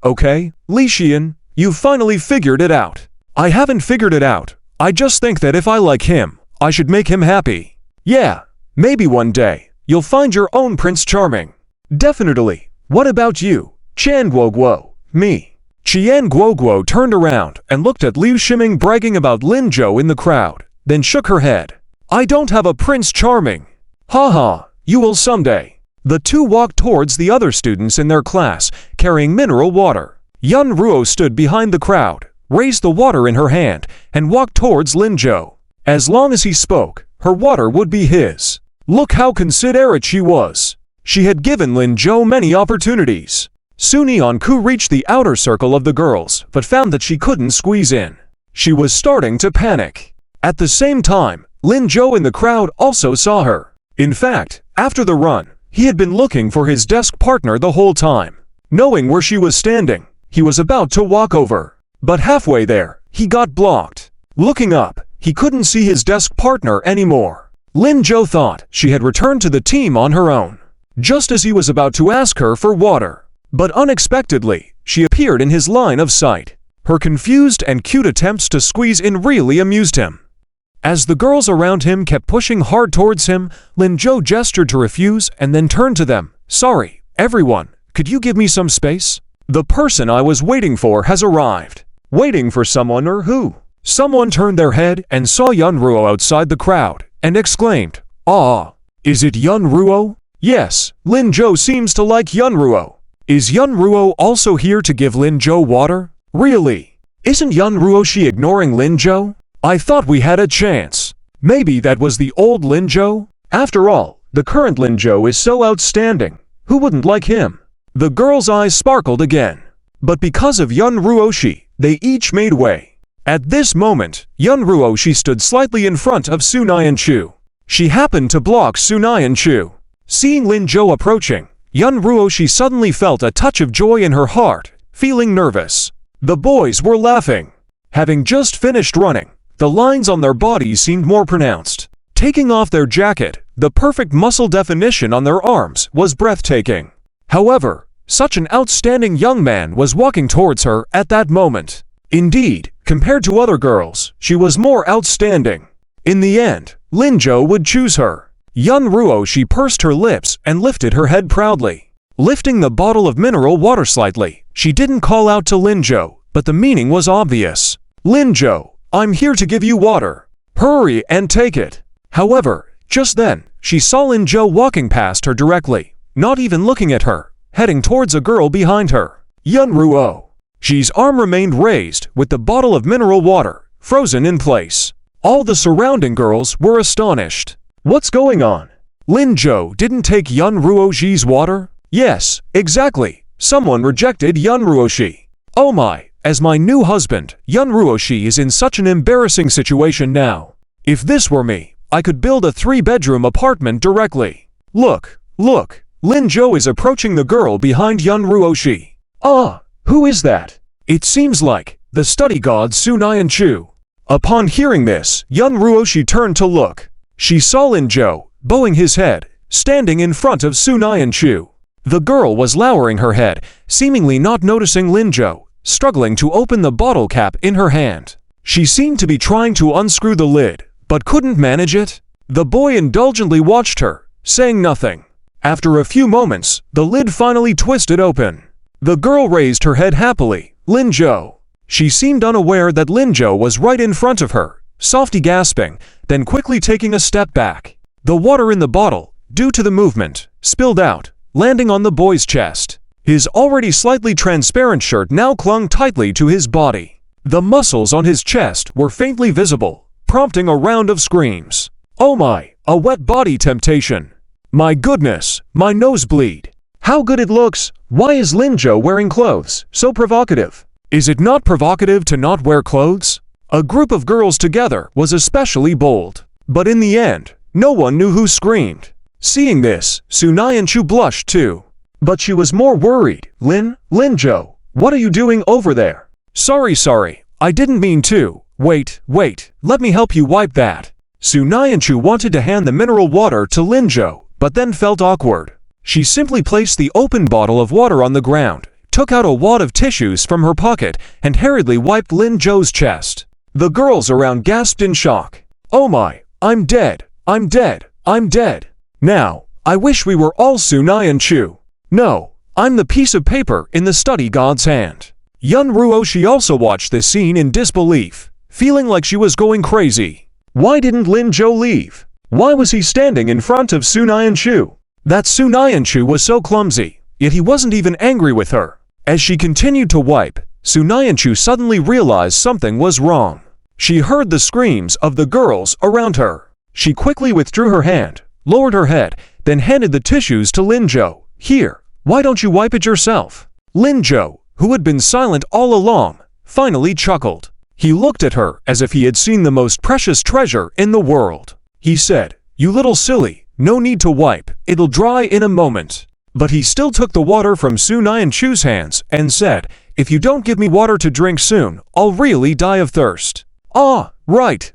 Okay, Li Xian, you've finally figured it out. I haven't figured it out. I just think that if I like him, I should make him happy. Yeah, maybe one day, you'll find your own Prince Charming. Definitely. What about you, Qian Guoguo? Me. Qian Guoguo turned around and looked at Liu Shiming bragging about Lin Zhou in the crowd, then shook her head. I don't have a Prince Charming. You will someday. The two walked towards the other students in their class, carrying mineral water. Yun Ruo stood behind the crowd, raised the water in her hand, and walked towards Lin Zhou. As long as he spoke, her water would be his. Look how considerate she was. She had given Lin Zhou many opportunities. Suni Anku reached the outer circle of the girls, but found that she couldn't squeeze in. She was starting to panic. At the same time, Lin Zhou in the crowd also saw her. In fact, after the run, he had been looking for his desk partner the whole time. Knowing where she was standing, he was about to walk over. But halfway there, he got blocked. Looking up, he couldn't see his desk partner anymore. Lin Zhou thought she had returned to the team on her own. Just as he was about to ask her for water. But unexpectedly, she appeared in his line of sight. Her confused and cute attempts to squeeze in really amused him. As the girls around him kept pushing hard towards him, Lin Zhou gestured to refuse and then turned to them. Sorry, everyone, could you give me some space? The person I was waiting for has arrived. Waiting for someone or who? Someone turned their head and saw Yun Ruo outside the crowd and exclaimed, Is it Yun Ruo? Yes, Lin Zhou seems to like Yun Ruo. Is Yun Ruo also here to give Lin Zhou water? Really? Isn't Yun Ruoshi ignoring Linzhou? I thought we had a chance. Maybe that was the old Linzhou? After all, the current Linzhou is so outstanding. Who wouldn't like him? The girl's eyes sparkled again. But because of Yun Ruoshi, they each made way. At this moment, Yun Ruoshi stood slightly in front of Su Nianchu. She happened to block Su Nianchu. Seeing Linzhou approaching, Yun Ruoshi suddenly felt a touch of joy in her heart, feeling nervous. The boys were laughing. Having just finished running, the lines on their bodies seemed more pronounced. Taking off their jacket, the perfect muscle definition on their arms was breathtaking. However, such an outstanding young man was walking towards her at that moment. Indeed, compared to other girls, she was more outstanding. In the end, Linzhou would choose her. Yun Ruoshi pursed her lips and lifted her head proudly. Lifting the bottle of mineral water slightly, she didn't call out to Linzhou, but the meaning was obvious. Linzhou, I'm here to give you water. Hurry and take it. However, just then, she saw Linzhou walking past her directly, not even looking at her, heading towards a girl behind her. Yun Ruo's arm remained raised with the bottle of mineral water, frozen in place. All the surrounding girls were astonished. What's going on? Linzhou didn't take Yun Ruoshi's water? Yes, exactly. Someone rejected Yun Ruoshi. Oh my, as my new husband, Yun Ruoshi is in such an embarrassing situation now. If this were me, I could build a 3-bedroom apartment directly. Look, Linzhou is approaching the girl behind Yun Ruoshi. Ah, who is that? It seems like the study god Su Nianchu. Upon hearing this, Yun Ruoshi turned to look. She saw Linzhou, bowing his head, standing in front of Su Nianchu. The girl was lowering her head, seemingly not noticing Linzhou, struggling to open the bottle cap in her hand. She seemed to be trying to unscrew the lid, but couldn't manage it. The boy indulgently watched her, saying nothing. After a few moments, the lid finally twisted open. The girl raised her head happily. Linzhou. She seemed unaware that Linzhou was right in front of her, softly gasping, then quickly taking a step back. The water in the bottle, due to the movement, spilled out, landing on the boy's chest. His already slightly transparent shirt now clung tightly to his body. The muscles on his chest were faintly visible, prompting a round of screams. Oh my, a wet body temptation. My goodness, my nosebleed. How good it looks. Why is Linzhou wearing clothes? So provocative. Is it not provocative to not wear clothes? A group of girls together was especially bold. But in the end, no one knew who screamed. Seeing this, Su Nianchu blushed too. But she was more worried. Linzhou, what are you doing over there? Sorry, I didn't mean to. Wait, let me help you wipe that. Su Nianchu wanted to hand the mineral water to Linzhou, but then felt awkward. She simply placed the open bottle of water on the ground, took out a wad of tissues from her pocket, and hurriedly wiped Linzhou's chest. The girls around gasped in shock. Oh my, I'm dead. Now, I wish we were all Su Nianchu. No, I'm the piece of paper in the study god's hand. Yun Ruoshi also watched this scene in disbelief, feeling like she was going crazy. Why didn't Linzhou leave? Why was he standing in front of Su Nianchu? That Su Nianchu was so clumsy, yet he wasn't even angry with her. As she continued to wipe, Su Nianchu suddenly realized something was wrong. She heard the screams of the girls around her. She quickly withdrew her hand, lowered her head, then handed the tissues to Linzhou. Here, why don't you wipe it yourself? Linzhou, who had been silent all along, finally chuckled. He looked at her as if he had seen the most precious treasure in the world. He said, "You little silly, no need to wipe, it'll dry in a moment." But he still took the water from Su Nianchu's hands and said, "If you don't give me water to drink soon, I'll really die of thirst." Ah, right.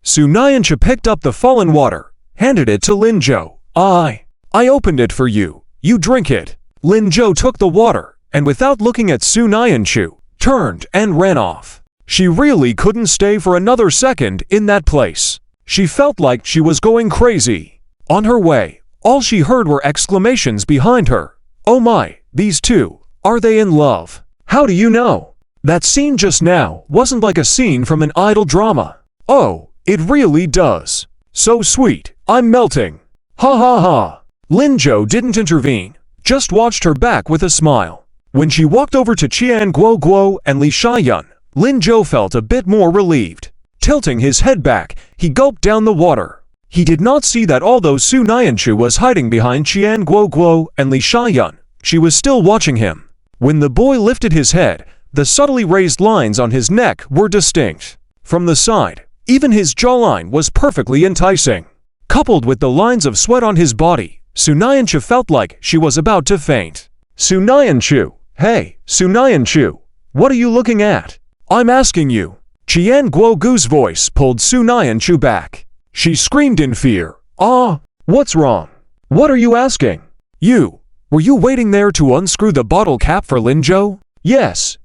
Su Nianchu picked up the fallen water, handed it to Linzhou. I opened it for you. You drink it. Linzhou took the water, and without looking at Su Nianchu, turned and ran off. She really couldn't stay for another second in that place. She felt like she was going crazy. On her way, all she heard were exclamations behind her. Oh my, these two, are they in love? How do you know? That scene just now wasn't like a scene from an idol drama. Oh, it really does. So sweet, I'm melting. Ha. Linzhou didn't intervene, just watched her back with a smile. When she walked over to Qian Guo and Li Shaiyun, Lin Zhou felt a bit more relieved. Tilting his head back, he gulped down the water. He did not see that although Su Nianchu was hiding behind Qian Guoguo and Li Xiaoyun, she was still watching him. When the boy lifted his head, the subtly raised lines on his neck were distinct. From the side, even his jawline was perfectly enticing. Coupled with the lines of sweat on his body, Su Nianchu felt like she was about to faint. Su Nianchu, hey, Su Nianchu, what are you looking at? I'm asking you. Qian Guogu's voice pulled Su Nianchu back. She screamed in fear. Ah, what's wrong? What are you asking? Were you waiting there to unscrew the bottle cap for Lin Zhou? Yes.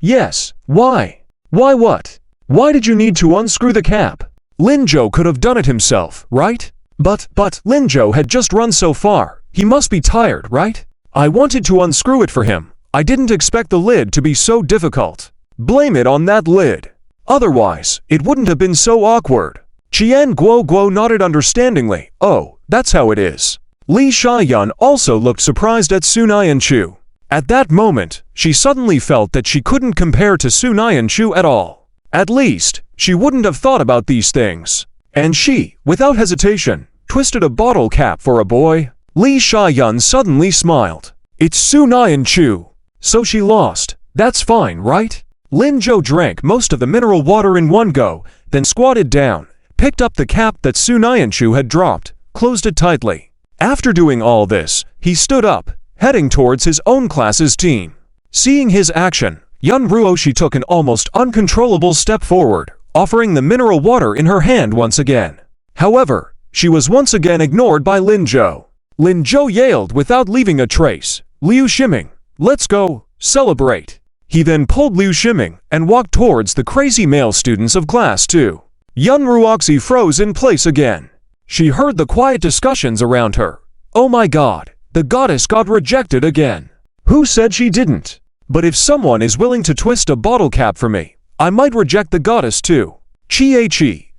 Why? Why what? Why did you need to unscrew the cap? Lin Zhou could have done it himself, right? But Lin Zhou had just run so far. He must be tired, right? I wanted to unscrew it for him. I didn't expect the lid to be so difficult. Blame it on that lid. Otherwise, it wouldn't have been so awkward. Qian Guoguo nodded understandingly. Oh, that's how it is. Li Xiaoyun also looked surprised at Su Nianchu. At that moment, she suddenly felt that she couldn't compare to Su Nianchu at all. At least, she wouldn't have thought about these things. And she, without hesitation, twisted a bottle cap for a boy. Li Xiaoyun suddenly smiled. It's Su Nianchu. So she lost. That's fine, right? Lin Zhou drank most of the mineral water in one go, then squatted down, picked up the cap that Su Nianchu had dropped, closed it tightly. After doing all this, he stood up, heading towards his own class's team. Seeing his action, Yun Ruoshi took an almost uncontrollable step forward, offering the mineral water in her hand once again. However, she was once again ignored by Lin Zhou. Lin Zhou yelled without leaving a trace, "Liu Shiming, let's go, celebrate." He then pulled Liu Shiming and walked towards the crazy male students of class 2. Yun Ruoxi froze in place again. She heard the quiet discussions around her. Oh my god, the goddess got rejected again. Who said she didn't? But if someone is willing to twist a bottle cap for me, I might reject the goddess too. Chi.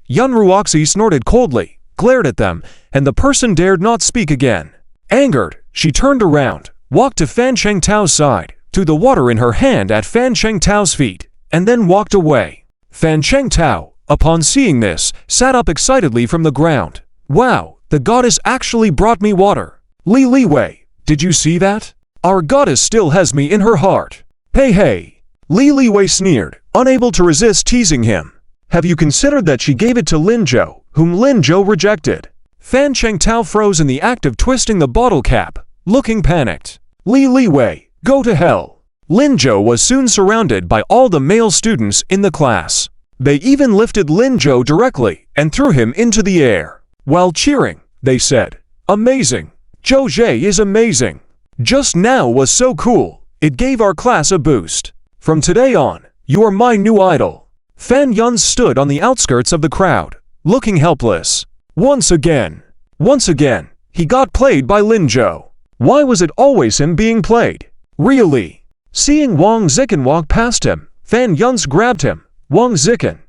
Yun Ruoxi snorted coldly, glared at them, and the person dared not speak again. Angered, she turned around, walked to Fan Chengtao's side, threw the water in her hand at Fan Chengtao's feet, and then walked away. Fan Chengtao, upon seeing this, sat up excitedly from the ground. Wow, the goddess actually brought me water. Li Wei, did you see that? Our goddess still has me in her heart. Hey. Li Wei sneered, unable to resist teasing him. Have you considered that she gave it to Lin Zhou, whom Lin Zhou rejected? Fan Chengtao froze in the act of twisting the bottle cap, looking panicked. Li Wei, go to hell. Lin Zhou was soon surrounded by all the male students in the class. They even lifted Lin Zhou directly and threw him into the air. While cheering, they said, "Amazing! Zhou Zhe is amazing! Just now was so cool, it gave our class a boost. From today on, you are my new idol." Fan Yun stood on the outskirts of the crowd, looking helpless. Once again, he got played by Lin Zhou. Why was it always him being played? Really? Seeing Wang Zicken walk past him, Fan Yuns grabbed him. Wang Zicken,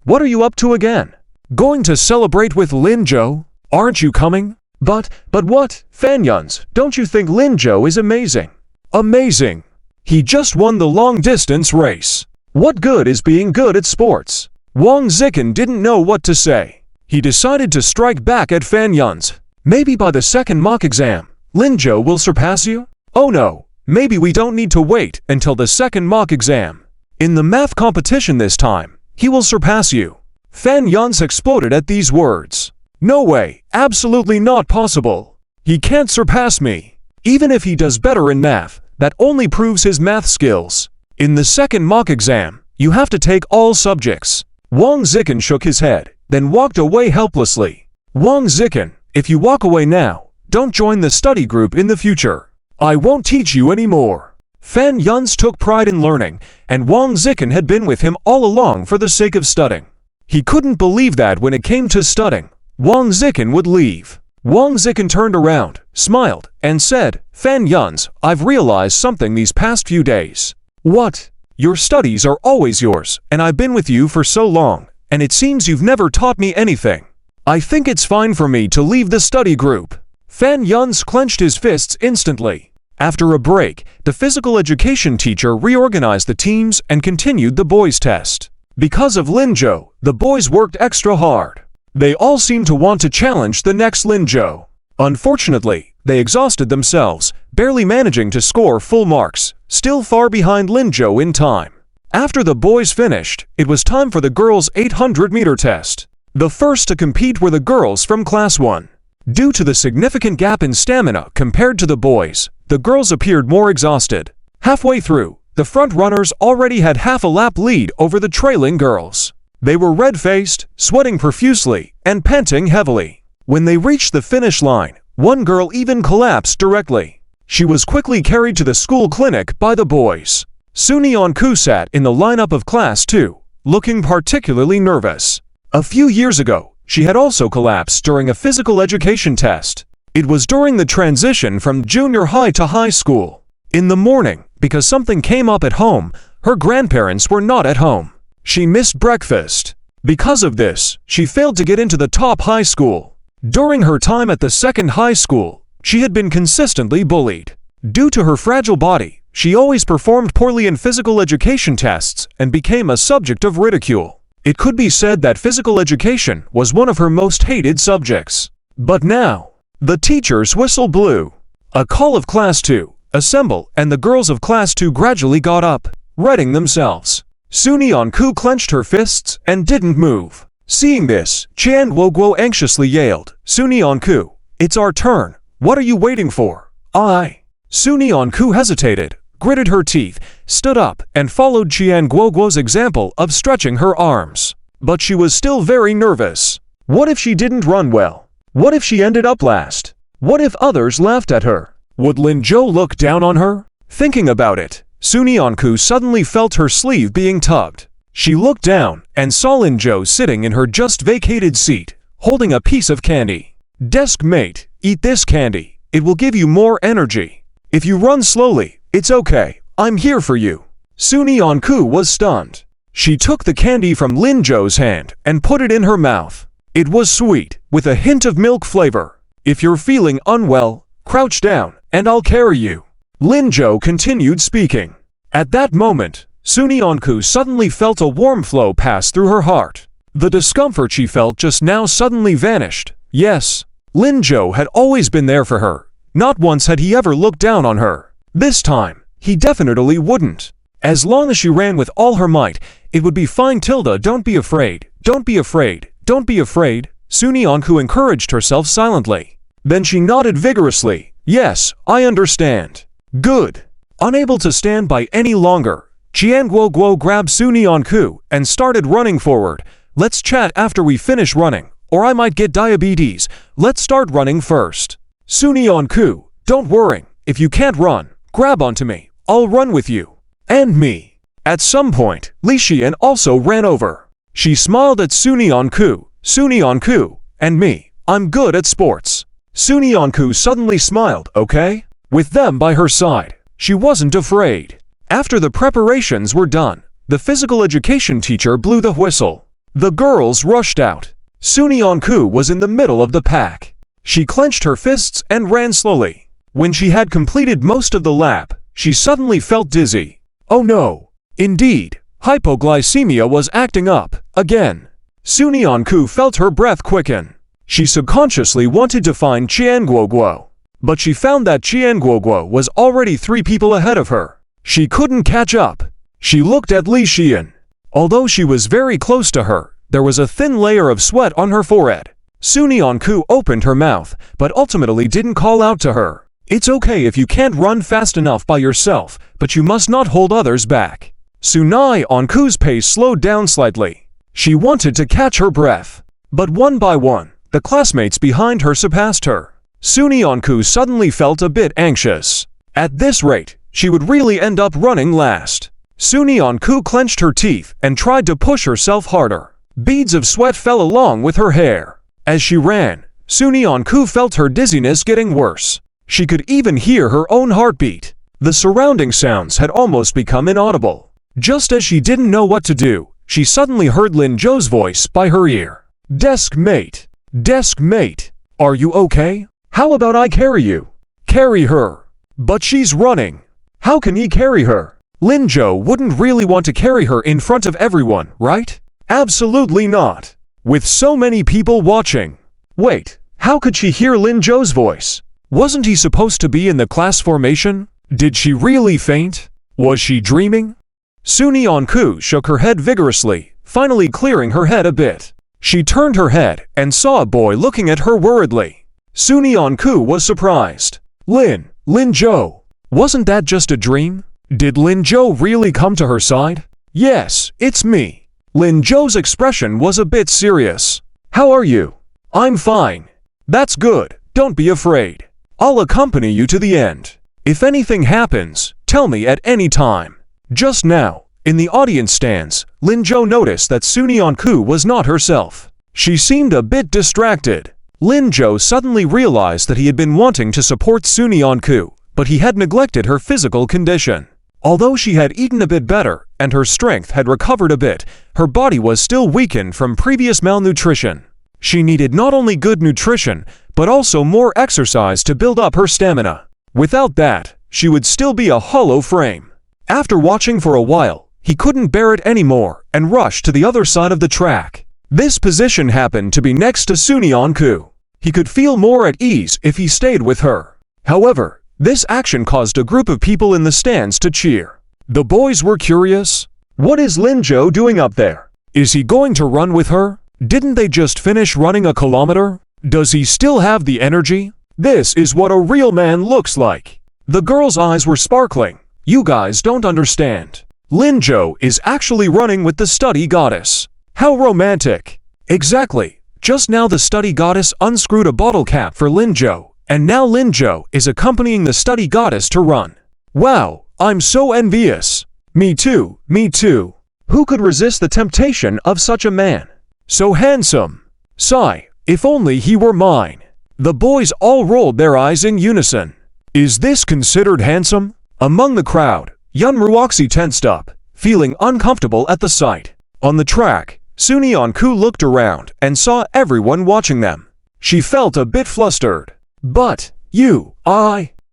what are you up to again? Going to celebrate with Lin Zhou? Aren't you coming? But what? Fan Yuns, don't you think Lin Zhou is amazing? Amazing! He just won the long-distance race. What good is being good at sports? Wang Zicken didn't know what to say. He decided to strike back at Fan Yuns. Maybe by the second mock exam, Lin Zhou will surpass you? Oh no, maybe we don't need to wait until the second mock exam. In the math competition this time, he will surpass you. Fan Yuns exploded at these words. No way, absolutely not possible. He can't surpass me. Even if he does better in math, that only proves his math skills. In the second mock exam, you have to take all subjects. Wang Zicken shook his head, then walked away helplessly. Wang Zicken, if you walk away now, don't join the study group in the future. I won't teach you anymore. Fan Yuns took pride in learning, and Wang Zicken had been with him all along for the sake of studying. He couldn't believe that when it came to studying, Wang Zicken would leave. Wang Zicken turned around, smiled, and said, Fan Yuns, I've realized something these past few days. What? Your studies are always yours, and I've been with you for so long, and it seems you've never taught me anything. I think it's fine for me to leave the study group. Fan Yuns clenched his fists instantly. After a break, the physical education teacher reorganized the teams and continued the boys' test. Because of Linzhou, the boys worked extra hard. They all seemed to want to challenge the next Linzhou. Unfortunately, they exhausted themselves, barely managing to score full marks, still far behind Linzhou in time. After the boys finished, it was time for the girls' 800-meter test. The first to compete were the girls from Class 1. Due to the significant gap in stamina compared to the boys, the girls appeared more exhausted. Halfway through, the front runners already had half a lap lead over the trailing girls. They were red-faced, sweating profusely, and panting heavily. When they reached the finish line, one girl even collapsed directly. She was quickly carried to the school clinic by the boys. Sunyeon-ku sat in the lineup of Class 2, looking particularly nervous. A few years ago, she had also collapsed during a physical education test. It was during the transition from junior high to high school. In the morning, because something came up at home, her grandparents were not at home. She missed breakfast. Because of this, she failed to get into the top high school. During her time at the second high school, she had been consistently bullied. Due to her fragile body, she always performed poorly in physical education tests and became a subject of ridicule. It could be said that physical education was one of her most hated subjects. But now, the teacher's whistle blew. A call of Class 2, assemble, and the girls of Class 2 gradually got up, readying themselves. Sunyeon-ku clenched her fists and didn't move. Seeing this, Chan Woguo anxiously yelled, "Sunyeon-ku, it's our turn. What are you waiting for?" Sunyeon-ku hesitated, gritted her teeth, stood up, and followed Chan Woguo's example of stretching her arms. But she was still very nervous. What if she didn't run well? What if she ended up last? What if others laughed at her? Would Linzhou look down on her? Thinking about it, Sunyeon-ku suddenly felt her sleeve being tugged. She looked down and saw Linzhou sitting in her just-vacated seat, holding a piece of candy. "Deskmate, eat this candy. It will give you more energy. If you run slowly, it's okay. I'm here for you." Sunyeon-ku was stunned. She took the candy from Linzhou's hand and put it in her mouth. It was sweet, with a hint of milk flavor. "If you're feeling unwell, crouch down, and I'll carry you." Linzhou continued speaking. At that moment, Sunyeon-ku suddenly felt a warm flow pass through her heart. The discomfort she felt just now suddenly vanished. Yes, Linzhou had always been there for her. Not once had he ever looked down on her. This time, he definitely wouldn't. As long as she ran with all her might, it would be fine. Don't be afraid. Don't be afraid. Don't be afraid. Sunyeon-ku encouraged herself silently. Then she nodded vigorously. "Yes, I understand." "Good." Unable to stand by any longer, Chan Woguo grabbed Sunyeon-ku and started running forward. "Let's chat after we finish running, or I might get diabetes. Let's start running first." "Sunyeon-ku, don't worry. If you can't run, grab onto me. I'll run with you." "And me." At some point, Li Xian also ran over. She smiled at Sunyeon-ku. "Sunyeon-ku, and me. I'm good at sports." Sunyeon-ku suddenly smiled, "Okay?" With them by her side, she wasn't afraid. After the preparations were done, the physical education teacher blew the whistle. The girls rushed out. Sunyeon-ku was in the middle of the pack. She clenched her fists and ran slowly. When she had completed most of the lap, she suddenly felt dizzy. Oh no! Indeed, hypoglycemia was acting up, again. Sunyeon-ku felt her breath quicken. She subconsciously wanted to find Chan Woguo, but she found that Chan Woguo was already 3 people ahead of her. She couldn't catch up. She looked at Li Xian. Although she was very close to her, there was a thin layer of sweat on her forehead. Sunyeon-ku opened her mouth, but ultimately didn't call out to her. "It's okay if you can't run fast enough by yourself, but you must not hold others back." Sunyeon-ku's pace slowed down slightly. She wanted to catch her breath. But one by one, the classmates behind her surpassed her. Sunyeon-ku suddenly felt a bit anxious. At this rate, she would really end up running last. Sunyeon-ku clenched her teeth and tried to push herself harder. Beads of sweat fell along with her hair. As she ran, Sunyeon-ku felt her dizziness getting worse. She could even hear her own heartbeat. The surrounding sounds had almost become inaudible. Just as she didn't know what to do, she suddenly heard Linzhou's voice by her ear. "Deskmate! Deskmate! Are you okay? How about I carry you?" "Carry her." "But she's running." "How can he carry her?" Linzhou wouldn't really want to carry her in front of everyone, right? Absolutely not. With so many people watching. Wait, how could she hear Linzhou's voice? Wasn't he supposed to be in the class formation? Did she really faint? Was she dreaming? Suni Onku shook her head vigorously, finally clearing her head a bit. She turned her head and saw a boy looking at her worriedly. Suni Onku was surprised. Linzhou. Wasn't that just a dream? Did Linzhou really come to her side? Yes, it's me. Linzhou's expression was a bit serious. How are you? I'm fine. That's good, don't be afraid. I'll accompany you to the end. If anything happens, tell me at any time. Just now, in the audience stands, Linzhou noticed that Suni Onku was not herself. She seemed a bit distracted. Linzhou suddenly realized that he had been wanting to support Suni Onku, but he had neglected her physical condition. Although she had eaten a bit better and her strength had recovered a bit, her body was still weakened from previous malnutrition. She needed not only good nutrition, but also more exercise to build up her stamina. Without that, she would still be a hollow frame. After watching for a while, he couldn't bear it anymore and rushed to the other side of the track. This position happened to be next to Suni Onku. He could feel more at ease if he stayed with her. However, this action caused a group of people in the stands to cheer. The boys were curious. What is Linzhou doing up there? Is he going to run with her? Didn't they just finish running a kilometer? Does he still have the energy? This is what a real man looks like. The girl's eyes were sparkling. You guys don't understand. Linzhou is actually running with the study goddess. How romantic. Exactly. Just now the study goddess unscrewed a bottle cap for Linzhou. And now Linzhou is accompanying the study goddess to run. Wow, I'm so envious. Me too, me too. Who could resist the temptation of such a man? So handsome. Sigh, if only he were mine. The boys all rolled their eyes in unison. Is this considered handsome? Among the crowd, Yun Ruoxi tensed up, feeling uncomfortable at the sight. On the track, Suni Onku looked around and saw everyone watching them. She felt a bit flustered. But,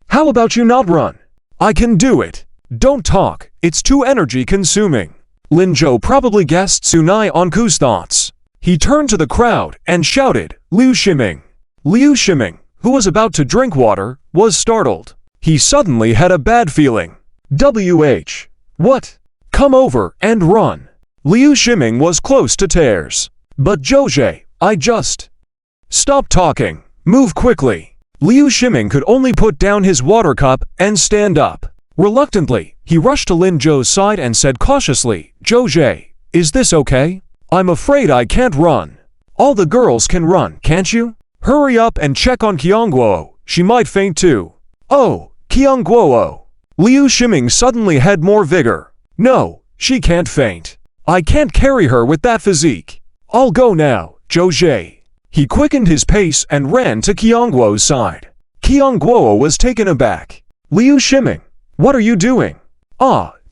how about you not run? I can do it. Don't talk, it's too energy consuming. Linzhou probably guessed Suni Onku's thoughts. He turned to the crowd and shouted, Liu Shiming. Liu Shiming, who was about to drink water, was startled. He suddenly had a bad feeling. What? Come over and run. Liu Shiming was close to tears. But Zhouze, Stop talking. Move quickly. Liu Shiming could only put down his water cup and stand up. Reluctantly, he rushed to Linzhou's side and said cautiously, Zhouze, is this okay? I'm afraid I can't run. All the girls can run, can't you? Hurry up and check on Qiangguo, she might faint too. Oh, Qiangguo. Liu Shiming suddenly had more vigor. No, she can't faint. I can't carry her with that physique. I'll go now, Zhouze. He quickened his pace and ran to Qiangguo's side. Qiangguo was taken aback. Liu Shiming, what are you doing?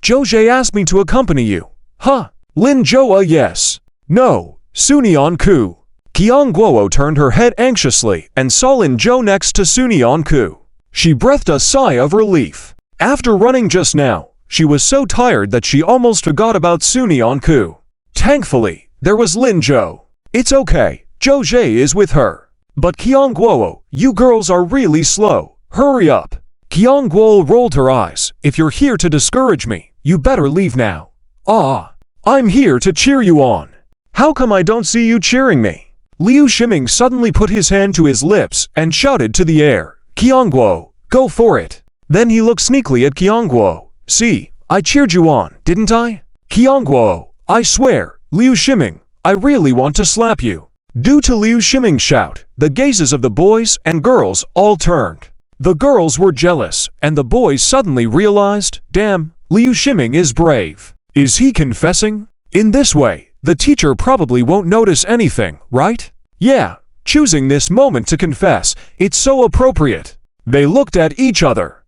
Zhouze asked me to accompany you. Huh? Linzhou, yes. No, Suni Onku. Qiangguo turned her head anxiously and saw Linzhou next to Suni Onku. She breathed a sigh of relief. After running just now, she was so tired that she almost forgot about Suni Onku. Thankfully, there was Linzhou. It's okay. Zhouze is with her. But Qiangguo, you girls are really slow. Hurry up. Qiangguo rolled her eyes. If you're here to discourage me, you better leave now. I'm here to cheer you on. How come I don't see you cheering me? Liu Shiming suddenly put his hand to his lips and shouted to the air, Qiangguo, go for it. Then he looked sneakily at Qiangguo. See, I cheered you on, didn't I? Qiangguo, I swear, Liu Shiming, I really want to slap you. Due to Liu Shiming's shout, the gazes of the boys and girls all turned. The girls were jealous, and the boys suddenly realized, damn, Liu Shiming is brave. Is he confessing? In this way, the teacher probably won't notice anything, right? Yeah, choosing this moment to confess, it's so appropriate. They looked at each other.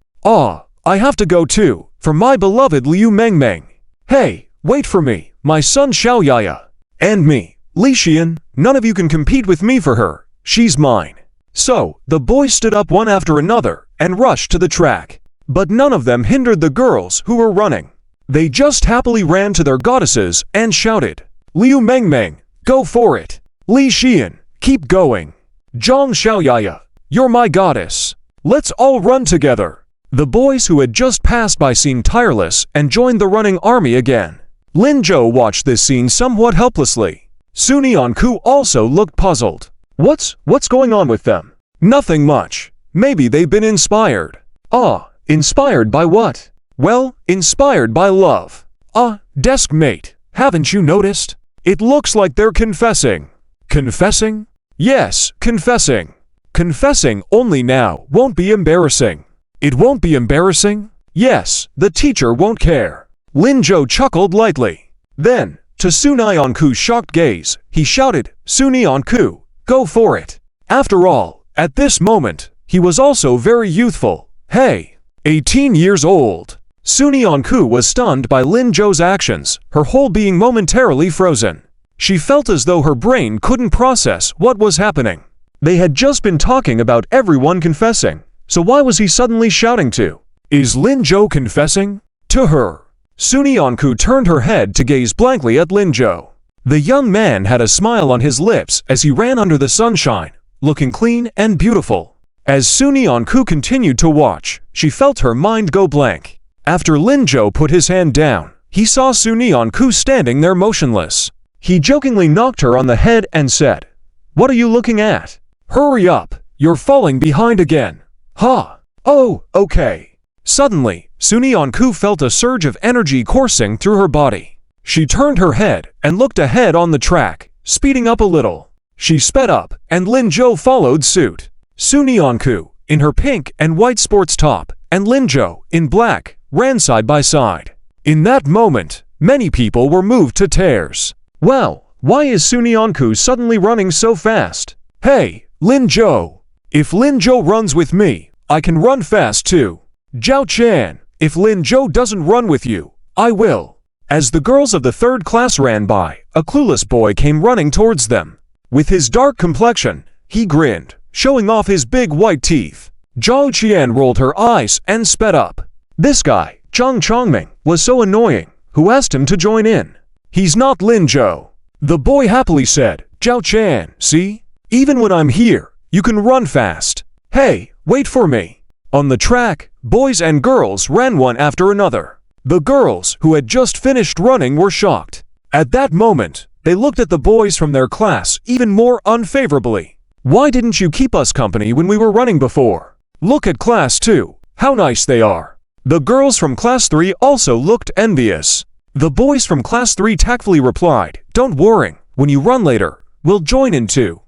I have to go too, for my beloved Liu Mengmeng. Hey, wait for me, my son Xiaoyaya. And me. Li Xian, none of you can compete with me for her. She's mine. So, the boys stood up one after another and rushed to the track. But none of them hindered the girls who were running. They just happily ran to their goddesses and shouted, Liu Mengmeng, go for it! Li Xian, keep going! Zhang Xiaoyaya, you're my goddess! Let's all run together! The boys who had just passed by seemed tireless and joined the running army again. Lin Zhou watched this scene somewhat helplessly. Suni Anku also looked puzzled. What's going on with them? Nothing much. Maybe they've been inspired. Ah, inspired by what? Well, inspired by love. Deskmate, haven't you noticed? It looks like they're confessing. Confessing? Yes, confessing. Confessing only now won't be embarrassing. It won't be embarrassing? Yes, the teacher won't care. Lin Zhou chuckled lightly. Then, to Sunai Anku's shocked gaze, he shouted, Suni Anku, go for it. After all, at this moment, he was also very youthful. Hey, 18 years old. Suni Anku was stunned by Lin Zhou's actions, her whole being momentarily frozen. She felt as though her brain couldn't process what was happening. They had just been talking about everyone confessing, so why was he suddenly shouting to? Is Lin Zhou confessing? To her. Suni Anku turned her head to gaze blankly at Lin Zhou. The young man had a smile on his lips as he ran under the sunshine, looking clean and beautiful. As Suni Anku continued to watch, she felt her mind go blank. After Lin Zhou put his hand down, he saw Suni Anku standing there motionless. He jokingly knocked her on the head and said, What are you looking at? Hurry up, you're falling behind again. Ha! Oh, okay. Suddenly, Suni Anku felt a surge of energy coursing through her body. She turned her head and looked ahead on the track, speeding up a little. She sped up, and Lin Zhou followed suit. Suni Anku, in her pink and white sports top, and Lin Zhou, in black, ran side by side. In that moment, many people were moved to tears. Well, why is Suni Anku suddenly running so fast? Hey, Lin Zhou! If Lin Zhou runs with me, I can run fast too. Zhao Chan, if Lin Zhou doesn't run with you, I will. As the girls of the third class ran by, a clueless boy came running towards them. With his dark complexion, he grinned, showing off his big white teeth. Zhao Qian rolled her eyes and sped up. This guy, Zhang Chongming, was so annoying, who asked him to join in. He's not Lin Zhou. The boy happily said, Zhao Chan, see? Even when I'm here, you can run fast. Hey, wait for me. On the track, boys and girls ran one after another. The girls, who had just finished running, were shocked. At that moment, they looked at the boys from their class even more unfavorably. Why didn't you keep us company when we were running before? Look at class 2, how nice they are. The girls from class 3 also looked envious. The boys from class 3 tactfully replied, Don't worry, when you run later, we'll join in too.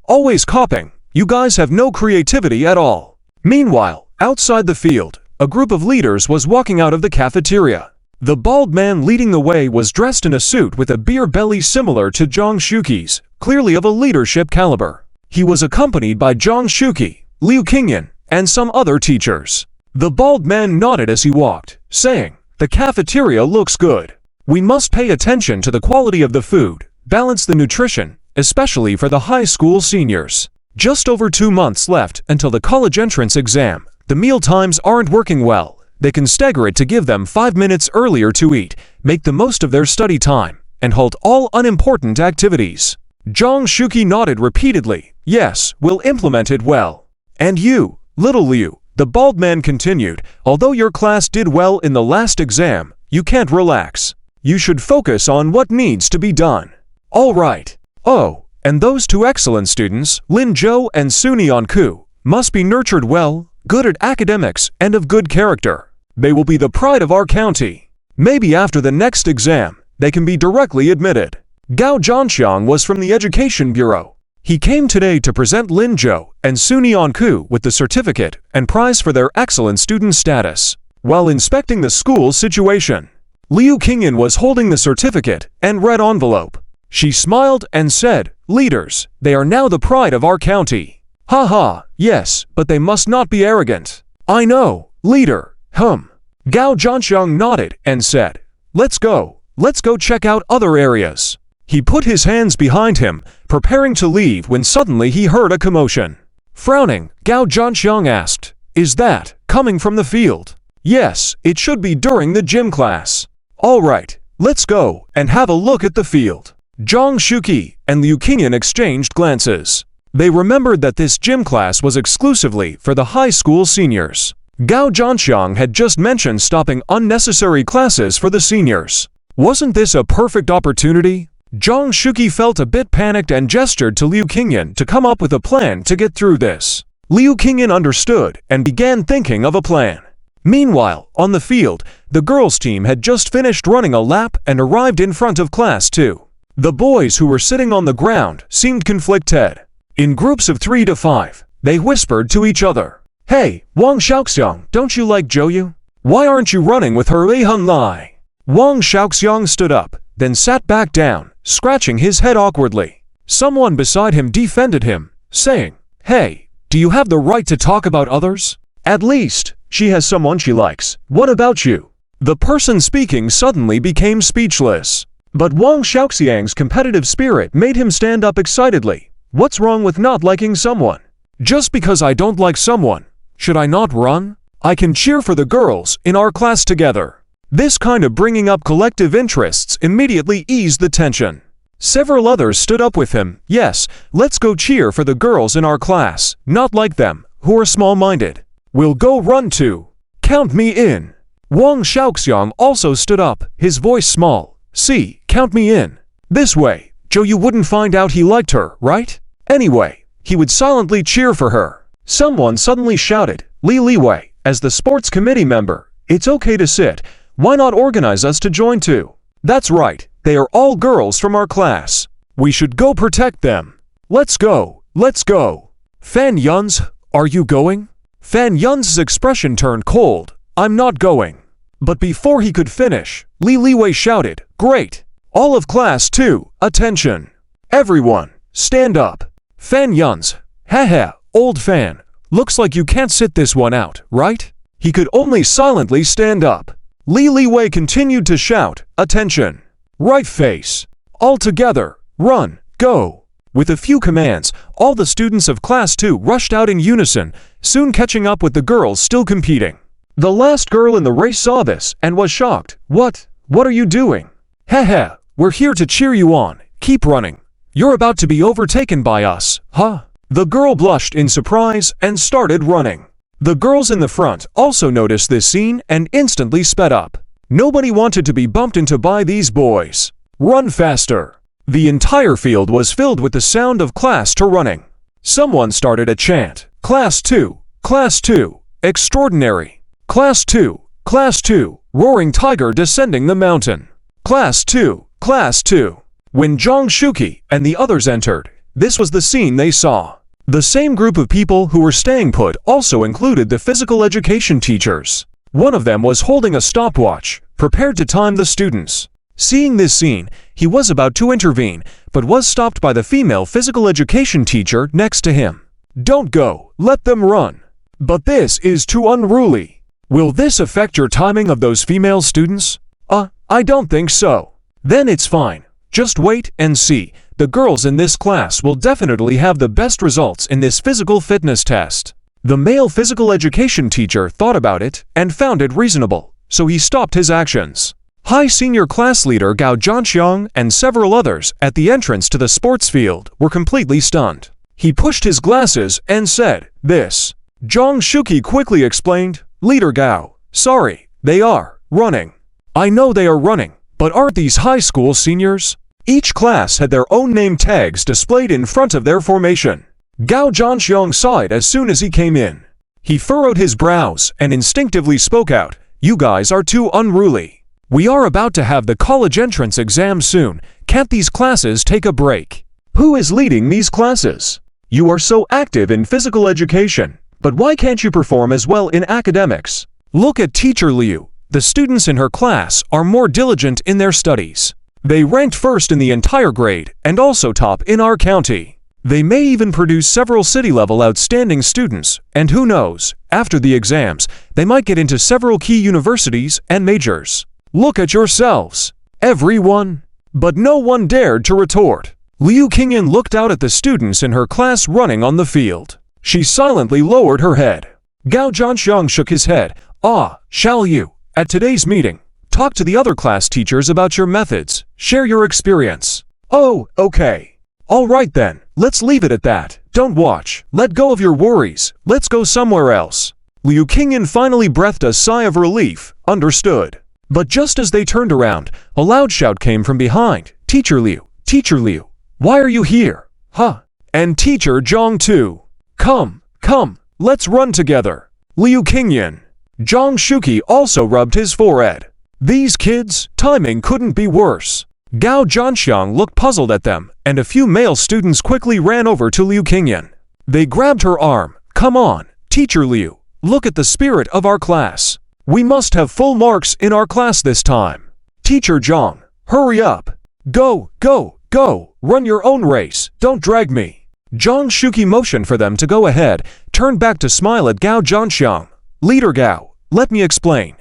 Always copying. You guys have no creativity at all. Meanwhile, outside the field, a group of leaders was walking out of the cafeteria. The bald man leading the way was dressed in a suit with a beer belly similar to Zhang Shuqi's, clearly of a leadership caliber. He was accompanied by Zhang Shuqi, Liu Qingyan, and some other teachers. The bald man nodded as he walked, saying, The cafeteria looks good. We must pay attention to the quality of the food, balance the nutrition, especially for the high school seniors. Just over 2 months left until the college entrance exam. The meal times aren't working well. They can stagger it to give them 5 minutes earlier to eat, make the most of their study time, and halt all unimportant activities. Zhang Shuqi nodded repeatedly. Yes, we'll implement it well. And you, little Liu, the bald man continued, although your class did well in the last exam, you can't relax. You should focus on what needs to be done. All right. Oh, and those 2 excellent students, Lin Zhou and Suni Anku, must be nurtured well, good at academics, and of good character. They will be the pride of our county. Maybe after the next exam, they can be directly admitted. Gao Zhanxiang was from the Education Bureau. He came today to present Lin Zhou and Suni Anku with the certificate and prize for their excellent student status. While inspecting the school's situation, Liu Qingyan was holding the certificate and red envelope. She smiled and said, Leaders, they are now the pride of our county. Yes, but they must not be arrogant. I know, leader, Gao Zhanxiang nodded and said, Let's go check out other areas. He put his hands behind him, preparing to leave when suddenly he heard a commotion. Frowning, Gao Zhanxiang asked, Is that coming from the field? Yes, it should be during the gym class. Alright, let's go and have a look at the field. Zhang Shuqi and Liu Qingyan exchanged glances. They remembered that this gym class was exclusively for the high school seniors. Gao Zhanxiang had just mentioned stopping unnecessary classes for the seniors. Wasn't this a perfect opportunity? Zhang Shuqi felt a bit panicked and gestured to Liu Qingyan to come up with a plan to get through this. Liu Qingyan understood and began thinking of a plan. Meanwhile, on the field, the girls' team had just finished running a lap and arrived in front of class 2. The boys who were sitting on the ground seemed conflicted. In groups of 3 to 5, they whispered to each other. Hey, Wang Xiaoxiang, don't you like Zhouyu? Why aren't you running with her Hun Lai? Wang Xiaoxiang stood up, then sat back down, scratching his head awkwardly. Someone beside him defended him, saying, Hey, do you have the right to talk about others? At least, she has someone she likes. What about you? The person speaking suddenly became speechless. But Wang Xiaoxiang's competitive spirit made him stand up excitedly. What's wrong with not liking someone? Just because I don't like someone, should I not run? I can cheer for the girls in our class together. This kind of bringing up collective interests immediately eased the tension. Several others stood up with him. Yes, let's go cheer for the girls in our class, not like them, who are small-minded. We'll go run too. Count me in. Wang Xiaoxiang also stood up, his voice small. See, count me in. This way, Zhouyu wouldn't find out he liked her, right? Anyway, he would silently cheer for her. Someone suddenly shouted, Li Liwei, as the sports committee member, it's okay to sit. Why not organize us to join too? That's right, they are all girls from our class. We should go protect them. Let's go, let's go. Fan Yun's, are you going? Fan Yun's expression turned cold. I'm not going. But before he could finish, Li Liwei shouted, Great! All of class 2, attention! Everyone, stand up! Fan Yun's, haha, old fan, looks like you can't sit this one out, right? He could only silently stand up. Li Liwei continued to shout, Attention! Right face! All together, run, go! With a few commands, all the students of class 2 rushed out in unison, soon catching up with the girls still competing. The last girl in the race saw this and was shocked. What are you doing? Haha, we're here to cheer you on. Keep running. You're about to be overtaken by us, huh? The girl blushed in surprise and started running. The girls in the front also noticed this scene and instantly sped up. Nobody wanted to be bumped into by these boys. Run faster. The entire field was filled with the sound of class 2 running. Someone started a chant. Class 2, extraordinary. Class 2, roaring tiger descending the mountain. Class 2. When Zhang Shuqi and the others entered, this was the scene they saw. The same group of people who were staying put also included the physical education teachers. One of them was holding a stopwatch, prepared to time the students. Seeing this scene, he was about to intervene, but was stopped by the female physical education teacher next to him. Don't go, let them run. But this is too unruly. Will this affect your timing of those female students? I don't think so. Then it's fine. Just wait and see. The girls in this class will definitely have the best results in this physical fitness test. The male physical education teacher thought about it and found it reasonable, so he stopped his actions. High senior class leader Gao Zhanxiang and several others at the entrance to the sports field were completely stunned. He pushed his glasses and said, This. Zhang Shuqi quickly explained, Leader Gao, sorry, they are running. I know they are running, but aren't these high school seniors? Each class had their own name tags displayed in front of their formation. Gao Zhanxiang saw it as soon as he came in. He furrowed his brows and instinctively spoke out, You guys are too unruly. We are about to have the college entrance exam soon. Can't these classes take a break? Who is leading these classes? You are so active in physical education, but why can't you perform as well in academics? Look at Teacher Liu. The students in her class are more diligent in their studies. They ranked first in the entire grade and also top in our county. They may even produce several city-level outstanding students, and who knows, after the exams, they might get into several key universities and majors. Look at yourselves, everyone. But no one dared to retort. Liu Qingyan looked out at the students in her class running on the field. She silently lowered her head. Gao Zhanxiang shook his head, Shall you, at today's meeting, talk to the other class teachers about your methods, share your experience. Oh, okay. All right then, let's leave it at that. Don't watch, let go of your worries, let's go somewhere else. Liu Qingyan finally breathed a sigh of relief, understood. But just as they turned around, a loud shout came from behind. Teacher Liu, why are you here? Huh? And Teacher Zhang too. Come, let's run together. Liu Qingyan. Zhang Shuqi also rubbed his forehead. These kids, timing couldn't be worse. Gao Zhanxiang looked puzzled at them, and a few male students quickly ran over to Liu Qingyan. They grabbed her arm. Come on, Teacher Liu, look at the spirit of our class. We must have full marks in our class this time. Teacher Zhang, hurry up. Go, run your own race, don't drag me. Zhang Shuqi motioned for them to go ahead, turned back to smile at Gao Zhanxiang. Leader Gao, let me explain.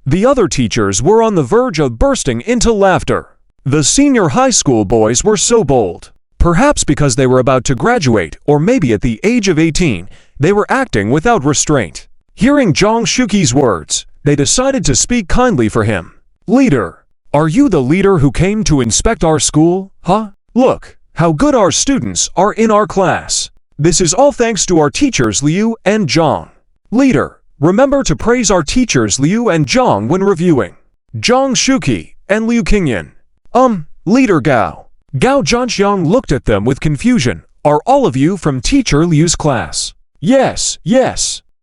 The other teachers were on the verge of bursting into laughter. The senior high school boys were so bold. Perhaps because they were about to graduate, or maybe at the age of 18, they were acting without restraint. Hearing Zhang Shuqi's words, they decided to speak kindly for him. Leader, are you the leader who came to inspect our school? Huh? Look, how good our students are in our class. This is all thanks to our teachers Liu and Zhang. Leader, remember to praise our teachers Liu and Zhang when reviewing. Zhang Shuqi and Liu Qingyan. Leader Gao. Gao Zhanxiang looked at them with confusion. Are all of you from Teacher Liu's class? Yes.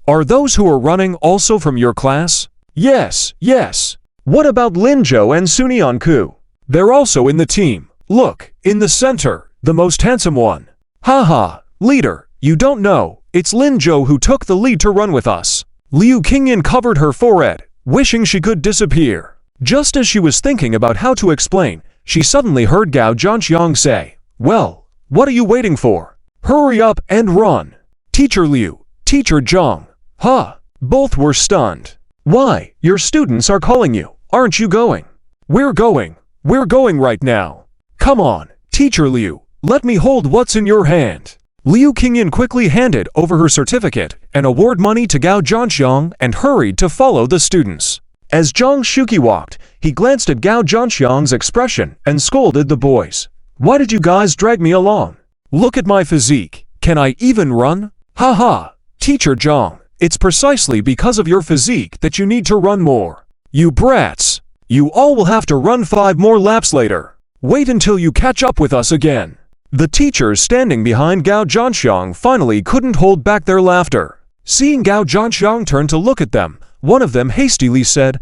Are those who are running also from your class? Yes. What about Linzhou and Sunyanku? They're also in the team. Look, in the center, the most handsome one. Haha, leader, you don't know, it's Linzhou who took the lead to run with us. Liu Qingyan covered her forehead, wishing she could disappear. Just as she was thinking about how to explain, she suddenly heard Gao Zhanxiang say, well, what are you waiting for? Hurry up and run. Teacher Liu, Teacher Zhang. Huh? Both were stunned. Why, your students are calling you, aren't you going? We're going right now. Come on, Teacher Liu, let me hold what's in your hand. Liu Qingyan quickly handed over her certificate and award money to Gao Zhanxiang and hurried to follow the students. As Zhang Shuqi walked, he glanced at Gao Zhanxiang's expression and scolded the boys. Why did you guys drag me along? Look at my physique. Can I even run? Haha, Teacher Zhang, it's precisely because of your physique that you need to run more. You brats. You all will have to run 5 more laps later. Wait until you catch up with us again. The teachers standing behind Gao Zhanxiang finally couldn't hold back their laughter. Seeing Gao Zhanxiang turn to look at them, one of them hastily said,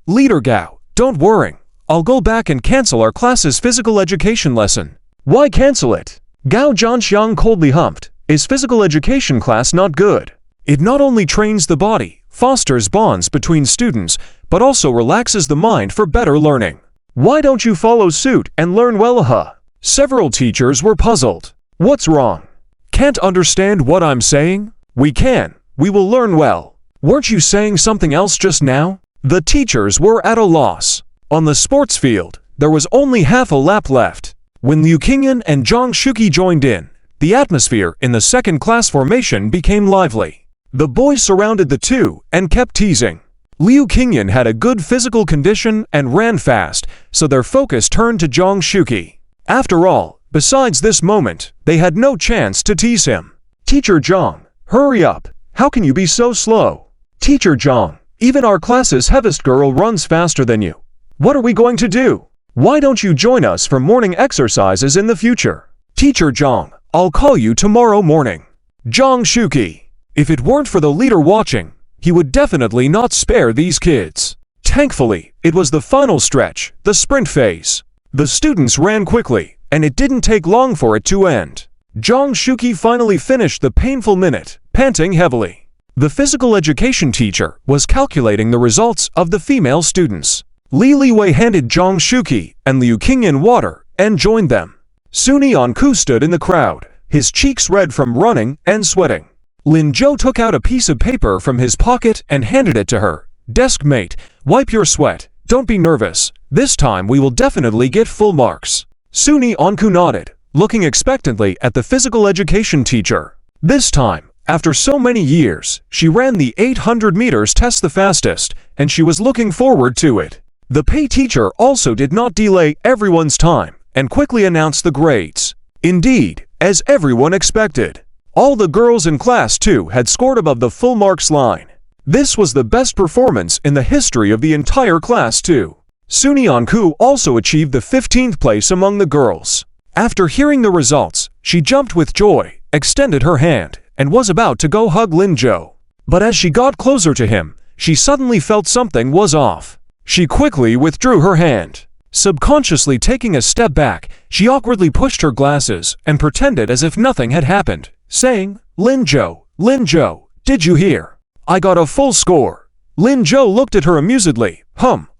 Leader Gao, don't worry. I'll go back and cancel our class's physical education lesson. Why cancel it? Gao Zhanxiang coldly humped. Is physical education class not good? It not only trains the body, fosters bonds between students, but also relaxes the mind for better learning. Why don't you follow suit and learn well? Several teachers were puzzled. What's wrong? Can't understand what I'm saying? We can. We will learn well. Weren't you saying something else just now? The teachers were at a loss. On the sports field, there was only half a lap left. When Liu Qingyan and Zhang Shuqi joined in, the atmosphere in the second class formation became lively. The boys surrounded the two and kept teasing. Liu Qingyan had a good physical condition and ran fast, so their focus turned to Zhang Shuqi. After all, besides this moment, they had no chance to tease him. Teacher Zhang, hurry up. How can you be so slow? Teacher Zhang, even our class's heaviest girl runs faster than you. What are we going to do? Why don't you join us for morning exercises in the future? Teacher Zhang, I'll call you tomorrow morning. Zhang Shuqi, if it weren't for the leader watching, he would definitely not spare these kids. Thankfully, it was the final stretch, the sprint phase. The students ran quickly, and it didn't take long for it to end. Zhang Shuqi finally finished the painful minute, panting heavily. The physical education teacher was calculating the results of the female students. Li Liwei handed Zhang Shuqi and Liu Qingyan water and joined them. Sunyanku stood in the crowd, his cheeks red from running and sweating. Linzhou took out a piece of paper from his pocket and handed it to her. Deskmate, wipe your sweat. Don't be nervous. This time we will definitely get full marks. Sunyanku nodded, looking expectantly at the physical education teacher. This time, After so many years, she ran the 800 meters test the fastest, and she was looking forward to it. The PE teacher also did not delay everyone's time and quickly announced the grades. Indeed, as everyone expected, all the girls in class 2 had scored above the full marks line. This was the best performance in the history of the entire class 2. Sunyeon-ku also achieved the 15th place among the girls. After hearing the results, she jumped with joy, extended her hand, and was about to go hug Lin-jo. But as she got closer to him, she suddenly felt something was off. She quickly withdrew her hand. Subconsciously taking a step back, she awkwardly pushed her glasses and pretended as if nothing had happened, saying, Lin-jo, Lin-jo, did you hear? I got a full score. Lin-jo looked at her amusedly.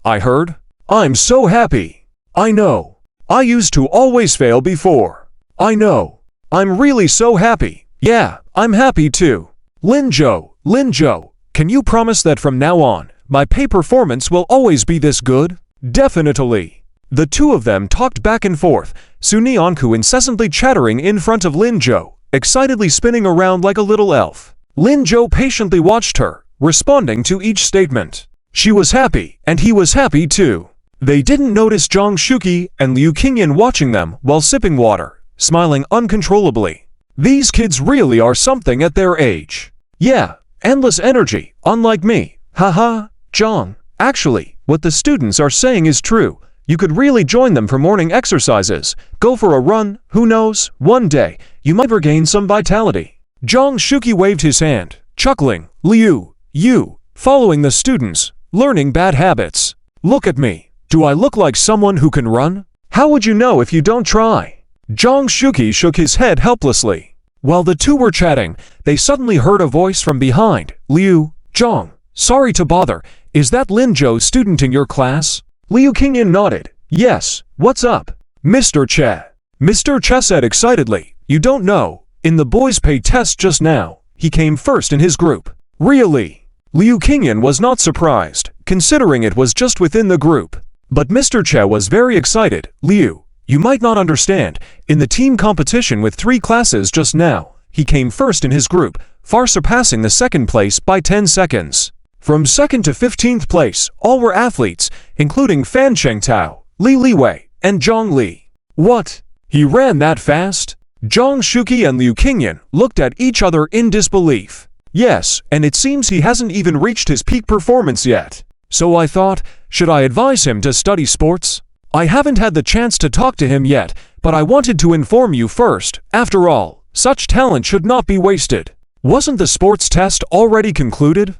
I heard. I'm so happy. I know. I used to always fail before. I know. I'm really so happy. Yeah, I'm happy too. Lin-jo, Lin-jo, can you promise that from now on, my PE performance will always be this good? Definitely. The two of them talked back and forth, Sunyeon-ku incessantly chattering in front of Lin-jo, excitedly spinning around like a little elf. Lin-jo patiently watched her, responding to each statement. She was happy, and he was happy too. They didn't notice Jong Shuki and Liu Qingyan watching them while sipping water, smiling uncontrollably. These kids really are something at their age. Yeah, endless energy, unlike me. Haha, Jong. Actually, what the students are saying is true. You could really join them for morning exercises. Go for a run, who knows, one day, you might regain some vitality. Jong Shuki waved his hand, chuckling. Liu, you, following the students, learning bad habits. Look at me. Do I look like someone who can run? How would you know if you don't try? Jong Shuki shook his head helplessly. While the two were chatting, they suddenly heard a voice from behind. Liu, Jong, sorry to bother. Is that Lin-jo student in your class? Liu Qingyan nodded. Yes, what's up? Mr. Che. Mr. Che said excitedly. You don't know, in the boys' PE test just now, he came first in his group. Really? Liu Qingyan was not surprised, considering it was just within the group. But Mr. Che was very excited. Liu, you might not understand, in the team competition with 3 classes just now, he came first in his group, far surpassing the second place by 10 seconds. From 2nd to 15th place, all were athletes, including Fan Chengtao, Li Liwei, and Zhang Li. What? He ran that fast? Jong Shuki and Liu Qingyan looked at each other in disbelief. Yes, and it seems he hasn't even reached his peak performance yet. So I thought, should I advise him to study sports? I haven't had the chance to talk to him yet, but I wanted to inform you first. After all, such talent should not be wasted. Wasn't the sports test already concluded?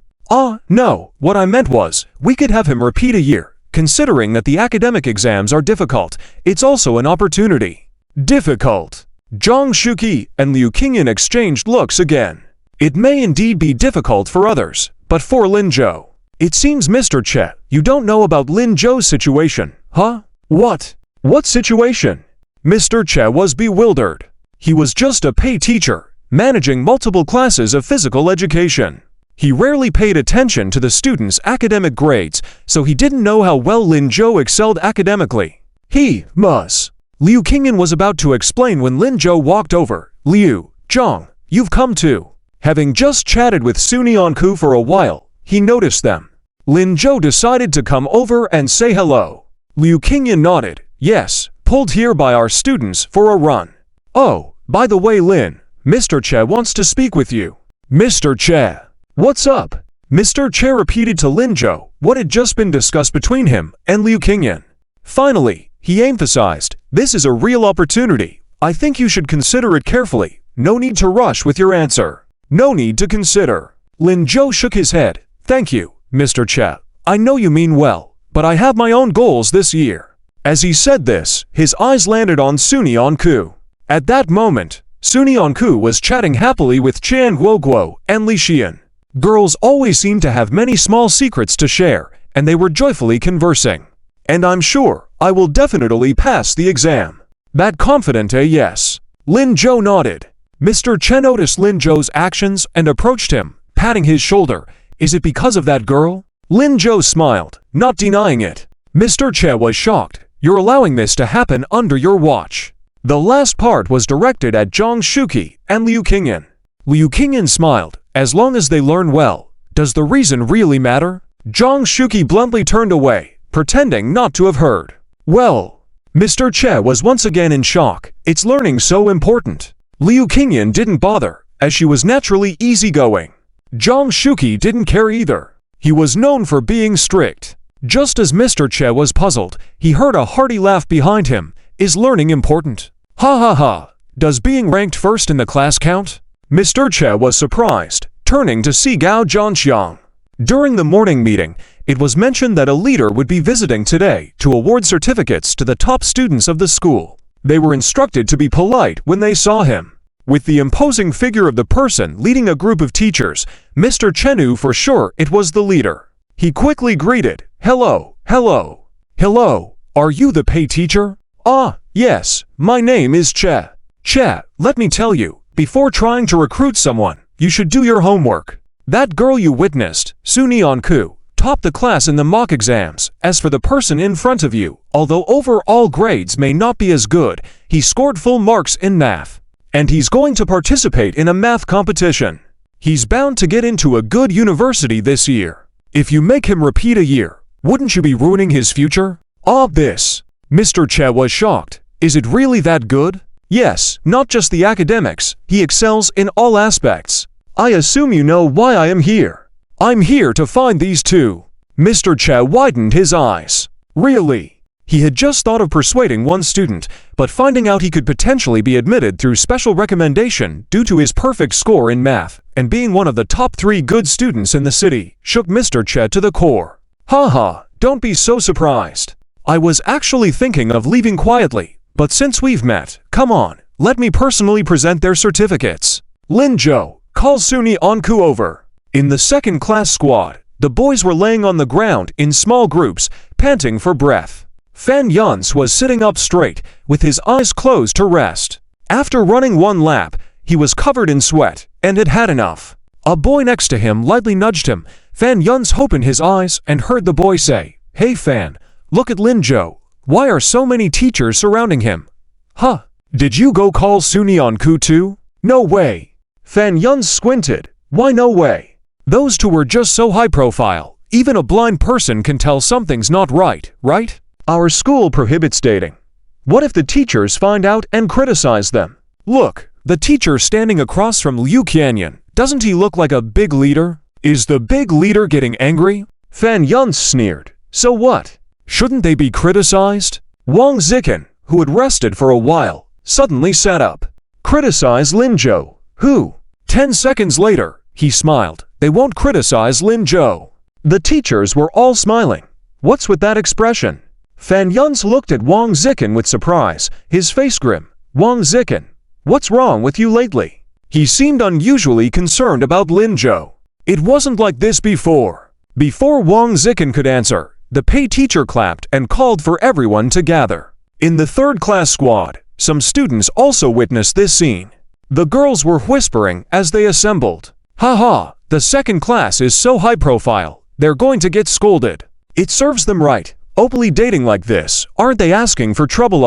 No, what I meant was, we could have him repeat a year. Considering that the academic exams are difficult, it's also an opportunity. Difficult. Jong Shuki and Liu Qingyan exchanged looks again. It may indeed be difficult for others, but for Lin-jo. It seems Mr. Che, you don't know about Lin-jo's situation, huh? What? What situation? Mr. Che was bewildered. He was just a PE teacher, managing multiple classes of physical education. He rarely paid attention to the students' academic grades, so he didn't know how well Lin-jo excelled academically. Liu Qingyan was about to explain when Lin-jo walked over. Liu, Zhang, you've come too. Having just chatted with Sunyeon-ku for a while, he noticed them. Lin-jo decided to come over and say hello. Liu Qingyan nodded. Yes, pulled here by our students for a run. Oh, by the way Lin, Mr. Che wants to speak with you. Mr. Che. What's up? Mr. Che repeated to Lin-jo what had just been discussed between him and Liu Qingyan. Finally, he emphasized, this is a real opportunity. I think you should consider it carefully. No need to rush with your answer. No need to consider. Lin-jo shook his head. Thank you, Mr. Che. I know you mean well, but I have my own goals this year. As he said this, his eyes landed on Sunyeon-ku. At that moment, Sunyeon-ku was chatting happily with Chan Guoguo and Li Xian. Girls always seem to have many small secrets to share, and they were joyfully conversing. And I'm sure I will definitely pass the exam. That confident, yes. Lin-jo nodded. Mr. Che noticed Lin-jo's actions and approached him, patting his shoulder. Is it because of that girl? Lin-jo smiled, not denying it. Mr. Che was shocked. You're allowing this to happen under your watch. The last part was directed at Jong Shuki and Liu Qingyan. Liu Qingyan smiled. As long as they learn well, does the reason really matter? Zhang Shuqi bluntly turned away, pretending not to have heard. Well, Mr. Che was once again in shock. It's learning so important. Liu Qingyan didn't bother, as she was naturally easygoing. Zhang Shuqi didn't care either. He was known for being strict. Just as Mr. Che was puzzled, he heard a hearty laugh behind him. Is learning important? Ha ha ha. Does being ranked first in the class count? Mr. Che was surprised, turning to see Gao Zhanxiang. During the morning meeting, it was mentioned that a leader would be visiting today to award certificates to the top students of the school. They were instructed to be polite when they saw him. With the imposing figure of the person leading a group of teachers, Mr. Chen knew for sure it was the leader. He quickly greeted, "Hello, hello, hello, are you the pay teacher?" "Ah, yes, my name is Che." "Che, let me tell you, before trying to recruit someone, you should do your homework. That girl you witnessed, Su Nianku, topped the class in the mock exams. As for the person in front of you, although overall grades may not be as good, he scored full marks in math. And he's going to participate in a math competition. He's bound to get into a good university this year. If you make him repeat a year, wouldn't you be ruining his future?" "Ah, this." Mr. Che was shocked. "Is it really that good?" "Yes, not just the academics, he excels in all aspects. I assume you know why I am here. I'm here to find these two." Mr. Che widened his eyes. Really? He had just thought of persuading one student, but finding out he could potentially be admitted through special recommendation due to his perfect score in math and being one of the top 3 good students in the city shook Mr. Che to the core. "Haha, don't be so surprised. I was actually thinking of leaving quietly. But since we've met, come on, let me personally present their certificates." Lin Zhou, call Su Nianku over. In the second class squad, the boys were laying on the ground in small groups, panting for breath. Fan Yuns was sitting up straight, with his eyes closed to rest. After running one lap, he was covered in sweat, and had had enough. A boy next to him lightly nudged him. Fan Yuns opened his eyes and heard the boy say, "Hey Fan, look at Lin Zhou. Why are so many teachers surrounding him?" "Huh, did you go call Su Nianku too?" "No way." Fan Yuns squinted. "Why no way? Those two were just so high profile. Even a blind person can tell something's not right, right? Our school prohibits dating. What if the teachers find out and criticize them? Look, the teacher standing across from Liu Qianyan, doesn't he look like a big leader? Is the big leader getting angry?" Fan Yuns sneered. "So what? Shouldn't they be criticized?" Wang Zikan, who had rested for a while, suddenly sat up. "Criticize Lin Zhou? Who?" 10 seconds later, he smiled. "They won't criticize Lin Zhou." The teachers were all smiling. "What's with that expression?" Fan Yuns looked at Wang Zikan with surprise, his face grim. "Wang Zikan, what's wrong with you lately?" He seemed unusually concerned about Lin Zhou. It wasn't like this before. Before Wang Zikan could answer, the pay teacher clapped and called for everyone to gather. In the third class squad, some students also witnessed this scene. The girls were whispering as they assembled. "Haha, the second class is so high profile, they're going to get scolded. It serves them right, openly dating like this, aren't they asking for trouble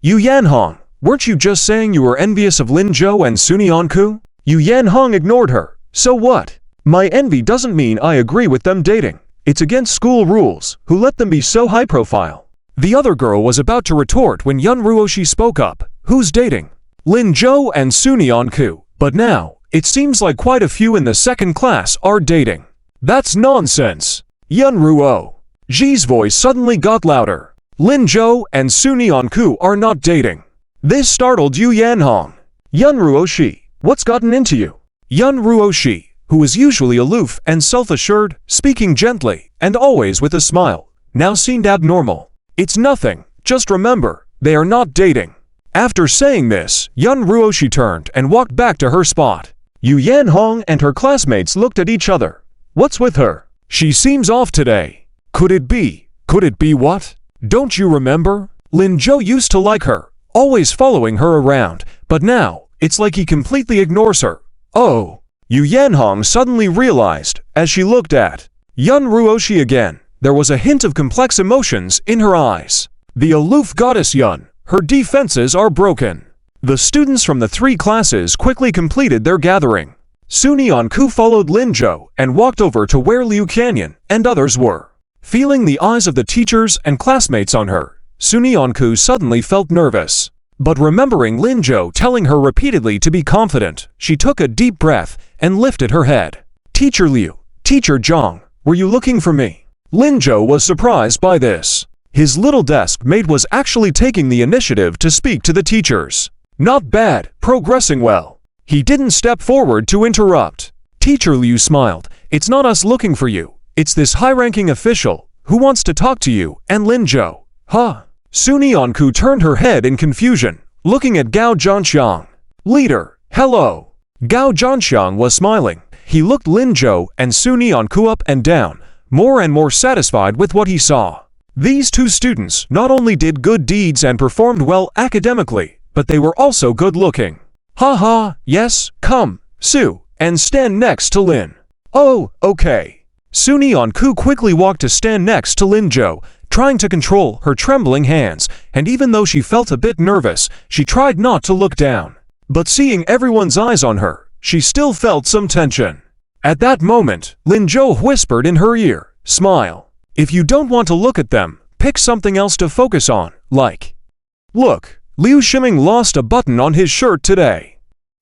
Yu Yanhong, weren't you just saying you were envious of Lin Zhou and Su Nianku?" Yu Yanhong ignored her. "So what? My envy doesn't mean I agree with them dating. It's against school rules, who let them be so high profile." The other girl was about to retort when Yun Ruoshi spoke up. "Who's dating?" "Lin Zhou and Su Nianku, but now, it seems like quite a few in the second class are dating." "That's nonsense." Yun Ruo. Ji's voice suddenly got louder. "Lin Zhou and Su Nianku are not dating." This startled Yu Yanhong. "Yun Ruoshi, what's gotten into you?" Yun Ruoshi, who was usually aloof and self-assured, speaking gently, and always with a smile, now seemed abnormal. "It's nothing, just remember, they are not dating." After saying this, Yun Ruoshi turned and walked back to her spot. Yu Yanhong and her classmates looked at each other. "What's with her? She seems off today. Could it be what? Don't you remember? Lin Zhou used to like her, always following her around, but now, it's like he completely ignores her." "Oh." Yu Yanhong suddenly realized, as she looked at Yun Ruoshi again, there was a hint of complex emotions in her eyes. The aloof goddess Yun, her defenses are broken. The students from the 3 classes quickly completed their gathering. Sunyeon-ku followed Lin Zhou and walked over to where Liu Canyon and others were. Feeling the eyes of the teachers and classmates on her, Sunyeon-ku suddenly felt nervous. But remembering Lin Zhou telling her repeatedly to be confident, she took a deep breath and lifted her head. "Teacher Liu, Teacher Zhang, were you looking for me?" Lin Zhou was surprised by this. His little desk mate was actually taking the initiative to speak to the teachers. "Not bad, progressing well." He didn't step forward to interrupt. Teacher Liu smiled. "It's not us looking for you. It's this high-ranking official who wants to talk to you and Lin Zhou." "Huh?" Sunyeon-ku turned her head in confusion, looking at Gao Zhanxiang. "Leader, hello." Gao Zhanxiang was smiling. He looked Lin Zhou and Sunyeon-ku up and down, more and more satisfied with what he saw. These 2 students not only did good deeds and performed well academically, but they were also good-looking. "Ha ha, yes, come, Su, and stand next to Lin." "Oh, okay." Sunyeon-ku quickly walked to stand next to Lin Zhou, trying to control her trembling hands, and even though she felt a bit nervous, she tried not to look down. But seeing everyone's eyes on her, she still felt some tension. At that moment, Lin Zhou whispered in her ear, "Smile. If you don't want to look at them, pick something else to focus on, like..." "Look, Liu Shiming lost a button on his shirt today."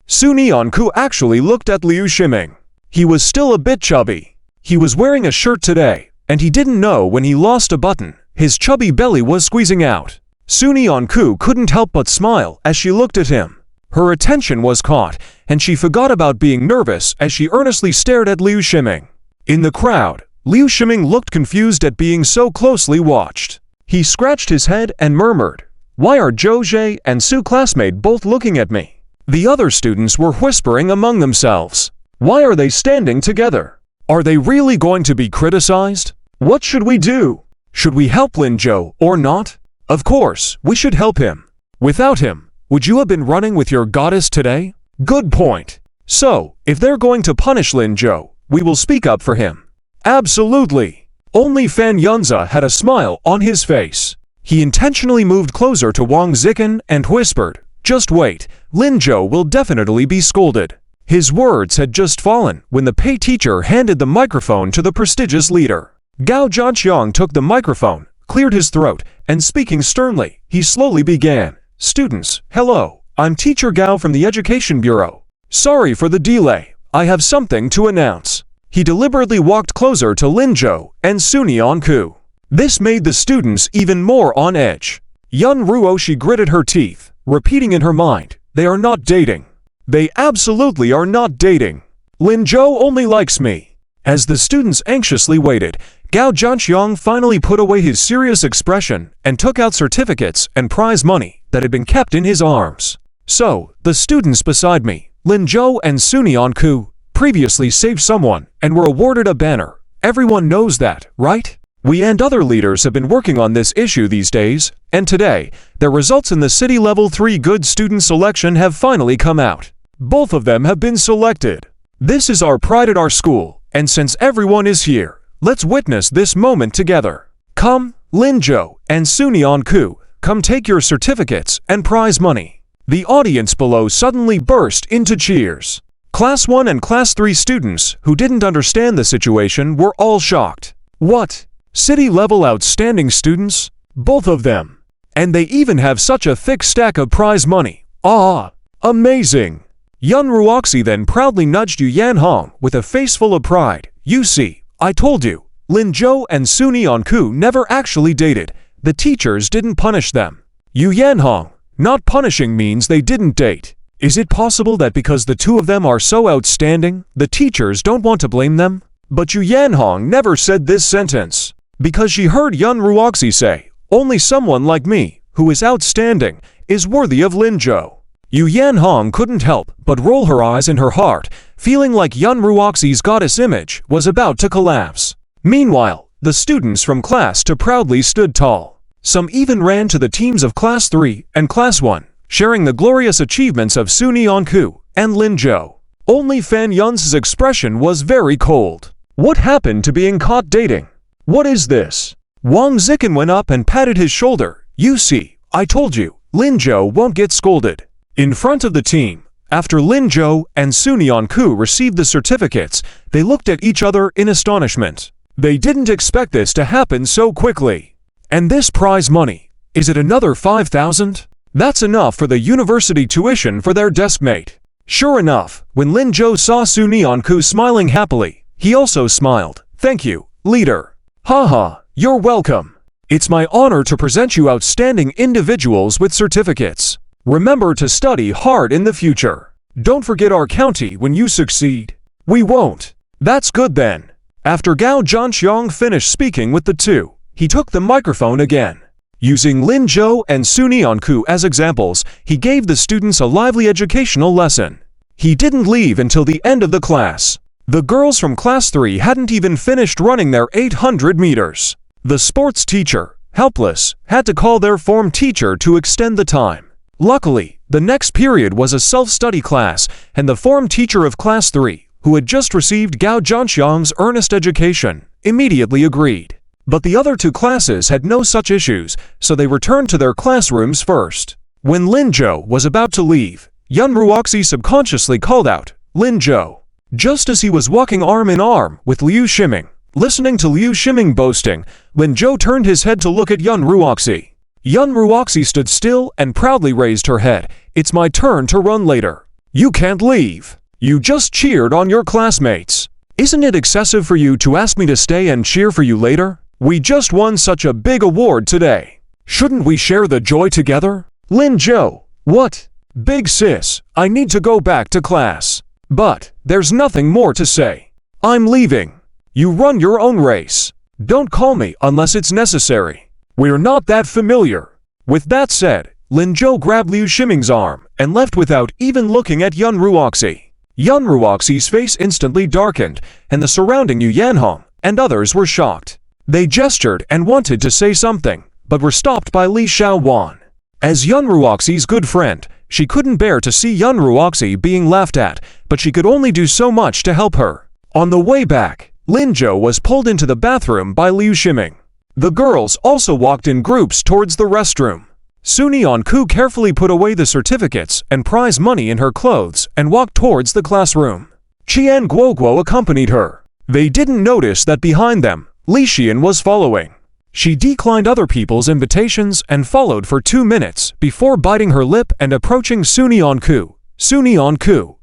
Sunyeon-ku actually looked at Liu Shiming. He was still a bit chubby. He was wearing a shirt today, and he didn't know when he lost a button, his chubby belly was squeezing out. Sunyeon-ku couldn't help but smile as she looked at him. Her attention was caught, and she forgot about being nervous as she earnestly stared at Liu Shiming. In the crowd, Liu Shiming looked confused at being so closely watched. He scratched his head and murmured, "Why are Zhou Zhe and Su classmate both looking at me?" The other students were whispering among themselves. "Why are they standing together? Are they really going to be criticized? What should we do? Should we help Lin Zhou or not? Of course, we should help him. Without him, would you have been running with your goddess today?" Good point. So, if they're going to punish Lin Zhou, we will speak up for him. Absolutely. Only Fan Yunza had a smile on his face. He intentionally moved closer to Wang Zikin and whispered, "Just wait, Lin Zhou will definitely be scolded." His words had just fallen when the pay teacher handed the microphone to the prestigious leader. Gao Zhanxiang took the microphone, cleared his throat, and speaking sternly, he slowly began, "Students, hello, I'm Teacher Gao from the Education Bureau. Sorry for the delay, I have something to announce." He deliberately walked closer to Lin Zhou and Sunyeon-ku. This made the students even more on edge. Yun Ruoshi gritted her teeth, repeating in her mind, "They are not dating. They absolutely are not dating. Lin Zhou only likes me." As the students anxiously waited, Gao Zhanxiang finally put away his serious expression and took out certificates and prize money that had been kept in his arms. "So, the students beside me, Lin Zhou and Sunyeon-ku, previously saved someone and were awarded a banner. Everyone knows that, right? We and other leaders have been working on this issue these days, and today, the results in the City Level 3 Good Student Selection have finally come out. Both of them have been selected. This is our pride at our school, and since everyone is here, let's witness this moment together. Come, Lin Zhou and Sunyeon-ku, come take your certificates and prize money." The audience below suddenly burst into cheers. Class 1 and Class 3 students who didn't understand the situation were all shocked. What? City-level outstanding students? Both of them. And they even have such a thick stack of prize money. Ah, amazing. Yun Ruoxi then proudly nudged Yu Yanhong with a face full of pride. "You see, I told you, Lin Zhou and Sunyeon-ku never actually dated. The teachers didn't punish them." Yu Yanhong, not punishing means they didn't date. Is it possible that because the 2 of them are so outstanding, the teachers don't want to blame them? But Yu Yanhong never said this sentence, because she heard Yun Ruoxi say, "Only someone like me, who is outstanding, is worthy of Lin Zhou." Yu Yanhong couldn't help but roll her eyes in her heart, feeling like Yun Ruoxi's goddess image was about to collapse. Meanwhile, the students from Class 2 proudly stood tall. Some even ran to the teams of Class 3 and Class 1, sharing the glorious achievements of Sunyeon-ku and Lin Zhou. Only Fan Yun's expression was very cold. What happened to being caught dating? What is this? Wang Zikin went up and patted his shoulder. "You see, I told you, Lin Zhou won't get scolded." In front of the team, after Lin Zhou and Sunyeon-ku received the certificates, they looked at each other in astonishment. They didn't expect this to happen so quickly. And this prize money, is it another 5,000? That's enough for the university tuition for their deskmate. Sure enough, when Lin Zhou saw Sunyeon-ku smiling happily, he also smiled. Thank you, leader. Haha, you're welcome. It's my honor to present you outstanding individuals with certificates. Remember to study hard in the future. Don't forget our county when you succeed. We won't. That's good then. After Gao Zhanxiang finished speaking with the two, he took the microphone again. Using Lin Zhou and Sunyeon-ku as examples, he gave the students a lively educational lesson. He didn't leave until the end of the class. The girls from class 3 hadn't even finished running their 800 meters. The sports teacher, helpless, had to call their form teacher to extend the time. Luckily, the next period was a self-study class, and the form teacher of class 3, who had just received Gao Zhanxiang's earnest education, immediately agreed. But the other two classes had no such issues, so they returned to their classrooms first. When Lin Zhou was about to leave, Yun Ruoxi subconsciously called out, "Lin Zhou." Just as he was walking arm in arm with Liu Ximing. Listening to Liu Ximing boasting, Lin Zhou turned his head to look at Yun Ruoxi. Yun Ruoxi stood still and proudly raised her head. "It's my turn to run later. You can't leave. You just cheered on your classmates. Isn't it excessive for you to ask me to stay and cheer for you later? We just won such a big award today. Shouldn't we share the joy together?" Lin Zhou, "What? Big sis, I need to go back to class. But there's nothing more to say. I'm leaving. You run your own race. Don't call me unless it's necessary. We're not that familiar." With that said, Lin Zhou grabbed Liu Ximing's arm and left without even looking at Yun Ruoxi. Yun Ruoxi's face instantly darkened, and the surrounding Yu Yanhong and others were shocked. They gestured and wanted to say something, but were stopped by Li Xiaowan. As Yun Ruoxi's good friend, she couldn't bear to see Yun Ruoxi being laughed at, but she could only do so much to help her. On the way back, Lin Zhou was pulled into the bathroom by Liu Ximing. The girls also walked in groups towards the restroom. Sunyeon-ku carefully put away the certificates and prize money in her clothes and walked towards the classroom. Qian Guoguo accompanied her. They didn't notice that behind them, Li Xian was following. She declined other people's invitations and followed for 2 minutes before biting her lip and approaching Sunyeon-ku. "Sunyeon-ku,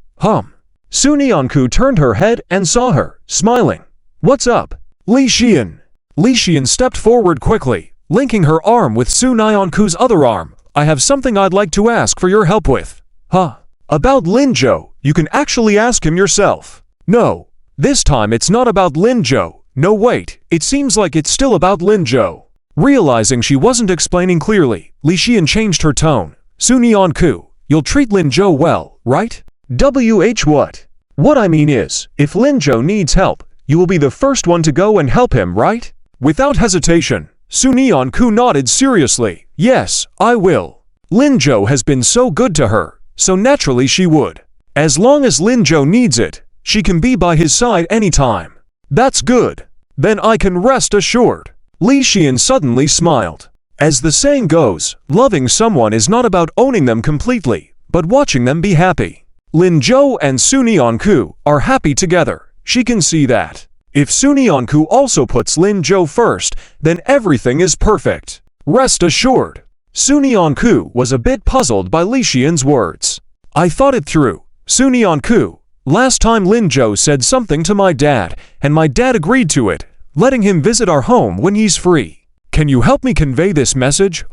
Sunyeon-ku turned her head and saw her, smiling. "What's up, Li Xian?" Li Xian stepped forward quickly, linking her arm with Sunyeon-ku's other arm. "I have something I'd like to ask for your help with." About Lin Zhou, you can actually ask him yourself." "No, this time it's not about Lin Zhou. No wait, it seems like it's still about Lin Zhou." Realizing she wasn't explaining clearly, Li Xian changed her tone. "Sunyeon-ku, you'll treat Lin Zhou well, right?" What? "What I mean is, if Lin Zhou needs help, you will be the first one to go and help him, right?" Without hesitation, Sunyeon-ku nodded seriously. "Yes, I will. Lin Zhou has been so good to her, so naturally she would. As long as Lin Zhou needs it, she can be by his side anytime." "That's good. Then I can rest assured." Li Xian suddenly smiled. As the saying goes, loving someone is not about owning them completely, but watching them be happy. Lin Zhou and Sunyeon-ku are happy together. She can see that. If Sunyeon-ku also puts Lin Zhou first, then everything is perfect. Rest assured. Sunyeon-ku was a bit puzzled by Li Xian's words. "I thought it through, Sunyeon-ku. Last time Lin Zhou said something to my dad, and my dad agreed to it, letting him visit our home when he's free. Can you help me convey this message,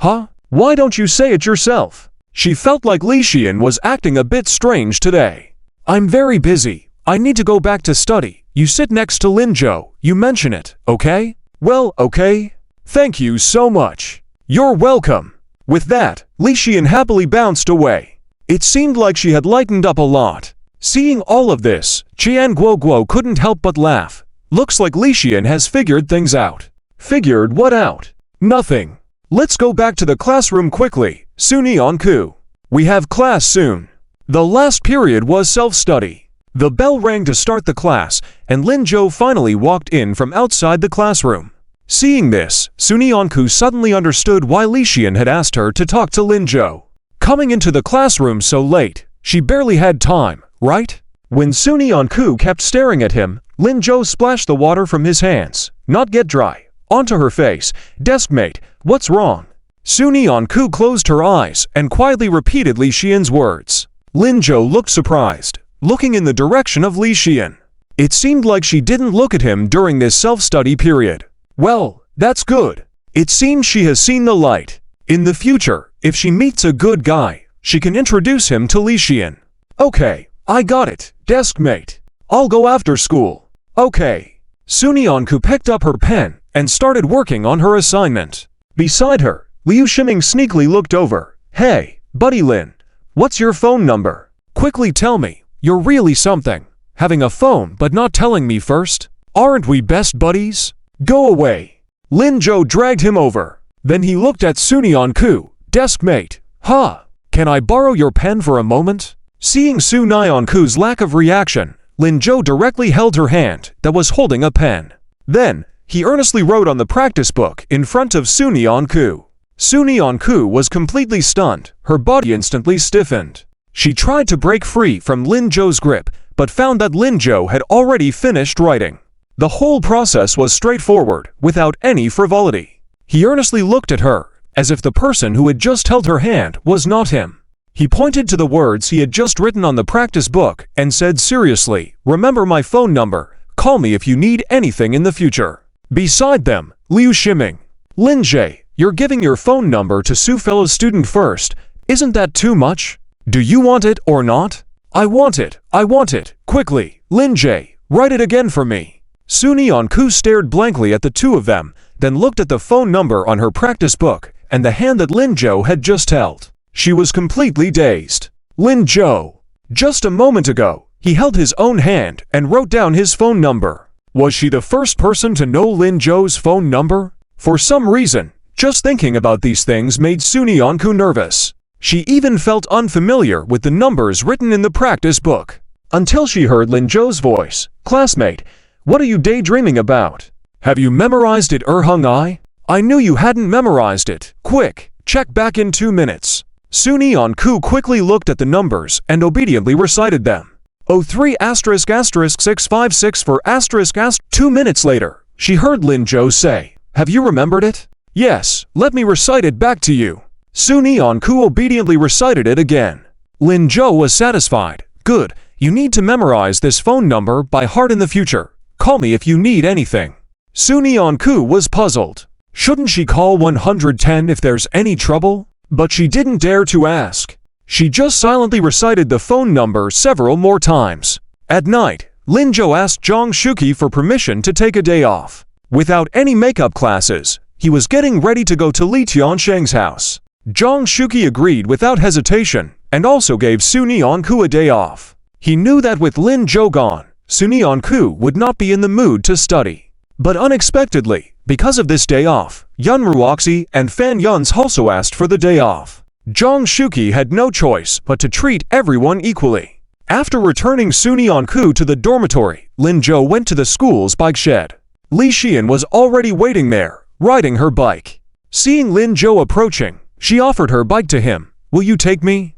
Why don't you say it yourself?" She felt like Li Xian was acting a bit strange today. "I'm very busy. I need to go back to study. You sit next to Lin Zhou, you mention it, okay?" "Well, okay. Thank you so much." "You're welcome." With that, Li Xian happily bounced away. It seemed like she had lightened up a lot. Seeing all of this, Qian Guoguo couldn't help but laugh. Looks like Li Xian has figured things out. Figured what out? Nothing. Let's go back to the classroom quickly, Sunyeon-ku. We have class soon. The last period was self-study. The bell rang to start the class, and Lin Zhou finally walked in from outside the classroom. Seeing this, Sunyeon-ku suddenly understood why Li Xian had asked her to talk to Lin Zhou. Coming into the classroom so late, she barely had time, right? When Sunyeon-ku kept staring at him, Lin-jo splashed the water from his hands, not get dry, onto her face. Deskmate, what's wrong? Sunyeon-ku closed her eyes and quietly repeated Li Xian's words. Lin-jo looked surprised, looking in the direction of Li Xian. It seemed like she didn't look at him during this self-study period. Well, that's good. It seems she has seen the light. In the future, if she meets a good guy, she can introduce him to Li Xian. Okay, I got it, Deskmate. I'll go after school. Okay. Sunyeon-ku picked up her pen and started working on her assignment. Beside her, Liu Shiming sneakily looked over. Hey, buddy Lin, what's your phone number? Quickly tell me, you're really something. Having a phone but not telling me first? Aren't we best buddies? Go away. Lin-jo dragged him over. Then he looked at Sunyeon-ku. Deskmate, can I borrow your pen for a moment? Seeing Sunyeon-ku's lack of reaction, Lin-jo directly held her hand that was holding a pen. Then, he earnestly wrote on the practice book in front of Sunyeon-ku. Sunyeon-ku was completely stunned, her body instantly stiffened. She tried to break free from Lin-jo's grip, but found that Lin-jo had already finished writing. The whole process was straightforward, without any frivolity. He earnestly looked at her, as if the person who had just held her hand was not him. He pointed to the words he had just written on the practice book and said seriously, remember my phone number, call me if you need anything in the future. Beside them, Liu Shiming. Lin-jae, you're giving your phone number to Su fellow student first, isn't that too much? Do you want it or not? I want it, quickly, Lin-jae, write it again for me. Sunyeon-ku stared blankly at the two of them, then looked at the phone number on her practice book and the hand that Lin-jo had just held. She was completely dazed. Lin-jo. Just a moment ago, he held his own hand and wrote down his phone number. Was she the first person to know Lin-jo's phone number? For some reason, just thinking about these things made Sunyeon-ku nervous. She even felt unfamiliar with the numbers written in the practice book. Until she heard Lin-jo's voice. Classmate, what are you daydreaming about? Have you memorized it, Hung-I? I knew you hadn't memorized it. Quick, check back in 2 minutes. Sunyeon-ku quickly looked at the numbers and obediently recited them. 03***656 for ***. 2 minutes later, she heard Lin-jo say, have you remembered it? Yes, let me recite it back to you. Sunyeon-ku obediently recited it again. Lin-jo was satisfied. Good, you need to memorize this phone number by heart in the future. Call me if you need anything. Sunyeon-ku was puzzled. Shouldn't she call 110 if there's any trouble? But she didn't dare to ask. She just silently recited the phone number several more times. At night, Lin-jo asked Jong Shuki for permission to take a day off. Without any makeup classes, he was getting ready to go to Li Tiansheng's house. Jong Shuki agreed without hesitation and also gave Sunyeon-ku a day off. He knew that with Lin-jo gone, Sunyeon-ku would not be in the mood to study. But unexpectedly, because of this day off, Yun Ruoxi and Fan Yuns also asked for the day off. Jong Shuki had no choice but to treat everyone equally. After returning Sunyeon-ku to the dormitory, Lin-jo went to the school's bike shed. Li Xian was already waiting there, riding her bike. Seeing Lin-jo approaching, she offered her bike to him. Will you take me?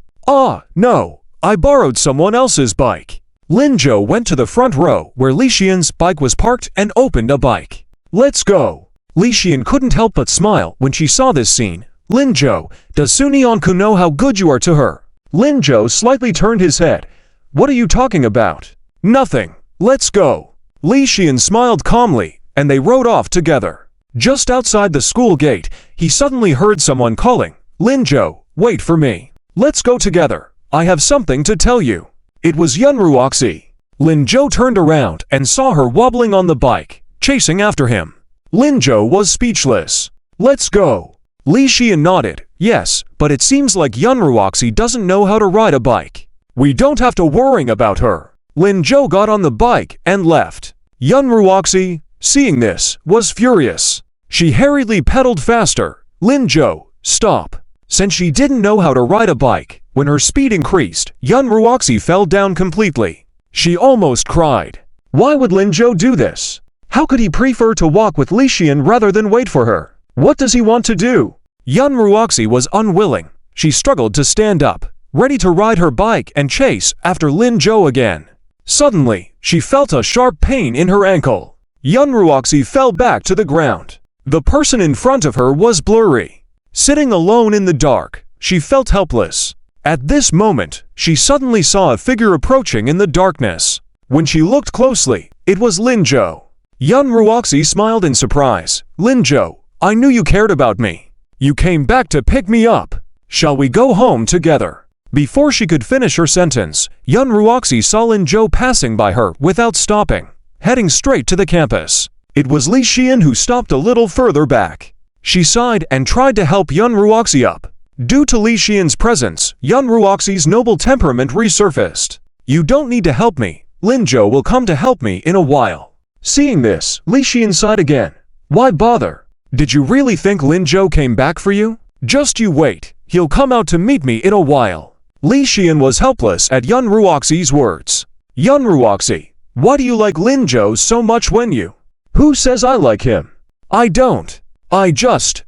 No, I borrowed someone else's bike. Lin-jo went to the front row where Li Xian's bike was parked and opened a bike. Let's go. Li Xian couldn't help but smile when she saw this scene. Lin-jo, does Sunyeon-ku know how good you are to her? Lin-jo slightly turned his head. What are you talking about? Nothing. Let's go. Li Xian smiled calmly, and they rode off together. Just outside the school gate, he suddenly heard someone calling, Lin-jo, wait for me. Let's go together. I have something to tell you. It was Yun Ruoxi. Lin-jo turned around and saw her wobbling on the bike, chasing after him. Lin-jo was speechless. Let's go. Li Xian nodded. Yes, but it seems like Yun Ruoxi doesn't know how to ride a bike. We don't have to worry about her. Lin-jo got on the bike and left. Yun Ruoxi, seeing this, was furious. She hurriedly pedaled faster. Lin-jo, stop. Since she didn't know how to ride a bike, when her speed increased, Yun Ruoxi fell down completely. She almost cried. Why would Lin-jo do this? How could he prefer to walk with Li Xian rather than wait for her? What does he want to do? Yun Ruoxi was unwilling. she struggled to stand up, ready to ride her bike and chase after Lin Zhou again. Suddenly, she felt a sharp pain in her ankle. Yun Ruoxi fell back to the ground. The person in front of her was blurry. Sitting alone in the dark, she felt helpless. At this moment, she suddenly saw a figure approaching in the darkness. When she looked closely, it was Lin Zhou. Yun Ruoxi smiled in surprise. "Lin Zhou, I knew you cared about me. You came back to pick me up. Shall we go home together?" Before she could finish her sentence, Yun Ruoxi saw Lin Zhou passing by her without stopping, heading straight to the campus. It was Li Xian who stopped a little further back. She sighed and tried to help Yun Ruoxi up. Due to Li Xian's presence, Yun Ruoxi's noble temperament resurfaced. "You don't need to help me. Lin Zhou will come to help me in a while." Seeing this, Li Xian sighed again. "Why bother? Did you really think Lin Zhou came back for you? Just you wait, he'll come out to meet me in a while." Li Xian was helpless at Yun Ruoxi's words. "Yun Ruoxi, why do you like Lin Zhou so much when you—" "Who says I like him? I don't. I just—"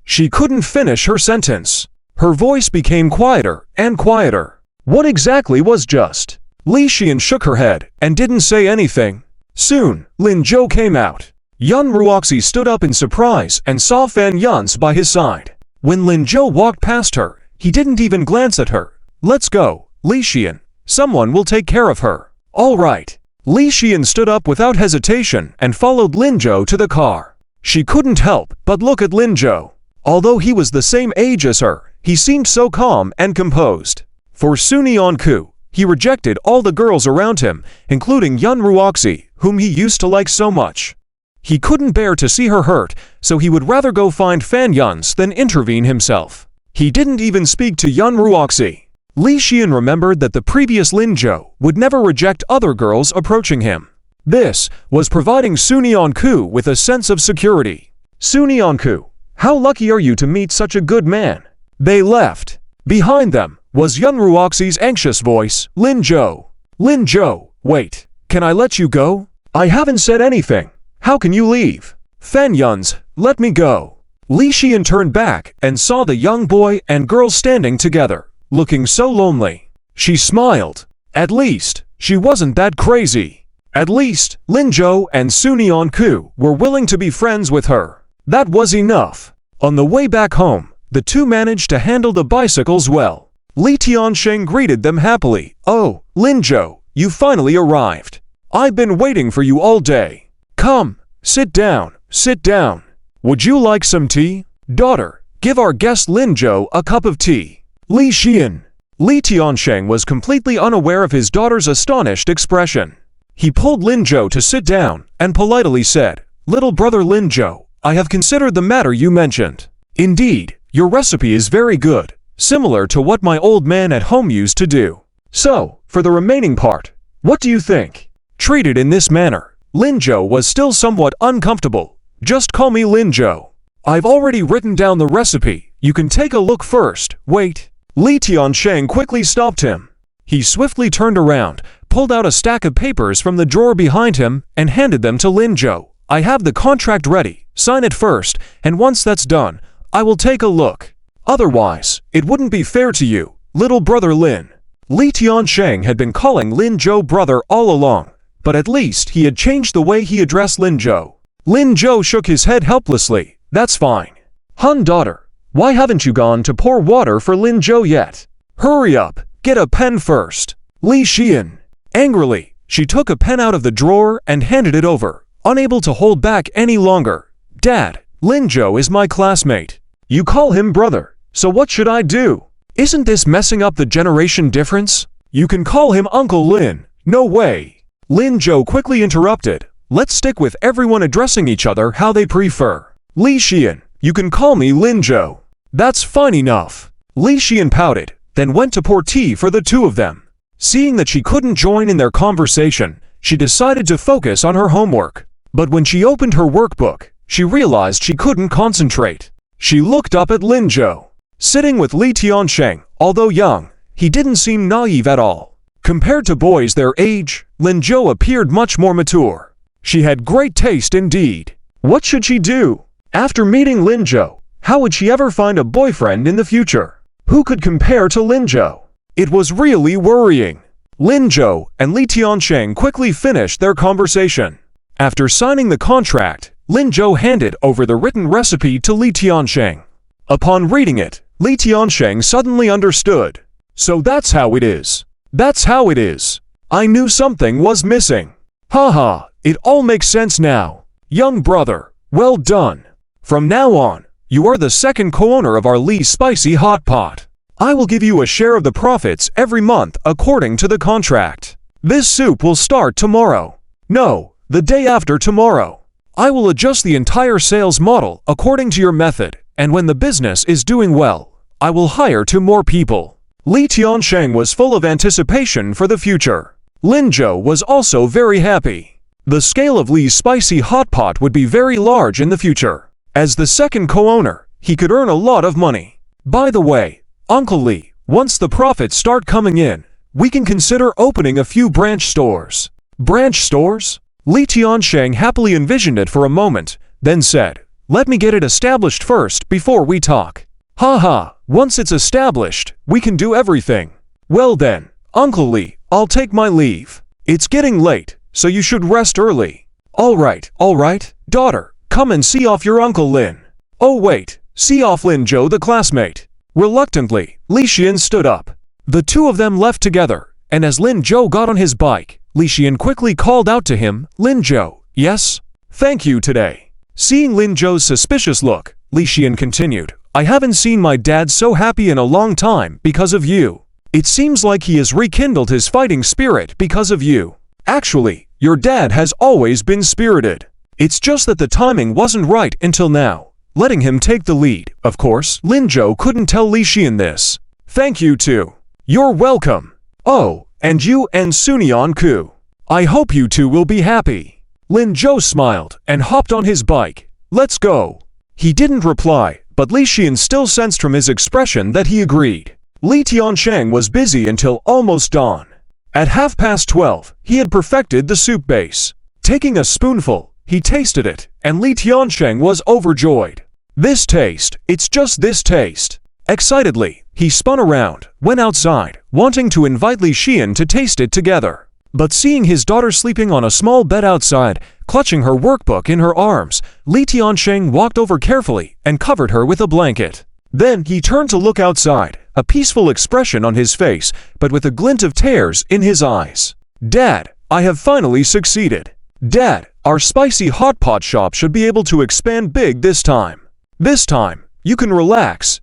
She couldn't finish her sentence. Her voice became quieter and quieter. What exactly was just? Li Xian shook her head and didn't say anything. Soon, Lin Zhou came out. Yun Ruoxi stood up in surprise and saw Fan Yun's by his side. When Lin Zhou walked past her, he didn't even glance at her. "Let's go, Li Xian. Someone will take care of her." "All right." Li Xian stood up without hesitation and followed Lin Zhou to the car. She couldn't help but look at Lin Zhou. Although he was the same age as her, he seemed so calm and composed. For Suni Onku, he rejected all the girls around him, including Yun Ruoxi, whom he used to like so much. He couldn't bear to see her hurt, so he would rather go find Fan Yun's than intervene himself. He didn't even speak to Yun Ruoxi. Li Xian remembered that the previous Lin Zhou would never reject other girls approaching him. This was providing Suni Onku with a sense of security. "Suni Onku, how lucky are you to meet such a good man?" They left. Behind them was Yun Ruoxi's anxious voice. "Lin Zhou. Lin Zhou, wait. Can I let you go? I haven't said anything. How can you leave?" "Fan Yun's, let me go." Li Xian turned back and saw the young boy and girl standing together, looking so lonely. She smiled. At least, she wasn't that crazy. At least, Lin Zhou and Suni Onku were willing to be friends with her. That was enough. On the way back home, the two managed to handle the bicycles well. Li Tiansheng greeted them happily. "Oh, Lin Zhou, you finally arrived. I've been waiting for you all day. Come, sit down, sit down. Would you like some tea? Daughter, give our guest Lin Zhou a cup of tea." Li Xian. Li Tiansheng was completely unaware of his daughter's astonished expression. He pulled Lin Zhou to sit down and politely said, "Little brother Lin Zhou, I have considered the matter you mentioned. Indeed, your recipe is very good, similar to what my old man at home used to do. So, for the remaining part, what do you think?" Treated in this manner, Lin Zhou was still somewhat uncomfortable. "Just call me Lin Zhou. I've already written down the recipe. You can take a look first. Wait." Li Tiansheng quickly stopped him. He swiftly turned around, pulled out a stack of papers from the drawer behind him, and handed them to Lin Zhou. "I have the contract ready. Sign it first, and once that's done, I will take a look. Otherwise, it wouldn't be fair to you, little brother Lin." Li Tiansheng had been calling Lin Zhou brother all along, but at least he had changed the way he addressed Lin Zhou. Lin Zhou shook his head helplessly. "That's fine." "Hun daughter, why haven't you gone to pour water for Lin Zhou yet? Hurry up, get a pen first." Li Xian. Angrily, she took a pen out of the drawer and handed it over, unable to hold back any longer. "Dad, Lin Zhou is my classmate. You call him brother, so what should I do? Isn't this messing up the generation difference? You can call him Uncle Lin." "No way." Lin Zhou quickly interrupted. "Let's stick with everyone addressing each other how they prefer. Li Xian, you can call me Lin Zhou." "That's fine enough." Li Xian pouted, then went to pour tea for the two of them. Seeing that she couldn't join in their conversation, she decided to focus on her homework. But when she opened her workbook, she realized she couldn't concentrate. She looked up at Lin Zhou. Sitting with Li Tiansheng, although young, he didn't seem naive at all. Compared to boys their age, Lin Zhou appeared much more mature. She had great taste indeed. What should she do? After meeting Lin Zhou, how would she ever find a boyfriend in the future? Who could compare to Lin Zhou? It was really worrying. Lin Zhou and Li Tiansheng quickly finished their conversation. After signing the contract, Lin Zhou handed over the written recipe to Li Tiansheng. Upon reading it, Li Tiansheng suddenly understood. So that's how it is. That's how it is. I knew something was missing. Haha, it all makes sense now. Young brother, well done. From now on, you are the second co-owner of our Li Spicy Hot Pot. I will give you a share of the profits every month according to the contract. This soup will start tomorrow. No, the day after tomorrow. I will adjust the entire sales model according to your method, and when the business is doing well, I will hire 2 more people. Li Tiansheng was full of anticipation for the future. Lin Zhou was also very happy. The scale of Li's Spicy Hot Pot would be very large in the future. As the second co-owner, he could earn a lot of money. By the way, Uncle Li, once the profits start coming in, we can consider opening a few branch stores. Branch stores? Li Tiansheng happily envisioned it for a moment, then said, "Let me get it established first before we talk." Haha, once it's established, we can do everything. Well then, Uncle Li, I'll take my leave. It's getting late, so you should rest early. All right, daughter, come and see off your Uncle Lin. Oh wait, see off Lin Zhou the classmate. Reluctantly, Li Xian stood up. The 2 of them left together, and as Lin Zhou got on his bike, Li Xian quickly called out to him, "Lin Zhou, yes? Thank you today." Seeing Lin Zhou's suspicious look, Li Xian continued, "I haven't seen my dad so happy in a long time because of you. It seems like he has rekindled his fighting spirit because of you. Actually, your dad has always been spirited. It's just that the timing wasn't right until now, letting him take the lead." Of course, Lin Zhou couldn't tell Li Xian this. "Thank you too. You're welcome. Oh, and you and Sunian Ku. I hope you two will be happy." Lin Zhou smiled and hopped on his bike. "Let's go." He didn't reply, but Li Xian still sensed from his expression that he agreed. Li Tiansheng was busy until almost dawn. At 12:30, he had perfected the soup base. Taking a spoonful, he tasted it, and Li Tiansheng was overjoyed. "This taste, it's just this taste." Excitedly, he spun around, went outside, wanting to invite Li Xian to taste it together. But seeing his daughter sleeping on a small bed outside, clutching her workbook in her arms, Li Tiansheng walked over carefully and covered her with a blanket. Then he turned to look outside, a peaceful expression on his face, but with a glint of tears in his eyes. "Dad, I have finally succeeded. Dad, our spicy hot pot shop should be able to expand big this time. This time, you can relax, ...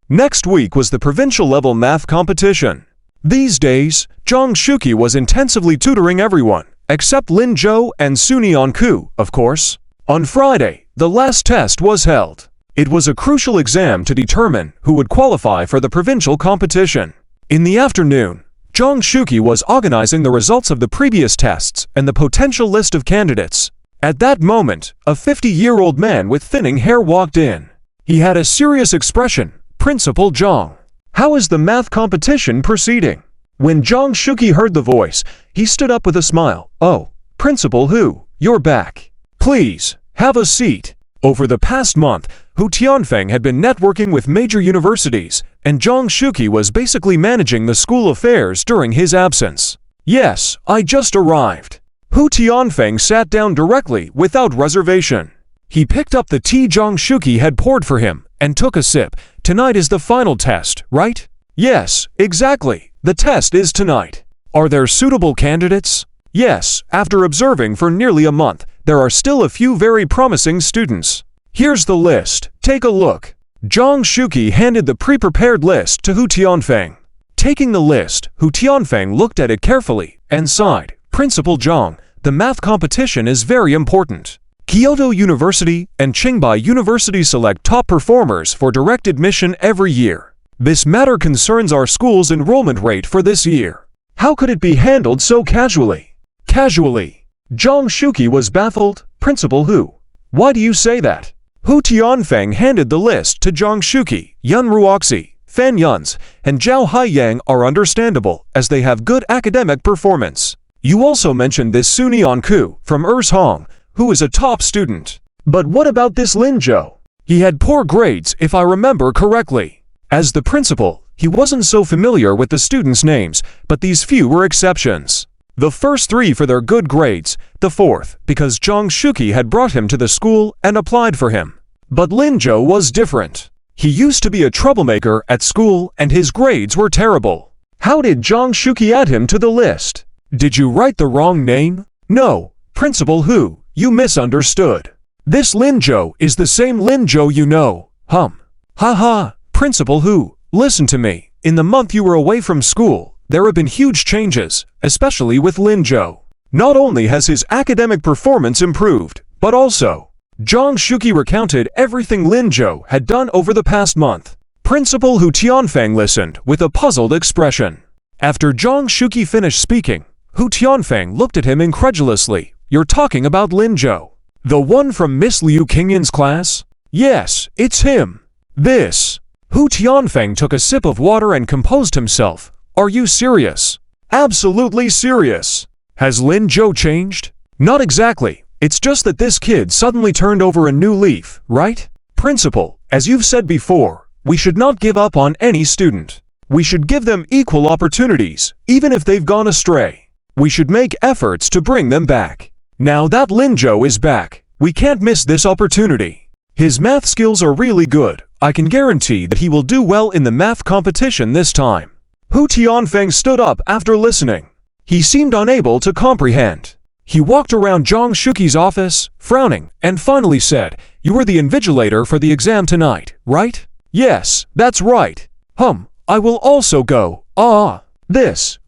Next week was the provincial-level math competition. These days, Zhang Shuqi was intensively tutoring everyone, except Lin Zhou and Sunian Ku, of course. On Friday, the last test was held. It was a crucial exam to determine who would qualify for the provincial competition. In the afternoon, Zhang Shuqi was organizing the results of the previous tests and the potential list of candidates. At that moment, a 50-year-old man with thinning hair walked in. He had a serious expression. "Principal Zhang, how is the math competition proceeding?" When Zhang Shuqi heard the voice, he stood up with a smile. "Oh, Principal Hu, you're back. Please, have a seat." Over the past month, Hu Tianfeng had been networking with major universities, and Zhang Shuqi was basically managing the school affairs during his absence. "Yes, I just arrived." Hu Tianfeng sat down directly without reservation. He picked up the tea Zhang Shuqi had poured for him and took a sip. "Tonight is the final test, right?" "Yes, exactly. The test is tonight." "Are there suitable candidates?" "Yes, after observing for nearly a month, there are still a few very promising students. Here's the list. Take a look." Zhang Shuqi handed the pre-prepared list to Hu Tianfeng. Taking the list, Hu Tianfeng looked at it carefully and sighed. "Principal Zhang, the math competition is very important. Kyoto University and Qinghai University select top performers for direct admission every year. This matter concerns our school's enrollment rate for this year. How could it be handled so casually?" "Casually?" Zhang Shuqi was baffled. "Principal Hu, why do you say that?" Hu Tianfeng handed the list to Zhang Shuqi. "Yun Ruoxi, Fan Yuns, and Zhao Haiyang are understandable, as they have good academic performance. You also mentioned this Sunian Ku from Hong, who is a top student. But what about this Lin Zhou? He had poor grades if I remember correctly." As the principal, he wasn't so familiar with the students' names, but these few were exceptions. The first three for their good grades, the fourth because Jong Shuki had brought him to the school and applied for him. But Linjo was different. He used to be a troublemaker at school and his grades were terrible. How did Jong Shuki add him to the list? Did you write the wrong name? No, Principal Hu, you misunderstood. This Linjo is the same Linjo you know. Haha, Principal Hu, listen to me. In the month you were away from school, there have been huge changes, especially with Linjo. Not only has his academic performance improved, but also, Jong Shuki recounted everything Linjo had done over the past month. Principal Hu Tianfang listened with a puzzled expression. After Jong Shuki finished speaking, Hu Tianfang looked at him incredulously. You're talking about Linjo, the one from Miss Liu Qingyan's class? Yes, it's him. This. Hu Tianfang took a sip of water and composed himself. Are you serious? Absolutely serious. Has Linjo changed? Not exactly. It's just that this kid suddenly turned over a new leaf, right? Principal, as you've said before, we should not give up on any student. We should give them equal opportunities, even if they've gone astray. We should make efforts to bring them back. Now that Linjo is back, we can't miss this opportunity. His math skills are really good. I can guarantee that he will do well in the math competition this time. Hu Tianfang stood up after listening. He seemed unable to comprehend. He walked around Jong Shuki's office, frowning, and finally said, You were the invigilator for the exam tonight, right? Yes, that's right. I will also go.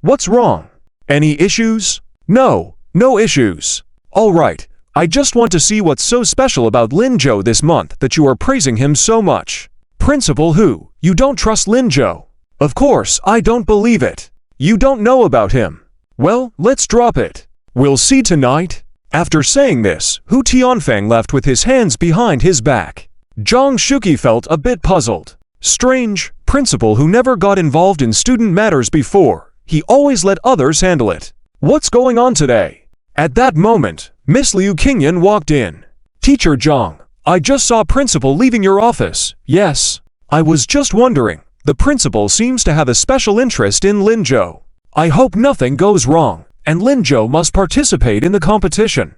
What's wrong? Any issues? No issues. All right, I just want to see what's so special about Linjo this month that you are praising him so much. Principal Hu, you don't trust Linjo. Of course, I don't believe it. You don't know about him. Well, let's drop it. We'll see tonight. After saying this, Hu Tianfang left with his hands behind his back. Jong Shuki felt a bit puzzled. Strange, Principal Hu never got involved in student matters before. He always let others handle it. What's going on today? At that moment, Miss Liu Qingyan walked in. Teacher Jong, I just saw Principal leaving your office. Yes. I was just wondering. The principal seems to have a special interest in Linjo. I hope nothing goes wrong, and Linjo must participate in the competition.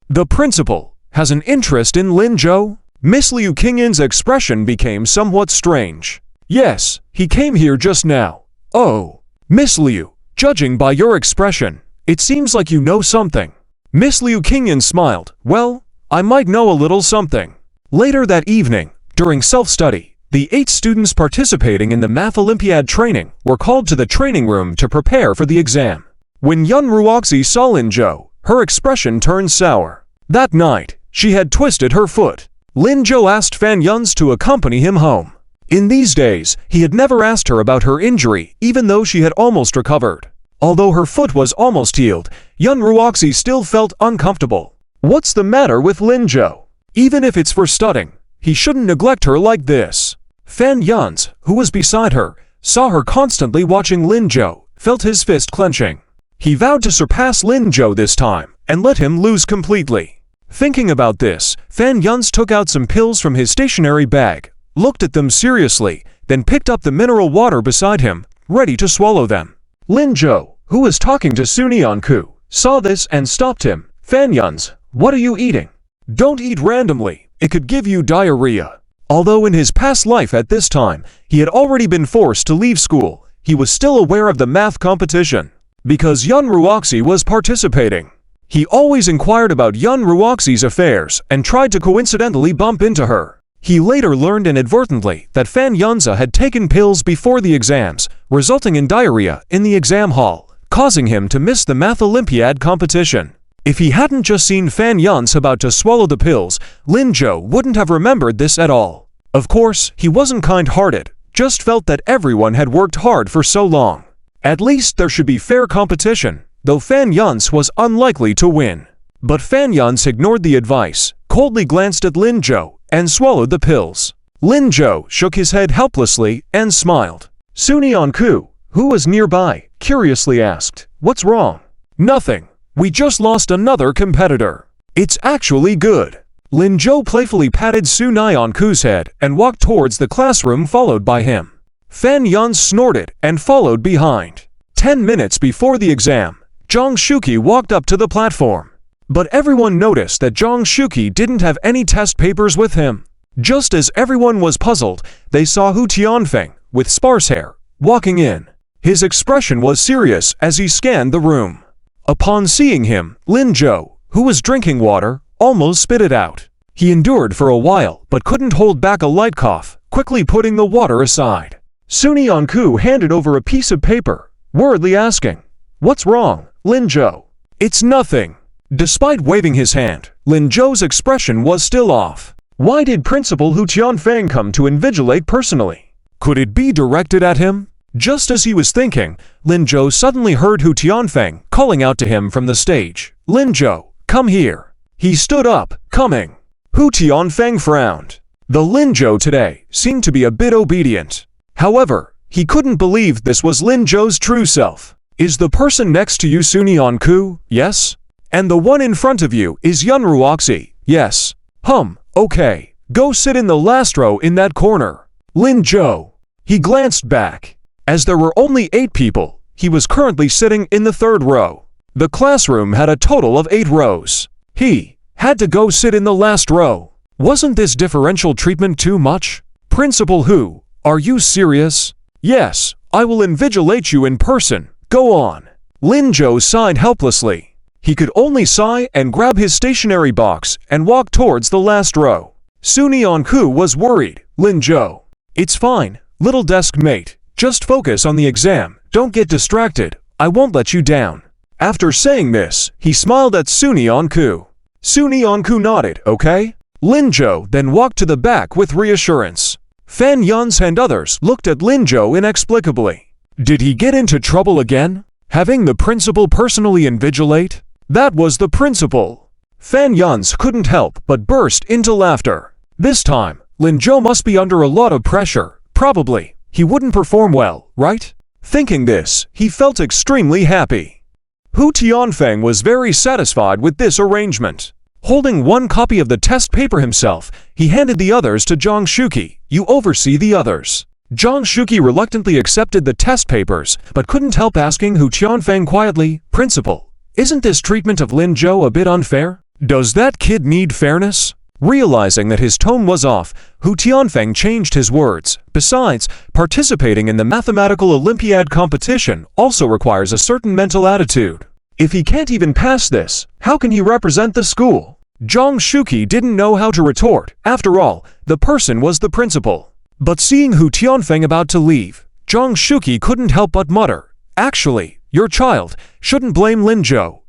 The principal has an interest in Linjo? Miss Liu Qingyan's expression became somewhat strange. Yes, he came here just now. Oh, Miss Liu, judging by your expression, it seems like you know something. Miss Liu Qingyan smiled. Well, I might know a little something. Later that evening, during self-study, the 8 students participating in the Math Olympiad training were called to the training room to prepare for the exam. When Yun Ruoxi saw Linjo, her expression turned sour. That night, she had twisted her foot. Linjo asked Fan Yuns to accompany him home. In these days, he had never asked her about her injury, even though she had almost recovered. Although her foot was almost healed, Yun Ruoxi still felt uncomfortable. What's the matter with Linjo? Even if it's for studying, he shouldn't neglect her like this. Fan Yuns, who was beside her, saw her constantly watching Linjo, felt his fist clenching. He vowed to surpass Linjo this time, and let him lose completely. Thinking about this, Fan Yuns took out some pills from his stationery bag, looked at them seriously, then picked up the mineral water beside him, ready to swallow them. Linjo, who was talking to Sunyanku, saw this and stopped him. Fan Yuns, what are you eating? Don't eat randomly, it could give you diarrhea. Although in his past life at this time, he had already been forced to leave school, he was still aware of the math competition. Because Yun Ruoxi was participating. He always inquired about Yun Ruoxi's affairs and tried to coincidentally bump into her. He later learned inadvertently that Fan Yunza had taken pills before the exams, resulting in diarrhea in the exam hall, causing him to miss the Math Olympiad competition. If he hadn't just seen Fan Yuns about to swallow the pills, Linjo wouldn't have remembered this at all. Of course, he wasn't kind-hearted, just felt that everyone had worked hard for so long. At least there should be fair competition, though Fan Yuns was unlikely to win. But Fan Yuns ignored the advice, coldly glanced at Linjo, and swallowed the pills. Linjo shook his head helplessly and smiled. Sunyanku, who was nearby, curiously asked, What's wrong? Nothing. We just lost another competitor. It's actually good. Lin Zhou playfully patted Su Nyanku's head and walked towards the classroom followed by him. Fan Yun snorted and followed behind. 10 minutes before the exam, Zhang Shuqi walked up to the platform. But everyone noticed that Zhang Shuqi didn't have any test papers with him. Just as everyone was puzzled, they saw Hu Tianfeng, with sparse hair, walking in. His expression was serious as he scanned the room. Upon seeing him, Lin Zhou, who was drinking water, almost spit it out. He endured for a while but couldn't hold back a light cough, quickly putting the water aside. Su Nyanku handed over a piece of paper, worriedly asking, "What's wrong, Lin Zhou?" "It's nothing." Despite waving his hand, Lin Zhou's expression was still off. Why did Principal Hu Tianfeng come to invigilate personally? Could it be directed at him? Just as he was thinking, Lin Zhou suddenly heard Hu Tianfeng calling out to him from the stage, "Lin Zhou, come here." He stood up, coming. Hu Tianfeng frowned. The Lin Zhou today seemed to be a bit obedient. However, he couldn't believe this was Lin Zhou's true self. "Is the person next to you Su Nyanku? Yes. And the one in front of you is Yun Ruoxi? Yes. Okay. Go sit in the last row in that corner." Lin Zhou. He glanced back. As there were only 8 people, he was currently sitting in the 3rd row. The classroom had a total of 8 rows. He had to go sit in the last row. Wasn't this differential treatment too much? "Principal Hu, are you serious?" "Yes, I will invigilate you in person. Go on." Lin Zhou sighed helplessly. He could only sigh and grab his stationery box and walk towards the last row. Su Nyanku was worried. "Lin Zhou. It's fine, little desk mate. Just focus on the exam. Don't get distracted. I won't let you down." After saying this, he smiled at Su Nyanku. Su Nyanku nodded, "Okay." Lin Zhou then walked to the back with reassurance. Fan Yun's and others looked at Lin Zhou inexplicably. Did he get into trouble again? Having the principal personally invigilate? That was the principal. Fan Yun's couldn't help but burst into laughter. This time, Lin Zhou must be under a lot of pressure. Probably, he wouldn't perform well, right? Thinking this, he felt extremely happy. Hu Tianfeng was very satisfied with this arrangement. Holding one copy of the test paper himself, he handed the others to Zhang Shuqi. "You oversee the others." Zhang Shuqi reluctantly accepted the test papers, but couldn't help asking Hu Tianfeng quietly, "Principal, isn't this treatment of Lin Zhou a bit unfair? Does that kid need fairness?" Realizing that his tone was off, Hu Tianfeng changed his words. Besides, participating in the mathematical Olympiad competition also requires a certain mental attitude. If he can't even pass this, how can he represent the school? Zhang Shuqi didn't know how to retort. After all, the person was the principal. But seeing Hu Tianfeng about to leave, Zhang Shuqi couldn't help but mutter, "Actually, your child shouldn't blame Lin Zhou."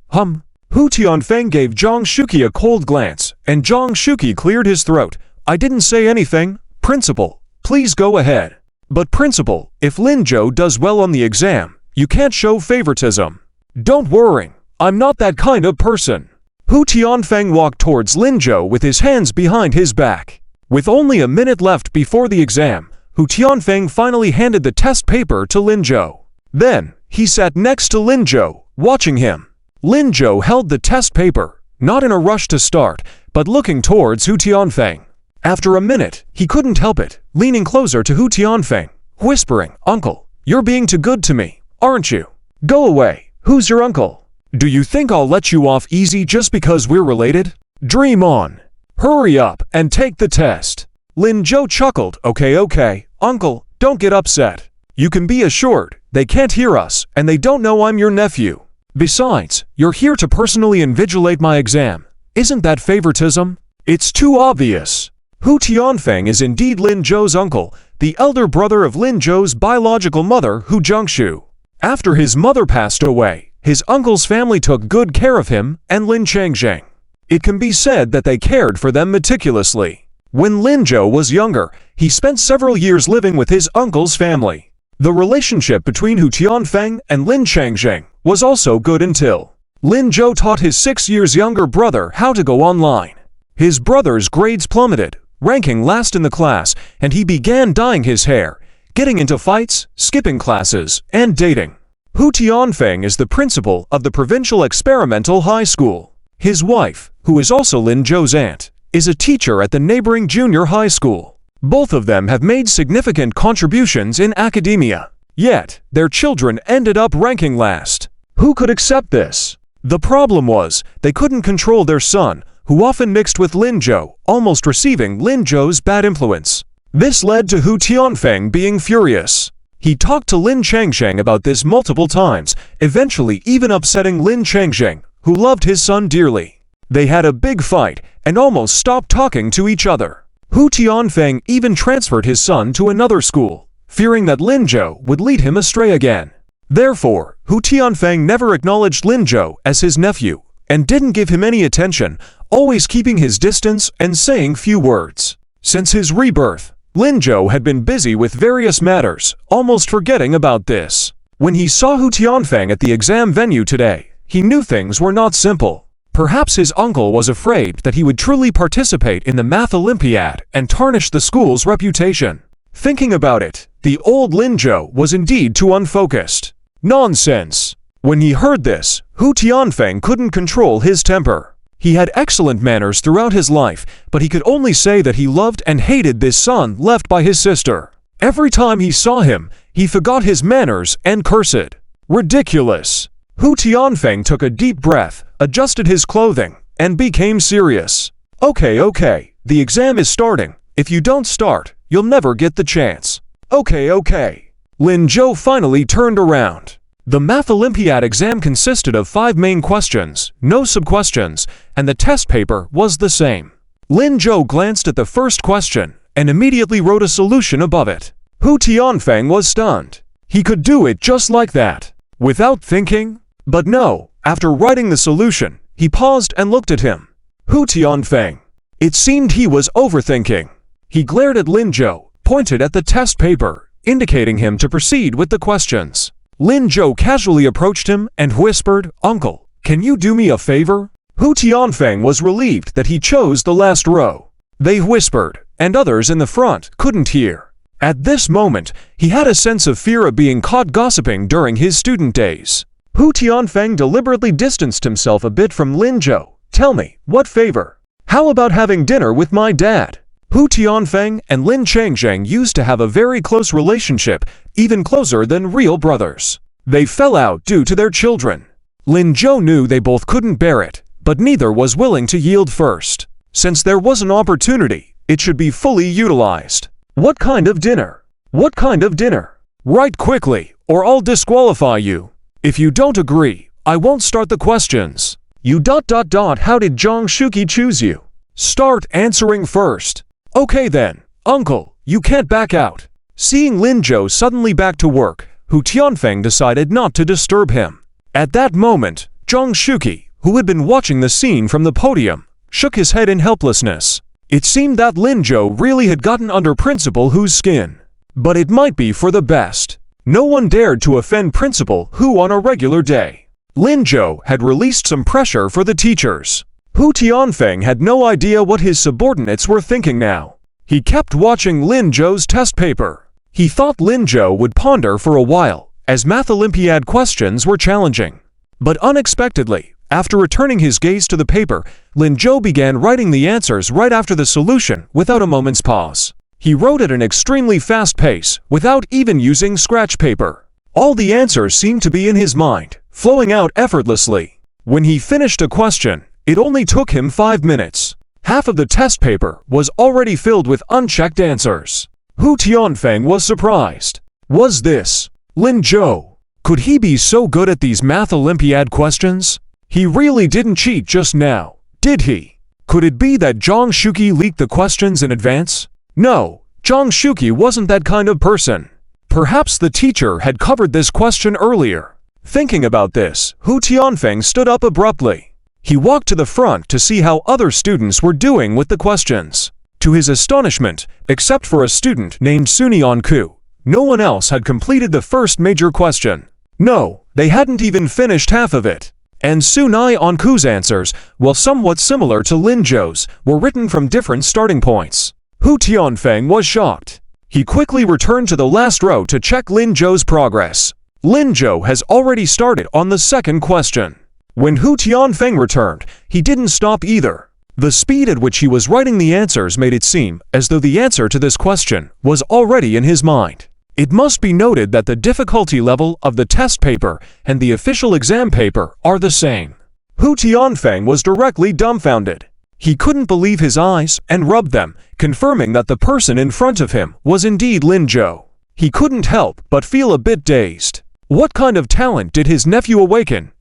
Hu Tianfeng gave Zhang Shuqi a cold glance, and Zhang Shuqi cleared his throat. "I didn't say anything. Principal, please go ahead." "But principal, if Lin Zhou does well on the exam, you can't show favoritism." "Don't worry, I'm not that kind of person." Hu Tianfeng walked towards Lin Zhou with his hands behind his back. With only a minute left before the exam, Hu Tianfeng finally handed the test paper to Lin Zhou. Then, he sat next to Lin Zhou, watching him. Lin Zhou held the test paper, not in a rush to start, but looking towards Hu Tianfeng. After a minute, he couldn't help it, leaning closer to Hu Tianfeng, whispering, "Uncle, you're being too good to me, aren't you? Go away. Who's your uncle? Do you think I'll let you off easy just because we're related? Dream on. Hurry up and take the test." Lin Zhou chuckled, Okay, uncle, don't get upset. You can be assured, they can't hear us, and they don't know I'm your nephew. Besides, you're here to personally invigilate my exam. Isn't that favoritism? It's too obvious. Hu Tianfeng is indeed Lin Zhou's uncle, the elder brother of Lin Zhou's biological mother, Hu Zhengshu. After his mother passed away, his uncle's family took good care of him and Lin Changzheng. It can be said that they cared for them meticulously. When Lin Zhou was younger, he spent several years living with his uncle's family. The relationship between Hu Tianfeng and Lin Changzheng was also good until Lin Zhou taught his 6 years younger brother how to go online. His brother's grades plummeted, ranking last in the class, and he began dyeing his hair, getting into fights, skipping classes, and dating. Hu Tianfeng is the principal of the provincial experimental high school. His wife, who is also Lin Zhou's aunt, is a teacher at the neighboring junior high school. Both of them have made significant contributions in academia. Yet, their children ended up ranking last. Who could accept this? The problem was, they couldn't control their son, who often mixed with Lin Zhou, almost receiving Lin Zhou's bad influence. This led to Hu Tianfeng being furious. He talked to Lin Changsheng about this multiple times, eventually even upsetting Lin Changsheng, who loved his son dearly. They had a big fight, and almost stopped talking to each other. Hu Tianfeng even transferred his son to another school, fearing that Lin Zhou would lead him astray again. Therefore, Hu Tianfeng never acknowledged Lin Zhou as his nephew, and didn't give him any attention, always keeping his distance and saying few words. Since his rebirth, Lin Zhou had been busy with various matters, almost forgetting about this. When he saw Hu Tianfeng at the exam venue today, he knew things were not simple. Perhaps his uncle was afraid that he would truly participate in the math Olympiad and tarnish the school's reputation. Thinking about it, the old Lin Zhou was indeed too unfocused. Nonsense! When he heard this, Hu Tianfeng couldn't control his temper. He had excellent manners throughout his life, but he could only say that he loved and hated this son left by his sister. Every time he saw him, he forgot his manners and cursed. Ridiculous! Hu Tianfeng took a deep breath, adjusted his clothing, and became serious. Okay, the exam is starting. If you don't start, you'll never get the chance. Okay. Lin Zhou finally turned around. The Math Olympiad exam consisted of 5 main questions, no sub-questions, and the test paper was the same. Lin Zhou glanced at the first question and immediately wrote a solution above it. Hu Tianfeng was stunned. He could do it just like that, without thinking. But no, after writing the solution, he paused and looked at him. Hu Tianfeng. It seemed he was overthinking. He glared at Lin Zhou, pointed at the test paper, indicating him to proceed with the questions. Lin Zhou casually approached him and whispered, "Uncle, can you do me a favor?" Hu Tianfeng was relieved that he chose the last row. They whispered, and others in the front couldn't hear. At this moment, he had a sense of fear of being caught gossiping during his student days. Hu Tianfeng deliberately distanced himself a bit from Lin Zhou. "Tell me, what favor? How about having dinner with my dad?" Hu Tianfeng and Lin Changsheng used to have a very close relationship, even closer than real brothers. They fell out due to their children. Lin Zhou knew they both couldn't bear it, but neither was willing to yield first. Since there was an opportunity, it should be fully utilized. What kind of dinner? What kind of dinner? Write quickly, or I'll disqualify you. If you don't agree, I won't start the questions. How did Zhang Shuqi choose you? Start answering first. Okay then, uncle, you can't back out. Seeing Lin Zhou suddenly back to work, Hu Tianfeng decided not to disturb him. At that moment, Zhang Shuqi, who had been watching the scene from the podium, shook his head in helplessness. It seemed that Lin Zhou really had gotten under Principal Hu's skin. But it might be for the best. No one dared to offend Principal Hu on a regular day. Lin Zhou had released some pressure for the teachers. Hu Tianfeng had no idea what his subordinates were thinking now. He kept watching Lin Zhou's test paper. He thought Lin Zhou would ponder for a while, as Math Olympiad questions were challenging. But unexpectedly, after returning his gaze to the paper, Lin Zhou began writing the answers right after the solution without a moment's pause. He wrote at an extremely fast pace, without even using scratch paper. All the answers seemed to be in his mind, flowing out effortlessly. When he finished a question, it only took him 5 minutes. Half of the test paper was already filled with unchecked answers. Hu Tianfeng was surprised. Was this Lin Zhou? Could he be so good at these Math Olympiad questions? He really didn't cheat just now, did he? Could it be that Zhang Shuqi leaked the questions in advance? No, Zhang Shuqi wasn't that kind of person. Perhaps the teacher had covered this question earlier. Thinking about this, Hu Tianfeng stood up abruptly. He walked to the front to see how other students were doing with the questions. To his astonishment, except for a student named Suni Anku, no one else had completed the first major question. No, they hadn't even finished half of it. And Sunai Anku's answers, while somewhat similar to Lin Zhou's, were written from different starting points. Hu Tianfeng was shocked. He quickly returned to the last row to check Lin Zhou's progress. Lin Zhou has already started on the second question. When Hu Tianfeng returned, he didn't stop either. The speed at which he was writing the answers made it seem as though the answer to this question was already in his mind. It must be noted that the difficulty level of the test paper and the official exam paper are the same. Hu Tianfeng was directly dumbfounded. He couldn't believe his eyes and rubbed them, confirming that the person in front of him was indeed Lin Zhou. He couldn't help but feel a bit dazed. What kind of talent did his nephew awaken?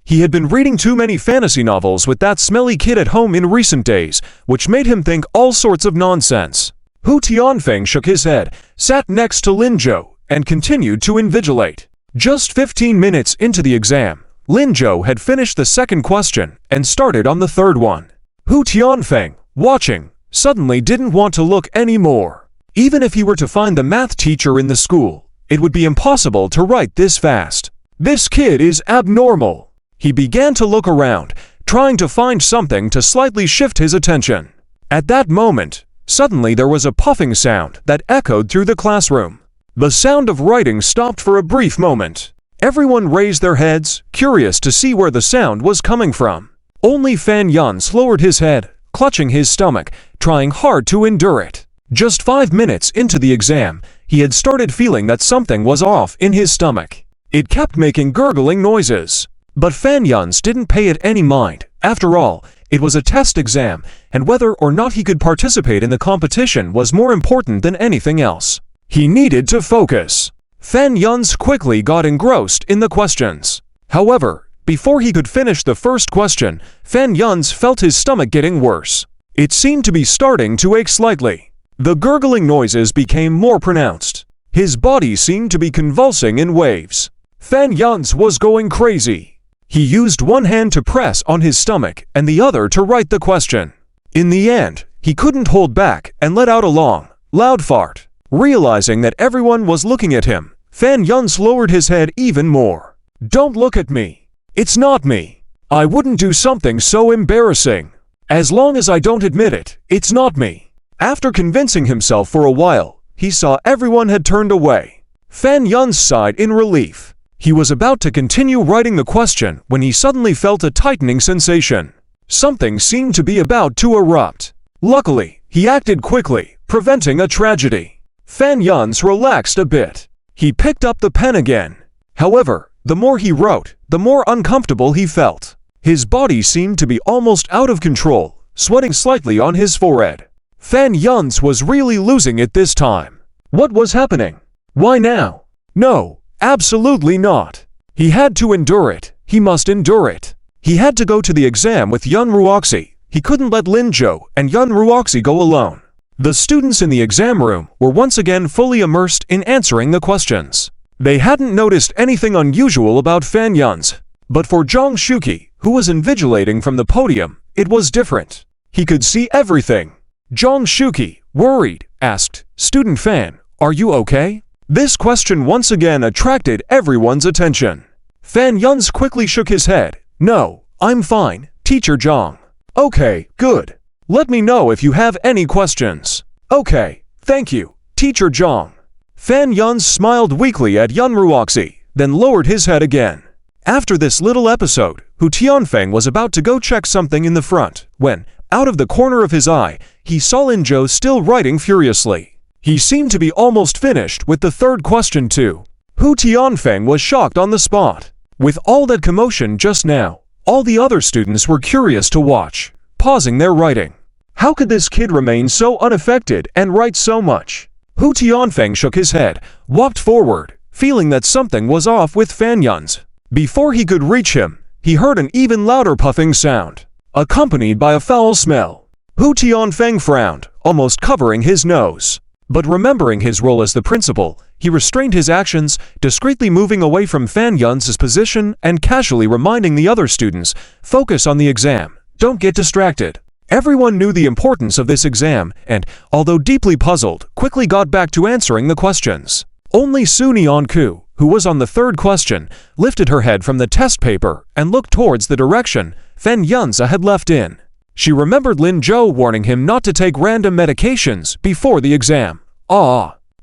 He had been reading too many fantasy novels with that smelly kid at home in recent days, which made him think all sorts of nonsense. Hu Tianfeng shook his head, sat next to Lin Zhou, and continued to invigilate. Just 15 minutes into the exam, Lin Zhou had finished the second question and started on the third one. Hu Tianfeng, watching, suddenly didn't want to look anymore. Even if he were to find the math teacher in the school, it would be impossible to write this fast. This kid is abnormal. He began to look around, trying to find something to slightly shift his attention. At that moment, suddenly there was a puffing sound that echoed through the classroom. The sound of writing stopped for a brief moment. Everyone raised their heads, curious to see where the sound was coming from. Only Fan Yun's lowered his head, clutching his stomach, trying hard to endure it. Just 5 minutes into the exam, he had started feeling that something was off in his stomach. It kept making gurgling noises. But Fan Yun's didn't pay it any mind. After all, it was a test exam, and whether or not he could participate in the competition was more important than anything else. He needed to focus. Fan Yun's quickly got engrossed in the questions. However, before he could finish the first question, Fan Yun's felt his stomach getting worse. It seemed to be starting to ache slightly. The gurgling noises became more pronounced. His body seemed to be convulsing in waves. Fan Yun's was going crazy. He used one hand to press on his stomach and the other to write the question. In the end, he couldn't hold back and let out a long, loud fart. Realizing that everyone was looking at him, Fan Yun's lowered his head even more. Don't look at me. It's not me. I wouldn't do something so embarrassing. As long as I don't admit it, it's not me. After convincing himself for a while, he saw everyone had turned away. Fan Yun sighed in relief. He was about to continue writing the question when he suddenly felt a tightening sensation. Something seemed to be about to erupt. Luckily, he acted quickly, preventing a tragedy. Fan Yun's relaxed a bit. He picked up the pen again. However, the more he wrote, the more uncomfortable he felt. His body seemed to be almost out of control, sweating slightly on his forehead. Fan Yun's was really losing it this time. What was happening? Why now? No. Absolutely not. He had to endure it. He must endure it. He had to go to the exam with Yun Ruoxi. He couldn't let Lin Zhou and Yun Ruoxi go alone. The students in the exam room were once again fully immersed in answering the questions. They hadn't noticed anything unusual about Fan Yun's, but for Zhang Shuqi, who was invigilating from the podium, it was different. He could see everything. Zhang Shuqi, worried, asked, "Student Fan, are you okay?" This question once again attracted everyone's attention. Fan Yun's quickly shook his head. "No, I'm fine, Teacher Zhang." "Okay, good. Let me know if you have any questions." "Okay, thank you, Teacher Zhang." Fan Yun smiled weakly at Yun Ruoxi, then lowered his head again. After this little episode, Hu Tianfeng was about to go check something in the front, when, out of the corner of his eye, he saw Lin Zhou still writing furiously. He seemed to be almost finished with the third question too. Hu Tianfeng was shocked on the spot. With all that commotion just now, all the other students were curious to watch, pausing their writing. How could this kid remain so unaffected and write so much? Hu Tianfeng shook his head, walked forward, feeling that something was off with Fan Yun's. Before he could reach him, he heard an even louder puffing sound, accompanied by a foul smell. Hu Tianfeng frowned, almost covering his nose. But remembering his role as the principal, he restrained his actions, discreetly moving away from Fan Yun's position and casually reminding the other students, "Focus on the exam. Don't get distracted." Everyone knew the importance of this exam and, although deeply puzzled, quickly got back to answering the questions. Only Su Nianku, who was on the third question, lifted her head from the test paper and looked towards the direction Fan Yunza had left in. She remembered Lin Zhou warning him not to take random medications before the exam.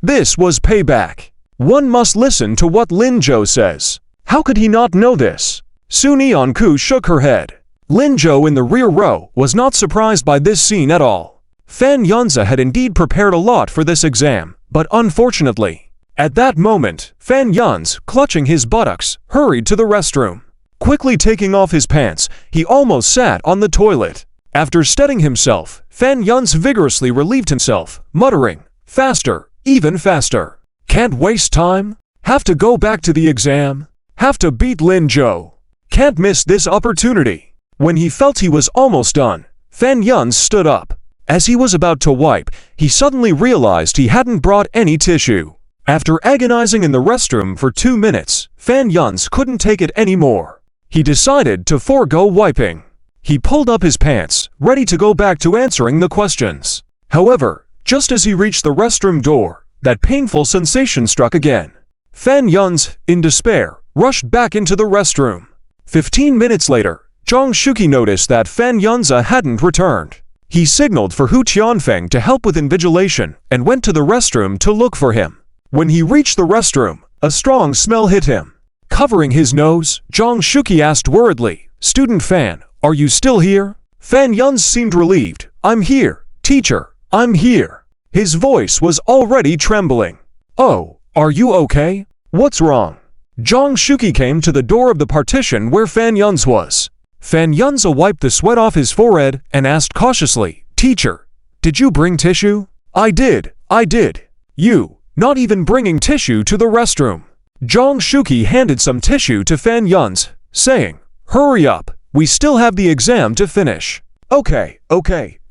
This was payback. One must listen to what Lin Zhou says. How could he not know this? Su Nianku shook her head. Lin Zhou in the rear row was not surprised by this scene at all. Fan Yunzi had indeed prepared a lot for this exam, but unfortunately, at that moment, Fan Yunzi, clutching his buttocks, hurried to the restroom. Quickly taking off his pants, he almost sat on the toilet. After steadying himself, Fan Yunzi vigorously relieved himself, muttering, "Faster, even faster. Can't waste time. Have to go back to the exam. Have to beat Lin Zhou. Can't miss this opportunity." When he felt he was almost done, Fan Yunzi stood up. As he was about to wipe, he suddenly realized he hadn't brought any tissue. After agonizing in the restroom for 2 minutes, Fan Yunzi couldn't take it anymore. He decided to forego wiping. He pulled up his pants, ready to go back to answering the questions. However, just as he reached the restroom door, that painful sensation struck again. Fan Yunzi, in despair, rushed back into the restroom. 15 minutes later, Zhang Shuqi noticed that Fan Yunzi hadn't returned. He signaled for Hu Tianfeng to help with invigilation and went to the restroom to look for him. When he reached the restroom, a strong smell hit him. Covering his nose, Zhang Shuqi asked worriedly, "Student Fan, are you still here?" Fan Yunzi seemed relieved. "I'm here, teacher, I'm here." His voice was already trembling. "Oh, are you okay? What's wrong?" Zhang Shuqi came to the door of the partition where Fan Yunzi was. Fan Yunzi wiped the sweat off his forehead and asked cautiously, "Teacher, did you bring tissue?" I did. You, not even bringing tissue to the restroom." Zhang Shuqi handed some tissue to Fan Yunzi, saying, "Hurry up, we still have the exam to finish." Okay,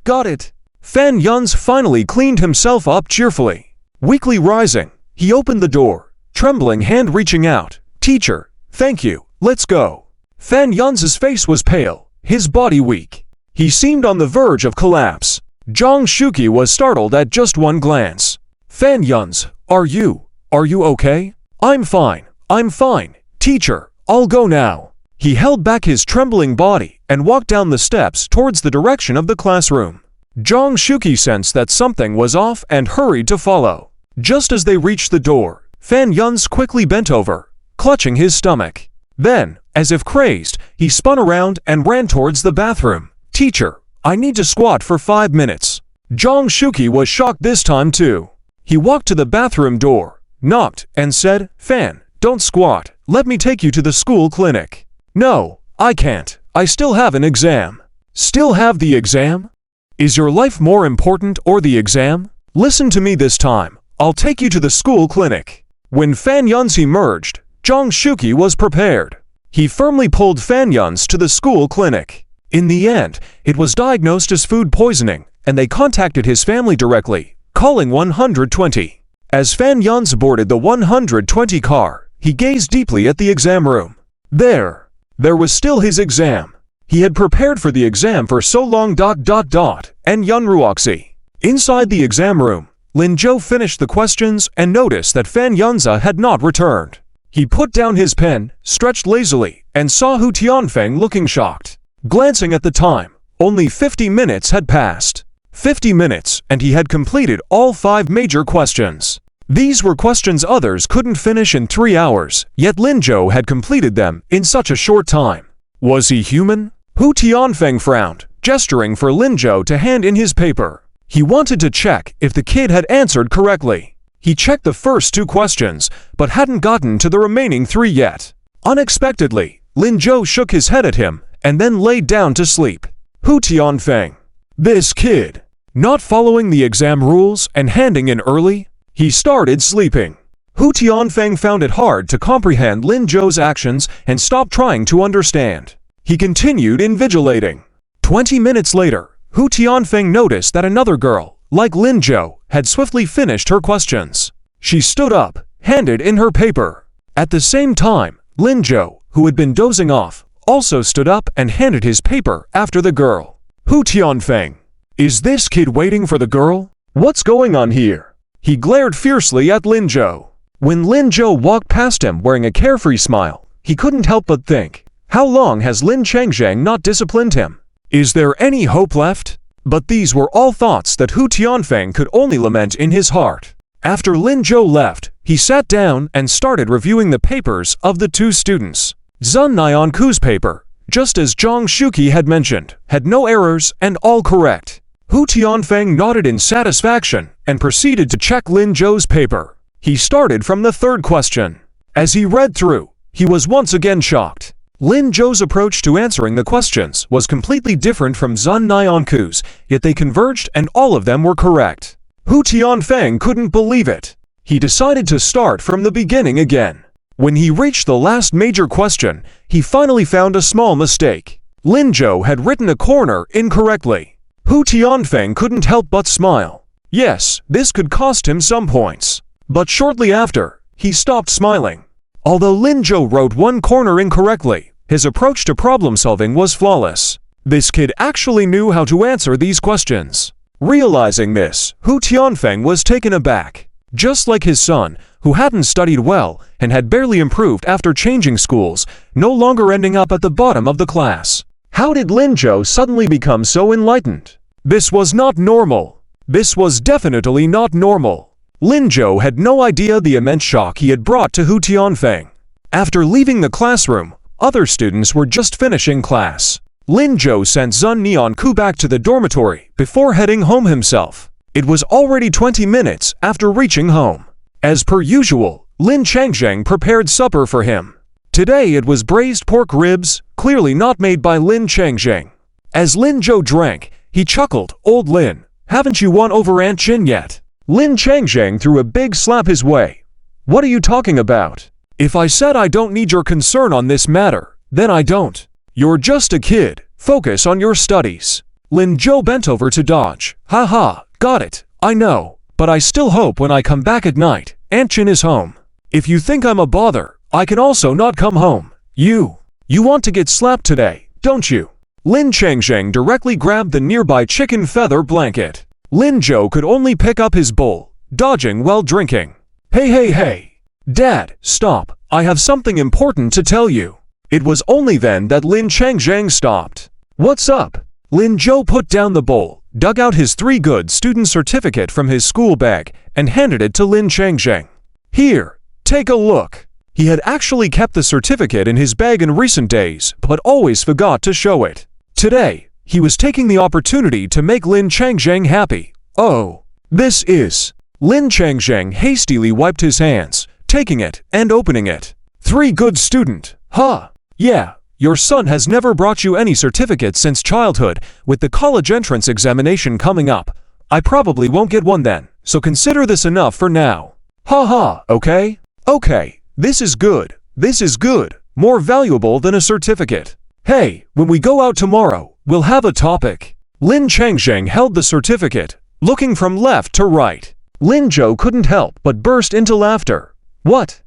got it." Fan Yunzi finally cleaned himself up cheerfully. Weakly rising, he opened the door, trembling hand reaching out. "Teacher, thank you, let's go." Fan Yunzi's face was pale, his body weak. He seemed on the verge of collapse. Zhang Shuqi was startled at just one glance. "Fan Yunzi, are you okay?" I'm fine, teacher, I'll go now." He held back his trembling body and walked down the steps towards the direction of the classroom. Zhang Shuqi sensed that something was off and hurried to follow. Just as they reached the door, Fan Yunzi quickly bent over, clutching his stomach. Then, as if crazed, he spun around and ran towards the bathroom. "Teacher, I need to squat for 5 minutes." Zhang Shuqi was shocked this time too. He walked to the bathroom door, knocked, and said, "Fan, don't squat, let me take you to the school clinic." "No, I can't, I still have an exam." "Still have the exam? Is your life more important or the exam? Listen to me this time, I'll take you to the school clinic." When Fan Yunzi emerged, Zhang Shuqi was prepared. He firmly pulled Fan Yunzi to the school clinic. In the end, it was diagnosed as food poisoning, and they contacted his family directly, calling 120. As Fan Yunzi boarded the 120 car, he gazed deeply at the exam room. There was still his exam. He had prepared for the exam for so long. And Yunruoxi. Inside the exam room, Lin Zhou finished the questions and noticed that Fan Yunzi had not returned. He put down his pen, stretched lazily, and saw Hu Tianfeng looking shocked. Glancing at the time, only 50 minutes had passed. 50 minutes, and he had completed all 5 major questions. These were questions others couldn't finish in 3 hours, yet Lin Zhou had completed them in such a short time. Was he human? Hu Tianfeng frowned, gesturing for Lin Zhou to hand in his paper. He wanted to check if the kid had answered correctly. He checked the first 2 questions, but hadn't gotten to the remaining 3 yet. Unexpectedly, Lin Zhou shook his head at him, and then laid down to sleep. Hu Tianfeng. This kid. Not following the exam rules and handing in early, he started sleeping. Hu Tianfeng found it hard to comprehend Lin Zhou's actions and stopped trying to understand. He continued invigilating. 20 minutes later, Hu Tianfeng noticed that another girl, like Lin Zhou, had swiftly finished her questions. She stood up, handed in her paper. At the same time, Lin Zhou, who had been dozing off, also stood up and handed his paper after the girl. Hu Tianfeng. Is this kid waiting for the girl? What's going on here? He glared fiercely at Lin Zhou. When Lin Zhou walked past him wearing a carefree smile, he couldn't help but think, how long has Lin Changzhang not disciplined him? Is there any hope left? But these were all thoughts that Hu Tianfeng could only lament in his heart. After Lin Zhou left, he sat down and started reviewing the papers of the 2 students. Zun Nyanku's paper, just as Zhang Shuqi had mentioned, had no errors and all correct. Hu Tianfeng nodded in satisfaction and proceeded to check Lin Zhou's paper. He started from the third question. As he read through, he was once again shocked. Lin Zhou's approach to answering the questions was completely different from Zun Nyanku's, yet they converged and all of them were correct. Hu Tianfeng couldn't believe it. He decided to start from the beginning again. When he reached the last major question, he finally found a small mistake. Lin Zhou had written a corner incorrectly. Hu Tianfeng couldn't help but smile. Yes, this could cost him some points. But shortly after, he stopped smiling. Although Lin Zhou wrote one corner incorrectly, his approach to problem solving was flawless. This kid actually knew how to answer these questions. Realizing this, Hu Tianfeng was taken aback. Just like his son, who hadn't studied well and had barely improved after changing schools, no longer ending up at the bottom of the class. How did Lin Zhou suddenly become so enlightened? This was not normal. This was definitely not normal. Lin Zhou had no idea the immense shock he had brought to Hu Tianfeng. After leaving the classroom, other students were just finishing class. Lin Zhou sent Zun Nyanku back to the dormitory before heading home himself. It was already 20 minutes after reaching home. As per usual, Lin Changzheng prepared supper for him. Today it was braised pork ribs, clearly not made by Lin Changzheng. As Lin Zhou drank, he chuckled, "Old Lin, haven't you won over Aunt Chin yet?" Lin Changzheng threw a big slap his way. "What are you talking about? If I said I don't need your concern on this matter, then I don't. You're just a kid, focus on your studies." Lin Zhou bent over to dodge. "Haha, got it, I know, but I still hope when I come back at night, Aunt Chin is home. If you think I'm a bother, I can also not come home. You want to get slapped today, don't you?" Lin Changzheng directly grabbed the nearby chicken feather blanket. Lin Zhou could only pick up his bowl, dodging while drinking. Hey, Dad, stop, I have something important to tell you." It was only then that Lin Changzheng stopped. "What's up?" Lin Zhou put down the bowl, dug out his 3 good student certificate from his school bag, and handed it to Lin Changzheng. "Here, take a look." He had actually kept the certificate in his bag in recent days, but always forgot to show it. Today, he was taking the opportunity to make Lin Changzheng happy. "Oh, this is..." Lin Changzheng hastily wiped his hands, taking it and opening it. "3 good student, huh? Yeah, your son has never brought you any certificates since childhood. With the college entrance examination coming up, I probably won't get one then, so consider this enough for now. Haha, okay? Okay, this is good, more valuable than a certificate. Hey, when we go out tomorrow, we'll have a topic." Lin Changzheng held the certificate, looking from left to right. Lin Zhou couldn't help but burst into laughter. "What?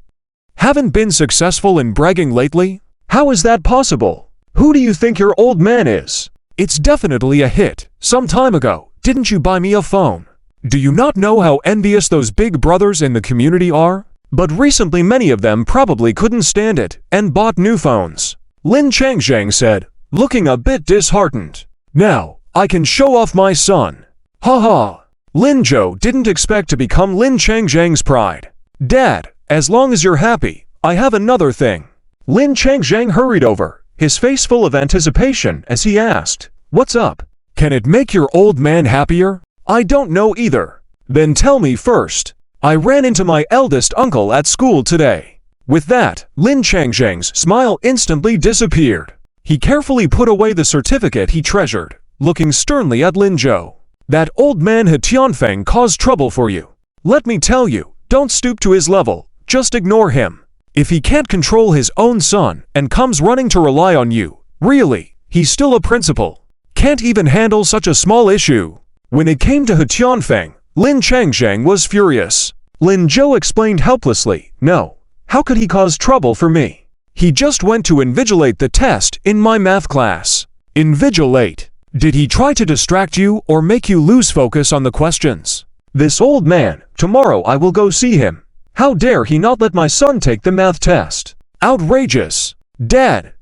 Haven't been successful in bragging lately? How is that possible? Who do you think your old man is? It's definitely a hit. Some time ago, didn't you buy me a phone? Do you not know how envious those big brothers in the community are? But recently many of them probably couldn't stand it and bought new phones." Lin Changzheng said, looking a bit disheartened. "Now, I can show off my son." Haha. Lin Zhou didn't expect to become Lin Changzheng's pride. "Dad, as long as you're happy, I have another thing." Lin Changzheng hurried over, his face full of anticipation as he asked, "What's up? Can it make your old man happier?" "I don't know either." "Then tell me first." "I ran into my eldest uncle at school today." With that, Lin Changzheng's smile instantly disappeared. He carefully put away the certificate he treasured, looking sternly at Lin Zhou. "That old man He Tianfeng caused trouble for you. Let me tell you, don't stoop to his level, just ignore him. If he can't control his own son and comes running to rely on you, really, he's still a principal. Can't even handle such a small issue." When it came to He Tianfeng, Lin Changzheng was furious. Lin Zhou explained helplessly, "No. How could he cause trouble for me? He just went to invigilate the test in my math class." "Invigilate? Did he try to distract you or make you lose focus on the questions?" "This old man, tomorrow I will go see him. How dare he not let my son take the math test? Outrageous. Dad,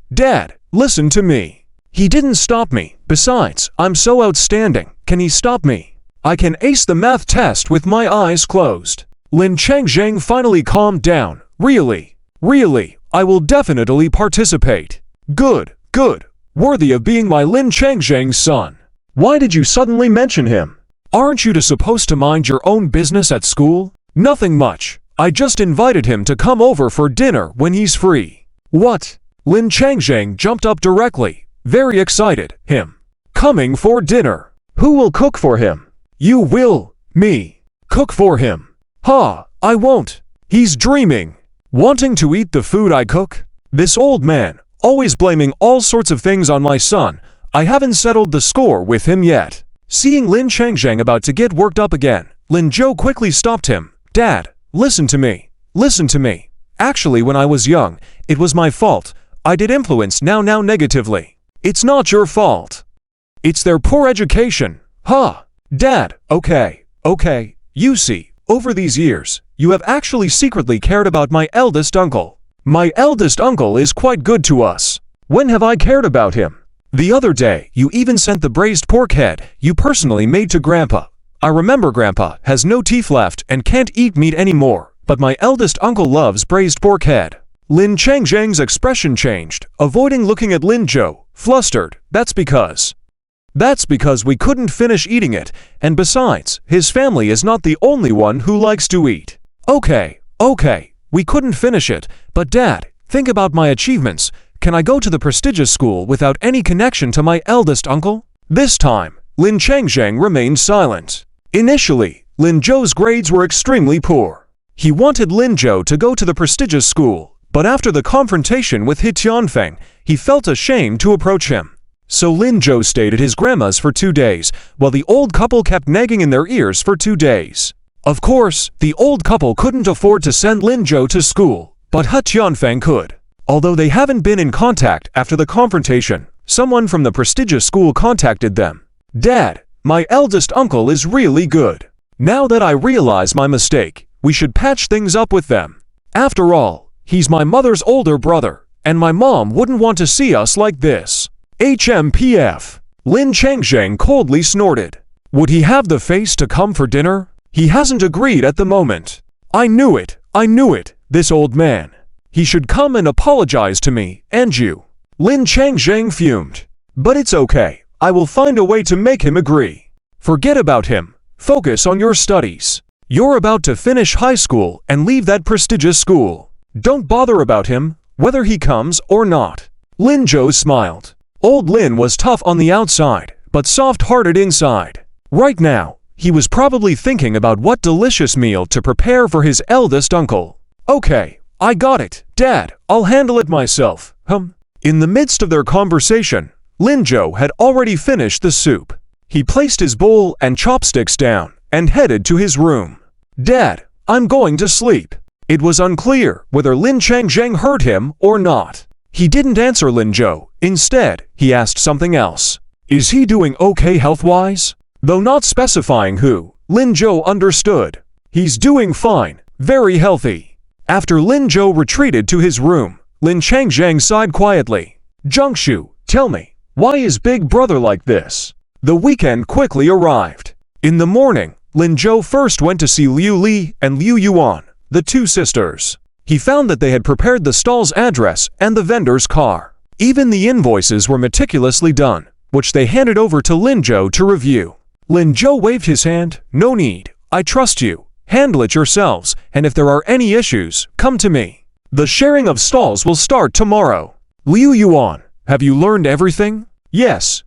listen to me. He didn't stop me. Besides, I'm so outstanding. Can he stop me? I can ace the math test with my eyes closed." Lin Changzheng finally calmed down. Really, I will definitely participate." Good, worthy of being my Lin Changzhang's son. Why did you suddenly mention him? Aren't you supposed to mind your own business at school? Nothing much. I just invited him to come over for dinner when he's free. What? Lin Changzhang jumped up directly, very excited. Him? Coming for dinner? Who will cook for him? You will. Me. Cook for him. Ha, I won't. He's dreaming. Wanting to eat the food I cook? This old man, always blaming all sorts of things on my son. I haven't settled the score with him yet. Seeing Lin Changzhang about to get worked up again, Lin Zhou quickly stopped him. Dad, listen to me. Listen to me. Actually, when I was young, it was my fault. I did influence now negatively. It's not your fault. It's their poor education. Huh. Dad, okay. You see, over these years, you have actually secretly cared about my eldest uncle. My eldest uncle is quite good to us. When have I cared about him? The other day, you even sent the braised pork head you personally made to Grandpa. I remember Grandpa has no teeth left and can't eat meat anymore, but my eldest uncle loves braised pork head. Lin Changzhang's expression changed, avoiding looking at Lin Zhou, flustered. That's because we couldn't finish eating it, and besides, his family is not the only one who likes to eat. Okay, we couldn't finish it, but Dad, think about my achievements. Can I go to the prestigious school without any connection to my eldest uncle? This time, Lin Changzhang remained silent. Initially, Lin Zhou's grades were extremely poor. He wanted Lin Zhou to go to the prestigious school, but after the confrontation with He Tianfeng, he felt ashamed to approach him. So Lin Zhou stayed at his grandma's for 2 days, while the old couple kept nagging in their ears for 2 days. Of course, the old couple couldn't afford to send Lin Zhou to school, but He Tianfeng could. Although they haven't been in contact after the confrontation, someone from the prestigious school contacted them. Dad, my eldest uncle is really good. Now that I realize my mistake, we should patch things up with them. After all, he's my mother's older brother, and my mom wouldn't want to see us like this. HMPF. Lin Changzhang coldly snorted. Would he have the face to come for dinner? He hasn't agreed at the moment. I knew it, this old man. He should come and apologize to me, and you. Lin Changzhang fumed. But it's okay, I will find a way to make him agree. Forget about him, focus on your studies. You're about to finish high school and leave that prestigious school. Don't bother about him, whether he comes or not. Lin Zhou smiled. Old Lin was tough on the outside, but soft-hearted inside. Right now, he was probably thinking about what delicious meal to prepare for his eldest uncle. Okay. I got it, Dad, I'll handle it myself. In the midst of their conversation, Lin Zhou had already finished the soup. He placed his bowl and chopsticks down and headed to his room. Dad, I'm going to sleep. It was unclear whether Lin Changzhang heard him or not. He didn't answer Lin Zhou. Instead, he asked something else. Is he doing okay health-wise? Though not specifying who, Lin Zhou understood. He's doing fine, very healthy. After Lin Zhou retreated to his room, Lin Changzhang sighed quietly. Zhengshu, tell me, why is Big Brother like this? The weekend quickly arrived. In the morning, Lin Zhou first went to see Liu Li and Liu Yuan, the 2 sisters. He found that they had prepared the stall's address and the vendor's car. Even the invoices were meticulously done, which they handed over to Lin Zhou to review. Lin Zhou waved his hand. No need, I trust you. Handle it yourselves, and if there are any issues, come to me. The sharing of stalls will start tomorrow. Liu Yuan, have you learned everything? Yes,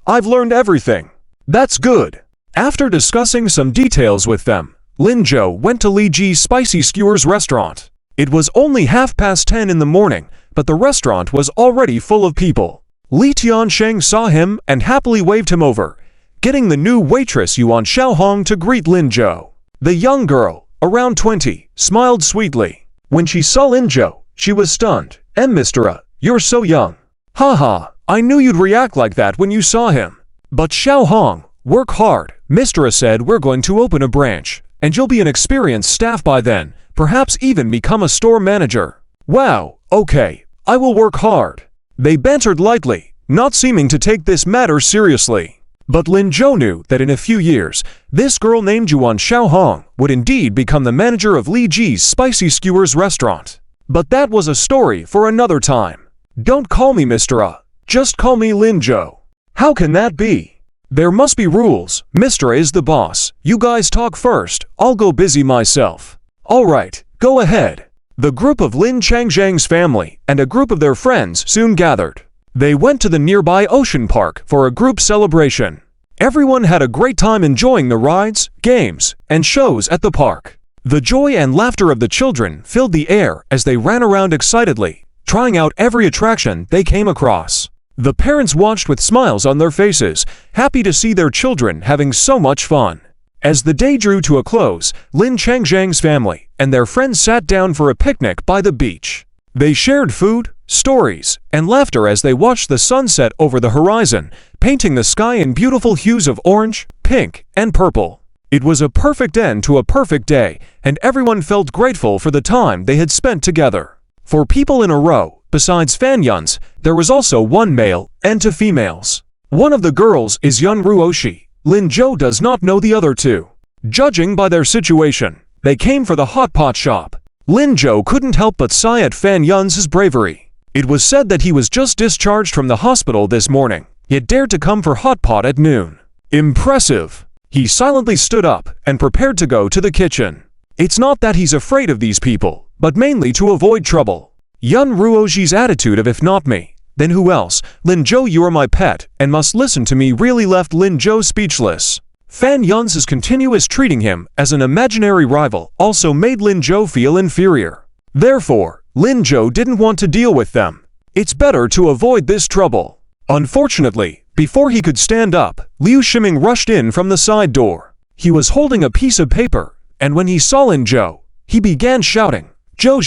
I've learned everything. That's good. After discussing some details with them, Lin Zhou went to Li Ji's Spicy Skewers restaurant. It was only 10:30 in the morning, but the restaurant was already full of people. Li Tiansheng saw him and happily waved him over, getting the new waitress Yuan Xiaohong to greet Lin Zhou. The young girl, around 20, smiled sweetly. When she saw Lin Zhou, she was stunned. Mistera, you're so young. Haha, I knew you'd react like that when you saw him. But Xiaohong, work hard. Mistera said we're going to open a branch, and you'll be an experienced staff by then, perhaps even become a store manager. Wow, okay, I will work hard. They bantered lightly, not seeming to take this matter seriously. But Lin Zhou knew that in a few years, this girl named Yuan Xiaohong would indeed become the manager of Li Ji's Spicy Skewers restaurant. But that was a story for another time. Don't call me Mr. Just call me Linjo. How can that be? There must be rules. Mr. is the boss. You guys talk first. I'll go busy myself. Alright, go ahead. The group of Lin Changzhang's family and a group of their friends soon gathered. They went to the nearby ocean park for a group celebration. Everyone had a great time enjoying the rides, games, and shows at the park. The joy and laughter of the children filled the air as they ran around excitedly, trying out every attraction they came across. The parents watched with smiles on their faces, happy to see their children having so much fun. As the day drew to a close, Lin Changzhang's family and their friends sat down for a picnic by the beach. They shared food, stories, and laughter as they watched the sunset over the horizon, painting the sky in beautiful hues of orange, pink, and purple. It was a perfect end to a perfect day, and everyone felt grateful for the time they had spent together. For people in a row, besides Fan Yun's, there was also one male and two females. One of the girls is Yun Ruoshi. Lin Zhou does not know the other two. Judging by their situation, they came for the hot pot shop. Lin Zhou couldn't help but sigh at Fan Yun's bravery. It was said that he was just discharged from the hospital this morning, yet dared to come for hot pot at noon. Impressive! He silently stood up and prepared to go to the kitchen. It's not that he's afraid of these people, but mainly to avoid trouble. Yun Ruoshi's attitude of "if not me, then who else? Lin Zhou, you are my pet and must listen to me," really left Lin Zhou speechless. Fan Yun's continuous treating him as an imaginary rival also made Lin Zhou feel inferior. Therefore, Lin Zhou didn't want to deal with them. It's better to avoid this trouble. Unfortunately, before he could stand up, Liu Shiming rushed in from the side door. He was holding a piece of paper, and when he saw Lin Zhou, he began shouting, "Zhou,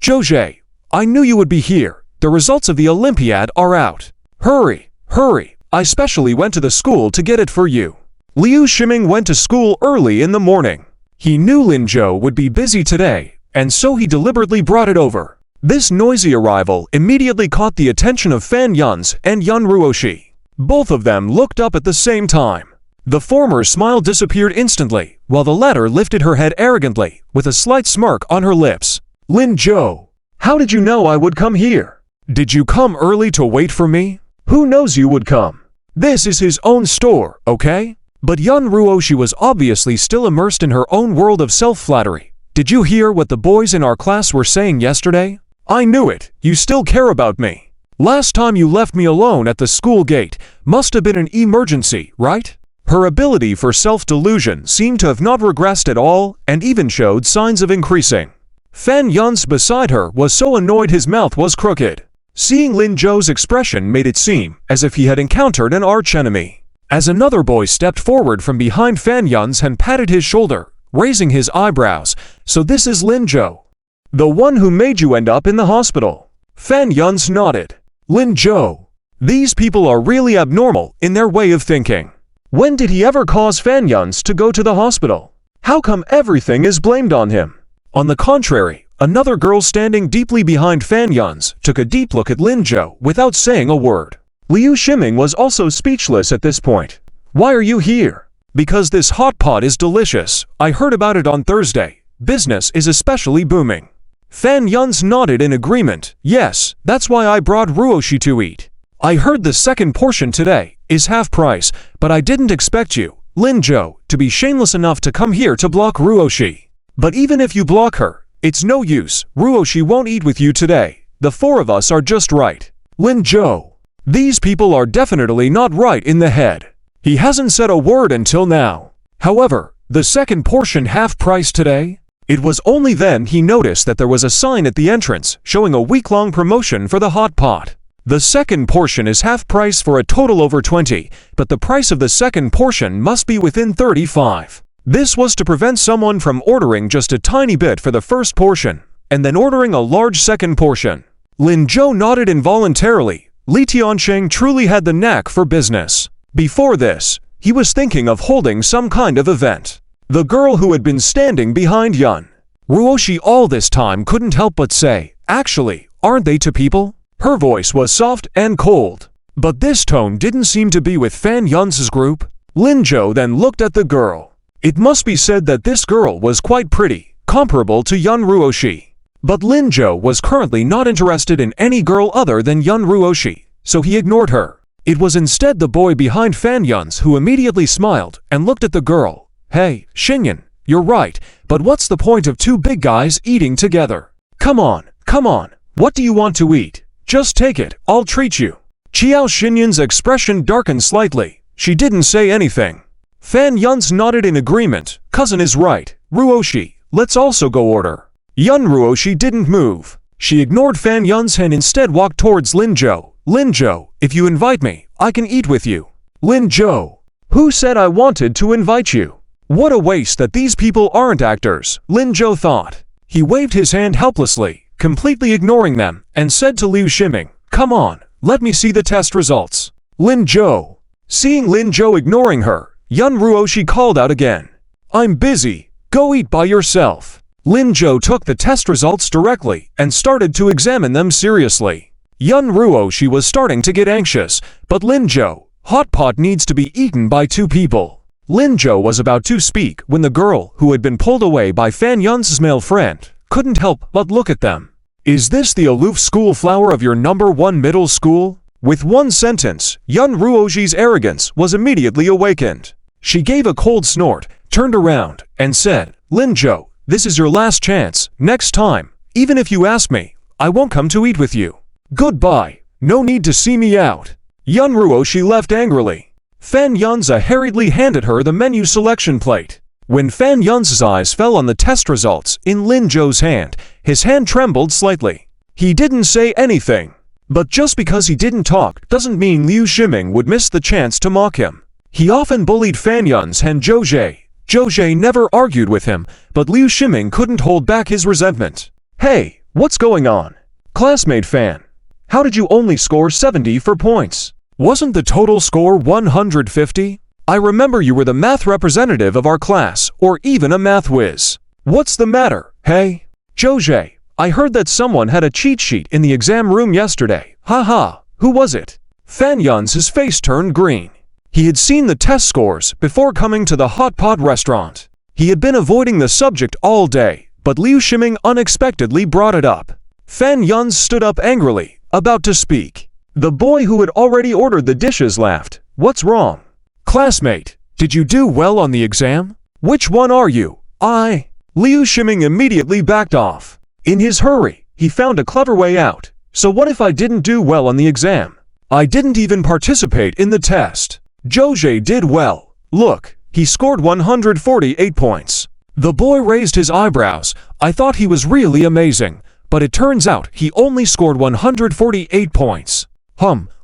Zhou, I knew you would be here. The results of the Olympiad are out. Hurry, hurry, I specially went to the school to get it for you." Liu Shiming went to school early in the morning. He knew Lin Zhou would be busy today, and so he deliberately brought it over. This noisy arrival immediately caught the attention of Fan Yun's and Yun Ruoshi. Both of them looked up at the same time. The former's smile disappeared instantly, while the latter lifted her head arrogantly, with a slight smirk on her lips. "Lin Zhou, how did you know I would come here? Did you come early to wait for me? Who knows you would come? This is his own store, okay?" But Yun Ruoshi was obviously still immersed in her own world of self-flattery. "Did you hear what the boys in our class were saying yesterday? I knew it, you still care about me. Last time you left me alone at the school gate must have been an emergency, right?" Her ability for self-delusion seemed to have not regressed at all and even showed signs of increasing. Fan Yun's beside her was so annoyed his mouth was crooked. Seeing Lin Zhou's expression made it seem as if he had encountered an archenemy. As another boy stepped forward from behind Fan Yun's and patted his shoulder, raising his eyebrows, "So this is Lin Zhou, the one who made you end up in the hospital?" Fan Yun's nodded. "Lin Zhou, these people are really abnormal in their way of thinking. When did he ever cause Fan Yun's to go to the hospital? How come everything is blamed on him?" On the contrary, another girl standing deeply behind Fan Yun's took a deep look at Lin Zhou without saying a word. Liu Shiming was also speechless at this point. "Why are you here?" "Because this hot pot is delicious. I heard about it on Thursday. Business is especially booming." Fan Yun's nodded in agreement. "Yes, that's why I brought Ruoshi to eat. I heard the second portion today is half price, but I didn't expect you, Lin Zhou, to be shameless enough to come here to block Ruoshi. But even if you block her, it's no use. Ruoshi won't eat with you today. The four of us are just right. Lin Zhou, these people are definitely not right in the head." He hasn't said a word until now. However, the second portion half price today? It was only then he noticed that there was a sign at the entrance showing a week-long promotion for the hot pot. The second portion is half price for a total over 20, but the price of the second portion must be within 35. This was to prevent someone from ordering just a tiny bit for the first portion, and then ordering a large second portion. Lin Zhou nodded involuntarily. Li Tiansheng truly had the knack for business. Before this, he was thinking of holding some kind of event. The girl who had been standing behind Yun Ruoshi all this time couldn't help but say, "Actually, aren't they two people?" Her voice was soft and cold. But this tone didn't seem to be with Fan Yun's group. Lin Zhou then looked at the girl. It must be said that this girl was quite pretty, comparable to Yun Ruoshi. But Lin Zhou was currently not interested in any girl other than Yun Ruoshi, so he ignored her. It was instead the boy behind Fan Yun's who immediately smiled and looked at the girl. Hey, Xinyan, you're right, but what's the point of two big guys eating together? Come on, what do you want to eat? Just take it, I'll treat you. Qiao Xinyan's expression darkened slightly. She didn't say anything. Fan Yun's nodded in agreement. Cousin is right. Ruoshi, let's also go order. Yun Ruoshi didn't move. She ignored Fan Yun's and instead walked towards Lin Zhou. Lin Zhou, if you invite me, I can eat with you. Lin Zhou, who said I wanted to invite you? What a waste that these people aren't actors, Lin Zhou thought. He waved his hand helplessly, completely ignoring them, and said to Liu Ximing, come on, let me see the test results. Lin Zhou. Seeing Lin Zhou ignoring her, Yun Ruoshi called out again. I'm busy, go eat by yourself. Lin Zhou took the test results directly and started to examine them seriously. Yun Ruoshi was starting to get anxious, but Lin Zhou, hot pot needs to be eaten by two people. Lin Zhou was about to speak when the girl, who had been pulled away by Fan Yun's male friend, couldn't help but look at them. Is this the aloof school flower of your #1 middle school? With one sentence, Yun Ruoshi's arrogance was immediately awakened. She gave a cold snort, turned around, and said, Lin Zhou, this is your last chance. Next time, even if you ask me, I won't come to eat with you. Goodbye, no need to see me out. Yun Ruoshi left angrily. Fan Yunza hurriedly handed her the menu selection plate. When Fan Yun's eyes fell on the test results in Lin Zhou's hand, his hand trembled slightly. He didn't say anything. But just because he didn't talk doesn't mean Liu Ximing would miss the chance to mock him. He often bullied Fan Yun's and Zhou Zhe. Zhou Zhe never argued with him, but Liu Ximing couldn't hold back his resentment. Hey, what's going on? Classmate Fan, how did you only score 70 for points? Wasn't the total score 150? I remember you were the math representative of our class, or even a math whiz. What's the matter, hey? Zhou Zhe, I heard that someone had a cheat sheet in the exam room yesterday. Haha, who was it? Fan Yun's face turned green. He had seen the test scores before coming to the hot pot restaurant. He had been avoiding the subject all day, but Liu Ximing unexpectedly brought it up. Fan Yun stood up angrily, about to speak. The boy who had already ordered the dishes laughed. What's wrong? Classmate, did you do well on the exam? Which one are you? Liu Ximing immediately backed off. In his hurry, he found a clever way out. So what if I didn't do well on the exam? I didn't even participate in the test. Zhou Zhe did well. Look, he scored 148 points. The boy raised his eyebrows. I thought he was really amazing, but it turns out he only scored 148 points.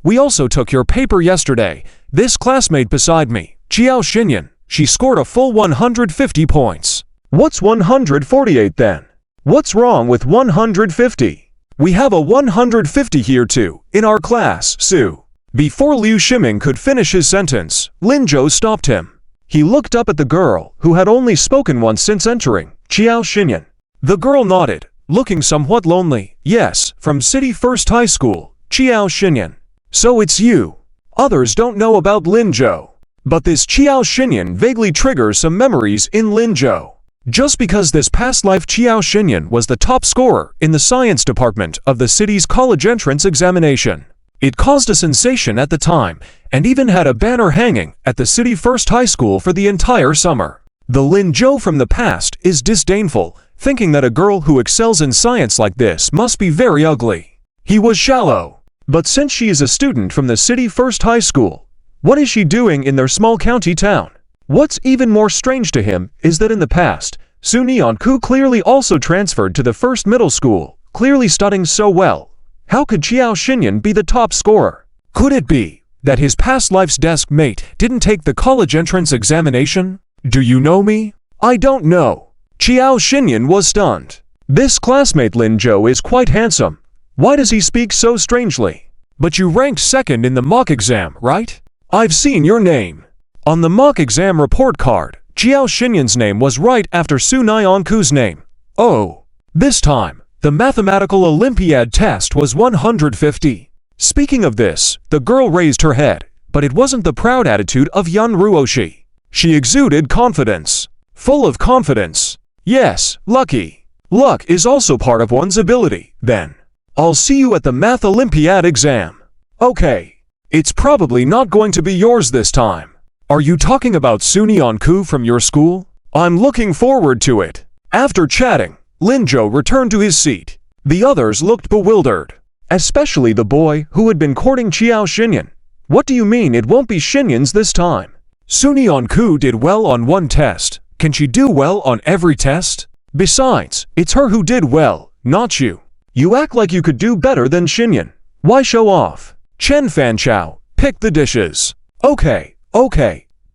We also took your paper yesterday. This classmate beside me, Qiao Xinyan, she scored a full 150 points. What's 148 then? What's wrong with 150? We have a 150 here too, in our class, Sue. Before Liu Ximing could finish his sentence, Lin Zhou stopped him. He looked up at the girl, who had only spoken once since entering, Qiao Xinyan. The girl nodded, looking somewhat lonely. Yes, from City First High School, Qiao Xinyan. So it's you. Others don't know about Lin Zhou. But this Qiao Xinyan vaguely triggers some memories in Lin Zhou. Just because this past life Qiao Xinyan was the top scorer in the science department of the city's college entrance examination. It caused a sensation at the time, and even had a banner hanging at the City First High School for the entire summer. The Lin Zhou from the past is disdainful, thinking that a girl who excels in science like this must be very ugly. He was shallow. But since she is a student from the City First High School, what is she doing in their small county town? What's even more strange to him is that in the past, Su Nianku clearly also transferred to the first middle school, clearly studying so well. How could Qiao Xinyan be the top scorer? Could it be that his past life's desk mate didn't take the college entrance examination? Do you know me? I don't know. Qiao Xinyan was stunned. This classmate Lin Zhou is quite handsome. Why does he speak so strangely? But you ranked second in the mock exam, right? I've seen your name. On the mock exam report card, Qiao Xinyan's name was right after Su Nianku's name. Oh. This time, the mathematical Olympiad test was 150. Speaking of this, the girl raised her head, but it wasn't the proud attitude of Yun Ruoshi. She exuded confidence. Full of confidence. Yes, lucky. Luck is also part of one's ability, then. I'll see you at the Math Olympiad exam. Okay. It's probably not going to be yours this time. Are you talking about Sunyeon-ku from your school? I'm looking forward to it. After chatting, Linjo returned to his seat. The others looked bewildered, especially the boy who had been courting Xiao Xinyan. What do you mean it won't be Xinyan's this time? Sunyeon-ku did well on one test. Can she do well on every test? Besides, it's her who did well, not you. You act like you could do better than Xinyan. Why show off? Chen Fanchao, pick the dishes. Okay.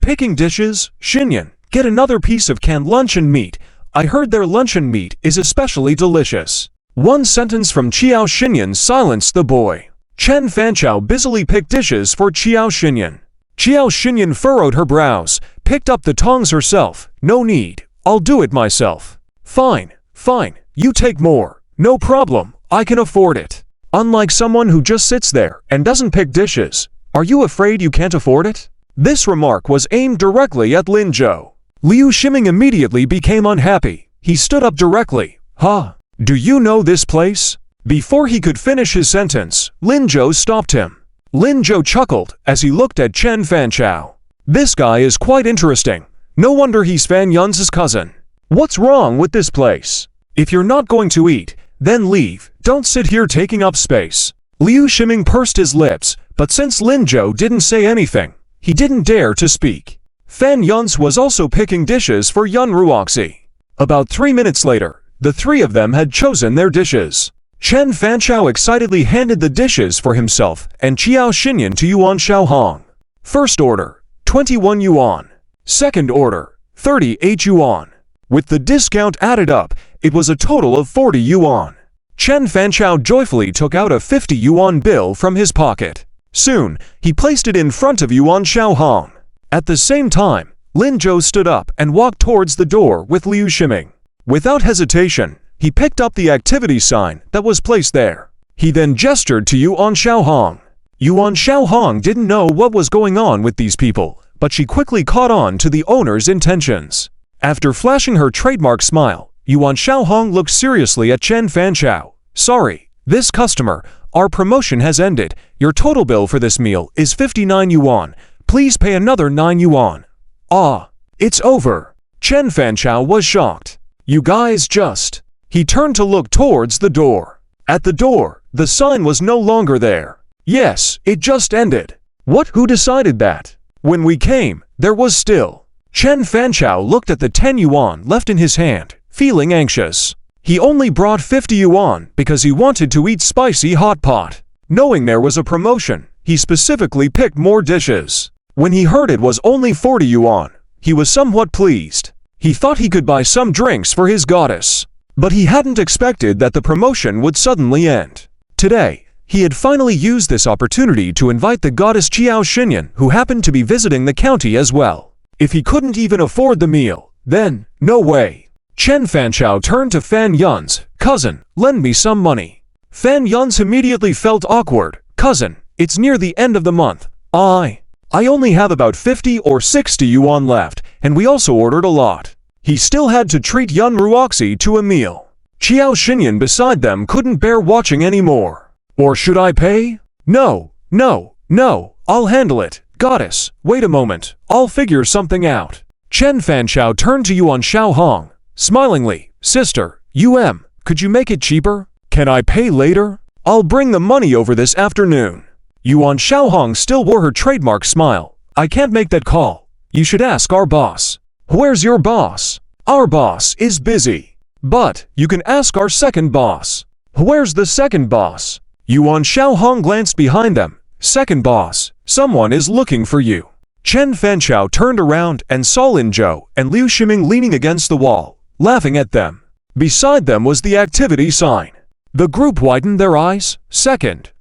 Picking dishes, Xinyan, get another piece of canned luncheon meat. I heard their luncheon meat is especially delicious. One sentence from Xiao Xinyan silenced the boy. Chen Fanchao busily picked dishes for Xiao Xinyan. Xiao Xinyan furrowed her brows, picked up the tongs herself. No need, I'll do it myself. Fine, you take more. No problem, I can afford it. Unlike someone who just sits there and doesn't pick dishes. Are you afraid you can't afford it? This remark was aimed directly at Linjo. Liu Shiming immediately became unhappy. He stood up directly. Do you know this place? Before he could finish his sentence, Linjo stopped him. Linjo chuckled as he looked at Chen Fanchao. This guy is quite interesting. No wonder he's Fan Yun's cousin. What's wrong with this place? If you're not going to eat, then leave. Don't sit here taking up space. Liu Shiming pursed his lips, but since Linjo didn't say anything, he didn't dare to speak. Fan Yun's was also picking dishes for Yun Ruoxi. About 3 minutes later, the three of them had chosen their dishes. Chen Fanchao excitedly handed the dishes for himself and Xiao Xinyan to Yuan Xiaohong. First order, 21 yuan. Second order, 38 yuan. With the discount added up, it was a total of 40 yuan. Chen Fanchao joyfully took out a 50 yuan bill from his pocket. Soon, he placed it in front of Yuan Xiaohong. At the same time, Linjo stood up and walked towards the door with Liu Shiming. Without hesitation, he picked up the activity sign that was placed there. He then gestured to Yuan Xiaohong. Yuan Xiaohong didn't know what was going on with these people, but she quickly caught on to the owner's intentions. After flashing her trademark smile, Yuan Xiaohong looked seriously at Chen Fanchao. Sorry, this customer, our promotion has ended. Your total bill for this meal is 59 yuan. Please pay another 9 yuan. It's over. Chen Fanchao was shocked. You guys just... He turned to look towards the door. At the door, the sign was no longer there. Yes, it just ended. What? Who decided that? When we came, there was still. Chen Fanchao looked at the 10 yuan left in his hand, feeling anxious. He only brought 50 yuan because he wanted to eat spicy hot pot. Knowing there was a promotion, he specifically picked more dishes. When he heard it was only 40 yuan, he was somewhat pleased. He thought he could buy some drinks for his goddess. But he hadn't expected that the promotion would suddenly end. Today, he had finally used this opportunity to invite the goddess Xiao Xinyan, who happened to be visiting the county as well. If he couldn't even afford the meal, then, no way. Chen Fanchao turned to Fan Yun's. Cousin, lend me some money. Fan Yun's immediately felt awkward. Cousin, it's near the end of the month. I only have about 50 or 60 yuan left, and we also ordered a lot. He still had to treat Yun Ruoxi to a meal. Xiao Xinyan beside them couldn't bear watching anymore. Or should I pay? No, I'll handle it. Goddess, wait a moment, I'll figure something out. Chen Fanchao turned to Yuan Xiaohong. Smilingly, Sister, could you make it cheaper? Can I pay later? I'll bring the money over this afternoon. Yuan Xiaohong still wore her trademark smile. I can't make that call. You should ask our boss. Where's your boss? Our boss is busy. But you can ask our second boss. Where's the second boss? Yuan Xiaohong glanced behind them. Second boss, someone is looking for you. Chen Fanchao turned around and saw Linjo and Liu Shiming leaning against the wall, laughing at them. Beside them was the activity sign. The group widened their eyes. Second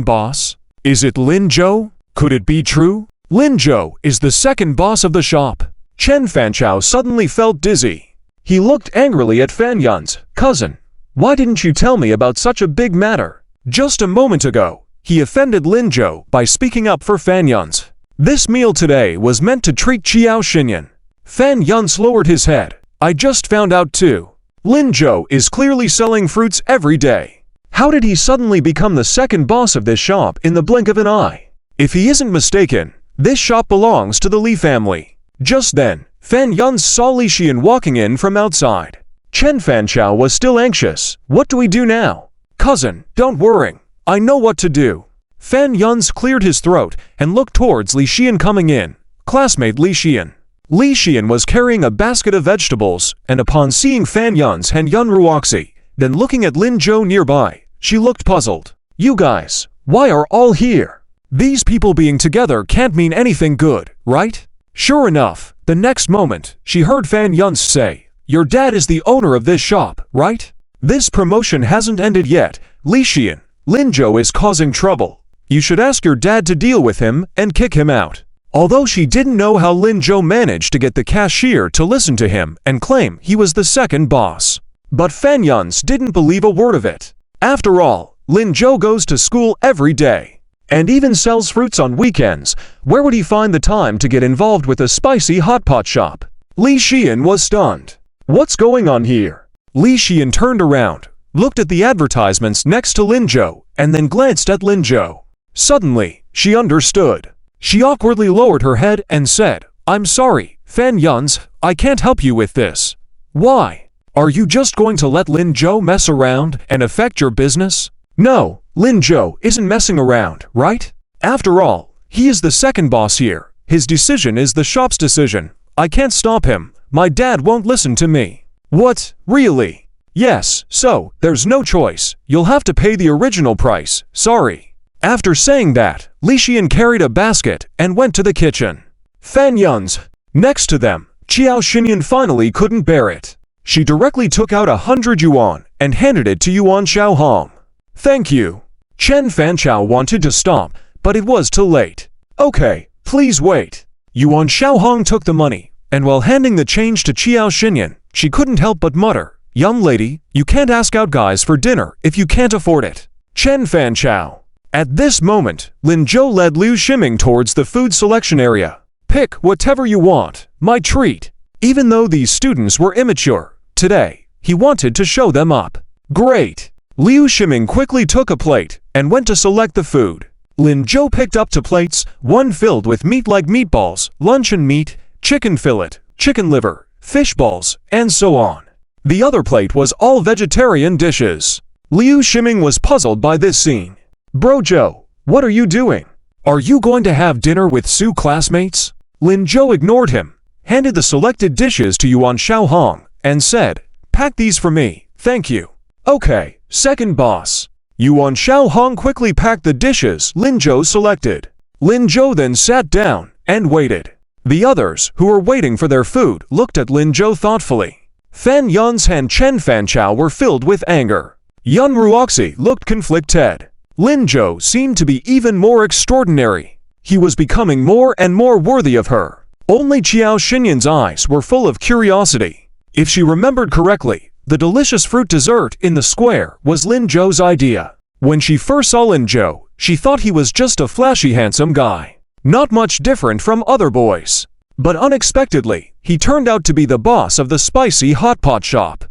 boss. Is it Linjo? Could it be true? Linjo is the second boss of the shop. Chen Fanchao suddenly felt dizzy. He looked angrily at Fan Yun's. Cousin, why didn't you tell me about such a big matter? Just a moment ago, he offended Linjo by speaking up for Fan Yun's. This meal today was meant to treat Xiao Xinyan. Fan Yun lowered his head. I just found out too. Linjo is clearly selling fruits every day. How did he suddenly become the second boss of this shop in the blink of an eye? If he isn't mistaken, this shop belongs to the Li family. Just then, Fan Yun saw Li Xian walking in from outside. Chen Fanchao was still anxious. What do we do now? Cousin, don't worry. I know what to do. Fan Yun's cleared his throat and looked towards Li Xian coming in. Classmate Li Xian. Li Xian was carrying a basket of vegetables, and upon seeing Fan Yun's and Yun Ruoxi, then looking at Lin Zhou nearby, she looked puzzled. You guys, why are all here? These people being together can't mean anything good, right? Sure enough, the next moment, she heard Fan Yun say, your dad is the owner of this shop, right? This promotion hasn't ended yet. Li Xian, Lin Zhou is causing trouble. You should ask your dad to deal with him and kick him out. Although she didn't know how Lin Zhou managed to get the cashier to listen to him and claim he was the second boss. But Fan Yun's didn't believe a word of it. After all, Lin Zhou goes to school every day, and even sells fruits on weekends. Where would he find the time to get involved with a spicy hot pot shop? Li Xian was stunned. What's going on here? Li Xian turned around, looked at the advertisements next to Lin Zhou, and then glanced at Lin Zhou. Suddenly, she understood. She awkwardly lowered her head and said, I'm sorry, Fan Yuns, I can't help you with this. Why? Are you just going to let Lin Zhou mess around and affect your business? No, Lin Zhou isn't messing around, right? After all, he is the second boss here. His decision is the shop's decision. I can't stop him. My dad won't listen to me. What? Really? Yes, so, there's no choice. You'll have to pay the original price. Sorry. After saying that, Li Xian carried a basket and went to the kitchen. Fan Yun's. Next to them, Qiao Xinyan finally couldn't bear it. She directly took out 100 yuan and handed it to Yuan Xiaohong. Thank you. Chen Fanchao wanted to stop, but it was too late. Okay, please wait. Yuan Xiaohong took the money, and while handing the change to Qiao Xinyan, she couldn't help but mutter, young lady, you can't ask out guys for dinner if you can't afford it. Chen Fanchao. At this moment, Lin Zhou led Liu Ximing towards the food selection area. Pick whatever you want, my treat. Even though these students were immature, today, he wanted to show them up. Great! Liu Ximing quickly took a plate and went to select the food. Lin Zhou picked up two plates, one filled with meat like meatballs, luncheon meat, chicken fillet, chicken liver, fish balls, and so on. The other plate was all vegetarian dishes. Liu Ximing was puzzled by this scene. Bro Zhou, what are you doing? Are you going to have dinner with Su classmates? Lin Zhou ignored him, handed the selected dishes to Yuan Xiaohong, and said, pack these for me, thank you. Okay, second boss. Yuan Xiaohong quickly packed the dishes Lin Zhou selected. Lin Zhou then sat down and waited. The others, who were waiting for their food, looked at Lin Zhou thoughtfully. Fan Yun's and Chen Fanchao were filled with anger. Yun Ruoxi looked conflicted. Lin Zhou seemed to be even more extraordinary. He was becoming more and more worthy of her. Only Qiao Xinyan's eyes were full of curiosity. If she remembered correctly, the delicious fruit dessert in the square was Lin Zhou's idea. When she first saw Lin Zhou, she thought he was just a flashy handsome guy. Not much different from other boys. But unexpectedly, he turned out to be the boss of the spicy hot pot shop.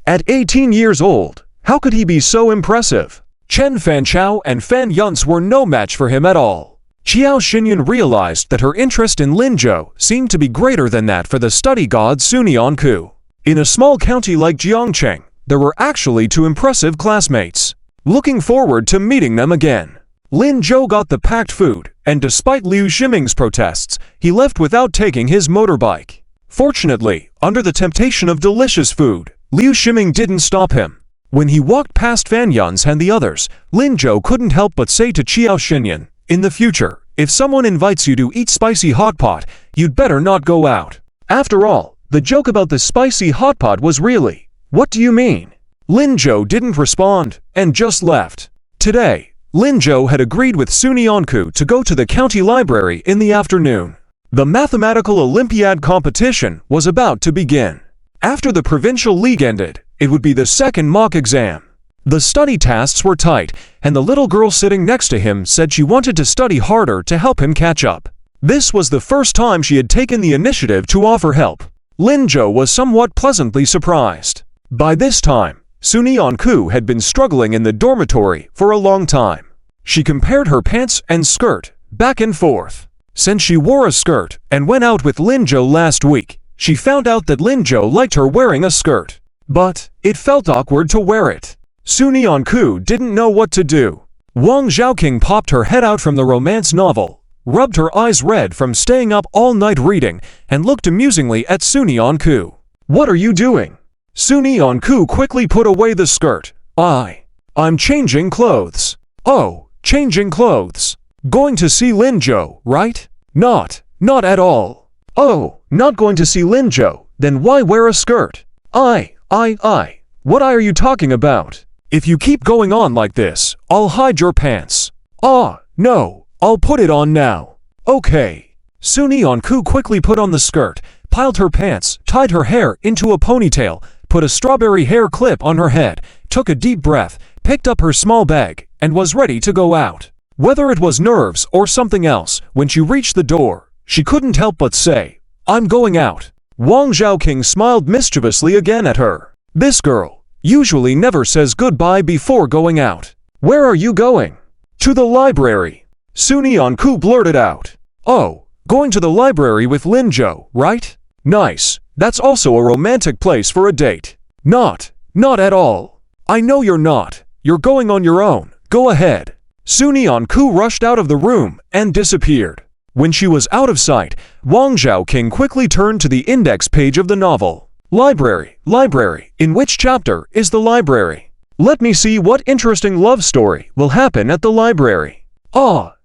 At 18 years old, how could he be so impressive? Chen Fanchao and Fan Yuns were no match for him at all. Qiao Xinyan realized that her interest in Lin Zhou seemed to be greater than that for the study god Sun Yanku. In a small county like Jiangcheng, there were actually two impressive classmates. Looking forward to meeting them again. Lin Zhou got the packed food, and despite Liu Ximing's protests, he left without taking his motorbike. Fortunately, under the temptation of delicious food, Liu Ximing didn't stop him. When he walked past Fan Yuns and the others, Lin Zhou couldn't help but say to Qiao Xinyan, in the future, if someone invites you to eat spicy hot pot, you'd better not go out. After all, the joke about the spicy hot pot was really, what do you mean? Lin Zhou didn't respond, and just left. Today, Lin Zhou had agreed with Sun Yanku to go to the county library in the afternoon. The mathematical Olympiad competition was about to begin. After the provincial league ended, it would be the second mock exam. The study tasks were tight, and the little girl sitting next to him said she wanted to study harder to help him catch up. This was the first time she had taken the initiative to offer help. Lin Zhou was somewhat pleasantly surprised. By this time, Sunyeon-ku had been struggling in the dormitory for a long time. She compared her pants and skirt back and forth. Since she wore a skirt and went out with Linjo last week, she found out that Linjo liked her wearing a skirt. But it felt awkward to wear it. Sunyeon-ku didn't know what to do. Wang Zhaoqing popped her head out from the romance novel, rubbed her eyes red from staying up all night reading, and looked amusingly at Sunyeon-ku. "What are you doing?" Sunyeon-ku quickly put away the skirt. I'm changing clothes." "Oh, changing clothes. Going to see Linjo, right?" Not at all." "Oh, not going to see Linjo, then why wear a skirt?" What are you talking about? If you keep going on like this, I'll hide your pants." No, I'll put it on now." "Okay." Sunyeon-ku quickly put on the skirt, piled her pants, tied her hair into a ponytail, put a strawberry hair clip on her head, took a deep breath, picked up her small bag, and was ready to go out. Whether it was nerves or something else, when she reached the door, she couldn't help but say, "I'm going out." Wang Zhaoqing smiled mischievously again at her. This girl usually never says goodbye before going out. "Where are you going?" "To the library." Sunyeon-ku blurted out. "Oh, going to the library with Linjo, right? Nice. That's also a romantic place for a date." Not at all." "I know you're not. You're going on your own. Go ahead." Sunyeon-ku rushed out of the room and disappeared. When she was out of sight, Wang Zhaoqing quickly turned to the index page of the novel. Library. In which chapter is the library? Let me see what interesting love story will happen at the library.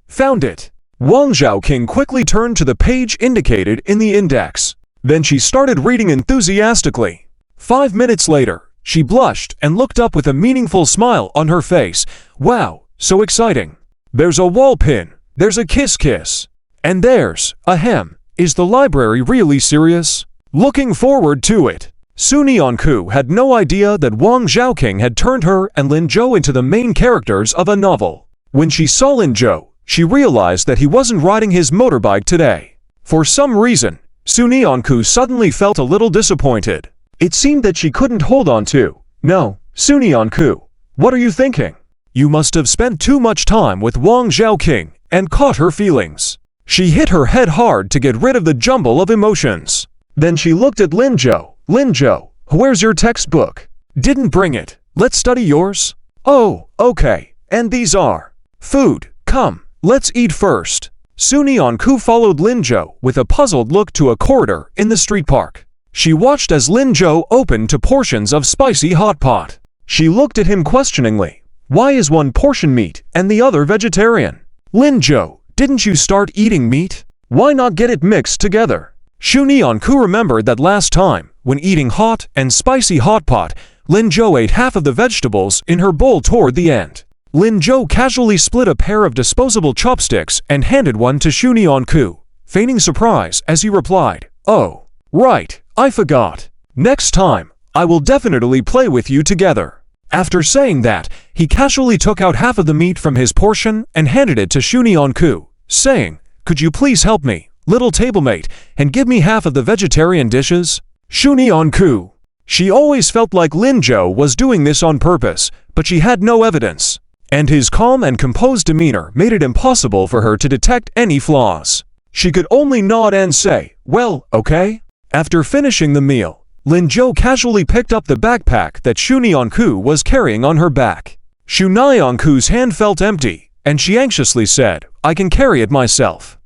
Found it. Wang Zhaoqing quickly turned to the page indicated in the index. Then she started reading enthusiastically. 5 minutes later, she blushed and looked up with a meaningful smile on her face. Wow, so exciting. There's a wall pin. There's a kiss. And there's a hem. Is the library really serious? Looking forward to it. Sunyeon-ku had no idea that Wang Zhaoqing had turned her and Linjo into the main characters of a novel. When she saw Linjo, she realized that he wasn't riding his motorbike today. For some reason, Sunyeon-ku suddenly felt a little disappointed. It seemed that she couldn't hold on to. "No, Sunyeon-ku, what are you thinking? You must have spent too much time with Wang Zhaoqing and caught her feelings." She hit her head hard to get rid of the jumble of emotions. Then she looked at Linjo. "Linjo, where's your textbook?" "Didn't bring it. Let's study yours." "Oh, okay. And these are food. Come, let's eat first." Sunyeon-ku followed Linjo with a puzzled look to a corridor in the street park. She watched as Linjo opened to portions of spicy hot pot. She looked at him questioningly. "Why is one portion meat and the other vegetarian?" "Linjo, didn't you start eating meat? Why not get it mixed together?" Sunyeon-ku remembered that last time, when eating hot and spicy hot pot, Linjo ate half of the vegetables in her bowl toward the end. Linjo casually split a pair of disposable chopsticks and handed one to Sunyeon-ku, feigning surprise as he replied, "Oh, right, I forgot. Next time, I will definitely play with you together." After saying that, he casually took out half of the meat from his portion and handed it to Sunyeon-ku, saying, "Could you please help me, little tablemate, and give me half of the vegetarian dishes?" Sunyeon-ku. She always felt like Linjo was doing this on purpose, but she had no evidence. And his calm and composed demeanor made it impossible for her to detect any flaws. She could only nod and say, "Well, okay." After finishing the meal, Linjo casually picked up the backpack that Sunyeon-ku was carrying on her back. Sunyeon-ku's hand felt empty, and she anxiously said, "I can carry it myself."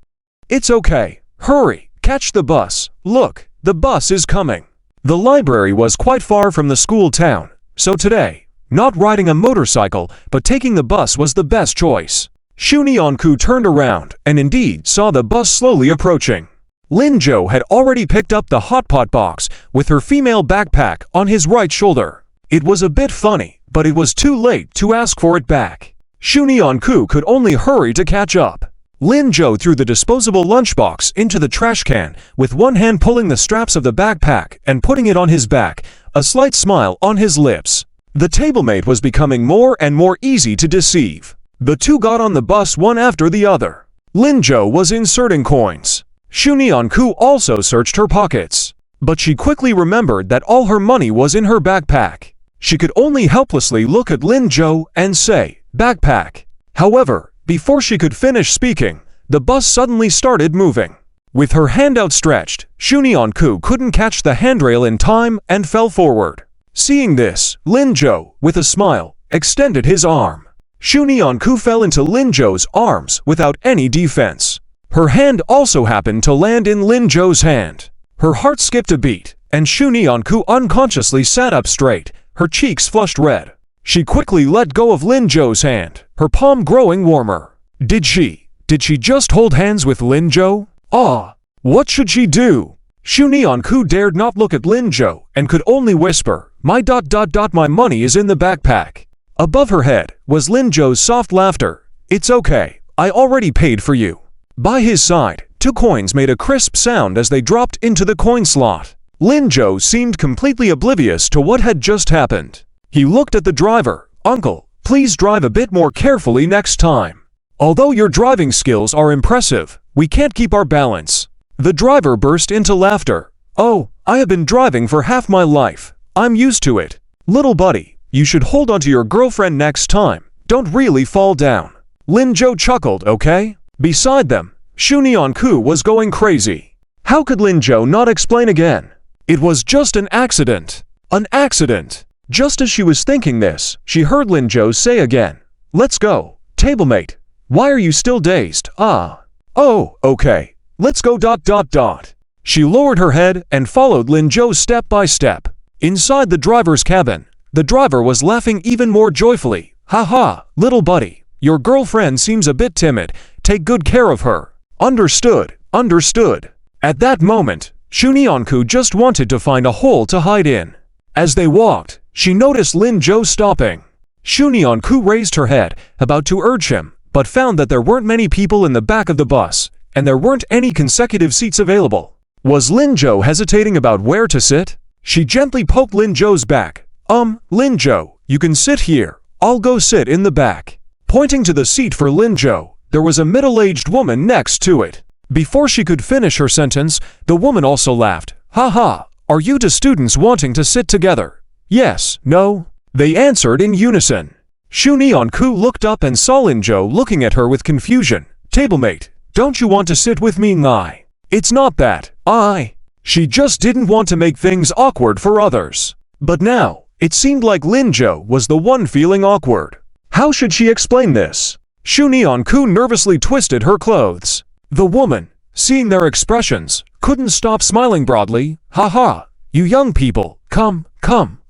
"It's okay. Hurry, catch the bus. Look, the bus is coming." The library was quite far from the school town, so today, not riding a motorcycle but taking the bus was the best choice. Sunyeon-ku turned around and indeed saw the bus slowly approaching. Linjo had already picked up the hot pot box with her female backpack on his right shoulder. It was a bit funny, but it was too late to ask for it back. Sunyeon-ku could only hurry to catch up. Linjo threw the disposable lunchbox into the trash can, with one hand pulling the straps of the backpack and putting it on his back, a slight smile on his lips. The tablemate was becoming more and more easy to deceive. The two got on the bus one after the other. Linjo was inserting coins. Sunyeon-ku also searched her pockets. But she quickly remembered that all her money was in her backpack. She could only helplessly look at Lin Zhou and say, "Backpack." However, before she could finish speaking, the bus suddenly started moving. With her hand outstretched, Shunyanku couldn't catch the handrail in time and fell forward. Seeing this, Lin Zhou, with a smile, extended his arm. Shunyanku fell into Lin Zhou's arms without any defense. Her hand also happened to land in Lin Zhou's hand. Her heart skipped a beat, and Shunyanku unconsciously sat up straight, her cheeks flushed red. She quickly let go of Lin Zhou's hand, her palm growing warmer. Did she just hold hands with Lin Zhou? Ah, what should she do? Shunyanku dared not look at Lin Zhou and could only whisper, my money is in the backpack." Above her head was Lin Zhou's soft laughter. "It's okay, I already paid for you." By his side, 2 coins made a crisp sound as they dropped into the coin slot. Lin Zhou seemed completely oblivious to what had just happened. He looked at the driver. "Uncle, please drive a bit more carefully next time. Although your driving skills are impressive, we can't keep our balance." The driver burst into laughter. "Oh, I have been driving for half my life. I'm used to it. Little buddy, you should hold on to your girlfriend next time. Don't really fall down." Lin Zhou chuckled, okay? Beside them, Shunyanku was going crazy. How could Lin Zhou not explain again? It was just an accident. An accident. Just as she was thinking this, she heard Lin Zhou say again, "Let's go, tablemate. Why are you still dazed? Ah. Oh, okay. Let's go. She lowered her head and followed Lin Zhou step by step. Inside the driver's cabin, the driver was laughing even more joyfully. "Haha, little buddy, your girlfriend seems a bit timid. Take good care of her." Understood. At that moment, Shunyanku just wanted to find a hole to hide in. As they walked, she noticed Lin Zhou stopping. Shunyanku raised her head, about to urge him, but found that there weren't many people in the back of the bus, and there weren't any consecutive seats available. Was Lin Zhou hesitating about where to sit? She gently poked Lin Zhou's back. Lin Zhou, you can sit here. I'll go sit in the back." Pointing to the seat for Lin Zhou, there was a middle-aged woman next to it. Before she could finish her sentence, the woman also laughed. "Haha, are you 2 students wanting to sit together?" "Yes, no?" they answered in unison. Shunyanku looked up and saw Lin Zhou looking at her with confusion. "Tablemate, don't you want to sit with me, Nai?" "It's not that, She just didn't want to make things awkward for others. But now, it seemed like Lin Zhou was the one feeling awkward. How should she explain this? Shunyanku nervously twisted her clothes. The woman, seeing their expressions, couldn't stop smiling broadly. "Haha, you young people, come,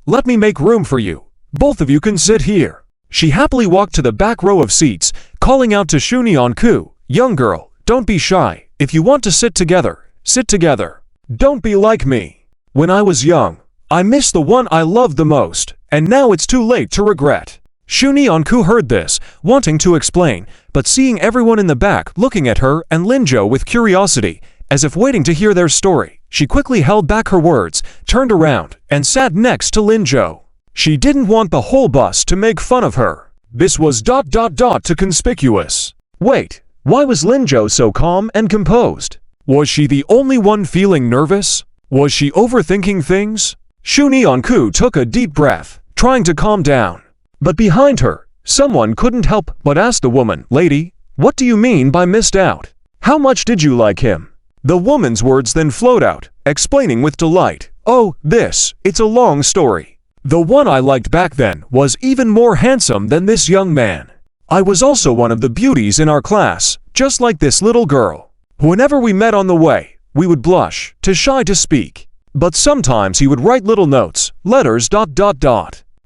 let me make room for you. Both of you can sit here." She happily walked to the back row of seats, calling out to Shunyanku, "Young girl, don't be shy. If you want to sit together, sit together. Don't be like me. When I was young, I missed the one I loved the most, and now it's too late to regret." Shunyanku heard this, wanting to explain, but seeing everyone in the back looking at her and Lin Zhou with curiosity, as if waiting to hear their story, she quickly held back her words, turned around, and sat next to Lin Zhou. She didn't want the whole bus to make fun of her. This was too conspicuous. Wait, why was Lin Zhou so calm and composed? Was she the only one feeling nervous? Was she overthinking things? Shunyanku took a deep breath, trying to calm down. But behind her, someone couldn't help but ask the woman, "Lady, what do you mean by missed out? How much did you like him?" The woman's words then flowed out, explaining with delight, "Oh, it's a long story. The one I liked back then was even more handsome than this young man. I was also one of the beauties in our class, just like this little girl. Whenever we met on the way, we would blush, too shy to speak. But sometimes he would write little notes, letters.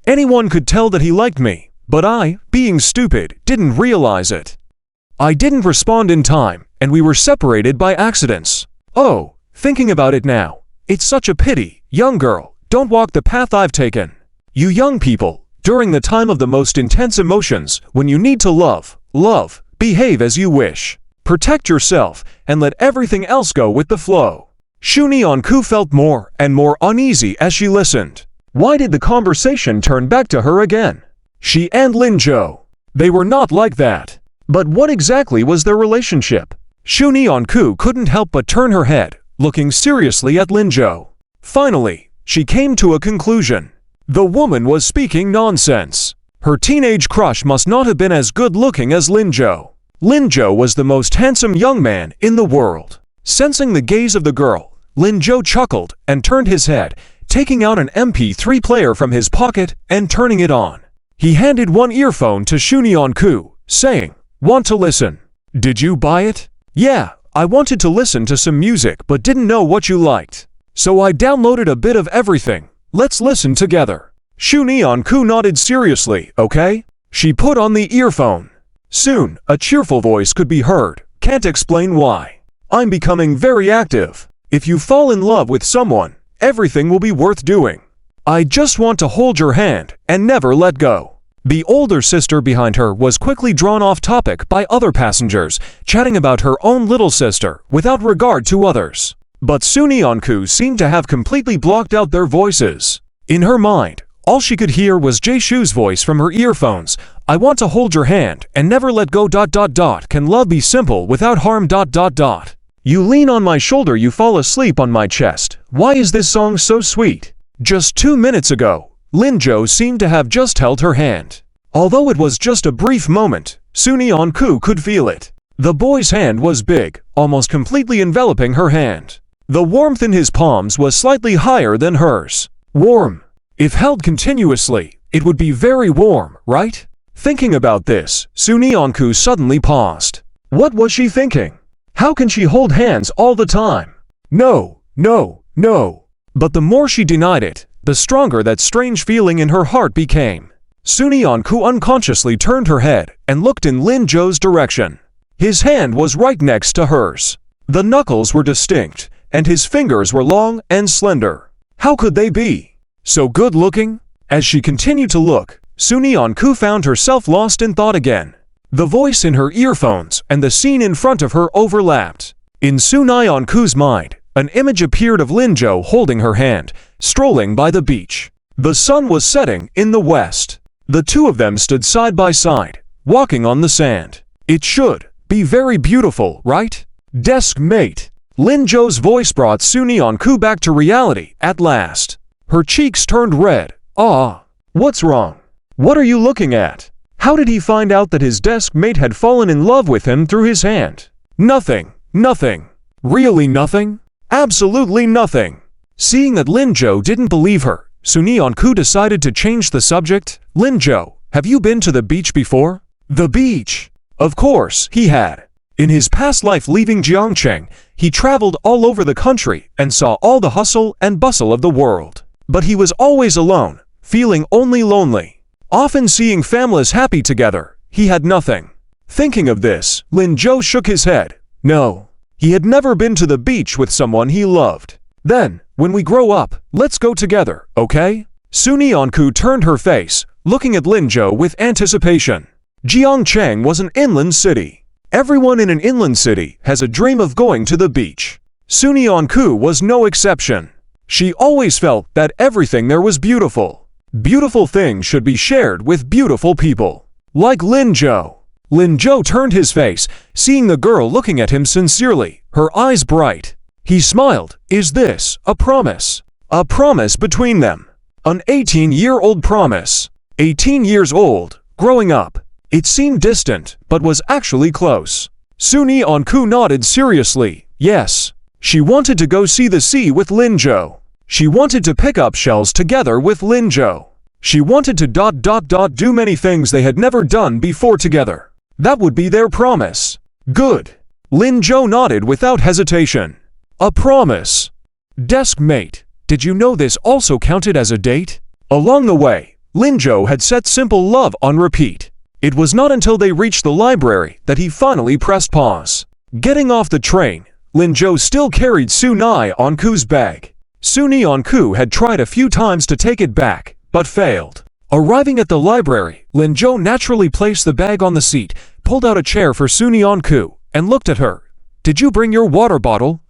Anyone could tell that he liked me, but I, being stupid, didn't realize it. I didn't respond in time, and we were separated by accidents. Oh, thinking about it now, it's such a pity. Young girl, don't walk the path I've taken. You young people, during the time of the most intense emotions, when you need to love, behave as you wish. Protect yourself, and let everything else go with the flow." Shunyanku felt more and more uneasy as she listened. Why did the conversation turn back to her again? She and Lin Zhou. They were not like that. But what exactly was their relationship? Shunyanku couldn't help but turn her head, looking seriously at Lin Zhou. Finally, she came to a conclusion. The woman was speaking nonsense. Her teenage crush must not have been as good-looking as Linjo. Linjo was the most handsome young man in the world. Sensing the gaze of the girl, Linjo chuckled and turned his head, taking out an MP3 player from his pocket and turning it on. He handed one earphone to Shunyeon-ku, saying, "Want to listen? Did you buy it?" "Yeah, I wanted to listen to some music but didn't know what you liked. So I downloaded a bit of everything. Let's listen together." Shunyeon-ku nodded seriously, "Okay?" She put on the earphone. Soon, a cheerful voice could be heard. "Can't explain why. I'm becoming very active. If you fall in love with someone, everything will be worth doing. I just want to hold your hand and never let go." The older sister behind her was quickly drawn off topic by other passengers, chatting about her own little sister without regard to others. But Shunyeon-ku seemed to have completely blocked out their voices. In her mind, all she could hear was Jae-shu's voice from her earphones. "I want to hold your hand and never let go. Can love be simple without harm. You lean on my shoulder, you fall asleep on my chest. Why is this song so sweet?" Just 2 minutes ago, Linjo seemed to have just held her hand. Although it was just a brief moment, Shunyeon-ku could feel it. The boy's hand was big, almost completely enveloping her hand. The warmth in his palms was slightly higher than hers. Warm. If held continuously, it would be very warm, right? Thinking about this, Shunyeon-ku suddenly paused. What was she thinking? How can she hold hands all the time? No. But the more she denied it, the stronger that strange feeling in her heart became. Shunyeon-ku unconsciously turned her head and looked in Linjo's direction. His hand was right next to hers. The knuckles were distinct, and his fingers were long and slender. How could they be so good-looking? As she continued to look, Shunyeon-ku found herself lost in thought again. The voice in her earphones and the scene in front of her overlapped. In Shunyeon-ku's mind, an image appeared of Linjo holding her hand, strolling by the beach. The sun was setting in the west. The two of them stood side by side, walking on the sand. It should be very beautiful, right? Deskmate. Linjo's voice brought Shunyeon-ku back to reality at last. Her cheeks turned red. "Ah, what's wrong? What are you looking at? How did he find out that his desk mate had fallen in love with him through his hand?" Nothing. Really nothing? Absolutely nothing. Seeing that Linjo didn't believe her, Shunyeon-ku decided to change the subject. "Linjo, have you been to the beach before?" The beach? Of course, he had. In his past life leaving Gyeongchang, he traveled all over the country and saw all the hustle and bustle of the world. But he was always alone, feeling only lonely. Often seeing families happy together, he had nothing. Thinking of this, Linjo shook his head. No, he had never been to the beach with someone he loved. "Then, when we grow up, let's go together, okay?" Shunyeon-ku turned her face, looking at Linjo with anticipation. Gyeongchang was an inland city. Everyone in an inland city has a dream of going to the beach. Shunyeon-ku was no exception. She always felt that everything there was beautiful. Beautiful things should be shared with beautiful people. Like Linjo. Linjo turned his face, seeing the girl looking at him sincerely, her eyes bright. He smiled. Is this a promise? A promise between them. An 18-year-old promise. 18 years old, growing up. It seemed distant, but was actually close. Shunyeon-ku nodded seriously. Yes. She wanted to go see the sea with Linjo. She wanted to pick up shells together with Linjo. She wanted to do many things they had never done before together. That would be their promise. Good. Linjo nodded without hesitation. A promise. Deskmate, did you know this also counted as a date? Along the way, Linjo had set simple love on repeat. It was not until they reached the library that he finally pressed pause. Getting off the train, Linjo still carried Shunyeon-ku's bag. Shunyeon-ku had tried a few times to take it back, but failed. Arriving at the library, Linjo naturally placed the bag on the seat, pulled out a chair for Shunyeon-ku, and looked at her. Did you bring your water bottle?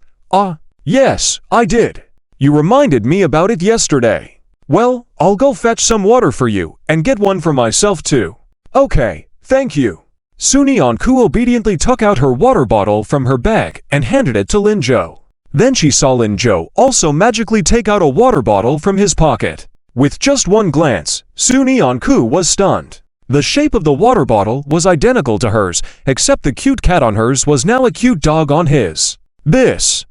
Yes, I did. You reminded me about it yesterday. Well, I'll go fetch some water for you, and get one for myself too. Okay, thank you. Shunyeon-ku obediently took out her water bottle from her bag and handed it to Linjo. Then she saw Linjo also magically take out a water bottle from his pocket. With just one glance, Sunyeon-ku was stunned. The shape of the water bottle was identical to hers, except the cute cat on hers was now a cute dog on his. This.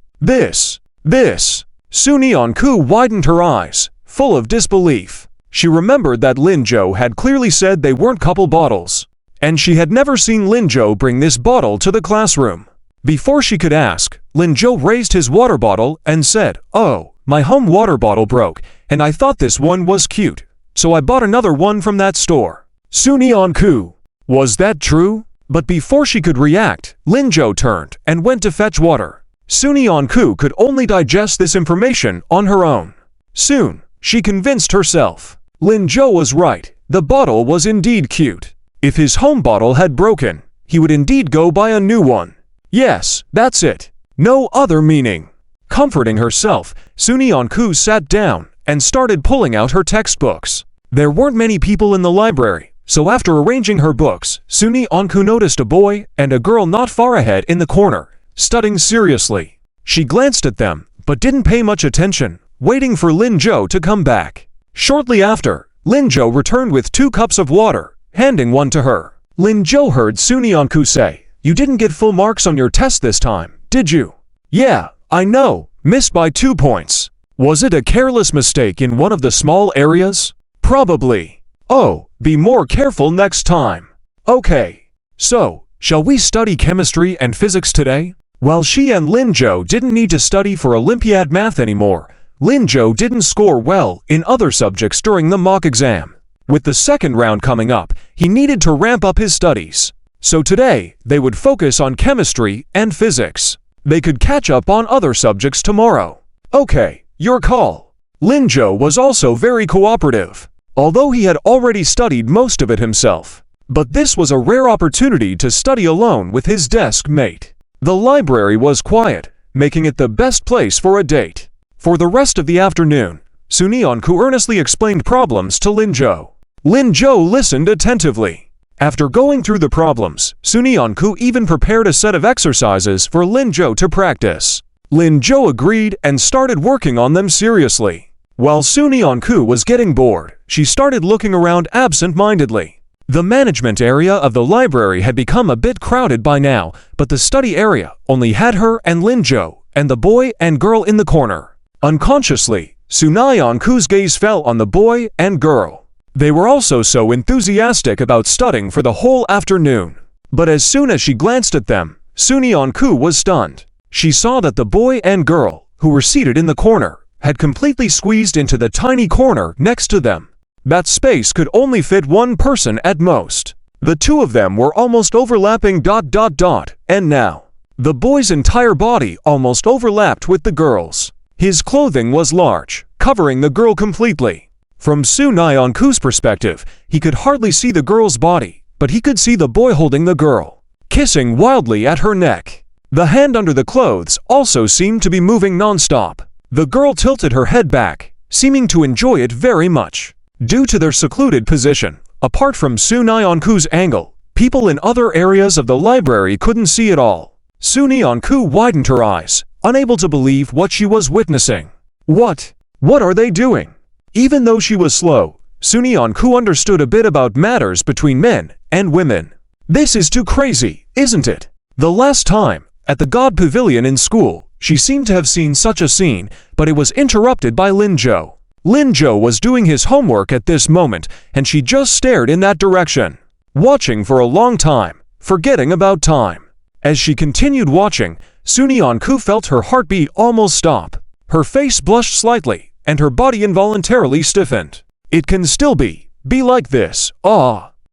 Sunyeon-ku widened her eyes, full of disbelief. She remembered that Lin-jo had clearly said they weren't couple bottles, and she had never seen Lin-jo bring this bottle to the classroom. Before she could ask, Lin-jo raised his water bottle and said, "Oh, my home water bottle broke, and I thought this one was cute, so I bought another one from that store." Sunyeon-ku. Was that true? But before she could react, Lin-jo turned and went to fetch water. Sunyeon-ku could only digest this information on her own. Soon, she convinced herself. Lin-jo was right. The bottle was indeed cute. If his home bottle had broken, he would indeed go buy a new one. Yes, that's it. No other meaning. Comforting herself, Sunyeon-ku sat down and started pulling out her textbooks. There weren't many people in the library, so after arranging her books, Sunyeon-ku noticed a boy and a girl not far ahead in the corner, studying seriously. She glanced at them, but didn't pay much attention, waiting for Lin-jo to come back. Shortly after, Lin-jo returned with 2 cups of water, handing one to her. Lin-jo heard Sunyeon-ku say, "You didn't get full marks on your test this time, did you?" "Yeah, I know, missed by 2 points. Was it a careless mistake in one of the small areas?" "Probably." "Oh, be more careful next time." "Okay. So, shall we study chemistry and physics today?" While she and Lin-jo didn't need to study for Olympiad math anymore, Lin-jo didn't score well in other subjects during the mock exam. With the second round coming up, he needed to ramp up his studies. So today, they would focus on chemistry and physics. They could catch up on other subjects tomorrow. "Okay, your call." Lin-jo was also very cooperative, although he had already studied most of it himself. But this was a rare opportunity to study alone with his desk mate. The library was quiet, making it the best place for a date. For the rest of the afternoon, Sunyeon-ku earnestly explained problems to Lin-jo. Lin-jo listened attentively. After going through the problems, Sunyeon-ku even prepared a set of exercises for Lin-jo to practice. Lin-jo agreed and started working on them seriously. While Sunyeon-ku was getting bored, she started looking around absent-mindedly. The management area of the library had become a bit crowded by now, but the study area only had her and Lin-jo, and the boy and girl in the corner. Unconsciously, Sunyeon-ku's gaze fell on the boy and girl. They were also so enthusiastic about studying for the whole afternoon. But as soon as she glanced at them, Sunyeon-ku was stunned. She saw that the boy and girl, who were seated in the corner, had completely squeezed into the tiny corner next to them. That space could only fit one person at most. The two of them were almost overlapping ... and now, the boy's entire body almost overlapped with the girl's. His clothing was large, covering the girl completely. From Sunyeon-ku's perspective, he could hardly see the girl's body, but he could see the boy holding the girl, kissing wildly at her neck. The hand under the clothes also seemed to be moving non-stop. The girl tilted her head back, seeming to enjoy it very much. Due to their secluded position, apart from Sunyeon-ku's angle, people in other areas of the library couldn't see it all. Sunyeon-ku widened her eyes, unable to believe what she was witnessing. What are they doing? Even though she was slow, Sunyeon-ku understood a bit about matters between men and women. This is too crazy, isn't it? The last time, at the God Pavilion in school, she seemed to have seen such a scene, but it was interrupted by Lin-jo. Lin-jo was doing his homework at this moment, and she just stared in that direction, watching for a long time, forgetting about time. As she continued watching, Sunyeon-ku felt her heartbeat almost stop. Her face blushed slightly, and her body involuntarily stiffened. It can still be like this.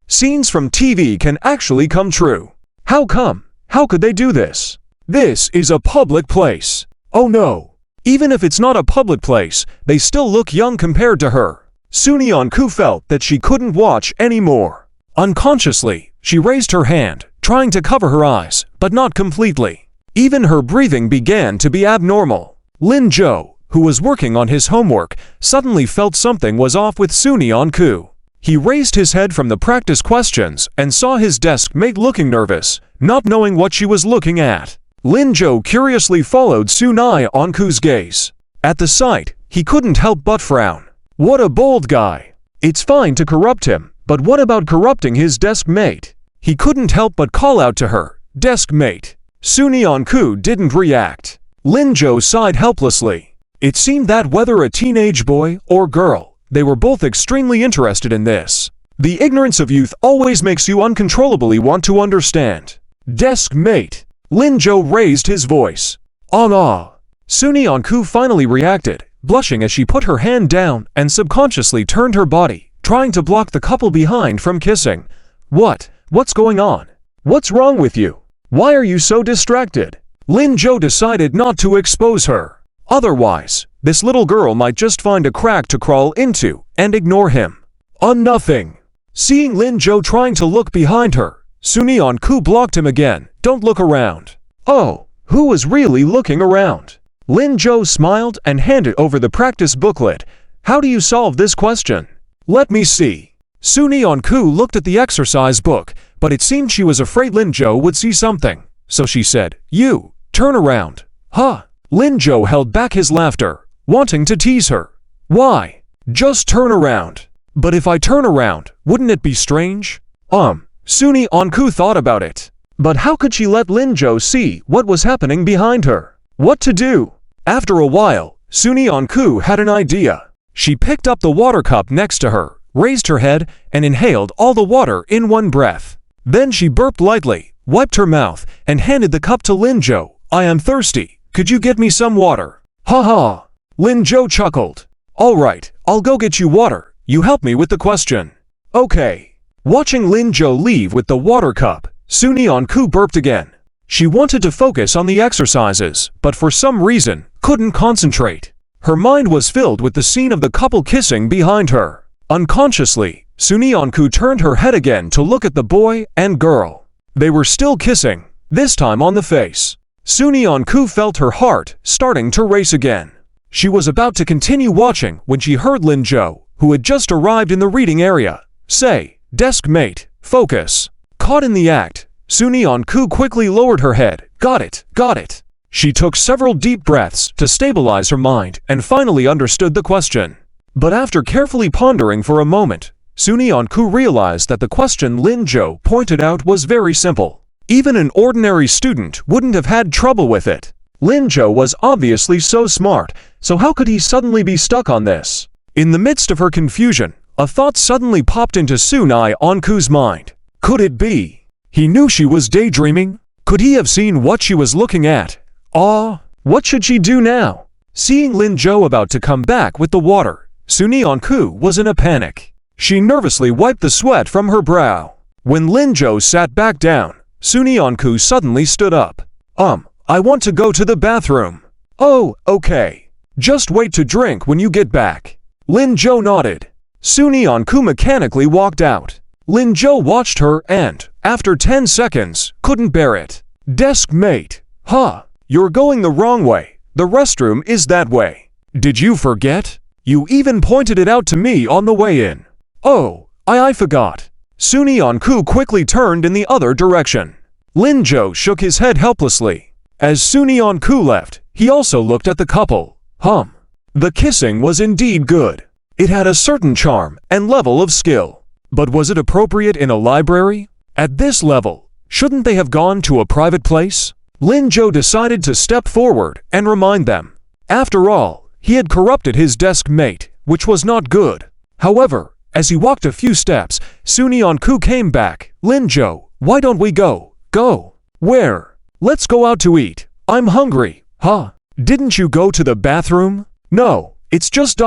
Scenes from TV can actually come true. How come? How could they do this? This is a public place. Oh no. Even if it's not a public place, they still look young compared to her. Sunyeon-ku felt that she couldn't watch anymore. Unconsciously, she raised her hand, trying to cover her eyes, but not completely. Even her breathing began to be abnormal. Lin-jo, who was working on his homework, suddenly felt something was off with Sunyeon-ku. He raised his head from the practice questions and saw his desk mate looking nervous, not knowing what she was looking at. Lin-jo curiously followed Sunyeon-ku's gaze. At the sight, he couldn't help but frown. What a bold guy. It's fine to corrupt him, but what about corrupting his desk mate? He couldn't help but call out to her, "Desk mate." Sunyeon-ku didn't react. Lin-jo sighed helplessly. It seemed that whether a teenage boy or girl, they were both extremely interested in this. The ignorance of youth always makes you uncontrollably want to understand. "Desk mate." Lin-jo raised his voice. "Ah." Sunyeon-ku finally reacted, blushing as she put her hand down and subconsciously turned her body, trying to block the couple behind from kissing. What's going on? What's wrong with you? Why are you so distracted?" Lin-jo decided not to expose her. Otherwise, this little girl might just find a crack to crawl into and ignore him. Nothing. Seeing Lin-jo trying to look behind her, Sunyeon-ku blocked him again. "Don't look around." Oh, who was really looking around? Lin-jo smiled and handed over the practice booklet. "How do you solve this question?" "Let me see." Sunyeon-ku looked at the exercise book, but it seemed she was afraid Lin-jo would see something. So she said, "You, turn around." "Huh?" Lin-jo held back his laughter, wanting to tease her. "Why? Just turn around." "But if I turn around, wouldn't it be strange?" Sunyeon-ku thought about it. But how could she let Lin-jo see what was happening behind her? What to do? After a while, Sunyeon-ku had an idea. She picked up the water cup next to her, raised her head, and inhaled all the water in one breath. Then she burped lightly, wiped her mouth, and handed the cup to Lin-jo. "I am thirsty. Could you get me some water?" "Ha ha." Lin-jo chuckled. "All right, I'll go get you water. You help me with the question." "Okay." Watching Lin-jo leave with the water cup, Sunyeon-ku burped again. She wanted to focus on the exercises, but for some reason, couldn't concentrate. Her mind was filled with the scene of the couple kissing behind her. Unconsciously, Sunyeon-ku turned her head again to look at the boy and girl. They were still kissing, this time on the face. Sunyeon-ku felt her heart starting to race again. She was about to continue watching when she heard Lin-jo, who had just arrived in the reading area, say, "Desk mate, focus." Caught in the act, Sunyeon-ku quickly lowered her head. Got it. She took several deep breaths to stabilize her mind and finally understood the question. But after carefully pondering for a moment, Sunyeon-ku realized that the question Lin-jo pointed out was very simple. Even an ordinary student wouldn't have had trouble with it. Lin-jo was obviously so smart, so how could he suddenly be stuck on this? In the midst of her confusion, a thought suddenly popped into Sunyeon-ku's mind. Could it be? He knew she was daydreaming? Could he have seen what she was looking at? What should she do now? Seeing Lin-jo about to come back with the water, Sunyeon-ku was in a panic. She nervously wiped the sweat from her brow. When Lin-jo sat back down, Sunyeon-ku suddenly stood up. I want to go to the bathroom." "Oh, okay. Just wait to drink when you get back." Lin-jo nodded. Sunyeon-ku mechanically walked out. Lin-jo watched her and, after 10 seconds, couldn't bear it. "Desk mate. Huh, you're going the wrong way. The restroom is that way. Did you forget? You even pointed it out to me on the way in." "Oh, I forgot." Sunyeon-ku quickly turned in the other direction. Lin-jo shook his head helplessly. As Sunyeon-ku left, he also looked at the couple. The kissing was indeed good. It had a certain charm and level of skill. But was it appropriate in a library? At this level, shouldn't they have gone to a private place? Lin-jo decided to step forward and remind them. After all, he had corrupted his desk mate, which was not good. However, as he walked a few steps, Sunyeon-ku came back. "Lin-jo, why don't we go?" "Go? Where?" "Let's go out to eat. I'm hungry." "Huh? Didn't you go to the bathroom?" "No, it's just ...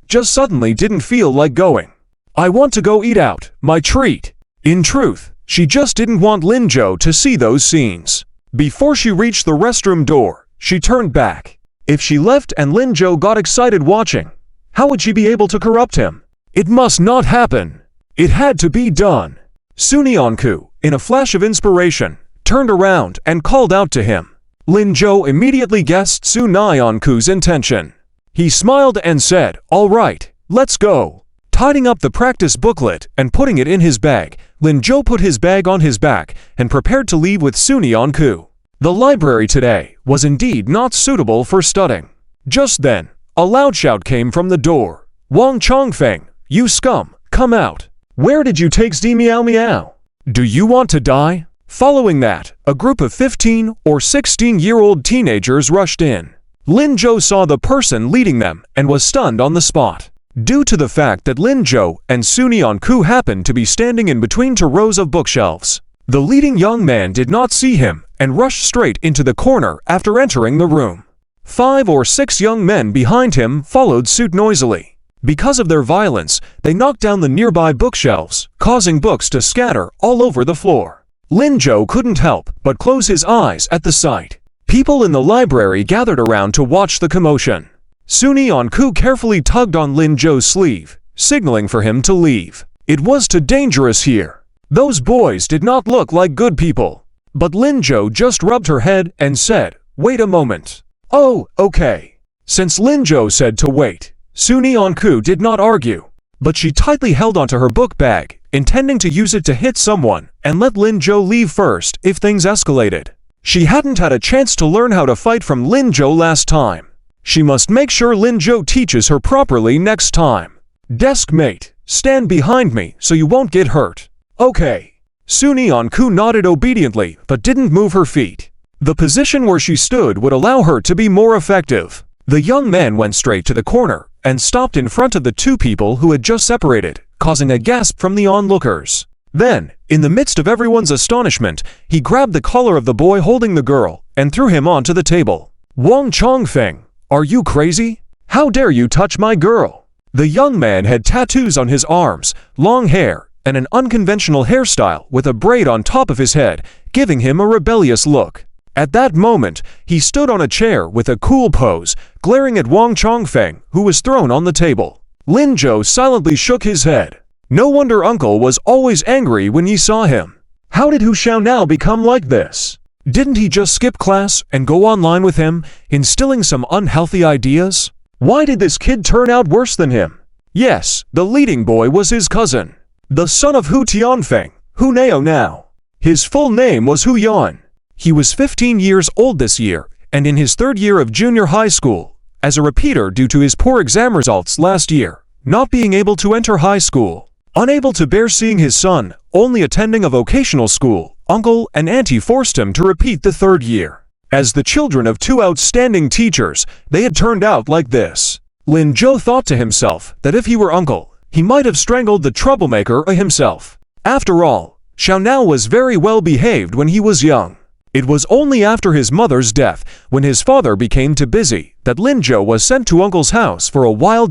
just suddenly didn't feel like going. I want to go eat out, my treat." In truth, she just didn't want Lin-jo to see those scenes. Before she reached the restroom door, she turned back. If she left and Lin-jo got excited watching, how would she be able to corrupt him? It must not happen. It had to be done. Sunyeon-ku, in a flash of inspiration, turned around and called out to him. Lin-jo immediately guessed Sunyeon-ku's intention. He smiled and said, "All right, let's go." Tidying up the practice booklet and putting it in his bag, Lin-jo put his bag on his back and prepared to leave with Sunyeon-ku. The library today was indeed not suitable for studying. Just then, a loud shout came from the door. Wang Chongfeng, you scum, come out. Where did you take Zi Miao Miao? Do you want to die? Following that, a group of 15 or 16-year-old teenagers rushed in. Lin Zhou saw the person leading them and was stunned on the spot. Due to the fact that Lin Zhou and Su Nianku happened to be standing in between two rows of bookshelves, the leading young man did not see him and rushed straight into the corner after entering the room. 5 or 6 young men behind him followed suit noisily. Because of their violence, they knocked down the nearby bookshelves, causing books to scatter all over the floor. Lin Zhou couldn't help but close his eyes at the sight. People in the library gathered around to watch the commotion. Su Nianku carefully tugged on Lin Zhou's sleeve, signaling for him to leave. It was too dangerous here. Those boys did not look like good people. But Lin Zhou just rubbed her head and said, "Wait a moment." "Oh, okay." Since Lin Zhou said to wait, Su Nianku did not argue, but she tightly held onto her book bag, intending to use it to hit someone and let Lin Zhou leave first if things escalated. She hadn't had a chance to learn how to fight from Lin Zhou last time. She must make sure Lin Zhou teaches her properly next time. "Deskmate, stand behind me so you won't get hurt." "Okay." Su Nianku nodded obediently but didn't move her feet. The position where she stood would allow her to be more effective. The young man went straight to the corner and stopped in front of the two people who had just separated, causing a gasp from the onlookers. Then, in the midst of everyone's astonishment, he grabbed the collar of the boy holding the girl and threw him onto the table. "Wang Chongfeng, are you crazy? How dare you touch my girl?" The young man had tattoos on his arms, long hair, and an unconventional hairstyle with a braid on top of his head, giving him a rebellious look. At that moment, he stood on a chair with a cool pose, glaring at Wang Chongfeng, who was thrown on the table. Lin Zhou silently shook his head. No wonder Uncle was always angry when he saw him. How did Hu Xiao now become like this? Didn't he just skip class and go online with him, instilling some unhealthy ideas? Why did this kid turn out worse than him? Yes, the leading boy was his cousin, the son of Hu Tianfeng, Hu Nao now. His full name was Hu Yan. He was 15 years old this year, and in his 3rd year of junior high school, as a repeater due to his poor exam results last year, not being able to enter high school. Unable to bear seeing his son only attending a vocational school, uncle and auntie forced him to repeat the 3rd year. As the children of 2 outstanding teachers, they had turned out like this. Lin Zhou thought to himself that if he were uncle, he might have strangled the troublemaker himself. After all, Xiao Nao was very well behaved when he was young. It was only after his mother's death, when his father became too busy, that Lin Zhou was sent to uncle's house for a while ...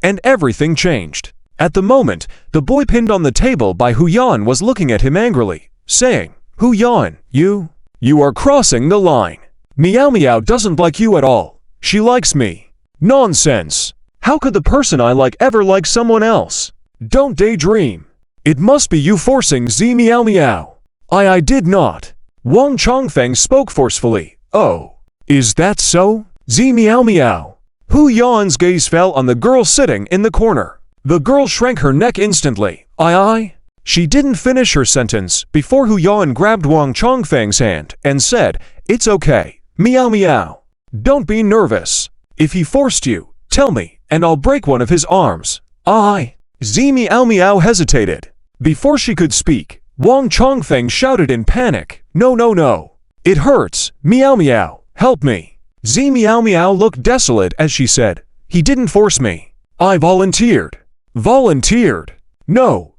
and everything changed. At the moment, the boy pinned on the table by Hu Yan was looking at him angrily, saying, "Hu Yan, you are crossing the line. Miao Miao doesn't like you at all. She likes me." "Nonsense! How could the person I like ever like someone else? Don't daydream. It must be you forcing Zi Miao Miao." I did not." Wang Chongfeng spoke forcefully. "Oh, is that so? Zi Miao Miao." Hu Yan's gaze fell on the girl sitting in the corner. The girl shrank her neck instantly. I. She didn't finish her sentence before Hu Yan grabbed Wang Chongfeng's hand and said, "It's okay, Miao Miao. Don't be nervous. If he forced you, tell me, and I'll break one of his arms." Zi Miao Miao hesitated. Before she could speak, Wang Chongfeng shouted in panic, No. It hurts, Miao Miao, help me." Zi Miao Miao looked desolate as she said, "He didn't force me. I volunteered." "Volunteered? No,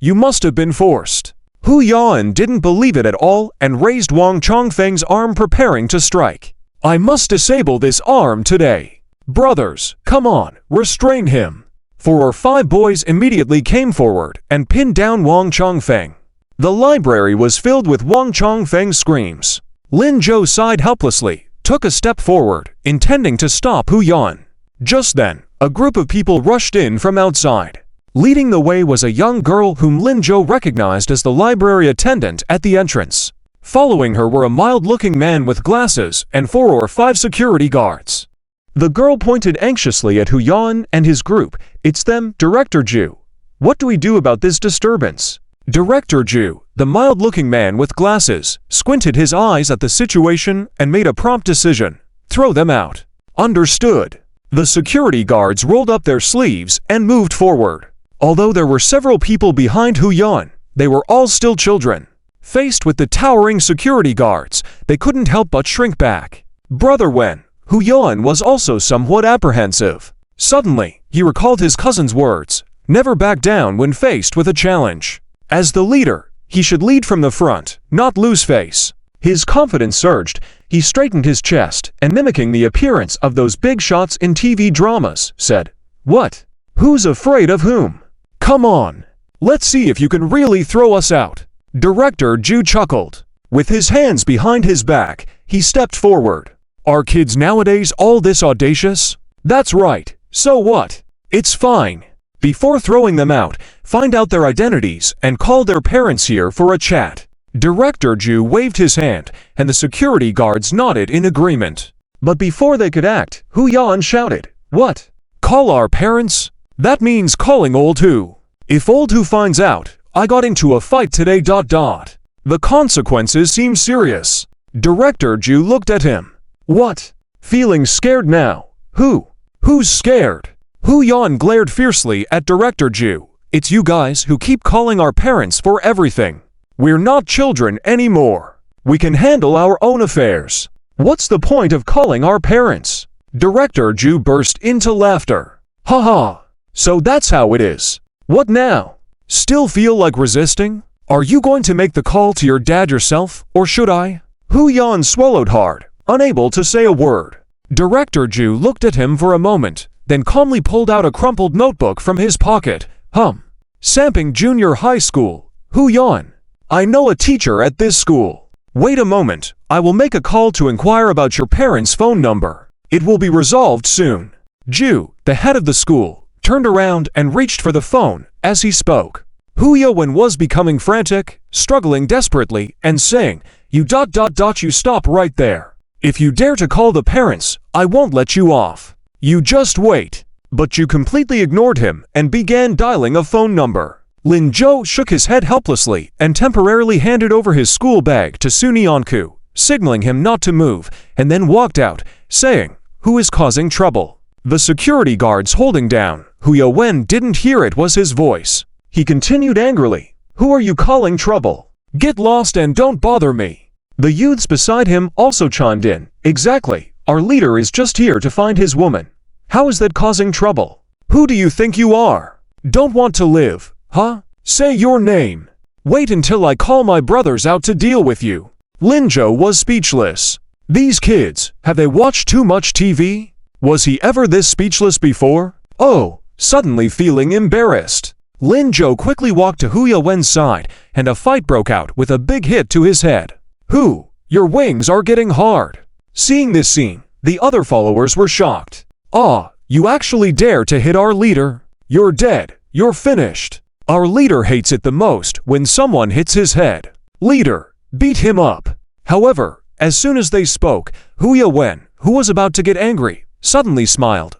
you must have been forced." Hu Yan didn't believe it at all and raised Wang Chongfeng's arm preparing to strike. "I must disable this arm today. Brothers, come on, restrain him." 4 or 5 boys immediately came forward and pinned down Wang Chongfeng. The library was filled with Wang Chongfeng's screams. Lin Zhou sighed helplessly, took a step forward, intending to stop Hu Yan. Just then, a group of people rushed in from outside. Leading the way was a young girl whom Lin Zhou recognized as the library attendant at the entrance. Following her were a mild-looking man with glasses and 4 or 5 security guards. The girl pointed anxiously at Hu Yan and his group. "It's them, Director Zhu. What do we do about this disturbance?" Director Zhu, the mild-looking man with glasses, squinted his eyes at the situation and made a prompt decision. "Throw them out." "Understood." The security guards rolled up their sleeves and moved forward. Although there were several people behind Hu Yan, they were all still children. Faced with the towering security guards, they couldn't help but shrink back. Brother Wen, Hu Yan was also somewhat apprehensive. Suddenly, he recalled his cousin's words, never back down when faced with a challenge. As the leader, he should lead from the front, not lose face. His confidence surged. He straightened his chest and, mimicking the appearance of those big shots in TV dramas, said, "What? Who's afraid of whom? Come on. Let's see if you can really throw us out." Director Ju chuckled. With his hands behind his back, he stepped forward. "Are kids nowadays all this audacious? That's right. So what? It's fine. Before throwing them out, find out their identities and call their parents here for a chat." Director Ju waved his hand, and the security guards nodded in agreement. But before they could act, Hu Yan shouted, "What? Call our parents? That means calling Old Hu. If Old Hu finds out, I got into a fight today. The consequences seem serious." Director Ju looked at him. "What? Feeling scared now? Who's scared?" Hu Yan glared fiercely at Director Ju. "It's you guys who keep calling our parents for everything. We're not children anymore. We can handle our own affairs. What's the point of calling our parents?" Director Ju burst into laughter. "Ha ha. So that's how it is. What now? Still feel like resisting? Are you going to make the call to your dad yourself, or should I?" Hu Yan swallowed hard, unable to say a word. Director Ju looked at him for a moment, then calmly pulled out a crumpled notebook from his pocket. Samping Junior High School. Hu Yan. I know a teacher at this school. Wait a moment, I will make a call to inquire about your parents' phone number. It will be resolved soon. Ju, the head of the school, turned around and reached for the phone as he spoke. Hu Yan was becoming frantic, struggling desperately, and saying, You stop right there. If you dare to call the parents, I won't let you off. You just wait." But Ju completely ignored him and began dialing a phone number. Lin Zhou shook his head helplessly and temporarily handed over his school bag to Sunyanku, signaling him not to move, and then walked out, saying, "Who is causing trouble?" The security guards holding down Hu Yan didn't hear it was his voice. He continued angrily, "Who are you calling trouble? Get lost and don't bother me." The youths beside him also chimed in, "Exactly, our leader is just here to find his woman. How is that causing trouble? Who do you think you are? Don't want to live, huh? Say your name. Wait until I call my brothers out to deal with you." Lin Zhou was speechless. These kids, have they watched too much TV? Was he ever this speechless before? Suddenly feeling embarrassed, Lin Zhou quickly walked to Hu Yan's side, and a fight broke out with a big hit to his head. "Hu, your wings are getting hard." Seeing this scene, the other followers were shocked. You actually dare to hit our leader? You're dead. You're finished. Our leader hates it the most when someone hits his head. Leader, beat him up. However, as soon as they spoke, Hu Yan, who was about to get angry, suddenly smiled.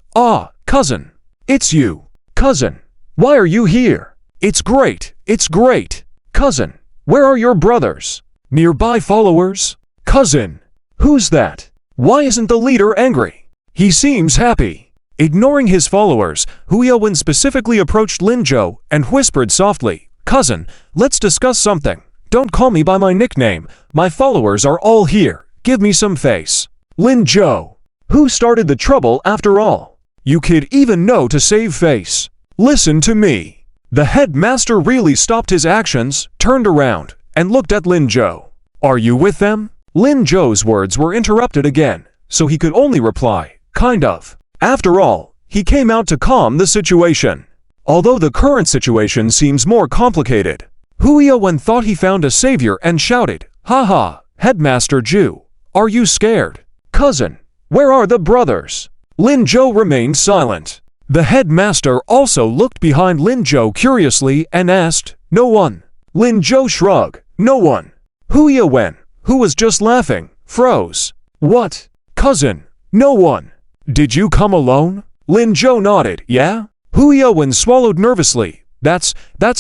Cousin. It's you. Cousin. Why are you here? It's great. It's great. Cousin. Where are your brothers? Nearby followers? Cousin. Who's that? Why isn't the leader angry? He seems happy. Ignoring his followers, Hu Yan specifically approached Lin Zhou and whispered softly, "Cousin, let's discuss something. Don't call me by my nickname. My followers are all here. Give me some face." Lin Zhou. Who started the trouble after all? You kid even know to save face. Listen to me. The headmaster really stopped his actions, turned around, and looked at Lin Zhou. Are you with them? Lin Zhou's words were interrupted again, so he could only reply, kind of. After all, he came out to calm the situation. Although the current situation seems more complicated, Hu Yan thought he found a savior and shouted, "Haha, Headmaster Ju, are you scared? Cousin, where are the brothers?" Lin Zhou remained silent. The headmaster also looked behind Lin Zhou curiously and asked, "No one?" Lin Zhou shrugged, "No one." Hu Yan, who was just laughing, froze. "What? Cousin, no one. Did you come alone?" Lin Zhou nodded, "Yeah?" Hu Yan swallowed nervously. That's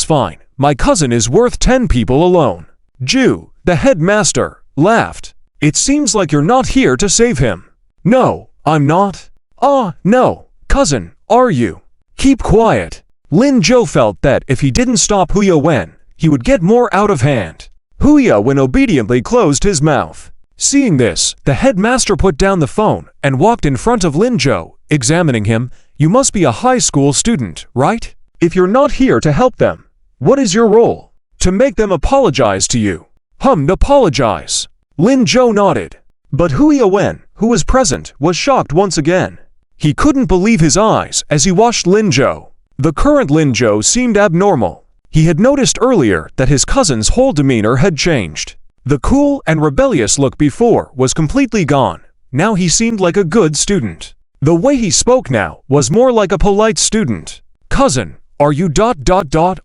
fine. My cousin is worth 10 people alone." Ju, the headmaster, laughed. "It seems like you're not here to save him." "No, I'm not. "Ah, no, cousin, are you? Keep quiet." Lin Zhou felt that if he didn't stop Huya Wen, he would get more out of hand. Huya Wen obediently closed his mouth. Seeing this, the headmaster put down the phone and walked in front of Lin Zhou, examining him. "You must be a high school student, right? If you're not here to help them, what is your role? To make them apologize to you." Apologize. Lin Zhou nodded. But Huya Wen, who was present, was shocked once again. He couldn't believe his eyes as he watched Lin Zhou. The current Lin Zhou seemed abnormal. He had noticed earlier that his cousin's whole demeanor had changed. The cool and rebellious look before was completely gone. Now he seemed like a good student. The way he spoke now was more like a polite student. "Cousin, are you ...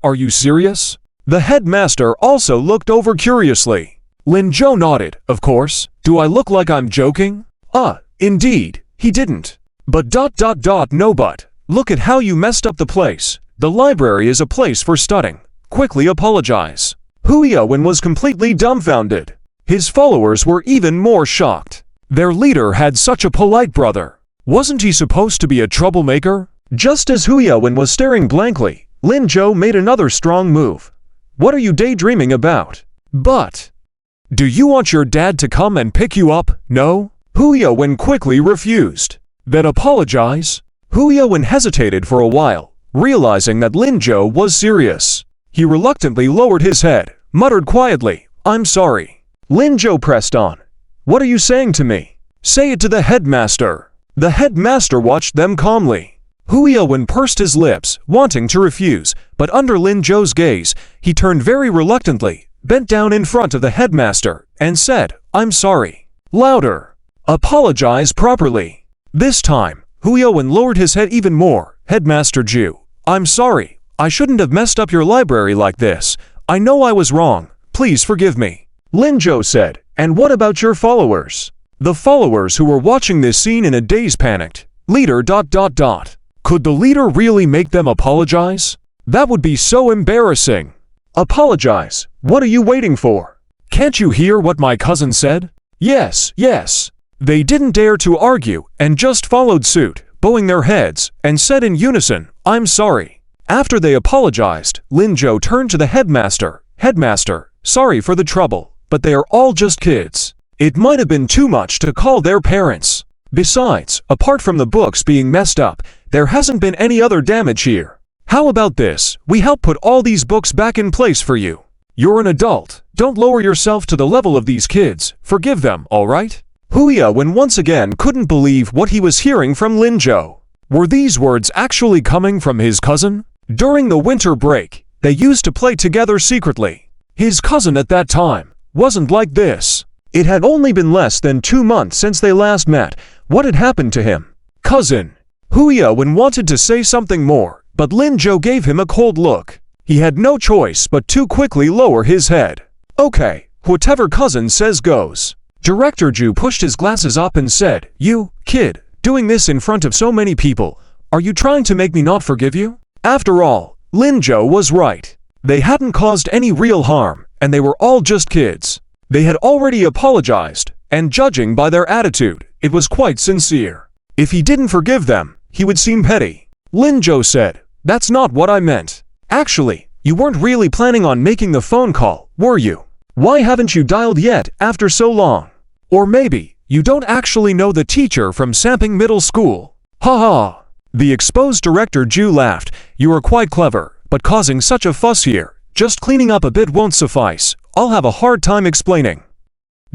Are you serious?" The headmaster also looked over curiously. Lin Zhou nodded, "Of course. Do I look like I'm joking?" Indeed, he didn't. But ... No but. Look at how you messed up the place. The library is a place for studying. Quickly apologize." Huya Wen was completely dumbfounded. His followers were even more shocked. Their leader had such a polite brother. Wasn't he supposed to be a troublemaker? Just as Huya Wen was staring blankly, Lin Zhou made another strong move. "What are you daydreaming about? But do you want your dad to come and pick you up?" "No." Huya Wen quickly refused. "Then apologize." Huya Wen hesitated for a while, realizing that Lin Zhou was serious. He reluctantly lowered his head, muttered quietly, "I'm sorry." Lin Zhou pressed on. "What are you saying to me? Say it to the headmaster." The headmaster watched them calmly. Huya Wen pursed his lips, wanting to refuse, but under Lin Zhou's gaze, he turned very reluctantly, bent down in front of the headmaster, and said, "I'm sorry." Louder. "Apologize properly." This time, Huya Wen lowered his head even more. "Headmaster Zhu, I'm sorry. I shouldn't have messed up your library like this. I know I was wrong. Please forgive me." Lin Zhou said, "And what about your followers?" The followers who were watching this scene in a daze panicked. Leader ... Could the leader really make them apologize? That would be so embarrassing. Apologize? What are you waiting for? Can't you hear what my cousin said? Yes, yes. They didn't dare to argue and just followed suit, bowing their heads, and said in unison, "I'm sorry." After they apologized, Lin Zhou turned to the headmaster. "Headmaster, sorry for the trouble, but they are all just kids. It might have been too much to call their parents. Besides, apart from the books being messed up, there hasn't been any other damage here. How about this? We help put all these books back in place for you. You're an adult. Don't lower yourself to the level of these kids. Forgive them, all right?" Huya Wen once again couldn't believe what he was hearing from Lin Zhou. Were these words actually coming from his cousin? During the winter break, they used to play together secretly. His cousin at that time wasn't like this. It had only been less than 2 months since they last met. What had happened to him? "Cousin." Huya Wen wanted to say something more, but Lin Zhou gave him a cold look. He had no choice but to quickly lower his head. "Okay, whatever cousin says goes." Director Zhu pushed his glasses up and said, "You, kid, doing this in front of so many people, are you trying to make me not forgive you?" After all, Lin Zhou was right. They hadn't caused any real harm, and they were all just kids. They had already apologized, and judging by their attitude, it was quite sincere. If he didn't forgive them, he would seem petty. Lin Zhou said, "That's not what I meant. Actually, you weren't really planning on making the phone call, were you? Why haven't you dialed yet after so long? Or maybe, you don't actually know the teacher from Samping Middle School." "Ha ha." The exposed director Zhu laughed. "You are quite clever, but causing such a fuss here, just cleaning up a bit won't suffice. I'll have a hard time explaining."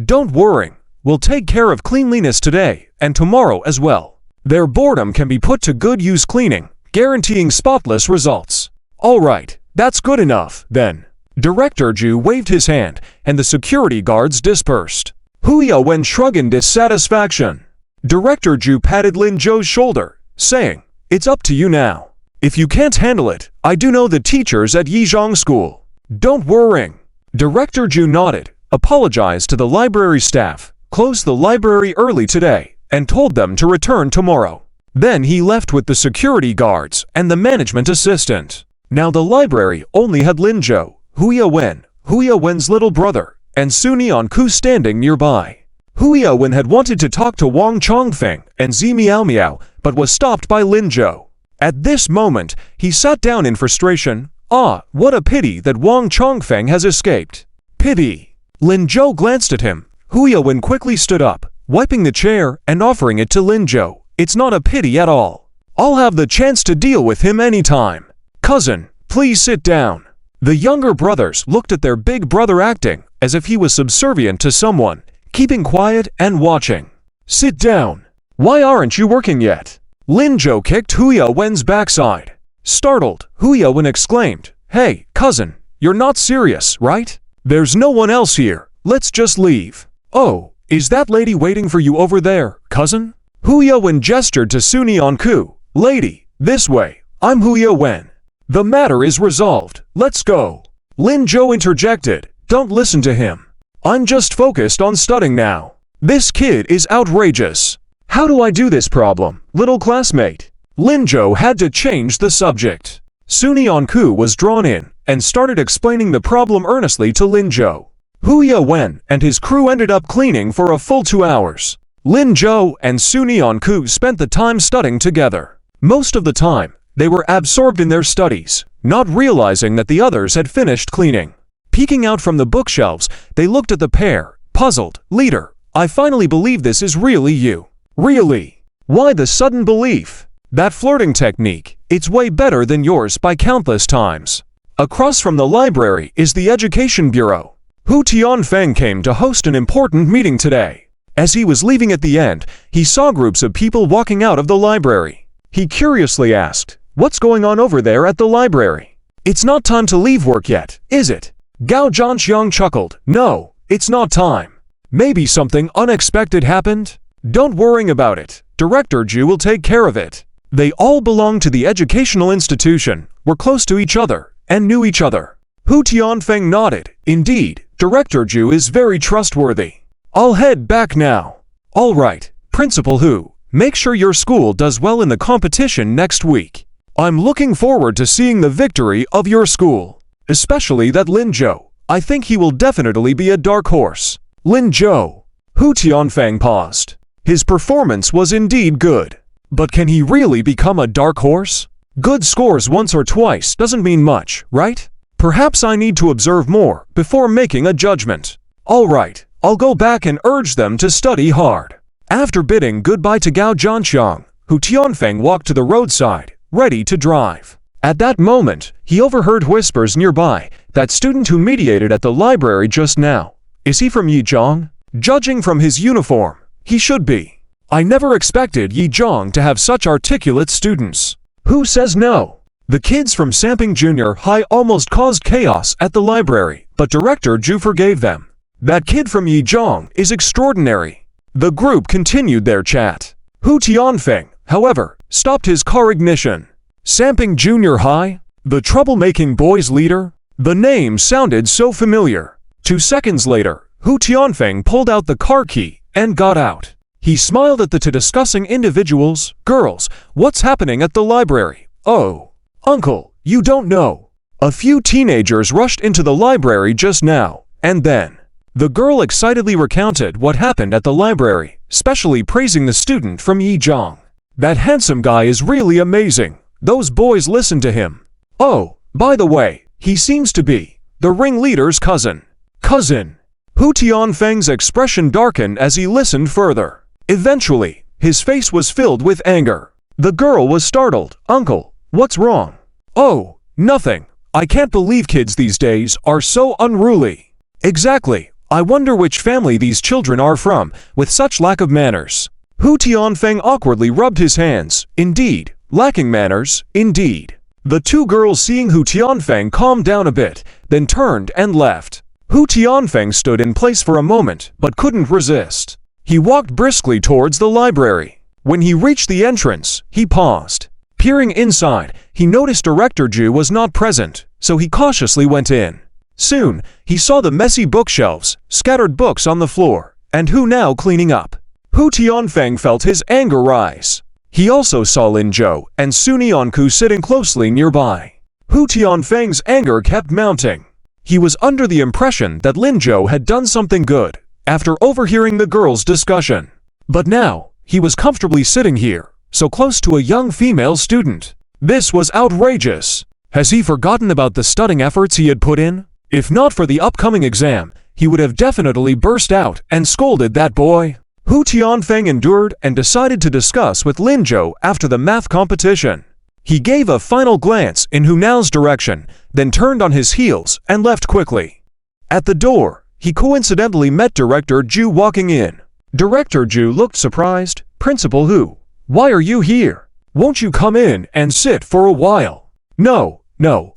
"Don't worry. We'll take care of cleanliness today, and tomorrow as well. Their boredom can be put to good use cleaning, guaranteeing spotless results." "All right, that's good enough, then." Director Zhu waved his hand, and the security guards dispersed. Huya Wen shrugged in dissatisfaction. Director Zhu patted Lin Zhou's shoulder, saying, "It's up to you now. If you can't handle it, I do know the teachers at Yizhang School. Don't worry." Director Zhu nodded, apologized to the library staff, closed the library early today, and told them to return tomorrow. Then he left with the security guards and the management assistant. Now the library only had Lin Zhou, Huya Wen's little brother, and Suni Anku standing nearby. Huya Wen had wanted to talk to Wang Chongfeng and Zi Miao Miao, but was stopped by Lin Zhou. At this moment, he sat down in frustration. Ah, what a pity that Wang Chongfeng has escaped. Pity. Lin Zhou glanced at him. Hu Yawen quickly stood up, wiping the chair and offering it to Lin Zhou. It's not a pity at all. I'll have the chance to deal with him anytime. Cousin, please sit down. The younger brothers looked at their big brother acting as if he was subservient to someone, keeping quiet and watching. Sit down. Why aren't you working yet? Lin Zhou kicked Hu Yawen's backside. Startled, Hu Yawen exclaimed, Hey, cousin, you're not serious, right? There's no one else here. Let's just leave. Oh, is that lady waiting for you over there, cousin? Hu Yawen gestured to Suni Anku. Lady, this way. I'm Hu Yawen. The matter is resolved. Let's go. Lin Zhou interjected. Don't listen to him. I'm just focused on studying now. This kid is outrageous. How do I do this problem, little classmate? Lin Zhou had to change the subject. Suni Anku was drawn in and started explaining the problem earnestly to Lin Zhou. Hu Yawen and his crew ended up cleaning for a full 2 hours. Lin Zhou and Suni Anku spent the time studying together. Most of the time, they were absorbed in their studies, not realizing that the others had finished cleaning. Peeking out from the bookshelves, they looked at the pair, puzzled. Leader, I finally believe this is really you. Really? Why the sudden belief? That flirting technique, it's way better than yours by countless times. Across from the library is the Education Bureau. Hu Tianfeng came to host an important meeting today. As he was leaving at the end, he saw groups of people walking out of the library. He curiously asked, What's going on over there at the library? It's not time to leave work yet, is it? Gao Zhanxiang chuckled. No, it's not time. Maybe something unexpected happened? Don't worry about it. Director Zhu will take care of it. They all belonged to the educational institution, were close to each other, and knew each other. Hu Tianfeng nodded. Indeed, Director Zhu is very trustworthy. I'll head back now. All right, Principal Hu, make sure your school does well in the competition next week. I'm looking forward to seeing the victory of your school. Especially that Lin Zhou. I think he will definitely be a dark horse. Lin Zhou. Hu Tianfeng paused. His performance was indeed good. But can he really become a dark horse? Good scores once or twice doesn't mean much, right? Perhaps I need to observe more before making a judgment. All right, I'll go back and urge them to study hard. After bidding goodbye to Gao Zhanxiang, Hu Tianfeng walked to the roadside, ready to drive. At that moment, he overheard whispers nearby. That student who mediated at the library just now. Is he from Yizhong? Judging from his uniform, he should be. I never expected Yizhong to have such articulate students. Who says no? The kids from Samping Junior High almost caused chaos at the library, but Director Zhu forgave them. That kid from Yizhong is extraordinary. The group continued their chat. Hu Tianfeng, however, stopped his car ignition. Samping Junior High? The troublemaking boys' leader? The name sounded so familiar. 2 seconds later, Hu Tianfeng pulled out the car key and got out. He smiled at the two discussing individuals. Girls, what's happening at the library? Oh, uncle, you don't know. A few teenagers rushed into the library just now, and then. The girl excitedly recounted what happened at the library, especially praising the student from Yizhong. That handsome guy is really amazing. Those boys listen to him. Oh, by the way, he seems to be the ringleader's cousin. Cousin. Hu Tianfeng's expression darkened as he listened further. Eventually, his face was filled with anger. The girl was startled. Uncle, what's wrong? Oh, nothing. I can't believe kids these days are so unruly. Exactly. I wonder which family these children are from, with such lack of manners. Hu Tianfeng awkwardly rubbed his hands. Indeed, lacking manners, indeed. The two girls, seeing Hu Tianfeng, calmed down a bit, then turned and left. Hu Tianfeng stood in place for a moment, but couldn't resist. He walked briskly towards the library. When he reached the entrance, he paused. Peering inside, he noticed Director Zhu was not present, so he cautiously went in. Soon, he saw the messy bookshelves, scattered books on the floor, and Hu now cleaning up. Hu Tianfeng felt his anger rise. He also saw Lin Zhou and Suni Anku sitting closely nearby. Hu Tianfeng's anger kept mounting. He was under the impression that Lin Zhou had done something good, after overhearing the girls' discussion. But now, he was comfortably sitting here, so close to a young female student. This was outrageous. Has he forgotten about the studying efforts he had put in? If not for the upcoming exam, he would have definitely burst out and scolded that boy. Hu Tianfeng endured and decided to discuss with Lin Zhou after the math competition. He gave a final glance in Hu Nao's direction, then turned on his heels and left quickly. At the door, he coincidentally met Director Zhu walking in. Director Zhu looked surprised. Principal Hu, why are you here? Won't you come in and sit for a while? No,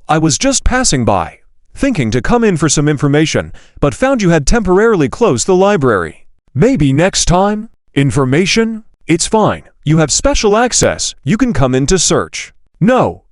I was just passing by, thinking to come in for some information, but found you had temporarily closed the library. Maybe next time? Information? It's fine. You have special access. You can come in to search. No,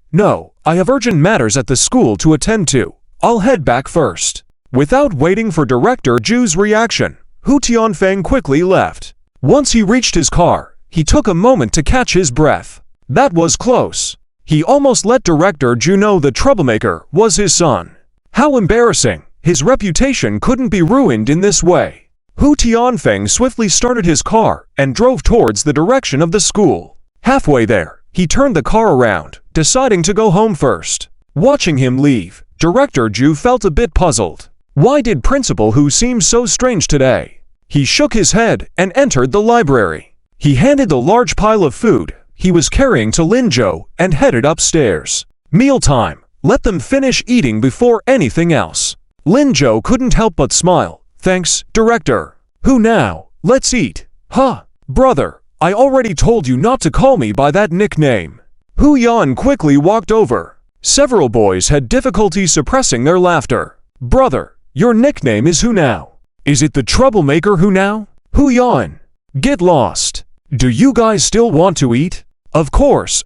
I have urgent matters at the school to attend to. I'll head back first. Without waiting for Director Zhu's reaction, Hu Tianfeng quickly left. Once he reached his car, he took a moment to catch his breath. That was close. He almost let Director Zhu know the troublemaker was his son. How embarrassing. His reputation couldn't be ruined in this way. Hu Tianfeng swiftly started his car and drove towards the direction of the school. Halfway there, he turned the car around, deciding to go home first. Watching him leave, Director Zhu felt a bit puzzled. Why did Principal Hu seem so strange today? He shook his head and entered the library. He handed the large pile of food he was carrying to Lin Zhou and headed upstairs. Mealtime. Let them finish eating before anything else. Lin Zhou couldn't help but smile. Thanks, Director. Who now? Let's eat. Huh, brother, I already told you not to call me by that nickname. Hu Yan quickly walked over. Several boys had difficulty suppressing their laughter. Brother, your nickname is Hu now. Is it the troublemaker Hu now? Hu Yan. Get lost. Do you guys still want to eat? Of course,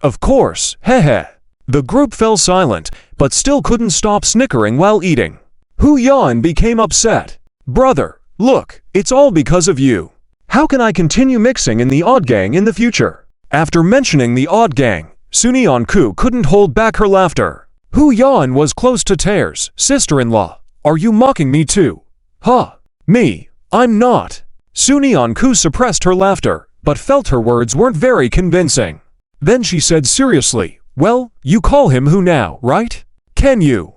hehe. The group fell silent, but still couldn't stop snickering while eating. Hu Yan became upset. Brother, look, it's all because of you. How can I continue mixing in the odd gang in the future? After mentioning the odd gang, Sunion Ku couldn't hold back her laughter. Hu Yan was close to tears. Sister-in-law, are you mocking me too? Huh? Me? I'm not. Sunion Ku suppressed her laughter, but felt her words weren't very convincing. Then she said seriously, well, you call him Hu now, right? Can you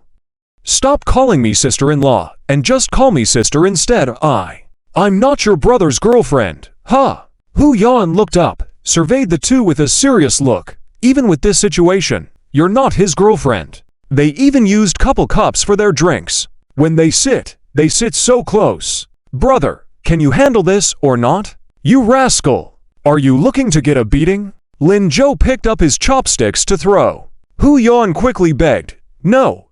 stop calling me sister-in-law and just call me sister instead? I'm not your brother's girlfriend. Huh? Hu Yan looked up, surveyed the two with a serious look. Even with this situation, you're not his girlfriend. They even used couple cups for their drinks. When they sit so close. Brother, can you handle this or not? You rascal! Are you looking to get a beating? Lin Zhou picked up his chopsticks to throw. Hu Yan quickly begged. No,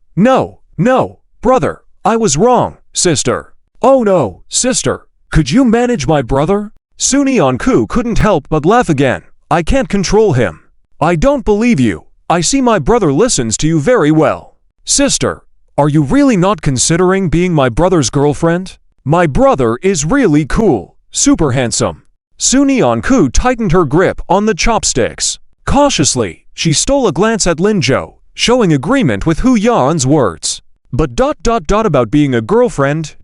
brother, I was wrong, sister. Oh no, sister, could you manage my brother? Sunion Ku couldn't help but laugh again. I can't control him. I don't believe you. I see my brother listens to you very well. Sister, are you really not considering being my brother's girlfriend? My brother is really cool, super handsome. Sunion Ku tightened her grip on the chopsticks. Cautiously, she stole a glance at Lin Zhou, showing agreement with Hu Yan's words. But about being a girlfriend,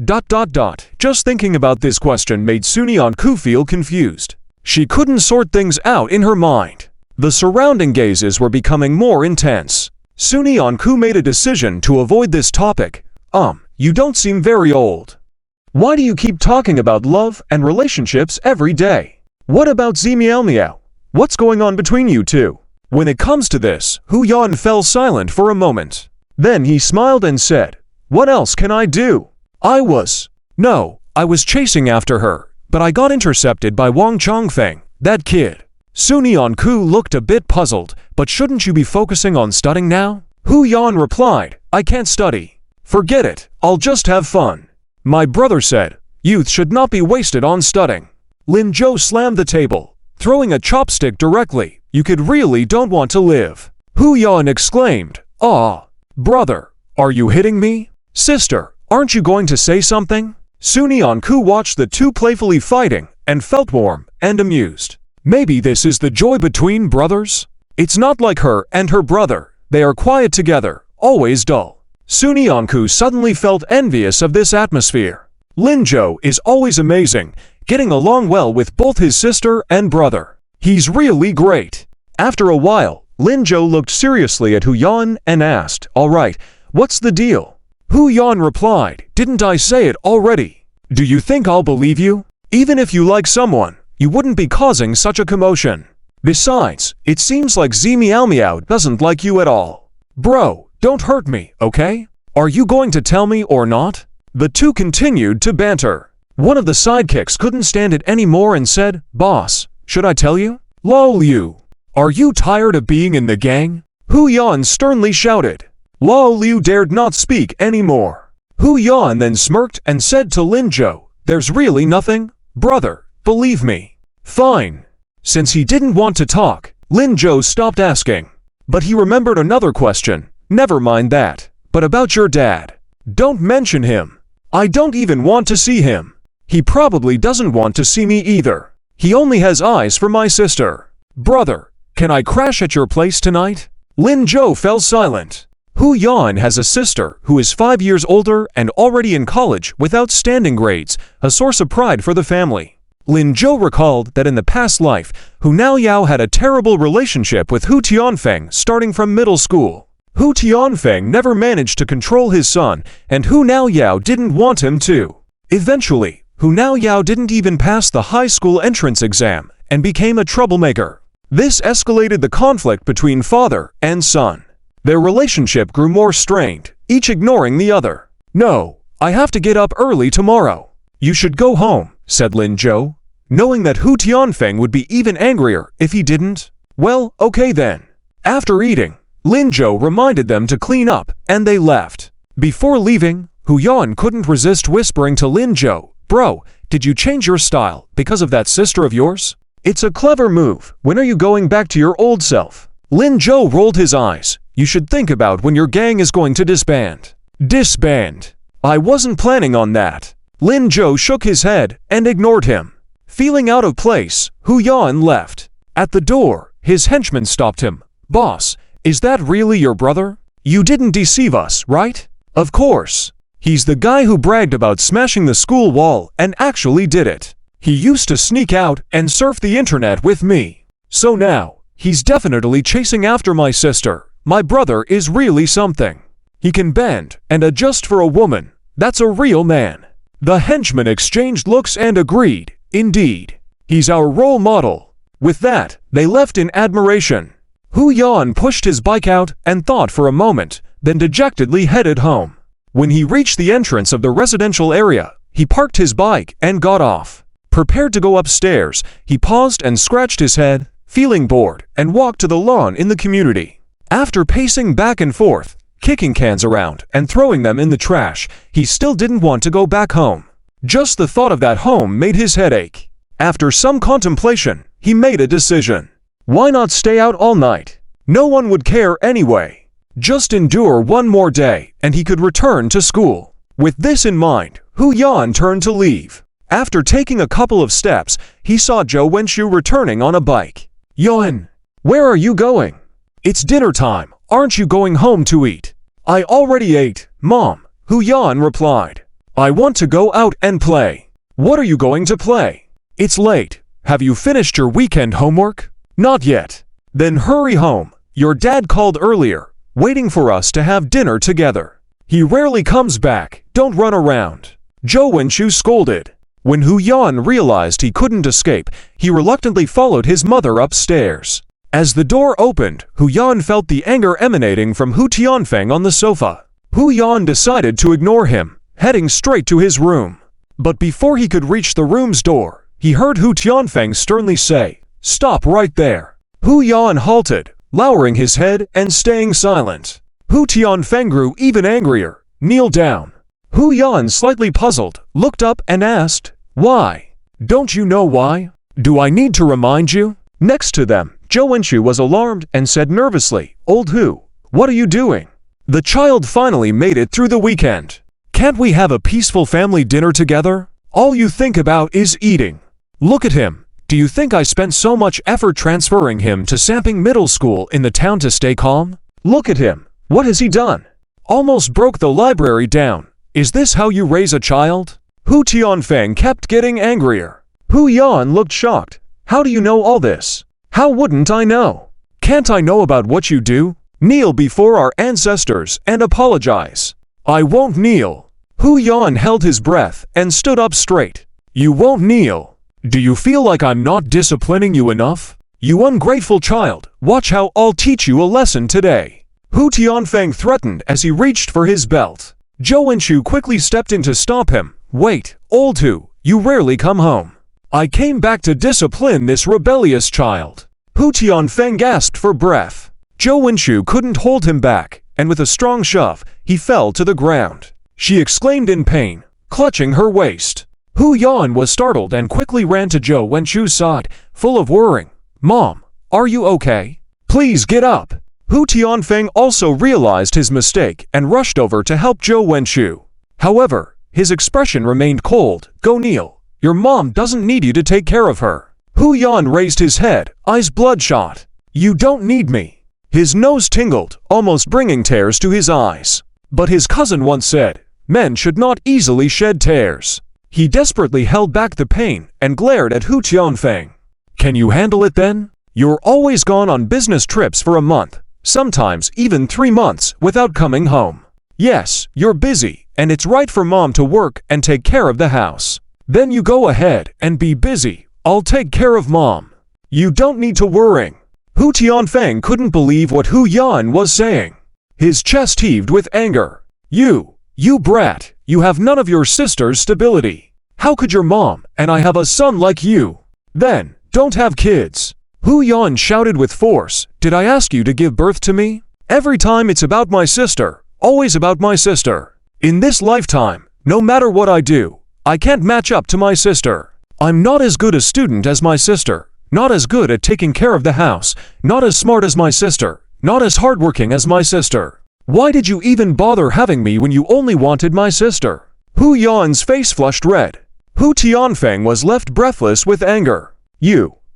just thinking about this question made Sunion Ku feel confused. She couldn't sort things out in her mind. The surrounding gazes were becoming more intense. Sunion Ku made a decision to avoid this topic. You don't seem very old. Why do you keep talking about love and relationships every day? What about Miao? What's going on between you two? When it comes to this, Hu Yan fell silent for a moment. Then he smiled and said, what else can I do? I was chasing after her, but I got intercepted by Wang Chongfeng, that kid. Sunion Ku looked a bit puzzled, but shouldn't you be focusing on studying now? Hu Yan replied, I can't study. Forget it, I'll just have fun. My brother said, youth should not be wasted on studying. Lin Zhou slammed the table, throwing a chopstick directly. You could really don't want to live. Hu Yan exclaimed, brother, are you hitting me? Sister, aren't you going to say something? Sunion Ku watched the two playfully fighting and felt warm and amused. Maybe this is the joy between brothers? It's not like her and her brother. They are quiet together, always dull. Sunion Ku suddenly felt envious of this atmosphere. Lin Zhou is always amazing, getting along well with both his sister and brother. He's really great. After a while, Lin Zhou looked seriously at Hu Yan and asked, "All right, what's the deal?" Hu Yan replied, "Didn't I say it already? Do you think I'll believe you? Even if you like someone, you wouldn't be causing such a commotion. Besides, it seems like Zi Miao Miao doesn't like you at all. Bro, don't hurt me, okay? Are you going to tell me or not?" The two continued to banter. One of the sidekicks couldn't stand it anymore and said, "Boss, should I tell you?" "Lol you. Are you tired of being in the gang?" Hu Yan sternly shouted. Lol Liu dared not speak anymore. Hu Yan then smirked and said to Lin Zhou, "There's really nothing, brother, believe me." "Fine." Since he didn't want to talk, Lin Zhou stopped asking. But he remembered another question. "Never mind that. But about your dad. Don't mention him. I don't even want to see him. He probably doesn't want to see me either. He only has eyes for my sister. Brother, can I crash at your place tonight?" Lin Zhou fell silent. Hu Yan has a sister who is 5 years older and already in college with outstanding grades, a source of pride for the family. Lin Zhou recalled that in the past life, Hu Naoyao had a terrible relationship with Hu Tianfeng starting from middle school. Hu Tianfeng never managed to control his son, and Hu Naoyao didn't want him to. Eventually, Hu Naoyao didn't even pass the high school entrance exam and became a troublemaker. This escalated the conflict between father and son. Their relationship grew more strained, each ignoring the other. "No, I have to get up early tomorrow." "You should go home," said Lin Zhou, knowing that Hu Tianfeng would be even angrier if he didn't. "Well, okay then." After eating, Lin Zhou reminded them to clean up, and they left. Before leaving, Hu Yan couldn't resist whispering to Lin Zhou, "Bro, did you change your style because of that sister of yours? It's a clever move. When are you going back to your old self?" Lin Zhou rolled his eyes. "You should think about when your gang is going to disband." "Disband? I wasn't planning on that." Lin Zhou shook his head and ignored him. Feeling out of place, Hu Yan left. At the door, his henchman stopped him. "Boss, is that really your brother? You didn't deceive us, right?" "Of course. He's the guy who bragged about smashing the school wall and actually did it. He used to sneak out and surf the internet with me. So now, he's definitely chasing after my sister. My brother is really something. He can bend and adjust for a woman. That's a real man." The henchmen exchanged looks and agreed, "Indeed, he's our role model." With that, they left in admiration. Hu Yan pushed his bike out and thought for a moment, then dejectedly headed home. When he reached the entrance of the residential area, he parked his bike and got off. Prepared to go upstairs, he paused and scratched his head, feeling bored, and walked to the lawn in the community. After pacing back and forth, kicking cans around and throwing them in the trash, he still didn't want to go back home. Just the thought of that home made his head ache. After some contemplation, he made a decision. Why not stay out all night? No one would care anyway. Just endure one more day, and he could return to school. With this in mind, Hu Yan turned to leave. After taking a couple of steps, he saw Zhou Wenshu returning on a bike. "Yan, where are you going?" "It's dinner time. Aren't you going home to eat?" "I already ate, Mom," Hu Yan replied. "I want to go out and play." "What are you going to play?" "It's late. Have you finished your weekend homework?" "Not yet." "Then hurry home. Your dad called earlier, waiting for us to have dinner together. He rarely comes back. Don't run around." Zhou Wenshu scolded. When Hu Yan realized he couldn't escape, he reluctantly followed his mother upstairs. As the door opened, Hu Yan felt the anger emanating from Hu Tianfeng on the sofa. Hu Yan decided to ignore him, heading straight to his room. But before he could reach the room's door, he heard Hu Tianfeng sternly say, "Stop right there." Hu Yan halted, lowering his head and staying silent. Hu Tianfeng grew even angrier. "Kneel down." Hu Yan, slightly puzzled, looked up and asked, "Why? Don't you know why? Do I need to remind you?" Next to them, Zhou Wenshu was alarmed and said nervously, "Old Hu, what are you doing?" The child finally made it through the weekend. "Can't we have a peaceful family dinner together? All you think about is eating. Look at him. Do you think I spent so much effort transferring him to Samping Middle School in the town to stay calm? Look at him. What has he done? Almost broke the library down. Is this how you raise a child?" Hu Tianfeng kept getting angrier. Hu Yan looked shocked. "How do you know all this?" "How wouldn't I know? Can't I know about what you do? Kneel before our ancestors and apologize. I won't kneel. Hu Yan held his breath and stood up straight. You won't kneel. Do you feel like I'm not disciplining you enough? You ungrateful child, watch how I'll teach you a lesson today. Hu Tianfeng threatened as he reached for his belt. Zhou Wenchu quickly stepped in to stop him. Wait, old Hu, you rarely come home. I came back to discipline this rebellious child. Hu Tianfeng gasped for breath. Zhou Wenchu couldn't hold him back, and with a strong shove, he fell to the ground. She exclaimed in pain, clutching her waist. Hu Yan was startled and quickly ran to Zhou Wenchu's side, full of worrying. Mom, are you okay? Please get up. Hu Tianfeng also realized his mistake and rushed over to help Zhou Wenchu. However, his expression remained cold. Go kneel. Your mom doesn't need you to take care of her. Hu Yan raised his head, eyes bloodshot. You don't need me. His nose tingled, almost bringing tears to his eyes. But his cousin once said, men should not easily shed tears. He desperately held back the pain and glared at Hu Tianfeng. Can you handle it then? You're always gone on business trips for a month, sometimes even 3 months, without coming home. Yes, you're busy, and it's right for mom to work and take care of the house. Then you go ahead and be busy. I'll take care of mom. You don't need to worry. Hu Tianfeng couldn't believe what Hu Yan was saying. His chest heaved with anger. You brat, you have none of your sister's stability. How could your mom and I have a son like you? Then, don't have kids. Hu Yan shouted with force. Did I ask you to give birth to me? Every time it's about my sister, always about my sister. In this lifetime, no matter what I do, I can't match up to my sister. I'm not as good a student as my sister, not as good at taking care of the house, not as smart as my sister, not as hardworking as my sister. Why did you even bother having me when you only wanted my sister? Hu Yan's face flushed red. Hu Tianfeng was left breathless with anger.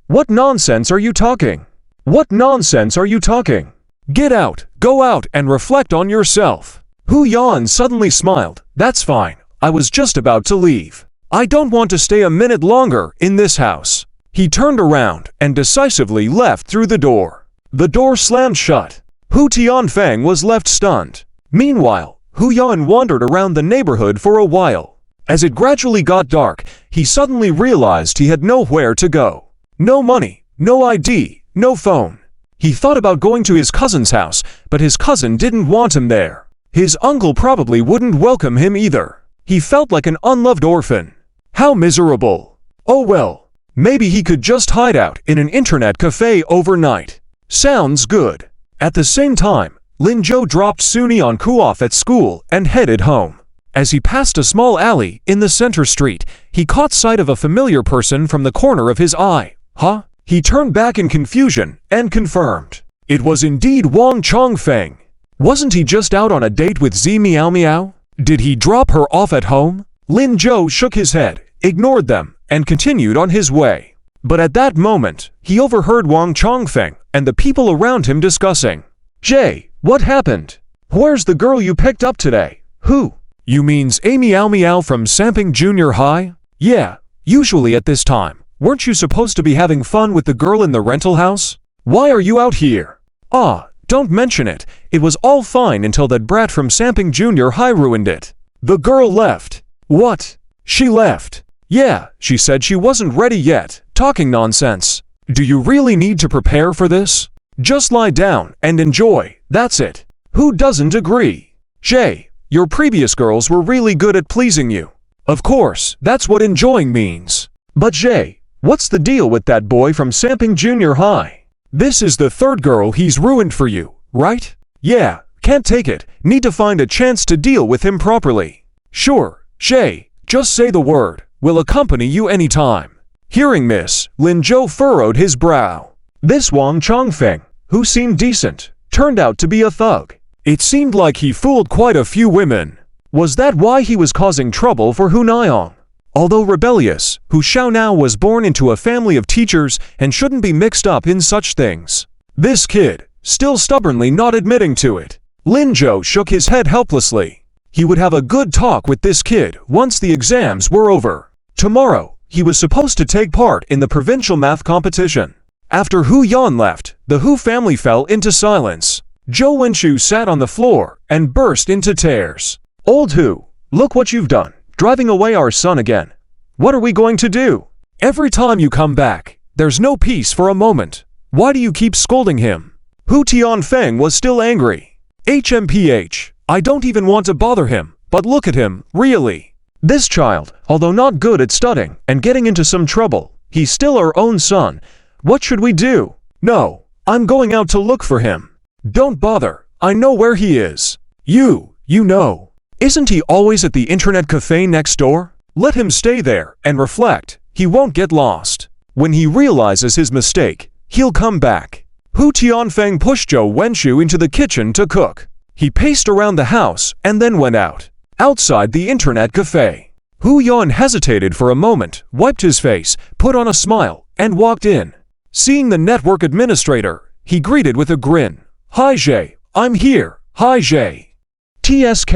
What nonsense are you talking? What nonsense are you talking? Get out, go out and reflect on yourself. Hu Yan suddenly smiled. That's fine, I was just about to leave. I don't want to stay a minute longer in this house. He turned around and decisively left through the door. The door slammed shut. Hu Tianfeng was left stunned. Meanwhile, Hu Yan wandered around the neighborhood for a while. As it gradually got dark, he suddenly realized he had nowhere to go. No money, no ID, no phone. He thought about going to his cousin's house, but his cousin didn't want him there. His uncle probably wouldn't welcome him either. He felt like an unloved orphan. How miserable. Oh well, maybe he could just hide out in an internet cafe overnight. Sounds good. At the same time, Lin Zhou dropped Suni on off at school and headed home. As he passed a small alley in the center street, he caught sight of a familiar person from the corner of his eye. Huh? He turned back in confusion and confirmed. It was indeed Wang Chongfeng. Wasn't he just out on a date with Zi Miao Miao? Did he drop her off at home? Lin Zhou shook his head, ignored them, and continued on his way. But at that moment, he overheard Wang Chongfeng and the people around him discussing. Jay, what happened? Where's the girl you picked up today? Who? You means Miao Miao from Samping Junior High? Yeah, usually at this time. Weren't you supposed to be having fun with the girl in the rental house? Why are you out here? Ah, don't mention it. It was all fine until that brat from Samping Junior High ruined it. The girl left. What? She left. Yeah, she said she wasn't ready yet. Talking nonsense. Do you really need to prepare for this? Just lie down and enjoy, that's it. Who doesn't agree? Jay, your previous girls were really good at pleasing you. Of course, that's what enjoying means. But Jay, what's the deal with that boy from Samping Junior High? This is the third girl he's ruined for you, right? Yeah, can't take it. Need to find a chance to deal with him properly. Sure, Jay, just say the word. We'll accompany you anytime. Hearing this, Lin Zhou furrowed his brow. This Wang Chongfeng, who seemed decent, turned out to be a thug. It seemed like he fooled quite a few women. Was that why he was causing trouble for Hu Niang? Although rebellious, Hu Xiaonao was born into a family of teachers and shouldn't be mixed up in such things. This kid, still stubbornly not admitting to it. Lin Zhou shook his head helplessly. He would have a good talk with this kid once the exams were over. Tomorrow, he was supposed to take part in the provincial math competition. After Hu Yan left, the Hu family fell into silence. Zhou Wenshu sat on the floor and burst into tears. Old Hu, look what you've done, driving away our son again. What are we going to do? Every time you come back, there's no peace for a moment. Why do you keep scolding him? Hu Tianfeng was still angry. HMPH, I don't even want to bother him, but look at him, really. This child, although not good at studying and getting into some trouble, he's still our own son. What should we do? No, I'm going out to look for him. Don't bother, I know where he is. You know. Isn't he always at the internet cafe next door? Let him stay there and reflect. He won't get lost. When he realizes his mistake, he'll come back. Hu Tianfeng pushed Zhou Wenshu into the kitchen to cook. He paced around the house and then went out. Outside the internet cafe, Hu Yan hesitated for a moment, wiped his face, put on a smile, and walked in. Seeing the network administrator, he greeted with a grin. Hi Jay, I'm here. Hi Jay. TSK.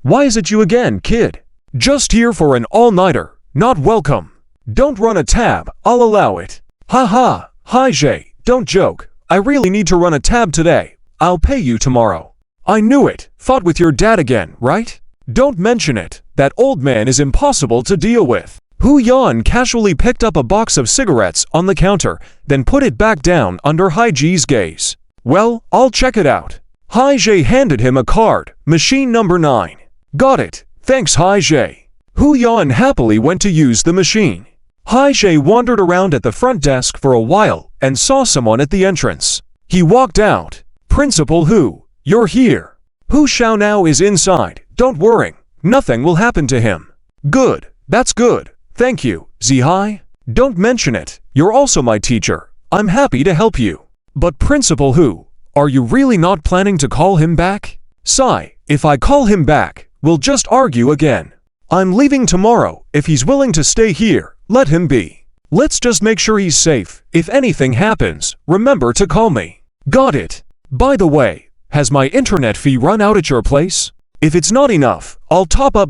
Why is it you again, kid? Just here for an all-nighter. Not welcome. Don't run a tab, I'll allow it. Haha. Hi Jay, don't joke. I really need to run a tab today. I'll pay you tomorrow. I knew it. Fought with your dad again, right? Don't mention it. That old man is impossible to deal with. Hu Yan casually picked up a box of cigarettes on the counter, then put it back down under Hai Ji's gaze. Well, I'll check it out. Hai Ji handed him a card, machine number 9. Got it. Thanks Hai Ji. Hu Yan happily went to use the machine. Hai Ji wandered around at the front desk for a while and saw someone at the entrance. He walked out. Principal Hu, you're here. Hu Xiaonao is inside. Don't worry. Nothing will happen to him. Good. That's good. Thank you, Zihai. Don't mention it. You're also my teacher. I'm happy to help you. But Principal Hu, are you really not planning to call him back? Sai, if I call him back, we'll just argue again. I'm leaving tomorrow. If he's willing to stay here, let him be. Let's just make sure he's safe. If anything happens, remember to call me. Got it. By the way, has my internet fee run out at your place? If it's not enough, I'll top up ...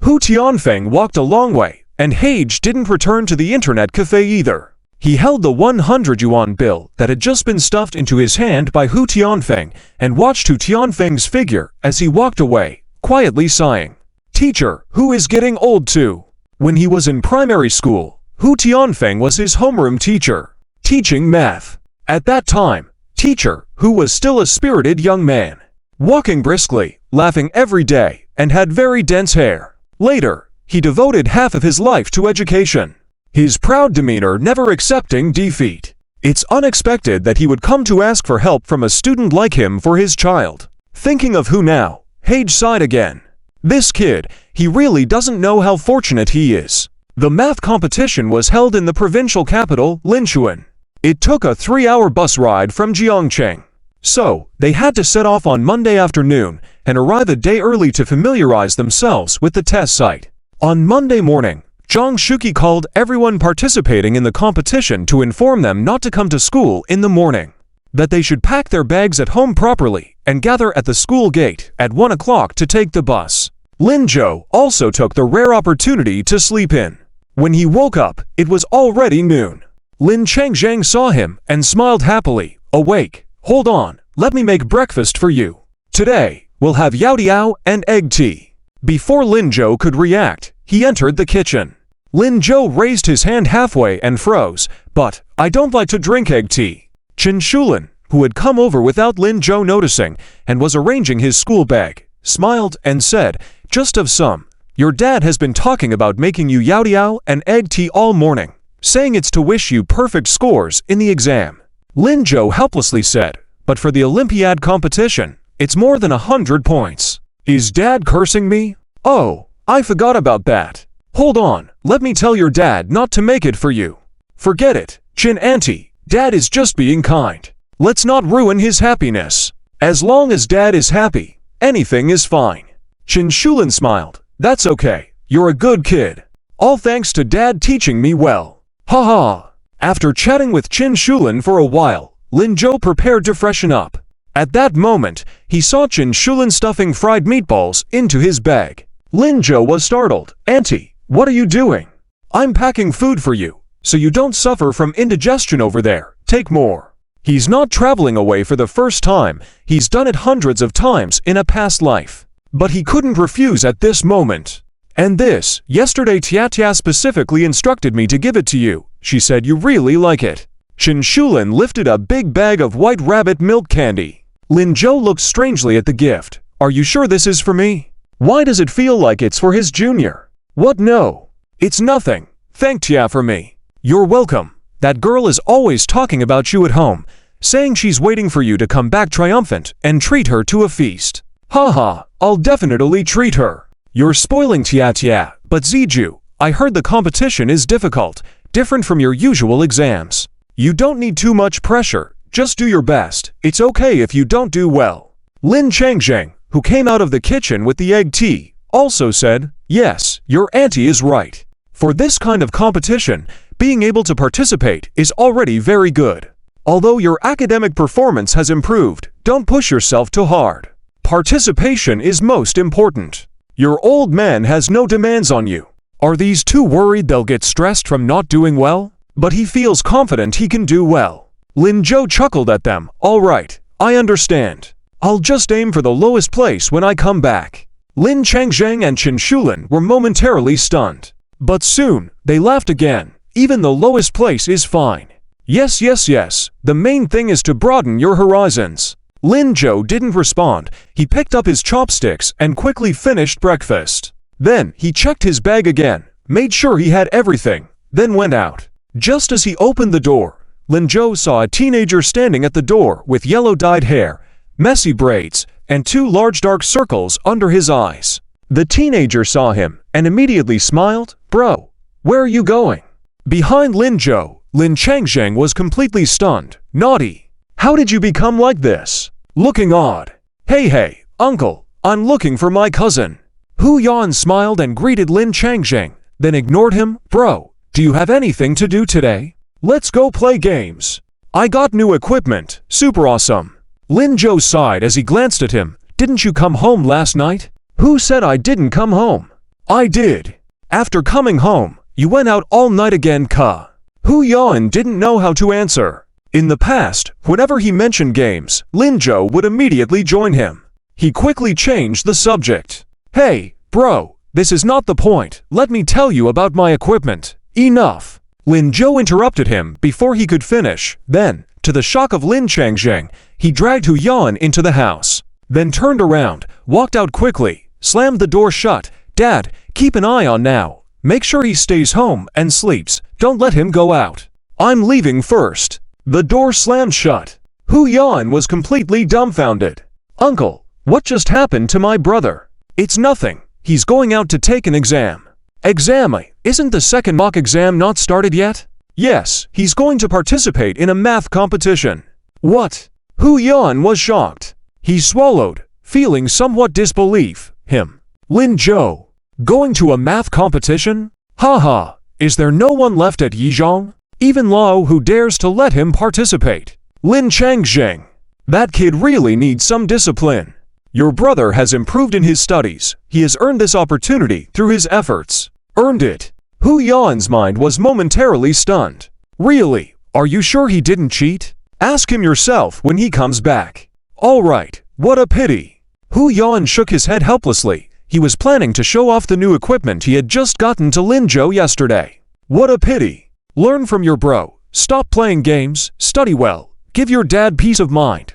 Hu Tianfeng walked a long way, and Hage didn't return to the internet cafe either. He held the 100 yuan bill that had just been stuffed into his hand by Hu Tianfeng and watched Hu Tianfeng's figure as he walked away, quietly sighing. Teacher, Hu is getting old too. When he was in primary school, Hu Tianfeng was his homeroom teacher, teaching math. At that time, teacher Hu was still a spirited young man, walking briskly, laughing every day, and had very dense hair. Later, he devoted half of his life to education, his proud demeanor never accepting defeat. It's unexpected that he would come to ask for help from a student like him for his child. Thinking of Hu now, Hage sighed again. This kid, he really doesn't know how fortunate he is. The math competition was held in the provincial capital, Linchuan. It took a 3-hour bus ride from Jiangcheng. So, they had to set off on Monday afternoon and arrive a day early to familiarize themselves with the test site. On Monday morning, Zhang Shuqi called everyone participating in the competition to inform them not to come to school in the morning, that they should pack their bags at home properly and gather at the school gate at 1 o'clock to take the bus. Lin Zhou also took the rare opportunity to sleep in. When he woke up, it was already noon. Lin Chengzhang saw him and smiled happily. Awake. Hold on, let me make breakfast for you. Today, we'll have yao diao and egg tea. Before Lin Zhou could react, he entered the kitchen. Lin Zhou raised his hand halfway and froze, but I don't like to drink egg tea. Chen Shulin, who had come over without Lin Zhou noticing and was arranging his school bag, smiled and said, just of some, your dad has been talking about making you yao diao and egg tea all morning, saying it's to wish you perfect scores in the exam. Lin Zhou helplessly said, but for the Olympiad competition, it's more than 100 points. Is dad cursing me? Oh, I forgot about that. Hold on, let me tell your dad not to make it for you. Forget it, Chin Auntie, dad is just being kind. Let's not ruin his happiness. As long as dad is happy, anything is fine. Chin Shulin smiled. That's okay, you're a good kid. All thanks to dad teaching me well. Ha ha. After chatting with Chin Shulin for a while, Lin Zhou prepared to freshen up. At that moment, he saw Chin Shulin stuffing fried meatballs into his bag. Lin Zhou was startled. Auntie, what are you doing? I'm packing food for you. so you don't suffer from indigestion over there. Take more. He's not traveling away for the first time, he's done it hundreds of times in a past life. But he couldn't refuse at this moment. And this, yesterday Tia specifically instructed me to give it to you. She said you really like it. Chen Shulin lifted a big bag of white rabbit milk candy. Lin Zhou looked strangely at the gift. Are you sure this is for me? Why does it feel like it's for his junior? What? No. It's nothing. Thank Tia for me. You're welcome. That girl is always talking about you at home, saying she's waiting for you to come back triumphant and treat her to a feast. Haha, I'll definitely treat her. You're spoiling Tia, but Ziju, I heard the competition is difficult, different from your usual exams. You don't need too much pressure, just do your best. It's okay if you don't do well. Lin Changzheng, who came out of the kitchen with the egg tea, also said, yes, your auntie is right. For this kind of competition, being able to participate is already very good. Although your academic performance has improved, don't push yourself too hard. Participation is most important. Your old man has no demands on you. Are these two worried they'll get stressed from not doing well? But he feels confident he can do well. Lin Zhou chuckled at them. All right, I understand. I'll just aim for the lowest place when I come back. Lin Changzheng and Chen Shulin were momentarily stunned. But soon, they laughed again. Even the lowest place is fine. Yes. The main thing is to broaden your horizons. Lin Zhou didn't respond. He picked up his chopsticks and quickly finished breakfast. Then, he checked his bag again, made sure he had everything, then went out. Just as he opened the door, Lin Zhou saw a teenager standing at the door with yellow-dyed hair, messy braids, and two large dark circles under his eyes. The teenager saw him and immediately smiled. Bro, where are you going? Behind Lin Zhou, Lin Changzheng was completely stunned. Naughty. How did you become like this? Looking odd. Hey, uncle, I'm looking for my cousin. Hu Yan smiled and greeted Lin Changzheng, then ignored him. Bro, do you have anything to do today? Let's go play games. I got new equipment, super awesome. Lin Zhou sighed as he glanced at him. Didn't you come home last night? Who said I didn't come home? I did. After coming home, you went out all night again, Ka. Hu Yan didn't know how to answer. In the past, whenever he mentioned games, Lin Zhou would immediately join him. He quickly changed the subject. Hey, bro, this is not the point. Let me tell you about my equipment. Enough. Lin Zhou interrupted him before he could finish. Then, to the shock of Lin Changzheng, he dragged Hu Yan into the house. Then turned around, walked out quickly, slammed the door shut. Dad, keep an eye on now. Make sure he stays home and sleeps. Don't let him go out. I'm leaving first. The door slammed shut. Hu Yan was completely dumbfounded. Uncle, what just happened to my brother? It's nothing. He's going out to take an exam. Exam? Isn't the second mock exam not started yet? Yes, he's going to participate in a math competition. What? Hu Yan was shocked. He swallowed, feeling somewhat disbelief. Lin Zhou. Going to a math competition? Haha, is there no one left at Yizhong? Even Lao who dares to let him participate. Lin Changzheng. That kid really needs some discipline. Your brother has improved in his studies. He has earned this opportunity through his efforts. Earned it. Hu Yan's mind was momentarily stunned. Really? Are you sure he didn't cheat? Ask him yourself when he comes back. Alright, what a pity. Hu Yan shook his head helplessly. He was planning to show off the new equipment he had just gotten to Lin Zhou yesterday. What a pity. Learn from your bro. Stop playing games. Study well. Give your dad peace of mind.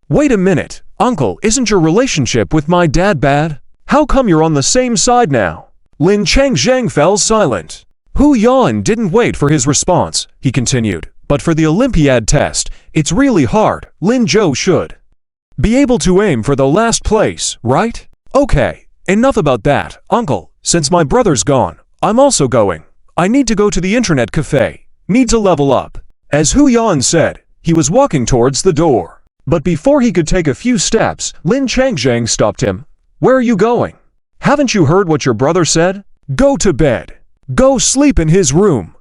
Wait a minute. Uncle, isn't your relationship with my dad bad? How come you're on the same side now? Lin Changzheng fell silent. Hu Yan didn't wait for his response. He continued, but for the Olympiad test, it's really hard. Lin Zhou should be able to aim for the last place, right? Okay, enough about that, uncle. Since my brother's gone, I'm also going. I need to go to the internet cafe. Need to level up. As Hu Yan said, he was walking towards the door. But before he could take a few steps, Lin Changzheng stopped him. Where are you going? Haven't you heard what your brother said? Go to bed. Go sleep in his room.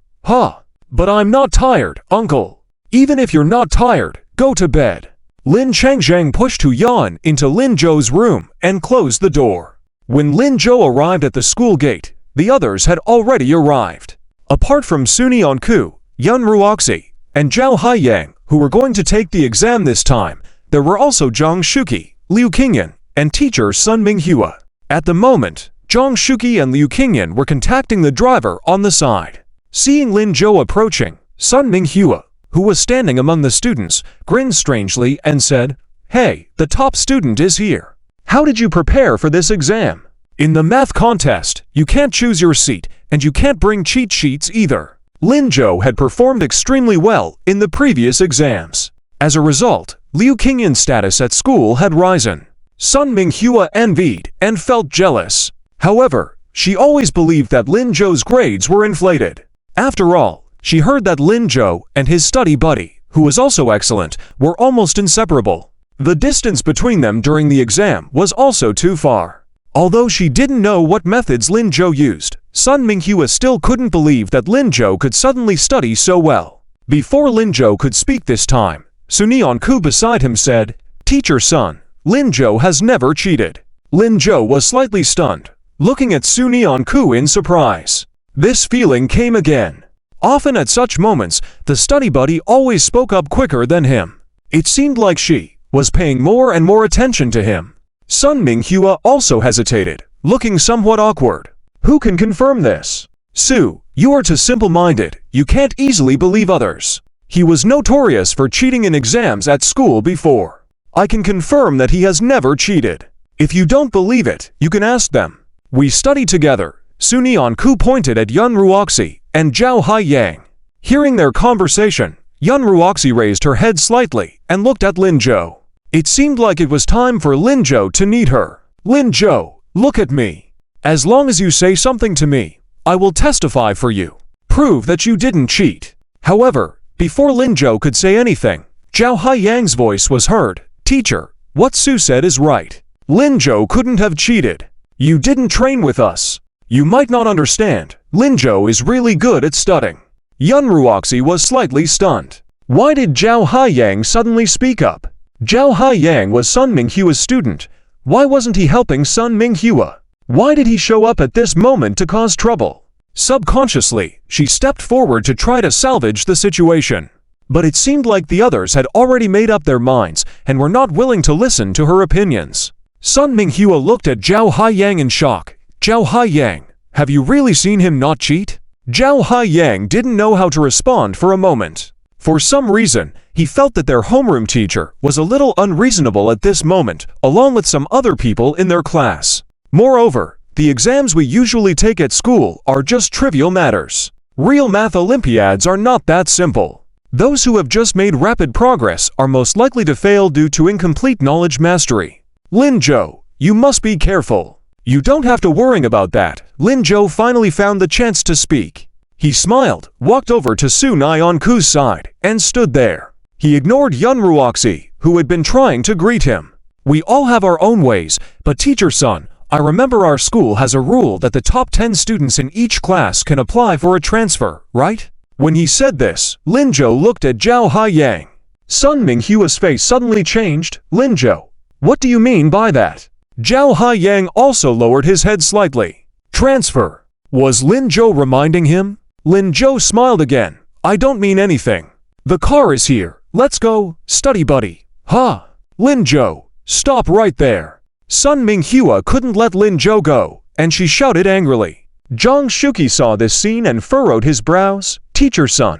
But I'm not tired, uncle. Even if you're not tired, go to bed. Lin Changzheng pushed Hu Yan into Lin Zhou's room and closed the door. When Lin Zhou arrived at the school gate, the others had already arrived. Apart from Sunyeon-ku, Yun Ruoxi, and Zhao Haiyang, who were going to take the exam this time, there were also Zhang Shuqi, Liu Qingyan, and teacher Sun Minghua. At the moment, Zhang Shuqi and Liu Qingyan were contacting the driver on the side. Seeing Lin Zhou approaching, Sun Minghua, who was standing among the students, grinned strangely and said, "Hey, the top student is here. How did you prepare for this exam? In the math contest, you can't choose your seat, and you can't bring cheat sheets either." Lin Zhou had performed extremely well in the previous exams. As a result, Liu Qingyan's status at school had risen. Sun Minghua envied and felt jealous. However, she always believed that Lin Zhou's grades were inflated. After all, she heard that Lin Zhou and his study buddy, who was also excellent, were almost inseparable. The distance between them during the exam was also too far. Although she didn't know what methods Lin Zhou used, Sun Minghua still couldn't believe that Lin Zhou could suddenly study so well. Before Lin Zhou could speak this time, Sunyeon-ku beside him said, "Teacher Sun, Lin Zhou has never cheated." Lin Zhou was slightly stunned, looking at Sunyeon-ku in surprise. This feeling came again. Often at such moments, the study buddy always spoke up quicker than him. It seemed like she was paying more and more attention to him. Sun Minghua also hesitated, looking somewhat awkward. "Who can confirm this?" "Su, you are too simple-minded. You can't easily believe others. He was notorious for cheating in exams at school before. I can confirm that he has never cheated. If you don't believe it, you can ask them. We studied together." Sunyeon-ku pointed at Yun Ruoxi and Zhao Haiyang. Hearing their conversation, Yun Ruoxi raised her head slightly and looked at Lin Zhou. It seemed like it was time for Lin Zhou to meet her. "Lin Zhou, look at me. As long as you say something to me, I will testify for you. Prove that you didn't cheat." However, before Lin Zhou could say anything, Zhao Haiyang's voice was heard. "Teacher, what Su said is right. Lin Zhou couldn't have cheated. You didn't train with us. You might not understand. Lin Zhou is really good at studying." Yun Ruoxi was slightly stunned. Why did Zhao Haiyang suddenly speak up? Zhao Haiyang was Sun Minghua's student. Why wasn't he helping Sun Minghua? Why did he show up at this moment to cause trouble? Subconsciously, she stepped forward to try to salvage the situation. But it seemed like the others had already made up their minds and were not willing to listen to her opinions. Sun Minghua looked at Zhao Haiyang in shock. "Zhao Haiyang, have you really seen him not cheat?" Zhao Haiyang didn't know how to respond for a moment. For some reason, he felt that their homeroom teacher was a little unreasonable at this moment, along with some other people in their class. Moreover, the exams we usually take at school are just trivial matters. Real math Olympiads are not that simple. Those who have just made rapid progress are most likely to fail due to incomplete knowledge mastery. "Lin Zhou, you must be careful." "You don't have to worry about that." Lin Zhou finally found the chance to speak. He smiled, walked over to Sunyeon-ku's side, and stood there. He ignored Yun Ruoxi, who had been trying to greet him. "We all have our own ways, but Teacher Sun, I remember our school has a rule that the top 10 students in each class can apply for a transfer, right?" When he said this, Lin Zhou looked at Zhao Haiyang. Sun Minghua's face suddenly changed. "Lin Zhou, what do you mean by that?" Zhao Haiyang also lowered his head slightly. "Transfer." Was Lin Zhou reminding him? Lin Zhou smiled again. "I don't mean anything. The car is here. Let's go, study buddy." "Huh? Lin Zhou, stop right there." Sun Minghua couldn't let Lin Zhou go, and she shouted angrily. Zhang Shuqi saw this scene and furrowed his brows. "Teacher Sun,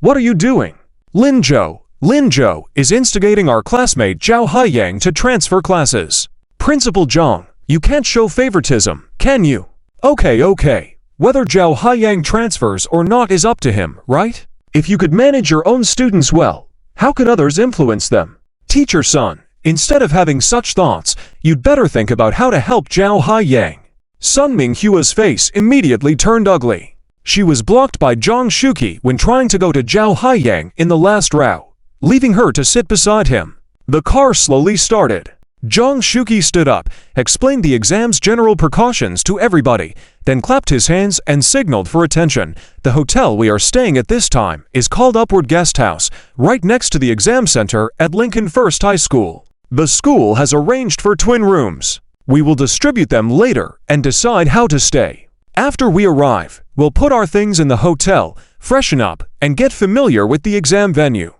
what are you doing?" Lin Zhou is instigating our classmate Zhao Haiyang to transfer classes." "Principal Zhang, you can't show favoritism, can you?" Okay. Whether Zhao Haiyang transfers or not is up to him, right? If you could manage your own students well, how could others influence them? Teacher Sun, instead of having such thoughts, you'd better think about how to help Zhao Haiyang." Sun Minghua's face immediately turned ugly. She was blocked by Zhang Shuqi when trying to go to Zhao Haiyang in the last row, leaving her to sit beside him. The car slowly started. Zhang Shuqi stood up, explained the exam's general precautions to everybody, then clapped his hands and signaled for attention. "The hotel we are staying at this time is called Upward Guest House, right next to the exam center at Lincoln First High School. The school has arranged for twin rooms. We will distribute them later and decide how to stay. After we arrive, we'll put our things in the hotel, freshen up, and get familiar with the exam venue.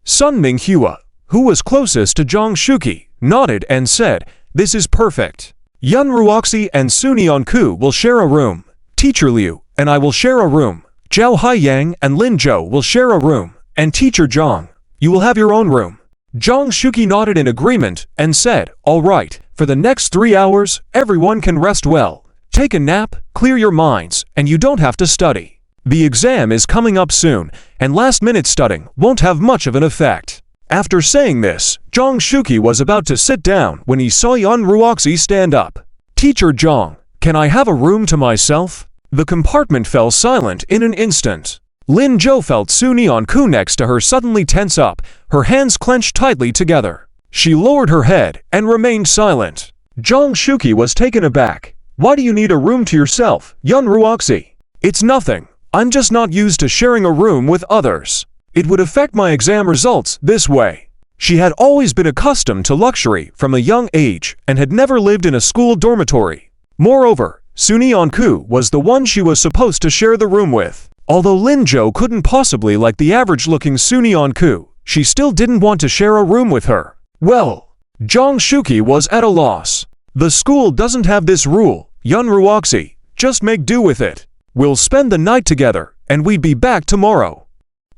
Sun Minghua, who was closest to Zhang Shuqi, nodded and said, "This is perfect. Yun Ruoxi and Su Nionku will share a room. Teacher Liu and I will share a room. Zhao Haiyang and Lin Zhou will share a room. And Teacher Zhang, you will have your own room." Zhang Shuqi nodded in agreement and said, "All right, for the next 3 hours, everyone can rest well. Take a nap, clear your minds, and you don't have to study. The exam is coming up soon, and last-minute studying won't have much of an effect." After saying this, Zhang Shuqi was about to sit down when he saw Yun Ruoxi stand up. "Teacher Zhang, can I have a room to myself?" The compartment fell silent in an instant. Lin Zhou felt Su Nionku next to her suddenly tense up, her hands clenched tightly together. She lowered her head and remained silent. Zhang Shuqi was taken aback. "Why do you need a room to yourself, Yun Ruoxi?" "It's nothing. I'm just not used to sharing a room with others. It would affect my exam results this way." She had always been accustomed to luxury from a young age and had never lived in a school dormitory. Moreover, Su Nionku was the one she was supposed to share the room with. Although Lin Zhou couldn't possibly like the average-looking Su Nionku, she still didn't want to share a room with her. Well, Zhang Shuqi was at a loss. "The school doesn't have this rule, Yun Ruoxi. Just make do with it. We'll spend the night together, and we'd be back tomorrow.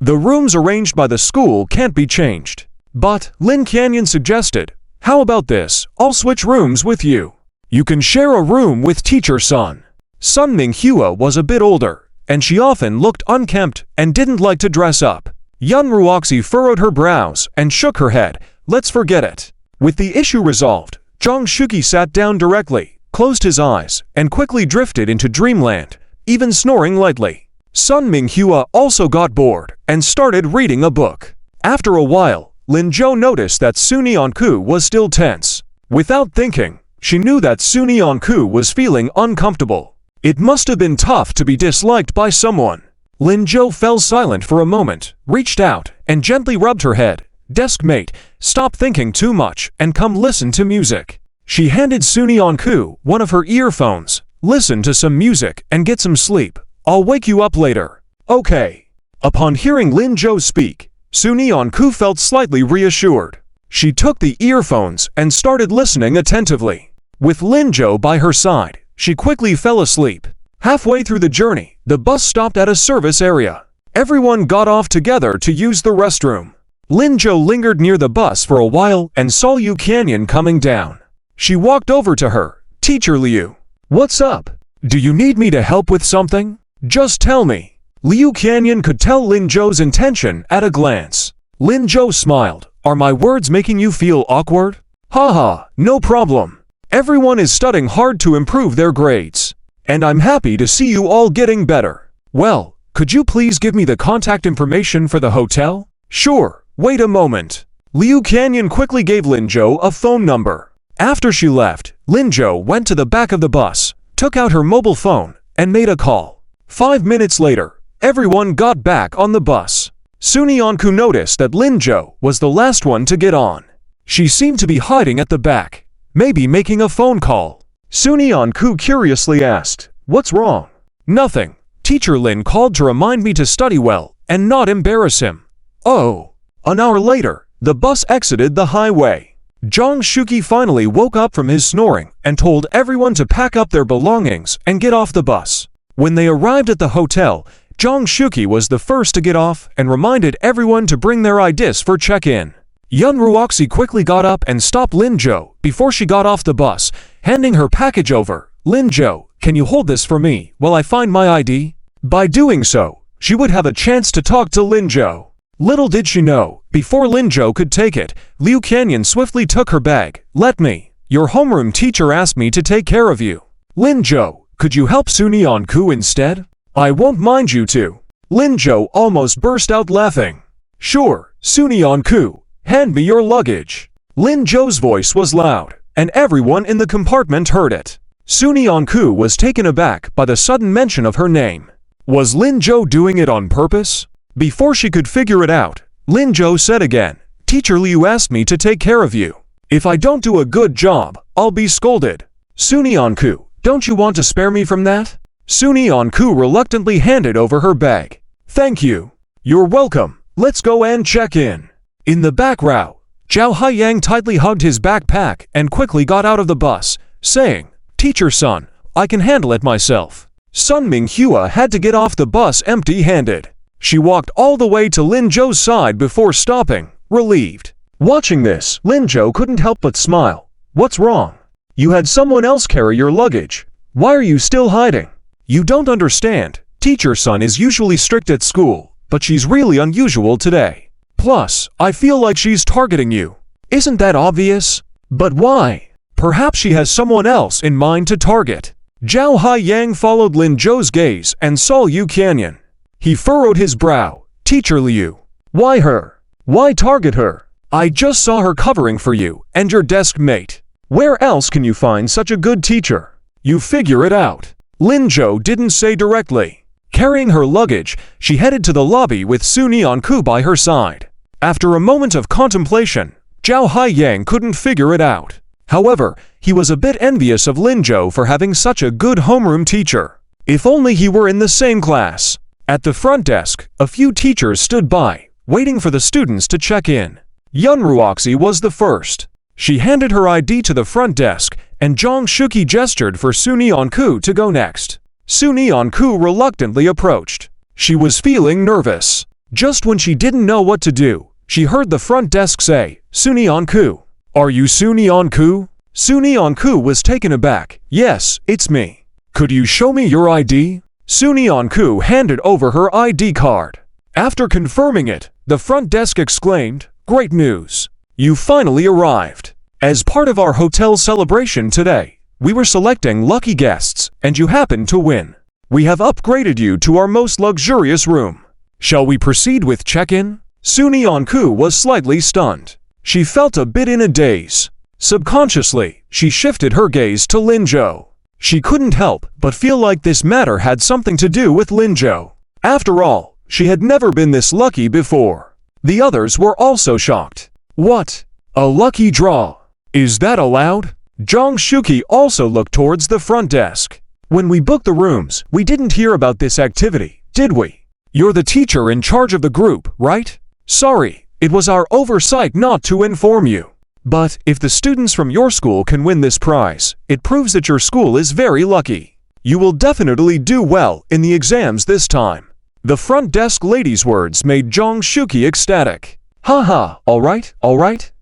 The rooms arranged by the school can't be changed." But, Lin Canyon suggested, "How about this, I'll switch rooms with you. You can share a room with Teacher Sun." Sun Minghua was a bit older, and she often looked unkempt and didn't like to dress up. Yun Ruoxi furrowed her brows and shook her head. "Let's forget it." With the issue resolved, Zhang Shuqi sat down directly, closed his eyes, and quickly drifted into dreamland, even snoring lightly. Sun Minghua also got bored and started reading a book. After a while, Lin Zhou noticed that Su Nionku was still tense. Without thinking, she knew that Su Nionku was feeling uncomfortable. It must have been tough to be disliked by someone. Lin Zhou fell silent for a moment, reached out, and gently rubbed her head. "Deskmate, stop thinking too much and come listen to music." She handed Su Nionku one of her earphones. "Listen to some music and get some sleep. I'll wake you up later." "Okay." Upon hearing Lin Zhou speak, Su Nionku felt slightly reassured. She took the earphones and started listening attentively. With Lin Zhou by her side, she quickly fell asleep. Halfway through the journey, the bus stopped at a service area. Everyone got off together to use the restroom. Lin Zhou lingered near the bus for a while and saw Yu Canyon coming down. She walked over to her. "Teacher Liu, what's up? Do you need me to help with something? Just tell me." Liu Canyon could tell Lin Zhou's intention at a glance. Lin Zhou smiled. "Are my words making you feel awkward?" "Haha, no problem. Everyone is studying hard to improve their grades. And I'm happy to see you all getting better. Well, could you please give me the contact information for the hotel?" "Sure, wait a moment." Liu Canyon quickly gave Lin Zhou a phone number. After she left, Lin Zhou went to the back of the bus, took out her mobile phone, and made a call. 5 minutes later, everyone got back on the bus. Su Nionku noticed that Lin Zhou was the last one to get on. She seemed to be hiding at the back, maybe making a phone call. Su Nionku curiously asked, "What's wrong?" "Nothing. Teacher Lin called to remind me to study well and not embarrass him." "Oh." An hour later, the bus exited the highway. Zhang Shuqi finally woke up from his snoring and told everyone to pack up their belongings and get off the bus. When they arrived at the hotel, Zhang Shuqi was the first to get off and reminded everyone to bring their IDs for check-in. Yun Ruoxi quickly got up and stopped Lin Zhou before she got off the bus, handing her package over. "Lin Zhou, can you hold this for me while I find my ID?" By doing so, she would have a chance to talk to Lin Zhou. Little did she know, before Lin Zhou could take it, Liu Canyon swiftly took her bag. "Let me. Your homeroom teacher asked me to take care of you. Lin Zhou, could you help Su Nionku instead? I won't mind you to." Lin Zhou almost burst out laughing. "Sure, Su Nionku. Hand me your luggage." Lin Zhou's voice was loud, and everyone in the compartment heard it. Su Nionku was taken aback by the sudden mention of her name. Was Lin Zhou doing it on purpose? Before she could figure it out, Lin Zhou said again, "Teacher Liu asked me to take care of you. If I don't do a good job, I'll be scolded." "Su Nionku, don't you want to spare me from that?" Sunyeon-ku reluctantly handed over her bag. Thank you. You're welcome. Let's go and check in. In the back row, Zhao Haiyang tightly hugged his backpack and quickly got out of the bus, saying, Teacher Sun, I can handle it myself. Sun Minghua had to get off the bus empty-handed. She walked all the way to Lin Zhou's side before stopping, relieved. Watching this, Lin Zhou couldn't help but smile. What's wrong? You had someone else carry your luggage. Why are you still hiding? You don't understand. Teacher Sun is usually strict at school, but she's really unusual today. Plus, I feel like she's targeting you. Isn't that obvious? But why? Perhaps she has someone else in mind to target. Zhao Haiyang followed Lin Zhou's gaze and saw Yu Canyon. He furrowed his brow. Teacher Liu. Why her? Why target her? I just saw her covering for you and your desk mate. Where else can you find such a good teacher? You figure it out. Lin Zhou didn't say directly. Carrying her luggage, she headed to the lobby with Sunyeon-ku by her side. After a moment of contemplation, Zhao Haiyang couldn't figure it out. However, he was a bit envious of Lin Zhou for having such a good homeroom teacher. If only he were in the same class. At the front desk, a few teachers stood by, waiting for the students to check in. Yun Ruoxi was the first. She handed her ID to the front desk, and Zhang Shuqi gestured for Sunyeon-ku to go next. Sunyeon-ku reluctantly approached. She was feeling nervous. Just when she didn't know what to do, she heard the front desk say, Sunyeon-ku. Are you Sunyeon-ku? Sunyeon-ku was taken aback. Yes, it's me. Could you show me your ID? Sunyeon-ku handed over her ID card. After confirming it, the front desk exclaimed, Great news! You finally arrived. As part of our hotel celebration today, we were selecting lucky guests, and you happened to win. We have upgraded you to our most luxurious room. Shall we proceed with check-in? Sunyeon-ku was slightly stunned. She felt a bit in a daze. Subconsciously, she shifted her gaze to Lin Zhou. She couldn't help but feel like this matter had something to do with Lin Zhou. After all, she had never been this lucky before. The others were also shocked. What? A lucky draw? Is that allowed? Zhang Shuqi also looked towards the front desk. When we booked the rooms, we didn't hear about this activity, did we? You're the teacher in charge of the group, right? Sorry, it was our oversight not to inform you. But if the students from your school can win this prize, it proves that your school is very lucky. You will definitely do well in the exams this time. The front desk lady's words made Zhang Shuqi ecstatic. Haha, alright.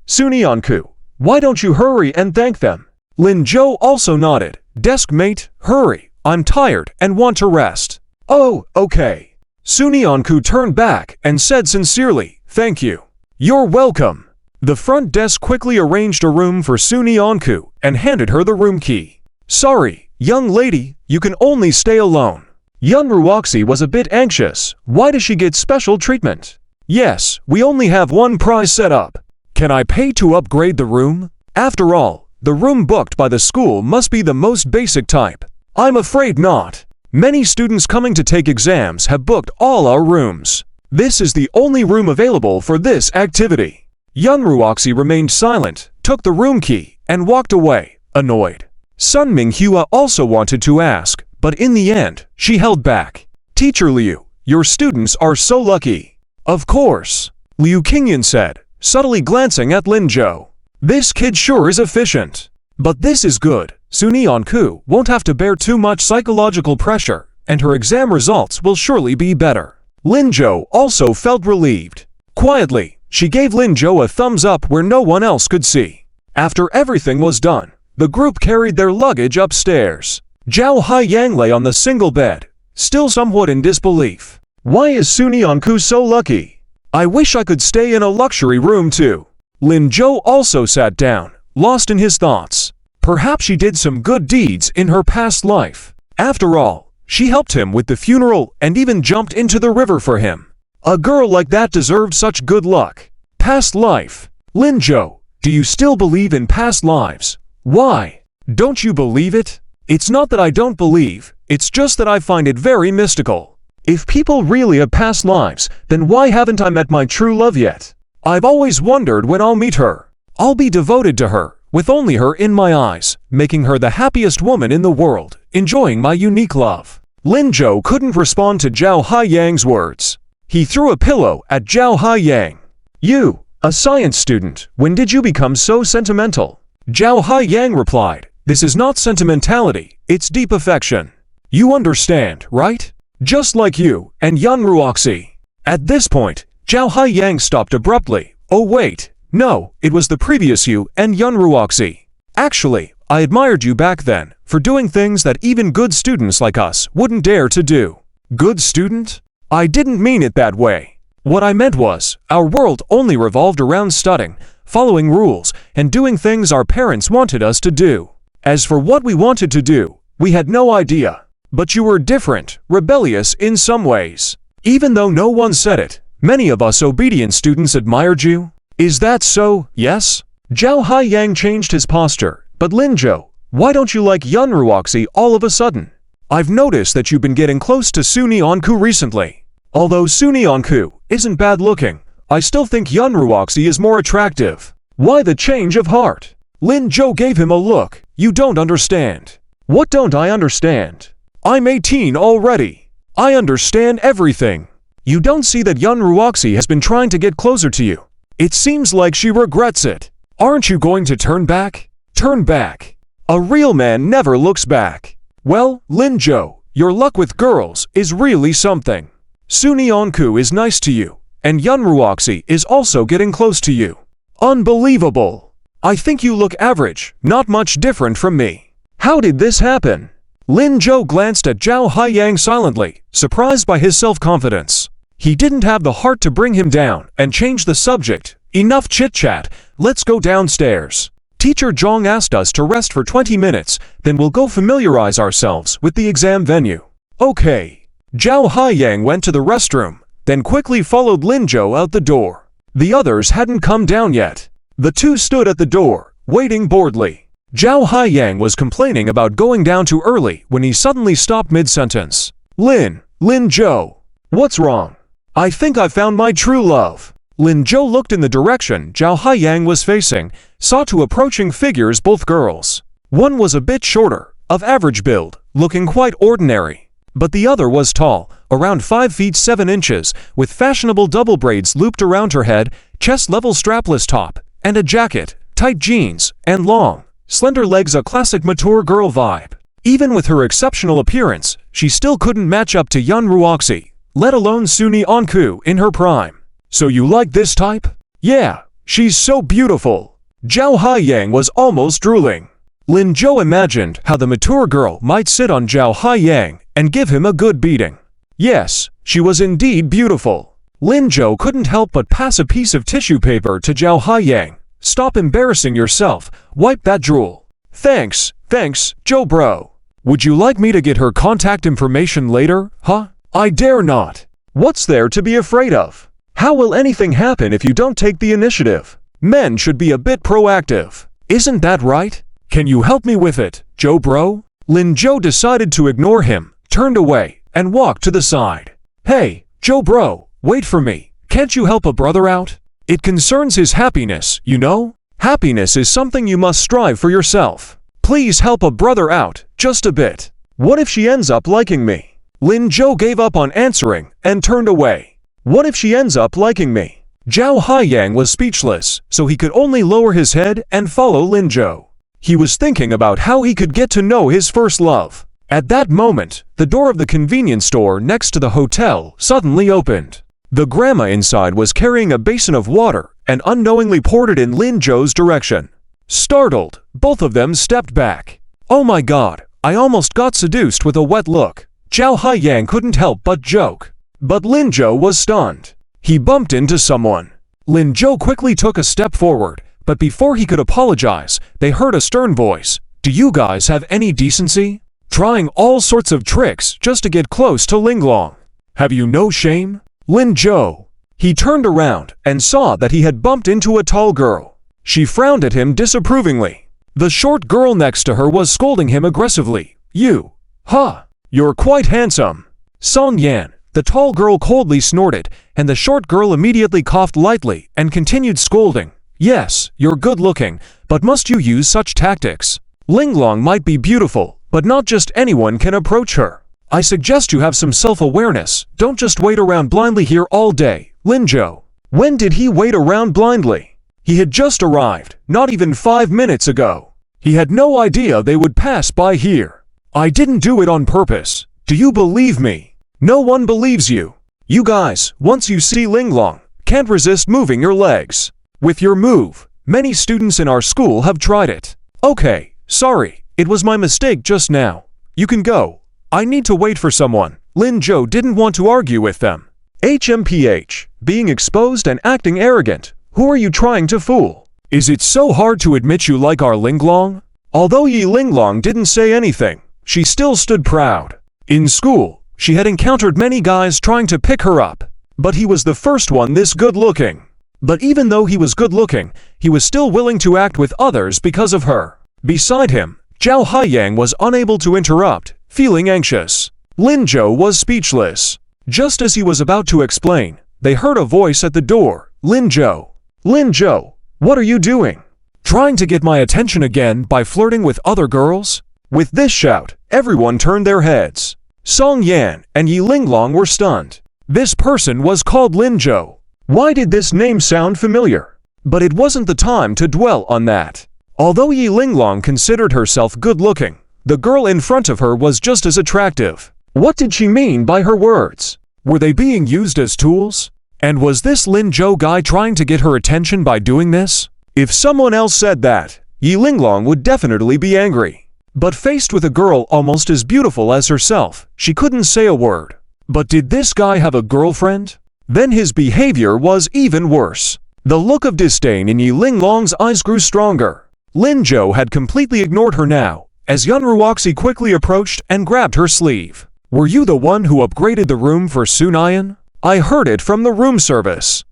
Sunyeon-ku, why don't you hurry and thank them? Lin Zhou also nodded. Deskmate, hurry, I'm tired and want to rest. Oh, okay. Sunyeon-ku turned back and said sincerely, thank you. You're welcome. The front desk quickly arranged a room for Sunyeon-ku and handed her the room key. Sorry, young lady, you can only stay alone. Yun Ruoxi was a bit anxious. Why does she get special treatment? Yes, we only have one prize set up. Can I pay to upgrade the room? After all, the room booked by the school must be the most basic type. I'm afraid not. Many students coming to take exams have booked all our rooms. This is the only room available for this activity. Yun Ruoxi remained silent, took the room key, and walked away, annoyed. Sun Minghua also wanted to ask, but in the end, she held back. Teacher Liu, your students are so lucky. Of course, Liu Qingyan said, subtly glancing at Lin Zhou. This kid sure is efficient. But this is good. Sunyeon-ku won't have to bear too much psychological pressure, and her exam results will surely be better. Lin Zhou also felt relieved. Quietly, she gave Lin Zhou a thumbs up where no one else could see. After everything was done, the group carried their luggage upstairs. Zhao Haiyang lay on the single bed, still somewhat in disbelief. Why is Sunyeon-ku so lucky? I wish I could stay in a luxury room too. Lin Zhou also sat down, lost in his thoughts. Perhaps she did some good deeds in her past life. After all, she helped him with the funeral and even jumped into the river for him. A girl like that deserved such good luck. Past life. Lin Zhou, do you still believe in past lives? Why? Don't you believe it? It's not that I don't believe, it's just that I find it very mystical. If people really have past lives, then why haven't I met my true love yet? I've always wondered when I'll meet her. I'll be devoted to her, with only her in my eyes, making her the happiest woman in the world, enjoying my unique love. Lin Zhou couldn't respond to Zhao Haiyang's words. He threw a pillow at Zhao Haiyang. You, a science student, when did you become so sentimental? Zhao Haiyang replied, this is not sentimentality, it's deep affection. You understand, right? Just like you and Yan Ruoxi. At this point, Zhao Haiyang stopped abruptly. Oh wait, no, it was the previous you and Yan Ruoxi. Actually, I admired you back then, for doing things that even good students like us wouldn't dare to do. Good student? I didn't mean it that way. What I meant was, our world only revolved around studying, following rules, and doing things our parents wanted us to do. As for what we wanted to do, we had no idea. But you were different, rebellious in some ways. Even though no one said it, many of us obedient students admired you. Is that so? Yes? Zhao Haiyang changed his posture. But Lin Zhou, why don't you like Yan Ruoxi all of a sudden? I've noticed that you've been getting close to Suni Onku recently. Although Suni Onku isn't bad looking, I still think Yan Ruoxi is more attractive. Why the change of heart? Lin Zhou gave him a look. You don't understand. What don't I understand? I'm 18 already. I understand everything. You don't see that Yan Ruoxi has been trying to get closer to you. It seems like she regrets it. Aren't you going to turn back? Turn back. A real man never looks back. Well, Lin Zhou, your luck with girls is really something. Suni Onku is nice to you, and Yan Ruoxi is also getting close to you. Unbelievable. I think you look average, not much different from me. How did this happen? Lin Zhou glanced at Zhao Haiyang silently, surprised by his self-confidence. He didn't have the heart to bring him down and change the subject. Enough chit-chat, let's go downstairs. Teacher Zhang asked us to rest for 20 minutes, then we'll go familiarize ourselves with the exam venue. Okay. Zhao Haiyang went to the restroom, then quickly followed Lin Zhou out the door. The others hadn't come down yet. The two stood at the door, waiting boredly. Zhao Haiyang was complaining about going down too early when he suddenly stopped mid-sentence. Lin Zhou. What's wrong? I think I found my true love. Lin Zhou looked in the direction Zhao Haiyang was facing, saw two approaching figures, both girls. One was a bit shorter, of average build, looking quite ordinary. But the other was tall, around 5 feet 7 inches, with fashionable double braids looped around her head, chest-level strapless top, and a jacket, tight jeans, and long, slender legs, a classic mature girl vibe. Even with her exceptional appearance, she still couldn't match up to Yan Ruoxi, let alone Suni Onku in her prime. So you like this type? Yeah, she's so beautiful. Zhao Haiyang was almost drooling. Lin Zhou imagined how the mature girl might sit on Zhao Haiyang and give him a good beating. Yes, she was indeed beautiful. Lin Zhou couldn't help but pass a piece of tissue paper to Zhao Haiyang. Stop embarrassing yourself, wipe that drool. Thanks, Zhou bro. Would you like me to get her contact information later, huh? I dare not. What's there to be afraid of? How will anything happen if you don't take the initiative? Men should be a bit proactive. Isn't that right? Can you help me with it, Zhou bro? Lin Zhou decided to ignore him, turned away, and walked to the side. Hey, Zhou bro, wait for me. Can't you help a brother out? It concerns his happiness, you know? Happiness is something you must strive for yourself. Please help a brother out, just a bit. What if she ends up liking me? Lin Zhou gave up on answering and turned away. What if she ends up liking me? Zhao Haiyang was speechless, so he could only lower his head and follow Lin Zhou. He was thinking about how he could get to know his first love. At that moment, the door of the convenience store next to the hotel suddenly opened. The grandma inside was carrying a basin of water and unknowingly poured it in Lin Zhou's direction. Startled, both of them stepped back. Oh my god, I almost got seduced with a wet look. Zhao Haiyang couldn't help but joke. But Lin Zhou was stunned. He bumped into someone. Lin Zhou quickly took a step forward, but before he could apologize, they heard a stern voice. Do you guys have any decency? Trying all sorts of tricks just to get close to Linglong. Have you no shame? Lin Zhou. He turned around and saw that he had bumped into a tall girl. She frowned at him disapprovingly. The short girl next to her was scolding him aggressively. You. Huh. You're quite handsome. Song Yan. The tall girl coldly snorted, and the short girl immediately coughed lightly and continued scolding. Yes, you're good-looking, but must you use such tactics? Linglong might be beautiful, but not just anyone can approach her. I suggest you have some self-awareness. Don't just wait around blindly here all day. Linjo. When did he wait around blindly? He had just arrived, not even 5 minutes ago. He had no idea they would pass by here. I didn't do it on purpose. Do you believe me? No one believes you. You guys, once you see Linglong, can't resist moving your legs. With your move, many students in our school have tried it. Okay, sorry, it was my mistake just now. You can go. I need to wait for someone. Linjo didn't want to argue with them. HMPH, being exposed and acting arrogant. Who are you trying to fool? Is it so hard to admit you like our Linglong? Although Yi Linglong didn't say anything, she still stood proud. In school, she had encountered many guys trying to pick her up, but he was the first one this good-looking. But even though he was good-looking, he was still willing to act with others because of her. Beside him, Zhao Haiyang was unable to interrupt, feeling anxious. Linjo was speechless. Just as he was about to explain, they heard a voice at the door. Linjo. Linjo, what are you doing? Trying to get my attention again by flirting with other girls? With this shout, everyone turned their heads. Song Yan and Yi Linglong were stunned. This person was called Linjo. Why did this name sound familiar? But it wasn't the time to dwell on that. Although Yi Linglong considered herself good-looking, the girl in front of her was just as attractive. What did she mean by her words? Were they being used as tools? And was this Linjo guy trying to get her attention by doing this? If someone else said that, Yi Linglong would definitely be angry. But faced with a girl almost as beautiful as herself, she couldn't say a word. But did this guy have a girlfriend? Then his behavior was even worse. The look of disdain in Yi Linglong's eyes grew stronger. Linjo had completely ignored her now, as Yun Ruoxi quickly approached and grabbed her sleeve. Were you the one who upgraded the room for Sunayan? I heard it from the room service.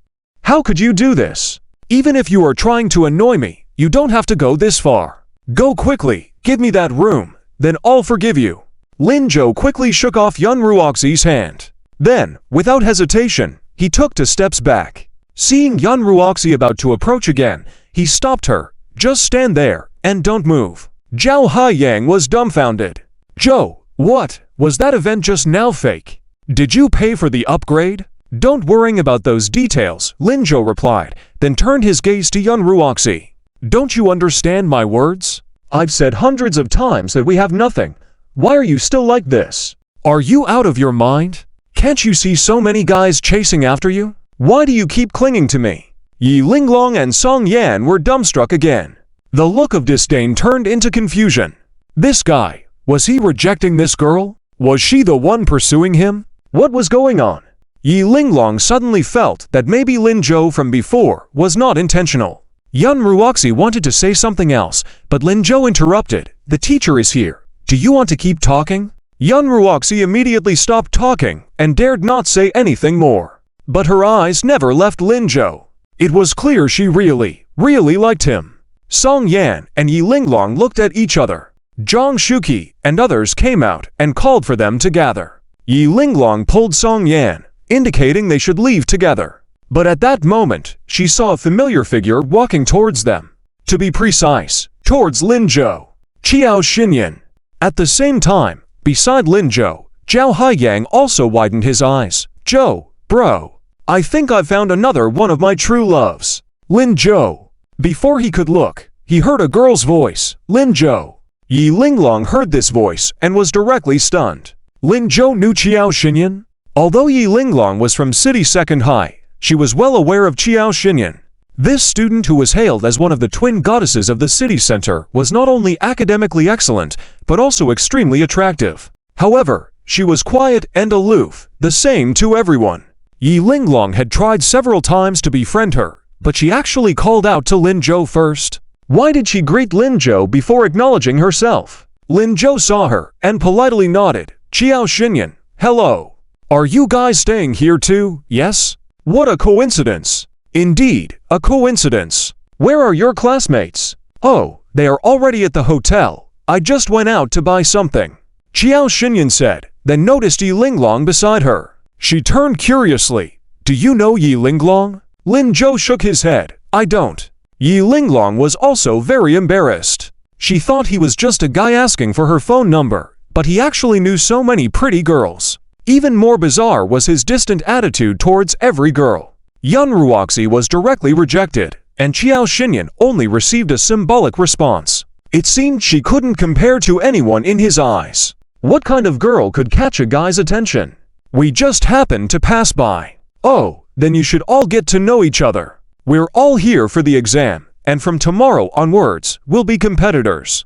How could you do this? Even if you are trying to annoy me, you don't have to go this far. Go quickly, give me that room, then I'll forgive you. Linjo quickly shook off Yun Ruoxi's hand. Then, without hesitation, he took 2 steps back. Seeing Yun Ruoxi about to approach again, he stopped her. Just stand there, and don't move. Zhao Haiyang was dumbfounded. Joe, what? Was that event just now fake? Did you pay for the upgrade? Don't worry about those details, Linjo replied, then turned his gaze to Yun Ruoxi. Don't you understand my words? I've said hundreds of times that we have nothing. Why are you still like this? Are you out of your mind? Can't you see so many guys chasing after you? Why do you keep clinging to me? Yi Linglong and Song Yan were dumbstruck again. The look of disdain turned into confusion. This guy, was he rejecting this girl? Was she the one pursuing him? What was going on? Yi Linglong suddenly felt that maybe Linjo from before was not intentional. Yun Ruoxi wanted to say something else, but Linjo interrupted. The teacher is here. Do you want to keep talking? Yun Ruoxi immediately stopped talking and dared not say anything more. But her eyes never left Linjo. It was clear she really liked him. Song Yan and Yi Linglong looked at each other. Zhang Shuqi and others came out and called for them to gather. Yi Linglong pulled Song Yan, indicating they should leave together. But at that moment, she saw a familiar figure walking towards them. To be precise, towards Linjo. Qiao Xinyan. At the same time, beside Linjo, Zhao Haiyang also widened his eyes. Joe, bro, I think I've found another one of my true loves. Linjo. Before he could look, he heard a girl's voice. Linjo. Yi Linglong heard this voice and was directly stunned. Linjo knew Qiao Xinyan? Although Yi Linglong was from City Second High, she was well aware of Qiao Xinyan. This student who was hailed as one of the twin goddesses of the city center was not only academically excellent, but also extremely attractive. However, she was quiet and aloof, the same to everyone. Yi Linglong had tried several times to befriend her, but she actually called out to Linjo first. Why did she greet Linjo before acknowledging herself? Linjo saw her and politely nodded. Qiao Xinyan, hello. Are you guys staying here too? Yes? What a coincidence. Indeed, a coincidence. Where are your classmates? Oh, they are already at the hotel. I just went out to buy something. Qiao Xinyan said, then noticed Yi Linglong beside her. She turned curiously. Do you know Yi Linglong? Linjo shook his head. I don't. Yi Linglong was also very embarrassed. She thought he was just a guy asking for her phone number, but he actually knew so many pretty girls. Even more bizarre was his distant attitude towards every girl. Yun Ruoxi was directly rejected, and Qiao Xinyan only received a symbolic response. It seemed she couldn't compare to anyone in his eyes. What kind of girl could catch a guy's attention? We just happened to pass by. Oh, then you should all get to know each other. We're all here for the exam, and from tomorrow onwards, we'll be competitors.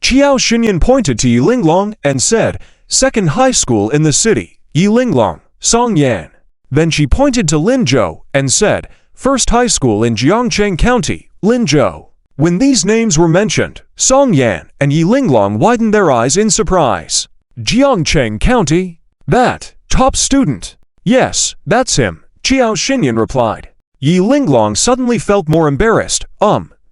Qiao Xinyan pointed to Yilinglong and said, "Second high school in the city, Yilinglong, Songyan." Then she pointed to Linzhou and said, "First high school in Jiangcheng County, Linzhou." When these names were mentioned, Songyan and Yilinglong widened their eyes in surprise. Jiangcheng County? That top student? Yes, that's him, Qiao Xinyan replied. Yilinglong suddenly felt more embarrassed.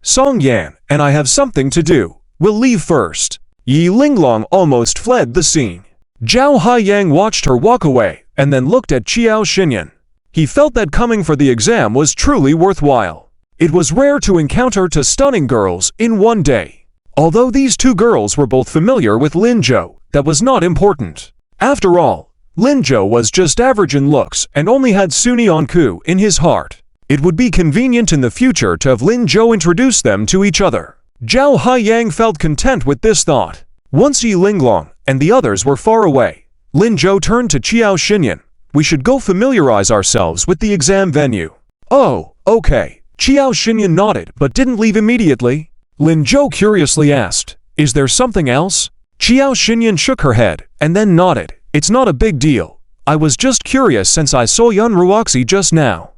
Songyan and I have something to do. We'll leave first. Yilinglong almost fled the scene. Zhao Haiyang watched her walk away and then looked at Qiao Xinyan. He felt that coming for the exam was truly worthwhile. It was rare to encounter two stunning girls in one day. Although these two girls were both familiar with Linzhou, that was not important. After all, Linzhou was just average in looks and only had Sunyanku in his heart. It would be convenient in the future to have Linzhou introduce them to each other. Zhao Haiyang felt content with this thought. Once Yilinglong and the others were far away, Linzhou turned to Qiao Xinyan. "We should go familiarize ourselves with the exam venue." "Oh, okay." Qiao Xinyan nodded but didn't leave immediately. Linzhou curiously asked, "Is there something else?" Qiao Xinyan shook her head and then nodded. "It's not a big deal. I was just curious since I saw Yun Ruoxi just now."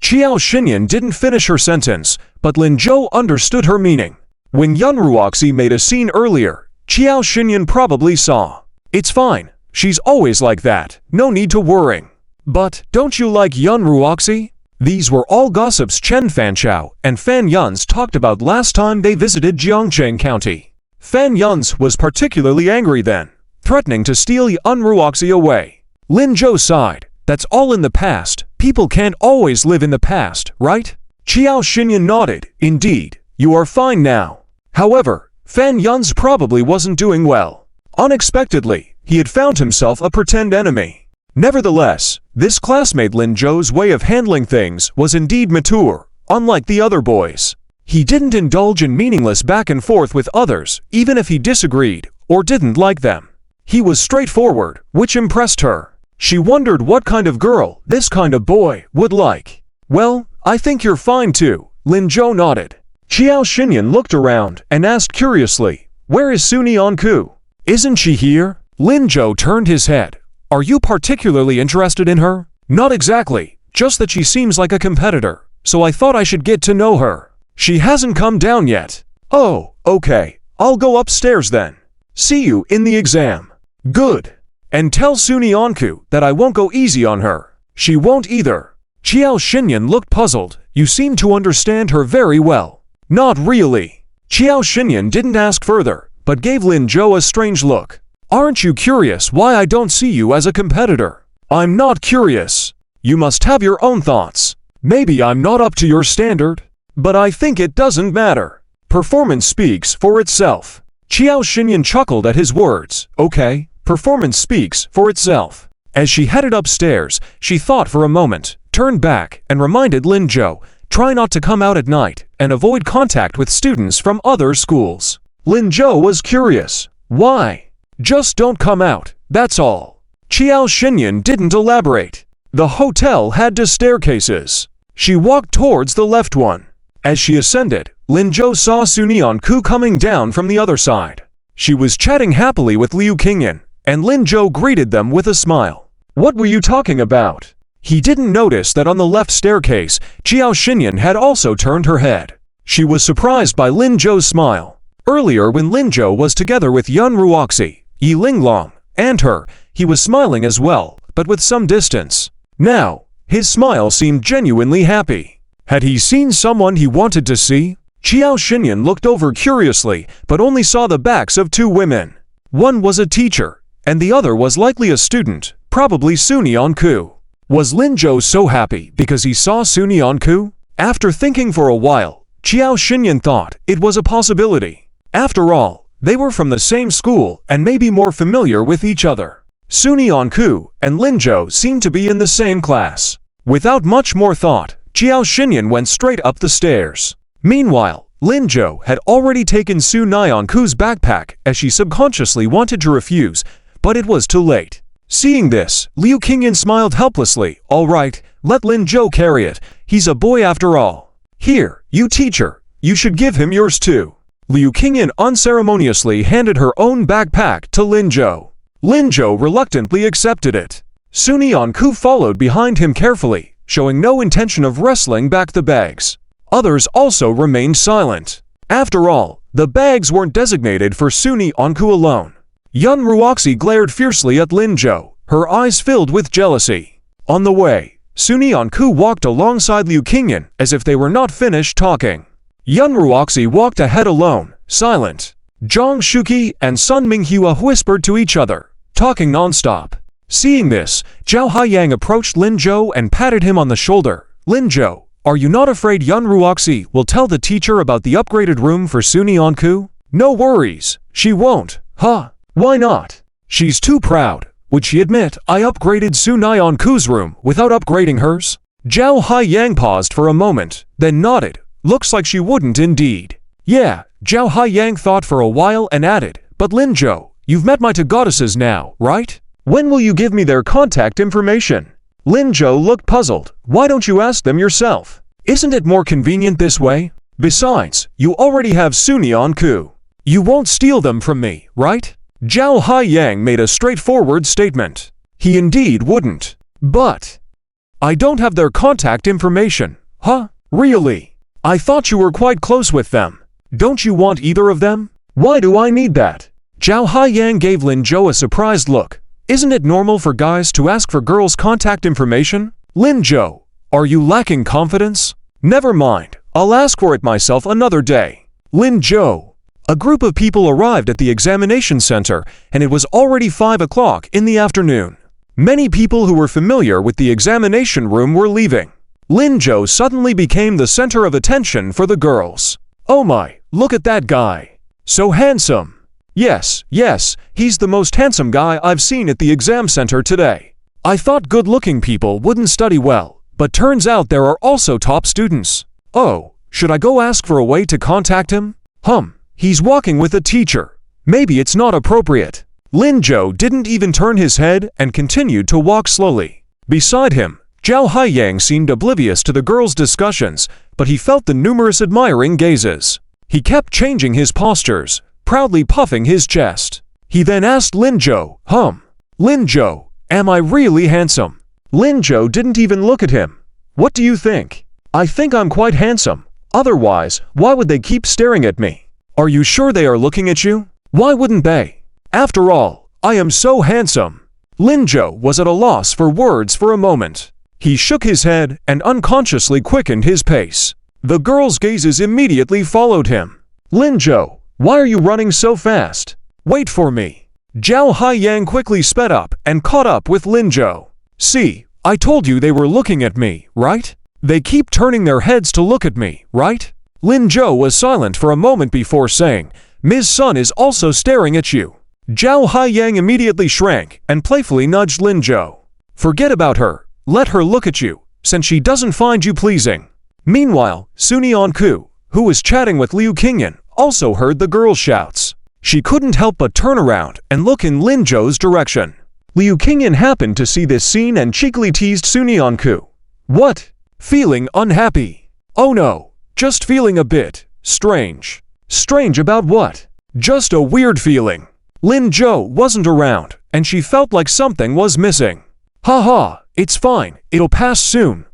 Qiao Xinyan didn't finish her sentence, but Linzhou understood her meaning. When Yun Ruoxi made a scene earlier, Qiao Xinyan probably saw. "It's fine. She's always like that. No need to worry." "But don't you like Yun Ruoxi?" These were all gossips Chen Fanchao and Fan Yun's talked about last time they visited Jiangcheng County. Fan Yun's was particularly angry then, threatening to steal Yun Ruoxi away. Linzhou sighed. "That's all in the past. People can't always live in the past, right?" Qiao Xinyan nodded. "Indeed, you are fine now." However, Fan Yun's probably wasn't doing well. Unexpectedly, he had found himself a pretend enemy. Nevertheless, this classmate Linzhou's way of handling things was indeed mature, unlike the other boys. He didn't indulge in meaningless back and forth with others, even if he disagreed or didn't like them. He was straightforward, which impressed her. She wondered what kind of girl this kind of boy would like. "Well, I think you're fine too," Linzhou nodded. Qiao Xinyan looked around and asked curiously, "Where is Sunyanku? Isn't she here?" Linzhou turned his head. "Are you particularly interested in her?" "Not exactly, just that she seems like a competitor, so I thought I should get to know her." "She hasn't come down yet." "Oh, okay, I'll go upstairs then. See you in the exam." "Good. And tell Sunyanku that I won't go easy on her." "She won't either." Qiao Xinyan looked puzzled. "You seem to understand her very well." "Not really." Qiao Xinyan didn't ask further, but gave Linzhou a strange look. "Aren't you curious why I don't see you as a competitor?" "I'm not curious. You must have your own thoughts. Maybe I'm not up to your standard, but I think it doesn't matter. Performance speaks for itself." Qiao Xinyan chuckled at his words. "Okay, performance speaks for itself." As she headed upstairs, she thought for a moment, turned back, and reminded Linzhou, "Try not to come out at night and avoid contact with students from other schools." Linzhou was curious. "Why?" "Just don't come out, that's all." Qiao Xinyan didn't elaborate. The hotel had two staircases. She walked towards the left one. As she ascended, Linzhou saw Sunyanku coming down from the other side. She was chatting happily with Liu Qingyan, and Linzhou greeted them with a smile. "What were you talking about?" He didn't notice that on the left staircase, Qiao Xinyan had also turned her head. She was surprised by Linzhou's smile. Earlier when Linzhou was together with Yun Ruoxi, Yilinglong, and her, he was smiling as well, but with some distance. Now, his smile seemed genuinely happy. Had he seen someone he wanted to see? Qiao Xinyan looked over curiously, but only saw the backs of two women. One was a teacher, and the other was likely a student, probably Sunyanku. Was Linzhou so happy because he saw Sunyanku? After thinking for a while, Qiao Xinyan thought it was a possibility. After all, They were from the same school and may be more familiar with each other. Suni Onku and Lin Zhou seemed to be in the same class. Without much more thought, Jiao Xinyan went straight up the stairs. Meanwhile, Lin Zhou had already taken Suni Onku's backpack as she subconsciously wanted to refuse, but it was too late. Seeing this, Liu Qingyan smiled helplessly. "All right, let Lin Zhou carry it. He's a boy after all. Here, you teacher, you should give him yours too." Liu Qingyan unceremoniously handed her own backpack to Lin Zhou. Lin Zhou reluctantly accepted it. Suni Onku followed behind him carefully, showing no intention of wrestling back the bags. Others also remained silent. After all, the bags weren't designated for Suni Onku alone. Yun Ruoxi glared fiercely at Lin Zhou, her eyes filled with jealousy. On the way, Suni Onku walked alongside Liu Qingyan as if they were not finished talking. Yun Ruoxi walked ahead alone, silent. Zhang Shuqi and Sun Minghua whispered to each other, talking non-stop. Seeing this, Zhao Haiyang approached Lin Zhou and patted him on the shoulder. "Lin Zhou, are you not afraid Yun Ruoxi will tell the teacher about the upgraded room for Suni Onku?" "No worries, she won't." "Huh? Why not?" "She's too proud. Would she admit I upgraded Suni Onku's room without upgrading hers?" Zhao Haiyang paused for a moment, then nodded. "Looks like she wouldn't indeed." "Yeah," Zhao Haiyang thought for a while and added, "But Lin Zhou, you've met my two goddesses now, right? When will you give me their contact information?" Lin Zhou looked puzzled. "Why don't you ask them yourself? Isn't it more convenient this way? Besides, you already have Suni Onku. You won't steal them from me, right?" Zhao Haiyang made a straightforward statement. He indeed wouldn't. "But I don't have their contact information." "Huh? Really? I thought you were quite close with them. Don't you want either of them?" "Why do I need that?" Zhao Haiyang gave Lin Zhou a surprised look. "Isn't it normal for guys to ask for girls' contact information?" "Lin Zhou, are you lacking confidence?" "Never mind, I'll ask for it myself another day." "Lin Zhou." A group of people arrived at the examination center, and it was already 5 o'clock in the afternoon. Many people who were familiar with the examination room were leaving. Lin Zhou suddenly became the center of attention for the girls. "Oh my, look at that guy. So handsome." Yes, he's the most handsome guy I've seen at the exam center today. I thought good-looking people wouldn't study well, but turns out there are also top students. Oh, should I go ask for a way to contact him? He's walking with a teacher. Maybe it's not appropriate. Lin Zhou didn't even turn his head and continued to walk slowly. Beside him, Zhao Haiyang seemed oblivious to the girls' discussions, but he felt the numerous admiring gazes. He kept changing his postures, proudly puffing his chest. He then asked Lin Zhou, "Lin Zhou, am I really handsome?" Lin Zhou didn't even look at him. "What do you think?" "I think I'm quite handsome. Otherwise, why would they keep staring at me?" "Are you sure they are looking at you? Why wouldn't they? After all, I am so handsome." Lin Zhou was at a loss for words for a moment. He shook his head and unconsciously quickened his pace. The girls' gazes immediately followed him. "Lin Zhou, why are you running so fast? Wait for me." Zhao Haiyang quickly sped up and caught up with Lin Zhou. "See, I told you they were looking at me, right? They keep turning their heads to look at me, right?" Lin Zhou was silent for a moment before saying, "Ms. Sun is also staring at you." Zhao Haiyang immediately shrank and playfully nudged Lin Zhou. "Forget about her. Let her look at you, since she doesn't find you pleasing." Meanwhile, Suni Onku, who was chatting with Liu Qingyan, also heard the girls' shouts. She couldn't help but turn around and look in Lin Zhou's direction. Liu Qingyan happened to see this scene and cheekily teased Suni Onku. "What? Feeling unhappy?" "Oh no. Just feeling a bit strange." "Strange about what?" "Just a weird feeling." Lin Zhou wasn't around, and she felt like something was missing. "Haha, it's fine, it'll pass soon,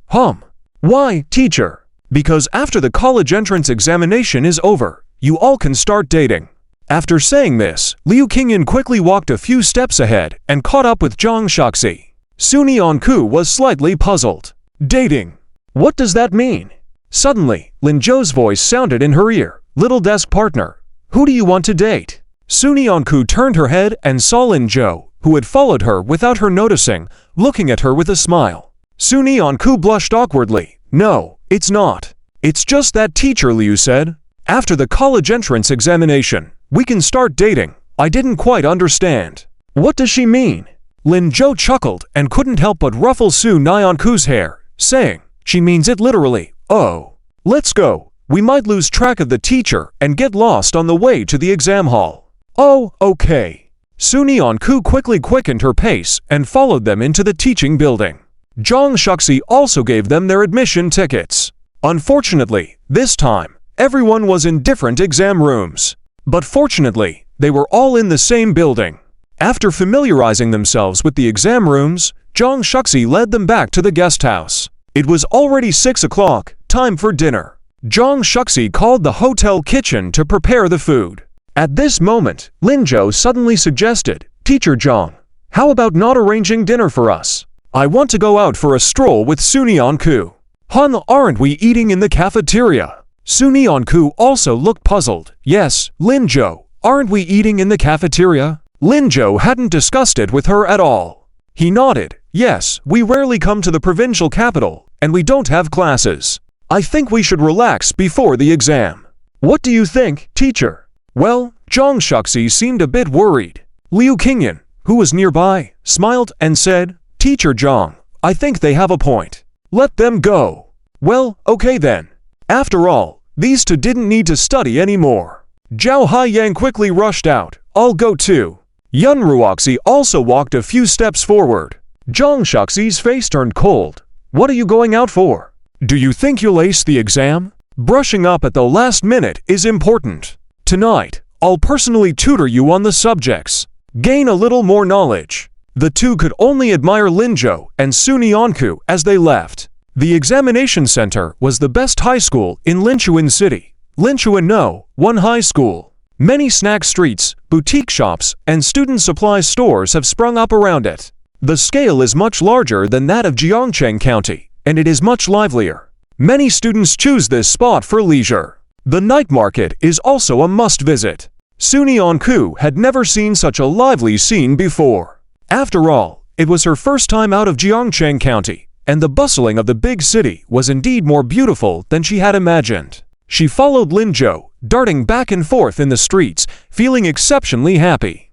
Why, teacher?" "Because after the college entrance examination is over, you all can start dating." After saying this, Liu Qingyan quickly walked a few steps ahead and caught up with Zhang Shuqi. Suni Onku was slightly puzzled. "Dating? What does that mean?" Suddenly, Lin Zhou's voice sounded in her ear. "Little desk partner, who do you want to date?" Suni Onku turned her head and saw Lin Zhou, who had followed her without her noticing, looking at her with a smile. Suni Onku blushed awkwardly. "No, it's not. It's just that teacher," Liu said. After the college entrance examination, we can start dating. I didn't quite understand. What does she mean? Lin Jo chuckled and couldn't help but ruffle Su Nyanku's hair, saying, she means it literally. Oh. Let's go. We might lose track of the teacher and get lost on the way to the exam hall. Oh, okay. Su Nyanku quickly quickened her pace and followed them into the teaching building. Zhang Shuxi also gave them their admission tickets. Unfortunately, this time, everyone was in different exam rooms. But fortunately, they were all in the same building. After familiarizing themselves with the exam rooms, Zhang Shuxi led them back to the guest house. It was already 6 o'clock, time for dinner. Zhang Shuxi called the hotel kitchen to prepare the food. At this moment, Lin Jo suddenly suggested, Teacher Zhang, how about not arranging dinner for us? I want to go out for a stroll with Su Nyanku. Hun, aren't we eating in the cafeteria? Su Nyanku also looked puzzled. Yes, Lin Jo, aren't we eating in the cafeteria? Lin Jo hadn't discussed it with her at all. He nodded. Yes, we rarely come to the provincial capital, and we don't have classes. I think we should relax before the exam. What do you think, teacher? Well, Zhang Shuxi seemed a bit worried. Liu Qingyan, who was nearby, smiled and said, Teacher Zhang, I think they have a point. Let them go. Well, okay then. After all, these two didn't need to study anymore. Zhao Haiyang quickly rushed out. I'll go too. Yun Ruoxi also walked a few steps forward. Zhang Shuxi's face turned cold. What are you going out for? Do you think you'll ace the exam? Brushing up at the last minute is important. Tonight, I'll personally tutor you on the subjects. Gain a little more knowledge. The two could only admire Lin Jo and Su Nyanku as they left. The examination center was the best high school in Linchuan City. Linchuan No, one high school. Many snack streets, boutique shops, and student supply stores have sprung up around it. The scale is much larger than that of Jiangcheng County, and it is much livelier. Many students choose this spot for leisure. The night market is also a must-visit. Su Nyanku had never seen such a lively scene before. After all, it was her first time out of Jiangcheng County, and the bustling of the big city was indeed more beautiful than she had imagined. She followed Lin Jo, darting back and forth in the streets, feeling exceptionally happy.